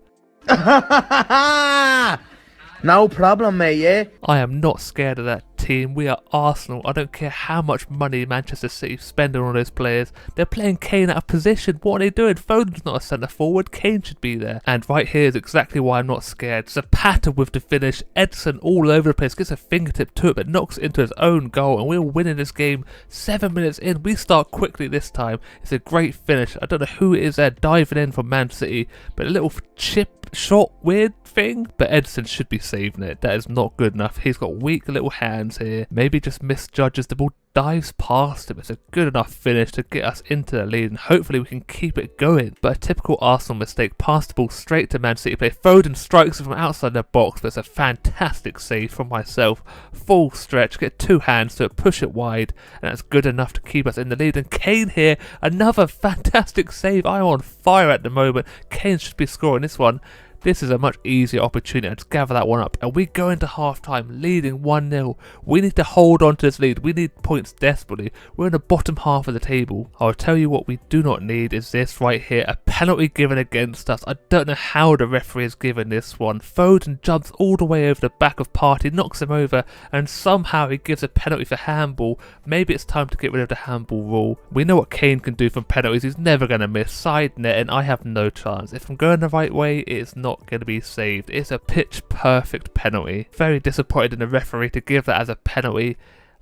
No problem, mate, yeah? I am not scared of that team. We are Arsenal. I don't care how much money Manchester City spend on all those players. They're playing Kane out of position. What are they doing? Foden's not a centre forward. Kane should be there. And right here is exactly why I'm not scared. Zapata with the finish. Edson all over the place. Gets a fingertip to it, but knocks it into his own goal. And we're winning this game 7 minutes in. We start quickly this time. It's a great finish. I don't know who it is there diving in from Man City, but a little chip shot weird thing, but Edson should be saving it. That is not good enough. He's got weak little hands here. Maybe just misjudges the ball, dives past him. It's a good enough finish to get us into the lead, and hopefully we can keep it going. But a typical Arsenal mistake. Pass the ball straight to Man City player. Foden strikes it from outside the box, but it's a fantastic save from myself. Full stretch, get 2 hands to it, push it wide, and that's good enough to keep us in the lead. And Kane here, another fantastic save. I'm on fire at the moment. Kane should be scoring this one. This is a much easier opportunity to gather that one up, and we go into half-time leading 1-0. We need to hold on to this lead. We need points desperately. We're in the bottom half of the table. I'll tell you what we do not need is this right here, a penalty given against us. I don't know how the referee has given this one. Foden jumps all the way over the back of Partey, knocks him over, and somehow he gives a penalty for handball. Maybe it's time to get rid of the handball rule. We know what Kane can do from penalties. He's never going to miss. Side net, and I have no chance. If I'm going the right way, it's not going to be saved. It's a pitch perfect penalty. Very disappointed in the referee to give that as a penalty.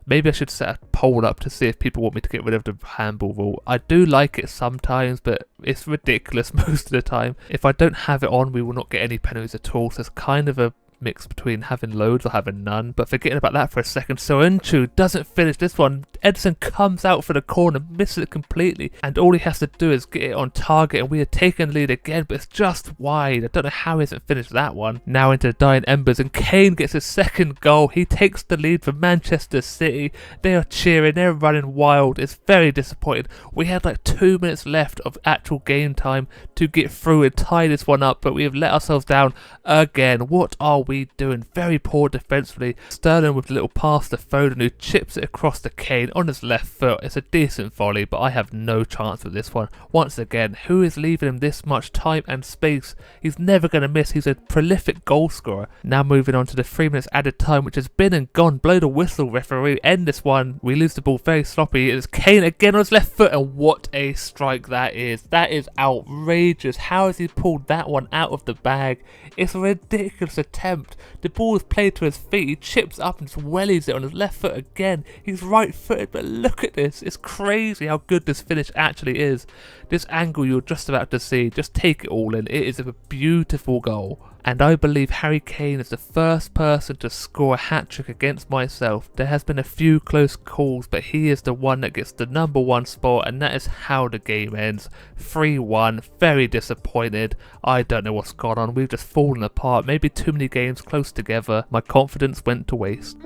Maybe I should set a poll up to see if people want me to get rid of the handball rule. I do like it sometimes, but it's ridiculous most of the time. If I don't have it on, we will not get any penalties at all, so it's kind of a mix between having loads or having none. But forgetting about that for a second, Soyuncu doesn't finish this one. Edson comes out for the corner, misses it completely, and all he has to do is get it on target, and we are taking lead again, but it's just wide. I don't know how he hasn't finished that one. Now into the dying embers, and Kane gets his second goal. He takes the lead from Manchester City. They are cheering, they're running wild. It's very disappointing. We had like 2 minutes left of actual game time to get through and tie this one up, but we have let ourselves down again. What are we doing? Very poor defensively. Sterling with a little pass to Foden, who chips it across to Kane on his left foot. It's a decent volley, but I have no chance with this one. Once again, who is leaving him this much time and space? He's never going to miss. He's a prolific goal scorer. Now moving on to the 3 minutes added time, which has been and gone. Blow the whistle, referee. End this one. We lose the ball very sloppy. It's Kane again on his left foot, and what a strike that is. That is outrageous. How has he pulled that one out of the bag? It's a ridiculous attempt. The ball is played to his feet. He chips up and just wellies it on his left foot again. He's right-footed, but look at this. It's crazy how good this finish actually is. This angle you're just about to see, just take it all in. It is a beautiful goal. And I believe Harry Kane is the first person to score a hat-trick against myself. There has been a few close calls, but he is the one that gets the #1 spot, and that is how the game ends. 3-1, very disappointed. I don't know what's gone on. We've just fallen apart. Maybe too many games close together. My confidence went to waste.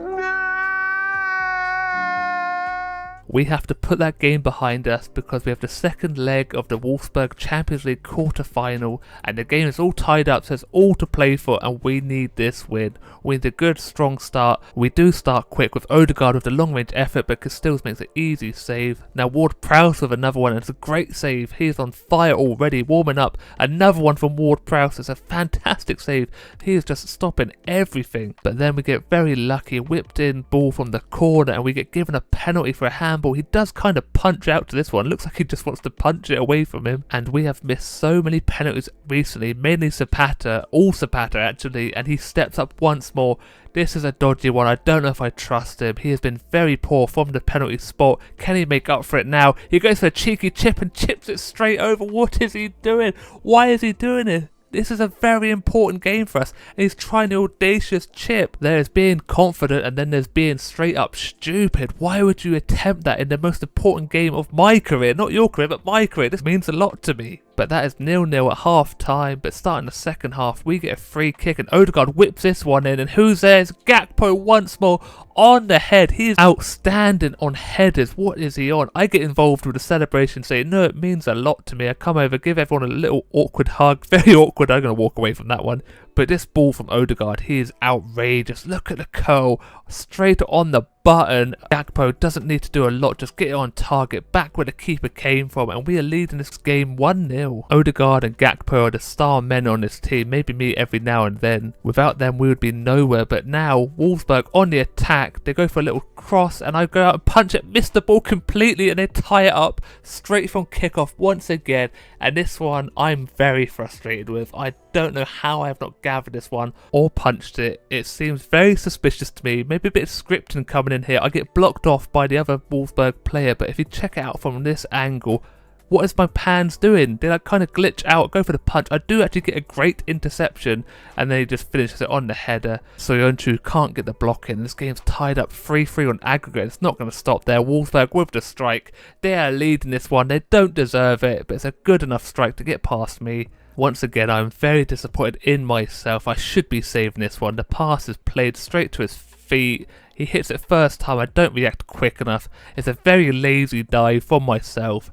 We have to put that game behind us because we have the second leg of the Wolfsburg Champions League quarter-final, and the game is all tied up, so it's all to play for, and we need this win. We need a good strong start. We do start quick with Odegaard with the long range effort, but Castells makes an easy save. Now Ward-Prowse with another one, and it's a great save. He is on fire already, warming up. Another one from Ward-Prowse. It's a fantastic save. He is just stopping everything. But then we get very lucky, whipped in ball from the corner, and we get given a penalty for a handball. He does kind of punch out to this one. Looks like he just wants to punch it away from him. And we have missed so many penalties recently, mainly Zapata, all Zapata actually, and he steps up once more. This is a dodgy one. I don't know if I trust him. He has been very poor from the penalty spot. Can he make up for it now? He goes for a cheeky chip and chips it straight over. What is he doing? Why is he doing it? This is a very important game for us, and he's trying the audacious chip. There is being confident, and then there's being straight up stupid. Why would you attempt that in the most important game of my career? Not your career, but my career. This means a lot to me. But that is 0-0 at half time. But starting the second half, we get a free kick and Odegaard whips this one in. And who's there? It's Gakpo once more on the head. He is outstanding on headers. What is he on? I get involved with the celebration, saying, no, it means a lot to me. I come over, give everyone a little awkward hug. Very awkward. I'm going to walk away from that one. But this ball from Odegaard, he is outrageous. Look at the curl. Straight on the button. Gakpo doesn't need to do a lot. Just get it on target. Back where the keeper came from. And we are leading this game 1-0. Odegaard and Gakpo are the star men on this team. Maybe me every now and then. Without them, we would be nowhere. But now, Wolfsburg on the attack. They go for a little cross. And I go out and punch it. Miss the ball completely. And they tie it up straight from kickoff once again. And this one, I'm very frustrated with. I don't know how I have not gathered this one or punched it. It seems very suspicious to me. Maybe a bit of scripting coming in here. I get blocked off by the other Wolfsburg player, but if you check it out from this angle, what is my pans doing? Did I kind of glitch out, go for the punch? I do actually get a great interception, and then he just finishes it on the header. Soyuncu can't get the block in. This game's tied up 3-3 on aggregate. It's not going to stop there. Wolfsburg with the strike. They are leading this one. They don't deserve it, but it's a good enough strike to get past me. Once again, I'm very disappointed in myself. I should be saving this one. The pass is played straight to his feet. He hits it first time. I don't react quick enough. It's a very lazy dive from myself.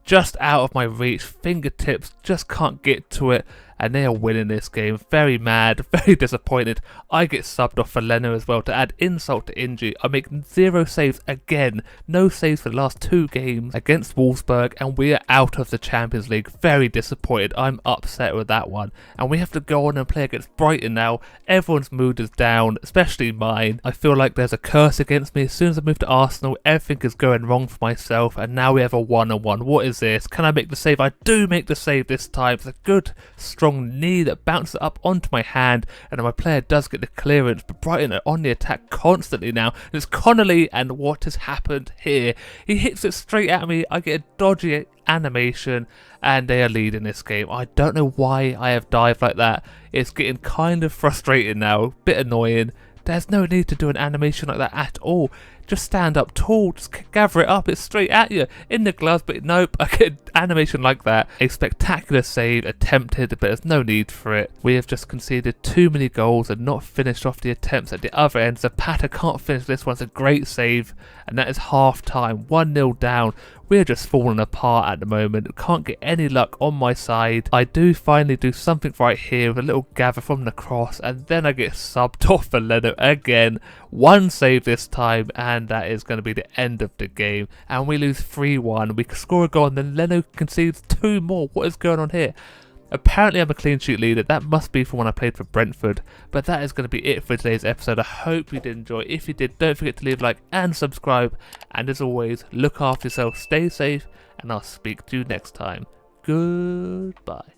Just out of my reach. Fingertips just can't get to it. And they are winning this game. Very mad, very disappointed. I get subbed off for Leno as well to add insult to injury. I make 0 saves again. No saves for the last 2 games against Wolfsburg, and we are out of the Champions League. Very disappointed. I'm upset with that one. And we have to go on and play against Brighton now. Everyone's mood is down, especially mine. I feel like there's a curse against me. As soon as I move to Arsenal, everything is going wrong for myself, and now we have a 1-on-1. What is this? Can I make the save? I do make the save this time. It's a good, strong knee that bounces up onto my hand, and then my player does get the clearance. But Brighton are on the attack constantly now. And it's Connolly, and what has happened here? He hits it straight at me. I get a dodgy animation, and they are leading this game. I don't know why I have dived like that. It's getting kind of frustrating now, bit annoying. There's no need to do an animation like that at all. Just stand up tall, just gather it up, it's straight at you, in the gloves, but nope, I get an animation like that. A spectacular save attempted, but there's no need for it. We have just conceded too many goals and not finished off the attempts at the other end. Zapata can't finish this one. It's a great save, and that is half time, 1-0 down. We're just falling apart at the moment. Can't get any luck on my side. I do finally do something right here with a little gather from the cross, and then I get subbed off for Leno again. 1 save this time, and that is going to be the end of the game. And we lose 3-1. We score a goal, and then Leno concedes 2 more. What is going on here? Apparently I'm a clean sheet leader. That must be from when I played for Brentford. But that is going to be it for today's episode. I hope you did enjoy. If you did, don't forget to leave a like and subscribe. And as always, look after yourself, stay safe, and I'll speak to you next time. Goodbye.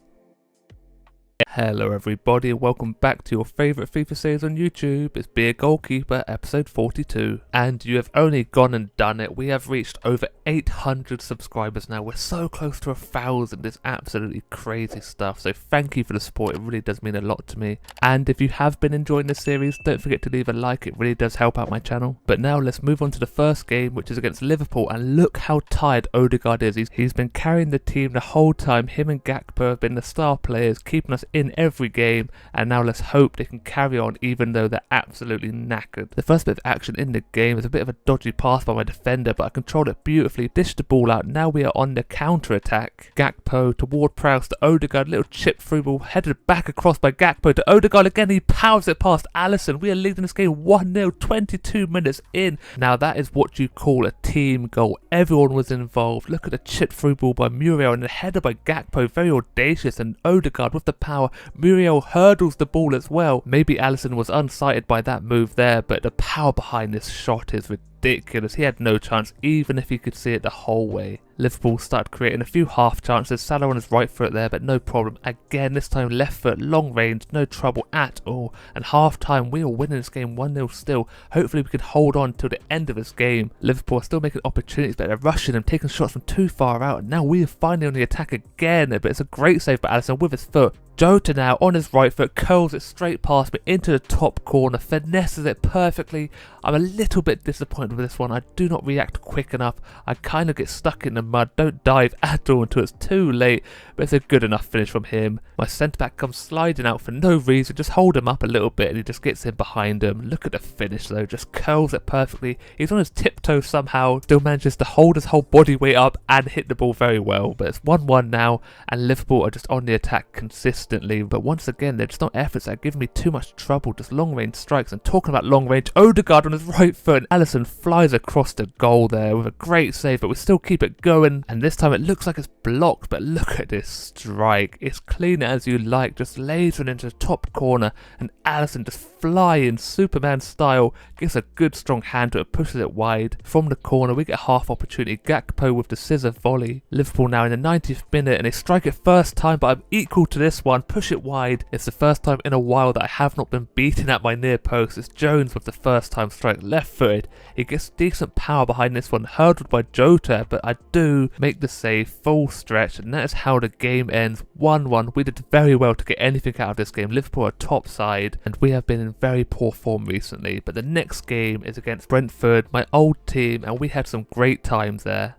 Hello everybody, and welcome back to your favourite FIFA series on YouTube. It's Be a Goalkeeper episode 42, and you have only gone and done it. We have reached over 800 subscribers now. We're so close to 1,000. It's absolutely crazy stuff, so thank you for the support. It really does mean a lot to me. And if you have been enjoying this series, don't forget to leave a like. It really does help out my channel. But now let's move on to the first game, which is against Liverpool, and look how tired Odegaard is. He's been carrying the team the whole time. Him and Gakpo have been the star players, keeping us in every game, and now let's hope they can carry on even though they're absolutely knackered. The first bit of action in the game is a bit of a dodgy pass by my defender, but I controlled it beautifully, dished the ball out. Now we are on the counter attack. Gakpo toward Prowse to Odegaard, little chip through ball, headed back across by Gakpo to Odegaard again. He powers it past Alisson. We are leading this game 1-0, 22 minutes in. Now that is what you call a team goal. Everyone was involved. Look at the chip through ball by Muriel and the header by Gakpo, very audacious, and Odegaard with the power. Muriel hurdles the ball as well. Maybe Alisson was unsighted by that move there, but the power behind this shot is ridiculous. He had no chance, even if he could see it the whole way. Liverpool started creating a few half chances. Salah on his right foot there, but no problem. Again, this time left foot, long range, no trouble at all. And half time, we are winning this game 1-0 still. Hopefully we can hold on till the end of this game. Liverpool are still making opportunities, but they're rushing and taking shots from too far out. And now we are finally on the attack again, but it's a great save by Alisson with his foot. Jota now on his right foot curls it straight past me into the top corner, finesses it perfectly. I'm a little bit disappointed with this one. I do not react quick enough. I kind of get stuck in the mud, don't dive at all until it's too late, but it's a good enough finish from him. My centre back comes sliding out for no reason, just hold him up a little bit and he just gets in behind him. Look at the finish though, just curls it perfectly. He's on his tiptoes somehow, still manages to hold his whole body weight up and hit the ball very well. But it's 1-1 now and Liverpool are just on the attack consistently, but once again they're just not efforts that are giving me too much trouble, just long range strikes. And talking about long range, Odegaard on his right foot and Alisson flies across the goal there with a great save, but we still keep it going and this time it looks like it's blocked, but look at this strike. It's clean as you like, just lasering into the top corner and Alisson just flying Superman style, gives a good strong hand to it, pushes it wide. From the corner we get a half opportunity, Gakpo with the scissor volley. Liverpool now in the 90th minute and they strike it first time, but I'm equal to this one, push it wide. It's the first time in a while that I have not been beaten at my near post. It's Jones with the first time strike, left footed. He gets decent power behind this one, hurdled by Jota, but I do make the save, full stretch, and that is how the game ends. 1-1. We did very well to get anything out of this game. Liverpool are top side and we have been in very poor form recently, but the next game is against Brentford, my old team, and we had some great times there.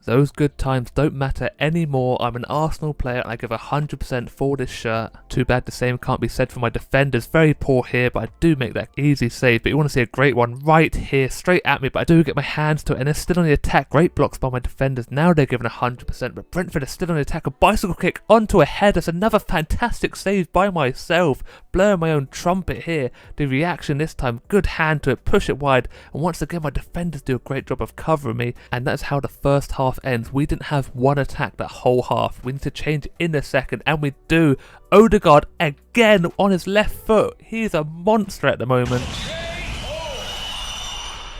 Those good times don't matter anymore. I'm an Arsenal player and I give 100% for this shirt. Too bad the same can't be said for my defenders. Very poor here, but I do make that easy save. But you want to see a great one right here, straight at me, but I do get my hands to it and they're still on the attack. Great blocks by my defenders. Now they're given 100%, but Brentford is still on the attack. A bicycle kick onto a head. That's another fantastic save by myself. Blowing my own trumpet here. The reaction this time, good hand to it, push it wide. And once again, my defenders do a great job of covering me. And that's how the first half ends. We didn't have one attack that whole half. We need to change in a second, and we do. Odegaard again on his left foot. He's a monster at the moment.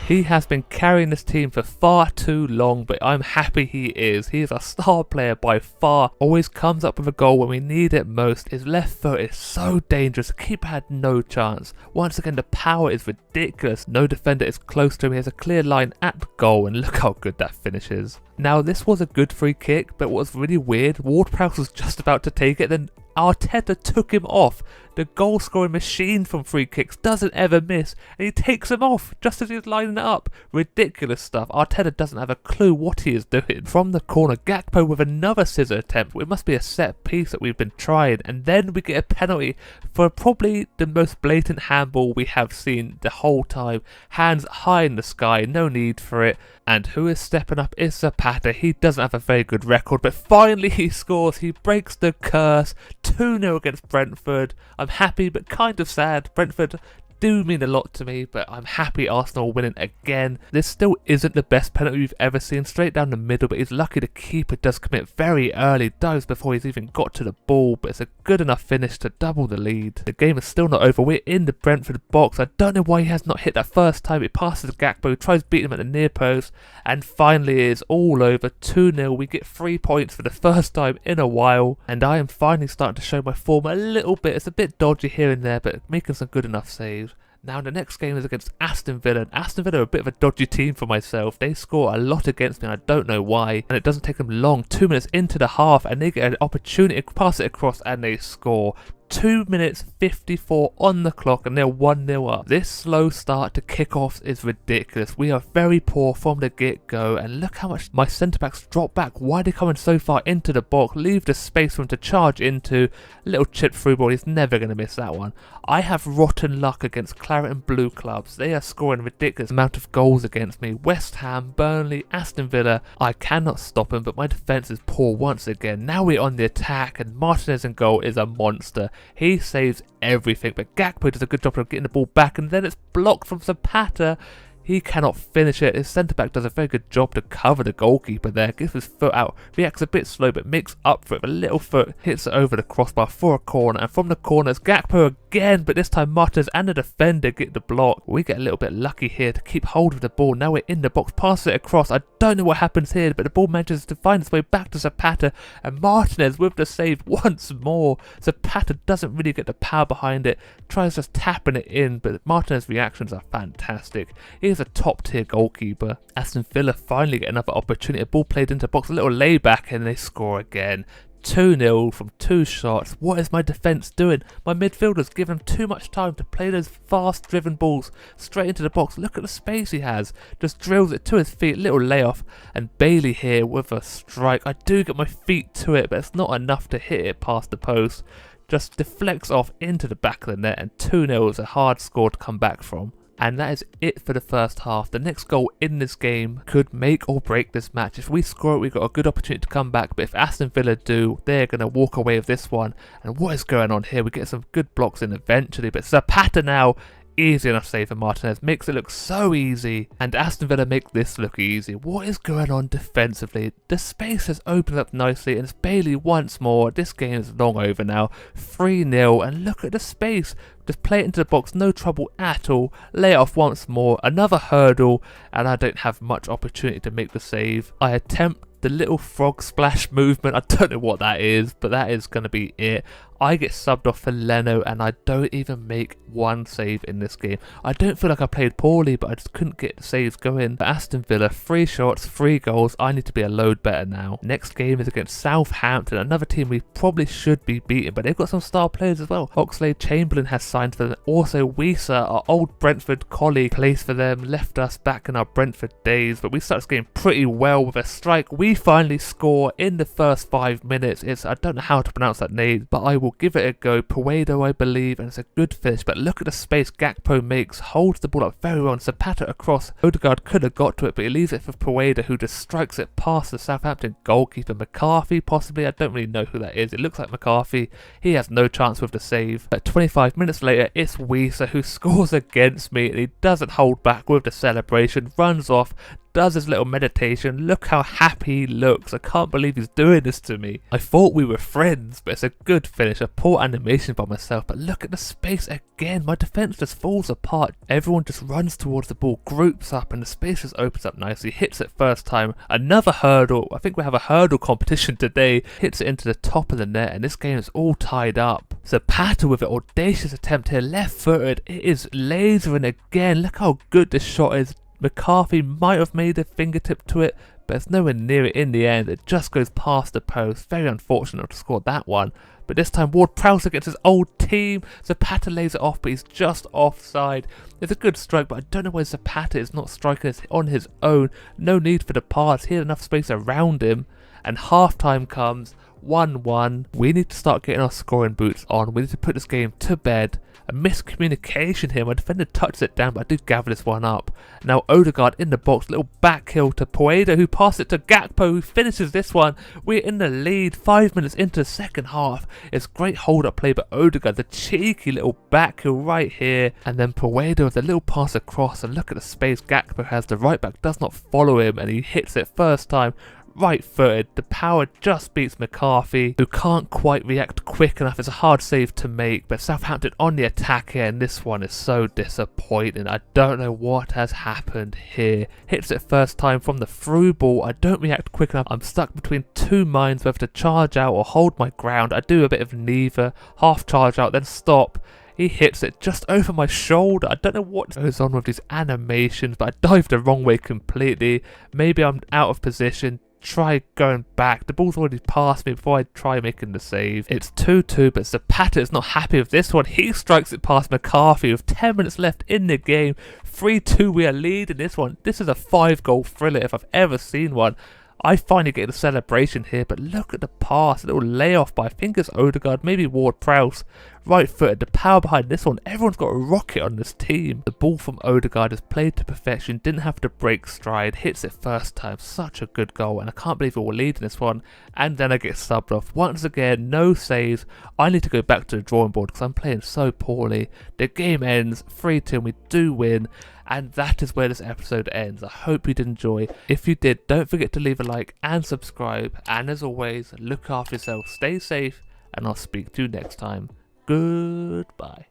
He has been carrying this team for far too long, but I'm happy he is. He is our star player by far. Always comes up with a goal when we need it most. His left foot is so dangerous. The keeper had no chance. Once again, the power is ridiculous. No defender is close to him. He has a clear line at the goal, and look how good that finish is. Now, this was a good free kick, but what was really weird, Ward-Prowse was just about to take it, then Arteta took him off. The goal scoring machine from free kicks doesn't ever miss, and he takes him off just as he's lining it up. Ridiculous stuff. Arteta doesn't have a clue what he is doing. From the corner, Gakpo with another scissor attempt. It must be a set piece that we've been trying, and then we get a penalty for probably the most blatant handball we have seen the whole time. Hands high in the sky, no need for it. And who is stepping up is Zapata. He doesn't have a very good record, but finally he scores. He breaks the curse. 2-0 against Brentford. I'm happy but kind of sad. Brentford do mean a lot to me, but I'm happy Arsenal winning again. This still isn't the best penalty we've ever seen, straight down the middle, but he's lucky the keeper does commit very early, dives before he's even got to the ball, but it's a good enough finish to double the lead. The game is still not over. We're in the Brentford box. I don't know why he has not hit that first time. It passes Gakpo, tries beating him at the near post, and finally it's all over. 2-0. We get 3 points for the first time in a while, and I am finally starting to show my form a little bit. It's a bit dodgy here and there, but making some good enough saves. Now the next game is against Aston Villa, and Aston Villa are a bit of a dodgy team for myself. They score a lot against me and I don't know why, and it doesn't take them long. 2 minutes into the half and they get an opportunity to pass it across and they score. 2 minutes 54 on the clock and they're 1-0 up. This slow start to kickoffs is ridiculous. We are very poor from the get-go, and look how much my centre-backs drop back. Why are they coming so far into the box? Leave the space for him to charge into. Little chip through ball, he's never going to miss that one. I have rotten luck against Claret and Blue clubs. They are scoring a ridiculous amount of goals against me. West Ham, Burnley, Aston Villa. I cannot stop him, but my defence is poor once again. Now we're on the attack and Martinez in goal is a monster. He saves everything, but Gakpo does a good job of getting the ball back, and then it's blocked from Zapata. He cannot finish it. His centre-back does a very good job to cover the goalkeeper there. Gets his foot out. Reacts a bit slow, but makes up for it. A little foot hits it over the crossbar for a corner. And from the corner, it's Gakpo again, but this time Martinez and the defender get the block. We get a little bit lucky here to keep hold of the ball. Now we're in the box, pass it across. I don't know what happens here, but the ball manages to find its way back to Zapata, and Martinez with the save once more. Zapata doesn't really get the power behind it, tries just tapping it in, but Martinez's reactions are fantastic. He is a top tier goalkeeper. Aston Villa finally get another opportunity, a ball played into the box, a little layback, and they score again. 2-0 from 2 shots. What is my defence doing? My midfielders give him too much time to play those fast driven balls straight into the box. Look at the space he has. Just drills it to his feet, little layoff, and Bailey here with a strike. I do get my feet to it, but it's not enough to hit it past the post. Just deflects off into the back of the net, and 2-0 is a hard score to come back from. And that is it for the first half. The next goal in this game could make or break this match. If we score it, we've got a good opportunity to come back. But if Aston Villa do, they're going to walk away with this one. And what is going on here? We get some good blocks in eventually. But Zapata now, easy enough save for Martinez. Makes it look so easy. And Aston Villa make this look easy. What is going on defensively? The space has opened up nicely. And it's Bailey once more. This game is long over now. 3-0. And look at the space. Just play it into the box, no trouble at all. Lay it off once more, another hurdle, and I don't have much opportunity to make the save. I attempt the little frog splash movement. I don't know what that is, but that is going to be it. I get subbed off for Leno, and I don't even make one save in this game. I don't feel like I played poorly, but I just couldn't get the saves going. But Aston Villa, 3 shots, 3 goals. I need to be a load better now. Next game is against Southampton, another team we probably should be beating, but they've got some star players as well. Oxlade-Chamberlain has signed for them. Also, Wisa, our old Brentford colleague, plays for them, left us back in our Brentford days, but we start this game pretty well with a strike. We finally score in the first 5 minutes. I don't know how to pronounce that name, but I will give it a go. Puedo, I believe, and it's a good finish, but look at the space Gakpo makes, holds the ball up very well, and Zapata across. Odegaard could have got to it, but he leaves it for Puedo, who just strikes it past the Southampton goalkeeper. McCarthy, possibly, I don't really know who that is. It looks like McCarthy. He has no chance with the save. But 25 minutes later, it's Wisa who scores against me, and he doesn't hold back with the celebration, runs off, does his little meditation. Look how happy he looks. I can't believe he's doing this to me. I thought we were friends, but it's a good finish. A poor animation by myself, but look at the space again. My defense just falls apart. Everyone just runs towards the ball, groups up, and the space just opens up nicely. Hits it first time. Another hurdle. I think we have a hurdle competition today. Hits it into the top of the net, and this game is all tied up. Zapata with an audacious attempt here, left-footed. It is lasering again. Look how good this shot is. McCarthy might have made a fingertip to it, but it's nowhere near it in the end. It just goes past the post. Very unfortunate to score that one. But this time Ward-Prowse against his old team. Zapata lays it off, but he's just offside. It's a good strike, but I don't know why Zapata is not striking this on his own. No need for the pass. He had enough space around him. And half-time comes. 1-1. We need to start getting our scoring boots on. We need to put this game to bed. A miscommunication here. My defender touched it down, but I did gather this one up. Now Odegaard in the box. Little back heel to Puedo, who passed it to Gakpo, who finishes this one. We're in the lead 5 minutes into the second half. It's great hold-up play, but Odegaard, the cheeky little back heel right here. And then Puedo with a little pass across. And look at the space Gakpo has. The right back does not follow him, and he hits it first time. Right-footed, the power just beats McCarthy, who can't quite react quick enough. It's a hard save to make, but Southampton on the attack here, and this one is so disappointing. I don't know what has happened here. Hits it first time from the through ball. I don't react quick enough. I'm stuck between two minds, whether to charge out or hold my ground. I do a bit of neither. Half charge out, then stop. He hits it just over my shoulder. I don't know what goes on with these animations, but I dived the wrong way completely. Maybe I'm out of position. Try going back. The ball's already past me before I try making the save. It's 2-2, but Zapata is not happy with this one. He strikes it past McCarthy with 10 minutes left in the game. 3-2, we are leading this one. This is a 5-goal thriller if I've ever seen one. I finally get the celebration here, but look at the pass, a little layoff by, I think it's Odegaard, maybe Ward-Prowse. Right-footed, the power behind this one. Everyone's got a rocket on this team. The ball from Odegaard is played to perfection, didn't have to break stride, hits it first time. Such a good goal, and I can't believe we're leading this one. And then I get subbed off. Once again, no saves. I need to go back to the drawing board because I'm playing so poorly. The game ends 3-2 and we do win. And that is where this episode ends. I hope you did enjoy. If you did, don't forget to leave a like and subscribe. And as always, look after yourself, stay safe, and I'll speak to you next time. Goodbye.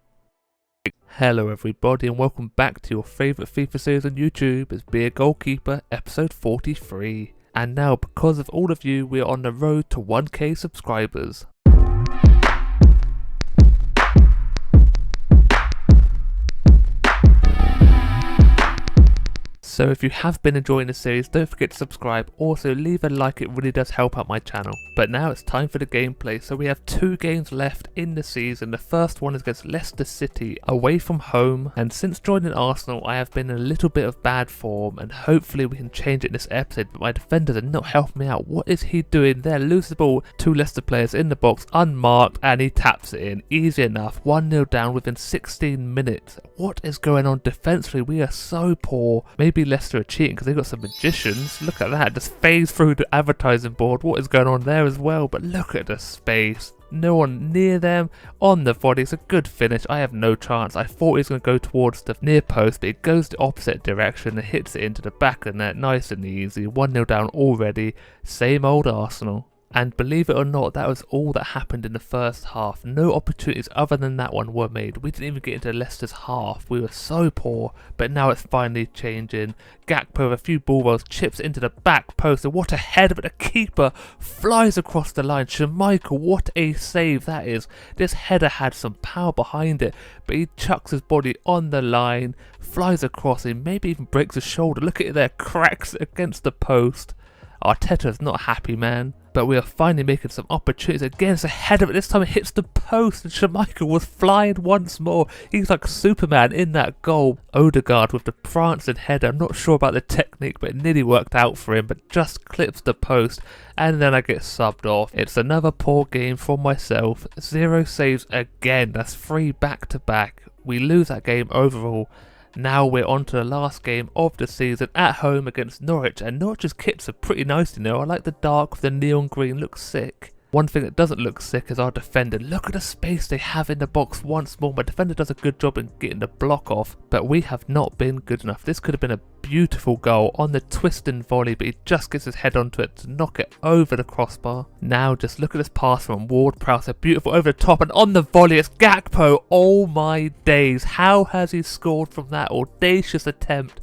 Hello everybody and welcome back to your favourite FIFA series on YouTube. It's Be a Goalkeeper episode 43. And now, because of all of you, we are on the road to 1k subscribers. So if you have been enjoying the series, don't forget to subscribe. Also leave a like, it really does help out my channel. But now it's time for the gameplay. So we have 2 games left in the season. The first one is against Leicester City away from home. And since joining Arsenal, I have been in a little bit of bad form, and hopefully we can change it in this episode. But my defenders are not helping me out. What is he doing there? Loses the ball, 2 Leicester players in the box, unmarked, and he taps it in. Easy enough. 1-0 down within 16 minutes. What is going on defensively? We are so poor. Maybe Leicester are cheating because they've got some magicians. Look at that, just phase through the advertising board. What is going on there as well? But look at the space. No one near them. On the volley, it's a good finish. I have no chance. I thought he was going to go towards the near post, but it goes the opposite direction and hits it into the back of the net. Nice and easy. 1-0 down already. Same old Arsenal. And believe it or not, that was all that happened in the first half. No opportunities other than that one were made. We didn't even get into Leicester's half. We were so poor, but now it's finally changing. Gakpo, a few ball rolls, chips into the back post, and what a header, but the keeper flies across the line. Schmeichel, what a save that is. This header had some power behind it, but he chucks his body on the line, flies across him, maybe even breaks his shoulder. Look at it there, cracks it against the post. Arteta's not happy, man. But we are finally making some opportunities. Again, it's a header, but this time it hits the post, and Schmeichel was flying once more. He's like Superman in that goal. Odegaard with the prancing header. I'm not sure about the technique, but it nearly worked out for him, but just clips the post, and then I get subbed off. It's another poor game for myself. 0 saves again. That's 3 back-to-back. We lose that game overall. Now we're on to the last game of the season at home against Norwich, and Norwich's kits are pretty nice, you know. I like the dark with the neon green, looks sick. One thing that doesn't look sick is our defender. Look at the space they have in the box once more. My defender does a good job in getting the block off, but we have not been good enough. This could have been a beautiful goal on the twisting volley, but he just gets his head onto it to knock it over the crossbar. Now just look at this pass from Ward-Prowse, beautiful over the top, and on the volley it's Gakpo. Oh my days, how has he scored from that audacious attempt?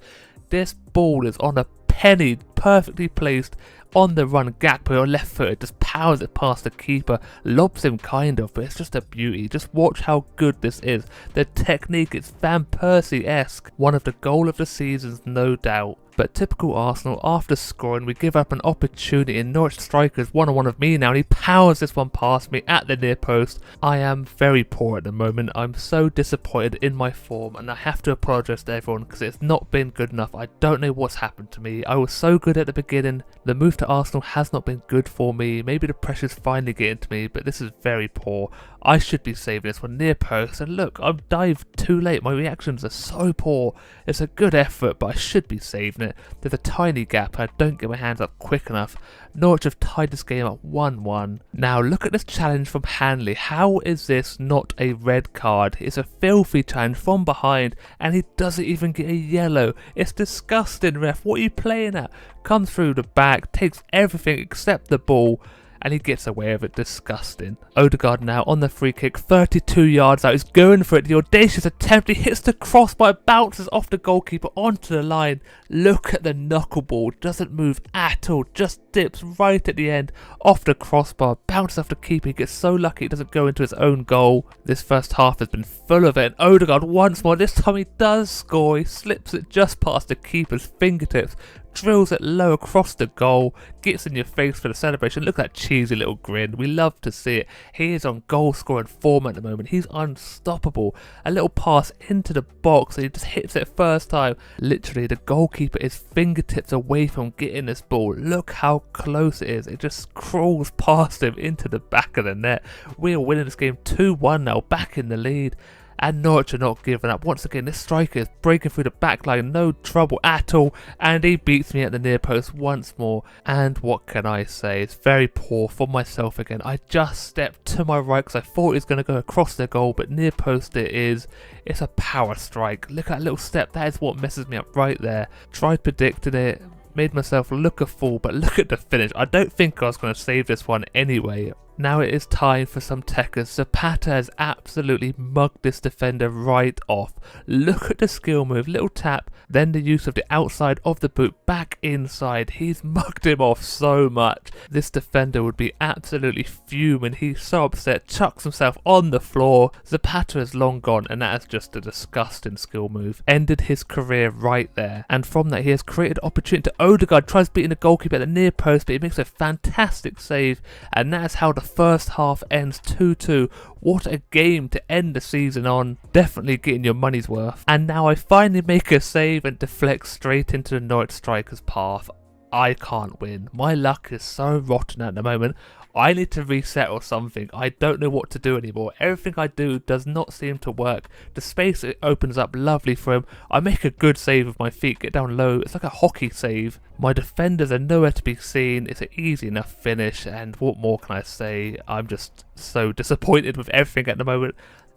This ball is on a penny, perfectly placed on the run. Gakpo, left footed, just powers it past the keeper, lobs him kind of, but it's just a beauty. Just watch how good this is. The technique is Van Persie-esque. One of the goal of the seasons, no doubt. But typical Arsenal, after scoring, we give up an opportunity, and Norwich strikers one-on-one with me now, and he powers this one past me at the near post. I am very poor at the moment. I'm so disappointed in my form, and I have to apologise to everyone because it's not been good enough. I don't know what's happened to me. I was so good at the beginning. The move to Arsenal has not been good for me. Maybe the pressure's finally getting to me, but this is very poor. I should be saving this one near post, and look, I've dived too late. My reactions are so poor. It's a good effort, but I should be saving it. There's a tiny gap, I don't get my hands up quick enough. Norwich have tied this game up 1-1. Now look at this challenge from Hanley. How is this not a red card? It's a filthy challenge from behind, and he doesn't even get a yellow. It's disgusting, ref. What are you playing at? Comes through the back, takes everything except the ball, and he gets away with it. Disgusting. Odegaard now on the free kick, 32 yards out. He's going for it. The audacious attempt. He hits the crossbar, bounces off the goalkeeper onto the line. Look at the knuckleball. Doesn't move at all. Just dips right at the end off the crossbar. Bounces off the keeper. He gets so lucky it doesn't go into his own goal. This first half has been full of it. And Odegaard once more. This time he does score. He slips it just past the keeper's fingertips. Drills it low across the goal, gets in your face for the celebration. Look at that cheesy little grin. We love to see it. He is on goal scoring form at the moment. He's unstoppable. A little pass into the box and he just hits it first time. Literally, the goalkeeper is fingertips away from getting this ball. Look how close it is. It just crawls past him into the back of the net. We are winning this game 2-1 now, back in the lead. And Norwich are not giving up. Once again, this striker is breaking through the back line, no trouble at all, and he beats me at the near post once more. And what can I say? It's very poor for myself again. I just stepped to my right because I thought he was going to go across the goal, but near post it is. It's a power strike. Look at that little step. That is what messes me up right there. Tried predicting it. Made myself look a fool, but look at the finish. I don't think I was going to save this one anyway. Now it is time for some techers. Zapata has absolutely mugged this defender right off. Look at the skill move, little tap, then the use of the outside of the boot back inside. He's mugged him off so much. This defender would be absolutely fuming. He's so upset, chucks himself on the floor. Zapata is long gone, and that is just a disgusting skill move. Ended his career right there. And from that he has created opportunity to Odegaard, tries beating the goalkeeper at the near post, but he makes a fantastic save, and that is how the first half ends 2-2. What a game to end the season on. Definitely getting your money's worth. And now I finally make a save and deflect straight into the Norwich striker's path. I can't win. My luck is so rotten at the moment. I need to reset or something. I don't know what to do anymore. Everything I do does not seem to work. The space it opens up lovely for him. I make a good save with my feet, get down low. It's like a hockey save. My defenders are nowhere to be seen. It's an easy enough finish, and what more can I say? I'm just so disappointed with everything at the moment.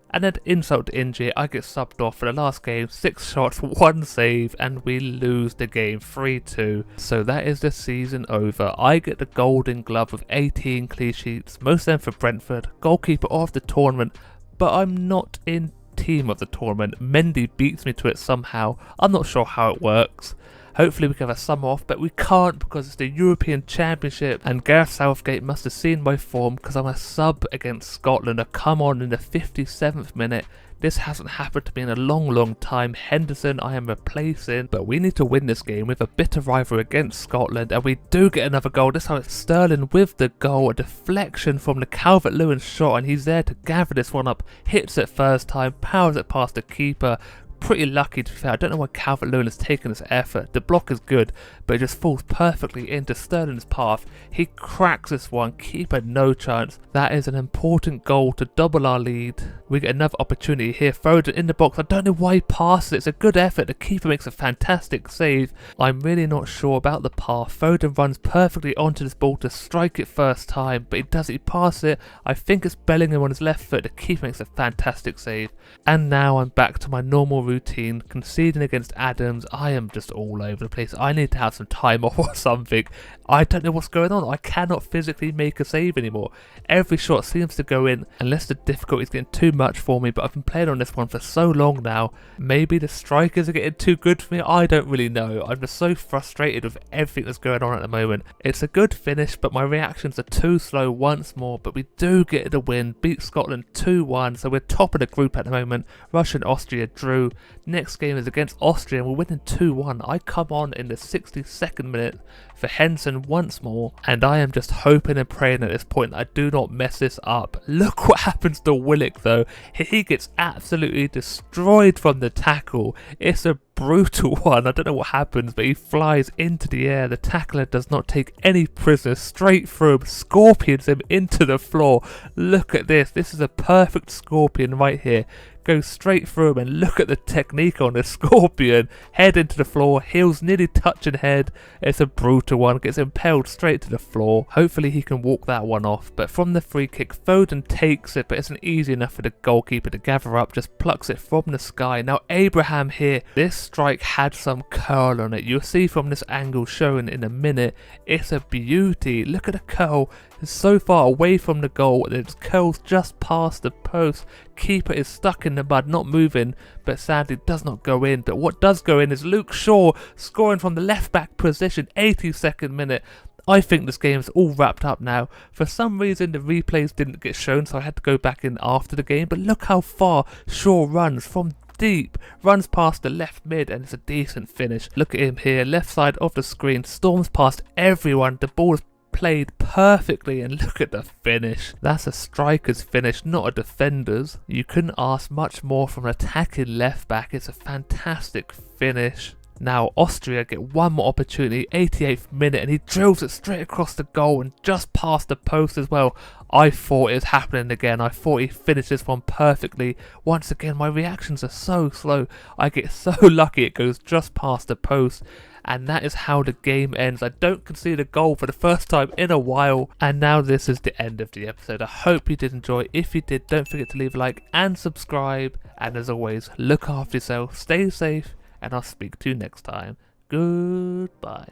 And then insult to injury, I get subbed off for the last game, 6 shots, 1 save, and we lose the game 3-2. So that is the season over. I get the golden glove with 18 clean sheets, most of them for Brentford, goalkeeper of the tournament, but I'm not in team of the tournament. Mendy beats me to it somehow. I'm not sure how it works. Hopefully we can have a summer off, but we can't because it's the European Championship, and Gareth Southgate must have seen my form because I'm a sub against Scotland. I come on in the 57th minute. This hasn't happened to me in a long time. Henderson I am replacing, but we need to win this game with a bitter rival against Scotland, and we do get another goal. This time it's Sterling with the goal, a deflection from the Calvert-Lewin shot, and he's there to gather this one up. Hits it first time, powers it past the keeper. Pretty lucky to be fair. I don't know why Calvert-Lewin has taken this effort. The block is good, but it just falls perfectly into Sterling's path. He cracks this one, keeper no chance. That is an important goal to double our lead. We get another opportunity here, Foden in the box. I don't know why he passes it. It's a good effort. The keeper makes a fantastic save. I'm really not sure about the path. Foden runs perfectly onto this ball to strike it first time, but he doesn't. He passes it. I think it's Bellingham on his left foot. The keeper makes a fantastic save. And now I'm back to my normal routine, conceding against Adams. I am just all over the place. I need to have some time off or something. I don't know what's going on. I cannot physically make a save anymore. Every shot seems to go in unless the difficulty is getting too much for me, but I've been playing on this one for so long now. Maybe the strikers are getting too good for me. I don't really know. I'm just so frustrated with everything that's going on at the moment. It's a good finish, but my reactions are too slow once more, but we do get the win. Beat Scotland 2-1, so we're top of the group at the moment. Russia and Austria drew. Next game is against Austria and we're winning 2-1. I come on in the 62nd minute for Henson once more, and I am just hoping and praying at this point that I do not mess this up. Look what happens to Willock though. He gets absolutely destroyed from the tackle. It's a brutal one. I don't know what happens, but he flies into the air. The tackler does not take any prisoners, straight through him, scorpions him into the floor. Look at this. This is a perfect scorpion right here. Goes straight through him, and look at the technique on this scorpion. Head into the floor, heels nearly touching head. It's a brutal one, gets impaled straight to the floor. Hopefully he can walk that one off, but from the free kick Foden takes it, but it's not easy enough for the goalkeeper to gather up, just plucks it from the sky. Now Abraham here, this strike had some curl on it. You'll see from this angle shown in a minute. It's a beauty. Look at the curl. It's so far away from the goal and it curls just past the post. Keeper is stuck in the mud, not moving, but sadly does not go in. But what does go in is Luke Shaw scoring from the left back position, 82nd minute. I think this game is all wrapped up now. For some reason the replays didn't get shown, so I had to go back in after the game, but look how far Shaw runs from deep, runs past the left mid, and it's a decent finish. Look at him here, left side of the screen, storms past everyone. The ball is played perfectly, and look at the finish. That's a striker's finish, not a defender's. You couldn't ask much more from an attacking left back. It's a fantastic finish. Now Austria get one more opportunity, 88th minute, and he drills it straight across the goal and just past the post as well. I thought it was happening again. I thought he finished this one perfectly. Once again, my reactions are so slow. I get so lucky it goes just past the post. And that is how the game ends. I don't concede a goal for the first time in a while. And now this is the end of the episode. I hope you did enjoy. If you did, don't forget to leave a like and subscribe. And as always, look after yourself, stay safe, and I'll speak to you next time. Goodbye.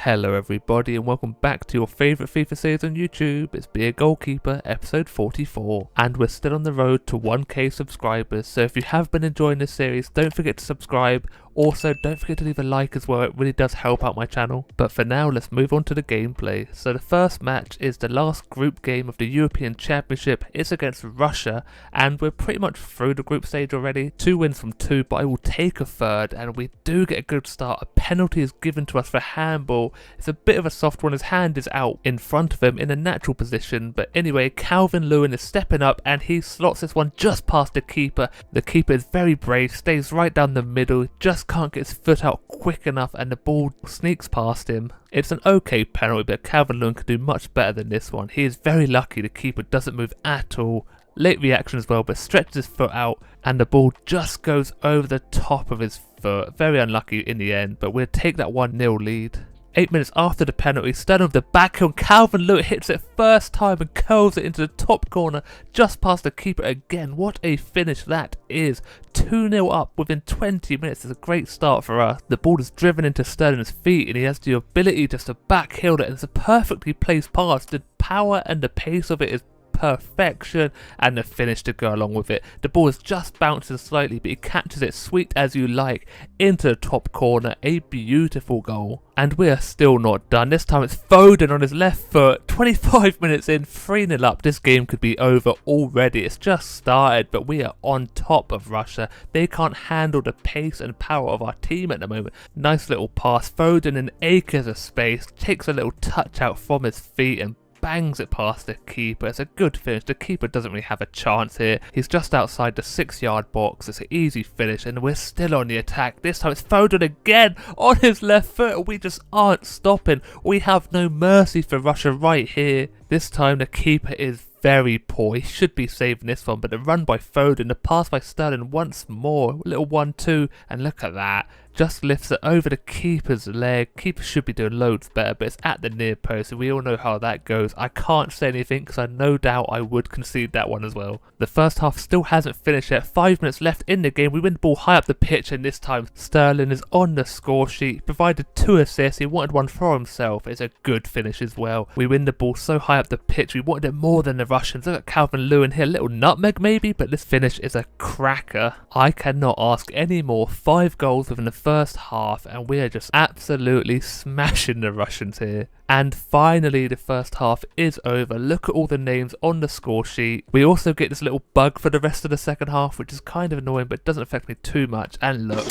Hello everybody and welcome back to your favourite FIFA series on YouTube. It's Be a Goalkeeper episode 44 and we're still on the road to 1k subscribers, so if you have been enjoying this series don't forget to subscribe. Also don't forget to leave a like as well, it really does help out my channel. But for now let's move on to the gameplay. So the first match is the last group game of the European Championship. It's against Russia and we're pretty much through the group stage already. 2 wins from 2, but I will take a third and we do get a good start. A penalty is given to us for handball. It's a bit of a soft one, his hand is out in front of him in a natural position, but anyway Calvin Lewin is stepping up and he slots this one just past the keeper. The keeper is very brave, stays right down the middle, just can't get his foot out quick enough and the ball sneaks past him. It's an okay penalty, but Calvin Lewin could do much better than this one. He is very lucky the keeper doesn't move at all. Late reaction as well, but stretches his foot out and the ball just goes over the top of his foot. Very unlucky in the end, but we'll take that 1-0 lead. 8 minutes after the penalty, Sterling with the backhand, Calvin Lewin hits it first time and curls it into the top corner just past the keeper again. What a finish that is. 2-0 up within 20 minutes is a great start for us. The ball is driven into Sterling's feet and he has the ability just to backheel it, and it's a perfectly placed pass. The power and the pace of it is perfection and the finish to go along with it. The ball is just bouncing slightly but he catches it sweet as you like into the top corner. A beautiful goal. And we are still not done. This time it's Foden on his left foot. 25 minutes in, 3-0 up. This game could be over already. It's just started, but we are on top of Russia. They can't handle the pace and power of our team at the moment. Nice little pass. Foden in acres of space takes a little touch out from his feet and bangs it past the keeper. It's a good finish. The keeper doesn't really have a chance here. He's just outside the 6-yard box. It's an easy finish and we're still on the attack. This time it's Foden again on his left foot. We just aren't stopping. We have no mercy for Russia right here. This time the keeper is very poor. He should be saving this one, but the run by Foden, the pass by Sterling once more, a little 1-2, and look at that. Just lifts it over the keeper's leg. Keeper should be doing loads better, but it's at the near post, and we all know how that goes. I can't say anything because I no doubt I would concede that one as well. The first half still hasn't finished yet. 5 minutes left in the game. We win the ball high up the pitch, and this time Sterling is on the score sheet. Provided 2 assists. He wanted one for himself. It's a good finish as well. We win the ball so high up the pitch. We wanted it more than the Russians. Look at Calvin Lewin here. A little nutmeg maybe, but this finish is a cracker. I cannot ask any more. 5 goals within the first half and we are just absolutely smashing the Russians here. And finally the first half is over. Look at all the names on the score sheet. We also get this little bug for the rest of the second half, which is kind of annoying but doesn't affect me too much. And look,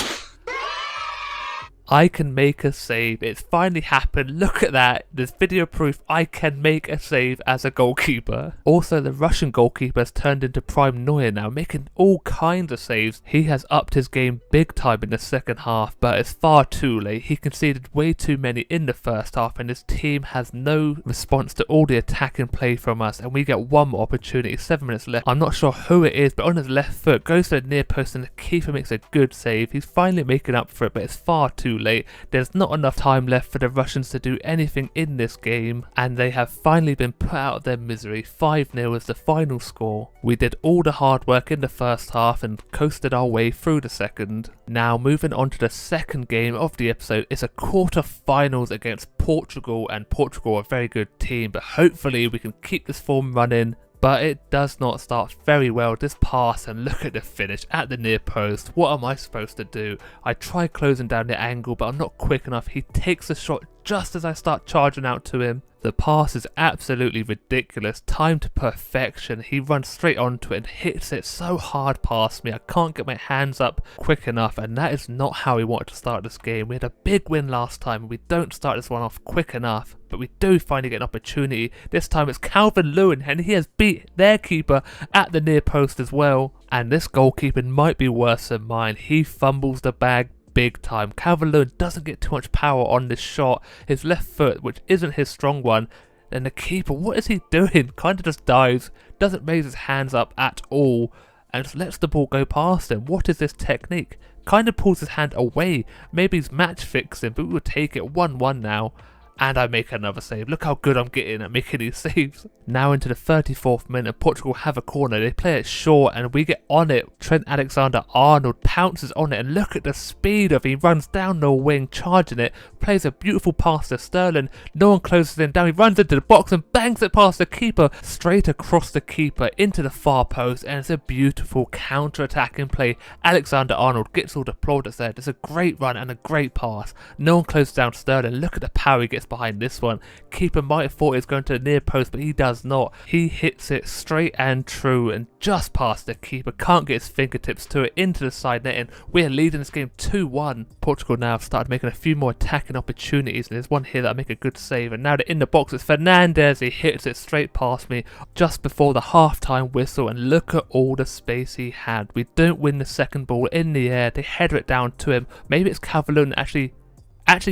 I can make a save. It's finally happened. Look at that. There's video proof I can make a save as a goalkeeper. Also, the Russian goalkeeper has turned into prime Neuer now, making all kinds of saves. He has upped his game big time in the second half, but it's far too late. He conceded way too many in the first half and his team has no response to all the attacking play from us, and we get one more opportunity. 7 minutes left. I'm not sure who it is, but on his left foot goes to the near post and the keeper makes a good save. He's finally making up for it, but it's far too late. There's not enough time left for the Russians to do anything in this game, and they have finally been put out of their misery. 5-0 is the final score. We did all the hard work in the first half and coasted our way through the second. Now moving on to the second game of the episode. It's a quarter-finals against Portugal, and Portugal are a very good team, but hopefully we can keep this form running. But it does not start very well. This pass, and look at the finish at the near post. What am I supposed to do? I try closing down the angle, but I'm not quick enough. He takes the shot just as I start charging out to him. The pass is absolutely ridiculous, timed to perfection. He runs straight onto it and hits it so hard past me. I can't get my hands up quick enough, and that is not how we wanted to start this game. We had a big win last time and we don't start this one off quick enough, but we do finally get an opportunity. This time it's Calvin Lewin and he has beat their keeper at the near post as well. And this goalkeeping might be worse than mine. He fumbles the bag big time. Calvin Lewin doesn't get too much power on this shot. His left foot, which isn't his strong one, and the keeper, what is he doing? Kind of just dives, doesn't raise his hands up at all, and just lets the ball go past him. What is this technique? Kind of pulls his hand away. Maybe he's match fixing, but we will take it 1-1 now. and I make another save. Look how good I'm getting at making these saves. Now into the 34th minute, Portugal have a corner. They play it short and we get on it. Trent Alexander-Arnold pounces on it, and look at the speed of it. He runs down the wing, charging it, plays a beautiful pass to Sterling. No one closes him down. He runs into the box and bangs it past the keeper, straight across the keeper into the far post, and it's a beautiful counter-attacking play. Alexander-Arnold gets all the plaudits there. It's a great run and a great pass. No one closes down Sterling. Look at the power he gets behind this one. Keeper might have thought he was going to the near post, but he does not. He hits it straight and true and just past the keeper. Can't get his fingertips to it, into the side netting. We're leading this game 2-1. Portugal now have started making a few more attacking opportunities, and there's one here that I make a good save, and now they're in the box. It's Fernandes. He hits it straight past me just before the half-time whistle, and look at all the space he had. We don't win the second ball in the air. They header it down to him. Maybe it's Calvert-Lewin. Actually,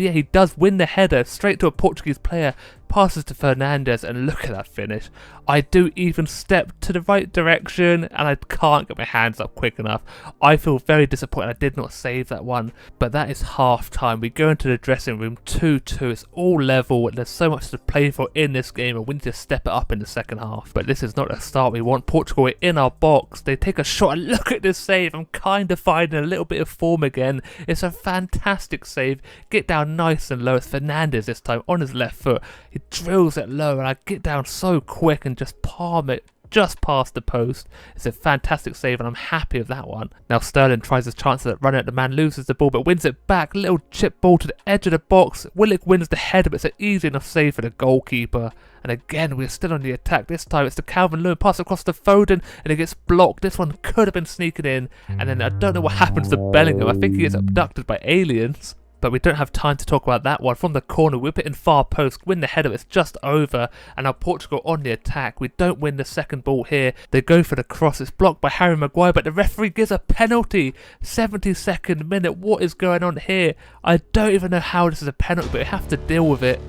yeah, he does win the header straight to a Portuguese player, passes to Fernandes, and look at that finish. I do even step to the right direction and I can't get my hands up quick enough. I feel very disappointed I did not save that one, but that is half time. We go into the dressing room 2-2. It's all level and there's so much to play for in this game, and we need to step it up in the second half. But this is not the start we want. Portugal are in our box. They take a shot and look at this save. I'm kind of finding a little bit of form again. It's a fantastic save. Get down nice and low. It's Fernandes this time on his left foot. He drills it low and I get down so quick and just palm it just past the post. It's a fantastic save and I'm happy with that one. Now Sterling tries his chance at running it. The man loses the ball but wins it back. Little chip ball to the edge of the box. Willock wins the header, but it's an easy enough save for the goalkeeper. And again, we're still on the attack. This time it's to Calvert-Lewin, pass across to Foden, and it gets blocked. This one could have been sneaking in. And then I don't know what happens to Bellingham. I think he gets abducted by aliens. But we don't have time to talk about that one. From the corner, whip it in far post, win the header, it's just over. And now Portugal on the attack. We don't win the second ball here. They go for the cross. It's blocked by Harry Maguire, but the referee gives a penalty. 72nd minute. What is going on here? I don't even know how this is a penalty, but we have to deal with it.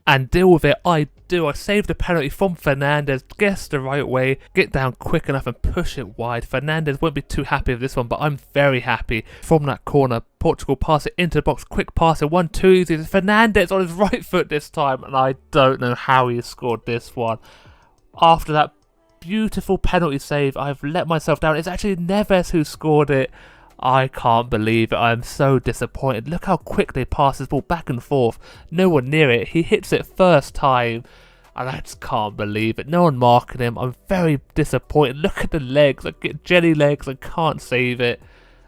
And deal with it, I do. I save the penalty from Fernandes, guess the right way, get down quick enough and push it wide. Fernandes won't be too happy with this one, but I'm very happy. From that corner, Portugal pass it into the box, quick pass, 1-2, it's Fernandes on his right foot this time, and I don't know how he scored this one. After that beautiful penalty save, I've let myself down. It's actually Neves who scored it. I can't believe it. I'm so disappointed. Look how quick they pass this ball back and forth. No one near it. He hits it first time. And I just can't believe it. No one marking him. I'm very disappointed. Look at the legs. I get jelly legs. I can't save it.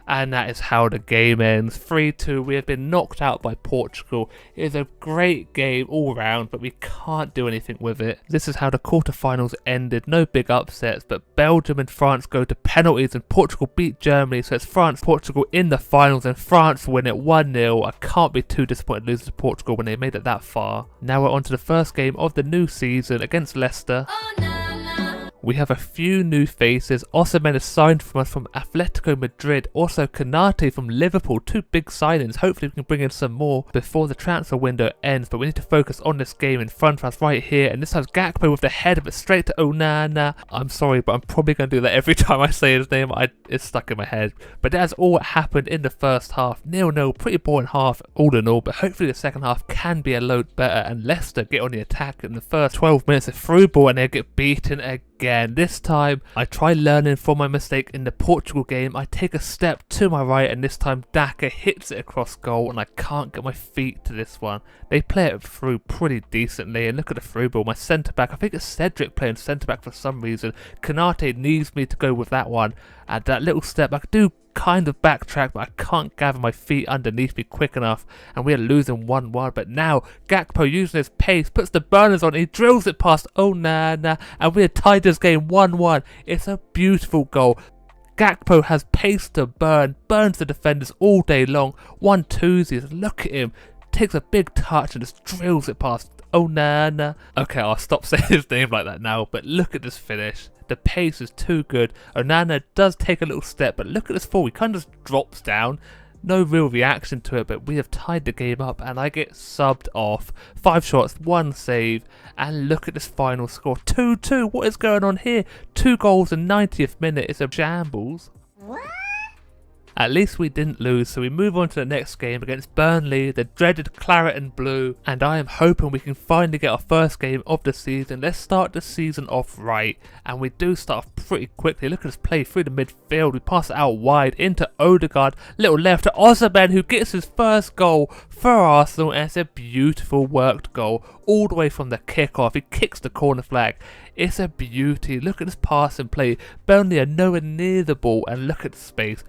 And that is how the game ends. 3-2. We have been knocked out by Portugal. It is a great game all round, but we can't do anything with it. This is how the quarterfinals ended. No big upsets, but Belgium and France go to penalties and Portugal beat Germany. So it's France-Portugal in the finals and France win it 1-0. I can't be too disappointed losing to Portugal when they made it that far. Now we're on to the first game of the new season against Leicester. Oh, no. We have a few new faces. Osimhen is signed from us from Atletico Madrid. Also Konate from Liverpool. Two big signings. Hopefully we can bring in some more before the transfer window ends. But we need to focus on this game in front of us right here. And this has Gakpo with the head of it straight to Onana. I'm sorry, but I'm probably going to do that every time I say his name. It's stuck in my head. But that's all what happened in the first half. 0-0. Pretty boring half all in all. But hopefully the second half can be a load better. And Leicester get on the attack in the first 12 minutes. A through ball and they get beaten again. This time I try learning from my mistake in the Portugal game. I take a step to my right and this time Daka hits it across goal and I can't get my feet to this one. They play it through pretty decently and look at the through ball. My centre back, I think it's Cedric playing centre back for some reason. Konate needs me to go with that one. And that little step back, I do kind of backtrack, but I can't gather my feet underneath me quick enough, and we're losing 1-1. But now Gakpo using his pace puts the burners on, he drills it past Onana, and we're tied this game 1-1. It's a beautiful goal. Gakpo has pace to burn, burns the defenders all day long. 1-2s, look at him, takes a big touch and just drills it past Onana. Okay, I'll stop saying his name like that now, but look at this finish. The pace is too good. Onana does take a little step, but look at this fall. He kind of just drops down. No real reaction to it, but we have tied the game up and I get subbed off. 5 shots, 1 save, and look at this final score. 2-2. What is going on here? 2 goals in 90th minute. It's a shambles. At least we didn't lose, so we move on to the next game against Burnley, the dreaded claret and blue, and I am hoping we can finally get our first game of the season. Let's start the season off right, and we do start off pretty quickly. Look at us play through the midfield. We pass it out wide into Odegaard, little left to Osimhen, who gets his first goal for Arsenal, and it's a beautiful worked goal all the way from the kickoff. He kicks the corner flag. It's a beauty. Look at this pass and play. Burnley are nowhere near the ball, and look at the space.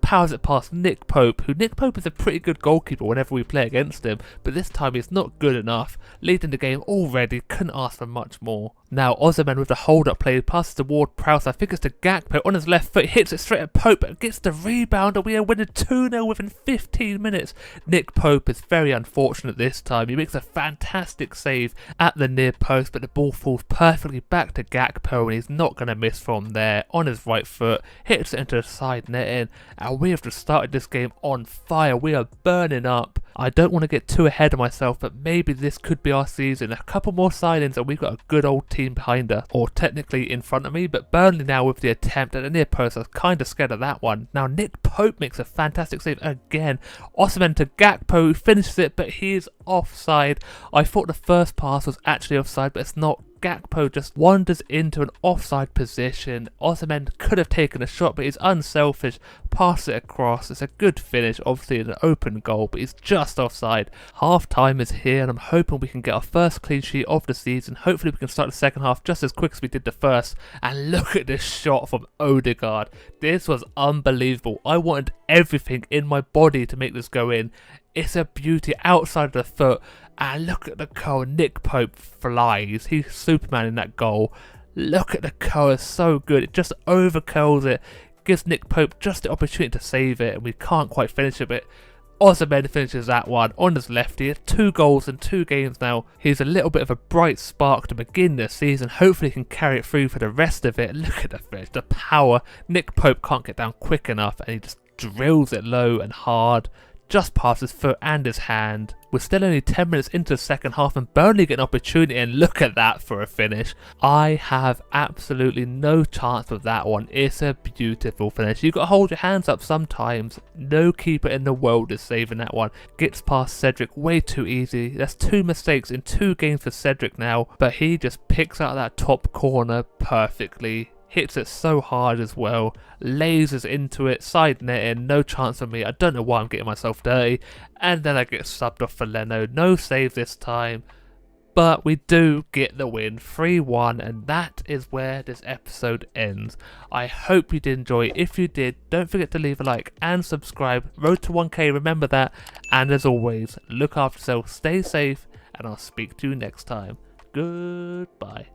Powers it past Nick Pope, who Nick Pope is a pretty good goalkeeper whenever we play against him, but this time he's not good enough. Leading the game already, couldn't ask for much more. Now Osimhen with the hold-up play passes toward Prowse. I think it's to Gakpo on his left foot, hits it straight at Pope, gets the rebound, and we are winning 2-0 within 15 minutes. Nick Pope is very unfortunate this time. He makes a fantastic save at the near post, but the ball falls perfectly back to Gakpo, and he's not going to miss from there. On his right foot, hits it into the side netting, and we have just started this game on fire. We are burning up. I don't want to get too ahead of myself, but maybe this could be our season. A couple more signings and we've got a good old team behind us, or technically in front of me, but Burnley now with the attempt at the near post. I was kind of scared of that one. Now Nick Pope makes a fantastic save again. Osimhen to Gakpo, who finishes it, but he is offside. I thought the first pass was actually offside, but it's not. Gakpo just wanders into an offside position. Osimhen could have taken a shot, but he's unselfish, passes it across. It's a good finish, obviously an open goal, but he's just offside. Half time is here, and I'm hoping we can get our first clean sheet of the season. Hopefully we can start the second half just as quick as we did the first. And look at this shot from Odegaard. This was unbelievable. I wanted everything in my body to make this go in. It's a beauty outside of the foot. And look at the goal. Nick Pope flies. He's Superman in that goal. Look at the goal. It's so good. It just overcurls it. Gives Nick Pope just the opportunity to save it. And we can't quite finish it. But Osimhen finishes that one on his left. He has 2 goals in 2 games now. He's a little bit of a bright spark to begin this season. Hopefully he can carry it through for the rest of it. Look at the finish. The power. Nick Pope can't get down quick enough. And he just drills it low and hard. Just past his foot and his hand. We're still only 10 minutes into the second half and Burnley get an opportunity, and look at that for a finish. I have absolutely no chance with that one. It's a beautiful finish. You've got to hold your hands up sometimes. No keeper in the world is saving that one. Gets past Cedric way too easy. That's 2 mistakes in 2 games for Cedric now, but he just picks out that top corner perfectly. Hits it so hard as well, lasers into it, side netting, no chance for me. I don't know why I'm getting myself dirty. And then I get subbed off for Leno. No save this time. But we do get the win, 3-1, and that is where this episode ends. I hope you did enjoy it. If you did, don't forget to leave a like and subscribe. Road to 1K, remember that. And as always, look after yourself, stay safe, and I'll speak to you next time. Goodbye.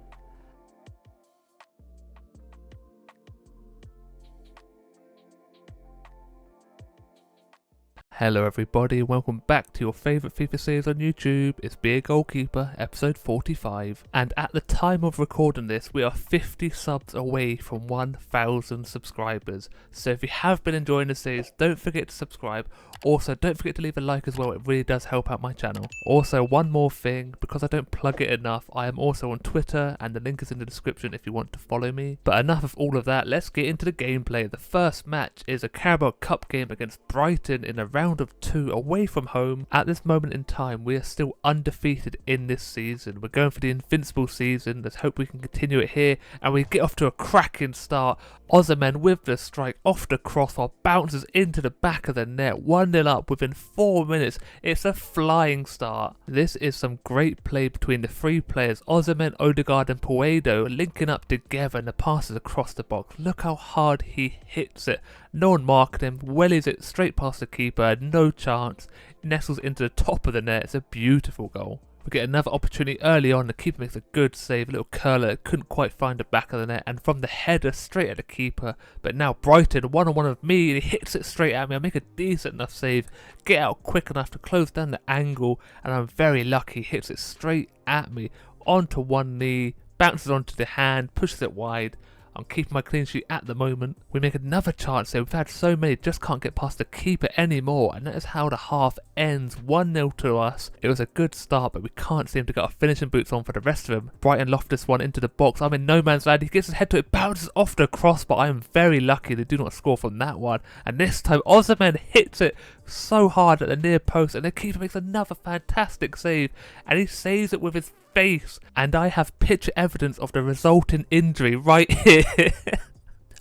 Hello everybody, welcome back to your favourite FIFA series on YouTube. It's Be a Goalkeeper, episode 45. And at the time of recording this, we are 50 subs away from 1,000 subscribers. So if you have been enjoying the series, don't forget to subscribe. Also, don't forget to leave a like as well, it really does help out my channel. Also, one more thing, because I don't plug it enough, I am also on Twitter, and the link is in the description if you want to follow me. But enough of all of that, let's get into the gameplay. The first match is a Carabao Cup game against Brighton in a round of 2 away from home. At this moment in time, we are still undefeated in this season. We're going for the invincible season. Let's hope we can continue it here, and we get off to a cracking start. Osimhen with the strike off the crossbar, bounces into the back of the net, 1-0 up within 4 minutes. It's a flying start. This is some great play between the 3 players, Osimhen, Odegaard and Puedo, linking up together, and the passes across the box. Look how hard he hits it. No one marked him, wellies it straight past the keeper, no chance. Nestles into the top of the net. It's a beautiful goal. We get another opportunity early on. The keeper makes a good save, a little curler, couldn't quite find the back of the net, and from the header straight at the keeper. But now Brighton one-on-one with me, and he hits it straight at me. I make a decent enough save, get out quick enough to close down the angle, and I'm very lucky. He hits it straight at me, onto one knee, bounces onto the hand, pushes it wide. I'm keeping my clean sheet at the moment. We make another chance here. We've had so many, just can't get past the keeper anymore. And that is how the half ends. 1-0 to us. It was a good start, but we can't seem to get our finishing boots on for the rest of them. Brighton loft this one into the box. I'm in no man's land. He gets his head to it, bounces off the crossbar. I am very lucky they do not score from that one. And this time, Osimhen hits it so hard at the near post, and the keeper makes another fantastic save, and he saves it with his face. And I have picture evidence of the resulting injury right here.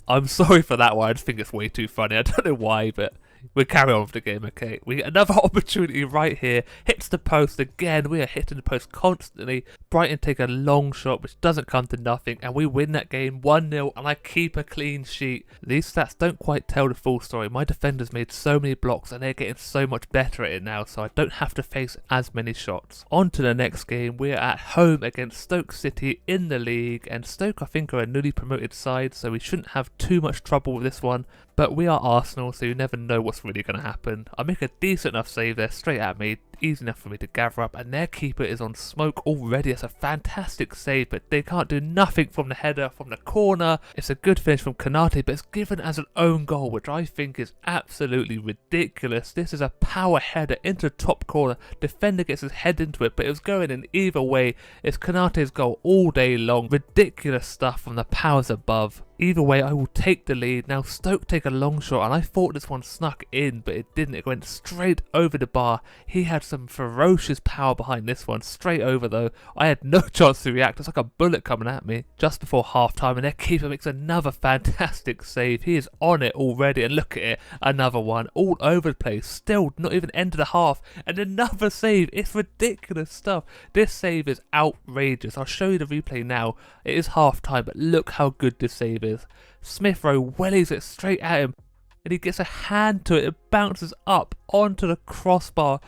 I'm sorry for that one. I just think it's way too funny. I don't know why, but we'll carry on with the game, okay? We get another opportunity right here. Hits the post again. We are hitting the post constantly. Brighton take a long shot, which doesn't come to nothing, and we win that game 1-0, and I keep a clean sheet. These stats don't quite tell the full story. My defenders made so many blocks, and they're getting so much better at it now, so I don't have to face as many shots. On to the next game. We're at home against Stoke City in the league, and Stoke, I think, are a newly promoted side, so we shouldn't have too much trouble with this one. But we are Arsenal, so you never know what's really going to happen. I make a decent enough save there, straight at me, easy enough for me to gather up, and their keeper is on smoke already. It's a fantastic save, but they can't do nothing from the header, from the corner. It's a good finish from Konate, but it's given as an own goal, which I think is absolutely ridiculous. This is a power header into the top corner. Defender gets his head into it, but it was going in either way. It's Konate's goal all day long. Ridiculous stuff from the powers above. Either way, I will take the lead. Now Stoke take a long shot, and I thought this one snuck in, but it didn't. It went straight over the bar. He had some ferocious power behind this one. Straight over though. I had no chance to react. It's like a bullet coming at me. Just before half time, and their keeper makes another fantastic save. He is on it already, and look at it. Another one. All over the place. Still not even end of the half. And another save. It's ridiculous stuff. This save is outrageous. I'll show you the replay now. It is half time, but look how good this save is. Smith Rowe wellies it straight at him, and he gets a hand to it. It bounces up onto the crossbar,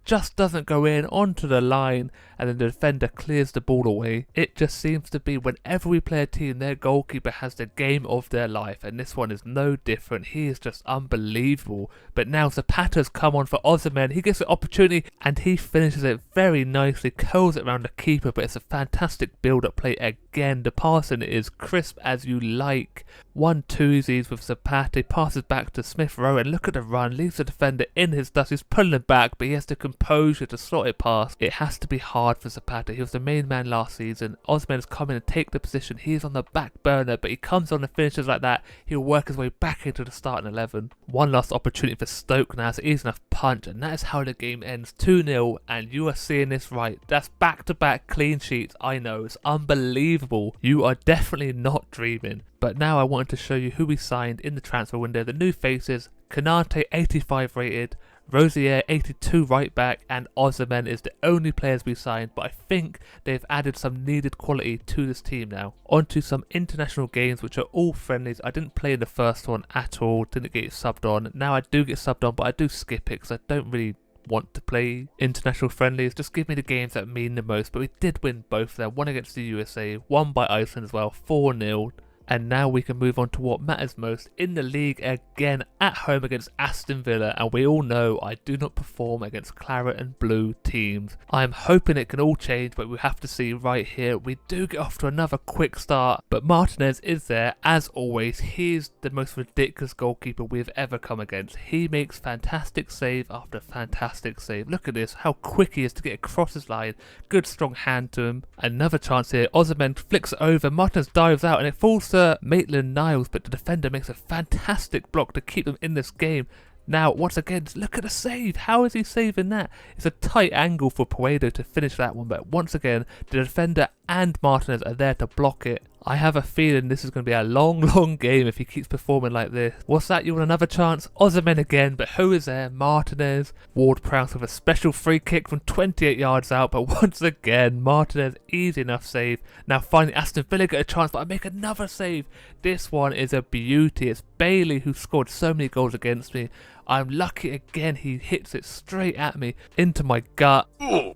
just doesn't go in, onto the line, and then the defender clears the ball away. It just seems to be whenever we play a team, their goalkeeper has the game of their life, and this one is no different. He is just unbelievable. But now Zapata's come on for Osimhen. He gets the opportunity, and he finishes it very nicely, curls it around the keeper, but it's a fantastic build-up play again. The passing is crisp as you like. 1-2s with Zapata, passes back to Smith Rowe, and look at the run, leaves the defender in his dust. He's pulling it back, but he has the composure to slot it past. It has to be hard for Zapata. He was the main man last season. Osimhen has come in and take the position. He's on the back burner, but he comes on and finishes like that. He'll work his way back into the starting 11. One last opportunity for Stoke now. It's an easy enough punch, and that is how the game ends. 2-0, and you are seeing this right. That's back-to-back clean sheets. I know, it's unbelievable. You are definitely not dreaming. But now I wanted to show you who we signed in the transfer window. The new faces: Konate 85 rated, Rosier 82 right back, and Osimhen is the only players we signed, but I think they've added some needed quality to this team now. On to some international games, which are all friendlies. I didn't play in the first one at all, didn't get subbed on. Now I do get subbed on, but I do skip it because I don't really want to play international friendlies. Just give me the games that mean the most. But we did win both there, one against the USA, one by Iceland as well, 4-0. And now we can move on to what matters most in the league again, at home against Aston Villa. And we all know I do not perform against claret and blue teams. I'm hoping it can all change, but we have to see right here. We do get off to another quick start, but Martinez is there as always. He's the most ridiculous goalkeeper we've ever come against. He makes fantastic save after fantastic save. Look at this, how quick he is to get across his line. Good strong hand to him. Another chance here. Osimhen flicks it over. Martinez dives out, and it falls to Maitland-Niles, but the defender makes a fantastic block to keep them in this game. Now, once again, look at the save. How is he saving that? It's a tight angle for Puedo to finish that one, but once again, the defender and Martinez are there to block it. I have a feeling this is going to be a long game if he keeps performing like this. What's that? You want another chance? Osimhen again, but who is there? Martinez. Ward-Prowse with a special free kick from 28 yards out, but once again, Martinez, easy enough save. Now finally, Aston Villa get a chance, but I make another save. This one is a beauty. It's Bailey who scored so many goals against me. I'm lucky again, he hits it straight at me, into my gut.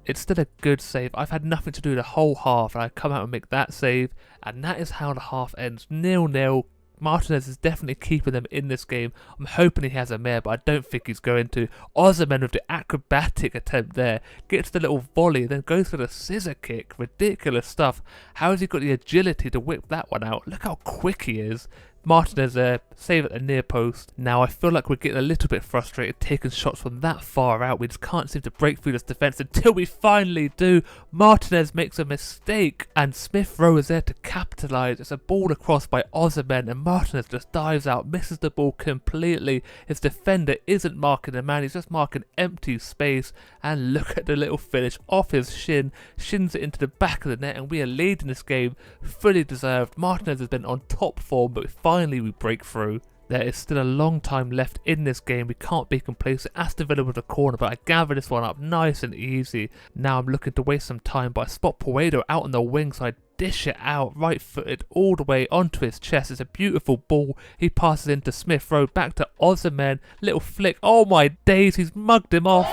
It's still a good save. I've had nothing to do the whole half, and I come out and make that save, and that is how the half ends. 0-0. Martinez is definitely keeping them in this game. I'm hoping he has a mare, but I don't think he's going to. Ozyman with the acrobatic attempt there, gets the little volley, then goes for the scissor kick. Ridiculous stuff. How has he got the agility to whip that one out? Look how quick he is. Martinez there, save at the near post. Now I feel like we're getting a little bit frustrated taking shots from that far out. We just can't seem to break through this defence until we finally do. Martinez makes a mistake and Smith Rowe is there to capitalise. It's a ball across by Ozyman and Martinez just dives out, misses the ball completely. His defender isn't marking the man, he's just marking empty space, and look at the little finish off his shin, shins it into the back of the net, and we are leading this game, fully deserved. Martinez has been on top form, but finally we break through. There is still a long time left in this game. We can't be complacent. Aston Villa with a corner, but I gather this one up nice and easy. Now I'm looking to waste some time, but I spot Puedo out on the wing, so I dish it out, right-footed, all the way onto his chest. It's a beautiful ball. He passes into Smith Rowe, back to Ozyman. Little flick. Oh my days, he's mugged him off.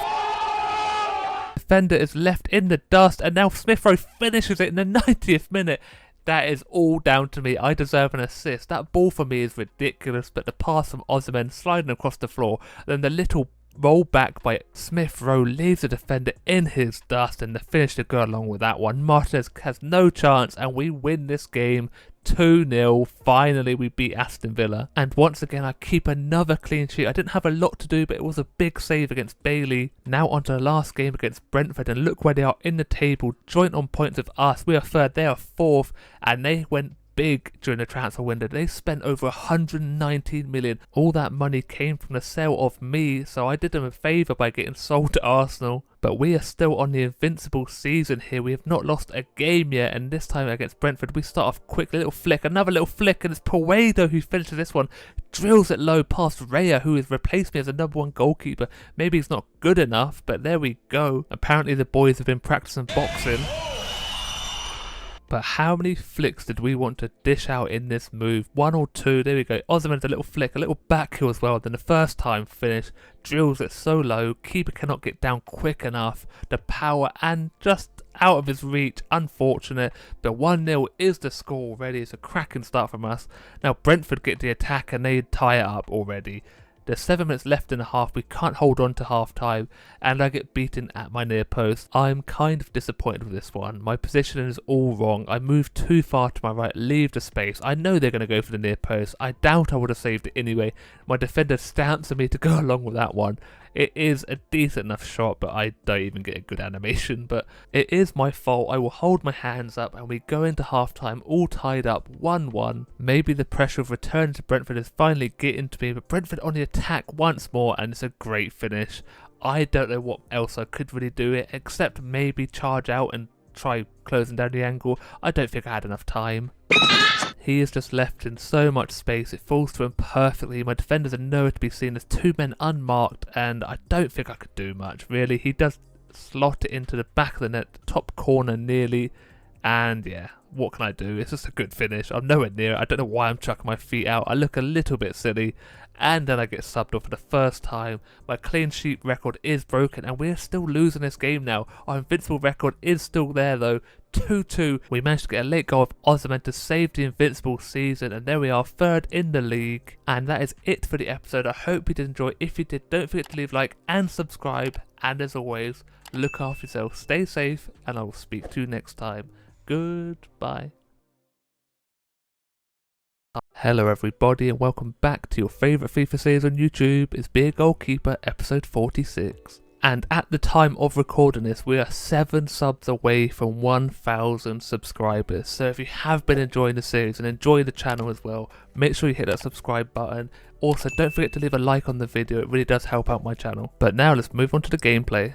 Defender is left in the dust, and now Smith Rowe finishes it in the 90th minute. That is all down to me. I deserve an assist. That ball for me is ridiculous, but the pass from Ozyman sliding across the floor, then the little roll back by Smith Rowe leaves the defender in his dust, and the finish to go along with that one. Martinez has no chance, and we win this game 2-0. Finally we beat Aston Villa, and once again I keep another clean sheet. I didn't have a lot to do, but it was a big save against Bailey. Now onto the last game against Brentford, and look where they are in the table, joint on points with us. We are third, they are fourth, and they went big during the transfer window. They spent over 119 million. All that money came from the sale of me, so I did them a favour by getting sold to Arsenal. But we are still on the invincible season here. We have not lost a game yet, and this time against Brentford we start off quick. Little flick, another little flick, and it's Puedo who finishes this one. Drills it low past Raya, who has replaced me as the #1 goalkeeper. Maybe he's not good enough, but there we go. Apparently the boys have been practicing boxing. But how many flicks did we want to dish out in this move? One or two, there we go. Ozyman's a little flick, a little back heel as well. Then the first time finish, drills it so low, keeper cannot get down quick enough. The power and just out of his reach, unfortunate. But 1-0 is the score already. It's a cracking start from us. Now Brentford get the attack and they tie it up already. There's 7 minutes left in the half, we can't hold on to half time, and I get beaten at my near post. I'm kind of disappointed with this one. My positioning is all wrong. I moved too far to my right, leave the space. I know they're going to go for the near post. I doubt I would have saved it anyway. My defender stamps at me to go along with that one. It is a decent enough shot, but I don't even get a good animation. But it is my fault. I will hold my hands up, and we go into half-time all tied up 1-1. Maybe the pressure of returning to Brentford is finally getting to me, but Brentford on the attack once more, and it's a great finish. I don't know what else I could really do it, except maybe charge out and try closing down the angle. I don't think I had enough time. He is just left in so much space, it falls to him perfectly. My defenders are nowhere to be seen. There's 2 men unmarked, and I don't think I could do much, really. He does slot it into the back of the net, top corner nearly, and yeah, what can I do? It's just a good finish. I'm nowhere near it. I don't know why I'm chucking my feet out. I look a little bit silly, and then I get subbed off for the first time. My clean sheet record is broken, and we're still losing this game now. Our invincible record is still there though. 2-2. We managed to get a late goal of Ozyman to save the invincible season, and there we are, third in the league. And that is it for the episode. I hope you did enjoy. If you did, don't forget to leave a like and subscribe. And as always, look after yourself, stay safe, and I will speak to you next time. Goodbye. Hello everybody, and welcome back to your favourite FIFA series on YouTube. It's Be a Goalkeeper episode 46. And at the time of recording this, we are 7 subs away from 1,000 subscribers. So if you have been enjoying the series and enjoy the channel as well, make sure you hit that subscribe button. Also, don't forget to leave a like on the video, it really does help out my channel. But now let's move on to the gameplay.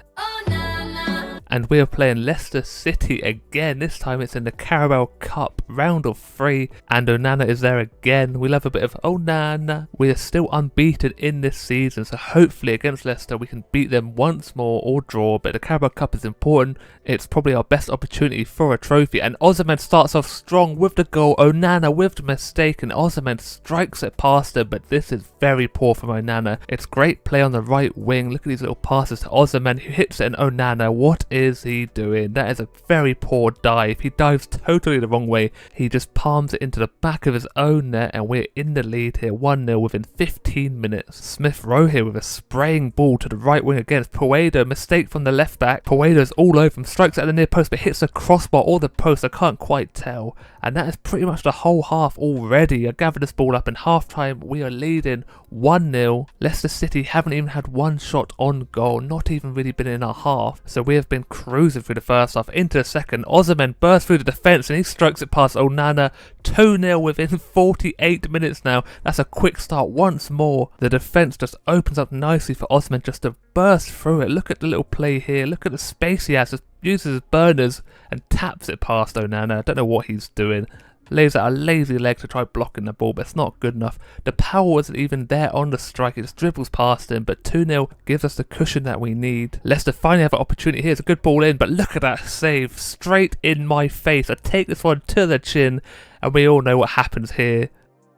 And we are playing Leicester City again. This time it's in the Carabao Cup round of 3, and Onana is there again. We'll have a bit of Onana. We are still unbeaten in this season, so hopefully against Leicester we can beat them once more or draw. But the Carabao Cup is important. It's probably our best opportunity for a trophy, and Ozyman starts off strong with the goal. Onana with the mistake, and Ozyman strikes it past him, but this is very poor from Onana. It's great play on the right wing. Look at these little passes to Ozyman, who hits it, and Onana, what is is he doing? That is a very poor dive. He dives totally the wrong way. He just palms it into the back of his own net, and we're in the lead here 1-0 within 15 minutes. Smith Rowe here with a spraying ball to the right wing against Puedo. Mistake from the left back. Puedo's all over him, strikes at the near post but hits the crossbar or the post, I can't quite tell. And that is pretty much the whole half already. I gathered this ball up in half time. We are leading 1-0. Leicester City haven't even had one shot on goal, not even really been in our half. So we have been cruising through the first half. Into the second, Osimhen bursts through the defence and he strikes it past Onana. 2-0 within 48 minutes now. That's a quick start once more. The defence just opens up nicely for Osimhen just to burst through it. Look at the little play here. Look at the space he has. Just uses his burners and taps it past Onana. I don't know what he's doing. Lays out a lazy leg to try blocking the ball, but it's not good enough. The power wasn't even there on the strike, it just dribbles past him, but 2-0 gives us the cushion that we need. Leicester finally have an opportunity here, it's a good ball in, but look at that save, straight in my face. I take this one to the chin, and we all know what happens here.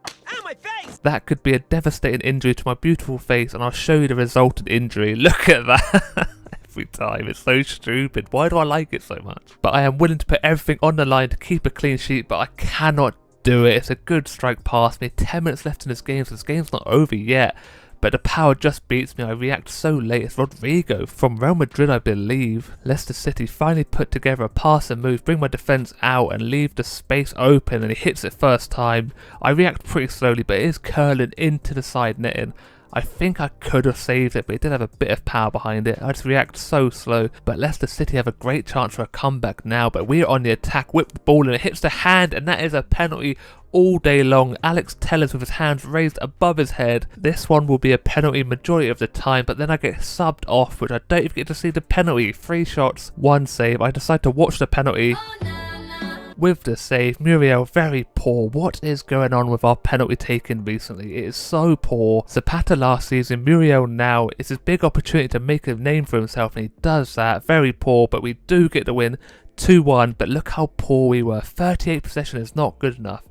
Ow, my face! That could be a devastating injury to my beautiful face, and I'll show you the resultant injury. Look at that! Every time, it's so stupid. Why do I like it so much? But I am willing to put everything on the line to keep a clean sheet, but I cannot do it. It's a good strike past me. 10 minutes left in this game, so this game's not over yet. But the power just beats me. I react so late. It's Rodrigo from Real Madrid, I believe. Leicester City finally put together a pass and move, bring my defence out and leave the space open, and he hits it first time. I react pretty slowly, but it is curling into the side netting. I think I could have saved it, but it did have a bit of power behind it. I just react so slow. But Leicester City have a great chance for a comeback now, but we're on the attack. Whip the ball and it hits the hand, and that is a penalty all day long. Alex Tellers with his hands raised above his head. This one will be a penalty majority of the time, but then I get subbed off, which I don't even get to see the penalty. 3 shots, 1 save. I decide to watch the penalty. With the save, Muriel very poor. What is going on with our penalty taking recently? It is so poor. Zapata last season, Muriel now. It's his big opportunity to make a name for himself, and he does that. Very poor, but we do get the win 2-1. But look how poor we were. 38 possession is not good enough.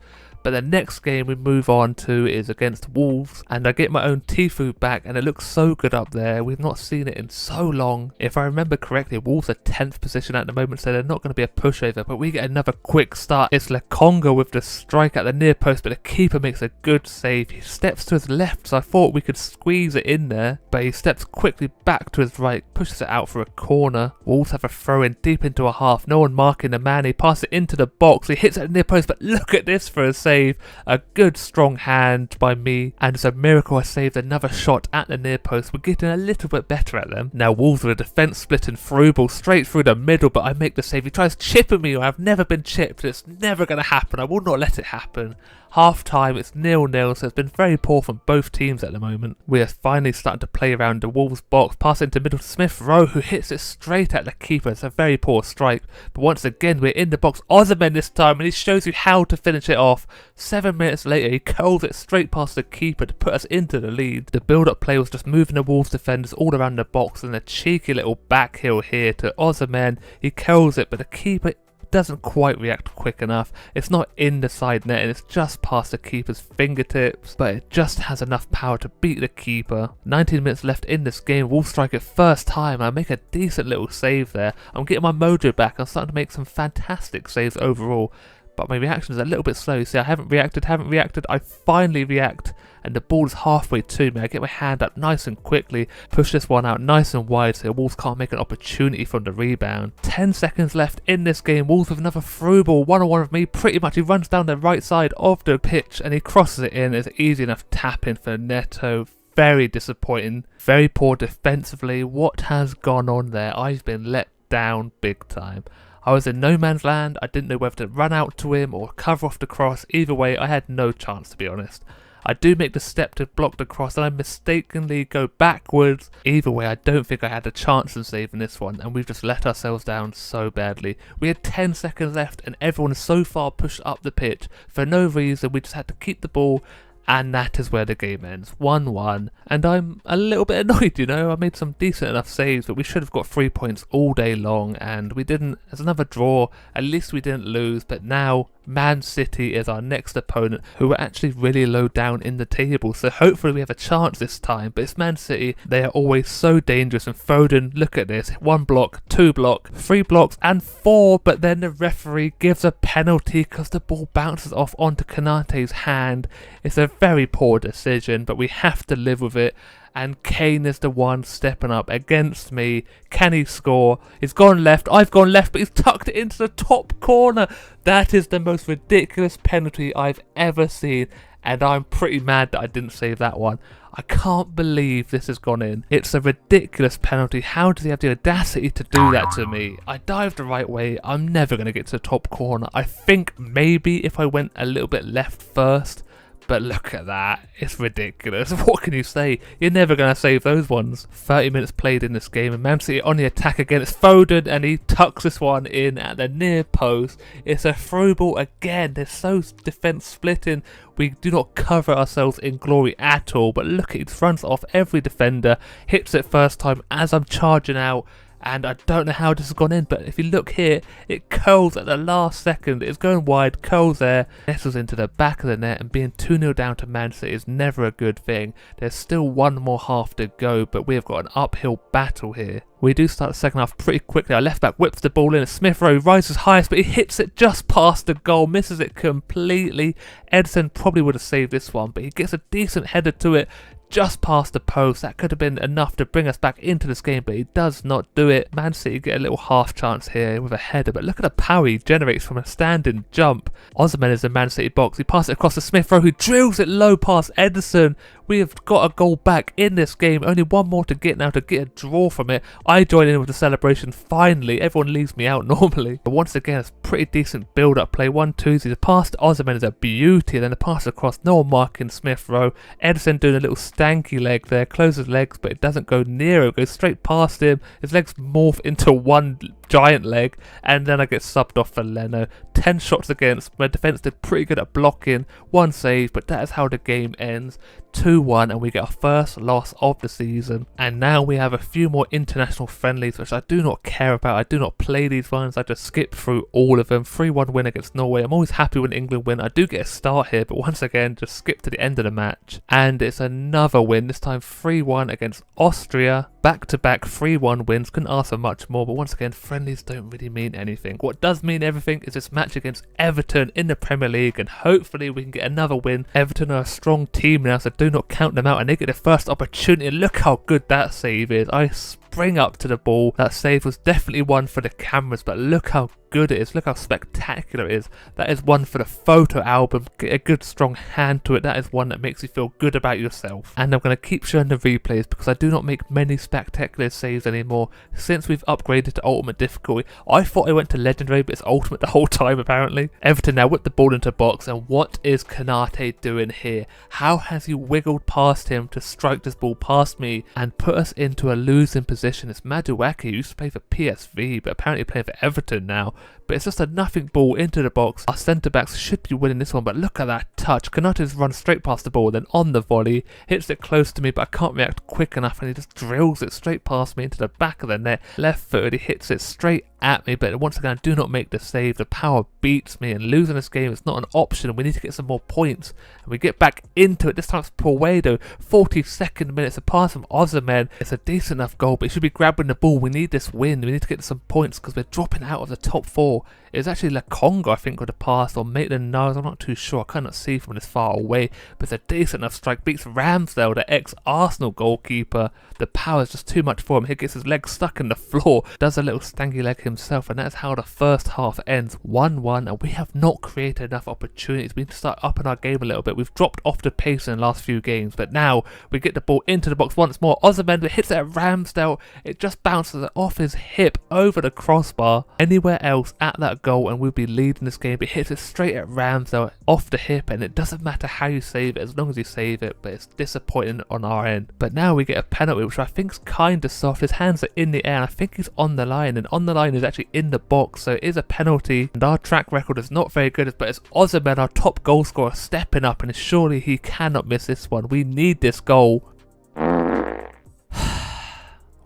But the next game we move on to is against Wolves, and I get my own Tifu back, and it looks so good up there. We've not seen it in so long. If I remember correctly, Wolves are 10th position at the moment, so they're not going to be a pushover, but we get another quick start. It's Lekonga with the strike at the near post, but the keeper makes a good save. He steps to his left, so I thought we could squeeze it in there, but he steps quickly back to his right, pushes it out for a corner. Wolves have a throw in deep into a half, no one marking the man. He passes it into the box, he hits it at the near post, but look at this for a save. A good strong hand by me, and it's a miracle I saved another shot at the near post. We're getting a little bit better at them. Now Wolves with a defence splitting through ball straight through the middle, but I make the save. He tries chipping me. I've never been chipped. It's never going to happen. I will not let it happen. Half time, it's 0-0, so it's been very poor from both teams at the moment. We are finally starting to play around the Wolves box, pass into middle to Smith Rowe, who hits it straight at the keeper. It's a very poor strike, but once again we're in the box. Osimhen this time, and he shows you how to finish it off. 7 minutes later, he curls it straight past the keeper to put us into the lead. The build-up play was just moving the Wolves defenders all around the box, and a cheeky little back heel here to Osimhen. He curls it, but the keeper doesn't quite react quick enough. It's not in the side net, and it's just past the keeper's fingertips, but it just has enough power to beat the keeper. 19 minutes left in this game. Wolves strike it first time. I make a decent little save there. I'm getting my mojo back. I'm starting to make some fantastic saves overall, but my reaction is a little bit slow. You see, I haven't reacted. I finally react, and the ball is halfway to me. I get my hand up nice and quickly, push this one out nice and wide so the Wolves can't make an opportunity from the rebound. 10 seconds left in this game. Wolves with another through ball, one-on-one with me. Pretty much he runs down the right side of the pitch and he crosses it in. It's an easy enough tap in for Neto. Very disappointing. Very poor defensively. What has gone on there? I've been let down big time. I was in no man's land. I didn't know whether to run out to him or cover off the cross. Either way, I had no chance, to be honest. I do make the step to block the cross and I mistakenly go backwards. Either way, I don't think I had a chance in saving this one, and we've just let ourselves down so badly. We had 10 seconds left and everyone is so far pushed up the pitch. For no reason, we just had to keep the ball, and that is where the game ends. 1-1, and I'm a little bit annoyed, you know. I made some decent enough saves, but we should have got 3 points all day long, and we didn't. As another draw, at least we didn't lose, but now Man City is our next opponent, who are actually really low down in the table, so hopefully we have a chance this time. But it's Man City, they are always so dangerous. And Foden, look at this, 1 block, 2 block, 3 blocks and 4, but then the referee gives a penalty because the ball bounces off onto Konate's hand. It's a very poor decision, but we have to live with it. And Kane is the one stepping up against me. Can he score? He's gone left, I've gone left, but he's tucked it into the top corner. That is the most ridiculous penalty I've ever seen, and I'm pretty mad that I didn't save that one. I can't believe this has gone in. It's a ridiculous penalty. How does he have the audacity to do that to me? I dived the right way. I'm never going to get to the top corner. I think maybe if I went a little bit left first, but look at that, it's ridiculous. What can you say? You're never going to save those ones. 30 minutes played in this game, and Man City on the attack again. It's Foden, and he tucks this one in at the near post. It's a through ball again. There's so defence splitting. We do not cover ourselves in glory at all, but look, it runs off every defender, hits it first time as I'm charging out. And I don't know how this has gone in, but if you look here, it curls at the last second. It's going wide, curls there, nestles into the back of the net, and being 2-0 down to Man City is never a good thing. There's still one more half to go, but we have got an uphill battle here. We do start the second half pretty quickly. Our left back whips the ball in, and Smith Rowe rises highest, but he hits it just past the goal, misses it completely. Edson probably would have saved this one, but he gets a decent header to it, just past the post. That could have been enough to bring us back into this game, but he does not do it. Man City get a little half chance here with a header, but look at the power he generates from a standing jump. Osimhen is in Man City box. He passes it across to Smith Rowe, who drills it low past Ederson. We have got a goal back in this game. Only one more to get now to get a draw from it. I join in with the celebration finally. Everyone leaves me out normally. But once again, it's pretty decent build-up play. 1-2. The pass to Osimhen is a beauty. And then the pass across, no one marking Smith Rowe. Ederson doing a little stanky leg there. Closes legs, but it doesn't go near him. It goes straight past him. His legs morph into one giant leg, and then I get subbed off for Leno. 10 shots against. My defence did pretty good at blocking. 1 save, but that is how the game ends. 2-1, and we get our first loss of the season. And now we have a few more international friendlies, which I do not care about. I do not play these ones. I just skip through all of them. 3-1 win against Norway. I'm always happy when England win. I do get a start here, but once again, just skip to the end of the match. And it's another win, this time 3-1 against Austria. Back-to-back 3-1 wins. Couldn't ask for much more, but once again, friendlies don't really mean anything. What does mean everything is this match against Everton in the Premier League, and hopefully we can get another win. Everton are a strong team now, so do not count them out, and they get the first opportunity. Look how good that save is. I spring up to the ball. That save was definitely one for the cameras, but look how good it is. Look how spectacular it is. That is one for the photo album. Get a good strong hand to it. That is one that makes you feel good about yourself. And I'm going to keep showing the replays because I do not make many spectacular saves anymore since we've upgraded to ultimate difficulty. I thought I went to legendary, but it's ultimate the whole time apparently. Everton now whip the ball into box, and what is Konate doing here? How has he wiggled past him to strike this ball past me and put us into a losing position? It's Madueke, who used to play for PSV but apparently playing for Everton now. But it's just a nothing ball into the box. Our centre-backs should be winning this one, but look at that touch. Konate's run straight past the ball, then on the volley, hits it close to me, but I can't react quick enough, and he just drills it straight past me into the back of the net. Left-footed, he hits it straight at me, but once again, I do not make the save. The power beats me, and losing this game is not an option. We need to get some more points, and we get back into it. This time it's Puedo, 42nd minute, a pass from Osimhen. It's a decent enough goal, but he should be grabbing the ball. We need this win. We need to get some points because we're dropping out of the top 4. It was actually Lakonga, I think, with the pass, or Maitland-Niles, I'm not too sure. I cannot see from this far away, but it's a decent enough strike. Beats Ramsdale, the ex-Arsenal goalkeeper. The power is just too much for him. He gets his leg stuck in the floor, does a little stanky leg himself, and that's how the first half ends. 1-1, and we have not created enough opportunities. We need to start upping our game a little bit. We've dropped off the pace in the last few games, but now we get the ball into the box once more. Osimhen hits it at Ramsdale. It just bounces off his hip over the crossbar. Anywhere else at that goal and we'll be leading this game, but it hits it straight at Ramsdale off the hip, and it doesn't matter how you save it as long as you save it, but it's disappointing on our end. But now we get a penalty, which I think is kind of soft. His hands are in the air, and I think he's on the line, and on the line is actually in the box, so it is a penalty, and our track record is not very good, but it's Osimhen, our top goal scorer, stepping up, and surely he cannot miss this one. We need this goal.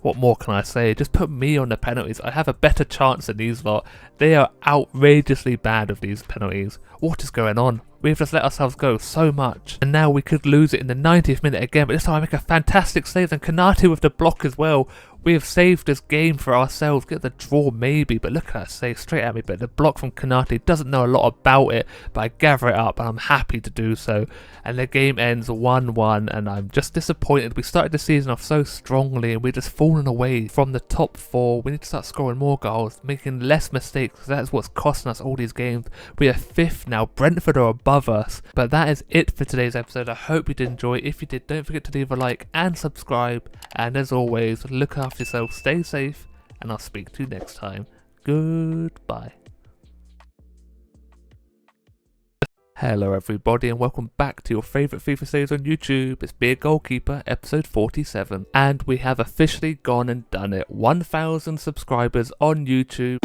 What more can I say? Just put me on the penalties. I have a better chance than these lot. They are outrageously bad with these penalties. What is going on? We've just let ourselves go so much. And now we could lose it in the 90th minute again. But this time I make a fantastic save. And Konate with the block as well. We have saved this game for ourselves. Get the draw maybe. But look at that save straight at me. But the block from Konate doesn't know a lot about it. But I gather it up and I'm happy to do so. And the game ends 1-1. And I'm just disappointed. We started the season off so strongly. And we're just falling away from the top 4. We need to start scoring more goals. Making less mistakes. That's what's costing us all these games. We are 5th now. Brentford are above us. But that is it for today's episode. I hope you did enjoy. If you did, don't forget to leave a like and subscribe. And as always, look after yourself, stay safe, and I'll speak to you next time. Goodbye. Hello everybody and welcome back to your favourite FIFA series on YouTube. It's Be a Goalkeeper, episode 47. And we have officially gone and done it. 1,000 subscribers on YouTube.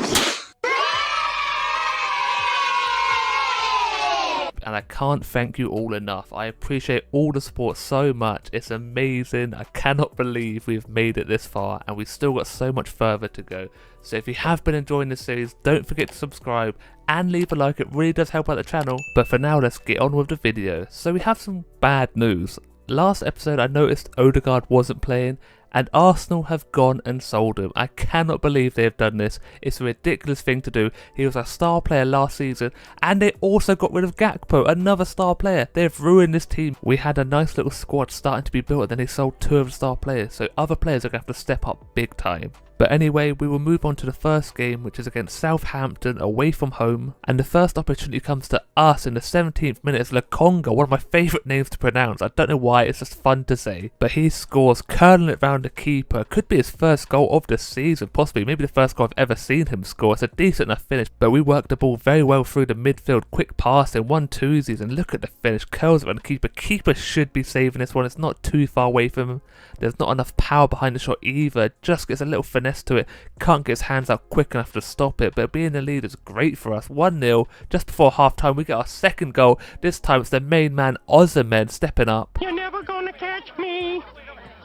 And I can't thank you all enough. I appreciate all the support so much. It's amazing. I cannot believe we've made it this far and we've still got so much further to go. So if you have been enjoying this series, don't forget to subscribe and leave a like. It really does help out the channel. But for now, let's get on with the video. So we have some bad news. Last episode I noticed Odegaard wasn't playing and Arsenal have gone and sold him. I cannot believe they have done this. It's a ridiculous thing to do. He was a star player last season and they also got rid of Gakpo, another star player. They've ruined this team. We had a nice little squad starting to be built and then they sold 2 of the star players. So other players are going to have to step up big time. But anyway, we will move on to the first game, which is against Southampton away from home. And the first opportunity comes to us in the 17th minute. It's Lokonga, one of my favourite names to pronounce. I don't know why, it's just fun to say. But he scores, curling it round the keeper. Could be his first goal of the season, possibly. Maybe the first goal I've ever seen him score. It's a decent enough finish. But we worked the ball very well through the midfield. Quick passing, 1-2s, and look at the finish. Curls it around the keeper. Keeper should be saving this one. It's not too far away from him. There's not enough power behind the shot either. Just gets a little finesse to it, can't get his hands out quick enough to stop it, but being the lead is great for us. 1-0, just before half time we get our second goal. This time it's the main man Ozyman stepping up. You're never gonna catch me.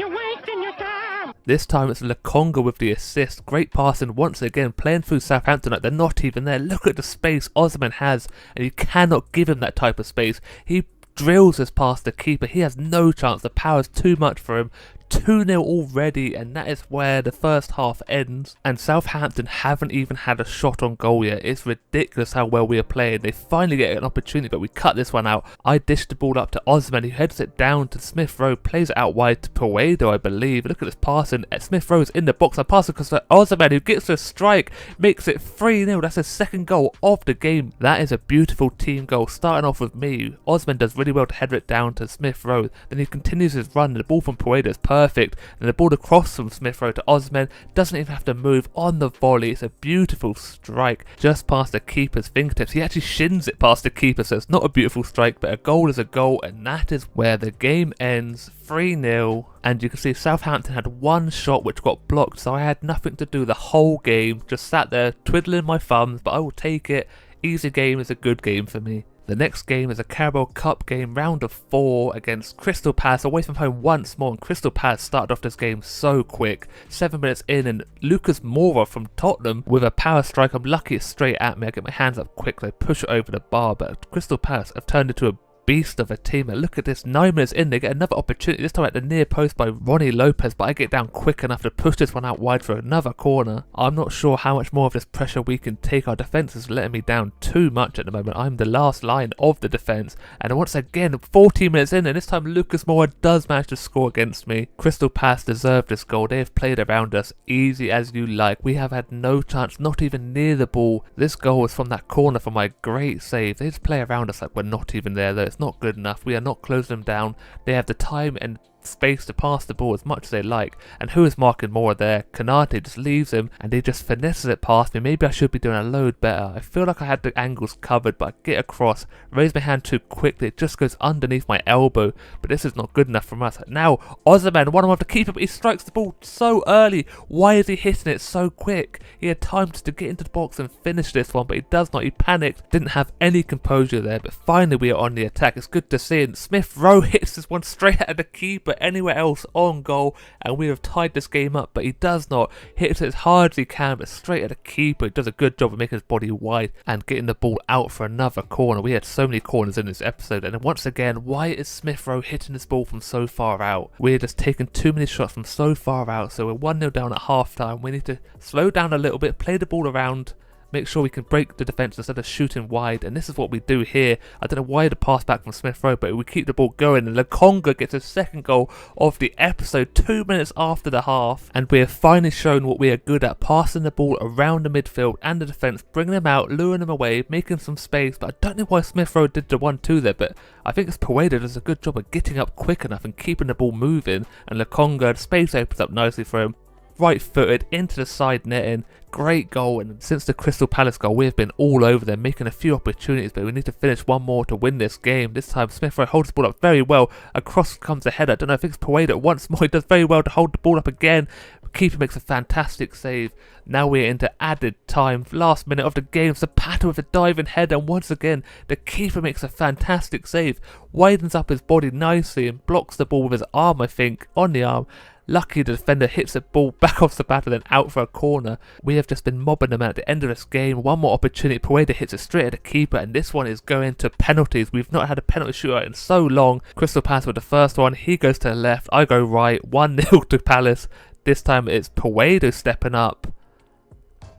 You're wasting your time. This time it's Lokonga with the assist. Great passing once again, playing through Southampton like they're not even there. Look at the space Ozyman has, and you cannot give him that type of space. He drills this past the keeper. He has no chance. The power's too much for him. 2-0 already, and that is where the first half ends. And Southampton haven't even had a shot on goal yet. It's ridiculous how well we are playing. They finally get an opportunity, but we cut this one out. I dished the ball up to Ozyman, who heads it down to Smith Rowe, plays it out wide to Puedo, I believe. Look at this passing. Smith Rowe's in the box. I pass it because Ozyman, who gets a strike, makes it 3-0. That's his second goal of the game. That is a beautiful team goal, starting off with me. Ozyman does really well to header it down to Smith Rowe. Then he continues his run. The ball from Puedo is perfect. And the ball across from Smith Rowe to Ozyman, doesn't even have to move on the volley. It's a beautiful strike just past the keeper's fingertips. He actually shins it past the keeper, so it's not a beautiful strike, but a goal is a goal, and that is where the game ends. 3-0, and you can see Southampton had one shot which got blocked, so I had nothing to do the whole game. Just sat there twiddling my thumbs, but I will take it. Easy game is a good game for me. The next game is a Carabao Cup game, round of 4 against Crystal Palace, away from home once more, and Crystal Palace started off this game so quick. 7 minutes in, and Lucas Moura from Tottenham with a power strike. I'm lucky it's straight at me. I get my hands up quick, so I push it over the bar, but Crystal Palace have turned into a beast of a team. And look at this, 9 minutes in, they get another opportunity, this time at the near post by Ronnie Lopez, but I get down quick enough to push this one out wide for another corner. I'm not sure how much more of this pressure we can take. Our defence is letting me down too much at the moment. I'm the last line of the defence, and once again 14 minutes in, and this time Lucas Moura does manage to score against me. Crystal Palace deserved this goal. They have played around us easy as you like. We have had no chance, not even near the ball. This goal was from that corner from my great save. They just play around us like we're not even there though. It's not good enough. We are not closing them down. They have the time and space to pass the ball as much as they like, and who is marking more there? Konate just leaves him and he just finesses it past me. Maybe I should be doing a load better. I feel like I had the angles covered, but I get across, raise my hand too quickly, it just goes underneath my elbow, but this is not good enough from us. Now Ozyman, one of the keeper, but he strikes the ball so early. Why is he hitting it so quick? He had time to get into the box and finish this one, but he does not. He panicked, didn't have any composure there, but finally we are on the attack. It's good to see, and Smith Rowe hits this one straight at the keeper. keeper anywhere else on goal and we have tied this game up, but he does not. Hits it as hard as he can, but straight at the keeper. He does a good job of making his body wide and getting the ball out for another corner. We had so many corners in this episode, and then once again, why is Smith Rowe hitting this ball from so far out? We're just taking too many shots from so far out, so we're 1-0 down at half time. We need to slow down a little bit, play the ball around, make sure we can break the defence instead of shooting wide, and this is what we do here. I don't know why the pass back from Smith Rowe, but we keep the ball going, and Lokonga gets his second goal of the episode 2 minutes after the half, and we have finally shown what we are good at, passing the ball around the midfield and the defence, bringing them out, luring them away, making some space. But I don't know why Smith Rowe did the 1-2 there, but I think it's Pueda does a good job of getting up quick enough and keeping the ball moving, and Lokonga, the space opens up nicely for him. Right-footed into the side netting, great goal. And since the Crystal Palace goal, we have been all over them, making a few opportunities, but we need to finish one more to win this game. This time Smith Rowe holds the ball up very well, across comes the header. I don't know if it's Pueda once more, he does very well to hold the ball up again. Keeper makes a fantastic save. Now we're into added time, last minute of the game. Zapata with a diving header, and once again the keeper makes a fantastic save, widens up his body nicely and blocks the ball with his arm, I think, on the arm. Lucky the defender hits the ball back off Zapata, then out for a corner. We have just been mobbing them at the end of this game. One more opportunity, Pueda hits it straight at the keeper, and this one is going to penalties. We've not had a penalty shootout in so long. Crystal Palace with the first one, he goes to the left, I go right, 1-0 to Palace. This time it's Pueda stepping up.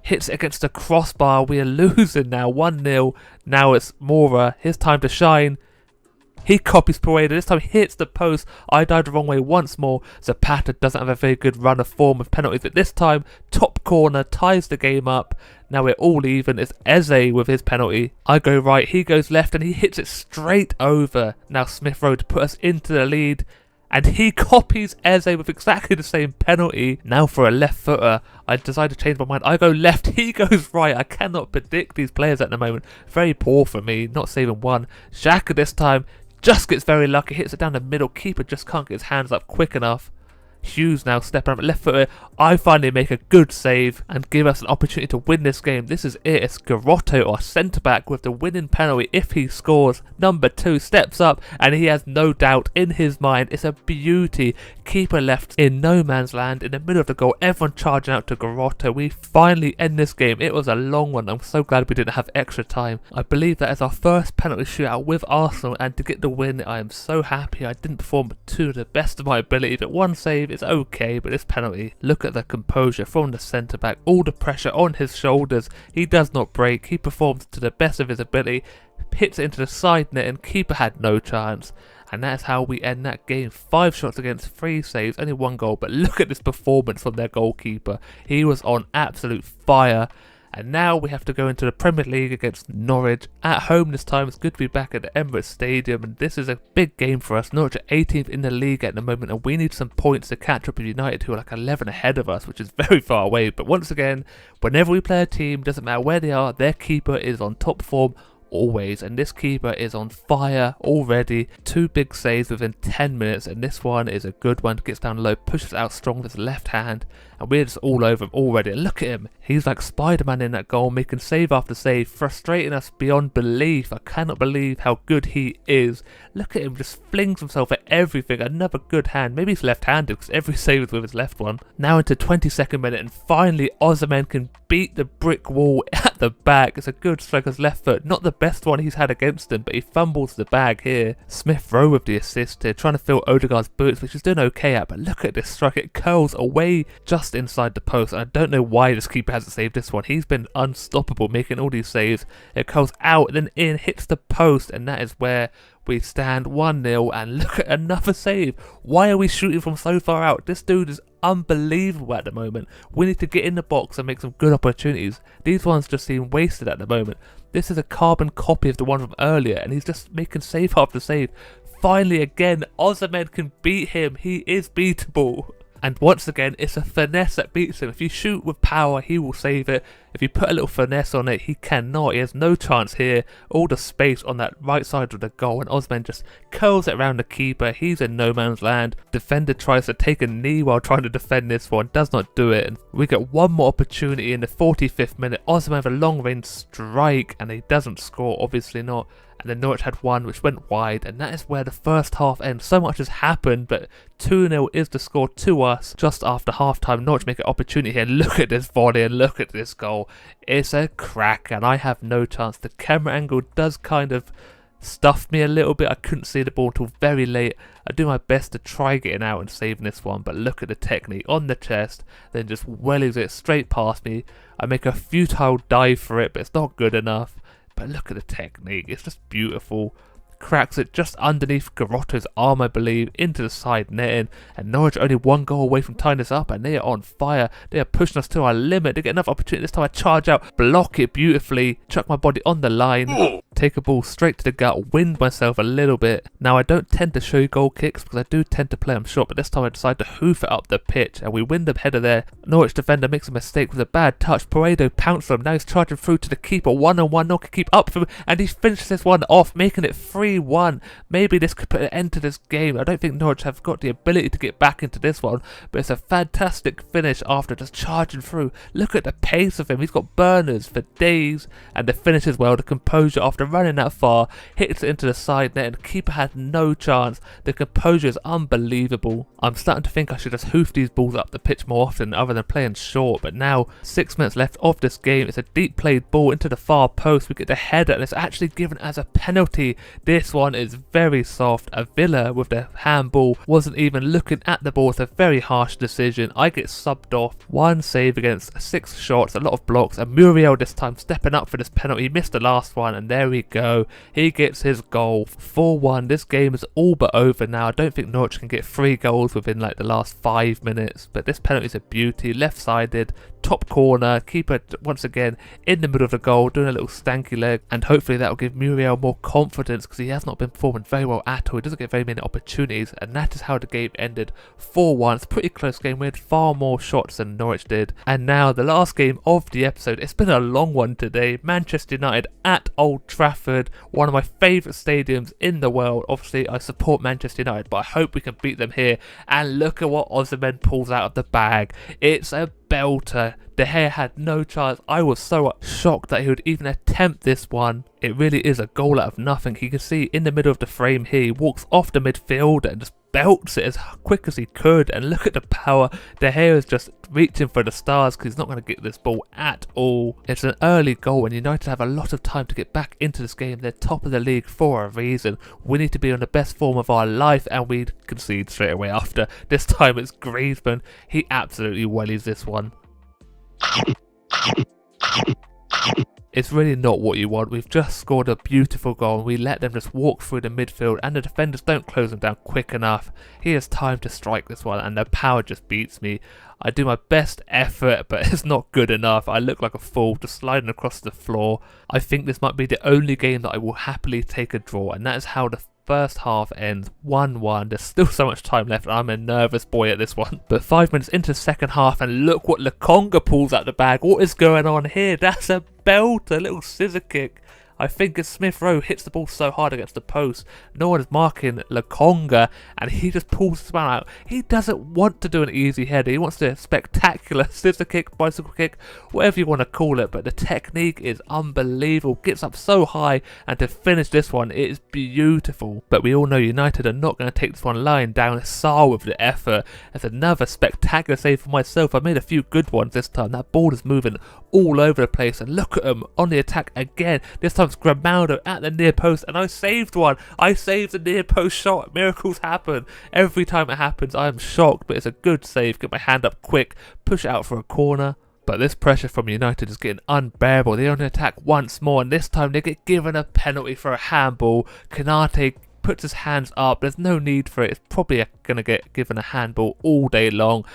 Hits it against the crossbar, we are losing now, 1-0. Now it's Mora, his time to shine. He copies Pueda, this time hits the post. I died the wrong way once more. Zapata doesn't have a very good run of form with penalties, but this time, top corner, ties the game up. Now we're all even. It's Eze with his penalty. I go right, he goes left, and he hits it straight over. Now Smith Rowe to put us into the lead. And he copies Eze with exactly the same penalty. Now for a left footer, I decide to change my mind. I go left, he goes right. I cannot predict these players at the moment. Very poor for me, not saving one. Xhaka this time just gets very lucky, hits it down the middle. Keeper just can't get his hands up quick enough. Hughes now stepping up left footer. I finally make a good save and give us an opportunity to win this game. This is it. It's Garotto, our centre back, with the winning penalty if he scores. Number 2 steps up and he has no doubt in his mind. It's a beauty. Keeper left in no man's land in the middle of the goal. Everyone charging out to Garotto. We finally end this game. It was a long one. I'm so glad we didn't have extra time. I believe that is our first penalty shootout with Arsenal, and to get the win, I am so happy. I didn't perform to the best of my ability, but one save, it's okay, but this penalty, look at the composure from the centre back, all the pressure on his shoulders. He does not break, he performs to the best of his ability, hits it into the side net, and keeper had no chance. And that's how we end that game. 5 shots against 3 saves, only 1 goal, but look at this performance from their goalkeeper. He was on absolute fire. And now we have to go into the Premier League against Norwich at home this time. It's good to be back at the Emirates Stadium, and this is a big game for us. Norwich are 18th in the league at the moment, and we need some points to catch up with United, who are like 11 ahead of us, which is very far away. But once again, whenever we play a team, doesn't matter where they are, their keeper is on top form always, and this keeper is on fire already. 2 big saves within 10 minutes, and this one is a good one. Gets down low, pushes out strong with his left hand, and we're just all over him already. And look at him, he's like Spider-Man in that goal, making save after save, frustrating us beyond belief. I cannot believe how good he is. Look at him, just flings himself at everything. Another good hand, maybe he's left-handed because every save is with his left one. Now into 22nd minute, and finally Osimhen can beat the brick wall at the back. It's a good striker's left foot, not the best one he's had against him, but he fumbles the bag here. Smith Rowe with the assist here, trying to fill Odegaard's boots, which he's doing okay at, but look at this strike, it curls away just inside the post. I don't know why this keeper hasn't saved this one. He's been unstoppable, making all these saves. It curls out, then in, hits the post, and that is where we stand 1-0, and look at another save. Why are we shooting from so far out? This dude is unbelievable at the moment. We need to get in the box and make some good opportunities. These ones just seem wasted at the moment. This is a carbon copy of the one from earlier, and he's just making save after save. Finally again, Osimhen can beat him. He is beatable. And once again, it's a finesse that beats him. If you shoot with power, he will save it. If you put a little finesse on it, he cannot. He has no chance here. All the space on that right side of the goal, and Osimhen just curls it around the keeper. He's in no man's land. Defender tries to take a knee while trying to defend this one. Does not do it. And we get one more opportunity in the 45th minute. Osimhen have a long range strike, and he doesn't score, obviously not. and then Norwich had one which went wide, and that is where the first half ends. So much has happened, but 2-0 is the score to us just after half-time. Norwich make an opportunity here. Look at this volley and look at this goal. It's a crack, and I have no chance. The camera angle does kind of stuff me a little bit. I couldn't see the ball until very late. I do my best to try getting out and saving this one, but look at the technique on the chest, then just wellies it straight past me. I make a futile dive for it, but it's not good enough. But look at the technique, it's just beautiful. Cracks it just underneath Garotto's arm, I believe, into the side netting, and Norwich are only one goal away from tying this up, and they are on fire. They are pushing us to our limit. They get another opportunity this time. I charge out, block it beautifully, chuck my body on the line, take a ball straight to the gut, wind myself a little bit. Now I don't tend to show you goal kicks because I do tend to play them short, but this time I decide to hoof it up the pitch, and we win the header there. Norwich defender makes a mistake with a bad touch. Paredo pounced on him. Now he's charging through to the keeper, one-on-one. Norwich can keep up for him, and he finishes this one off, making it 3-1. Maybe this could put an end to this game. I don't think Norwich have got the ability to get back into this one, but it's a fantastic finish after just charging through. Look at the pace of him. He's got burners for days, and the finish as well. The composure after running that far, hits it into the side net, and the keeper had no chance. The composure is unbelievable. I'm starting to think I should just hoof these balls up the pitch more often other than playing short, but now 6 minutes left of this game. It's a deep played ball into the far post. We get the header, and it's actually given as a penalty. This one is very soft. A Villa with the handball wasn't even looking at the ball. It's a very harsh decision. I get subbed off. One save against 6 shots, a lot of blocks, and Muriel this time stepping up for this penalty. He missed the last one, and there we go. He gets his goal. 4-1. This game is all but over now. I don't think Norwich can get 3 goals within like the last 5 minutes, but this penalty is a beauty. Left-sided, top corner, keeper once again in the middle of the goal, doing a little stanky leg, and hopefully that will give Muriel more confidence because he has not been performing very well at all. He doesn't get very many opportunities, and that is how the game ended. 4-1. It's a pretty close game. We had far more shots than Norwich did. And now the last game of the episode. It's been a long one today. Manchester United at Old Trafford, one of my favourite stadiums in the world. Obviously I support Manchester United, but I hope we can beat them here. And look at what Osimhen pulls out of the bag. It's a belter. De Gea had no chance. I was so shocked that he would even attempt this one. It really is a goal out of nothing. You can see in the middle of the frame here, he walks off the midfielder and just belts it as quick as he could, and look at the power. De Gea is just reaching for the stars because he's not going to get this ball at all. It's an early goal, and United have a lot of time to get back into this game. They're top of the league for a reason. We need to be on the best form of our life, and we concede straight away after. This time it's Griezmann. He absolutely wellies this one. It's really not what you want. We've just scored a beautiful goal and we let them just walk through the midfield, and the defenders don't close them down quick enough. He has time to strike this one and the power just beats me. I do my best effort, but it's not good enough. I look like a fool just sliding across the floor. I think this might be the only game that I will happily take a draw, and that is how the first half ends 1-1. There's still so much time left and I'm a nervous boy at this one. But 5 minutes into the second half, and look what Lokonga pulls out the bag. What is going on here? That's a belter, little scissor kick. I think as Smith Rowe hits the ball so hard against the post, no one is marking Lokonga, and he just pulls this one out. He doesn't want to do an easy header. He wants to do a spectacular scissor kick, bicycle kick, whatever you want to call it, but the technique is unbelievable. Gets up so high, and to finish this one, it is beautiful. But we all know United are not going to take this one lying down. Sarr with the effort. That's another spectacular save for myself. I made a few good ones this time. That ball is moving all over the place, and look at him on the attack again. This time Grimaldo at the near post, and I saved one. I saved the near post shot. Miracles happen. Every time it happens I am shocked, but it's a good save. Get my hand up quick, push it out for a corner. But this pressure from United is getting unbearable. They only attack once more, and this time they get given a penalty for a handball. Kanate puts his hands up. There's no need for it. It's probably going to get given a handball all day long.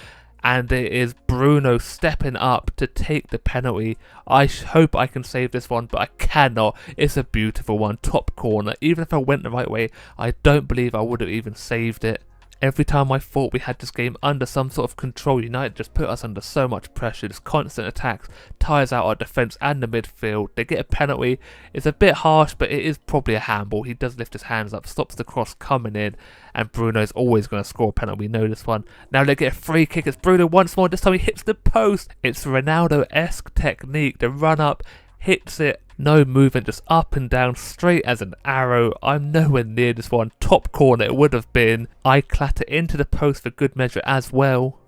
And it is Bruno stepping up to take the penalty. I hope I can save this one, but I cannot. It's a beautiful one, top corner. Even if I went the right way, I don't believe I would have even saved it. Every time I thought we had this game under some sort of control, United just put us under so much pressure. This constant attacks tires out our defence and the midfield. They get a penalty. It's a bit harsh, but it is probably a handball. He does lift his hands up, stops the cross coming in, and Bruno's always going to score a penalty. We know this one. Now they get a free kick. It's Bruno once more. This time he hits the post. It's Ronaldo-esque technique. The run up, hits it No movement, just up and down, straight as an arrow. I'm nowhere near this one. Top corner it would have been. I clatter into the post for good measure as well.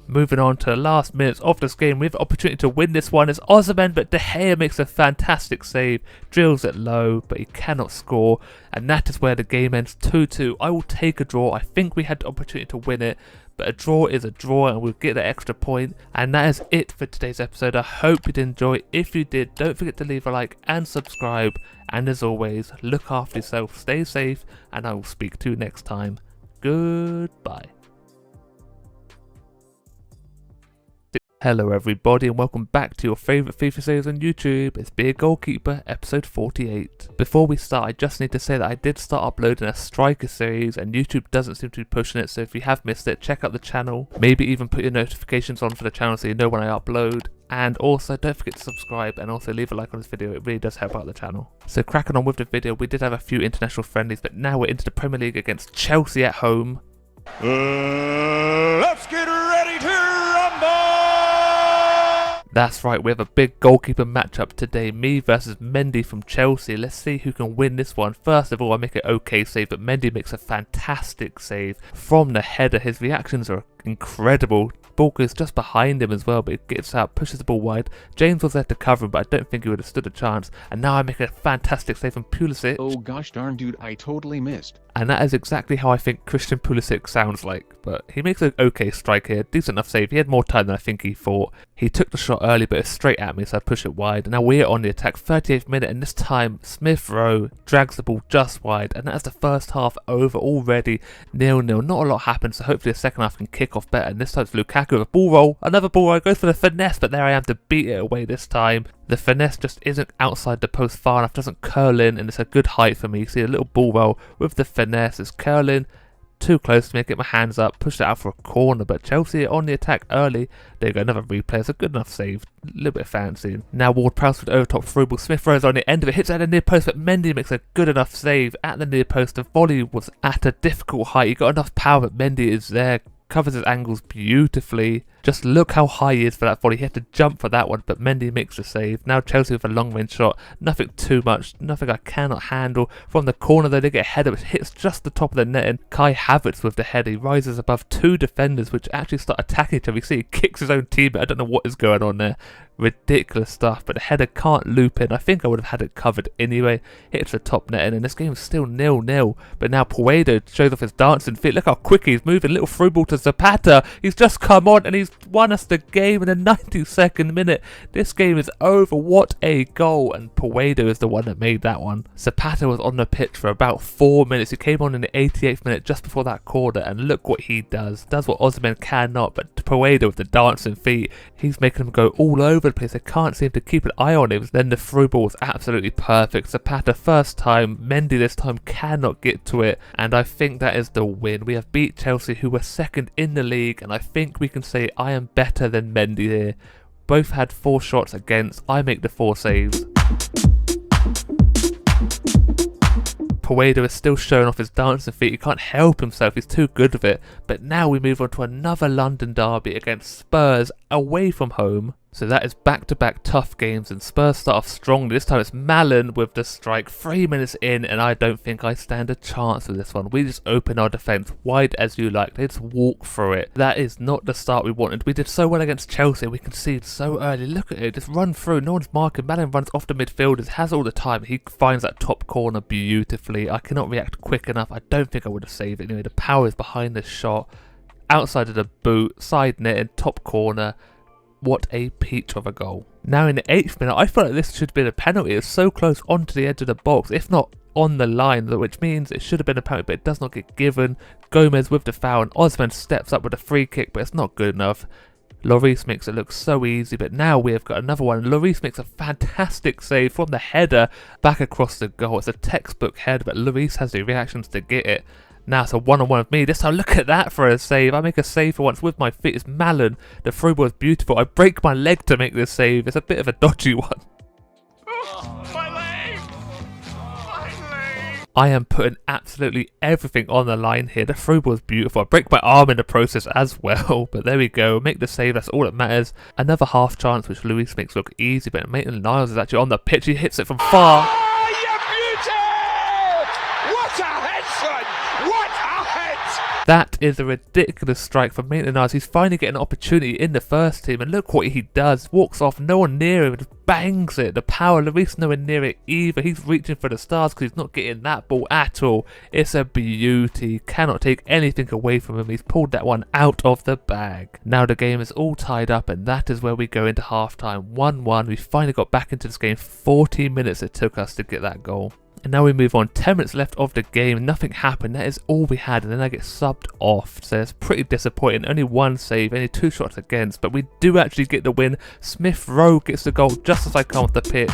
Moving on to the last minutes of this game, we have the opportunity to win this one as Ozyman, but De Gea makes a fantastic save, drills it low, but he cannot score, and that is where the game ends 2-2. I will take a draw. I think we had the opportunity to win it, but a draw is a draw and we'll get the extra point. And that is it for today's episode. I hope you did enjoy. If you did, don't forget to leave a like and subscribe, and as always, look after yourself, stay safe, and I will speak to you next time. Goodbye. Hello everybody and welcome back to your favourite FIFA series on YouTube. It's Be a Goalkeeper, episode 48. Before we start, I just need to say that I did start uploading a striker series and YouTube doesn't seem to be pushing it, so if you have missed it, check out the channel. Maybe even put your notifications on for the channel so you know when I upload. And also, don't forget to subscribe and also leave a like on this video, it really does help out the channel. So cracking on with the video, we did have a few international friendlies, but now we're into the Premier League against Chelsea at home. Let's get ready to rumble! That's right, we have a big goalkeeper matchup today, me versus Mendy from Chelsea. Let's see who can win this one. First of all, I make an okay save, but Mendy makes a fantastic save from the header. His reactions are incredible. Ball goes just behind him as well, but it gets out, pushes the ball wide. James was there to cover him, but I don't think he would have stood a chance. And now I make a fantastic save from Pulisic. Oh gosh darn dude, I totally missed. And that is exactly how I think Christian Pulisic sounds like. But he makes an okay strike here, decent enough save. He had more time than I think he thought. He took the shot early, but it's straight at me, so I push it wide. And now we're on the attack, 38th minute, and this time Smith Rowe drags the ball just wide. And that's the first half over already, 0-0. Not a lot happened, so hopefully the second half can kick off better. And this time it's Lukaku with a ball roll, another ball roll, goes for the finesse, but there I am to beat it away this time. The finesse just isn't outside the post far enough, doesn't curl in, and it's a good height for me. You see a little ball roll with the finesse, it's curling too close to me, get my hands up, push it out for a corner, but Chelsea are on the attack early. There you go, another replay, it's a good enough save, a little bit fancy. Now Ward-Prowse with over top through ball, Smith Rowe's on the end of it, hits at the near post, but Mendy makes a good enough save at the near post. The volley was at a difficult height, he got enough power, but Mendy is there, covers his angles beautifully. Just look how high he is for that volley. He had to jump for that one, but Mendy makes the save. Now Chelsea with a long range shot. Nothing too much, nothing I cannot handle. From the corner though, they get a header which hits just the top of the net, and Kai Havertz with the header. He rises above two defenders which actually start attacking each other. You see he kicks his own teammate. I don't know what is going on there. Ridiculous stuff, but the header can't loop in. I think I would have had it covered anyway. Hits the top net, and this game is still 0-0. But now Puedo shows off his dancing feet. Look how quick he's moving. Little through ball to Zapata. He's just come on and he's won us the game in the 92nd minute. This game is over. What a goal, and Puedo is the one that made that one. Zapata was on the pitch for about 4 minutes. He came on in the 88th minute just before that corner, and look what he does. Does what Ozyman cannot, but Puedo with the dancing feet, he's making them go all over the place. They can't seem to keep an eye on him. Then the through ball was absolutely perfect. Zapata first time, Mendy this time cannot get to it, and I think that is the win. We have beat Chelsea, who were second in the league, and I think we can say I am better than Mendy here. Both had 4 shots against, I make the 4 saves. Puedo is still showing off his dancing feet. He can't help himself, he's too good with it. But now we move on to another London derby against Spurs away from home. So that is back-to-back tough games, and Spurs start off strongly. This time it's Malen with the strike, 3 minutes in, and I don't think I stand a chance with this one. We just open our defence wide as you like. They just walk through it. That is not the start we wanted. We did so well against Chelsea. We conceded so early. Look at it, just run through. No one's marking. Malen runs off the midfielders, has all the time. He finds that top corner beautifully. I cannot react quick enough. I don't think I would have saved it anyway. The power is behind this shot. Outside of the boot, side net and top corner. What a peach of a goal. Now in the 8th minute, I felt like this should have been a penalty. It's so close onto the edge of the box, if not on the line, which means it should have been a penalty, but it does not get given. Gomez with the foul, and Ozyman steps up with a free kick, but it's not good enough. Lloris makes it look so easy, but now we have got another one. Lloris makes a fantastic save from the header back across the goal. It's a textbook header, but Lloris has the reactions to get it. Now it's a one-on-one with me. This time, look at that for a save. I make a save for once with my feet. It's Malen. The through ball is beautiful. I break my leg to make this save. It's a bit of a dodgy one. I am putting absolutely everything on the line here. The through ball is beautiful. I break my arm in the process as well, but there we go. Make the save, that's all that matters. Another half chance, which Luis makes look easy, but Maitland-Niles is actually on the pitch. He hits it from far. Oh, you beauty! What a head, son! What a head! That is a ridiculous strike from Maitland-Niles. He's finally getting an opportunity in the first team, and look what he does. Walks off, no one near him, just bangs it. The power, Luis nowhere near it either. He's reaching for the stars because he's not getting that ball at all. It's a beauty. Cannot take anything away from him. He's pulled that one out of the bag. Now the game is all tied up, and that is where we go into half-time. 1-1. We finally got back into this game. 40 minutes it took us to get that goal. And now we move on, 10 minutes left of the game, nothing happened, that is all we had, and then I get subbed off, so it's pretty disappointing. Only one save, only 2 shots against, but we do actually get the win. Smith Rowe gets the goal just as I come off the pitch.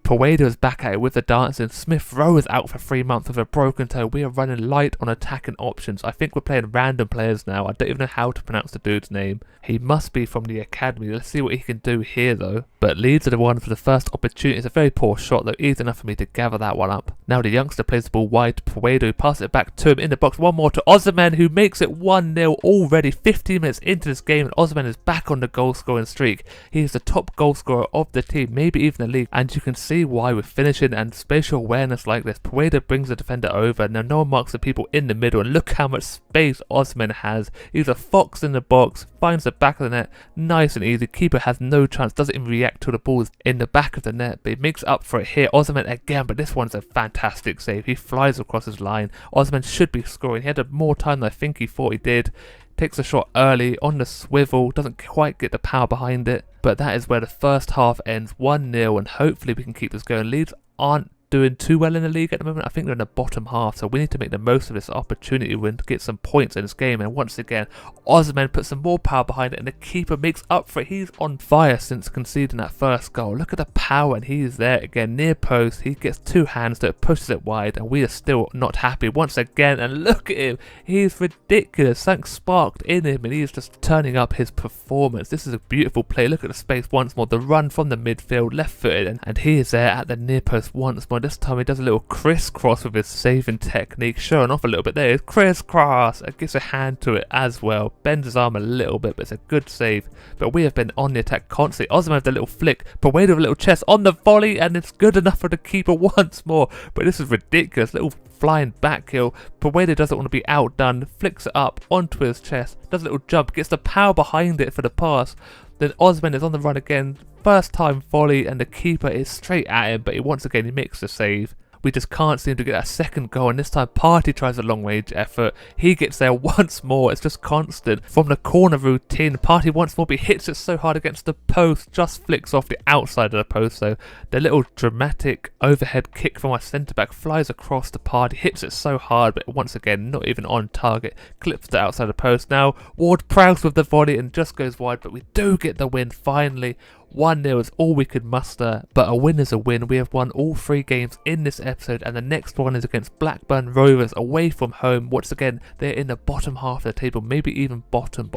Puedo is back at it with the dancing. Smith Rowe is out for 3 months with a broken toe. We are running light on attacking options. I think we're playing random players now. I don't even know how to pronounce the dude's name. He must be from the academy. Let's see what he can do here though. But Leeds are the one for the first opportunity. It's a very poor shot though, easy enough for me to gather that one up. Now the youngster plays the ball wide to Puedo, passes it back to him in the box. One more to Osimhen, who makes it 1-0 already. 15 minutes into this game, and Osimhen is back on the goal scoring streak. He is the top goal scorer of the team, maybe even the league, and you can see why with finishing and spatial awareness like this. Puedo brings the defender over. Now no one marks the people in the middle, and look how much space Osimhen has. He's a fox in the box, finds the back of the net, nice and easy. Keeper has no chance, doesn't even react till the ball is in the back of the net, but he makes up for it here. Osimhen again, but this one's a fantastic save. He flies across his line. Osimhen should be scoring. He had more time than I think he thought he did. Takes a shot early on the swivel, doesn't quite get the power behind it, but that is where the first half ends. 1-0, and hopefully we can keep this going. Leeds aren't doing too well in the league at the moment. I think they're in the bottom half, so we need to make the most of this opportunity win to get some points in this game. And once again, Osimhen puts some more power behind it, and the keeper makes up for it. He's on fire since conceding that first goal. Look at the power, and he's there again near post. He gets 2 hands to it, pushes it wide, and we are still not happy once again. And look at him, he's ridiculous. Something sparked in him, and he's just turning up his performance. This is a beautiful play. Look at the space once more, the run from the midfield, left footed, and he is there at the near post once more. This time he does a little crisscross with his saving technique, showing off a little bit there. It's crisscross, it gives a hand to it as well, bends his arm a little bit, but it's a good save. But we have been on the attack constantly. Osimhen with a little flick, Puedo with a little chest on the volley, and it's good enough for the keeper once more. But this is ridiculous, little flying back heel. Puedo doesn't want to be outdone, flicks it up onto his chest, does a little jump, gets the power behind it for the pass. Then Osimhen is on the run again, first time volley, and the keeper is straight at him, but once again he makes the save. We just can't seem to get that second goal, and this time Partey tries a long range effort. He gets there once more. It's just constant. From the corner routine, Partey once more, but he hits it so hard against the post, just flicks off the outside of the post. So the little dramatic overhead kick from our centre-back flies across the Partey, hits it so hard, but once again not even on target, clips the outside of the post. Now Ward-Prowse with the volley and just goes wide, but we do get the win finally. 1-0 is all we could muster, but a win is a win. We have won all 3 games in this episode, and the next one is against Blackburn Rovers away from home. Once again, they're in the bottom half of the table, maybe even bottom.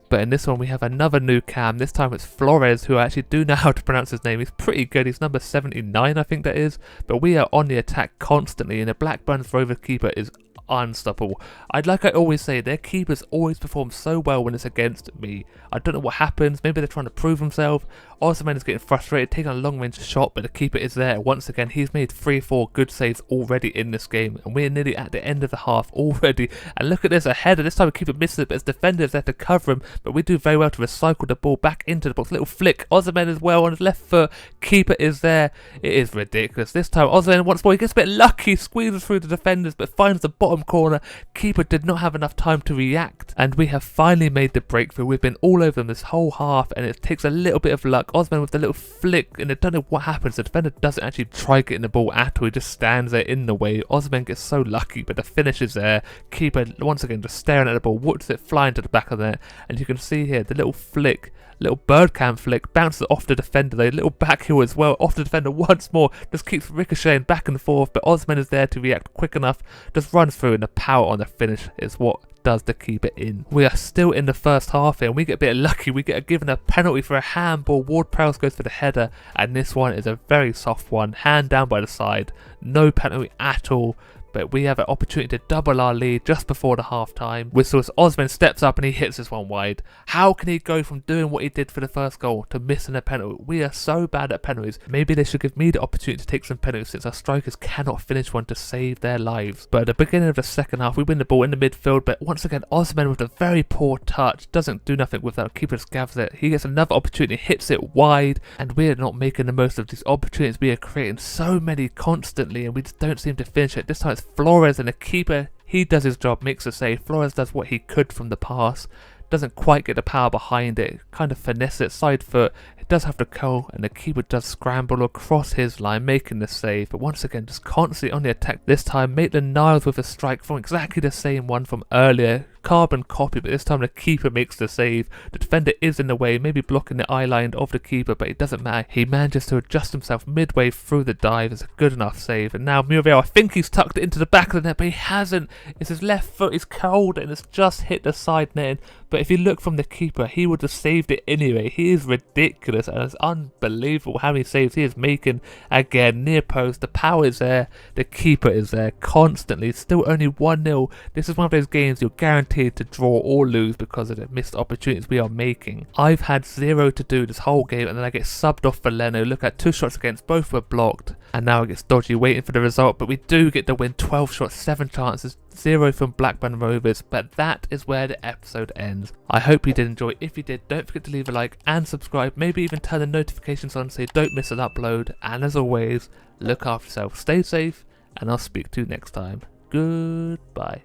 But in this one we have another new cam. This time it's Flores, who I actually do know how to pronounce his name. He's pretty good. He's number 79, I think that is. But we are on the attack constantly, and the Blackburn Rovers keeper is unstoppable. Like I always say, their keepers always perform so well when it's against me. I don't know what happens. Maybe they're trying to prove himself. Osimhen is getting frustrated, taking a long range shot, but the keeper is there. Once again, he's made 3-4 good saves already in this game, and we're nearly at the end of the half already. And look at this, a header. This time the keeper misses it, but his defender is there to cover him, but we do very well to recycle the ball back into the box. Little flick, Osimhen as well on his left foot. Keeper is there. It is ridiculous. This time Osimhen once more, he gets a bit lucky, squeezes through the defenders, but finds the bottom corner. Keeper did not have enough time to react, and we have finally made the breakthrough. We've been all over them this whole half, and it takes a little bit of luck. Osimhen with the little flick, and I don't know what happens. The defender doesn't actually try getting the ball at all. He just stands there in the way. Osimhen gets so lucky, but the finish is there. Keeper once again just staring at the ball, watches it flying to the back of the net, and you can see here the little flick Little bird cam flick, bounces off the defender, a little back heel as well, off the defender once more, just keeps ricocheting back and forth, but Osman is there to react quick enough, just runs through, and the power on the finish is what does the keeper in. We are still in the first half here, and we get a bit lucky. We get given a penalty for a handball. Ward-Prowse goes for the header, and this one is a very soft one, hand down by the side, no penalty at all. But we have an opportunity to double our lead just before the half-time whistle as Osman steps up and he hits this one wide. How can he go from doing what he did for the first goal to missing a penalty? We are so bad at penalties. Maybe they should give me the opportunity to take some penalties since our strikers cannot finish one to save their lives. But at the beginning of the second half, we win the ball in the midfield, but once again Osman with a very poor touch doesn't do nothing with that. Keeper just gathers it. He gets another opportunity, hits it wide, and we are not making the most of these opportunities. We are creating so many constantly and we just don't seem to finish it. This time it's Flores, and the keeper, he does his job, makes a save. Flores does what he could from the pass, doesn't quite get the power behind it, kind of finesse it, side foot. It does have the curl, and the keeper does scramble across his line, making the save. But once again, just constantly on the attack. This time, Maitland-Niles with a strike from exactly the same one from earlier. Carbon copy, but this time the keeper makes the save. The defender is in the way, maybe blocking the eye line of the keeper, but it doesn't matter. He manages to adjust himself midway through the dive. It's a good enough save. And now Muriel, I think he's tucked it into the back of the net, but he hasn't. It's his left foot is cold and it's just hit the side netting. But if you look from the keeper, he would have saved it anyway. He is ridiculous, and it's unbelievable how many saves he is making. Again, near post, the power is there, the keeper is there constantly. It's still only 1-0. This is one of those games you're guaranteed to draw or lose because of the missed opportunities we are making. I've had zero to do this whole game, and then I get subbed off for Leno. Look at 2 shots against, both were blocked, and now it gets dodgy waiting for the result. But we do get the win, 12 shots, 7 chances, 0 from Blackburn Rovers. But that is where the episode ends. I hope you did enjoy. If you did, don't forget to leave a like and subscribe, maybe even turn the notifications on so you don't miss an upload. And as always, look after yourself, stay safe, and I'll speak to you next time. Goodbye.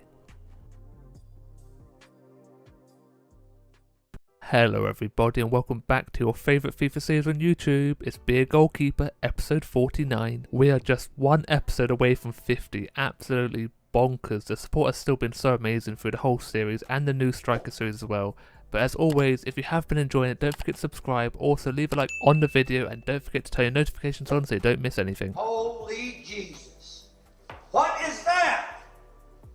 Hello everybody and welcome back to your favourite FIFA series on YouTube. It's Be a Goalkeeper episode 49. We are just one episode away from 50. Absolutely bonkers. The support has still been so amazing through the whole series and the new striker series as well. But as always, if you have been enjoying it, don't forget to subscribe. Also leave a like on the video and don't forget to turn your notifications on so you don't miss anything. Holy Jesus. What is that?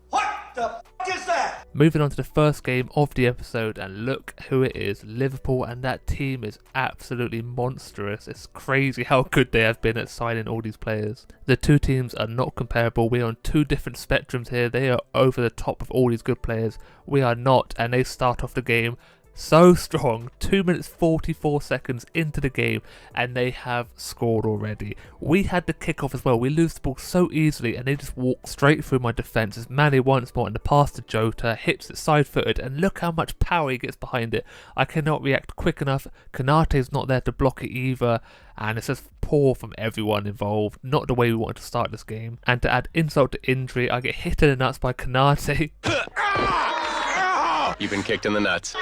What the fuck is that? Moving on to the first game of the episode, and look who it is, Liverpool, and that team is absolutely monstrous. It's crazy how good they have been at signing all these players. The two teams are not comparable. We're on 2 different spectrums here. They are over the top of all these good players. We are not, and they start off the game so strong, 2 minutes 44 seconds into the game, and they have scored already. We had the kickoff as well. We lose the ball so easily, and they just walk straight through my defence. It's Manny once more, and the pass to Jota hits it side-footed, and look how much power he gets behind it. I cannot react quick enough. Konate's not there to block it either, and it's just poor from everyone involved. Not the way we wanted to start this game. And to add insult to injury, I get hit in the nuts by Konate. You've been kicked in the nuts.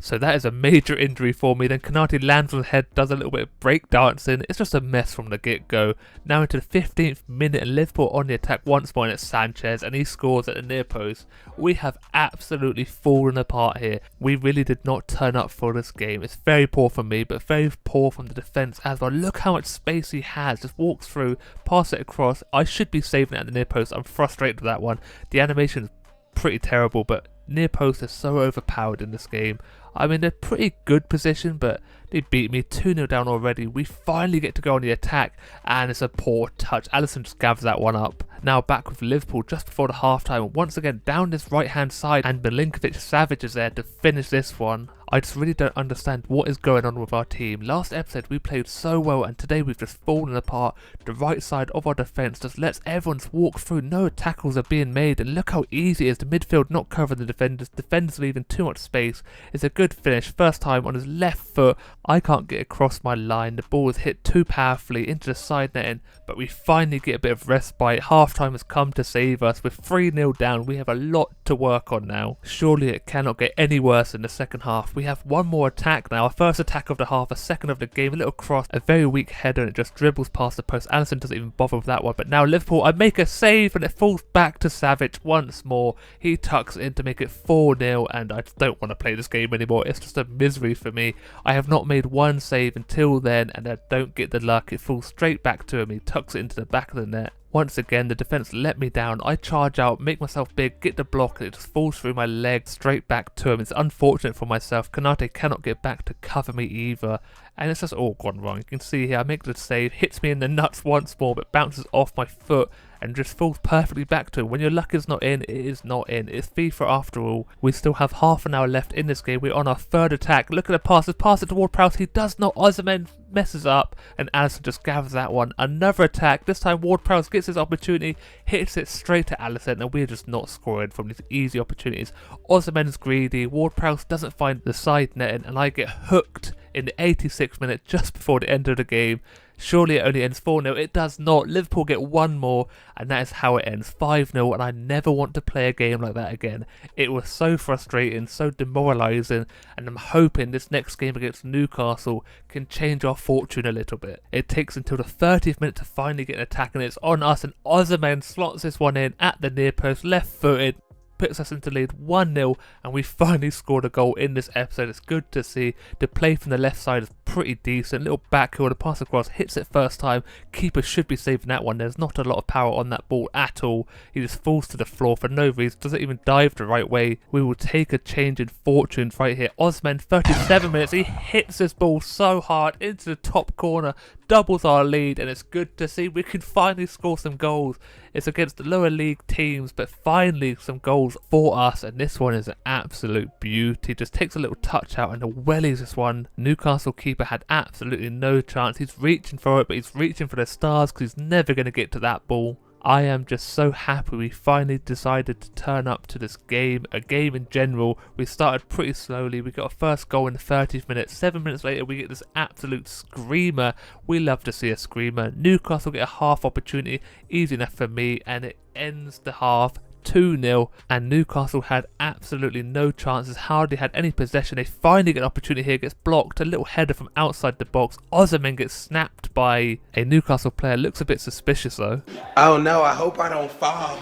So that is a major injury for me. Then Konate lands on the head, does a little bit of breakdancing. It's just a mess from the get-go. Now into the 15th minute, and Liverpool on the attack once more, and it's Sanchez, and he scores at the near post. We have absolutely fallen apart here. We really did not turn up for this game. It's very poor from me, but very poor from the defence as well. Look how much space he has. Just walks through, pass it across. I should be saving it at the near post. I'm frustrated with that one. The animation is pretty terrible, but near post is so overpowered in this game. I'm in a pretty good position, but they beat me 2-0 down already. We finally get to go on the attack, and it's a poor touch. Alisson just gathers that one up. Now back with Liverpool just before the half-time, once again down this right-hand side, and Milinkovic-Savic is there to finish this one. I just really don't understand what is going on with our team. Last episode we played so well, and today we've just fallen apart. The right side of our defence just lets everyone walk through. No tackles are being made, and look how easy it is. The midfield not covering the defenders. Defenders leaving too much space. It's a good finish. First time on his left foot. I can't get across my line. The ball is hit too powerfully into the side netting, but we finally get a bit of respite. Half-time has come to save us. With 3-0 down, we have a lot to work on now. Surely it cannot get any worse in the second half. We We have one more attack now, our first attack of the half, a second of the game, a little cross, a very weak header, and it just dribbles past the post. Alisson doesn't even bother with that one, but now Liverpool, I make a save and it falls back to Savage once more. He tucks in to make it 4-0, and I just don't want to play this game anymore. It's just a misery for me. I have not made one save until then, and I don't get the luck. It falls straight back to him. He tucks it into the back of the net. Once again, the defence let me down. I charge out, make myself big, get the block, and it just falls through my leg straight back to him. It's unfortunate for myself. Konate cannot get back to cover me either. And it's just all gone wrong. You can see here, I make the save, hits me in the nuts once more, but bounces off my foot and just falls perfectly back to him. When your luck is not in, it is not in. It's FIFA after all. We still have half an hour left in this game. We're on our third attack. Look at the passes. Pass it toward Prowse. He does not. Osimhen messes up, and Alisson just gathers that one. Another attack. This time Ward-Prowse gets his opportunity, hits it straight to Alisson, and we're just not scoring from these easy opportunities. Osimhen is greedy. Ward-Prowse doesn't find the side netting, and I get hooked in the 86th minute just before the end of the game. Surely it only ends 4-0. It does not. Liverpool get one more, and that is how it ends, 5-0, and I never want to play a game like that again. It was so frustrating, so demoralising, and I'm hoping this next game against Newcastle can change our fortune a little bit. It takes until the 30th minute to finally get an attack, and it's on us, and Osimhen slots this one in at the near post, left-footed, puts us into lead 1-0, and we finally scored a goal in this episode. It's good to see. The play from the left side is pretty decent. Little backheel, the pass across, hits it first time. Keeper should be saving that one. There's not a lot of power on that ball at all. He just falls to the floor for no reason. Doesn't even dive the right way. We will take a change in fortunes right here. Osimhen, 37 minutes. He hits this ball so hard into the top corner. Doubles our lead, and it's good to see we can finally score some goals. It's against the lower league teams, but finally some goals for us, and this one is an absolute beauty. Just takes a little touch out and wellies this one. Newcastle keeper had absolutely no chance. He's reaching for it, but he's reaching for the stars because he's never going to get to that ball. I am just so happy we finally decided to turn up to this game, a game in general. We started pretty slowly. We got our first goal in the 30th minute. 7 minutes later, we get this absolute screamer. We love to see a screamer. Newcastle get a half opportunity, easy enough for me, and it ends the half 2-0, and Newcastle had absolutely no chances, hardly had any possession. They finally get an opportunity here, gets blocked, a little header from outside the box. Osimhen gets snapped by a Newcastle player, looks a bit suspicious though. Oh no, I hope I don't fall.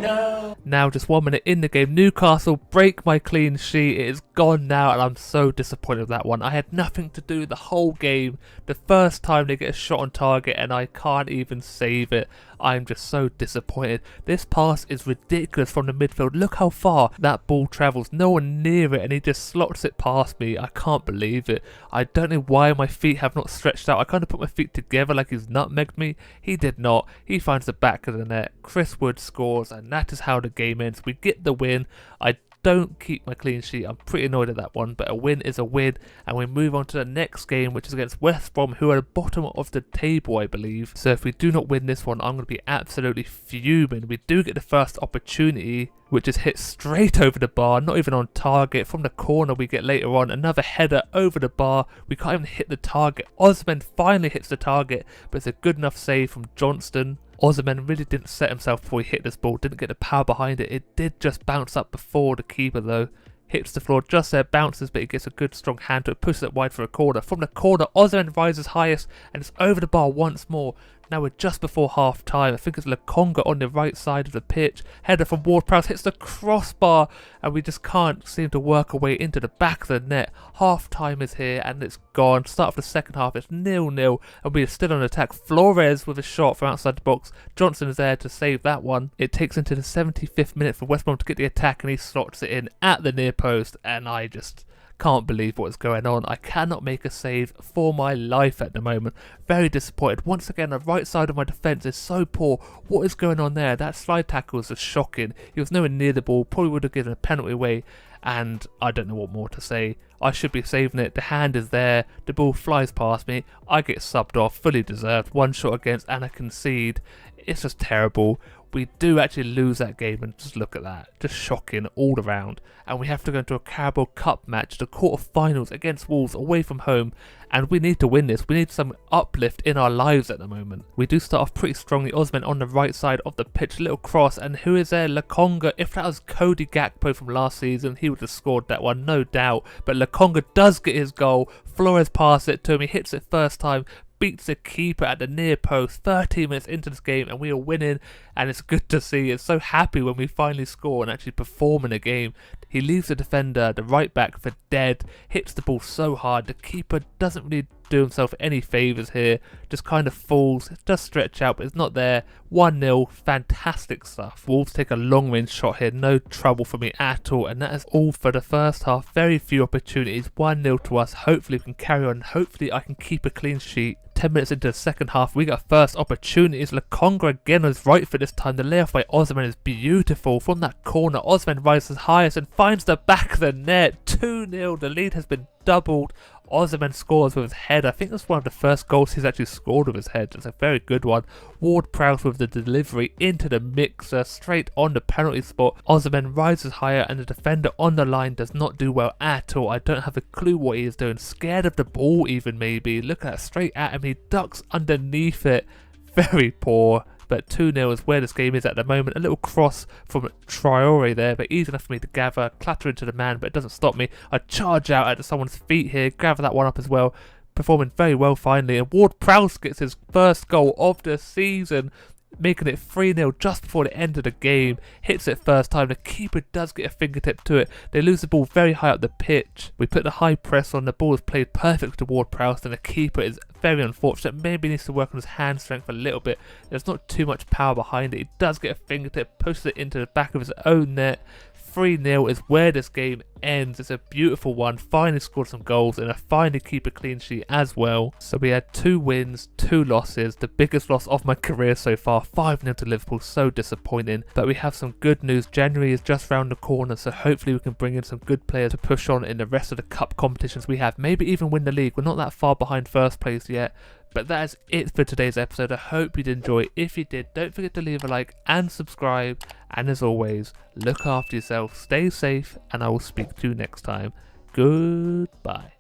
No. Now just 1 minute in the game, Newcastle break my clean sheet. It is gone now, and I'm so disappointed with that one. I had nothing to do the whole game. The first time they get a shot on target and I can't even save it. I'm just so disappointed. This pass is ridiculous from the midfield. Look how far that ball travels. No one near it, and he just slots it past me. I can't believe it. I don't know why my feet have not stretched out. I kind of put my feet together like he's nutmegged me. He did not. He finds the back of the net. Chris Wood scores, and that is how the game ends. We get the win. I don't keep my clean sheet. I'm pretty annoyed at that one, but a win is a win, and we move on to the next game, which is against West Brom, who are at the bottom of the table, I believe. So if we do not win this one, I'm going to be absolutely fuming. We do get the first opportunity, which is hit straight over the bar, not even on target. From the corner we get later on, another header over the bar. We can't even hit the target. Osimhen finally hits the target, but it's a good enough save from Johnston. Osimhen really didn't set himself before he hit this ball, didn't get the power behind it. It did just bounce up before the keeper though. Hits the floor just there, bounces, but he gets a good strong hand to it, pushes it wide for a corner. From the corner, Osimhen rises highest, and it's over the bar once more. Now we're just before half time. I think it's Lokonga on the right side of the pitch. Header from Ward-Prowse hits the crossbar, and we just can't seem to work our way into the back of the net. Half time is here, and it's gone. Start of the second half, it's 0-0, and we are still on attack. Flores with a shot from outside the box. Johnson is there to save that one. It takes into the 75th minute for West Brom to get the attack, and he slots it in at the near post, and I just can't believe what's going on. I cannot make a save for my life at the moment. Very disappointed. Once again, the right side of my defence is so poor. What is going on there? That slide tackle was just shocking. He was nowhere near the ball. Probably would have given a penalty away. And I don't know what more to say. I should be saving it. The hand is there. The ball flies past me. I get subbed off. Fully deserved. One shot against and I concede. It's just terrible. We do actually lose that game, and just look at that. Just shocking all around. And we have to go into a Carabao Cup match, the quarter-finals against Wolves away from home. And we need to win this. We need some uplift in our lives at the moment. We do start off pretty strongly. Osman on the right side of the pitch, little cross. And who is there? Lokonga. If that was Cody Gakpo from last season, he would have scored that one, no doubt. But Lokonga does get his goal. Flores passes it to him. He hits it first time. Beats the keeper at the near post 13 minutes into this game, and we are winning, and it's good to see. It's so happy when we finally score and actually perform in a game. He leaves the defender, the right back, for dead, hits the ball so hard. The keeper doesn't really do himself any favours here, just kind of falls. It does stretch out, but it's not there. 1-0, fantastic stuff. Wolves take a long range shot here, no trouble for me at all, and that is all for the first half. Very few opportunities, 1-0 to us. Hopefully we can carry on, hopefully I can keep a clean sheet. 10 minutes into the second half, we got first opportunities. Lokonga again was right for this time. The layoff by Osman is beautiful. From that corner, Osman rises highest and finds the back of the net. 2-0, the lead has been doubled. Osman scores with his head. I think that's one of the first goals he's actually scored with his head. It's a very good one. Ward-Prowse with the delivery into the mixer, straight on the penalty spot. Osman rises higher, and the defender on the line does not do well at all. I don't have a clue what he is doing. Scared of the ball even, maybe. Look at that, straight at him. He ducks underneath it. Very poor. But 2-0 is where this game is at the moment. A little cross from Traore there, but easy enough for me to gather, clatter into the man, but it doesn't stop me. I charge out at someone's feet here, gather that one up as well. Performing very well finally, and Ward-Prowse gets his first goal of the season, making it 3-0 just before the end of the game. Hits it first time. The keeper does get a fingertip to it. They lose the ball very high up the pitch. We put the high press on. The ball is played perfect to Ward-Prowse, and the keeper is very unfortunate. Maybe needs to work on his hand strength a little bit. There's not too much power behind it. He does get a fingertip, pushes it into the back of his own net. 3-0 is where this game ends. It's a beautiful one. Finally scored some goals, and I finally keep a clean sheet as well. So we had 2 wins, 2 losses. The biggest loss of my career so far. 5-0 to Liverpool. So disappointing. But we have some good news. January is just round the corner, so hopefully we can bring in some good players to push on in the rest of the cup competitions we have. Maybe even win the league. We're not that far behind first place yet. But that is it for today's episode. I hope you did enjoy. If you did, don't forget to leave a like and subscribe. And as always, look after yourself, stay safe, and I will speak to you next time. Goodbye.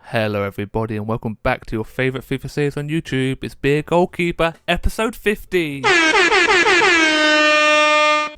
Hello everybody, and welcome back to your favourite FIFA series on YouTube. It's Beer Goalkeeper, episode 50!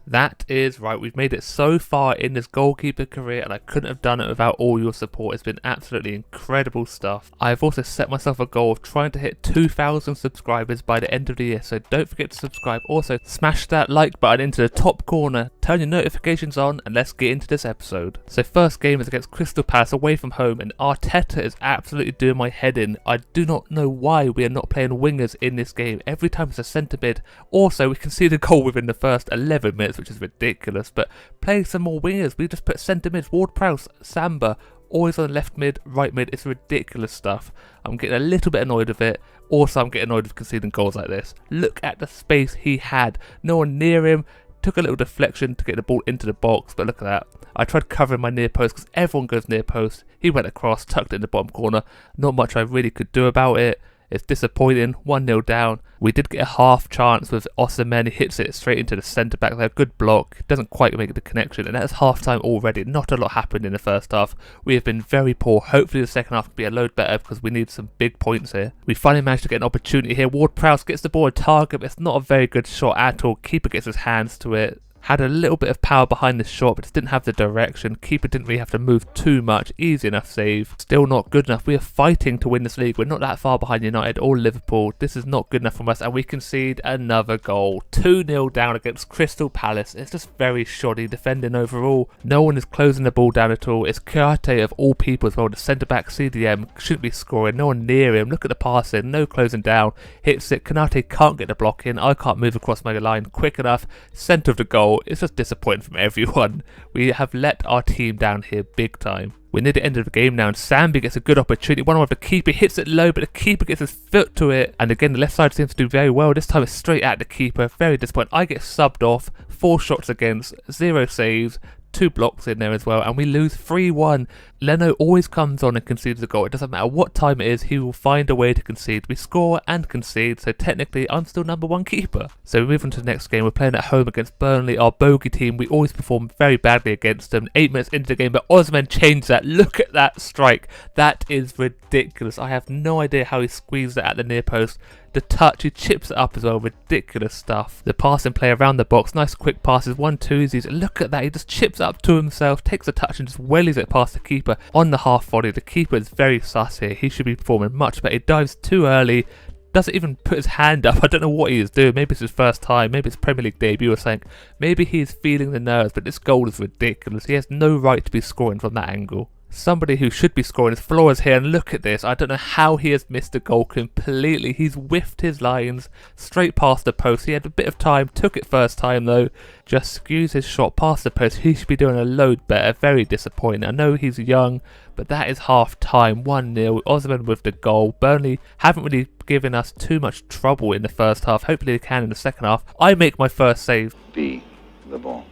That is right, we've made it so far in this goalkeeper career, and I couldn't have done it without all your support. It's been absolutely incredible stuff. I've also set myself a goal of trying to hit 2,000 subscribers by the end of the year, so don't forget to subscribe. Also, smash that like button into the top corner, turn your notifications on, and let's get into this episode. So first game is against Crystal Palace away from home, and Arteta is absolutely doing my head in. I do not know why we are not playing wingers in this game. Every time it's a centre mid. Also, we conceded a goal within the first 11 minutes, which is ridiculous, but play some more wingers. We just put centre mids, Ward-Prowse, Samba, always on left mid, right mid. It's ridiculous stuff. I'm getting a little bit annoyed with it. Also, I'm getting annoyed with conceding goals like this. Look at the space he had. No one near him. Took a little deflection to get the ball into the box, but look at that. I tried covering my near post because everyone goes near post. He went across, tucked it in the bottom corner. Not much I really could do about it. It's disappointing, 1-0 down. We did get a half chance with Osimhen. He hits it straight into the centre back there. Good block. Doesn't quite make the connection. And that's half time already. Not a lot happened in the first half. We have been very poor. Hopefully the second half will be a load better because we need some big points here. We finally managed to get an opportunity here. Ward-Prowse gets the ball a target, but it's not a very good shot at all. Keeper gets his hands to it. Had a little bit of power behind the shot, but just didn't have the direction. Keeper didn't really have to move too much. Easy enough save. Still not good enough. We are fighting to win this league. We're not that far behind United or Liverpool. This is not good enough from us, and we concede another goal. 2-0 down against Crystal Palace. It's just very shoddy defending overall. No one is closing the ball down at all. It's Karte of all people as well. The centre-back CDM shouldn't be scoring. No one near him. Look at the passing. No closing down. Hits it. Konate can't get the block in. I can't move across my line quick enough. Centre of the goal. goal. It's just disappointing from everyone. We have let our team down here big time. We're near the end of the game now, and Sambi gets a good opportunity. One of the keeper hits it low, but the keeper gets his foot to it. And again, the left side seems to do very well. This time it's straight at the keeper. Very disappointing. I get subbed off. 4 shots against, 0 saves. 2 blocks in there as well, and we lose 3-1. Leno always comes on and concedes a goal. It doesn't matter what time it is, he will find a way to concede. We score and concede, so technically I'm still #1 keeper. So we move on to the next game. We're playing at home against Burnley, our bogey team. We always perform very badly against them. 8 minutes into the game, but Osman changed that. Look at that strike. That is ridiculous. I have no idea how he squeezed it at the near post. The touch, he chips it up as well, ridiculous stuff. The passing play around the box, nice quick passes, 1-2s. Look at that, he just chips it up to himself, takes a touch and just wellies it past the keeper on the half volley. The keeper is very sus here, he should be performing much better. He dives too early, doesn't even put his hand up. I don't know what he is doing. Maybe it's his first time, maybe it's Premier League debut or something. Maybe he is feeling the nerves, but this goal is ridiculous. He has no right to be scoring from that angle. Somebody who should be scoring is Flores here, and look at this. I don't know how he has missed the goal completely. He's whiffed his lines straight past the post. He had a bit of time, took it first time though. Just skews his shot past the post. He should be doing a load better. Very disappointing. I know he's young, but that is half time. 1-0. Osman with the goal. Burnley haven't really given us too much trouble in the first half. Hopefully they can in the second half. I make my first save. Be the ball.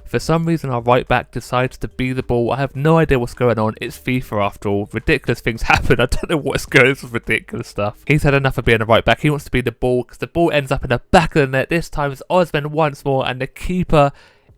For some reason our right back decides to be the ball. I have no idea what's going on. It's FIFA after all. Ridiculous things happen. I don't know what's going on. This is ridiculous stuff. He's had enough of being a right back. He wants to be the ball because the ball ends up in the back of the net. This time it's Osman once more, and the keeper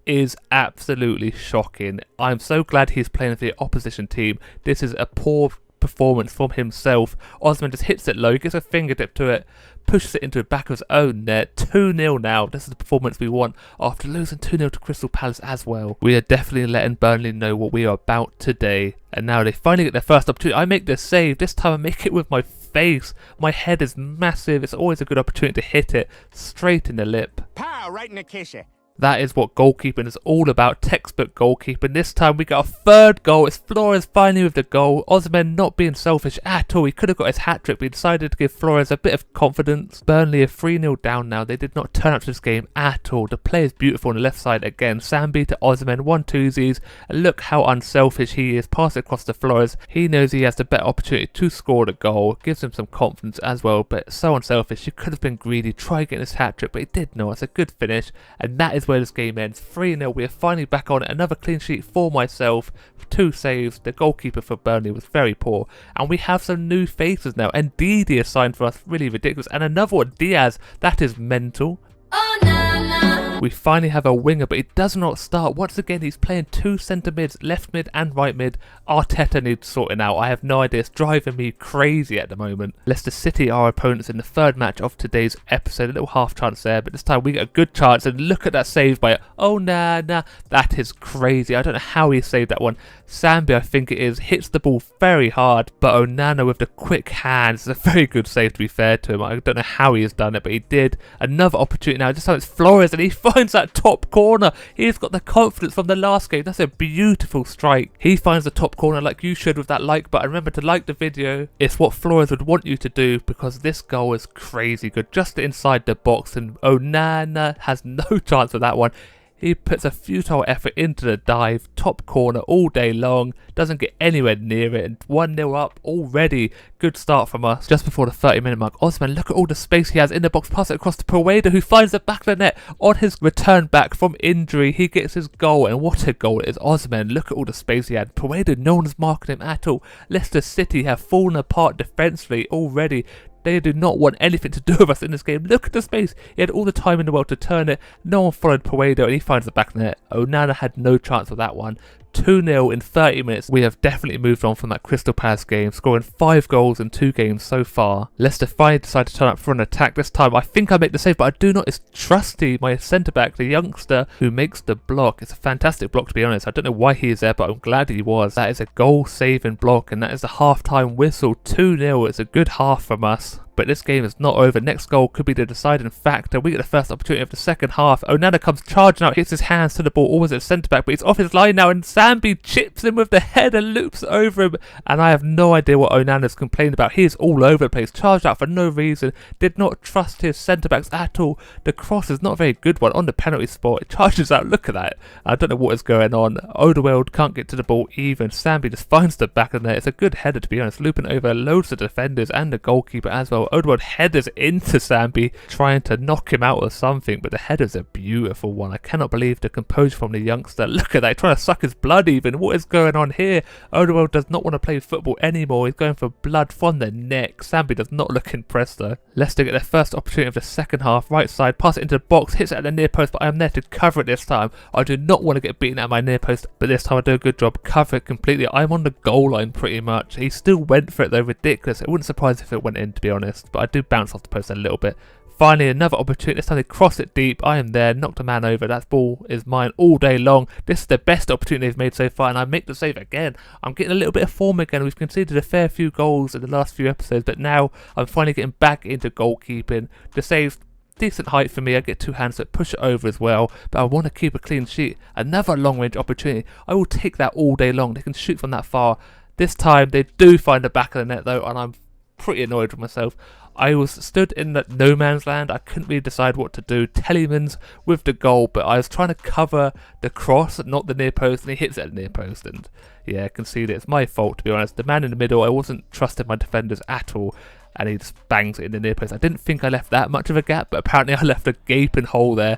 is absolutely shocking. I'm so glad he's playing for the opposition team. This is a poor performance from himself. Osman just hits it low, gets a fingertip to it, pushes it into the back of his own net. 2-0 now. This is the performance we want after losing 2-0 to Crystal Palace as well. We are definitely letting Burnley know what we are about today. And now they finally get their first opportunity. I make the save. This time I make it with my face. My head is massive. It's always a good opportunity to hit it straight in the lip. Pow, right in the kisser. That is what goalkeeping is all about, textbook goalkeeping. This time we got a third goal. It's Flores finally with the goal. Osman not being selfish at all. He could have got his hat-trick, but he decided to give Flores a bit of confidence. Burnley are 3-0 down now. They did not turn up to this game at all. The play is beautiful on the left side again. Sambi to Osman, 1-2s. And look how unselfish he is. Pass it across to Flores. He knows he has the better opportunity to score the goal. Gives him some confidence as well, but so unselfish. He could have been greedy, try getting his hat-trick, but he did not. It's a good finish, and that is where this game ends. 3-0. We are finally back on it. Another clean sheet for myself. 2 saves. The goalkeeper for Burnley was very poor, and we have some new faces now. And Didi is signed for us. Really ridiculous. And another one, Diaz. That is mental. Oh, nah, nah. We finally have a winger, but he does not start. Once again, he's playing 2 centre mids, left mid and right mid. Arteta needs sorting out. I have no idea. It's driving me crazy at the moment. Leicester City are our opponents in the 3rd match of today's episode. A little half chance there, but this time we get a good chance. And look at that save by Oh, nah, nah. That is crazy. I don't know how he saved that one. Sambi, I think it is, hits the ball very hard, but Onana with the quick hands. It's a very good save, to be fair to him. I don't know how he has done it, but he did. Another opportunity now. This time it's Flores, and he finds that top corner. He's got the confidence from the last game. That's a beautiful strike. He finds the top corner like you should with that like button. Remember to like the video. It's what Flores would want you to do, because this goal is crazy good. Just inside the box, and Onana has no chance with that one. He puts a futile effort into the dive, top corner all day long, doesn't get anywhere near it, and 1-0 up already. Good start from us. Just before the 30-minute mark, Osman, look at all the space he has in the box, pass it across to Pueda, who finds the back of the net. On his return back from injury, he gets his goal, and what a goal it is. Osman, look at all the space he had. Pueda, no one's marking him at all. Leicester City have fallen apart defensively already. They do not want anything to do with us in this game. Look at the space. He had all the time in the world to turn it. No one followed Pueda, and he finds the back of the net. Onana had no chance with that one. 2-0 in 30 minutes. We have definitely moved on from that Crystal Palace game, scoring 5 goals in 2 games so far. Leicester finally decide to turn up for an attack. This time I think I make the save, but I do not. It's Trusty, my centre-back, the youngster, who makes the block. It's a fantastic block, to be honest. I don't know why he is there, but I'm glad he was. That is a goal-saving block, and that is the half-time whistle. 2-0. It's a good half from us. but this game is not over. Next goal could be the deciding factor. We get the first opportunity of the second half. Onana comes charging out, hits his hands to the ball, always at centre back, but he's off his line now, and Sambi chips him with the head and loops over him, and I have no idea what Onana's complaining about. He is all over the place, charged out for no reason, did not trust his centre backs at all. The cross is not a very good one on the penalty spot. It charges out, look at that. I don't know what is going on. Oderweld can't get to the ball even. Sambi just finds the back of the net. It's a good header, to be honest, looping over loads of defenders and the goalkeeper as well. Oderweld headers into Sambi, trying to knock him out or something, but the header's a beautiful one. I cannot believe the composure from the youngster. Look at that, trying to suck his blood even. What is going on here? Oderweld does not want to play football anymore. He's going for blood from the neck. Sambi does not look impressed though. Leicester get their first opportunity of the second half. Right side, pass it into the box, hits it at the near post, but I am there to cover it this time. I do not want to get beaten at my near post, but this time I do a good job, cover it completely. I'm on the goal line pretty much. He still went for it though, ridiculous. It wouldn't surprise if it went in, to be honest, but I do bounce off the post a little bit. Finally, another opportunity. This time they cross it deep. I am there, knocked a man over. That ball is mine all day long. This is the best opportunity they've made so far, and I make the save again. I'm getting a little bit of form again. We've conceded a fair few goals in the last few episodes, but now I'm finally getting back into goalkeeping. The save's decent height for me. I get two hands that push it over as well, but I want to keep a clean sheet. Another long range opportunity. I will take that all day long. They can shoot from that far. This time they do find the back of the net though, and I'm pretty annoyed with myself. I was stood in that no man's land. I couldn't really decide what to do. Telemans with the goal, but I was trying to cover the cross, not the near post, and he hits it at the near post, and yeah, conceded. It's my fault, to be honest. The man in the middle, I wasn't trusting my defenders at all, and he just bangs it in the near post. I didn't think I left that much of a gap, but apparently I left a gaping hole there.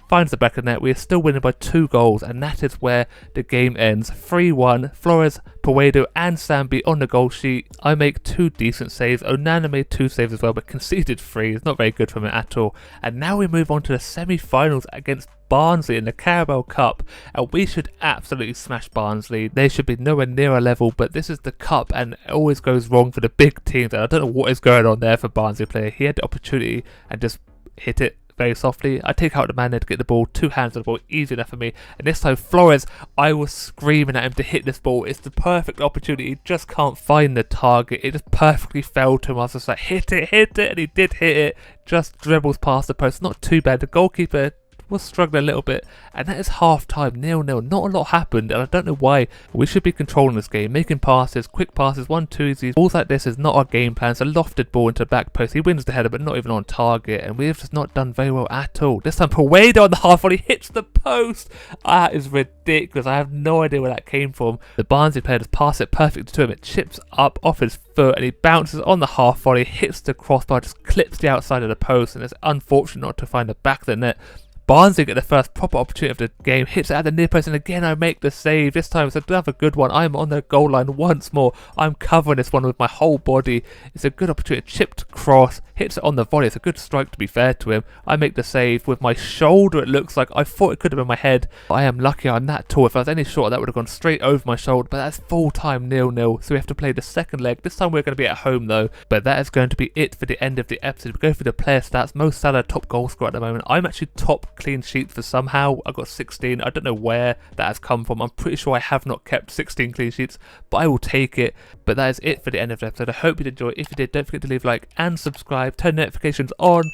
Finds the back of the net. We are still winning by 2 goals, and that is where the game ends. 3-1. Flores, Puedo and Sambi on the goal sheet. I make 2 decent saves. Onana made 2 saves as well, but conceded 3. It's not very good from it at all. And now we move on to the semi-finals against Barnsley in the Carabao Cup, and we should absolutely smash Barnsley. They should be nowhere near a level, but this is the cup and it always goes wrong for the big teams, and I don't know what is going on there for Barnsley player. He had the opportunity and just hit it very softly. I take out the man there to get the ball, 2 hands on the ball, easy enough for me. And this time Flores, I was screaming at him to hit this ball. It's the perfect opportunity. He just can't find the target. It just perfectly fell to him. I was just like, hit it, and he did hit it. Just dribbles past the post. Not too bad. The goalkeeper was struggling a little bit, and that is half time, 0-0. Not a lot happened, and I don't know why. We should be controlling this game, making passes, quick passes, 1-2s. Balls like this is not our game plan. It's a lofted ball into the back post. He wins the header, but not even on target, and we have just not done very well at all. This time Puedo on the half volley hits the post. That is ridiculous. I have no idea where that came from. The Barnsley player just passed it perfectly to him. It chips up off his foot, and he bounces on the half volley, hits the crossbar, just clips the outside of the post, and it's unfortunate not to find the back of the net. Barnsley get the first proper opportunity of the game, hits it at the near post, and again I make the save. This time it's another good one. I'm on the goal line once more. I'm covering this one with my whole body. It's a good opportunity. Chipped cross, hits it on the volley. It's a good strike, to be fair to him. I make the save with my shoulder, it looks like. I thought it could have been my head. I am lucky I'm that tall. If I was any shorter, that would have gone straight over my shoulder, but that's full time 0-0, so we have to play the second leg. This time we're going to be at home though, but that is going to be it for the end of the episode. We go through the player stats. Mo Salah, top goal scorer at the moment. I'm actually top clean sheets for somehow. I got 16. I don't know where that has come from. I'm pretty sure I have not kept 16 clean sheets, but I will take it. But that is it for the end of the episode. I hope you did enjoy. If you did, don't forget to leave a like and subscribe, turn notifications on,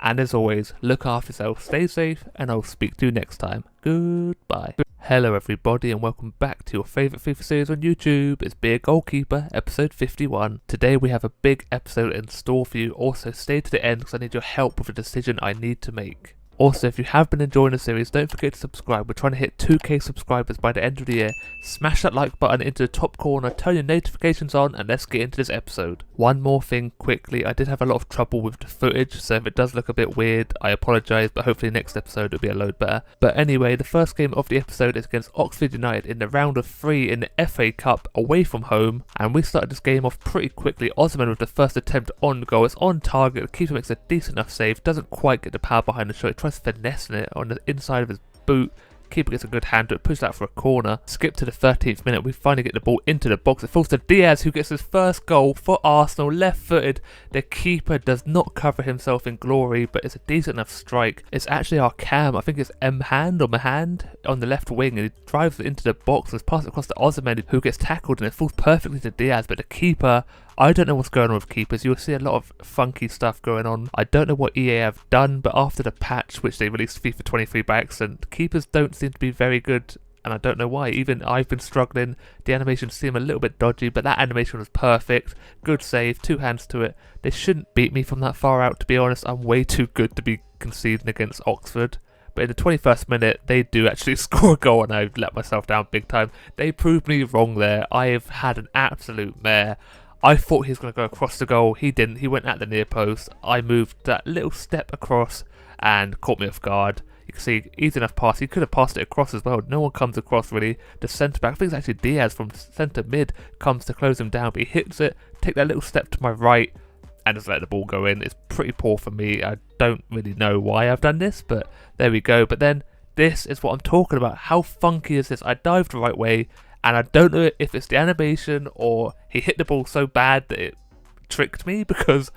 and as always, look after yourself, stay safe, and I'll speak to you next time. Goodbye. Hello everybody, and welcome back to your favourite FIFA series on YouTube. It's Be a Goalkeeper, episode 51. Today we have a big episode in store for you. Also stay to the end because I need your help with a decision I need to make. Also, if you have been enjoying the series, don't forget to subscribe. We're trying to hit 2k subscribers by the end of the year. Smash that like button into the top corner, turn your notifications on, and let's get into this episode. One more thing quickly, I did have a lot of trouble with the footage, so if it does look a bit weird, I apologise, but hopefully next episode it'll be a load better. But anyway, the first game of the episode is against Oxford United in the round of 3 in the FA Cup away from home, and we started this game off pretty quickly. Osman with the first attempt on goal. It's on target, the keeper makes a decent enough save, doesn't quite get the power behind the shot. It tries finessing it on the inside of his boot. Keeper gets a good hand to it, pushes that for a corner. Skip to the 13th minute, we finally get the ball into the box. It falls to Diaz, who gets his first goal for Arsenal, left-footed. The keeper does not cover himself in glory, but it's a decent enough strike. It's actually our cam, I think it's Mahand on the left wing, and he drives it into the box and passes it across to Ozyman, who gets tackled, and it falls perfectly to Diaz, but the keeper, I don't know what's going on with keepers. You'll see a lot of funky stuff going on. I don't know what EA have done, but after the patch which they released FIFA 23 by accident, keepers don't seem to be very good, and I don't know why. Even I've been struggling. The animations seem a little bit dodgy, but that animation was perfect. Good save, 2 hands to it. They shouldn't beat me from that far out, to be honest. I'm way too good to be conceding against Oxford. But in the 21st minute, they do actually score a goal, and I've let myself down big time. They proved me wrong there. I have had an absolute mare. I thought he was going to go across the goal. He didn't. He went at the near post. I moved that little step across and caught me off guard. You can see, easy enough pass. He could have passed it across as well. No one comes across really. The centre-back, I think it's actually Diaz from centre-mid, comes to close him down, but he hits it, take that little step to my right, and just let the ball go in. It's pretty poor for me. I don't really know why I've done this, but there we go. But then, this is what I'm talking about. How funky is this? I dived the right way, and I don't know if it's the animation or he hit the ball so bad that it tricked me, because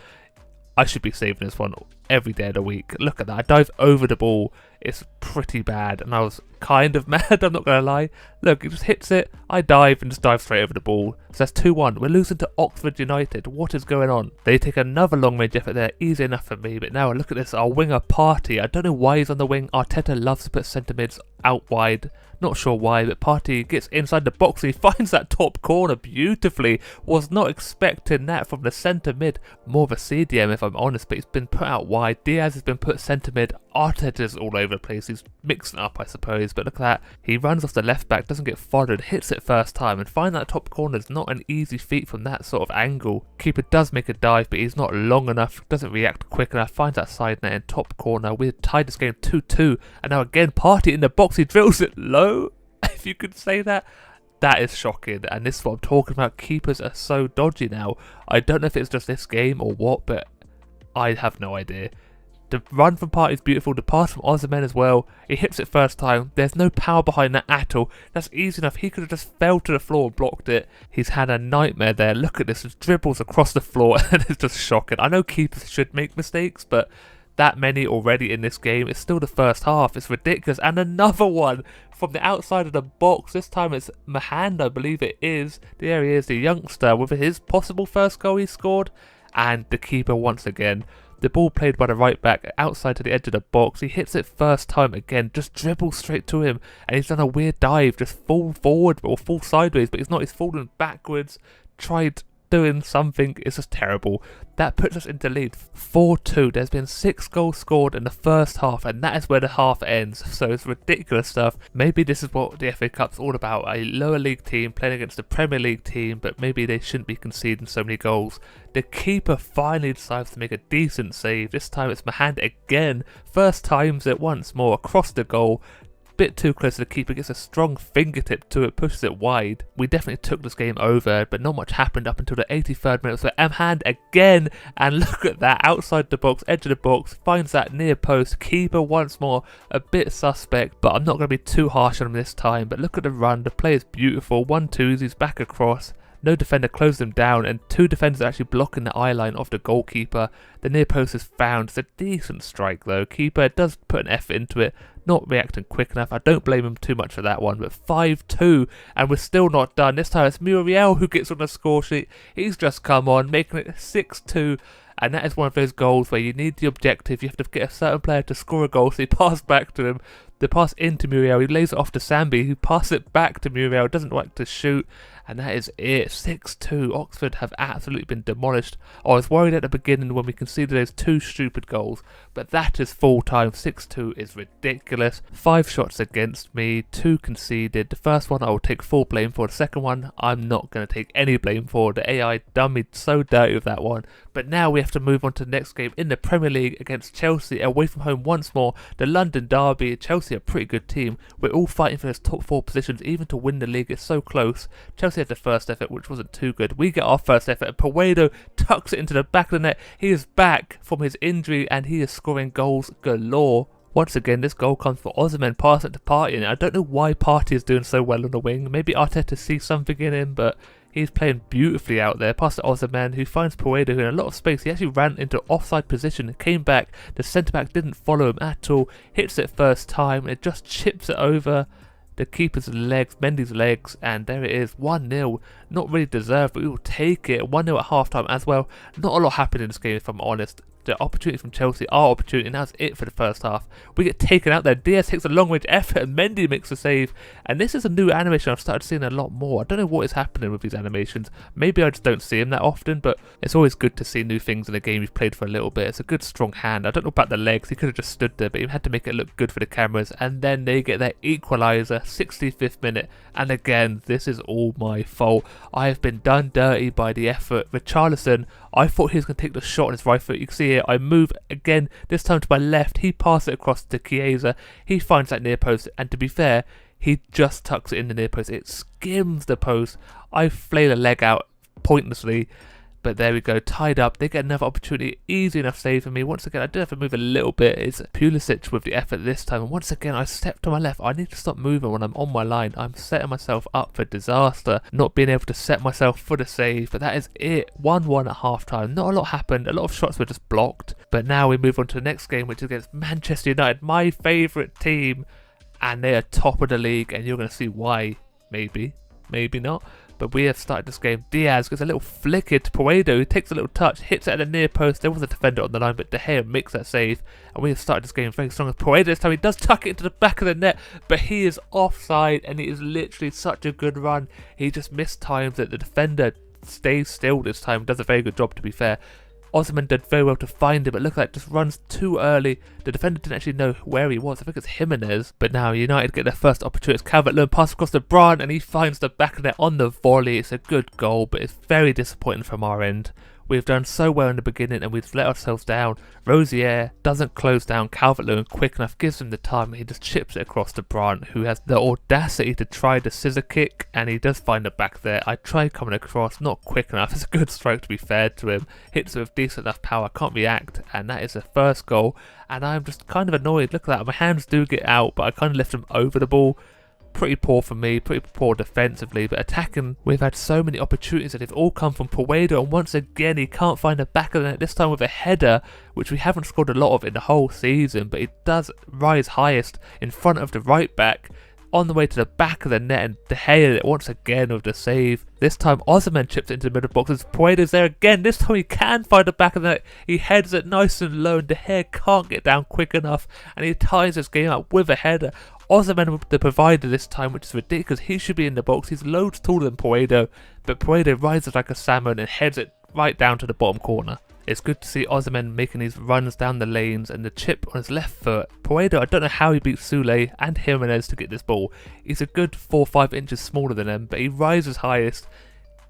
I should be saving this one every day of the week. Look at that. I dive over the ball. It's pretty bad, and I was kind of mad, I'm not going to lie. Look, he just hits it, I dive, and just dive straight over the ball. So that's 2-1. We're losing to Oxford United. What is going on? They take another long-range effort there, easy enough for me, but now look at this, our winger Party. I don't know why he's on the wing. Arteta loves to put centre-mids out wide. Not sure why, but Party gets inside the box and he finds that top corner beautifully. Was not expecting that from the centre-mid. More of a CDM if I'm honest, but he's been put out wide. Diaz has been put centre-mid. Arteta's all over the place. He's mixing up, I suppose, but look at that. He runs off the left back, doesn't get followed, hits it first time, and find that top corner is not an easy feat from that sort of angle. Keeper does make a dive, but he's not long enough, doesn't react quick enough, finds that side net in top corner. We've tied this game 2-2, and now again Party in the box, he drills it low, if you could say that. That is shocking, and this is what I'm talking about. Keepers are so dodgy now. I don't know if it's just this game or what, but I have no idea. The run from Party is beautiful, the pass from Ozyman as well. He hits it first time, there's no power behind that at all. That's easy enough, he could have just fell to the floor and blocked it. He's had a nightmare there, look at this, just dribbles across the floor and it's just shocking. I know keepers should make mistakes, but that many already in this game, it's still the first half, it's ridiculous. And another one from the outside of the box, this time it's Mahand, I believe it is. There he is, the youngster, with his possible first goal he scored. And the keeper once again. The ball played by the right back outside to the edge of the box. He hits it first time again, just dribbles straight to him, and he's done a weird dive, just fall forward or fall sideways, but he's not, he's fallen backwards, tried doing something, it's just terrible. That puts us into lead 4-2. There's been 6 goals scored in the first half, and that is where the half ends, so it's ridiculous stuff. Maybe this is what the FA Cup's all about, a lower league team playing against a Premier League team, but maybe they shouldn't be conceding so many goals. The keeper finally decides to make a decent save. This time it's Mahand again, first times it once more across the goal. Bit too close to the keeper, gets a strong fingertip to it, pushes it wide. We definitely took this game over, but not much happened up until the 83rd minute. So Mahand again, and look at that, outside the box, edge of the box, finds that near post. Keeper once more, a bit suspect, but I'm not going to be too harsh on him this time. But look at the run, the play is beautiful, 1-2, he's back across. No defender closed him down, and 2 defenders are actually blocking the eye line of the goalkeeper. The near post is found. It's a decent strike though. Keeper does put an effort into it, not reacting quick enough. I don't blame him too much for that one, but 5-2, and we're still not done. This time it's Muriel who gets on the score sheet. He's just come on, making it 6-2. And that is one of those goals where you need the objective. You have to get a certain player to score a goal, so you pass back to him. The pass into Muriel, he lays it off to Sambi, who passes it back to Muriel, doesn't like to shoot, and that is it. 6-2. Oxford have absolutely been demolished. I was worried at the beginning when we conceded those 2 stupid goals, but that is full time. 6-2 is ridiculous. 5 shots against me, 2 conceded. The first one I will take full blame for. The second one I'm not going to take any blame for. The AI done me so dirty with that one. But now we have to move on to the next game in the Premier League against Chelsea, away from home once more. The London derby. Chelsea are a pretty good team. We're all fighting for those top 4 positions, even to win the league. It's so close. Chelsea had the first effort, which wasn't too good. We get our first effort, and Puedo tucks it into the back of the net. He is back from his injury, and he is scoring goals galore. Once again, this goal comes for Ozyman, passing it to Party, and I don't know why Party is doing so well on the wing. Maybe Arteta sees something in him, but he's playing beautifully out there. Pass to Ozyman, who finds Puedo in a lot of space. He actually ran into offside position, came back. The centre-back didn't follow him at all. Hits it first time, and it just chips it over. the keeper's legs, Mendy's legs, and there it is, 1-0. Not really deserved, but we will take it. 1-0 at half-time as well. Not a lot happened in this game, if I'm honest. The opportunity from Chelsea, our opportunity, and that's it for the first half. We get taken out there. Diaz takes a long-range effort, and Mendy makes a save. And this is a new animation I've started seeing a lot more. I don't know what is happening with these animations. Maybe I just don't see them that often, but it's always good to see new things in a game you've played for a little bit. It's a good, strong hand. I don't know about the legs. He could have just stood there, but he had to make it look good for the cameras. And then they get their equaliser, 65th minute. And again, this is all my fault. I have been done dirty by the effort. Richarlison, I thought he was going to take the shot on his right foot. You can see here, I move again, this time to my left. He passes it across to Chiesa. He finds that near post, and to be fair, he just tucks it in the near post. It skims the post. I flail a leg out pointlessly, but there we go, tied up. They get another opportunity, easy enough save for me. Once again, I do have to move a little bit. It's Pulisic with the effort this time, and once again, I step to my left. I need to stop moving when I'm on my line. I'm setting myself up for disaster, not being able to set myself for the save, but that is it. 1-1 at half-time. Not a lot happened. A lot of shots were just blocked, but now we move on to the next game, which is against Manchester United, my favourite team, and they are top of the league, and you're going to see why. Maybe not. But we have started this game. Diaz gets a little flicker to Puedo, who takes a little touch, hits it at the near post. There was a defender on the line, but De Gea makes that save. And we have started this game very strong with Puedo this time. He does tuck it into the back of the net, but he is offside, and it is literally such a good run. He just mistimes it. The defender stays still this time, does a very good job, to be fair. Osimhen did very well to find him, but look like just runs too early. The defender didn't actually know where he was. I think it's Jimenez. But now United get their first opportunity. Calvert-Lewin passes across to Brand, and he finds the back of net on the volley. It's a good goal, but it's very disappointing from our end. We've done so well in the beginning, and we've let ourselves down. Rosier doesn't close down Calvert-Lewin quick enough, gives him the time, and he just chips it across to Brandt, who has the audacity to try the scissor kick, and he does find the back there. I tried coming across, not quick enough. It's a good stroke, to be fair to him. Hits it with decent enough power, can't react, and that is the first goal. And I'm just kind of annoyed. Look at that, my hands do get out, but I kind of left them over the ball. Pretty poor for me, pretty poor defensively, but attacking, we've had so many opportunities that they've all come from Puedo, and once again he can't find the back of the net, this time with a header, which we haven't scored a lot of in the whole season, but it does rise highest in front of the right back, on the way to the back of the net, and De Gea it once again with the save. This time Osimhen chips into the middle box as Puedo's there again. This time he can find the back of the net. He heads it nice and low, and De Gea can't get down quick enough, and he ties this game up with a header. Osimhen with the provider this time, which is ridiculous. He should be in the box. He's loads taller than Puedo, but Puedo rises like a salmon and heads it right down to the bottom corner. It's good to see Osimhen making these runs down the lanes, and the chip on his left foot. Puedo, I don't know how he beat Soule and Jimenez to get this ball. He's a good 4 or 5 inches smaller than him, but he rises highest,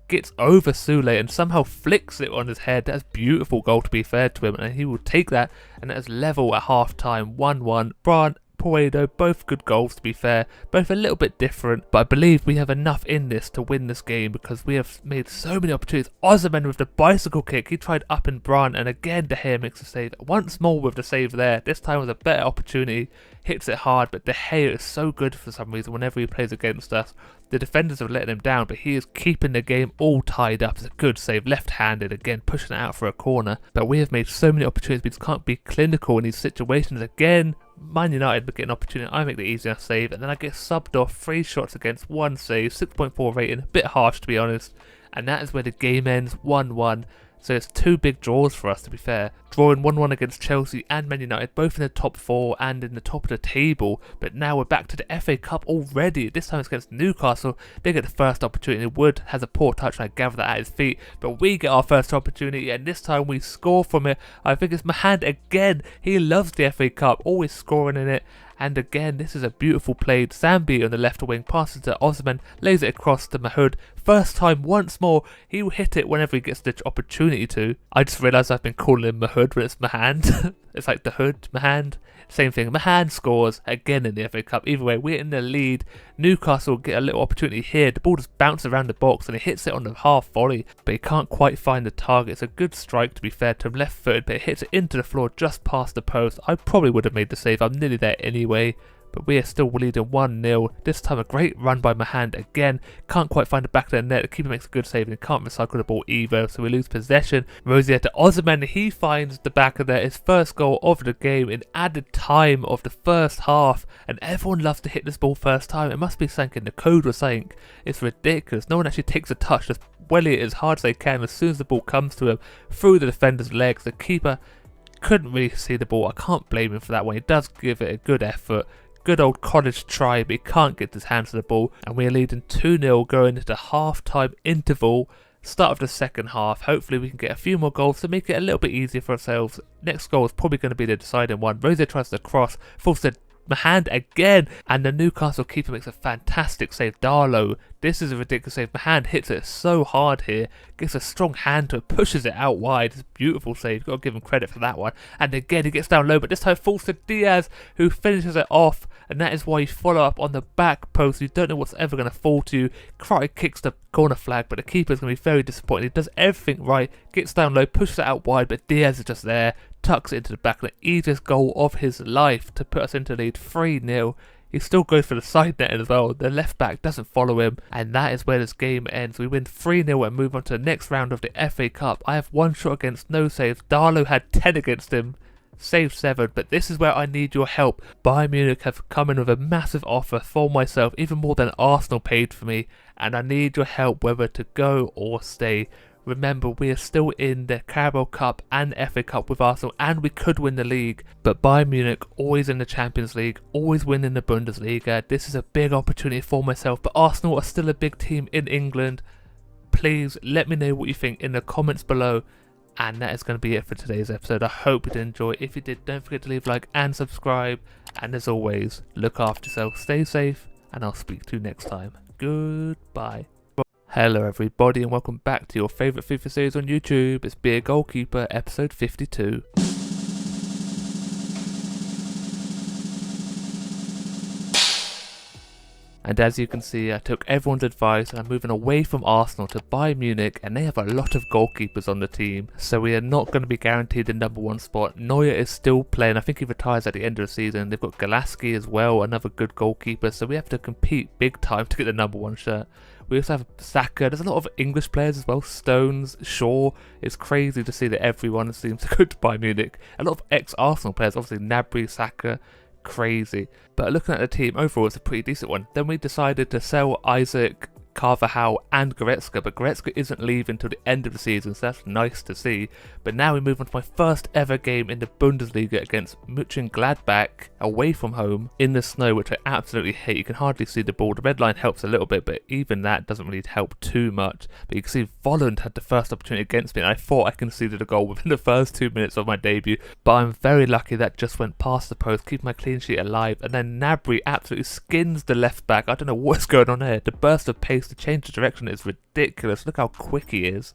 gets over Soule, and somehow flicks it on his head. That's a beautiful goal, to be fair to him, and he will take that, and that is level at half time, 1-1. Brandt, Puedo, both good goals, to be fair, both a little bit different, but I believe we have enough in this to win this game because we have made so many opportunities. Osimhen with the bicycle kick, he tried up in Brandt, and again De Gea makes a save, once more with the save there. This time was a better opportunity, hits it hard, but De Gea is so good for some reason whenever he plays against us. The defenders have let him down, but he is keeping the game all tied up. It's a good save, left-handed, again pushing it out for a corner, but we have made so many opportunities. We just can't be clinical in these situations. Again, Man United get an opportunity, I make the easy enough save, and then I get subbed off. 3 shots against 1 save, 6.4 rating, a bit harsh to be honest, and that is where the game ends, 1-1. So it's 2 big draws for us, to be fair. Drawing 1-1 against Chelsea and Man United, both in the top 4 and in the top of the table. But now we're back to the FA Cup already. This time it's against Newcastle. They get the first opportunity. Wood has a poor touch, and I gather that at his feet. But we get our first opportunity, and this time we score from it. I think it's Mahand again. He loves the FA Cup, always scoring in it. And again, this is a beautiful play. Zambi on the left wing passes to Osimhen, lays it across to Mahood. First time once more, he will hit it whenever he gets the opportunity to. I just realised I've been calling him Mahood when it's Mahand. It's like the hood, Mahand. Same thing. Mahand scores again in the FA Cup. Either way, we're in the lead. Newcastle get a little opportunity here. The ball just bounces around the box and he hits it on the half volley, but he can't quite find the target. It's a good strike, to be fair to him, left footed, but it hits it into the floor just past the post. I probably would have made the save. I'm nearly there anyway. but we are still leading 1-0. This time a great run by Mahand again. Can't quite find the back of the net. The keeper makes a good save and can't recycle the ball either, so we lose possession. Rosier to Ozyman. He finds the back of there. His first goal of the game in added time of the first half. And everyone loves to hit this ball first time. It must be something in the code or something. It's ridiculous. No one actually takes a touch. Just welly it as hard as they can as soon as the ball comes to him through the defender's legs. The keeper couldn't really see the ball. I can't blame him for that one. He does give it a good effort. Good old college try, but he can't get his hands to the ball. And we're leading 2-0 going into half-time interval. Start of the second half. Hopefully we can get a few more goals to make it a little bit easier for ourselves. Next goal is probably going to be the deciding one. Rosier tries to cross, falls to Mahand again, and the Newcastle keeper makes a fantastic save. Darlow, this is a ridiculous save. Mahand hits it so hard here, gets a strong hand to it, pushes it out wide. It's a beautiful save, got to give him credit for that one. And again he gets down low, but this time falls to Diaz, who finishes it off, and that is why you follow up on the back post. You don't know what's ever going to fall to you. Crotty kicks the corner flag, but the keeper is going to be very disappointed. He does everything right, gets down low, pushes it out wide, but Diaz is just there, tucks it into the back, and the easiest goal of his life to put us into the lead 3-0. He still goes for the side net as well. The left back doesn't follow him, and that is where this game ends. We win 3-0 and move on to the next round of the FA Cup. I have 1 shot against, no saves. Darlow had 10 against him, saved 7, but this is where I need your help. Bayern Munich have come in with a massive offer for myself, even more than Arsenal paid for me, and I need your help whether to go or stay. Remember, we are still in the Carabao Cup and FA Cup with Arsenal, and we could win the league. But Bayern Munich, always in the Champions League, always winning the Bundesliga. This is a big opportunity for myself, but Arsenal are still a big team in England. Please let me know what you think in the comments below. And that is going to be it for today's episode. I hope you did enjoy. If you did, don't forget to leave a like and subscribe. And as always, look after yourself, stay safe, and I'll speak to you next time. Goodbye. Hello everybody and welcome back to your favourite FIFA series on YouTube. It's Be a Goalkeeper episode 52. And as you can see, I took everyone's advice and I'm moving away from Arsenal to Bayern Munich, and they have a lot of goalkeepers on the team. So we are not going to be guaranteed the #1 spot. Neuer is still playing. I think he retires at the end of the season. They've got Golaski as well, another good goalkeeper. So we have to compete big time to get the #1 shirt. We also have Saka. There's a lot of English players as well. Stones, Shaw. It's crazy to see that everyone seems to go to Bayern Munich. A lot of ex-Arsenal players, obviously Gnabry, Saka. Crazy. But looking at the team overall, it's a pretty decent one. Then we decided to sell Isaac, Carvajal and Goretzka, but Goretzka isn't leaving until the end of the season, so that's nice to see. But now we move on to my first ever game in the Bundesliga against Mönchengladbach away from home in the snow, which I absolutely hate. You can hardly see the ball. The red line helps a little bit, but even that doesn't really help too much. But you can see Volland had the first opportunity against me, and I thought I conceded a goal within the first 2 minutes of my debut, but I'm very lucky that just went past the post, keeping my clean sheet alive. And then Gnabry absolutely skins the left back. I don't know what's going on here. The burst of pace to change the direction is ridiculous. Look how quick he is.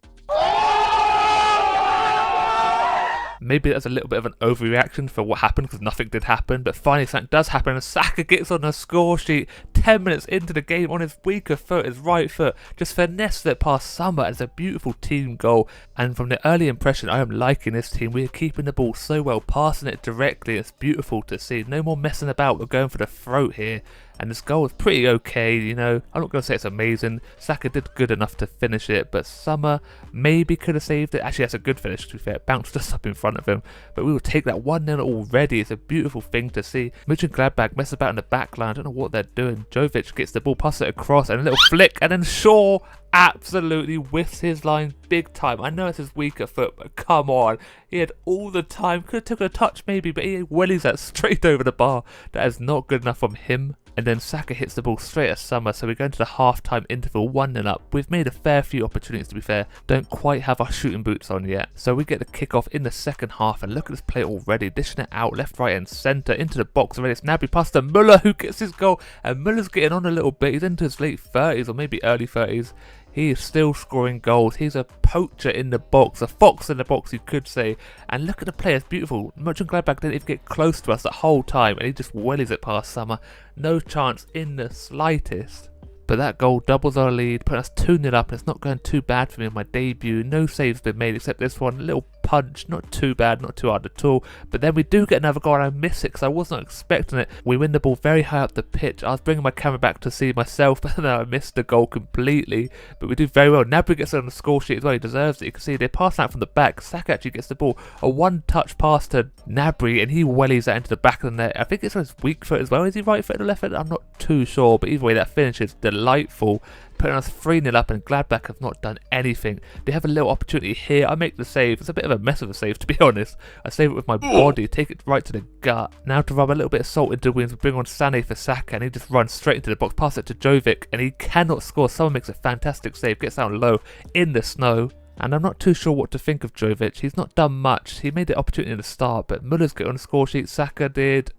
Maybe that's a little bit of an overreaction for what happened because nothing did happen, but finally something does happen and Saka gets on the score sheet 10 minutes into the game on his weaker foot, his right foot, just finesses it past Summer. It's a beautiful team goal, and from the early impression I am liking this team. We are keeping the ball so well, passing it directly. It's beautiful to see. No more messing about, we're going for the throat here. And this goal is pretty okay, you know. I'm not going to say it's amazing. Saka did good enough to finish it, but Summer maybe could have saved it. Actually, that's a good finish, to be fair. It bounced just up in front of him. But we will take that 1-0 already. It's a beautiful thing to see. Mönchengladbach mess about in the back line. I don't know what they're doing. Jovic gets the ball, passes it across, and a little flick, and then Shaw absolutely whiffs his line big time. I know it's his weaker foot, but come on. He had all the time. Could have taken a touch maybe, but he wellies that straight over the bar. That is not good enough from him. And then Saka hits the ball straight at Summer, so we go into the half-time interval 1-0 up. We've made a fair few opportunities, to be fair. Don't quite have our shooting boots on yet. So we get the kick-off in the second half, and look at this play already. Dishing it out left, right and centre into the box already. It's Gnabry past to Müller, who gets his goal. And Müller's getting on a little bit. He's into his late 30s or maybe early 30s. He is still scoring goals. He's a poacher in the box, a fox in the box, you could say. And look at the play, it's beautiful. Mönchengladbach didn't even get close to us the whole time, and he just wellies it past Summer. No chance in the slightest. But that goal doubles our lead, putting us 2-0 up, and it's not going too bad for me on my debut. No saves been made except this one. A little punch, not too bad, not too hard at all. But then we do get another goal and I miss it because I was not expecting it. We win the ball very high up the pitch. I was bringing my camera back to see myself, but then I missed the goal completely. But we do very well. Gnabry gets it on the score sheet as well. He deserves it. You can see they pass out from the back. Saka actually gets the ball. A one-touch pass to Gnabry and he wellies that into the back of the net. I think it's on his weak foot as well. Is he right foot or left foot? I'm not too sure. But either way, that finish is delightful. Putting us 3-0 up, and Gladbach have not done anything. They have a little opportunity here. I make the save. It's a bit of a mess of a save, to be honest. I save it with my body, take it right to the gut. Now to rub a little bit of salt into the wounds, we bring on Sané for Saka, and he just runs straight into the box, pass it to Jovic, and he cannot score. Someone makes a fantastic save, gets down low in the snow. And I'm not too sure what to think of Jovic. He's not done much. He made the opportunity in the start, but Muller's got on the score sheet. Saka did.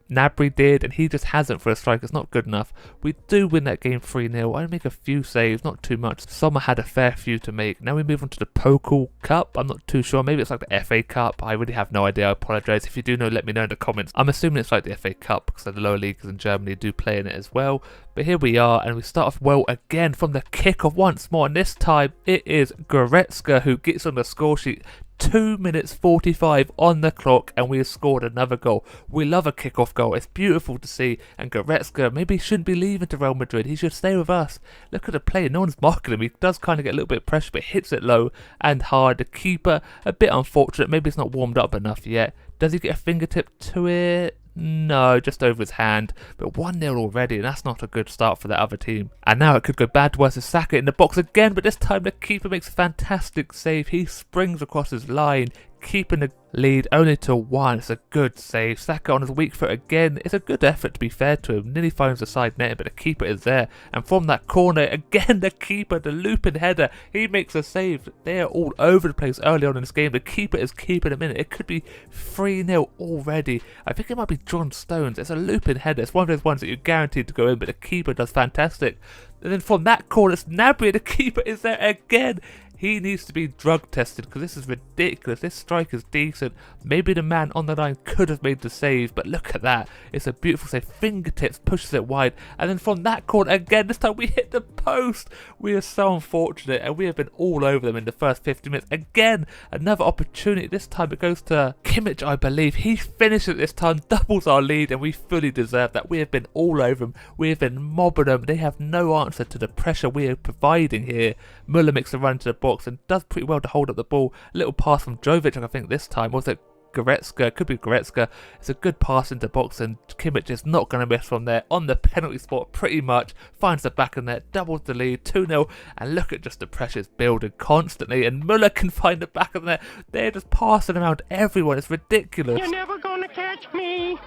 Gnabry did, and he just hasn't for a strike. It's not good enough. We do win that game 3-0. I make a few saves, not too much. Sommer had a fair few to make. Now we move on to the Pokal Cup. I'm not too sure. Maybe it's like the FA Cup. I really have no idea. I apologise. If you do know, let me know in the comments. I'm assuming it's like the FA Cup because the lower leagues in Germany do play in it as well. But here we are, and we start off well again from the kick-off once more. And this time it is Goretzka who gets on the score sheet. 2 minutes 45 on the clock and we have scored another goal. We love a kick-off goal. It's beautiful to see. And Goretzka maybe shouldn't be leaving to Real Madrid. He should stay with us. Look at the play. No one's marking him. He does kind of get a little bit of pressure, but hits it low and hard. The keeper, a bit unfortunate. Maybe it's not warmed up enough yet. Does he get a fingertip to it? No, just over his hand. But 1-0 already, and that's not a good start for the other team. And now it could go bad to us as Saka in the box again, but this time the keeper makes a fantastic save. He springs across his line, keeping the lead only to 1. It's a good save. Saka on his weak foot again. It's a good effort, to be fair to him. Nearly finds the side net, but the keeper is there. And from that corner, again the keeper, the looping header, he makes a save. They are all over the place early on in this game. The keeper is keeping him in. It could be 3-0 already. I think it might be John Stones. It's a looping header. It's one of those ones that you're guaranteed to go in, but the keeper does fantastic. And then from that corner, it's Gnabry. The keeper is there again. He needs to be drug tested because this is ridiculous. This strike is decent. Maybe the man on the line could have made the save, but look at that. It's a beautiful save. Fingertips pushes it wide. And then from that corner again, this time we hit the post. We are so unfortunate and we have been all over them in the first 50 minutes. Again, another opportunity. This time it goes to Kimmich, I believe. He finishes this time, doubles our lead, and we fully deserve that. We have been all over them. We have been mobbing them. They have no answer to the pressure we are providing here. Muller makes a run to the box and does pretty well to hold up the ball. A little pass from Jovic, I think this time. Was it Goretzka? Could be Goretzka. It's a good pass into box and Kimmich is not going to miss from there. On the penalty spot pretty much. Finds the back of the net, doubles the lead, 2-0. And look at just the pressures building constantly. And Muller can find the back of the net. They're just passing around everyone. It's ridiculous. You're never gonna catch me.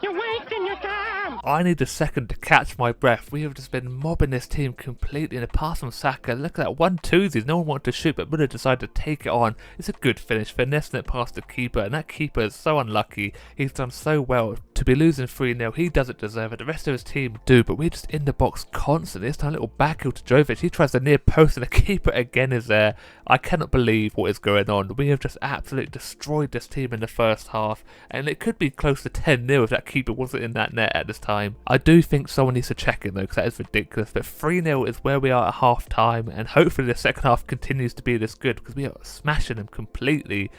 You're wasting your time. I need a second to catch my breath. We have just been mobbing this team completely. And apart from Saka, look at that 1-2s. No one wanted to shoot, but Muller decided to take it on. It's a good finish, finessing it past the keeper. And that keeper is so unlucky. He's done so well. To be losing 3-0, he doesn't deserve it. The rest of his team do, but we're just in the box constantly. This time, a little backheel to Jovic. He tries the near post, and the keeper again is there. I cannot believe what is going on. We have just absolutely destroyed this team in the first half, and it could be close to 10-0 if that keeper wasn't in that net at this time. I do think someone needs to check in though, because that is ridiculous. But 3-0 is where we are at half time, and hopefully the second half continues to be this good because we are smashing them completely.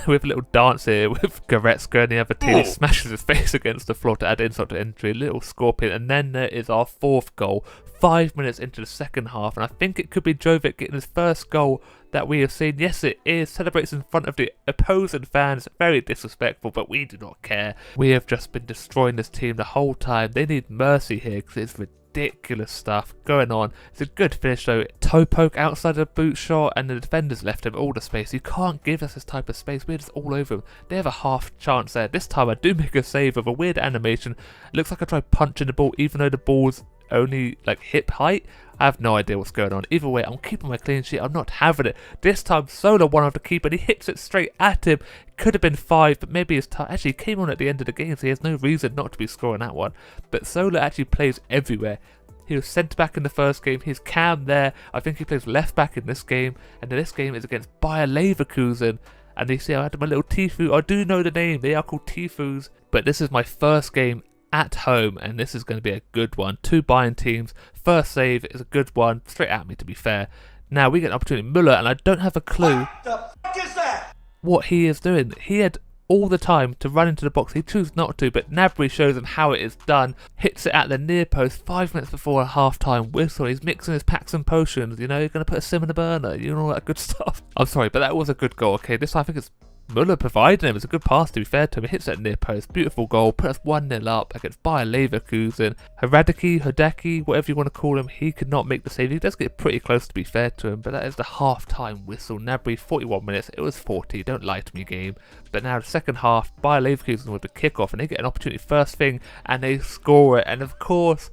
With a little dance here with Goretzka and the other team. He smashes his face against the floor to add insult to injury. A little scorpion, and then there is our fourth goal. 5 minutes into the second half, and I think it could be Jovic getting his first goal that we have seen. Yes, it is. Celebrates in front of the opposing fans. Very disrespectful, but we do not care. We have just been destroying this team the whole time. They need mercy here because it's ridiculous stuff going on. It's a good finish though. Toe poke outside the boot shot, and the defenders left him all the space. You can't give us this type of space. We're just all over them. They have a half chance there. This time I do make a save with a weird animation. It looks like I tried punching the ball even though the ball's only like hip height. I have no idea what's going on. Either way, I'm keeping my clean sheet. I'm not having it. This time, Sola one off the keeper and he hits it straight at him. Could have been 5, but maybe his time actually came on at the end of the game, so he has no reason not to be scoring that one. But Sola actually plays everywhere. He was centre back in the first game. He's cam there. I think he plays left back in this game. And this game is against Bayer Leverkusen. And you see, I had my little Tifu. I do know the name. They are called Tifus. But this is my first game at home, and this is going to be a good one. 2 Bayern teams. First save is a good one. Straight at me, to be fair. Now we get an opportunity. Muller, and I don't have a clue. What the fuck is that? what he is doing. He had all the time to run into the box. He chose not to, but Gnabry shows him how it is done. Hits it at the near post 5 minutes before a half-time whistle. He's mixing his packs and potions, you know, you're going to put a sim in the burner, you know, all that good stuff. I'm sorry, but that was a good goal, okay? This I think it's Muller providing him. It's a good pass, to be fair to him. He hits that near post. Beautiful goal. Put us 1-0 up against Bayer Leverkusen. Hradecki, whatever you want to call him, he could not make the save. He does get pretty close, to be fair to him, but that is the half-time whistle. Gnabry, 41 minutes. It was 40. Don't lie to me, game. But now the second half, Bayer Leverkusen with the kick-off, and they get an opportunity first thing, and they score it. And of course,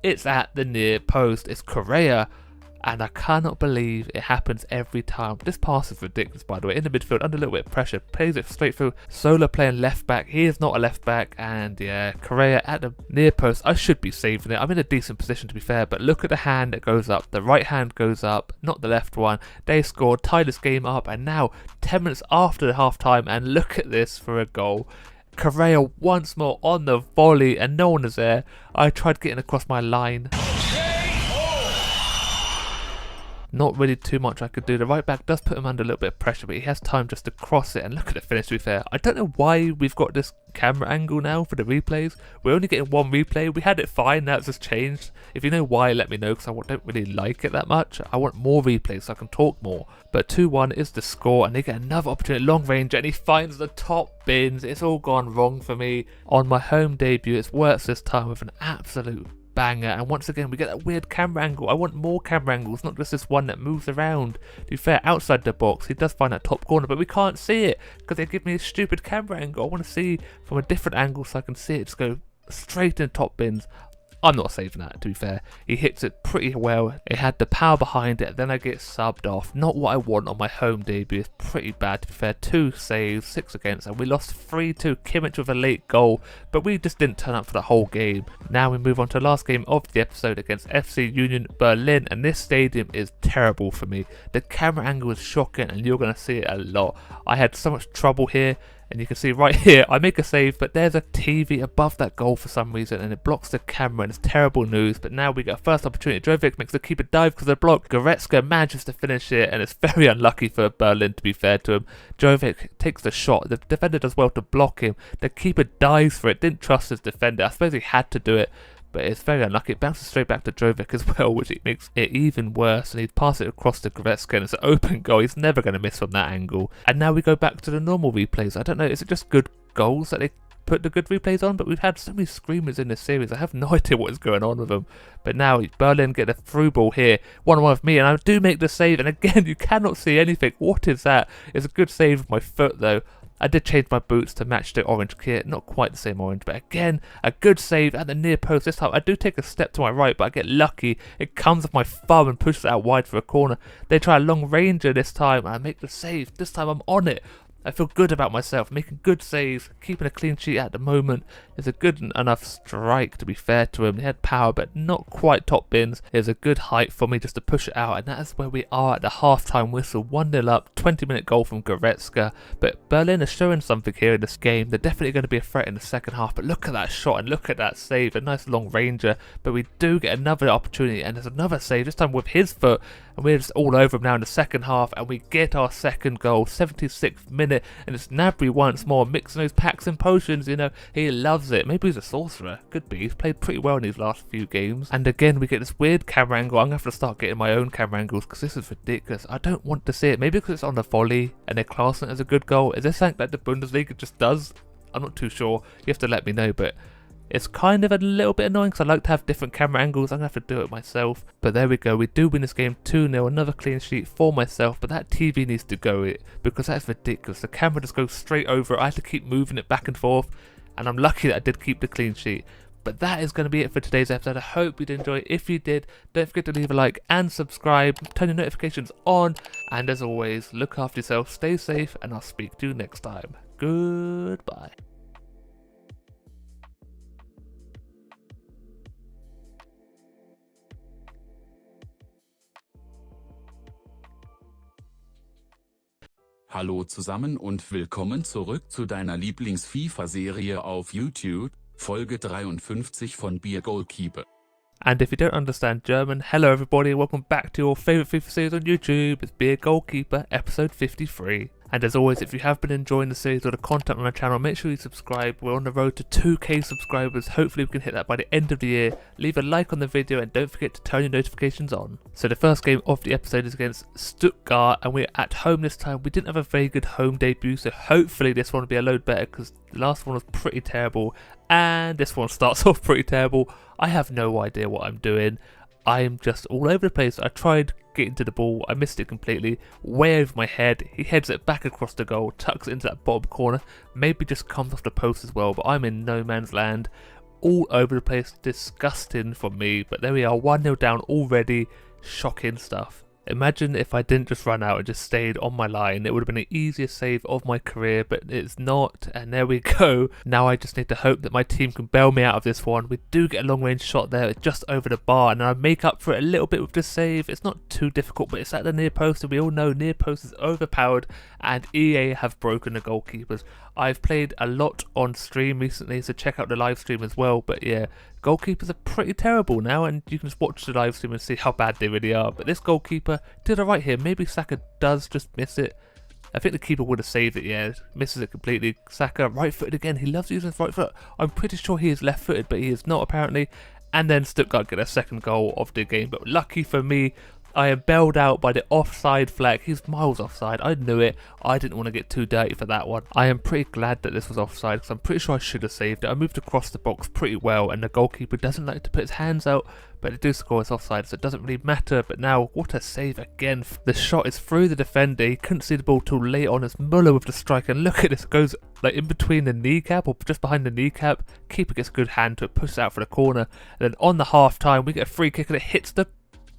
it's at the near post. It's Correa. And I cannot believe it happens every time. This pass is ridiculous, by the way. In the midfield, under a little bit of pressure, plays it straight through. Sola playing left back. He is not a left back. And yeah, Correa at the near post. I should be saving it. I'm in a decent position, to be fair. But look at the hand that goes up. The right hand goes up, not the left one. They scored, tied this game up. And now, 10 minutes after the half time. And look at this for a goal. Correa once more on the volley. And no one is there. I tried getting across my line. Not really too much I could do. The right back does put him under a little bit of pressure, but he has time just to cross it. And look at the finish, to be fair. I don't know why we've got this camera angle now for the replays. We're only getting one replay. We had it fine, now it's just changed. If you know why, let me know, because I don't really like it that much. I want more replays so I can talk more. But 2-1 is the score, and they get another opportunity, long range, and he finds the top bins. It's all gone wrong for me. On my home debut, it's worse this time with an absolute banger. And once again we get that weird camera angle. I want more camera angles, not just this one that moves around. To be fair, outside the box he does find that top corner, but we can't see it because they give me a stupid camera angle. I want to see from a different angle so I can see it just go straight in top bins. I'm not saving that, to be fair. He hits it pretty well. It had the power behind it. Then I get subbed off. Not what I want on my home debut. It's pretty bad, to be fair. 2 saves, 6 against, and we lost 3-2. Kimmich with a late goal, but we just didn't turn up for the whole game. Now we move on to the last game of the episode against FC Union Berlin, and this stadium is terrible for me. The camera angle is shocking, and you're going to see it a lot. I had so much trouble here. And you can see right here, I make a save, but there's a TV above that goal for some reason, and it blocks the camera, and it's terrible news. But now we get a first opportunity. Jovic makes the keeper dive because of the block. Goretzka manages to finish it, and it's very unlucky for Berlin, to be fair to him. Jovic takes the shot. The defender does well to block him. The keeper dives for it, didn't trust his defender. I suppose he had to do it. But it's very unlucky. It bounces straight back to Jovic as well, which makes it even worse. And he'd pass it across to Goretzka, and it's an open goal. He's never going to miss from that angle. And now we go back to the normal replays. I don't know, is it just good goals that they put the good replays on? But we've had so many screamers in this series. I have no idea what is going on with them. But now Berlin get a through ball here. 1-1 with me, and I do make the save. And again, you cannot see anything. What is that? It's a good save with my foot, though. I did change my boots to match the orange kit, not quite the same orange, but again, a good save at the near post. This time I do take a step to my right, but I get lucky. It comes off my thumb and pushes it out wide for a corner. They try a long ranger this time, and I make the save. This time I'm on it. I feel good about myself, making good saves, keeping a clean sheet at the moment. It's a good enough strike, to be fair to him. He had power, but not quite top bins. It's a good height for me just to push it out, and that is where we are at the half-time whistle. 1-0 up, 20-minute goal from Goretzka. But Berlin is showing something here in this game. They're definitely going to be a threat in the second half, but look at that shot and look at that save. A nice long ranger, but we do get another opportunity, and there's another save, this time with his foot. And we're just all over him now in the second half, and we get our second goal, 76th minute, and it's Gnabry once more, mixing those packs and potions, you know, he loves it. Maybe he's a sorcerer, could be, he's played pretty well in these last few games. And again, we get this weird camera angle. I'm going to have to start getting my own camera angles, because this is ridiculous. I don't want to see it, maybe because it's on the volley, and they're classing it as a good goal. Is this something that the Bundesliga just does? I'm not too sure, you have to let me know, but it's kind of a little bit annoying because I like to have different camera angles. I'm going to have to do it myself. But there we go. We do win this game 2-0. Another clean sheet for myself. But that TV needs to go because that's ridiculous. The camera just goes straight over it. I had to keep moving it back and forth. And I'm lucky that I did keep the clean sheet. But that is going to be it for today's episode. I hope you did enjoy it. If you did, don't forget to leave a like and subscribe. Turn your notifications on. And as always, look after yourself. Stay safe. And I'll speak to you next time. Goodbye. Hallo zusammen und willkommen zurück zu deiner Lieblings-FIFA-Serie auf YouTube, Folge 53 von Beer Goalkeeper. And if you don't understand German, hello everybody, welcome back to your favourite FIFA series on YouTube. It's Beer Goalkeeper, episode 53. And as always, if you have been enjoying the series or the content on our channel, make sure you subscribe. We're on the road to 2k subscribers. Hopefully we can hit that by the end of the year. Leave a like on the video and don't forget to turn your notifications on. So the first game of the episode is against Stuttgart, and we're at home this time. We didn't have a very good home debut, so hopefully this one will be a load better, because the last one was pretty terrible and this one starts off pretty terrible. I have no idea what I'm doing. I'm just all over the place. I tried getting to the ball, I missed it completely, way over my head. He heads it back across the goal, tucks it into that bottom corner, maybe just comes off the post as well, but I'm in no man's land. All over the place, disgusting from me, but there we are, 1-0 down already. Shocking stuff. Imagine if I didn't just run out and just stayed on my line. It would have been the easiest save of my career, but it's not, and there we go. Now I just need to hope that my team can bail me out of this one. We do get a long range shot there, just over the bar, and I make up for it a little bit with the save. It's not too difficult, but it's at the near post, and we all know near post is overpowered, and EA have broken the goalkeepers. I've played a lot on stream recently, so check out the live stream as well, but yeah, goalkeepers are pretty terrible now, and you can just watch the live stream and see how bad they really are. But this goalkeeper did alright here. Maybe Saka does just miss it. I think the keeper would have saved it, yeah. Misses it completely. Saka, right-footed again. He loves using his right foot. I'm pretty sure he is left-footed, but he is not apparently. And then Stuttgart get a second goal of the game. But lucky for me, I am bailed out by the offside flag. He's miles offside. I knew it. I didn't want to get too dirty for that one. I am pretty glad that this was offside, because I'm pretty sure I should have saved it. I moved across the box pretty well, and the goalkeeper doesn't like to put his hands out, but they do score as offside, so it doesn't really matter. But now, what a save again. The shot is through the defender. He couldn't see the ball till late on. It's Muller with the strike, and look at this. It goes like in between the kneecap, or just behind the kneecap. Keeper gets a good hand to it, pushes it out for the corner, and then on the half time, we get a free kick, and it hits the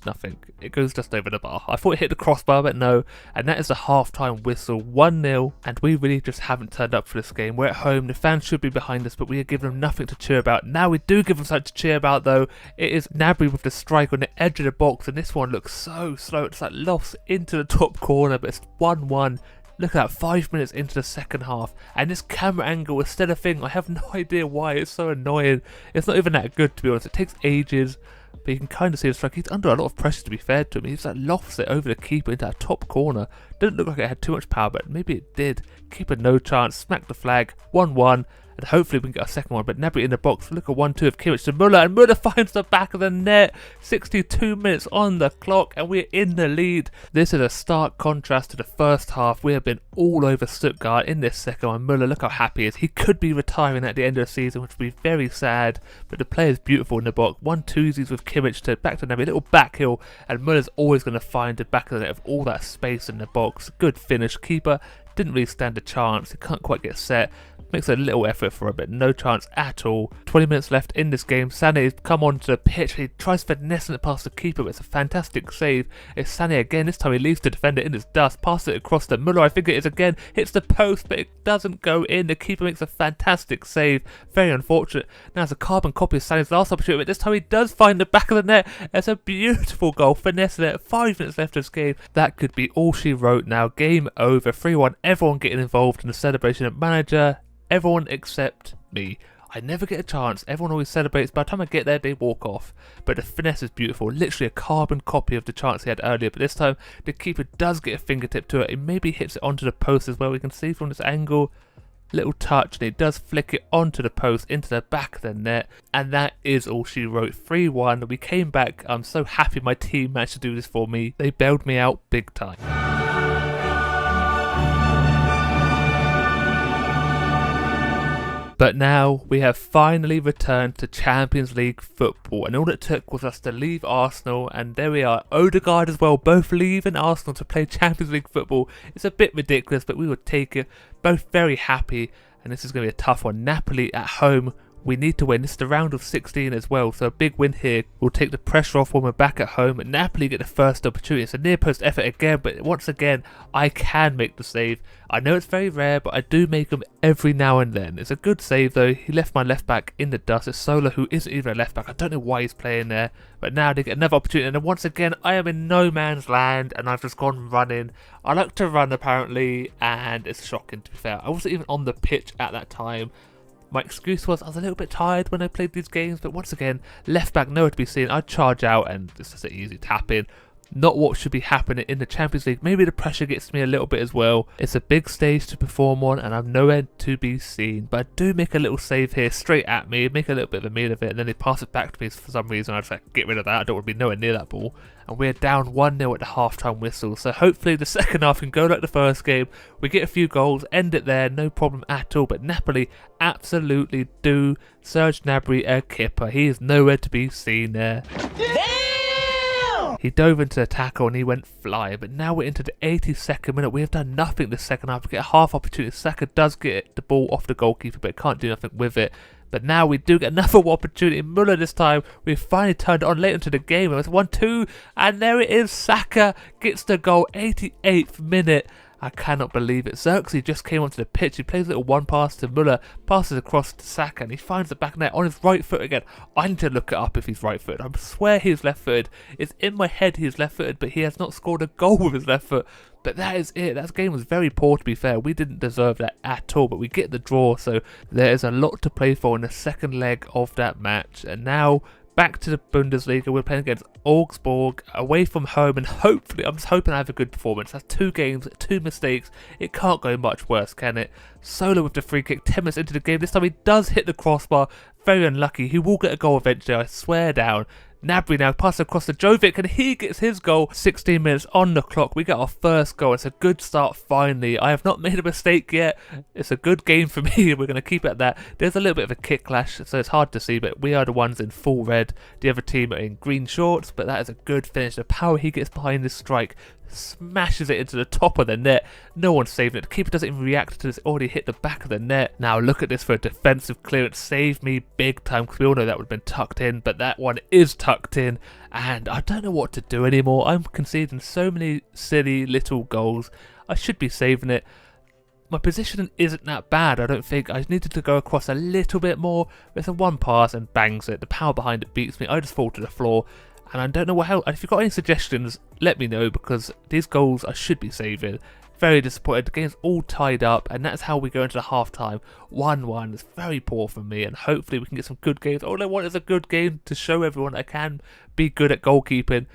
nothing. It goes just over the bar. I thought it hit the crossbar, but no. And that is the half-time whistle, 1-0. And we really just haven't turned up for this game. We're at home. The fans should be behind us, but we are giving them nothing to cheer about. Now we do give them something to cheer about, though. It is Gnabry with the strike on the edge of the box, and this one looks so slow. It's like lost into the top corner, but it's 1-1. Look at that, 5 minutes into the second half, and this camera angle is still a thing. I have no idea why. It's so annoying. It's not even that good, to be honest. It takes ages, but you can kind of see the strike. He's under a lot of pressure, to be fair to him. He's like lofts it over the keeper into that top corner. Didn't look like it had too much power, but maybe it did. Keeper no chance. Smack the flag. 1-1. And hopefully we can get a second one. But Gnabry in the box. Look at 1-2 of Kimmich to Muller. And Muller finds the back of the net. 62 minutes on the clock. And we're in the lead. This is a stark contrast to the first half. We have been all over Stuttgart in this second one. Muller, look how happy he is. He could be retiring at the end of the season, which would be very sad. But the play is beautiful in the box. 1-2s with Kimmich to back to Gnabry. A little back heel. And Muller's always going to find the back of the net with all that space in the box. Good finish. Keeper didn't really stand a chance. He can't quite get set. Makes a little effort for it, but no chance at all. 20 minutes left in this game. Sané has come onto the pitch. He tries finessing it past the keeper, but it's a fantastic save. It's Sané again. This time he leaves the defender in his dust. Passes it across to Muller. I think it is again. Hits the post, but it doesn't go in. The keeper makes a fantastic save. Very unfortunate. Now it's a carbon copy of Sané's last opportunity, but this time he does find the back of the net. It's a beautiful goal. Finessing it. 5 minutes left of this game. That could be all she wrote now. Game over. 3-1. Everyone getting involved in the celebration. Manager, everyone except me. I never get a chance. Everyone always celebrates. By the time I get there, they walk off. But the finesse is beautiful. Literally a carbon copy of the chance he had earlier. But this time, the keeper does get a fingertip to it. He maybe hits it onto the post as well. We can see from this angle. Little touch. And he does flick it onto the post, into the back of the net. And that is all she wrote. 3-1. We came back. I'm so happy my team managed to do this for me. They bailed me out big time. But now we have finally returned to Champions League football, and all it took was us to leave Arsenal, and there we are. Odegaard as well, both leaving Arsenal to play Champions League football. It's a bit ridiculous, but we would take it. Both very happy, and this is going to be a tough one. Napoli at home. We need to win. This is the round of 16 as well, so a big win here will take the pressure off when we're back at home. Napoli get the first opportunity. It's a near post effort again, but once again, I can make the save. I know it's very rare, but I do make them every now and then. It's a good save though. He left my left back in the dust. It's Sola, who isn't even a left back. I don't know why he's playing there, but now they get another opportunity. And then once again, I am in no man's land, and I've just gone running. I like to run apparently, and it's shocking to be fair. I wasn't even on the pitch at that time. My excuse was I was a little bit tired when I played these games, but once again, left back nowhere to be seen. I'd charge out and it's just an easy tap in. not what should be happening in the Champions League. Maybe the pressure gets to me a little bit as well. It's a big stage to perform on and I'm nowhere to be seen. But I do make a little save here straight at me, make a little bit of a meal of it, and then they pass it back to me for some reason. I just like, get rid of that. I don't want to be nowhere near that ball. And we're down 1-0 at the half-time whistle. So hopefully the second half can go like the first game. We get a few goals, end it there, no problem at all. But Napoli absolutely do Serge Gnabry a kipper. He is nowhere to be seen there. He dove into the tackle and he went flying, but now we're into the 82nd minute. We have done nothing this second half. We get a half opportunity. Saka does get the ball off the goalkeeper, but can't do nothing with it. But now we do get another opportunity. Muller this time. We finally turned it on late into the game. It was 1-2, and there it is. Saka gets the goal, 88th minute. I cannot believe it. Xerxes just came onto the pitch. He plays a little one pass to Muller, passes across to Saka, and he finds the back net on his right foot again. I need to look it up if he's right footed. I swear he's left footed. It's in my head he's left footed, but he has not scored a goal with his left foot. But that is it. That game was very poor, to be fair. We didn't deserve that at all, but we get the draw, so there is a lot to play for in the second leg of that match. And now back to the Bundesliga. We're playing against Augsburg, away from home, and hopefully, I'm just hoping I have a good performance. That's 2 games, 2 mistakes. It can't go much worse, can it? Solo with the free kick, 10 minutes into the game. This time he does hit the crossbar. Very unlucky. He will get a goal eventually, I swear down. Gnabry now passes across to Jovic and he gets his goal. 16 minutes on the clock. We get our first goal. It's a good start finally. I have not made a mistake yet. It's a good game for me. We're going to keep it at that. There's a little bit of a kick clash, so it's hard to see, but we are the ones in full red. The other team are in green shorts, but that is a good finish. The power he gets behind this strike smashes it into the top of the net. No one's saving it. The keeper doesn't even react to this. Already hit the back of the net. Now look at this for a defensive clearance. Saved me big time, because we all know that would have been tucked in, but that one is tucked in, and I don't know what to do anymore. I'm conceding so many silly little goals. I should be saving it. My positioning isn't that bad, I don't think. I needed to go across a little bit more. There's a one pass and bangs it. The power behind it beats me. I just fall to the floor. And I don't know what hell. If you've got any suggestions, let me know, because these goals I should be saving. Very disappointed. The game's all tied up, and that's how we go into the half time. 1-1. It's very poor from me, and hopefully we can get some good games. All I want is a good game to show everyone I can be good at goalkeeping.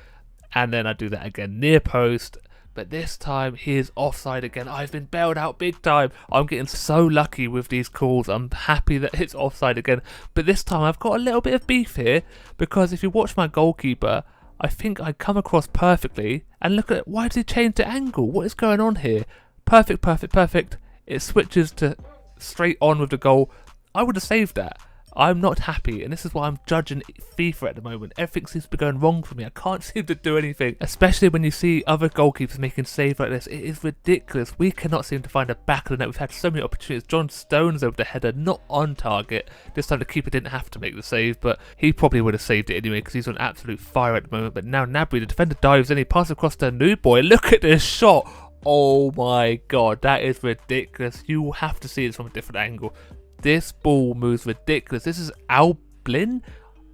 And then I do that again. Near post. But this time he is offside again. I've been bailed out big time. I'm getting so lucky with these calls. I'm happy that it's offside again. But this time I've got a little bit of beef here, because if you watch my goalkeeper, I think I come across perfectly. And look at, why does he change the angle? What is going on here? Perfect, perfect, perfect. It switches to straight on with the goal. I would have saved that. I'm not happy, and this is why I'm judging FIFA at the moment. Everything seems to be going wrong for me. I can't seem to do anything, especially when you see other goalkeepers making saves like this. It is ridiculous. We cannot seem to find the back of the net. We've had so many opportunities. John Stones over the header, not on target. This time the keeper didn't have to make the save, but he probably would have saved it anyway, because he's on absolute fire at the moment. But now Gnabry, the defender, dives in. He passes across to a new boy. Look at this shot. Oh my god, that is ridiculous. You have to see this from a different angle. This ball moves ridiculous. This is Alblin?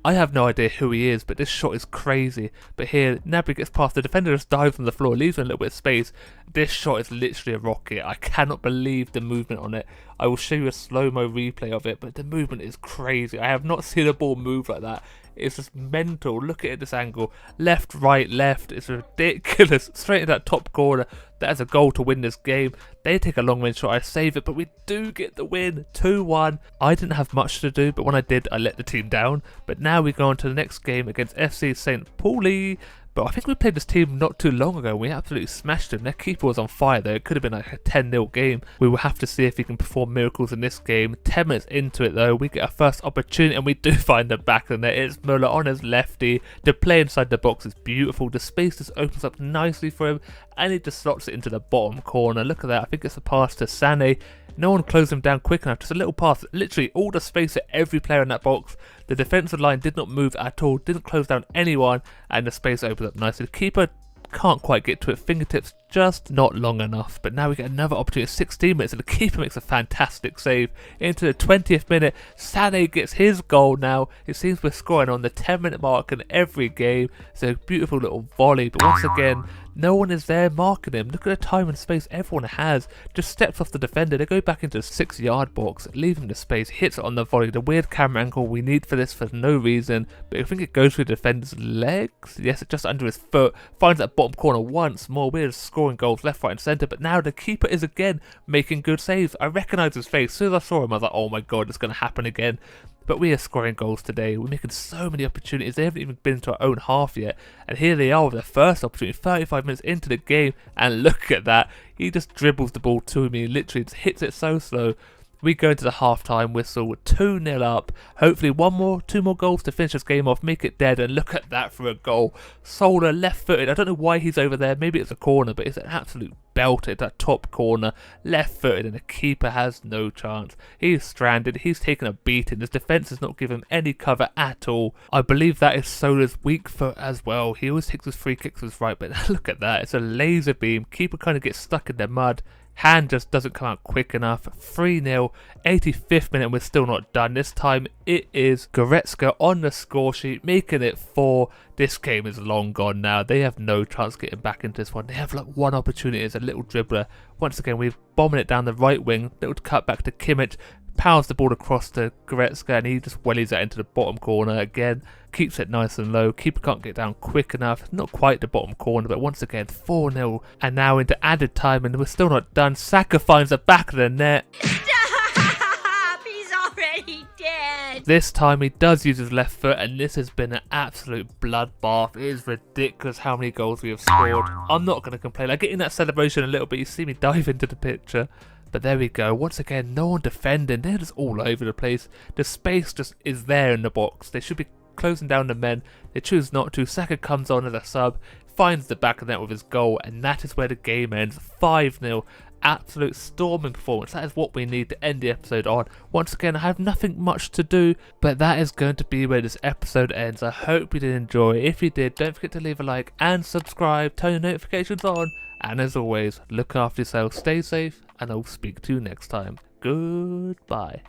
I have no idea who he is, but this shot is crazy. But here, Gnabry gets past the defender, just dives on the floor, leaves him a little bit of space. This shot is literally a rocket. I cannot believe the movement on it. I will show you a slow-mo replay of it, but the movement is crazy. I have not seen a ball move like that. It's just mental. Look at it, this angle. Left, right, left. It's ridiculous. Straight in that top corner. That is a goal to win this game. They take a long range shot. I save it, but we do get the win. 2-1. I didn't have much to do, but when I did, I let the team down. But now we go on to the next game against FC St. Pauli. But I think we played this team not too long ago. We absolutely smashed them. Their keeper was on fire though. It could have been like a 10-0 game. We will have to see if he can perform miracles in this game. 10 minutes into it though, we get our first opportunity and we do find the back of the net. It's Muller on his lefty. The play inside the box is beautiful. The space just opens up nicely for him, and he just slots it into the bottom corner. Look at that. I think it's a pass to Sané. No one closed him down quick enough. Just a little pass. Literally all the space for every player in that box. The defensive line did not move at all. Didn't close down anyone. And the space opened up nicely. The keeper can't quite get to it. Fingertips just not long enough. But now we get another opportunity. 16 minutes and the keeper makes a fantastic save. Into the 20th minute, Sané gets his goal now. It seems we're scoring on the 10-minute mark in every game. It's a beautiful little volley. But once again, No one is there marking him. Look at the time and space everyone has. Just steps off the defender. They go back into the 6-yard box, leaving the space, hits it on the volley. The weird camera angle we need for this for no reason. But I think it goes through the defender's legs. Yes, just under his foot. Finds that bottom corner once more. We're scoring goals left, right and centre. But now the keeper is again making good saves. I recognise his face. As soon as I saw him, I was like, oh my god, it's going to happen again. But we are scoring goals today. We're making so many opportunities. They haven't even been into our own half yet. And here they are with their first opportunity, 35 minutes into the game. And look at that. He just dribbles the ball to me. Literally just hits it so slow. We go into the half-time whistle, 2-0 up. Hopefully two more goals to finish this game off, make it dead, and look at that for a goal. Solar left-footed. I don't know why he's over there. Maybe it's a corner, but it's an absolute belter at that top corner. Left-footed, and the keeper has no chance. He's stranded. He's taken a beating. His defence has not given him any cover at all. I believe that is Solar's weak foot as well. He always takes his free kicks to his right, but look at that. It's a laser beam. Keeper kind of gets stuck in the mud. Hand just doesn't come out quick enough. 3-0, 85th minute, and we're still not done. This time it is Goretzka on the score sheet, making it 4. This game is long gone now. They have no chance getting back into this one. They have like one opportunity as a little dribbler. Once again, we're bombing it down the right wing. Little cut back to Kimmich. Pounds the ball across to Goretzka, and he just wellies it into the bottom corner again. Keeps it nice and low. Keeper can't get down quick enough. Not quite the bottom corner, but once again 4-0. And now into added time, and we're still not done. Saka finds the back of the net. Stop! He's already dead! This time he does use his left foot, and this has been an absolute bloodbath. It is ridiculous how many goals we have scored. I'm not going to complain. I get in that celebration a little bit. You see me dive into the picture. But there we go. Once again, no one defending. They're just all over the place. The space just is there in the box. They should be closing down the men. They choose not to. Saka comes on as a sub, finds the back of the net with his goal, and that is where the game ends. 5-0. Absolute storming performance. That is what we need to end the episode on. Once again, I have nothing much to do, but that is going to be where this episode ends. I hope you did enjoy. If you did, don't forget to leave a like and subscribe. Turn your notifications on. And as always, look after yourself, stay safe, and I'll speak to you next time. Goodbye.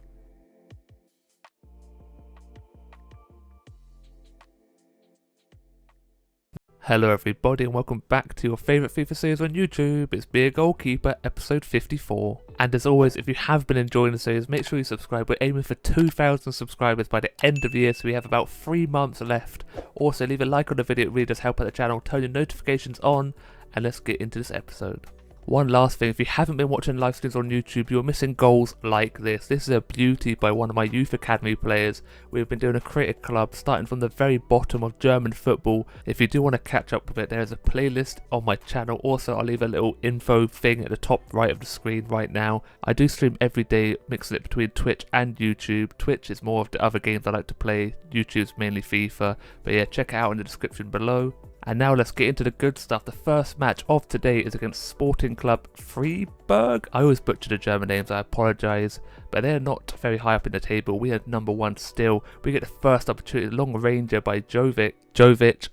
Hello everybody and welcome back to your favourite FIFA series on YouTube. It's Be a Goalkeeper episode 54. And as always, if you have been enjoying the series, make sure you subscribe. We're aiming for 2,000 subscribers by the end of the year, so we have about 3 months left. Also, leave a like on the video, it really does help out the channel. Turn your notifications on, and let's get into this episode. One last thing, if you haven't been watching live streams on YouTube, you're missing goals like this. This is a beauty by one of my youth academy players. We've been doing a creative club starting from the very bottom of German football. If you do want to catch up with it, there's a playlist on my channel. Also, I'll leave a little info thing at the top right of the screen right now. I do stream every day, mixing it between Twitch and YouTube. Twitch is more of the other games I like to play. YouTube's mainly FIFA. But yeah, check it out in the description below. And now let's get into the good stuff. The first match of today is against Sporting Club Freiburg. I always butcher the German names, I apologise. But they're not very high up in the table. We are number 1 still. We get the first opportunity, long ranger by Jovic.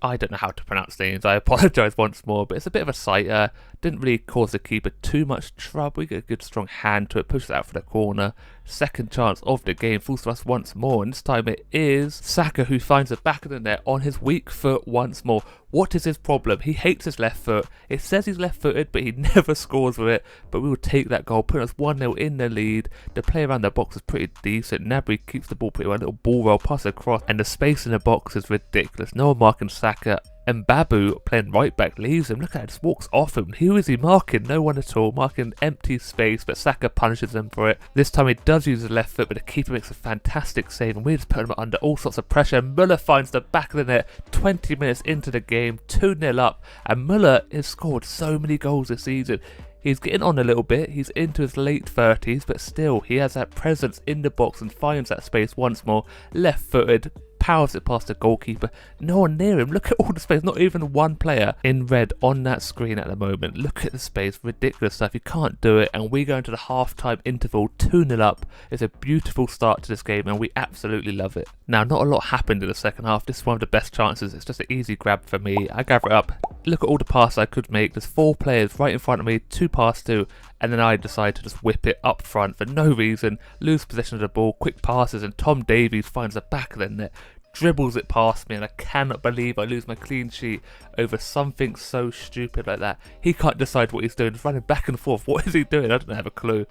I don't know how to pronounce names, I apologise once more. But it's a bit of a sighter. Didn't really cause the keeper too much trouble. We get a good strong hand to it, pushes it out for the corner. Second chance of the game, falls to us once more. And this time it is Saka who finds the back of the net on his weak foot once more. What is his problem? He hates his left foot. It says he's left-footed, but he never scores with it. But we will take that goal, putting us 1-0 in the lead. The play around the box is pretty decent. Gnabry keeps the ball pretty well. A little ball roll, pass across, and the space in the box is ridiculous. No one marking Saka. And Babu, playing right back, leaves him. Look at it, just walks off him. Who is he marking? No one at all. Marking empty space, but Saka punishes him for it. This time he does use his left foot, but the keeper makes a fantastic save, and we're just putting him under all sorts of pressure. Müller finds the back of the net 20 minutes into the game, 2-0 up, and Müller has scored so many goals this season. He's getting on a little bit, he's into his late 30s, but still, he has that presence in the box and finds that space once more. Left-footed, powers it past the goalkeeper. No one near him. Look at all the space. Not even one player in red on that screen at the moment. Look at the space. Ridiculous stuff. You can't do it. And we go into the half-time interval 2-0 up. It's a beautiful start to this game and we absolutely love it. Now, not a lot happened in the second half. This is one of the best chances. It's just an easy grab for me. I gather it up. Look at all the passes I could make. There's 4 players right in front of me. 2 pass to. And then I decide to just whip it up front for no reason. Lose possession of the ball. Quick passes. And Tom Davies finds the back of the net. dribbles it past me, and I cannot believe I lose my clean sheet over something so stupid like that. He can't decide what he's doing, he's running back and forth. What is he doing? I don't have a clue.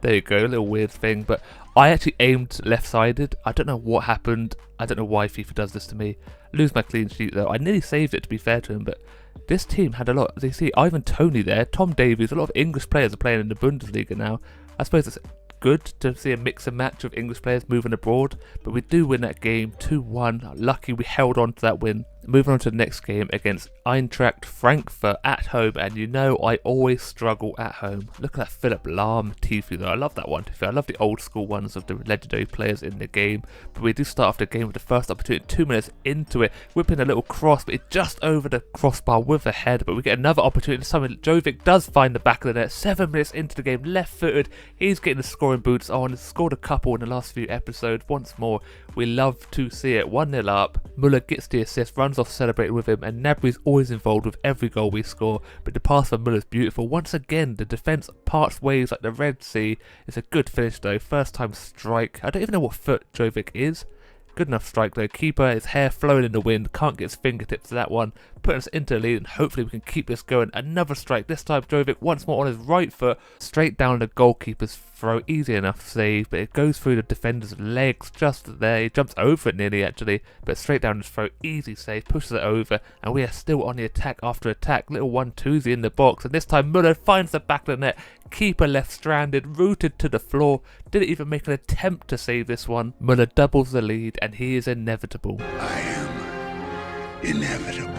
There you go, a little weird thing, but I actually aimed left-sided. I don't know what happened. I don't know why FIFA does this to me. Lose my clean sheet though. I nearly saved it, to be fair to him, but this team had a lot. As you see, Ivan Toney there, Tom Davies, a lot of English players are playing in the Bundesliga now. I suppose it's good to see a mix and match of English players moving abroad, but we do win that game 2-1. Lucky we held on to that win. Moving on to the next game against Eintracht Frankfurt at home, and you know I always struggle at home. Look at that Philip Lahm Tifu though, I love that one. I love the old school ones of the legendary players in the game, but we do start off the game with the first opportunity 2 minutes into it, whipping a little cross, but it's just over the crossbar with a head, but we get another opportunity. Simon Jovic does find the back of the net. 7 minutes into the game, left footed, he's getting the scoring boots on, he's scored a couple in the last few episodes. Once more, we love to see it. 1-0 up, Muller gets the assist, runs off celebrating with him, and Gnabry's always involved with every goal we score, but the pass from Muller's beautiful. Once again, the defence parts waves like the Red Sea. It's a good finish though, first time strike. I don't even know what foot Jovic is. Good enough strike though. Keeper, his hair flowing in the wind, can't get his fingertips to that one, putting us into the lead, and hopefully we can keep this going. Another strike, this time Jovic once more on his right foot, straight down the goalkeeper's throat. Easy enough save, but it goes through the defender's legs just there. He jumps over it nearly actually, but straight down his throat. Easy save, pushes it over, and we are still on the attack after attack. Little 1-2-zy in the box, and this time Muller finds the back of the net. Keeper left stranded, rooted to the floor, didn't even make an attempt to save this one. Muller doubles the lead, and he is inevitable. I am inevitable.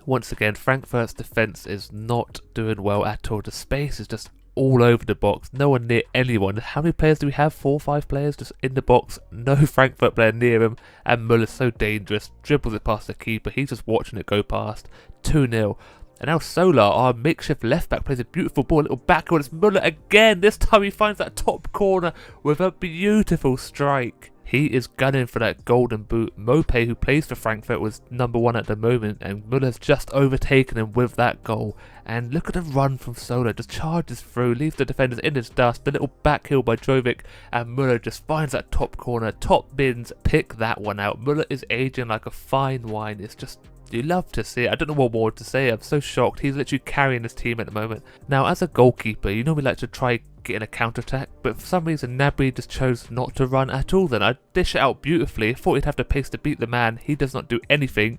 Once again, Frankfurt's defence is not doing well at all. The space is just all over the box, no one near anyone. How many players do we have? 4 or 5 players just in the box, no Frankfurt player near him, and Muller's so dangerous, dribbles it past the keeper, he's just watching it go past. 2-0. And now Solar, our makeshift left back, plays a beautiful ball, a little backward. It's Muller again. This time he finds that top corner with a beautiful strike. He is gunning for that golden boot. Mopé, who plays for Frankfurt, was number 1 at the moment, and Muller's just overtaken him with that goal. And look at the run from Solar, just charges through, leaves the defenders in his dust. The little back heel by Jovic, and Muller just finds that top corner, top bins, pick that one out. Muller is aging like a fine wine. It's just, you love to see it. I don't know what more to say. I'm so shocked. He's literally carrying his team at the moment. Now, as a goalkeeper, you know we like to try getting a counter-attack, but for some reason Gnabry just chose not to run at all then. I dish it out beautifully. Thought he'd have the pace to beat the man. He does not do anything.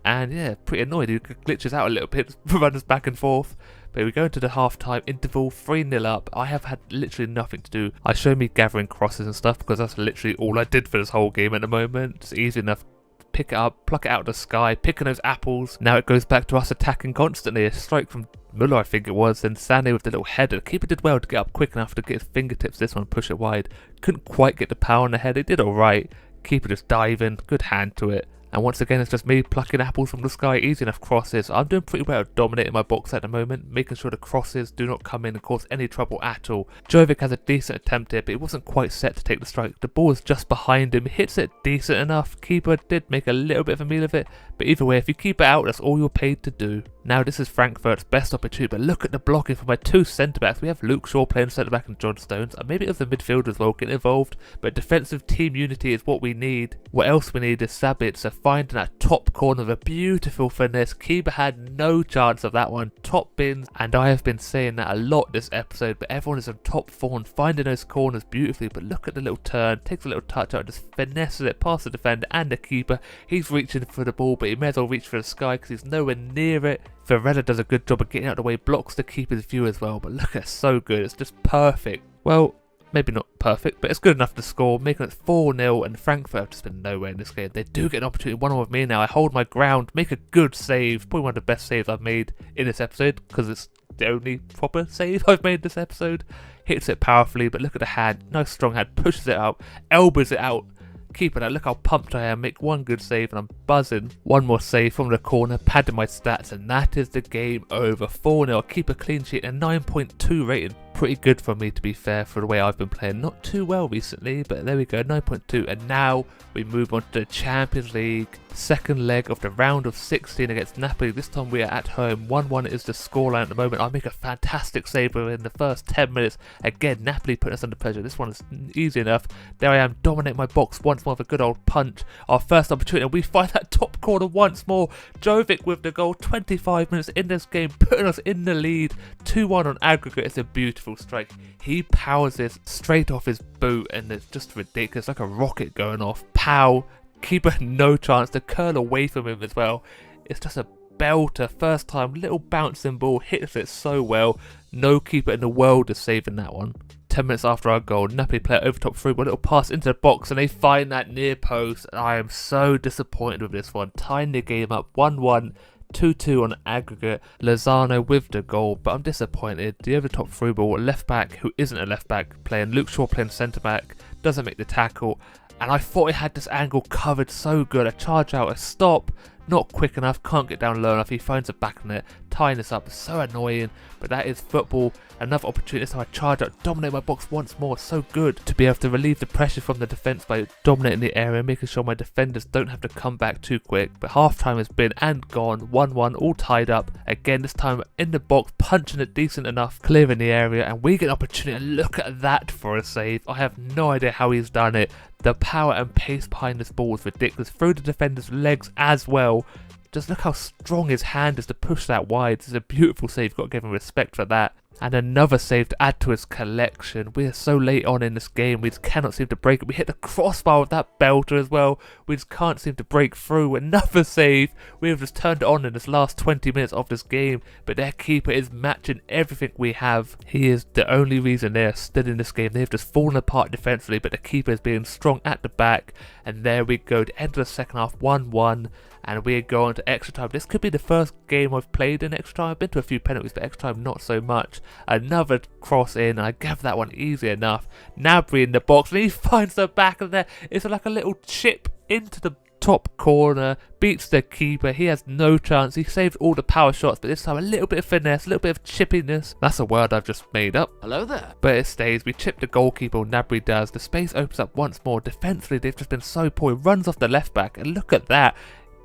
And yeah, pretty annoyed. He glitches out a little bit, runs back and forth. But we go into the half-time interval, 3-0 up. I have had literally nothing to do. I show me gathering crosses and stuff because that's literally all I did for this whole game at the moment. It's easy enough. Pick it up, pluck it out of the sky, picking those apples. Now it goes back to us attacking constantly. A strike from Muller, I think it was, then Sané with the little header. The keeper did well to get up quick enough to get his fingertips this one, push it wide. Couldn't quite get the power on the head. It did alright. Keeper just diving, good hand to it. And once again, it's just me plucking apples from the sky, easy enough crosses. I'm doing pretty well at dominating my box at the moment, making sure the crosses do not come in and cause any trouble at all. Jovic has a decent attempt here, but he wasn't quite set to take the strike. The ball is just behind him, hits it decent enough. Keeper did make a little bit of a meal of it, but either way, if you keep it out, that's all you're paid to do. Now this is Frankfurt's best opportunity, but look at the blocking from my 2 centre-backs. We have Luke Shaw playing centre-back and John Stones, and maybe it was the midfield as well getting involved, but defensive team unity is what we need. What else we need is Sabitzer finding that top corner with a beautiful finesse. Keeper had no chance of that one. Top bins, and I have been saying that a lot this episode, but everyone is on top form, finding those corners beautifully. But look at the little turn, takes a little touch out, just finesses it past the defender and the keeper. He's reaching for the ball, but he may as well reach for the sky because he's nowhere near it. Varela does a good job of getting out of the way, blocks the keeper's view as well, but look, it's so good, it's just perfect. Well, maybe not perfect, but it's good enough to score, making it 4-0, and Frankfurt have just been nowhere in this game. They do get an opportunity one-on-one with me now. I hold my ground, make a good save, probably one of the best saves I've made in this episode, because it's the only proper save I've made this episode. Hits it powerfully, but look at the hand, nice strong hand, pushes it out, elbows it out. Keeper, now look how pumped I am, make one good save and I'm buzzing. One more save from the corner, padding my stats, and that is the game over. 4-0, keep a clean sheet and 9.2 rating. Pretty good for me, to be fair, for the way I've been playing. Not too well recently, but there we go, 9.2. And now we move on to the Champions League, second leg of the round of 16 against Napoli. This time we are at home. 1-1 is the scoreline at the moment. I make a fantastic save in the first 10 minutes. Again, Napoli putting us under pressure. This one is easy enough. There I am, dominate my box once more with a good old punch. Our first opportunity, and we find that top corner once more. Jovic with the goal, 25 minutes in this game, putting us in the lead. 2-1 on aggregate. It's a beautiful strike. He powers this straight off his boot, and it's just ridiculous, like a rocket going off. Pow! Keeper no chance to curl away from him as well. It's just a belter. First time, little bouncing ball, hits it so well. No keeper in the world is saving that one. 10 minutes after our goal, Napoli play over top through, a little pass into the box, and they find that near post. I am so disappointed with this one. Tying the game up 1-1. 2-2 on aggregate. Lozano with the goal, but I'm disappointed. The over top through ball, left back who isn't a left back playing, Luke Shaw playing centre back, doesn't make the tackle, and I thought he had this angle covered so good. A charge out, a stop, not quick enough, can't get down low enough. He finds a back net, tying this up, so annoying, but that is football. Another opportunity, so I charge out, dominate my box once more. So good to be able to relieve the pressure from the defence by dominating the area, making sure my defenders don't have to come back too quick. But half time has been and gone. 1-1, all tied up. Again, this time in the box, punching it decent enough, clearing the area, and we get an opportunity. Look at that for a save. I have no idea how he's done it. The power and pace behind this ball is ridiculous. Through the defender's legs as well. Just look how strong his hand is to push that wide. It's a beautiful save. Got to give him respect for that. And another save to add to his collection. We are so late on in this game. We just cannot seem to break it. We hit the crossbar with that belter as well. We just can't seem to break through. Another save. We have just turned it on in this last 20 minutes of this game. But their keeper is matching everything we have. He is the only reason they are still in this game. They have just fallen apart defensively. But the keeper is being strong at the back. And there we go. The end of the second half. 1-1. And we are going to extra time. This could be the first game I've played in extra time. I've been to a few penalties, but extra time not so much. Another cross in, and I gave that one easy enough. Gnabry in the box, and he finds the back of there. It's like a little chip into the top corner, beats the keeper. He has no chance. He saved all the power shots, but this time a little bit of finesse, a little bit of chippiness. That's a word I've just made up. Hello there. But it stays. We chip the goalkeeper, Gnabry does. The space opens up once more. Defensively, they've just been so poor. He runs off the left back, and look at that.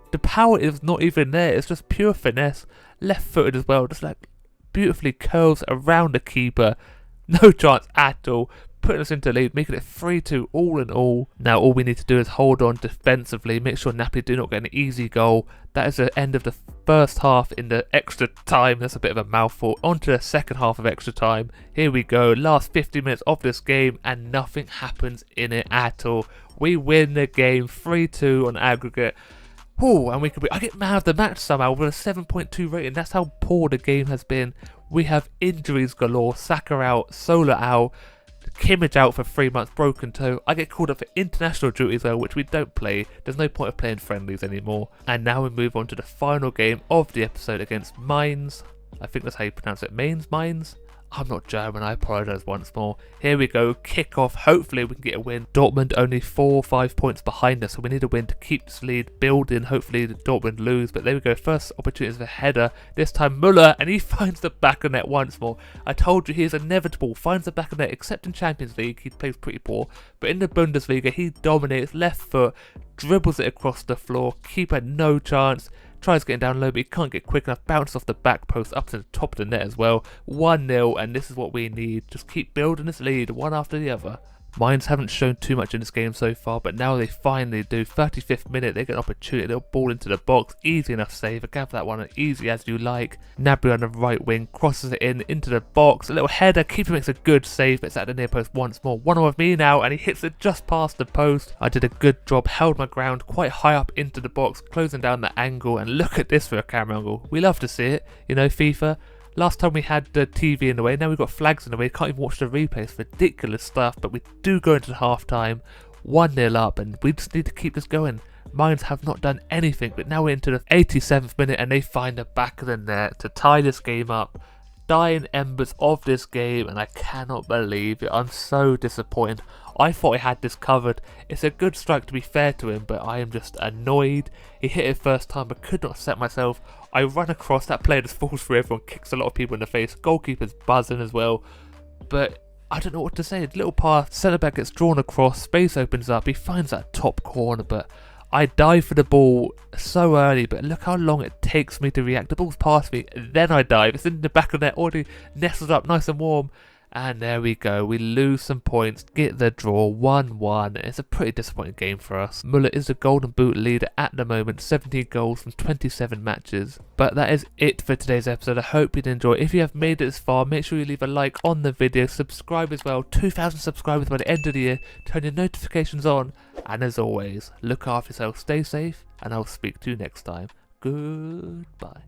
The power is not even there. It's just pure finesse. Left-footed as well. Just like beautifully curls around the keeper. No chance at all. Putting us into lead, making it 3-2 all in all. Now all we need to do is hold on defensively. Make sure Napoli do not get an easy goal. That is the end of the first half in the extra time. That's a bit of a mouthful. On to the second half of extra time. Here we go. Last 50 minutes of this game and nothing happens in it at all. We win the game 3-2 on aggregate. Oh, and I get man of the match somehow with a 7.2 rating. That's how poor the game has been. We have injuries galore. Saka out, Sola out, Kimmich out for 3 months, broken toe. I get called up for international duties though, which we don't play. There's no point of playing friendlies anymore. And now we move on to the final game of the episode against Mainz. I think that's how you pronounce it. Mainz? I'm not German, I apologise once more. Here we go, kick off, hopefully we can get a win. Dortmund only 4 or 5 points behind us, so we need a win to keep this lead, build in, hopefully the Dortmund lose. But there we go, first opportunity is a header, this time Müller, and he finds the back of net once more. I told you he is inevitable, finds the back of net, except in Champions League, he plays pretty poor. But in the Bundesliga, he dominates, left foot, dribbles it across the floor, keeper no chance. Tries getting down low, but he can't get quick enough. Bounces off the back post up to the top of the net as well. 1-0, and this is what we need. Just keep building this lead, one after the other. Mainz haven't shown too much in this game so far, but now they finally do. 35th minute, they get an opportunity, a little ball into the box, easy enough save. I gave that one easy as you like. Gnabry on the right wing, crosses it into the box, a little header, keeper makes a good save, but it's at the near post once more. 1-0 with me now, and he hits it just past the post. I did a good job, held my ground quite high up into the box, closing down the angle, and look at this for a camera angle. We love to see it, you know, FIFA. Last time we had the TV in the way, now we've got flags in the way, can't even watch the replay. It's ridiculous stuff, but we do go into the half time, 1-0 up, and we just need to keep this going. Mainz have not done anything, but now we're into the 87th minute and they find the back of the net to tie this game up. Dying embers of this game, and I cannot believe it. I'm so disappointed. I thought I had this covered. It's a good strike to be fair to him, but I am just annoyed. He hit it first time, but could not set myself. I run across, that player just falls through everyone, kicks a lot of people in the face. Goalkeeper's buzzing as well. but I don't know what to say. The little pass, centre back gets drawn across, space opens up, he finds that top corner, but I dive for the ball so early, but look how long it takes me to react. The ball's past me, then I dive. It's in the back of the net, already nestled up nice and warm. And there we go, we lose some points, get the draw, 1-1. It's a pretty disappointing game for us. Muller is the Golden Boot leader at the moment, 17 goals from 27 matches. But that is it for today's episode. I hope you did enjoy. If you have made it this far, make sure you leave a like on the video, subscribe as well. 2,000 subscribers by the end of the year, turn your notifications on. And as always, look after yourself, stay safe, and I'll speak to you next time. Goodbye.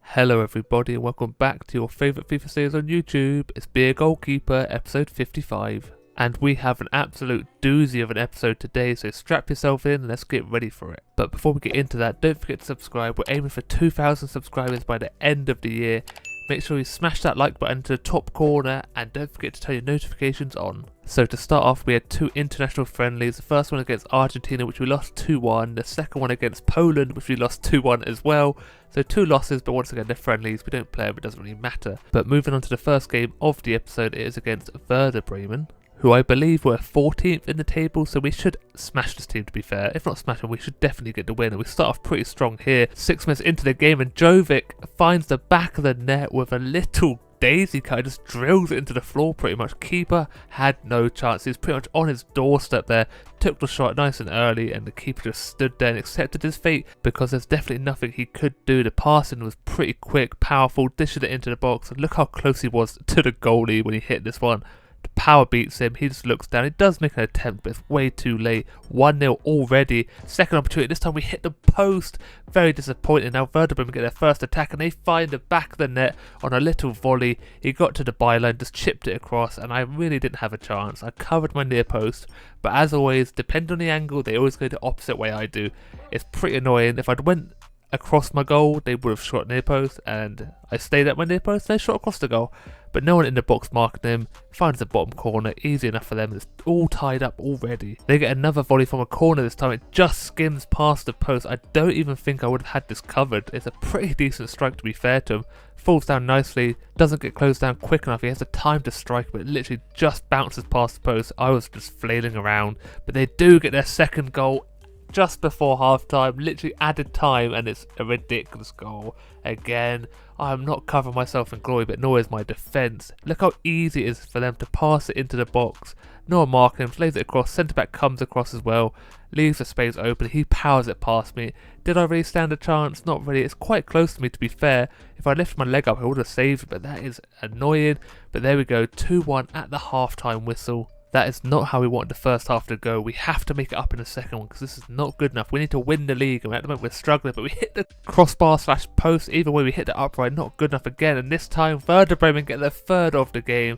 Hello everybody and welcome back to your favourite FIFA series on YouTube. It's Be a Goalkeeper episode 55. And we have an absolute doozy of an episode today, so strap yourself in and let's get ready for it. But before we get into that, don't forget to subscribe. We're aiming for 2,000 subscribers by the end of the year. Make sure you smash that like button to the top corner and don't forget to turn your notifications on. So to start off, we had 2 international friendlies. The first one against Argentina, which we lost 2-1. The second one against Poland, which we lost 2-1 as well. So 2 losses, but once again they're friendlies. We don't play them, it doesn't really matter. But moving on to the first game of the episode, it is against Werder Bremen, who I believe were 14th in the table, so we should smash this team, to be fair. If not smash them, we should definitely get the win. And we start off pretty strong here. 6 minutes into the game and Jovic finds the back of the net with a little daisy cut, just drills it into the floor pretty much. Keeper had no chance. He was pretty much on his doorstep there, took the shot nice and early, and the keeper just stood there and accepted his fate because there's definitely nothing he could do. The passing was pretty quick, powerful, dishing it into the box, and look how close he was to the goalie when he hit this one. The power beats him, he just looks down, he does make an attempt but it's way too late. 1-0 already, second opportunity, this time we hit the post. Very disappointing. Now Werder Bremen get their first attack and they find the back of the net on a little volley. He got to the byline, just chipped it across and I really didn't have a chance. I covered my near post, but as always, depending on the angle, they always go the opposite way I do. It's pretty annoying. If I'd went across my goal, they would have shot near post, and I stayed at my near post, they shot across the goal. But no one in the box marking him, finds the bottom corner, easy enough for them, it's all tied up already. They get another volley from a corner this time, it just skims past the post. I don't even think I would have had this covered. It's a pretty decent strike, to be fair to him. Falls down nicely, doesn't get closed down quick enough, he has the time to strike, but it literally just bounces past the post. I was just flailing around, but they do get their second goal just before half time, literally added time, and it's a ridiculous goal. Again, I'm not covering myself in glory, but nor is my defence. Look how easy it is for them to pass it into the box. No one marking him, plays it across, centre back comes across as well, leaves the space open, he powers it past me. Did I really stand a chance? Not really, it's quite close to me, to be fair. If I lifted my leg up I would have saved it, but that is annoying. But there we go, 2-1 at the half-time whistle. That is not how we wanted the first half to go. We have to make it up in the second one because this is not good enough. We need to win the league, and at the moment we're struggling, but we hit the crossbar / post. Either way, we hit the upright, not good enough again, and this time Werder Bremen get their third of the game.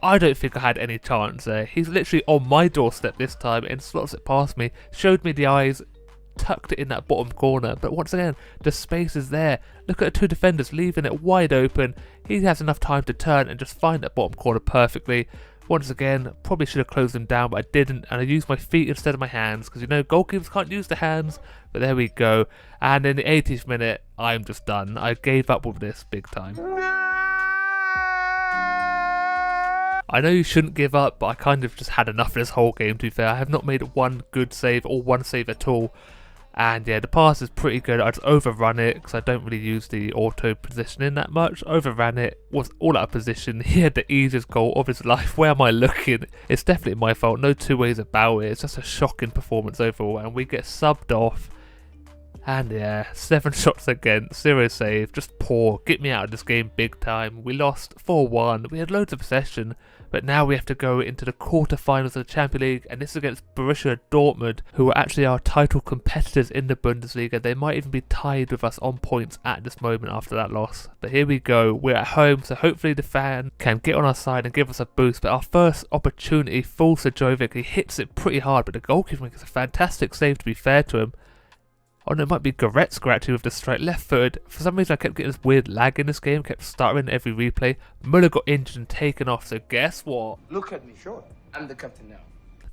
I don't think I had any chance there. He's literally on my doorstep this time and slots it past me, showed me the eyes, tucked it in that bottom corner, but once again the space is there. Look at the 2 defenders leaving it wide open. He has enough time to turn and just find that bottom corner perfectly. Once again, probably should have closed them down, but I didn't, and I used my feet instead of my hands, because you know, goalkeepers can't use the hands, but there we go. And in the 80th minute, I'm just done. I gave up with this big time. I know you shouldn't give up, but I kind of just had enough of this whole game, to be fair. I have not made one good save, or one save at all. And yeah, the pass is pretty good. I just overrun it because I don't really use the auto positioning that much. Overran it, was all out of position. He had the easiest goal of his life. Where am I looking? It's definitely my fault. No 2 ways about it. It's just a shocking performance overall. And we get subbed off. And yeah, 7 shots against, 0 save. Just poor. Get me out of this game big time. We lost 4-1. We had loads of possession. But now we have to go into the quarterfinals of the Champions League, and this is against Borussia Dortmund, who are actually our title competitors in the Bundesliga. They might even be tied with us on points at this moment after that loss. But here we go, we're at home, so hopefully the fan can get on our side and give us a boost. But our first opportunity falls to Jovic. He hits it pretty hard, but the goalkeeper makes a fantastic save, to be fair to him. Oh no, it might be Goretzka actually with the strike, left footed. For some reason I kept getting this weird lag in this game, kept stuttering every replay. Muller got injured and taken off, so guess what? Look at me, sure. I'm the captain now.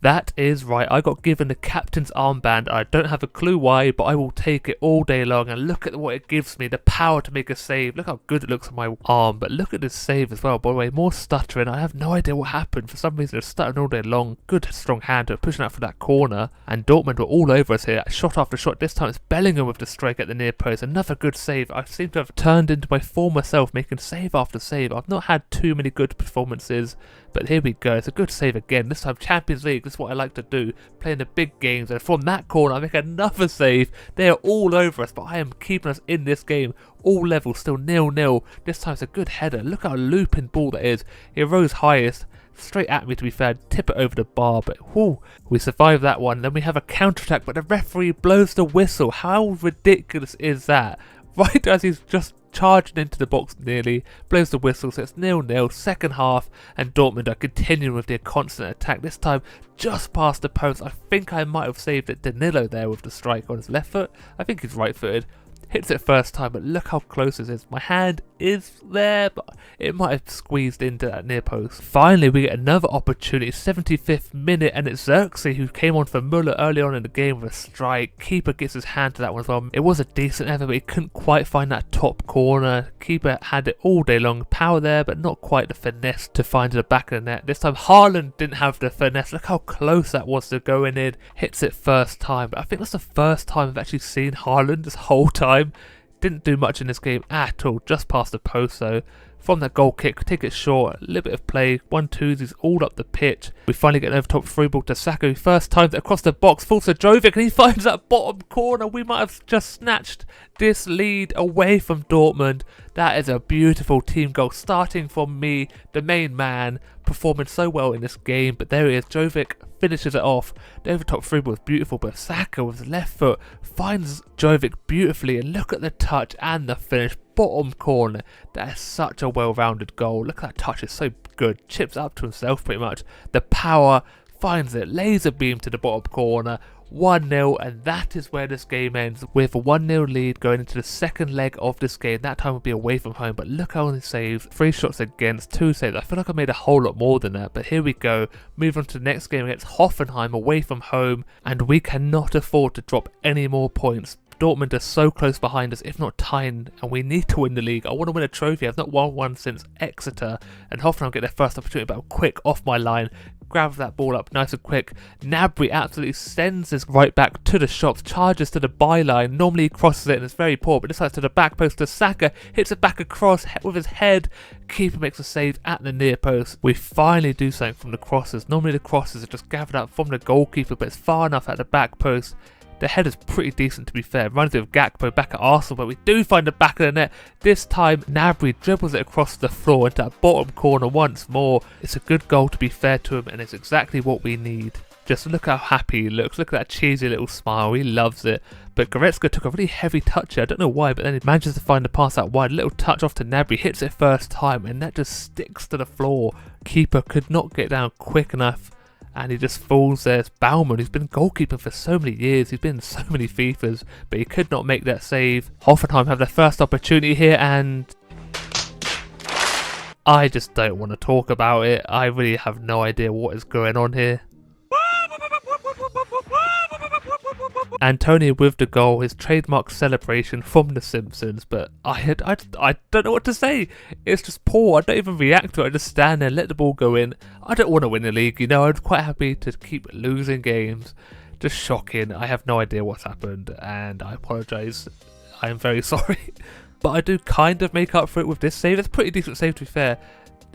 That is right, I got given the captain's armband. I don't have a clue why, but I will take it all day long, and look at what it gives me, the power to make a save. Look how good it looks on my arm, but look at this save as well. By the way, more stuttering. I have no idea what happened. For some reason, it's stuttering all day long. Good strong hand to pushing out for that corner, and Dortmund were all over us here, shot after shot. This time it's Bellingham with the strike at the near post. Another good save. I seem to have turned into my former self, making save after save. I've not had too many good performances, but here we go. It's a good save again. This time Champions League. This is what I like to do, playing the big games, and from that corner I make another save. They are all over us, but I am keeping us in this game. All levels, still 0-0. This time it's a good header. Look how looping ball that is. It rose highest, straight at me to be fair, tip it over the bar, but whoo, we survived that one. Then we have a counter-attack, but the referee blows the whistle. How ridiculous is that? Right as he's just charging into the box nearly, blows the whistle, so it's 0-0, second half, and Dortmund are continuing with their constant attack, this time just past the post. I think I might have saved it. Danilo there with the strike on his left foot. I think he's right-footed. Hits it first time, but look how close this is. My hand is there, but it might have squeezed into that near post. Finally, we get another opportunity, 75th minute, and it's Xerxes who came on for Muller early on in the game with a strike. Keeper gets his hand to that one as well. It was a decent effort, but he couldn't quite find that top corner. Keeper had it all day long. Power there, but not quite the finesse to find the back of the net. This time, Haaland didn't have the finesse. Look how close that was to going in. Hits it first time, but I think that's the first time I've actually seen Haaland this whole time. Didn't do much in this game at all, just past the post though. From that goal kick, take it short, a little bit of play, 1-2s all up the pitch. We finally get an over top free ball to Saka, who first times it across the box, falls to Jovic, and he finds that bottom corner. We might have just snatched this lead away from Dortmund. That is a beautiful team goal, starting from me, the main man, performing so well in this game. But there he is, Jovic finishes it off. The over top free ball was beautiful, but Saka with his left foot finds Jovic beautifully, and look at the touch and the finish. Bottom corner. That is such a well-rounded goal. Look at that touch, it's so good. Chips up to himself pretty much. The power finds it, laser beam to the bottom corner. 1-0, and that is where this game ends, with a 1-0 lead going into the second leg of this game. That time will be away from home, but look how many saves. 3 shots against, 2 saves. I feel like I made a whole lot more than that, but here we go. Move on to the next game against Hoffenheim away from home, and we cannot afford to drop any more points. Dortmund are so close behind us, if not tying, and we need to win the league. I want to win a trophy. I've not won one since Exeter, and Hoffenheim get their first opportunity, but I'm quick off my line. Grabs that ball up nice and quick. Gnabry absolutely sends his right back to the shops, charges to the byline. Normally he crosses it and it's very poor, but this time to the back post to Saka, hits it back across with his head. Keeper makes a save at the near post. We finally do something from the crosses. Normally the crosses are just gathered up from the goalkeeper, but it's far enough at the back post. The header's pretty decent to be fair. Reminds me of Gakpo back at Arsenal, but we do find the back of the net. This time Gnabry dribbles it across the floor into that bottom corner once more. It's a good goal to be fair to him, and it's exactly what we need. Just look how happy he looks. Look at that cheesy little smile. He loves it. But Goretzka took a really heavy touch here. I don't know why, but then he manages to find the pass out wide. A little touch off to Gnabry. Hits it first time, and that just sticks to the floor. Keeper could not get down quick enough, and he just falls there. It's Baumann, who's been goalkeeping for so many years. He's been in so many FIFAs, but he could not make that save. Hoffenheim have their first opportunity here, and I just don't want to talk about it. I really have no idea what is going on here. Antonio with the goal, his trademark celebration from The Simpsons, but I don't know what to say. It's just poor. I don't even react to it. I just stand there, let the ball go in. I don't want to win the league, you know. I'm quite happy to keep losing games. Just shocking. I have no idea what's happened, and I apologise. I am very sorry. But I do kind of make up for it with this save. It's a pretty decent save to be fair.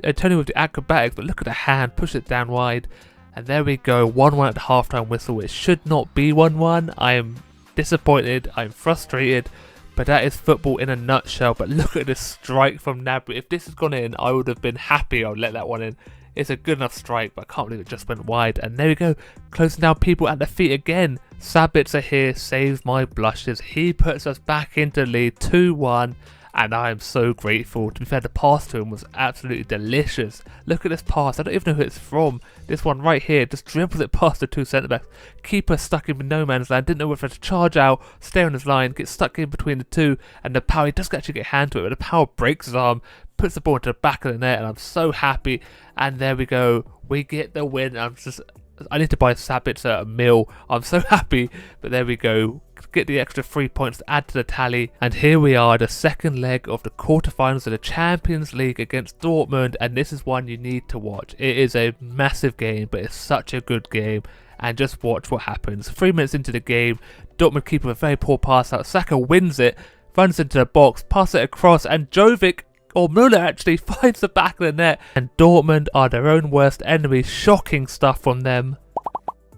Antonio with the acrobatics, but look at the hand, push it down wide. And there we go, 1-1 at the halftime whistle. It should not be 1-1. I am disappointed, I'm frustrated, but that is football in a nutshell. But look at this strike from Gnabry. If this had gone in, I would have been happy I would let that one in. It's a good enough strike, but I can't believe it just went wide. And there we go, closing down people at the feet again. Sabitzer here saves my blushes. He puts us back into lead 2-1. And I am so grateful. To be fair, the pass to him was absolutely delicious. Look at this pass. I don't even know who it's from. This one right here just dribbles it past the 2 centre-backs. Keeper stuck in no man's land. Didn't know whether to charge out, stay on his line, get stuck in between the two. And the power, he does actually get a hand to it, but the power breaks his arm, puts the ball into the back of the net, and I'm so happy. And there we go. We get the win. I'm just I need to buy Sabitzer a meal. I'm so happy. But there we go. Get the extra 3 points to add to the tally. And here we are, the second leg of the quarterfinals of the Champions League against Dortmund. And this is one you need to watch. It is a massive game, but it's such a good game. And just watch what happens. 3 minutes into the game, Dortmund keeper a very poor pass out. Saka wins it, runs into the box, passes it across, and Jovic, or Müller actually, finds the back of the net. And Dortmund are their own worst enemy. Shocking stuff from them.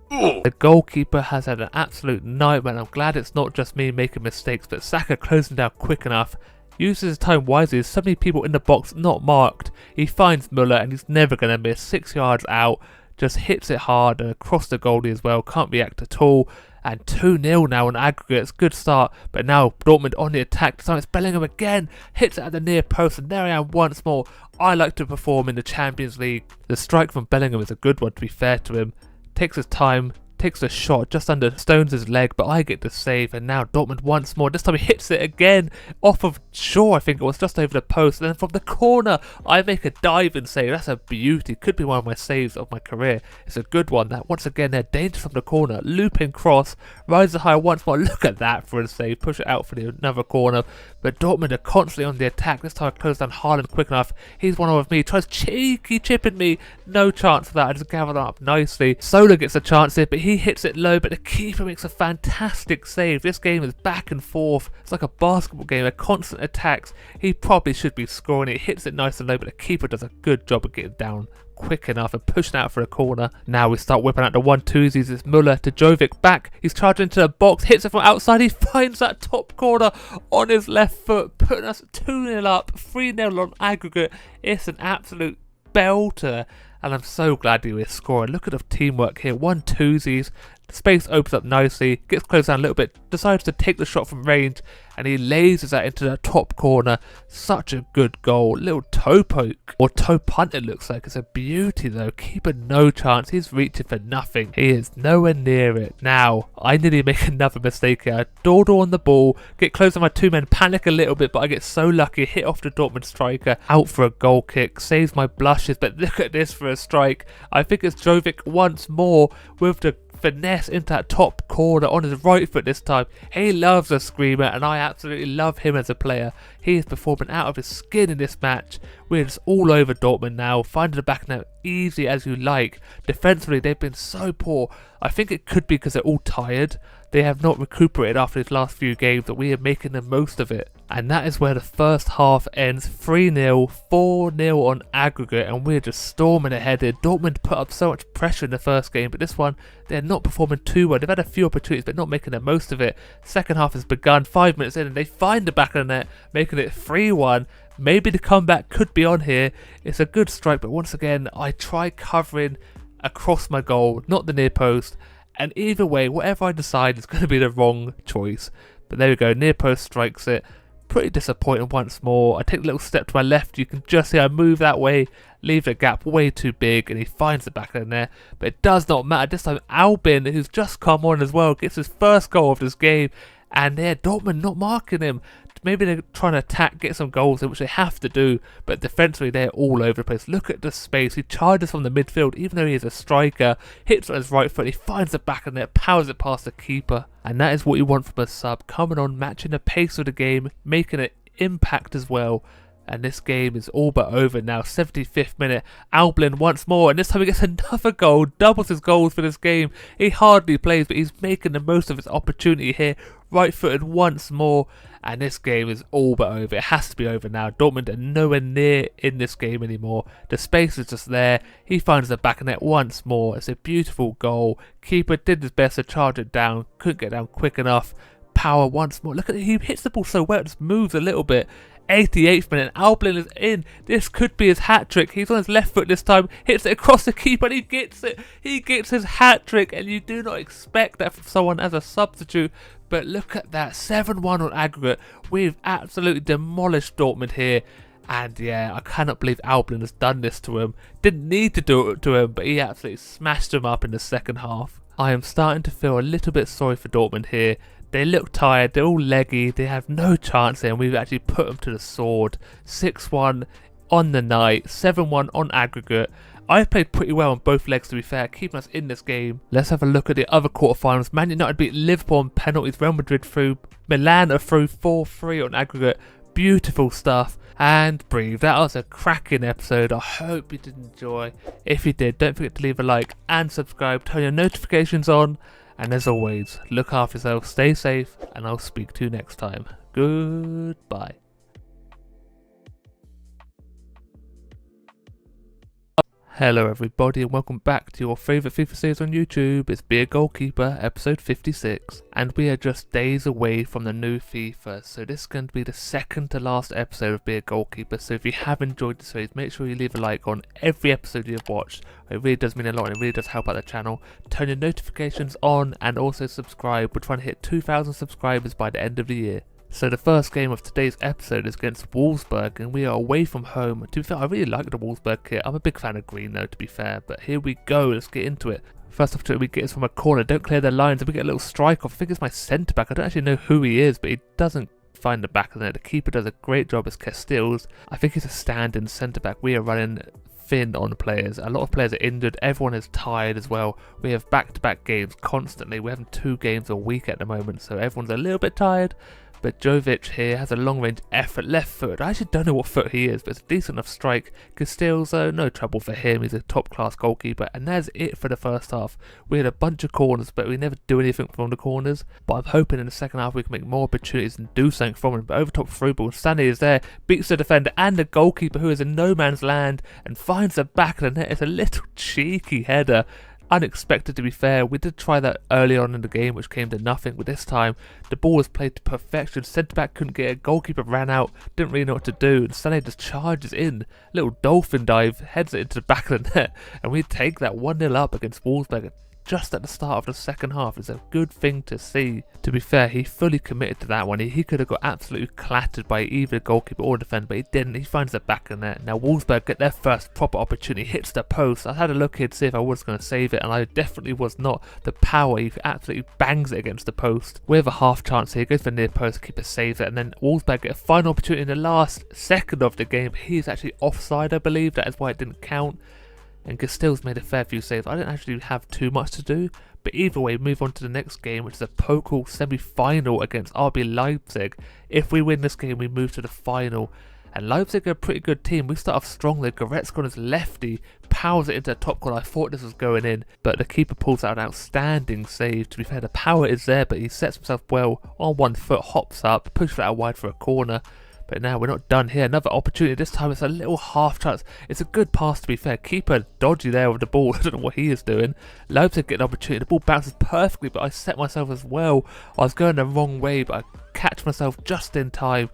The goalkeeper has had an absolute nightmare. I'm glad it's not just me making mistakes, but Saka closing down quick enough. Uses his time wisely. There's so many people in the box not marked. He finds Müller and he's never going to miss. 6 yards out. Just hits it hard and across the goalie as well. Can't react at all. And 2-0 now on aggregate. It's a good start. But now Dortmund on the attack. So it's Bellingham again. Hits it at the near post. And there I am once more. I like to perform in the Champions League. The strike from Bellingham is a good one, to be fair to him. Takes his time. Takes a shot just under Stones' leg, but I get the save, and now Dortmund once more. This time he hits it again off of Shaw, I think it was, just over the post, and then from the corner I make a diving save. That's a beauty. Could be one of my saves of my career. It's a good one. That once again they're dangerous from the corner. Looping cross, rises high once more. Look at that for a save. Push it out for the another corner. But Dortmund are constantly on the attack. This time I close down Haaland quick enough. He's one with me. Tries cheeky chipping me. No chance for that. I just gather that up nicely. Sola gets a chance here, but he hits it low, but the keeper makes a fantastic save. This game is back and forth. It's like a basketball game, a constant attacks. He probably should be scoring it. He hits it nice and low, but the keeper does a good job of getting down quick enough and pushing out for a corner. Now we start whipping out the 1-2s. It's Müller to Jovic back. He's charging into the box, hits it from outside. He finds that top corner on his left foot, putting us 2-0 up, 3-0 on aggregate. It's an absolute belter. And I'm so glad he was scoring. Look at the teamwork here. 1-2s. The space opens up nicely. Gets close down a little bit. Decides to take the shot from range. And he lasers that into the top corner. Such a good goal. Little toe poke. Or toe punt it looks like. It's a beauty though. Keeper no chance. He's reaching for nothing. He is nowhere near it. Now, I nearly make another mistake here. I dawdle on the ball. Get close to my two men. Panic a little bit. But I get so lucky. Hit off the Dortmund striker. Out for a goal kick. Saves my blushes. But look at this for a strike. I think it's Jovic once more with the finesse into that top corner on his right foot this time. He loves a screamer and I absolutely love him as a player. He is performing out of his skin in this match. We're just all over Dortmund now, finding the back now easy as you like. Defensively they've been so poor. I think it could be because they're all tired. They have not recuperated after these last few games, but we are making the most of it. And that is where the first half ends. 3-0, 4-0 on aggregate, and we're just storming ahead here. Dortmund put up so much pressure in the first game, but this one, they're not performing too well. They've had a few opportunities, but not making the most of it. Second half has begun, 5 minutes in, and they find the back of the net, making it 3-1. Maybe the comeback could be on here. It's a good strike, but once again, I try covering across my goal, not the near post. And either way, whatever I decide is going to be the wrong choice. But there we go, near post strikes it. Pretty disappointing once more. I take a little step to my left. You can just see I move that way, leave the gap way too big, and he finds the back in there. But it does not matter. This time Albin, who's just come on as well, gets his first goal of this game. And yeah, Dortmund not marking him. Maybe they're trying to attack, get some goals in, which they have to do, but defensively they're all over the place. Look at the space. He charges from the midfield, even though he is a striker, hits on his right foot, he finds the back of the net, powers it past the keeper. And that is what you want from a sub, coming on, matching the pace of the game, making an impact as well. And this game is all but over now. 75th minute, Alblin once more, and this time he gets another goal, doubles his goals for this game. He hardly plays, but he's making the most of his opportunity here. Right footed once more, and this game is all but over. It has to be over now. Dortmund are nowhere near in this game anymore. The space is just there. He finds the back of net once more. It's a beautiful goal. Keeper did his best to charge it down, couldn't get down quick enough. Power once more. Look at it, he hits the ball so well, it just moves a little bit. 88th minute, Alblin is in. This could be his hat-trick. He's on his left foot this time, hits it across the keeper and he gets it. He gets his hat-trick, and you do not expect that from someone as a substitute. But look at that, 7-1 on aggregate. We've absolutely demolished Dortmund here. And yeah, I cannot believe Alblin has done this to him. Didn't need to do it to him, but he absolutely smashed him up in the second half. I am starting to feel a little bit sorry for Dortmund here. They look tired, they're all leggy, they have no chance here, and we've actually put them to the sword. 6-1 on the night, 7-1 on aggregate. I played pretty well on both legs, to be fair, keeping us in this game. Let's have a look at the other quarterfinals. Man United beat Liverpool on penalties, Real Madrid through, Milan are through 4-3 on aggregate. Beautiful stuff. And breathe. That was a cracking episode. I hope you did enjoy. If you did, don't forget to leave a like and subscribe. Turn your notifications on. And as always, look after yourself, stay safe, and I'll speak to you next time. Goodbye. Hello everybody and welcome back to your favourite FIFA series on YouTube. It's Be a Goalkeeper, episode 56, and we are just days away from the new FIFA, so this is going to be the second to last episode of Be a Goalkeeper. So if you have enjoyed the series, make sure you leave a like on every episode you've watched. It really does mean a lot and it really does help out the channel. Turn your notifications on and also subscribe. We're trying to hit 2,000 subscribers by the end of the year. So the first game of today's episode is against Wolfsburg, and we are away from home. To be fair, I really like the Wolfsburg kit. I'm a big fan of green though, to be fair, but here we go, let's get into it. First opportunity we get is from a corner, don't clear their lines, and we get a little strike off. I think it's my centre back, I don't actually know who he is, but he doesn't find the back of the net. The keeper does a great job as Castells. I think he's a stand-in centre back. We are running thin on players. A lot of players are injured, everyone is tired as well. We have back-to-back games constantly. We're having 2 games a week at the moment, so everyone's a little bit tired. But Jovic here has a long-range effort, left foot. I actually don't know what foot he is, but it's a decent enough strike. Castells, no trouble for him. He's a top-class goalkeeper. And that's it for the first half. We had a bunch of corners, but we never do anything from the corners. But I'm hoping in the second half we can make more opportunities and do something from them. But over top through ball, Stanley is there, beats the defender and the goalkeeper who is in no man's land and finds the back of the net. It's a little cheeky header. Unexpected, to be fair. We did try that early on in the game, which came to nothing, but this time the ball was played to perfection. Centre back couldn't get it, goalkeeper ran out, didn't really know what to do, and Sané just charges in, little dolphin dive, heads it into the back of the net, and we take that 1-0 up against Wolfsburg just at the start of the second half. It's a good thing to see. To be fair, he fully committed to that one. He could have got absolutely clattered by either the goalkeeper or the defender, but he didn't. He finds the back of the net. Now Wolfsburg get their first proper opportunity, hits the post. I had a look here to see if I was going to save it, and I definitely was not. The power, he absolutely bangs it against the post. We have a half chance here, goes for near post, keeper saves it, and then Wolfsburg get a final opportunity in the last second of the game. He's actually offside, I believe. That is why it didn't count. And Castells made a fair few saves. I didn't actually have too much to do, but either way, move on to the next game, which is a Pokal semi-final against RB Leipzig. If we win this game, we move to the final. And Leipzig are a pretty good team. We start off strongly. Goretzka on his lefty powers it into the top corner. I thought this was going in, but the keeper pulls out an outstanding save. To be fair, the power is there, but he sets himself well on 1 foot, hops up, pushes it out wide for a corner. But now we're not done here. Another opportunity. This time it's a little half chance. It's a good pass, to be fair. Keeper dodgy there with the ball. I don't know what he is doing. Leipzig get an opportunity. The ball bounces perfectly, but I set myself as well. I was going the wrong way, but I catch myself just in time.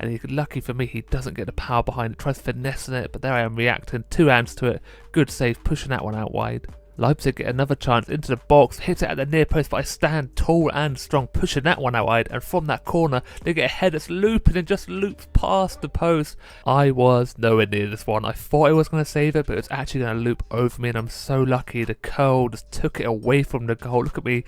And lucky for me, he doesn't get the power behind it. Tries finessing it, but there I am reacting. 2 hands to it. Good save, pushing that one out wide. Leipzig get another chance into the box, hit it at the near post, but I stand tall and strong, pushing that one out wide, and from that corner, they get a head that's looping and just loops past the post. I was nowhere near this one. I thought I was going to save it, but it was actually going to loop over me, and I'm so lucky. The curl just took it away from the goal. Look at me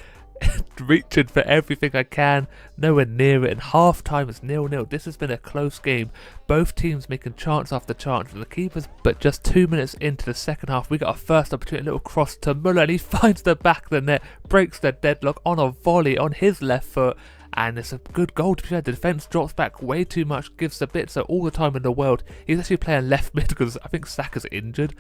reaching for everything I can, nowhere near it, and half time is 0-0. This has been a close game, both teams making chance after chance with the keepers, but just 2 minutes into the second half we got our first opportunity, a little cross to Muller, and he finds the back of the net, breaks the deadlock on a volley on his left foot, and it's a good goal. To be fair, the defence drops back way too much, gives Sabitzer all the time in the world. He's actually playing left mid because I think Saka's injured,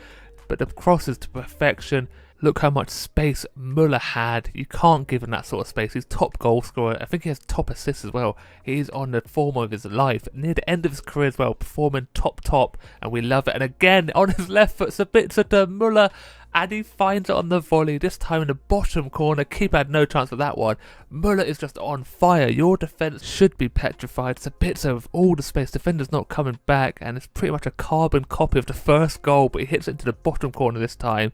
but the cross is to perfection. Look how much space Muller had. You can't give him that sort of space. He's top goal scorer. I think he has top assists as well. He's on the form of his life. Near the end of his career as well. Performing top. And we love it. And again, on his left foot, Sabitzer to Muller. And he finds it on the volley. This time in the bottom corner. Keeper had no chance with that one. Muller is just on fire. Your defence should be petrified. Sabitzer with all the space. Defender's not coming back. And it's pretty much a carbon copy of the first goal. But he hits it into the bottom corner this time.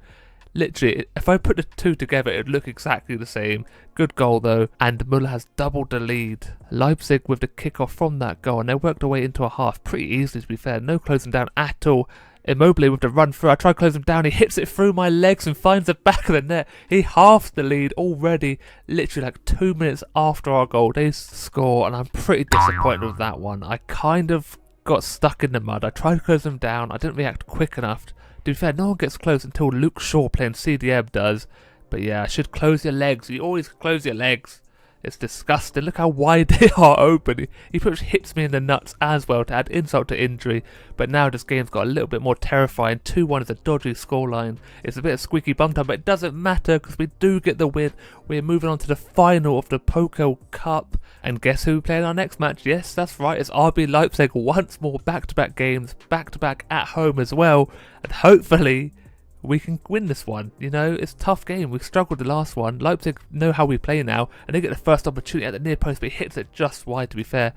Literally, if I put the two together, it would look exactly the same. Good goal though, and Muller has doubled the lead. Leipzig with the kickoff from that goal, and they worked their way into a half pretty easily, to be fair. No closing down at all. Immobile with the run through. I try to close him down. He hits it through my legs and finds the back of the net. He halves the lead already, literally like 2 minutes after our goal. They score, and I'm pretty disappointed with that one. I kind of got stuck in the mud. I tried to close him down. I didn't react quick enough. To be fair, no one gets close until Luke Shaw playing CDM does. But yeah, I should close your legs. You always close your legs. It's disgusting. Look how wide they are open. He pretty much hits me in the nuts as well to add insult to injury. But now this game's got a little bit more terrifying. 2-1 is a dodgy scoreline. It's a bit of squeaky bum time, but it doesn't matter because we do get the win. We're moving on to the final of the Poco Cup. And guess who we play in our next match? Yes, that's right. It's RB Leipzig once more. Back-to-back games. Back-to-back at home as well. And hopefully we can win this one. You know, it's a tough game. We struggled the last one. Leipzig know how we play now, and they get the first opportunity at the near post, but he hits it just wide, to be fair.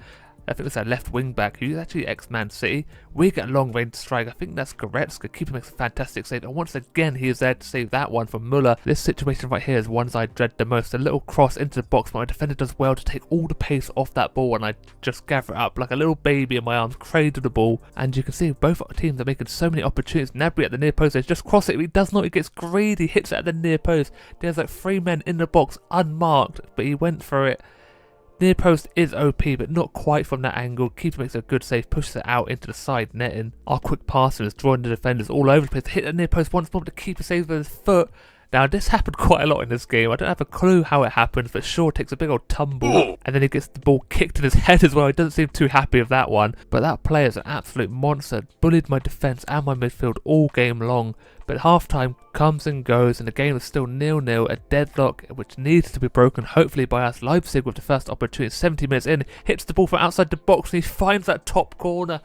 I think it's our left wing back, who's actually ex-Man City. We get a long range strike. I think that's Goretzka. Keeper makes a fantastic save, and once again he is there to save that one from Muller. This situation right here is ones I dread the most. A little cross into the box, but my defender does well to take all the pace off that ball, and I just gather it up like a little baby in my arms, cradle the ball, and you can see both teams are making so many opportunities. Gnabry at the near post, they just cross it. He does not. He gets greedy, hits it at the near post. There's like 3 men in the box unmarked, but he went for it. Near post is OP, but not quite from that angle. Keeper makes a good save, pushes it out into the side netting. Our quick passing is drawing the defenders all over the place. Hit the near post once more, but the keeper saves with his foot. Now, this happened quite a lot in this game. I don't have a clue how it happens, but Shaw takes a big old tumble, and then he gets the ball kicked in his head as well. He doesn't seem too happy with that one, but that player is an absolute monster. Bullied my defence and my midfield all game long, but half-time comes and goes, and the game is still 0-0, a deadlock which needs to be broken, hopefully by us. Leipzig with the first opportunity, 70 minutes in, hits the ball from outside the box, and he finds that top corner.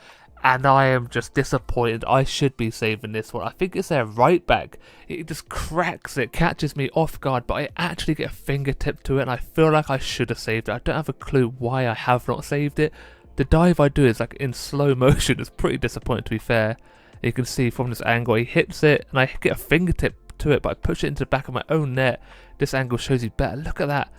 And I am just disappointed. I should be saving this one. I think it's their right back. It just cracks it, catches me off guard, but I actually get a fingertip to it, and I feel like I should have saved it. I don't have a clue why I have not saved it. The dive I do is like in slow motion. It's pretty disappointing, to be fair. You can see from this angle, he hits it, and I get a fingertip to it, but I push it into the back of my own net. This angle shows you better. Look at that.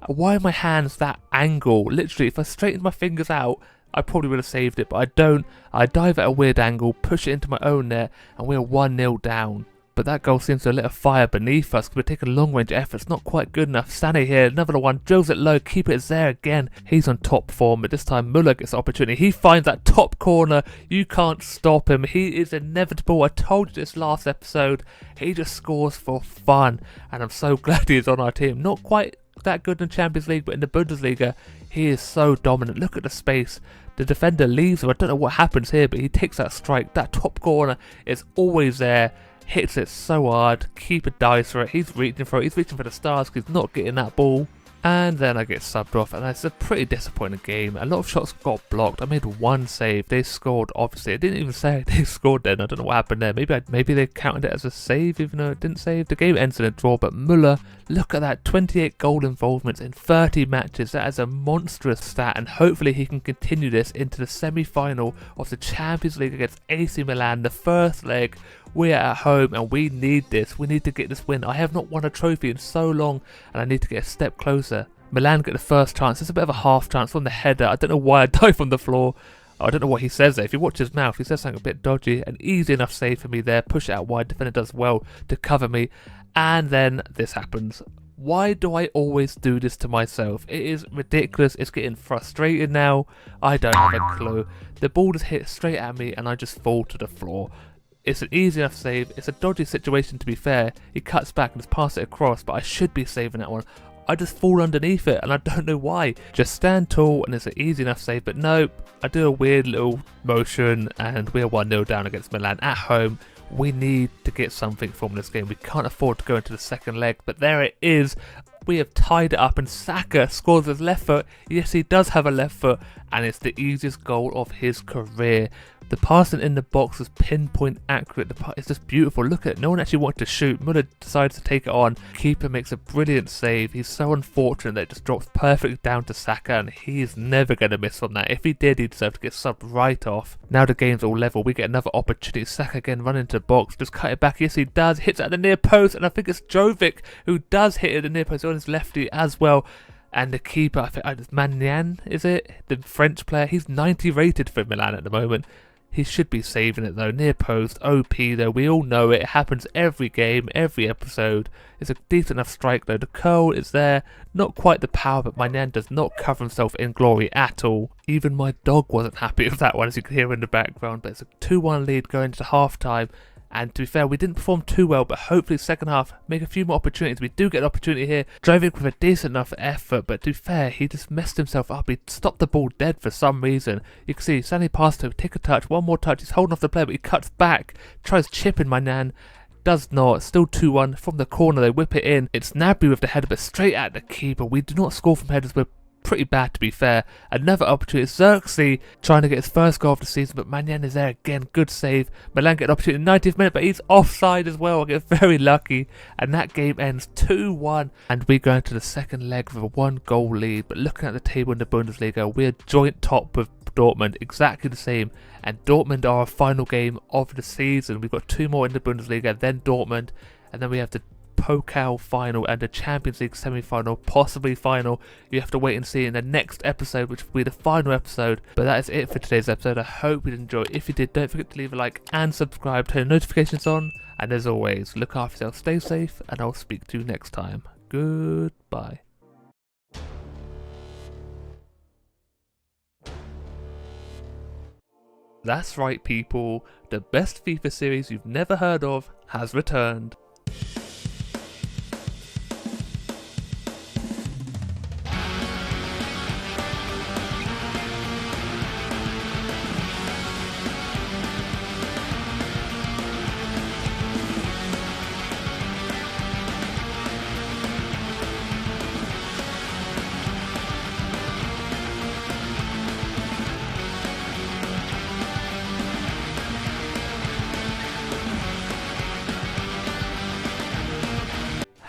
Why are my hands that angle? Literally, if I straightened my fingers out, I probably would have saved it, but I don't. I dive at a weird angle, push it into my own net, and we're 1-0 down. But that goal seems to have lit a fire beneath us because we're taking long-range efforts. Not quite good enough. Sané here, another one, drills it low, keeper is there again. He's on top form, but this time Muller gets the opportunity. He finds that top corner. You can't stop him. He is inevitable. I told you this last episode. He just scores for fun, and I'm so glad he is on our team. Not quite that good in the Champions League, but in the Bundesliga, he is so dominant. Look at the space. The defender leaves him. I don't know what happens here, but he takes that strike. That top corner is always there. Hits it so hard. Keeper dives for it. He's reaching for it. He's reaching for the stars because he's not getting that ball. And then I get subbed off, and it's a pretty disappointing game. A lot of shots got blocked. I made one save. They scored, obviously. It didn't even say they scored then. I don't know what happened there. Maybe they counted it as a save, even though it didn't save. The game ends in a draw, but Muller, look at that. 28 goal involvements in 30 matches. That is a monstrous stat, and hopefully he can continue this into the semi-final of the Champions League against AC Milan. The first leg. We're at home and we need this. We need to get this win. I have not won a trophy in so long, and I need to get a step closer. Milan get the first chance. It's a bit of a half chance from the header. I don't know why I dive on the floor. I don't know what he says there. If you watch his mouth, he says something a bit dodgy. An easy enough save for me there. Push it out wide. Defender does well to cover me. And then this happens. Why do I always do this to myself? It is ridiculous. It's getting frustrating now. I don't have a clue. The ball just hit straight at me and I just fall to the floor. It's an easy enough save. It's a dodgy situation, to be fair. He cuts back and just passes it across, but I should be saving that one. I just fall underneath it and I don't know why. Just stand tall and it's an easy enough save, but nope. I do a weird little motion and we're 1-0 down against Milan at home. We need to get something from this game. We can't afford to go into the second leg, but there it is. We have tied it up and Saka scores with his left foot. Yes, he does have a left foot, and it's the easiest goal of his career. The passing in the box was pinpoint accurate. It's just beautiful. Look at it. No one actually wanted to shoot. Muller decides to take it on. Keeper makes a brilliant save. He's so unfortunate that it just drops perfectly down to Saka, and he's never going to miss from that. If he did, he'd deserve to get subbed right off. Now the game's all level. We get another opportunity. Saka again running into the box. Just cut it back. Yes, he does. Hits at the near post, and I think it's Jovic who does hit at the near post on his lefty as well. And the keeper, I think it's Magnan, is it? The French player. He's 90 rated for Milan at the moment. He should be saving it though. Near post, OP though. We all know it. It happens every game, every episode. It's a decent enough strike though. The curl is there. Not quite the power, but Magnan does not cover himself in glory at all. Even my dog wasn't happy with that one, as you can hear in the background. But it's a 2-1 lead going into half time. And to be fair, we didn't perform too well, but hopefully second half, make a few more opportunities. We do get an opportunity here, driving with a decent enough effort, but to be fair, he just messed himself up. He stopped the ball dead for some reason. You can see, Sandy passed to him, take a touch, one more touch, he's holding off the player, but he cuts back, tries chipping my nan. Does not, still 2-1 from the corner, they whip it in. It's Gnabry with the header, but straight at the keeper. We do not score from headers, we're pretty bad to be fair. Another opportunity, Xerxes trying to get his first goal of the season, but Manyan is there again, good save. Milan get an opportunity in the 90th minute, but he's offside as well. I get very lucky, and that game ends 2-1, and we go into the second leg with a 1-goal lead. But looking at the table in the Bundesliga, we're joint top with Dortmund, exactly the same, and Dortmund are our final game of the season. We've got 2 more in the Bundesliga, then Dortmund, and then we have the Pokal final and the Champions League semi-final, possibly final. You have to wait and see in the next episode, which will be the final episode. But that is it for today's episode. I hope you enjoyed. If you did, don't forget to leave a like and subscribe, turn notifications on, and as always, look after yourself, stay safe, and I'll speak to you next time. Goodbye. That's right, people, the best FIFA series you've never heard of has returned.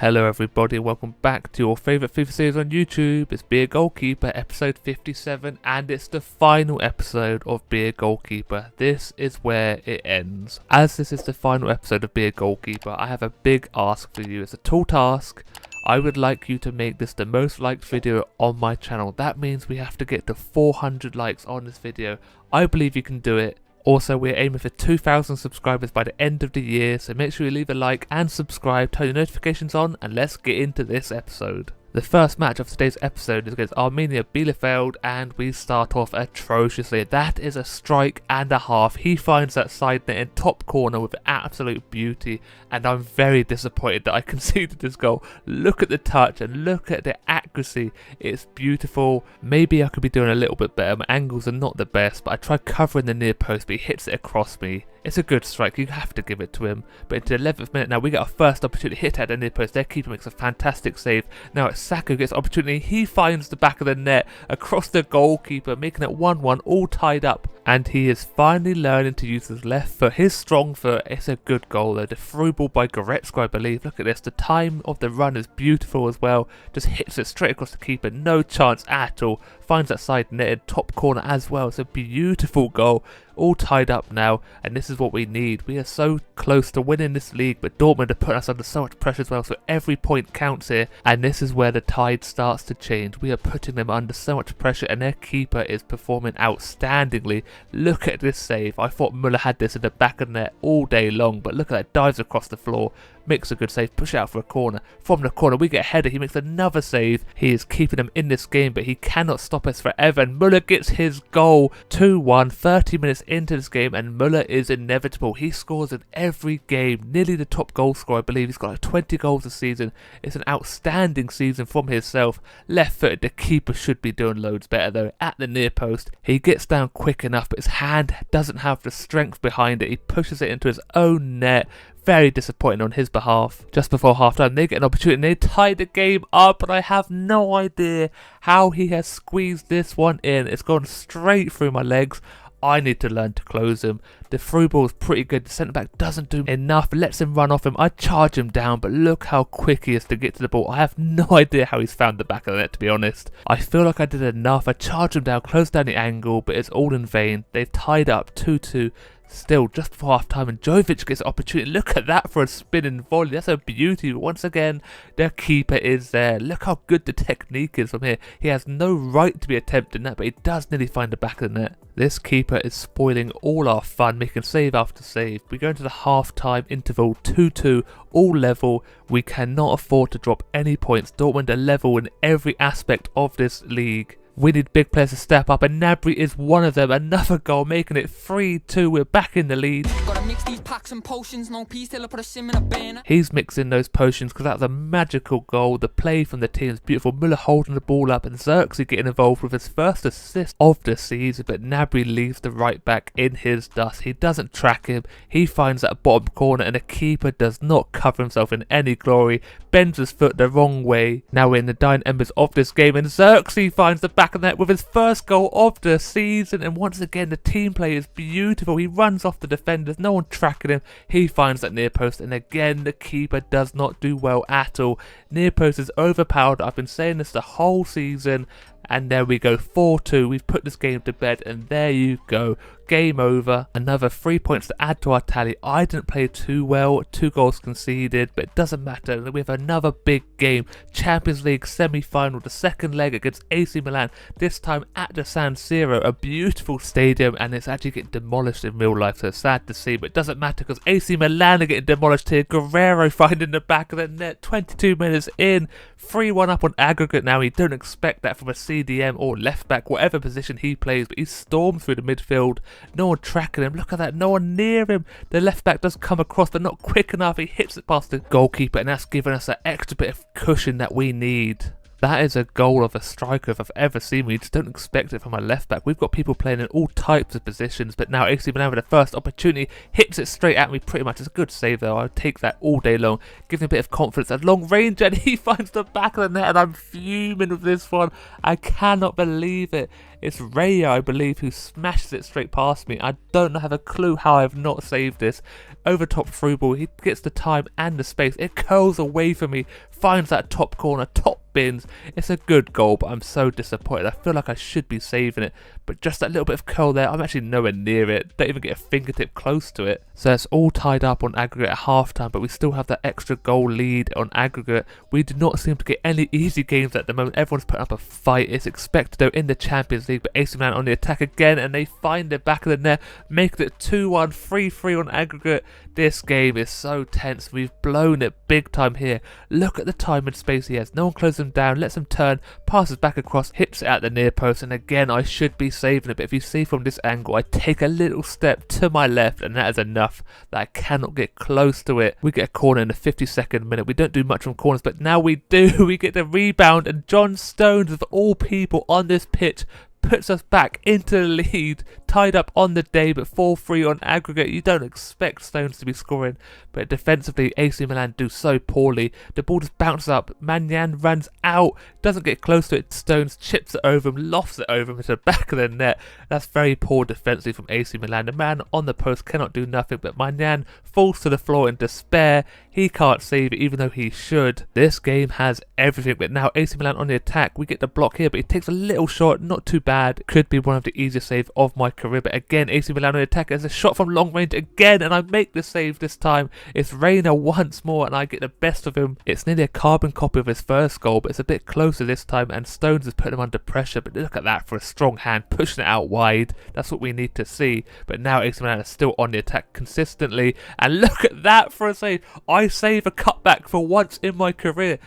Hello everybody, welcome back to your favourite FIFA series on YouTube. It's Be a Goalkeeper, episode 57, and it's the final episode of Be a Goalkeeper. This is where it ends. As this is the final episode of Be a Goalkeeper, I have a big ask for you. It's a tall task. I would like you to make this the most liked video on my channel. That means we have to get to 400 likes on this video. I believe you can do it. Also, we're aiming for 2,000 subscribers by the end of the year, so make sure you leave a like and subscribe, turn your notifications on, and let's get into this episode. The first match of today's episode is against Arminia Bielefeld, and we start off atrociously. That is a strike and a half. He finds that side net in top corner with absolute beauty, and I'm very disappointed that I conceded this goal. Look at the touch and look at the accuracy. It's beautiful. Maybe I could be doing a little bit better. My angles are not the best, but I tried covering the near post, but he hits it across me. It's a good strike, you have to give it to him. But into the 11th minute now, we get our first opportunity, hit at the near post. Their keeper makes a fantastic save. Now it's Saka gets opportunity, he finds the back of the net across the goalkeeper, making it 1-1, all tied up. And he is finally learning to use his left foot, his strong foot. It's a good goal though. The through ball by Goretzka, I believe. Look at this, the time of the run is beautiful as well. Just hits it straight across the keeper, no chance at all. Finds that side netted, top corner as well. It's a beautiful goal. All tied up now, and this is what we need. We are so close to winning this league, but Dortmund are putting us under so much pressure as well, so every point counts here, and this is where the tide starts to change. We are putting them under so much pressure, and their keeper is performing outstandingly. Look at this save. I thought Müller had this in the back of the net all day long, but look at that, dives across the floor. Makes a good save, push it out for a corner. From the corner, we get a header. He makes another save. He is keeping them in this game, but he cannot stop us forever. And Müller gets his goal. 2-1, 30 minutes into this game, and Müller is inevitable. He scores in every game. Nearly the top goal scorer, I believe. He's got like 20 goals this season. It's an outstanding season from himself. Left-footed, the keeper should be doing loads better though. At the near post, he gets down quick enough, but his hand doesn't have the strength behind it. He pushes it into his own net. Very disappointing on his behalf. Just before half time, they get an opportunity and they tie the game up, but I have no idea how he has squeezed this one in. It's gone straight through my legs. I need to learn to close him. The through ball is pretty good. The centre back doesn't do enough, lets him run off him. I charge him down, but look how quick he is to get to the ball. I have no idea how he's found the back of the net, to be honest. I feel like I did enough. I charge him down, close down the angle, but it's all in vain. They've tied up 2-2. Still, just before half time, and Jovic gets an opportunity. Look at that for a spinning volley. That's a beauty. But once again, their keeper is there. Look how good the technique is from here. He has no right to be attempting that, but he does nearly find the back of the net. This keeper is spoiling all our fun, making save after save. We go into the half-time interval, 2-2, all level. We cannot afford to drop any points. Dortmund are level in every aspect of this league. We need big players to step up, and Gnabry is one of them. Another goal, making it 3-2. We're back in the lead. I mix these packs and potions, long piece till I put a sim in a bin. He's mixing those potions because that was a magical goal. The play from the team is beautiful. Müller holding the ball up and Xerxes getting involved with his first assist of the season, but Gnabry leaves the right back in his dust. He doesn't track him. He finds that bottom corner and the keeper does not cover himself in any glory. Bends his foot the wrong way. Now we're in the dying embers of this game and Xerxes finds the back of the net with his first goal of the season, and once again the team play is beautiful. He runs off the defenders, no one tracking him. He finds that near post and again the keeper does not do well at all. Near post is overpowered. I've been saying this the whole season, and there we go, 4-2. We've put this game to bed and there you go. Game over. Another 3 points to add to our tally. I didn't play too well, 2 goals conceded, but it doesn't matter. We have another big game. Champions League semi-final, the second leg against AC Milan, this time at the San Siro, a beautiful stadium, and it's actually getting demolished in real life, so it's sad to see, but it doesn't matter because AC Milan are getting demolished here. Guerrero finding the back of the net, 22 minutes in, 3-1 up on aggregate now. You don't expect that from a CDM or left back, whatever position he plays, but he storms through the midfield. No one tracking him. Look at that. No one near him. The left back does come across, but not quick enough. He hits it past the goalkeeper, and that's given us that extra bit of cushion that we need. That is a goal of a striker if I've ever seen. We just don't expect it from a left back. We've got people playing in all types of positions, but now AC Milan with the first opportunity hits it straight at me pretty much. It's a good save though. I'll take that all day long. Gives me a bit of confidence. A long range and he finds the back of the net and I'm fuming with this one. I cannot believe it. It's Raya, I believe, who smashes it straight past me. I don't have a clue how I have not saved this. Over top through ball, he gets the time and the space. It curls away from me, finds that top corner, top bins. It's a good goal, but I'm so disappointed. I feel like I should be saving it, but just that little bit of curl there, I'm actually nowhere near it. Don't even get a fingertip close to it. So it's all tied up on aggregate at half-time, but we still have that extra goal lead on aggregate. We do not seem to get any easy games at the moment. Everyone's putting up a fight. It's expected though in the Champions League, but AC Milan on the attack again, and they find the back of the net, making it 2-1, 3-3 on aggregate. This game is so tense. We've blown it big time here. Look at the time and space he has. No one closes him down, lets him turn, passes back across, hits it at the near post, and again I should be saving it, but if you see from this angle, I take a little step to my left, and that is enough that I cannot get close to it. We get a corner in the 52nd minute. We don't do much on corners, but now we do. We get the rebound, and John Stones, of all people on this pitch, puts us back into the lead, tied up on the day, but 4-3 on aggregate. You don't expect Stones to be scoring, but defensively AC Milan do so poorly. The ball just bounces up, Manyan runs out, doesn't get close to it, Stones chips it over him, lofts it over him into the back of the net. That's very poor defensively from AC Milan. The man on the post cannot do nothing, but Manyan falls to the floor in despair. He can't save it even though he should. This game has everything, but now AC Milan on the attack. We get the block here, but he takes a little shot, not too bad. Could be one of the easiest saves of my career, but again AC Milan on the attack. There's a shot from long range again, and I make the save this time. It's Reina once more, and I get the best of him. It's nearly a carbon copy of his first goal, but it's a bit closer this time, and Stones has put him under pressure, but look at that for a strong hand, pushing it out wide. That's what we need to see, but now AC Milan is still on the attack consistently, and look at that for a save. I save a cutback for once in my career.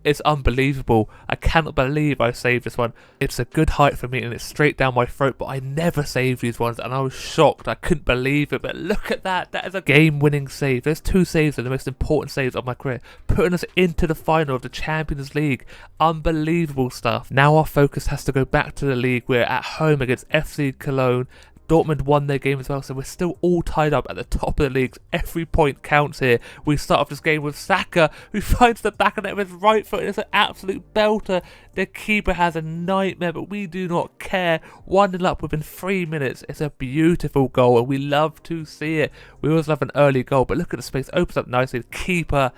It's unbelievable. I cannot believe I saved this one. It's a good height for me and it's straight down my throat, but I never save these ones and I was shocked. I couldn't believe it, but look at that. That is a game-winning save. There's 2 saves that are the most important saves of my career, putting us into the final of the Champions League. Unbelievable stuff. Now our focus has to go back to the league. We're at home against FC Cologne. Dortmund won their game as well, so we're still all tied up at the top of the leagues. Every point counts here. We start off this game with Saka, who finds the back of it with his right foot. It's an absolute belter. The keeper has a nightmare, but we do not care. 1-0 up within 3 minutes. It's a beautiful goal, and we love to see it. We always love an early goal, but look at the space. Opens up nicely. The keeper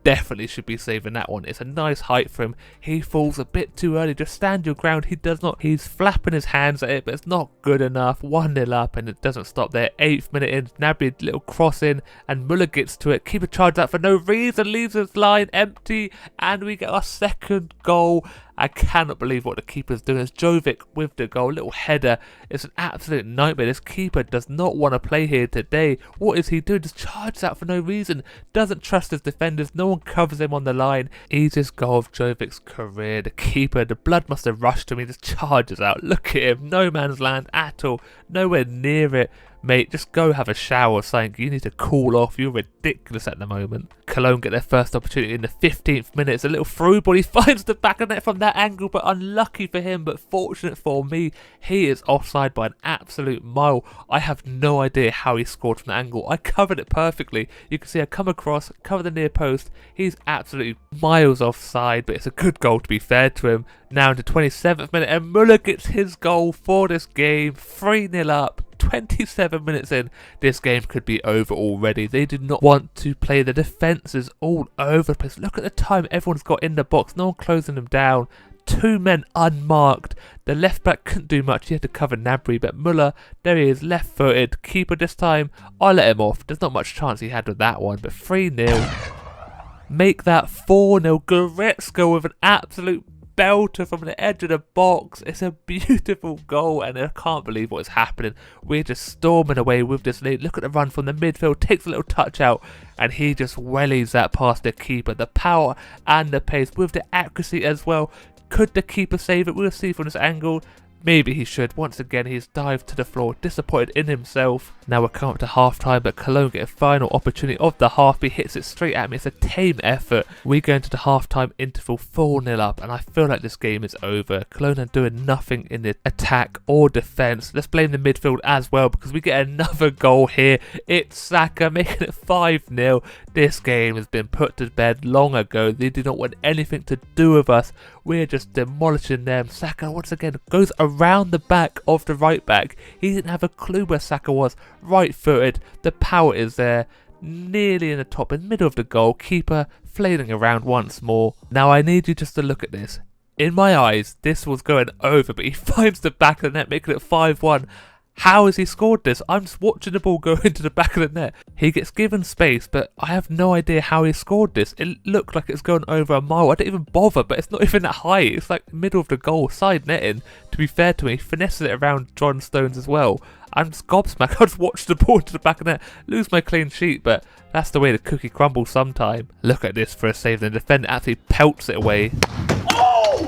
definitely should be saving that one. It's a nice height for him. He falls a bit too early. Just stand your ground. He does not. He's flapping his hands at it, but it's not good enough. 1-0 up, and it doesn't stop there. 8th minute in, Gnabry, little cross in, and Müller gets to it. Keeper charges out for no reason, leaves his line empty, and we get our second goal. I cannot believe what the keeper's doing. It's Jovic with the goal, little header. It's an absolute nightmare. This keeper does not want to play here today. What is he doing? Just charges out for no reason. Doesn't trust his defenders. No one covers him on the line. Easiest goal of Jovic's career. The keeper, the blood must have rushed to me. Just charges out. Look at him. No man's land at all. Nowhere near it. Mate, just go have a shower or something. You need to cool off. You're ridiculous at the moment. Cologne get their first opportunity in the 15th minute. It's a little through ball. He finds the back of the net from that angle, but unlucky for him, but fortunate for me. He is offside by an absolute mile. I have no idea how he scored from the angle. I covered it perfectly. You can see I come across, cover the near post. He's absolutely miles offside, but it's a good goal to be fair to him. Now into 27th minute, and Muller gets his goal for this game. 3-0 up. 27 minutes in, this game could be over already. They did not want to play. The defences all over the place. Look at the time everyone's got in the box. No one closing them down. 2 men unmarked. The left back couldn't do much. He had to cover Gnabry, but Muller, there he is, left footed. Keeper this time, I let him off. There's not much chance he had with that one, but 3-0. Make that 4-0. Goretzka with an absolute belter from the edge of the box. It's a beautiful goal, and I can't believe what is happening. We're just storming away with this lead. Look at the run from the midfield, takes a little touch out, and he just wellies that past the keeper. The power and the pace with the accuracy as well. Could the keeper save it? We'll see from this angle. Maybe he should. Once again, he's dived to the floor, disappointed in himself. Now we're coming up to half-time, but Cologne get a final opportunity of the half. He hits it straight at me. It's a tame effort. We go into the half-time interval 4-0 up, and I feel like this game is over. Cologne are doing nothing in the attack or defence. Let's blame the midfield as well, because we get another goal here. It's Saka making it 5-0. This game has been put to bed long ago. They do not want anything to do with us. We're just demolishing them. Saka once again goes around the back of the right back. He didn't have a clue where Saka was. Right footed. The power is there. Nearly in the top and middle of the goal. Keeper flailing around once more. Now I need you just to look at this. In my eyes, this was going over, but he finds the back of the net, making it 5-1. How has he scored this? I'm just watching the ball go into the back of the net. He gets given space, but I have no idea how he scored this. It looked like it's going over a mile. I don't even bother, but it's not even that high. It's like middle of the goal, side netting. To be fair to me, he finesses it around John Stones as well. I'm just gobsmacked. I just watched the ball to the back of the net, lose my clean sheet, but that's the way the cookie crumbles sometime. Look at this for a save. The defender absolutely pelts it away.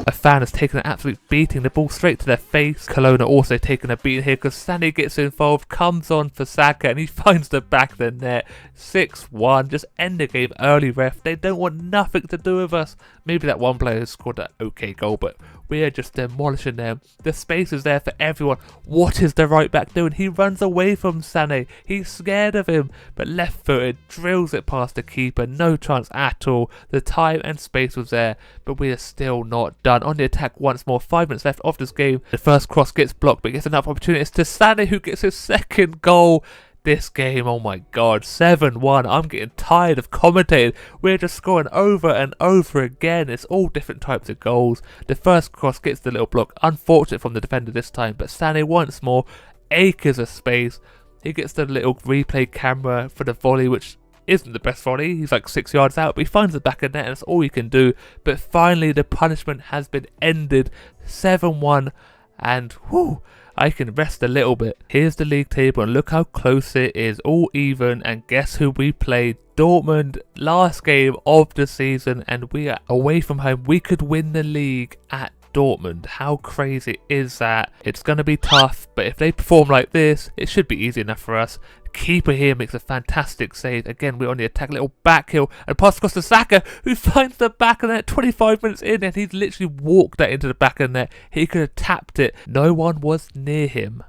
A fan has taken an absolute beating, the ball straight to their face. Cologne are also taking a beating here because Sané gets involved, comes on for Saka, and he finds the back of the net. 6-1, just end the game early, ref. They don't want nothing to do with us. Maybe that one player has scored an okay goal, but we are just demolishing them. The space is there for everyone. What is the right back doing? He runs away from Sané. He's scared of him, but left-footed, drills it past the keeper. No chance at all. The time and space was there, but we are still not done. On the attack once more. 5 minutes left of this game. The first cross gets blocked, but gets enough opportunity. It's to Sané who gets his second goal. This game, oh my god, 7-1. I'm getting tired of commentating. We're just scoring over and over again. It's all different types of goals. The first cross gets the little block. Unfortunate from the defender this time, but Sané once more. Acres of space. He gets the little replay camera for the volley, which isn't the best volley. He's like 6 yards out, but he finds the back of the net and that's all he can do. But finally the punishment has been ended. 7-1, and whew, I can rest a little bit. Here's the league table and look how close it is, all even, and guess who we played? Dortmund, last game of the season, and we are away from home. We could win the league at Dortmund. How crazy is that? It's going to be tough, but if they perform like this, it should be easy enough for us. Keeper here makes a fantastic save. Again, we're on the attack, little back heel, and pass across to Saka, who finds the back of the net 25 minutes in, and he's literally walked that into the back of the net. He could have tapped it. No one was near him.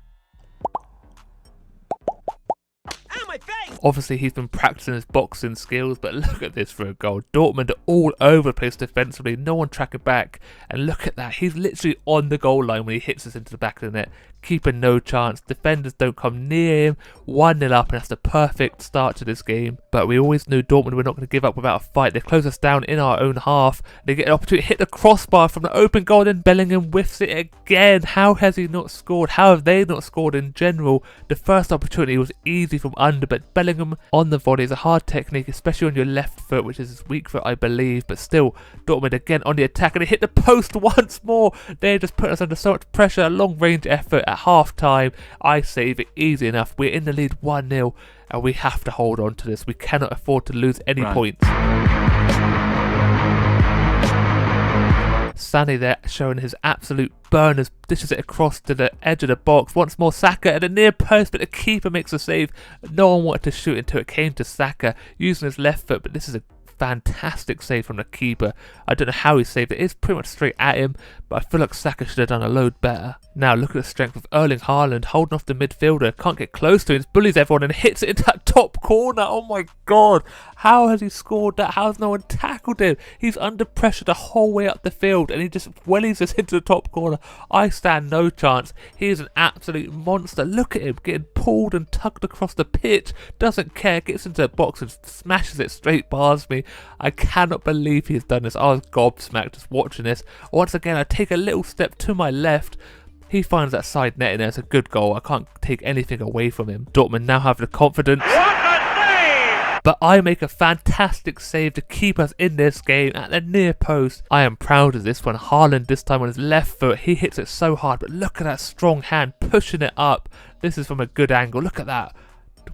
Obviously, he's been practicing his boxing skills, but look at this for a goal. Dortmund are all over the place defensively, no one tracking back, and look at that. He's literally on the goal line when he hits us into the back of the net. Keeper no chance, defenders don't come near him. 1-0 up, and that's the perfect start to this game. But we always knew Dortmund were not going to give up without a fight. They close us down in our own half. They get an opportunity to hit the crossbar from the open goal, then Bellingham whiffs it again. How has he not scored? How have they not scored in general? The first opportunity was easy from under, but Bellingham on the volley is a hard technique, especially on your left foot, which is his weak foot, I believe. But still, Dortmund again on the attack, and they hit the post once more. They're just putting us under so much pressure. A long-range effort at half-time. I save it easy enough. We're in the lead 1-0, and we have to hold on to this. We cannot afford to lose any points. Sané there showing his absolute burners, dishes it across to the edge of the box. Once more Saka at the near post, but the keeper makes a save. No one wanted to shoot until it came to Saka using his left foot, but this is a fantastic save from the keeper. I don't know how he saved it. It's pretty much straight at him, but I feel like Saka should have done a load better. Now look at the strength of Erling Haaland holding off the midfielder. Can't get close to him. Bullies everyone and hits it into that top corner. Oh my god. How has he scored that? How has no one tackled him? He's under pressure the whole way up the field and he just wellies us into the top corner. I stand no chance. He is an absolute monster. Look at him getting pulled and tugged across the pitch. Doesn't care. Gets into the box and smashes it straight past me. I cannot believe he has done this. I was gobsmacked just watching this. Once again, I take a little step to my left. He finds that side net and it's a good goal. I can't take anything away from him. Dortmund now have the confidence. But I make a fantastic save to keep us in this game at the near post. I am proud of this one. Haaland this time on his left foot. He hits it so hard, but look at that strong hand pushing it up. This is from a good angle. Look at that.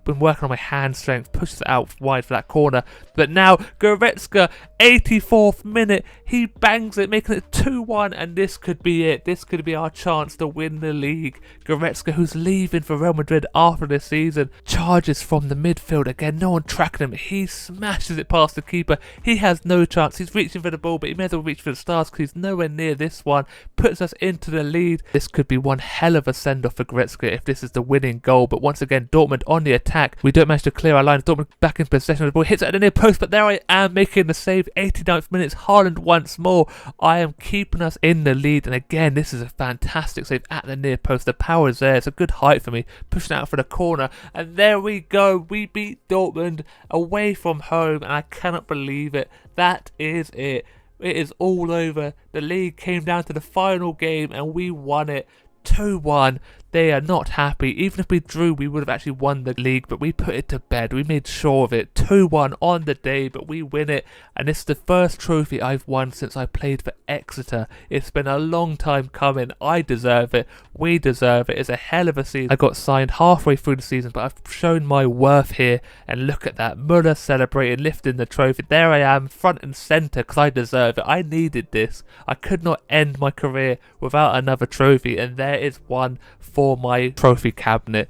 Been working on my hand strength, pushes it out wide for that corner, but now Goretzka, 84th minute, he bangs it, making it 2-1, and this could be it. This could be our chance to win the league. Goretzka, who's leaving for Real Madrid after this season, charges from the midfield again. No one tracking him. He smashes it past the keeper. He has no chance. He's reaching for the ball, but he may as well reach for the stars because he's nowhere near this one. Puts us into the lead. This could be one hell of a send-off for Goretzka if this is the winning goal, but once again, Dortmund on the attack. We don't manage to clear our lines. Dortmund back in possession of the ball. Hits it at the near post, but there I am making the save. 89th minute. Haaland once more. I am keeping us in the lead. And again, this is a fantastic save at the near post. The power is there. It's a good height for me. Pushing out for the corner. And there we go. We beat Dortmund away from home. And I cannot believe it. That is it. It is all over. The league came down to the final game and we won it. 2-1. They are not happy. Even if we drew, we would have actually won the league, but we put it to bed. We made sure of it. 2-1 on the day, but we win it. And it's the first trophy I've won since I played for Exeter. It's been a long time coming. I deserve it. We deserve it. It's a hell of a season. I got signed halfway through the season, but I've shown my worth here. And look at that. Müller celebrating, lifting the trophy. There I am, front and centre, because I deserve it. I needed this. I could not end my career without another trophy. And there is one for my trophy cabinet.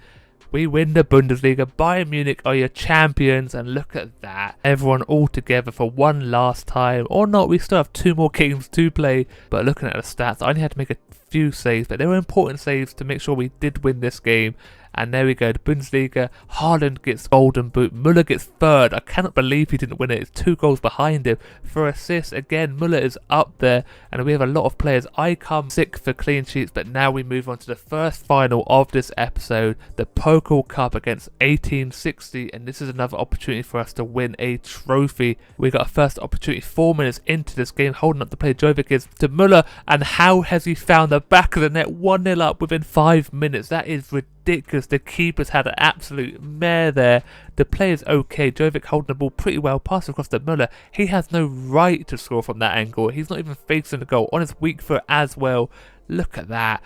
We win the Bundesliga. Bayern Munich are your champions, and look at that. Everyone all together for one last time. Or not, we still have 2 more games to play. But looking at the stats, I only had to make a few saves, but they were important saves to make sure we did win this game. And there we go, the Bundesliga. Haaland gets golden boot. Müller gets third. I cannot believe he didn't win it. It's 2 goals behind him. For assists, again, Müller is up there. And we have a lot of players. I come 6th for clean sheets. But now we move on to the first final of this episode. The Pokal Cup against 1860. And this is another opportunity for us to win a trophy. We got a first opportunity 4 minutes into this game. Holding up the play, Jovic is to Müller. And how has he found the back of the net? 1-0 up within 5 minutes. That is ridiculous. The keeper's had an absolute mare there. The player's okay. Jovic holding the ball pretty well. Pass across to Müller. He has no right to score from that angle. He's not even facing the goal. On his weak foot as well. Look at that.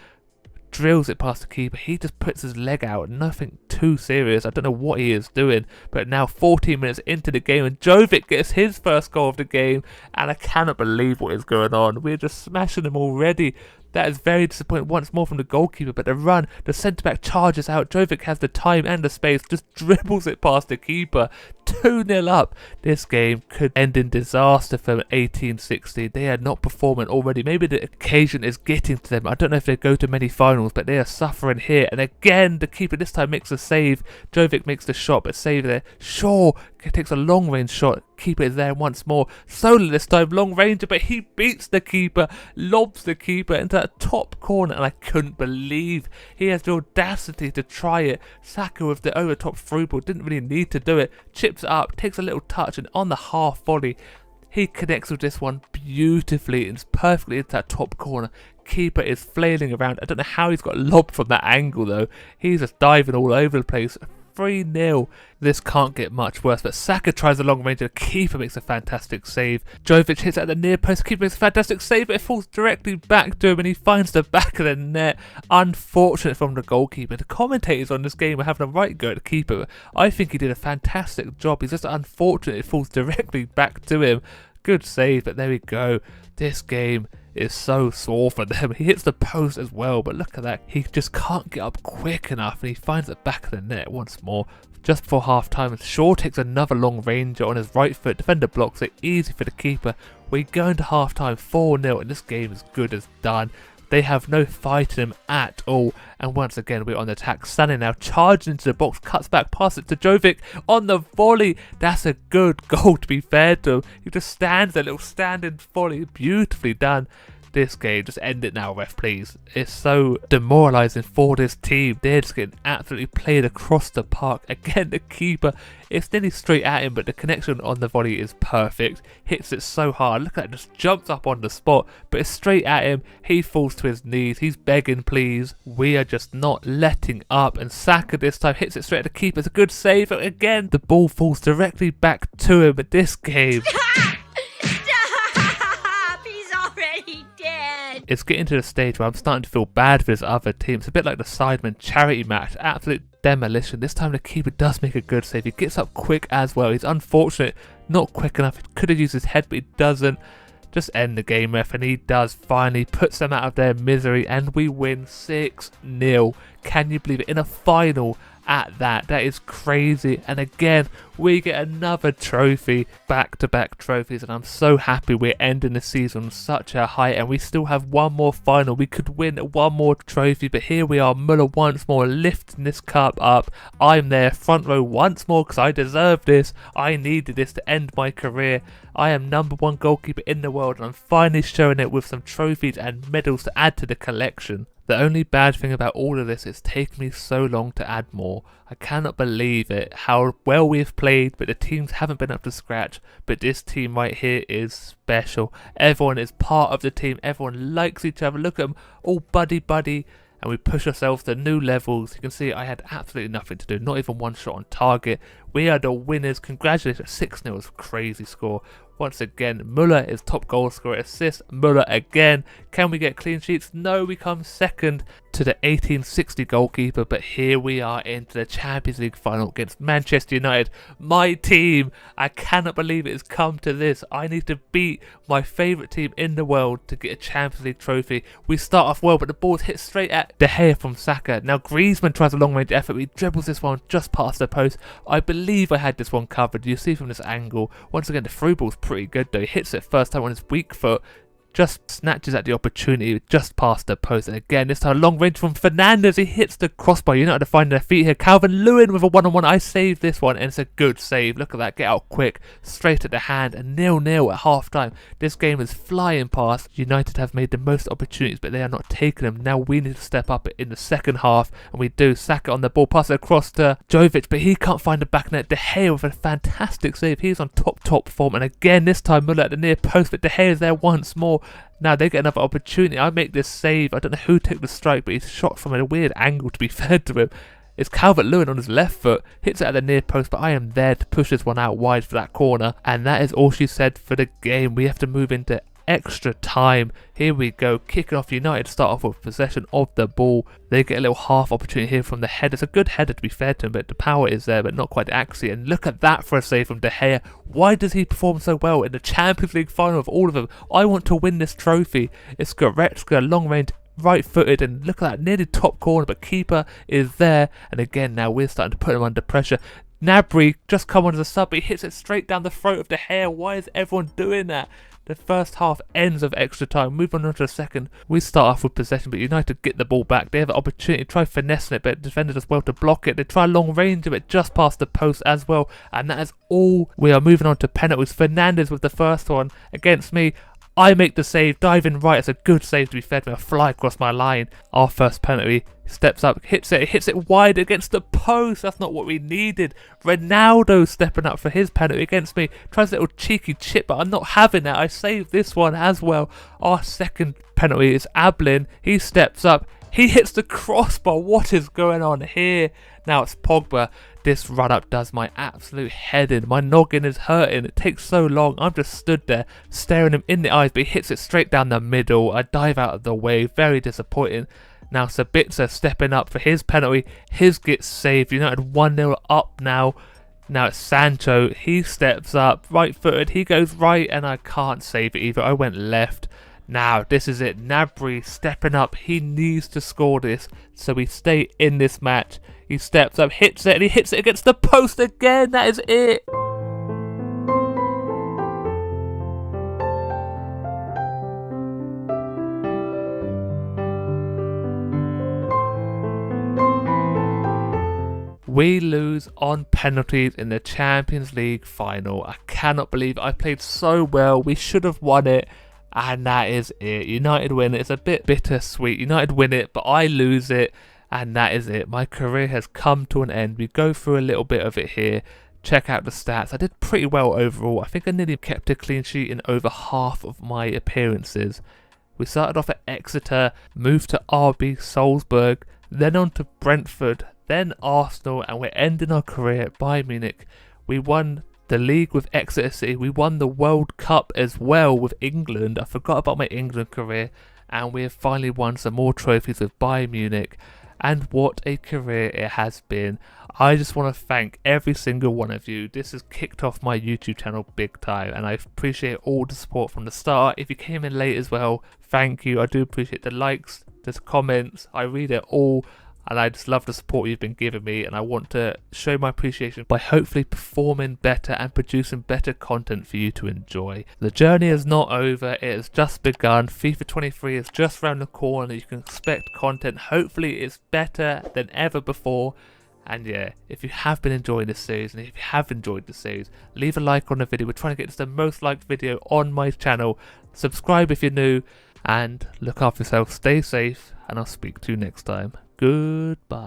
Drills it past the keeper. He just puts his leg out. Nothing too serious. I don't know what he is doing. But now 14 minutes into the game and Jovic gets his first goal of the game. And I cannot believe what is going on. We're just smashing them already. That is very disappointing once more from the goalkeeper, but the run, the centre-back charges out. Jovic has the time and the space, just dribbles it past the keeper. 2-0 up. This game could end in disaster for 1860. They are not performing already. Maybe the occasion is getting to them. I don't know if they go to many finals, but they are suffering here. And again, the keeper this time makes a save. Jovic makes the shot, but save there. Shaw takes a long-range shot. Keeper is there once more. Sola this time, long ranger, but he beats the keeper, lobs the keeper into that top corner, and I couldn't believe he has the audacity to try it. Saka with the over-top through ball, didn't really need to do it. Chips it up, takes a little touch, and on the half volley, he connects with this one beautifully. It's perfectly into that top corner. Keeper is flailing around. I don't know how he's got lobbed from that angle though. He's just diving all over the place. 3-0. This can't get much worse, but Saka tries a long range and the keeper makes a fantastic save. Jovic hits at the near post, keeper makes a fantastic save, but it falls directly back to him and he finds the back of the net. Unfortunate from the goalkeeper. The commentators on this game are having a right go at the keeper. I think he did a fantastic job. He's just unfortunate it falls directly back to him. Good save, but there we go. This game is so sore for them. He hits the post as well, but look at that. He just can't get up quick enough, and he finds the back of the net once more. Just before half time, Shaw takes another long ranger on his right foot. Defender blocks it, easy for the keeper. We go into half time 4-0, and this game is good as done. They have no fight in them at all. And once again, we're on the attack. Sané now charging into the box, cuts back, passes it to Jovic on the volley. That's a good goal, to be fair to him. He just stands there, little standing volley. Beautifully done. This game, just end it now, ref, please. It's so demoralising for this team. They're just getting absolutely played across the park. Again, the keeper, it's nearly straight at him, but the connection on the volley is perfect. Hits it so hard. Look at that, just jumps up on the spot, but it's straight at him. He falls to his knees. He's begging, please. We are just not letting up, and Saka this time hits it straight at the keeper. It's a good save. Again, the ball falls directly back to him, but this game... It's getting to the stage where I'm starting to feel bad for this other team. It's a bit like the Sidemen charity match. Absolute demolition. This time the keeper does make a good save. He gets up quick as well. He's unfortunate. Not quick enough. He could have used his head, but he doesn't. Just end the game, ref. And he does finally. Puts them out of their misery. And we win 6-0. Can you believe it? In a final at that. That is crazy. And again, we get another trophy, back-to-back trophies, and I'm so happy we're ending the season on such a high, and we still have one more final. We could win one more trophy, but here we are, Muller once more lifting this cup up. I'm there front row once more because I deserve this. I needed this to end my career. I am #1 goalkeeper in the world, and I'm finally showing it with some trophies and medals to add to the collection. The only bad thing about all of this is it's taken me so long to add more. I cannot believe it, how well we've played, but the teams haven't been up to scratch. But this team right here is special. Everyone is part of the team. Everyone likes each other. Look at them, all buddy. And we push ourselves to new levels. You can see I had absolutely nothing to do. Not even one shot on target. We are the winners. Congratulations. 6-0 is a crazy score. Once again, Muller is top goal scorer. Assist, Muller again. Can we get clean sheets? No, we come second to the 1860 goalkeeper. But here we are into the Champions League final against Manchester United. My team. I cannot believe it has come to this. I need to beat my favourite team in the world to get a Champions League trophy. We start off well, but the ball's hit straight at De Gea from Saka. Now Griezmann tries a long range effort. He dribbles this one just past the post. I believe I had this one covered. You see from this angle. Once again, the through ball's pretty good though. He hits it first time on his weak foot. Just snatches at the opportunity just past the post. And again, this time long range from Fernandes. He hits the crossbar. United to find their feet here. Calvin Lewin with a one-on-one. I saved this one, and it's a good save. Look at that. Get out quick. Straight at the hand. And 0-0 at half-time. This game is flying past. United have made the most opportunities, but they are not taking them. Now we need to step up in the second half. And we do. Saka on the ball. Pass it across to Jovic, but he can't find the back net. De Gea with a fantastic save. He's on top form. And again, this time Muller at the near post, but De Gea is there once more. Now they get another opportunity. I make this save. I don't know who took the strike, but he's shot from a weird angle, to be fair to him. It's Calvert-Lewin on his left foot. Hits it at the near post, but I am there to push this one out wide for that corner. And that is all she said for the game. We have to move into extra time. Here we go, kicking off. United start off with possession of the ball. They get a little half opportunity here from the header. It's a good header, to be fair to him, but the power is there, but not quite the accuracy. And look at that for a save from De Gea. Why does he perform so well in the Champions League final of all of them? I want to win this trophy. It's Goretzka, long range, right-footed, and look at that, nearly top corner, but keeper is there. And again, now we're starting to put him under pressure. Gnabry just come on as a sub, but he hits it straight down the throat of De Gea. Why is everyone doing that? The first half ends of extra time. Moving on to the second. We start off with possession, but United get the ball back. They have an opportunity to try finessing it, but defenders as well to block it. They try long range of it just past the post as well. And that is all. We are moving on to penalties. Fernandes with the first one against me. I make the save, diving right. It's a good save, to be fair to me. I fly across my line. Our first penalty. Steps up, hits it wide against the post. That's not what we needed. Ronaldo stepping up for his penalty against me. Tries a little cheeky chip, but I'm not having that. I saved this one as well. Our second penalty is Ablin. He steps up. He hits the crossbar. What is going on here? Now it's Pogba. This run-up does my absolute head in. My noggin is hurting. It takes so long. I'm just stood there staring him in the eyes, but he hits it straight down the middle. I dive out of the way. Very disappointing. Now Sabitzer stepping up for his penalty. His gets saved. United 1-0 up now. Now it's Sancho. He steps up. Right-footed. He goes right, and I can't save it either. I went left. Now, this is it. Gnabry stepping up. He needs to score this so we stay in this match. He steps up, hits it, and he hits it against the post again. That is it. We lose on penalties in the Champions League final. I cannot believe I played so well. We should have won it. And that is it. United win it. It's a bit bittersweet. United win it, but I lose it. And that is it. My career has come to an end. We go through a little bit of it here. Check out the stats. I did pretty well overall. I think I nearly kept a clean sheet in over half of my appearances. We started off at Exeter, moved to RB Salzburg, then on to Brentford, then Arsenal, and we're ending our career at Bayern Munich. We won the league with Exeter City. We won the World Cup as well with England. I forgot about my England career. And we have finally won some more trophies with Bayern Munich. And what a career it has been. I just want to thank every single one of you. This has kicked off my YouTube channel big time. And I appreciate all the support from the start. If you came in late as well, thank you. I do appreciate the likes, the comments. I read it all. And I just love the support you've been giving me, and I want to show my appreciation by hopefully performing better and producing better content for you to enjoy. The journey is not over, it has just begun. FIFA 23 is just around the corner. You can expect content. Hopefully it's better than ever before. And yeah, if you have been enjoying this series, and if you have enjoyed the series, leave a like on the video. We're trying to get this the most liked video on my channel. Subscribe if you're new, and look after yourself, stay safe, and I'll speak to you next time. Goodbye.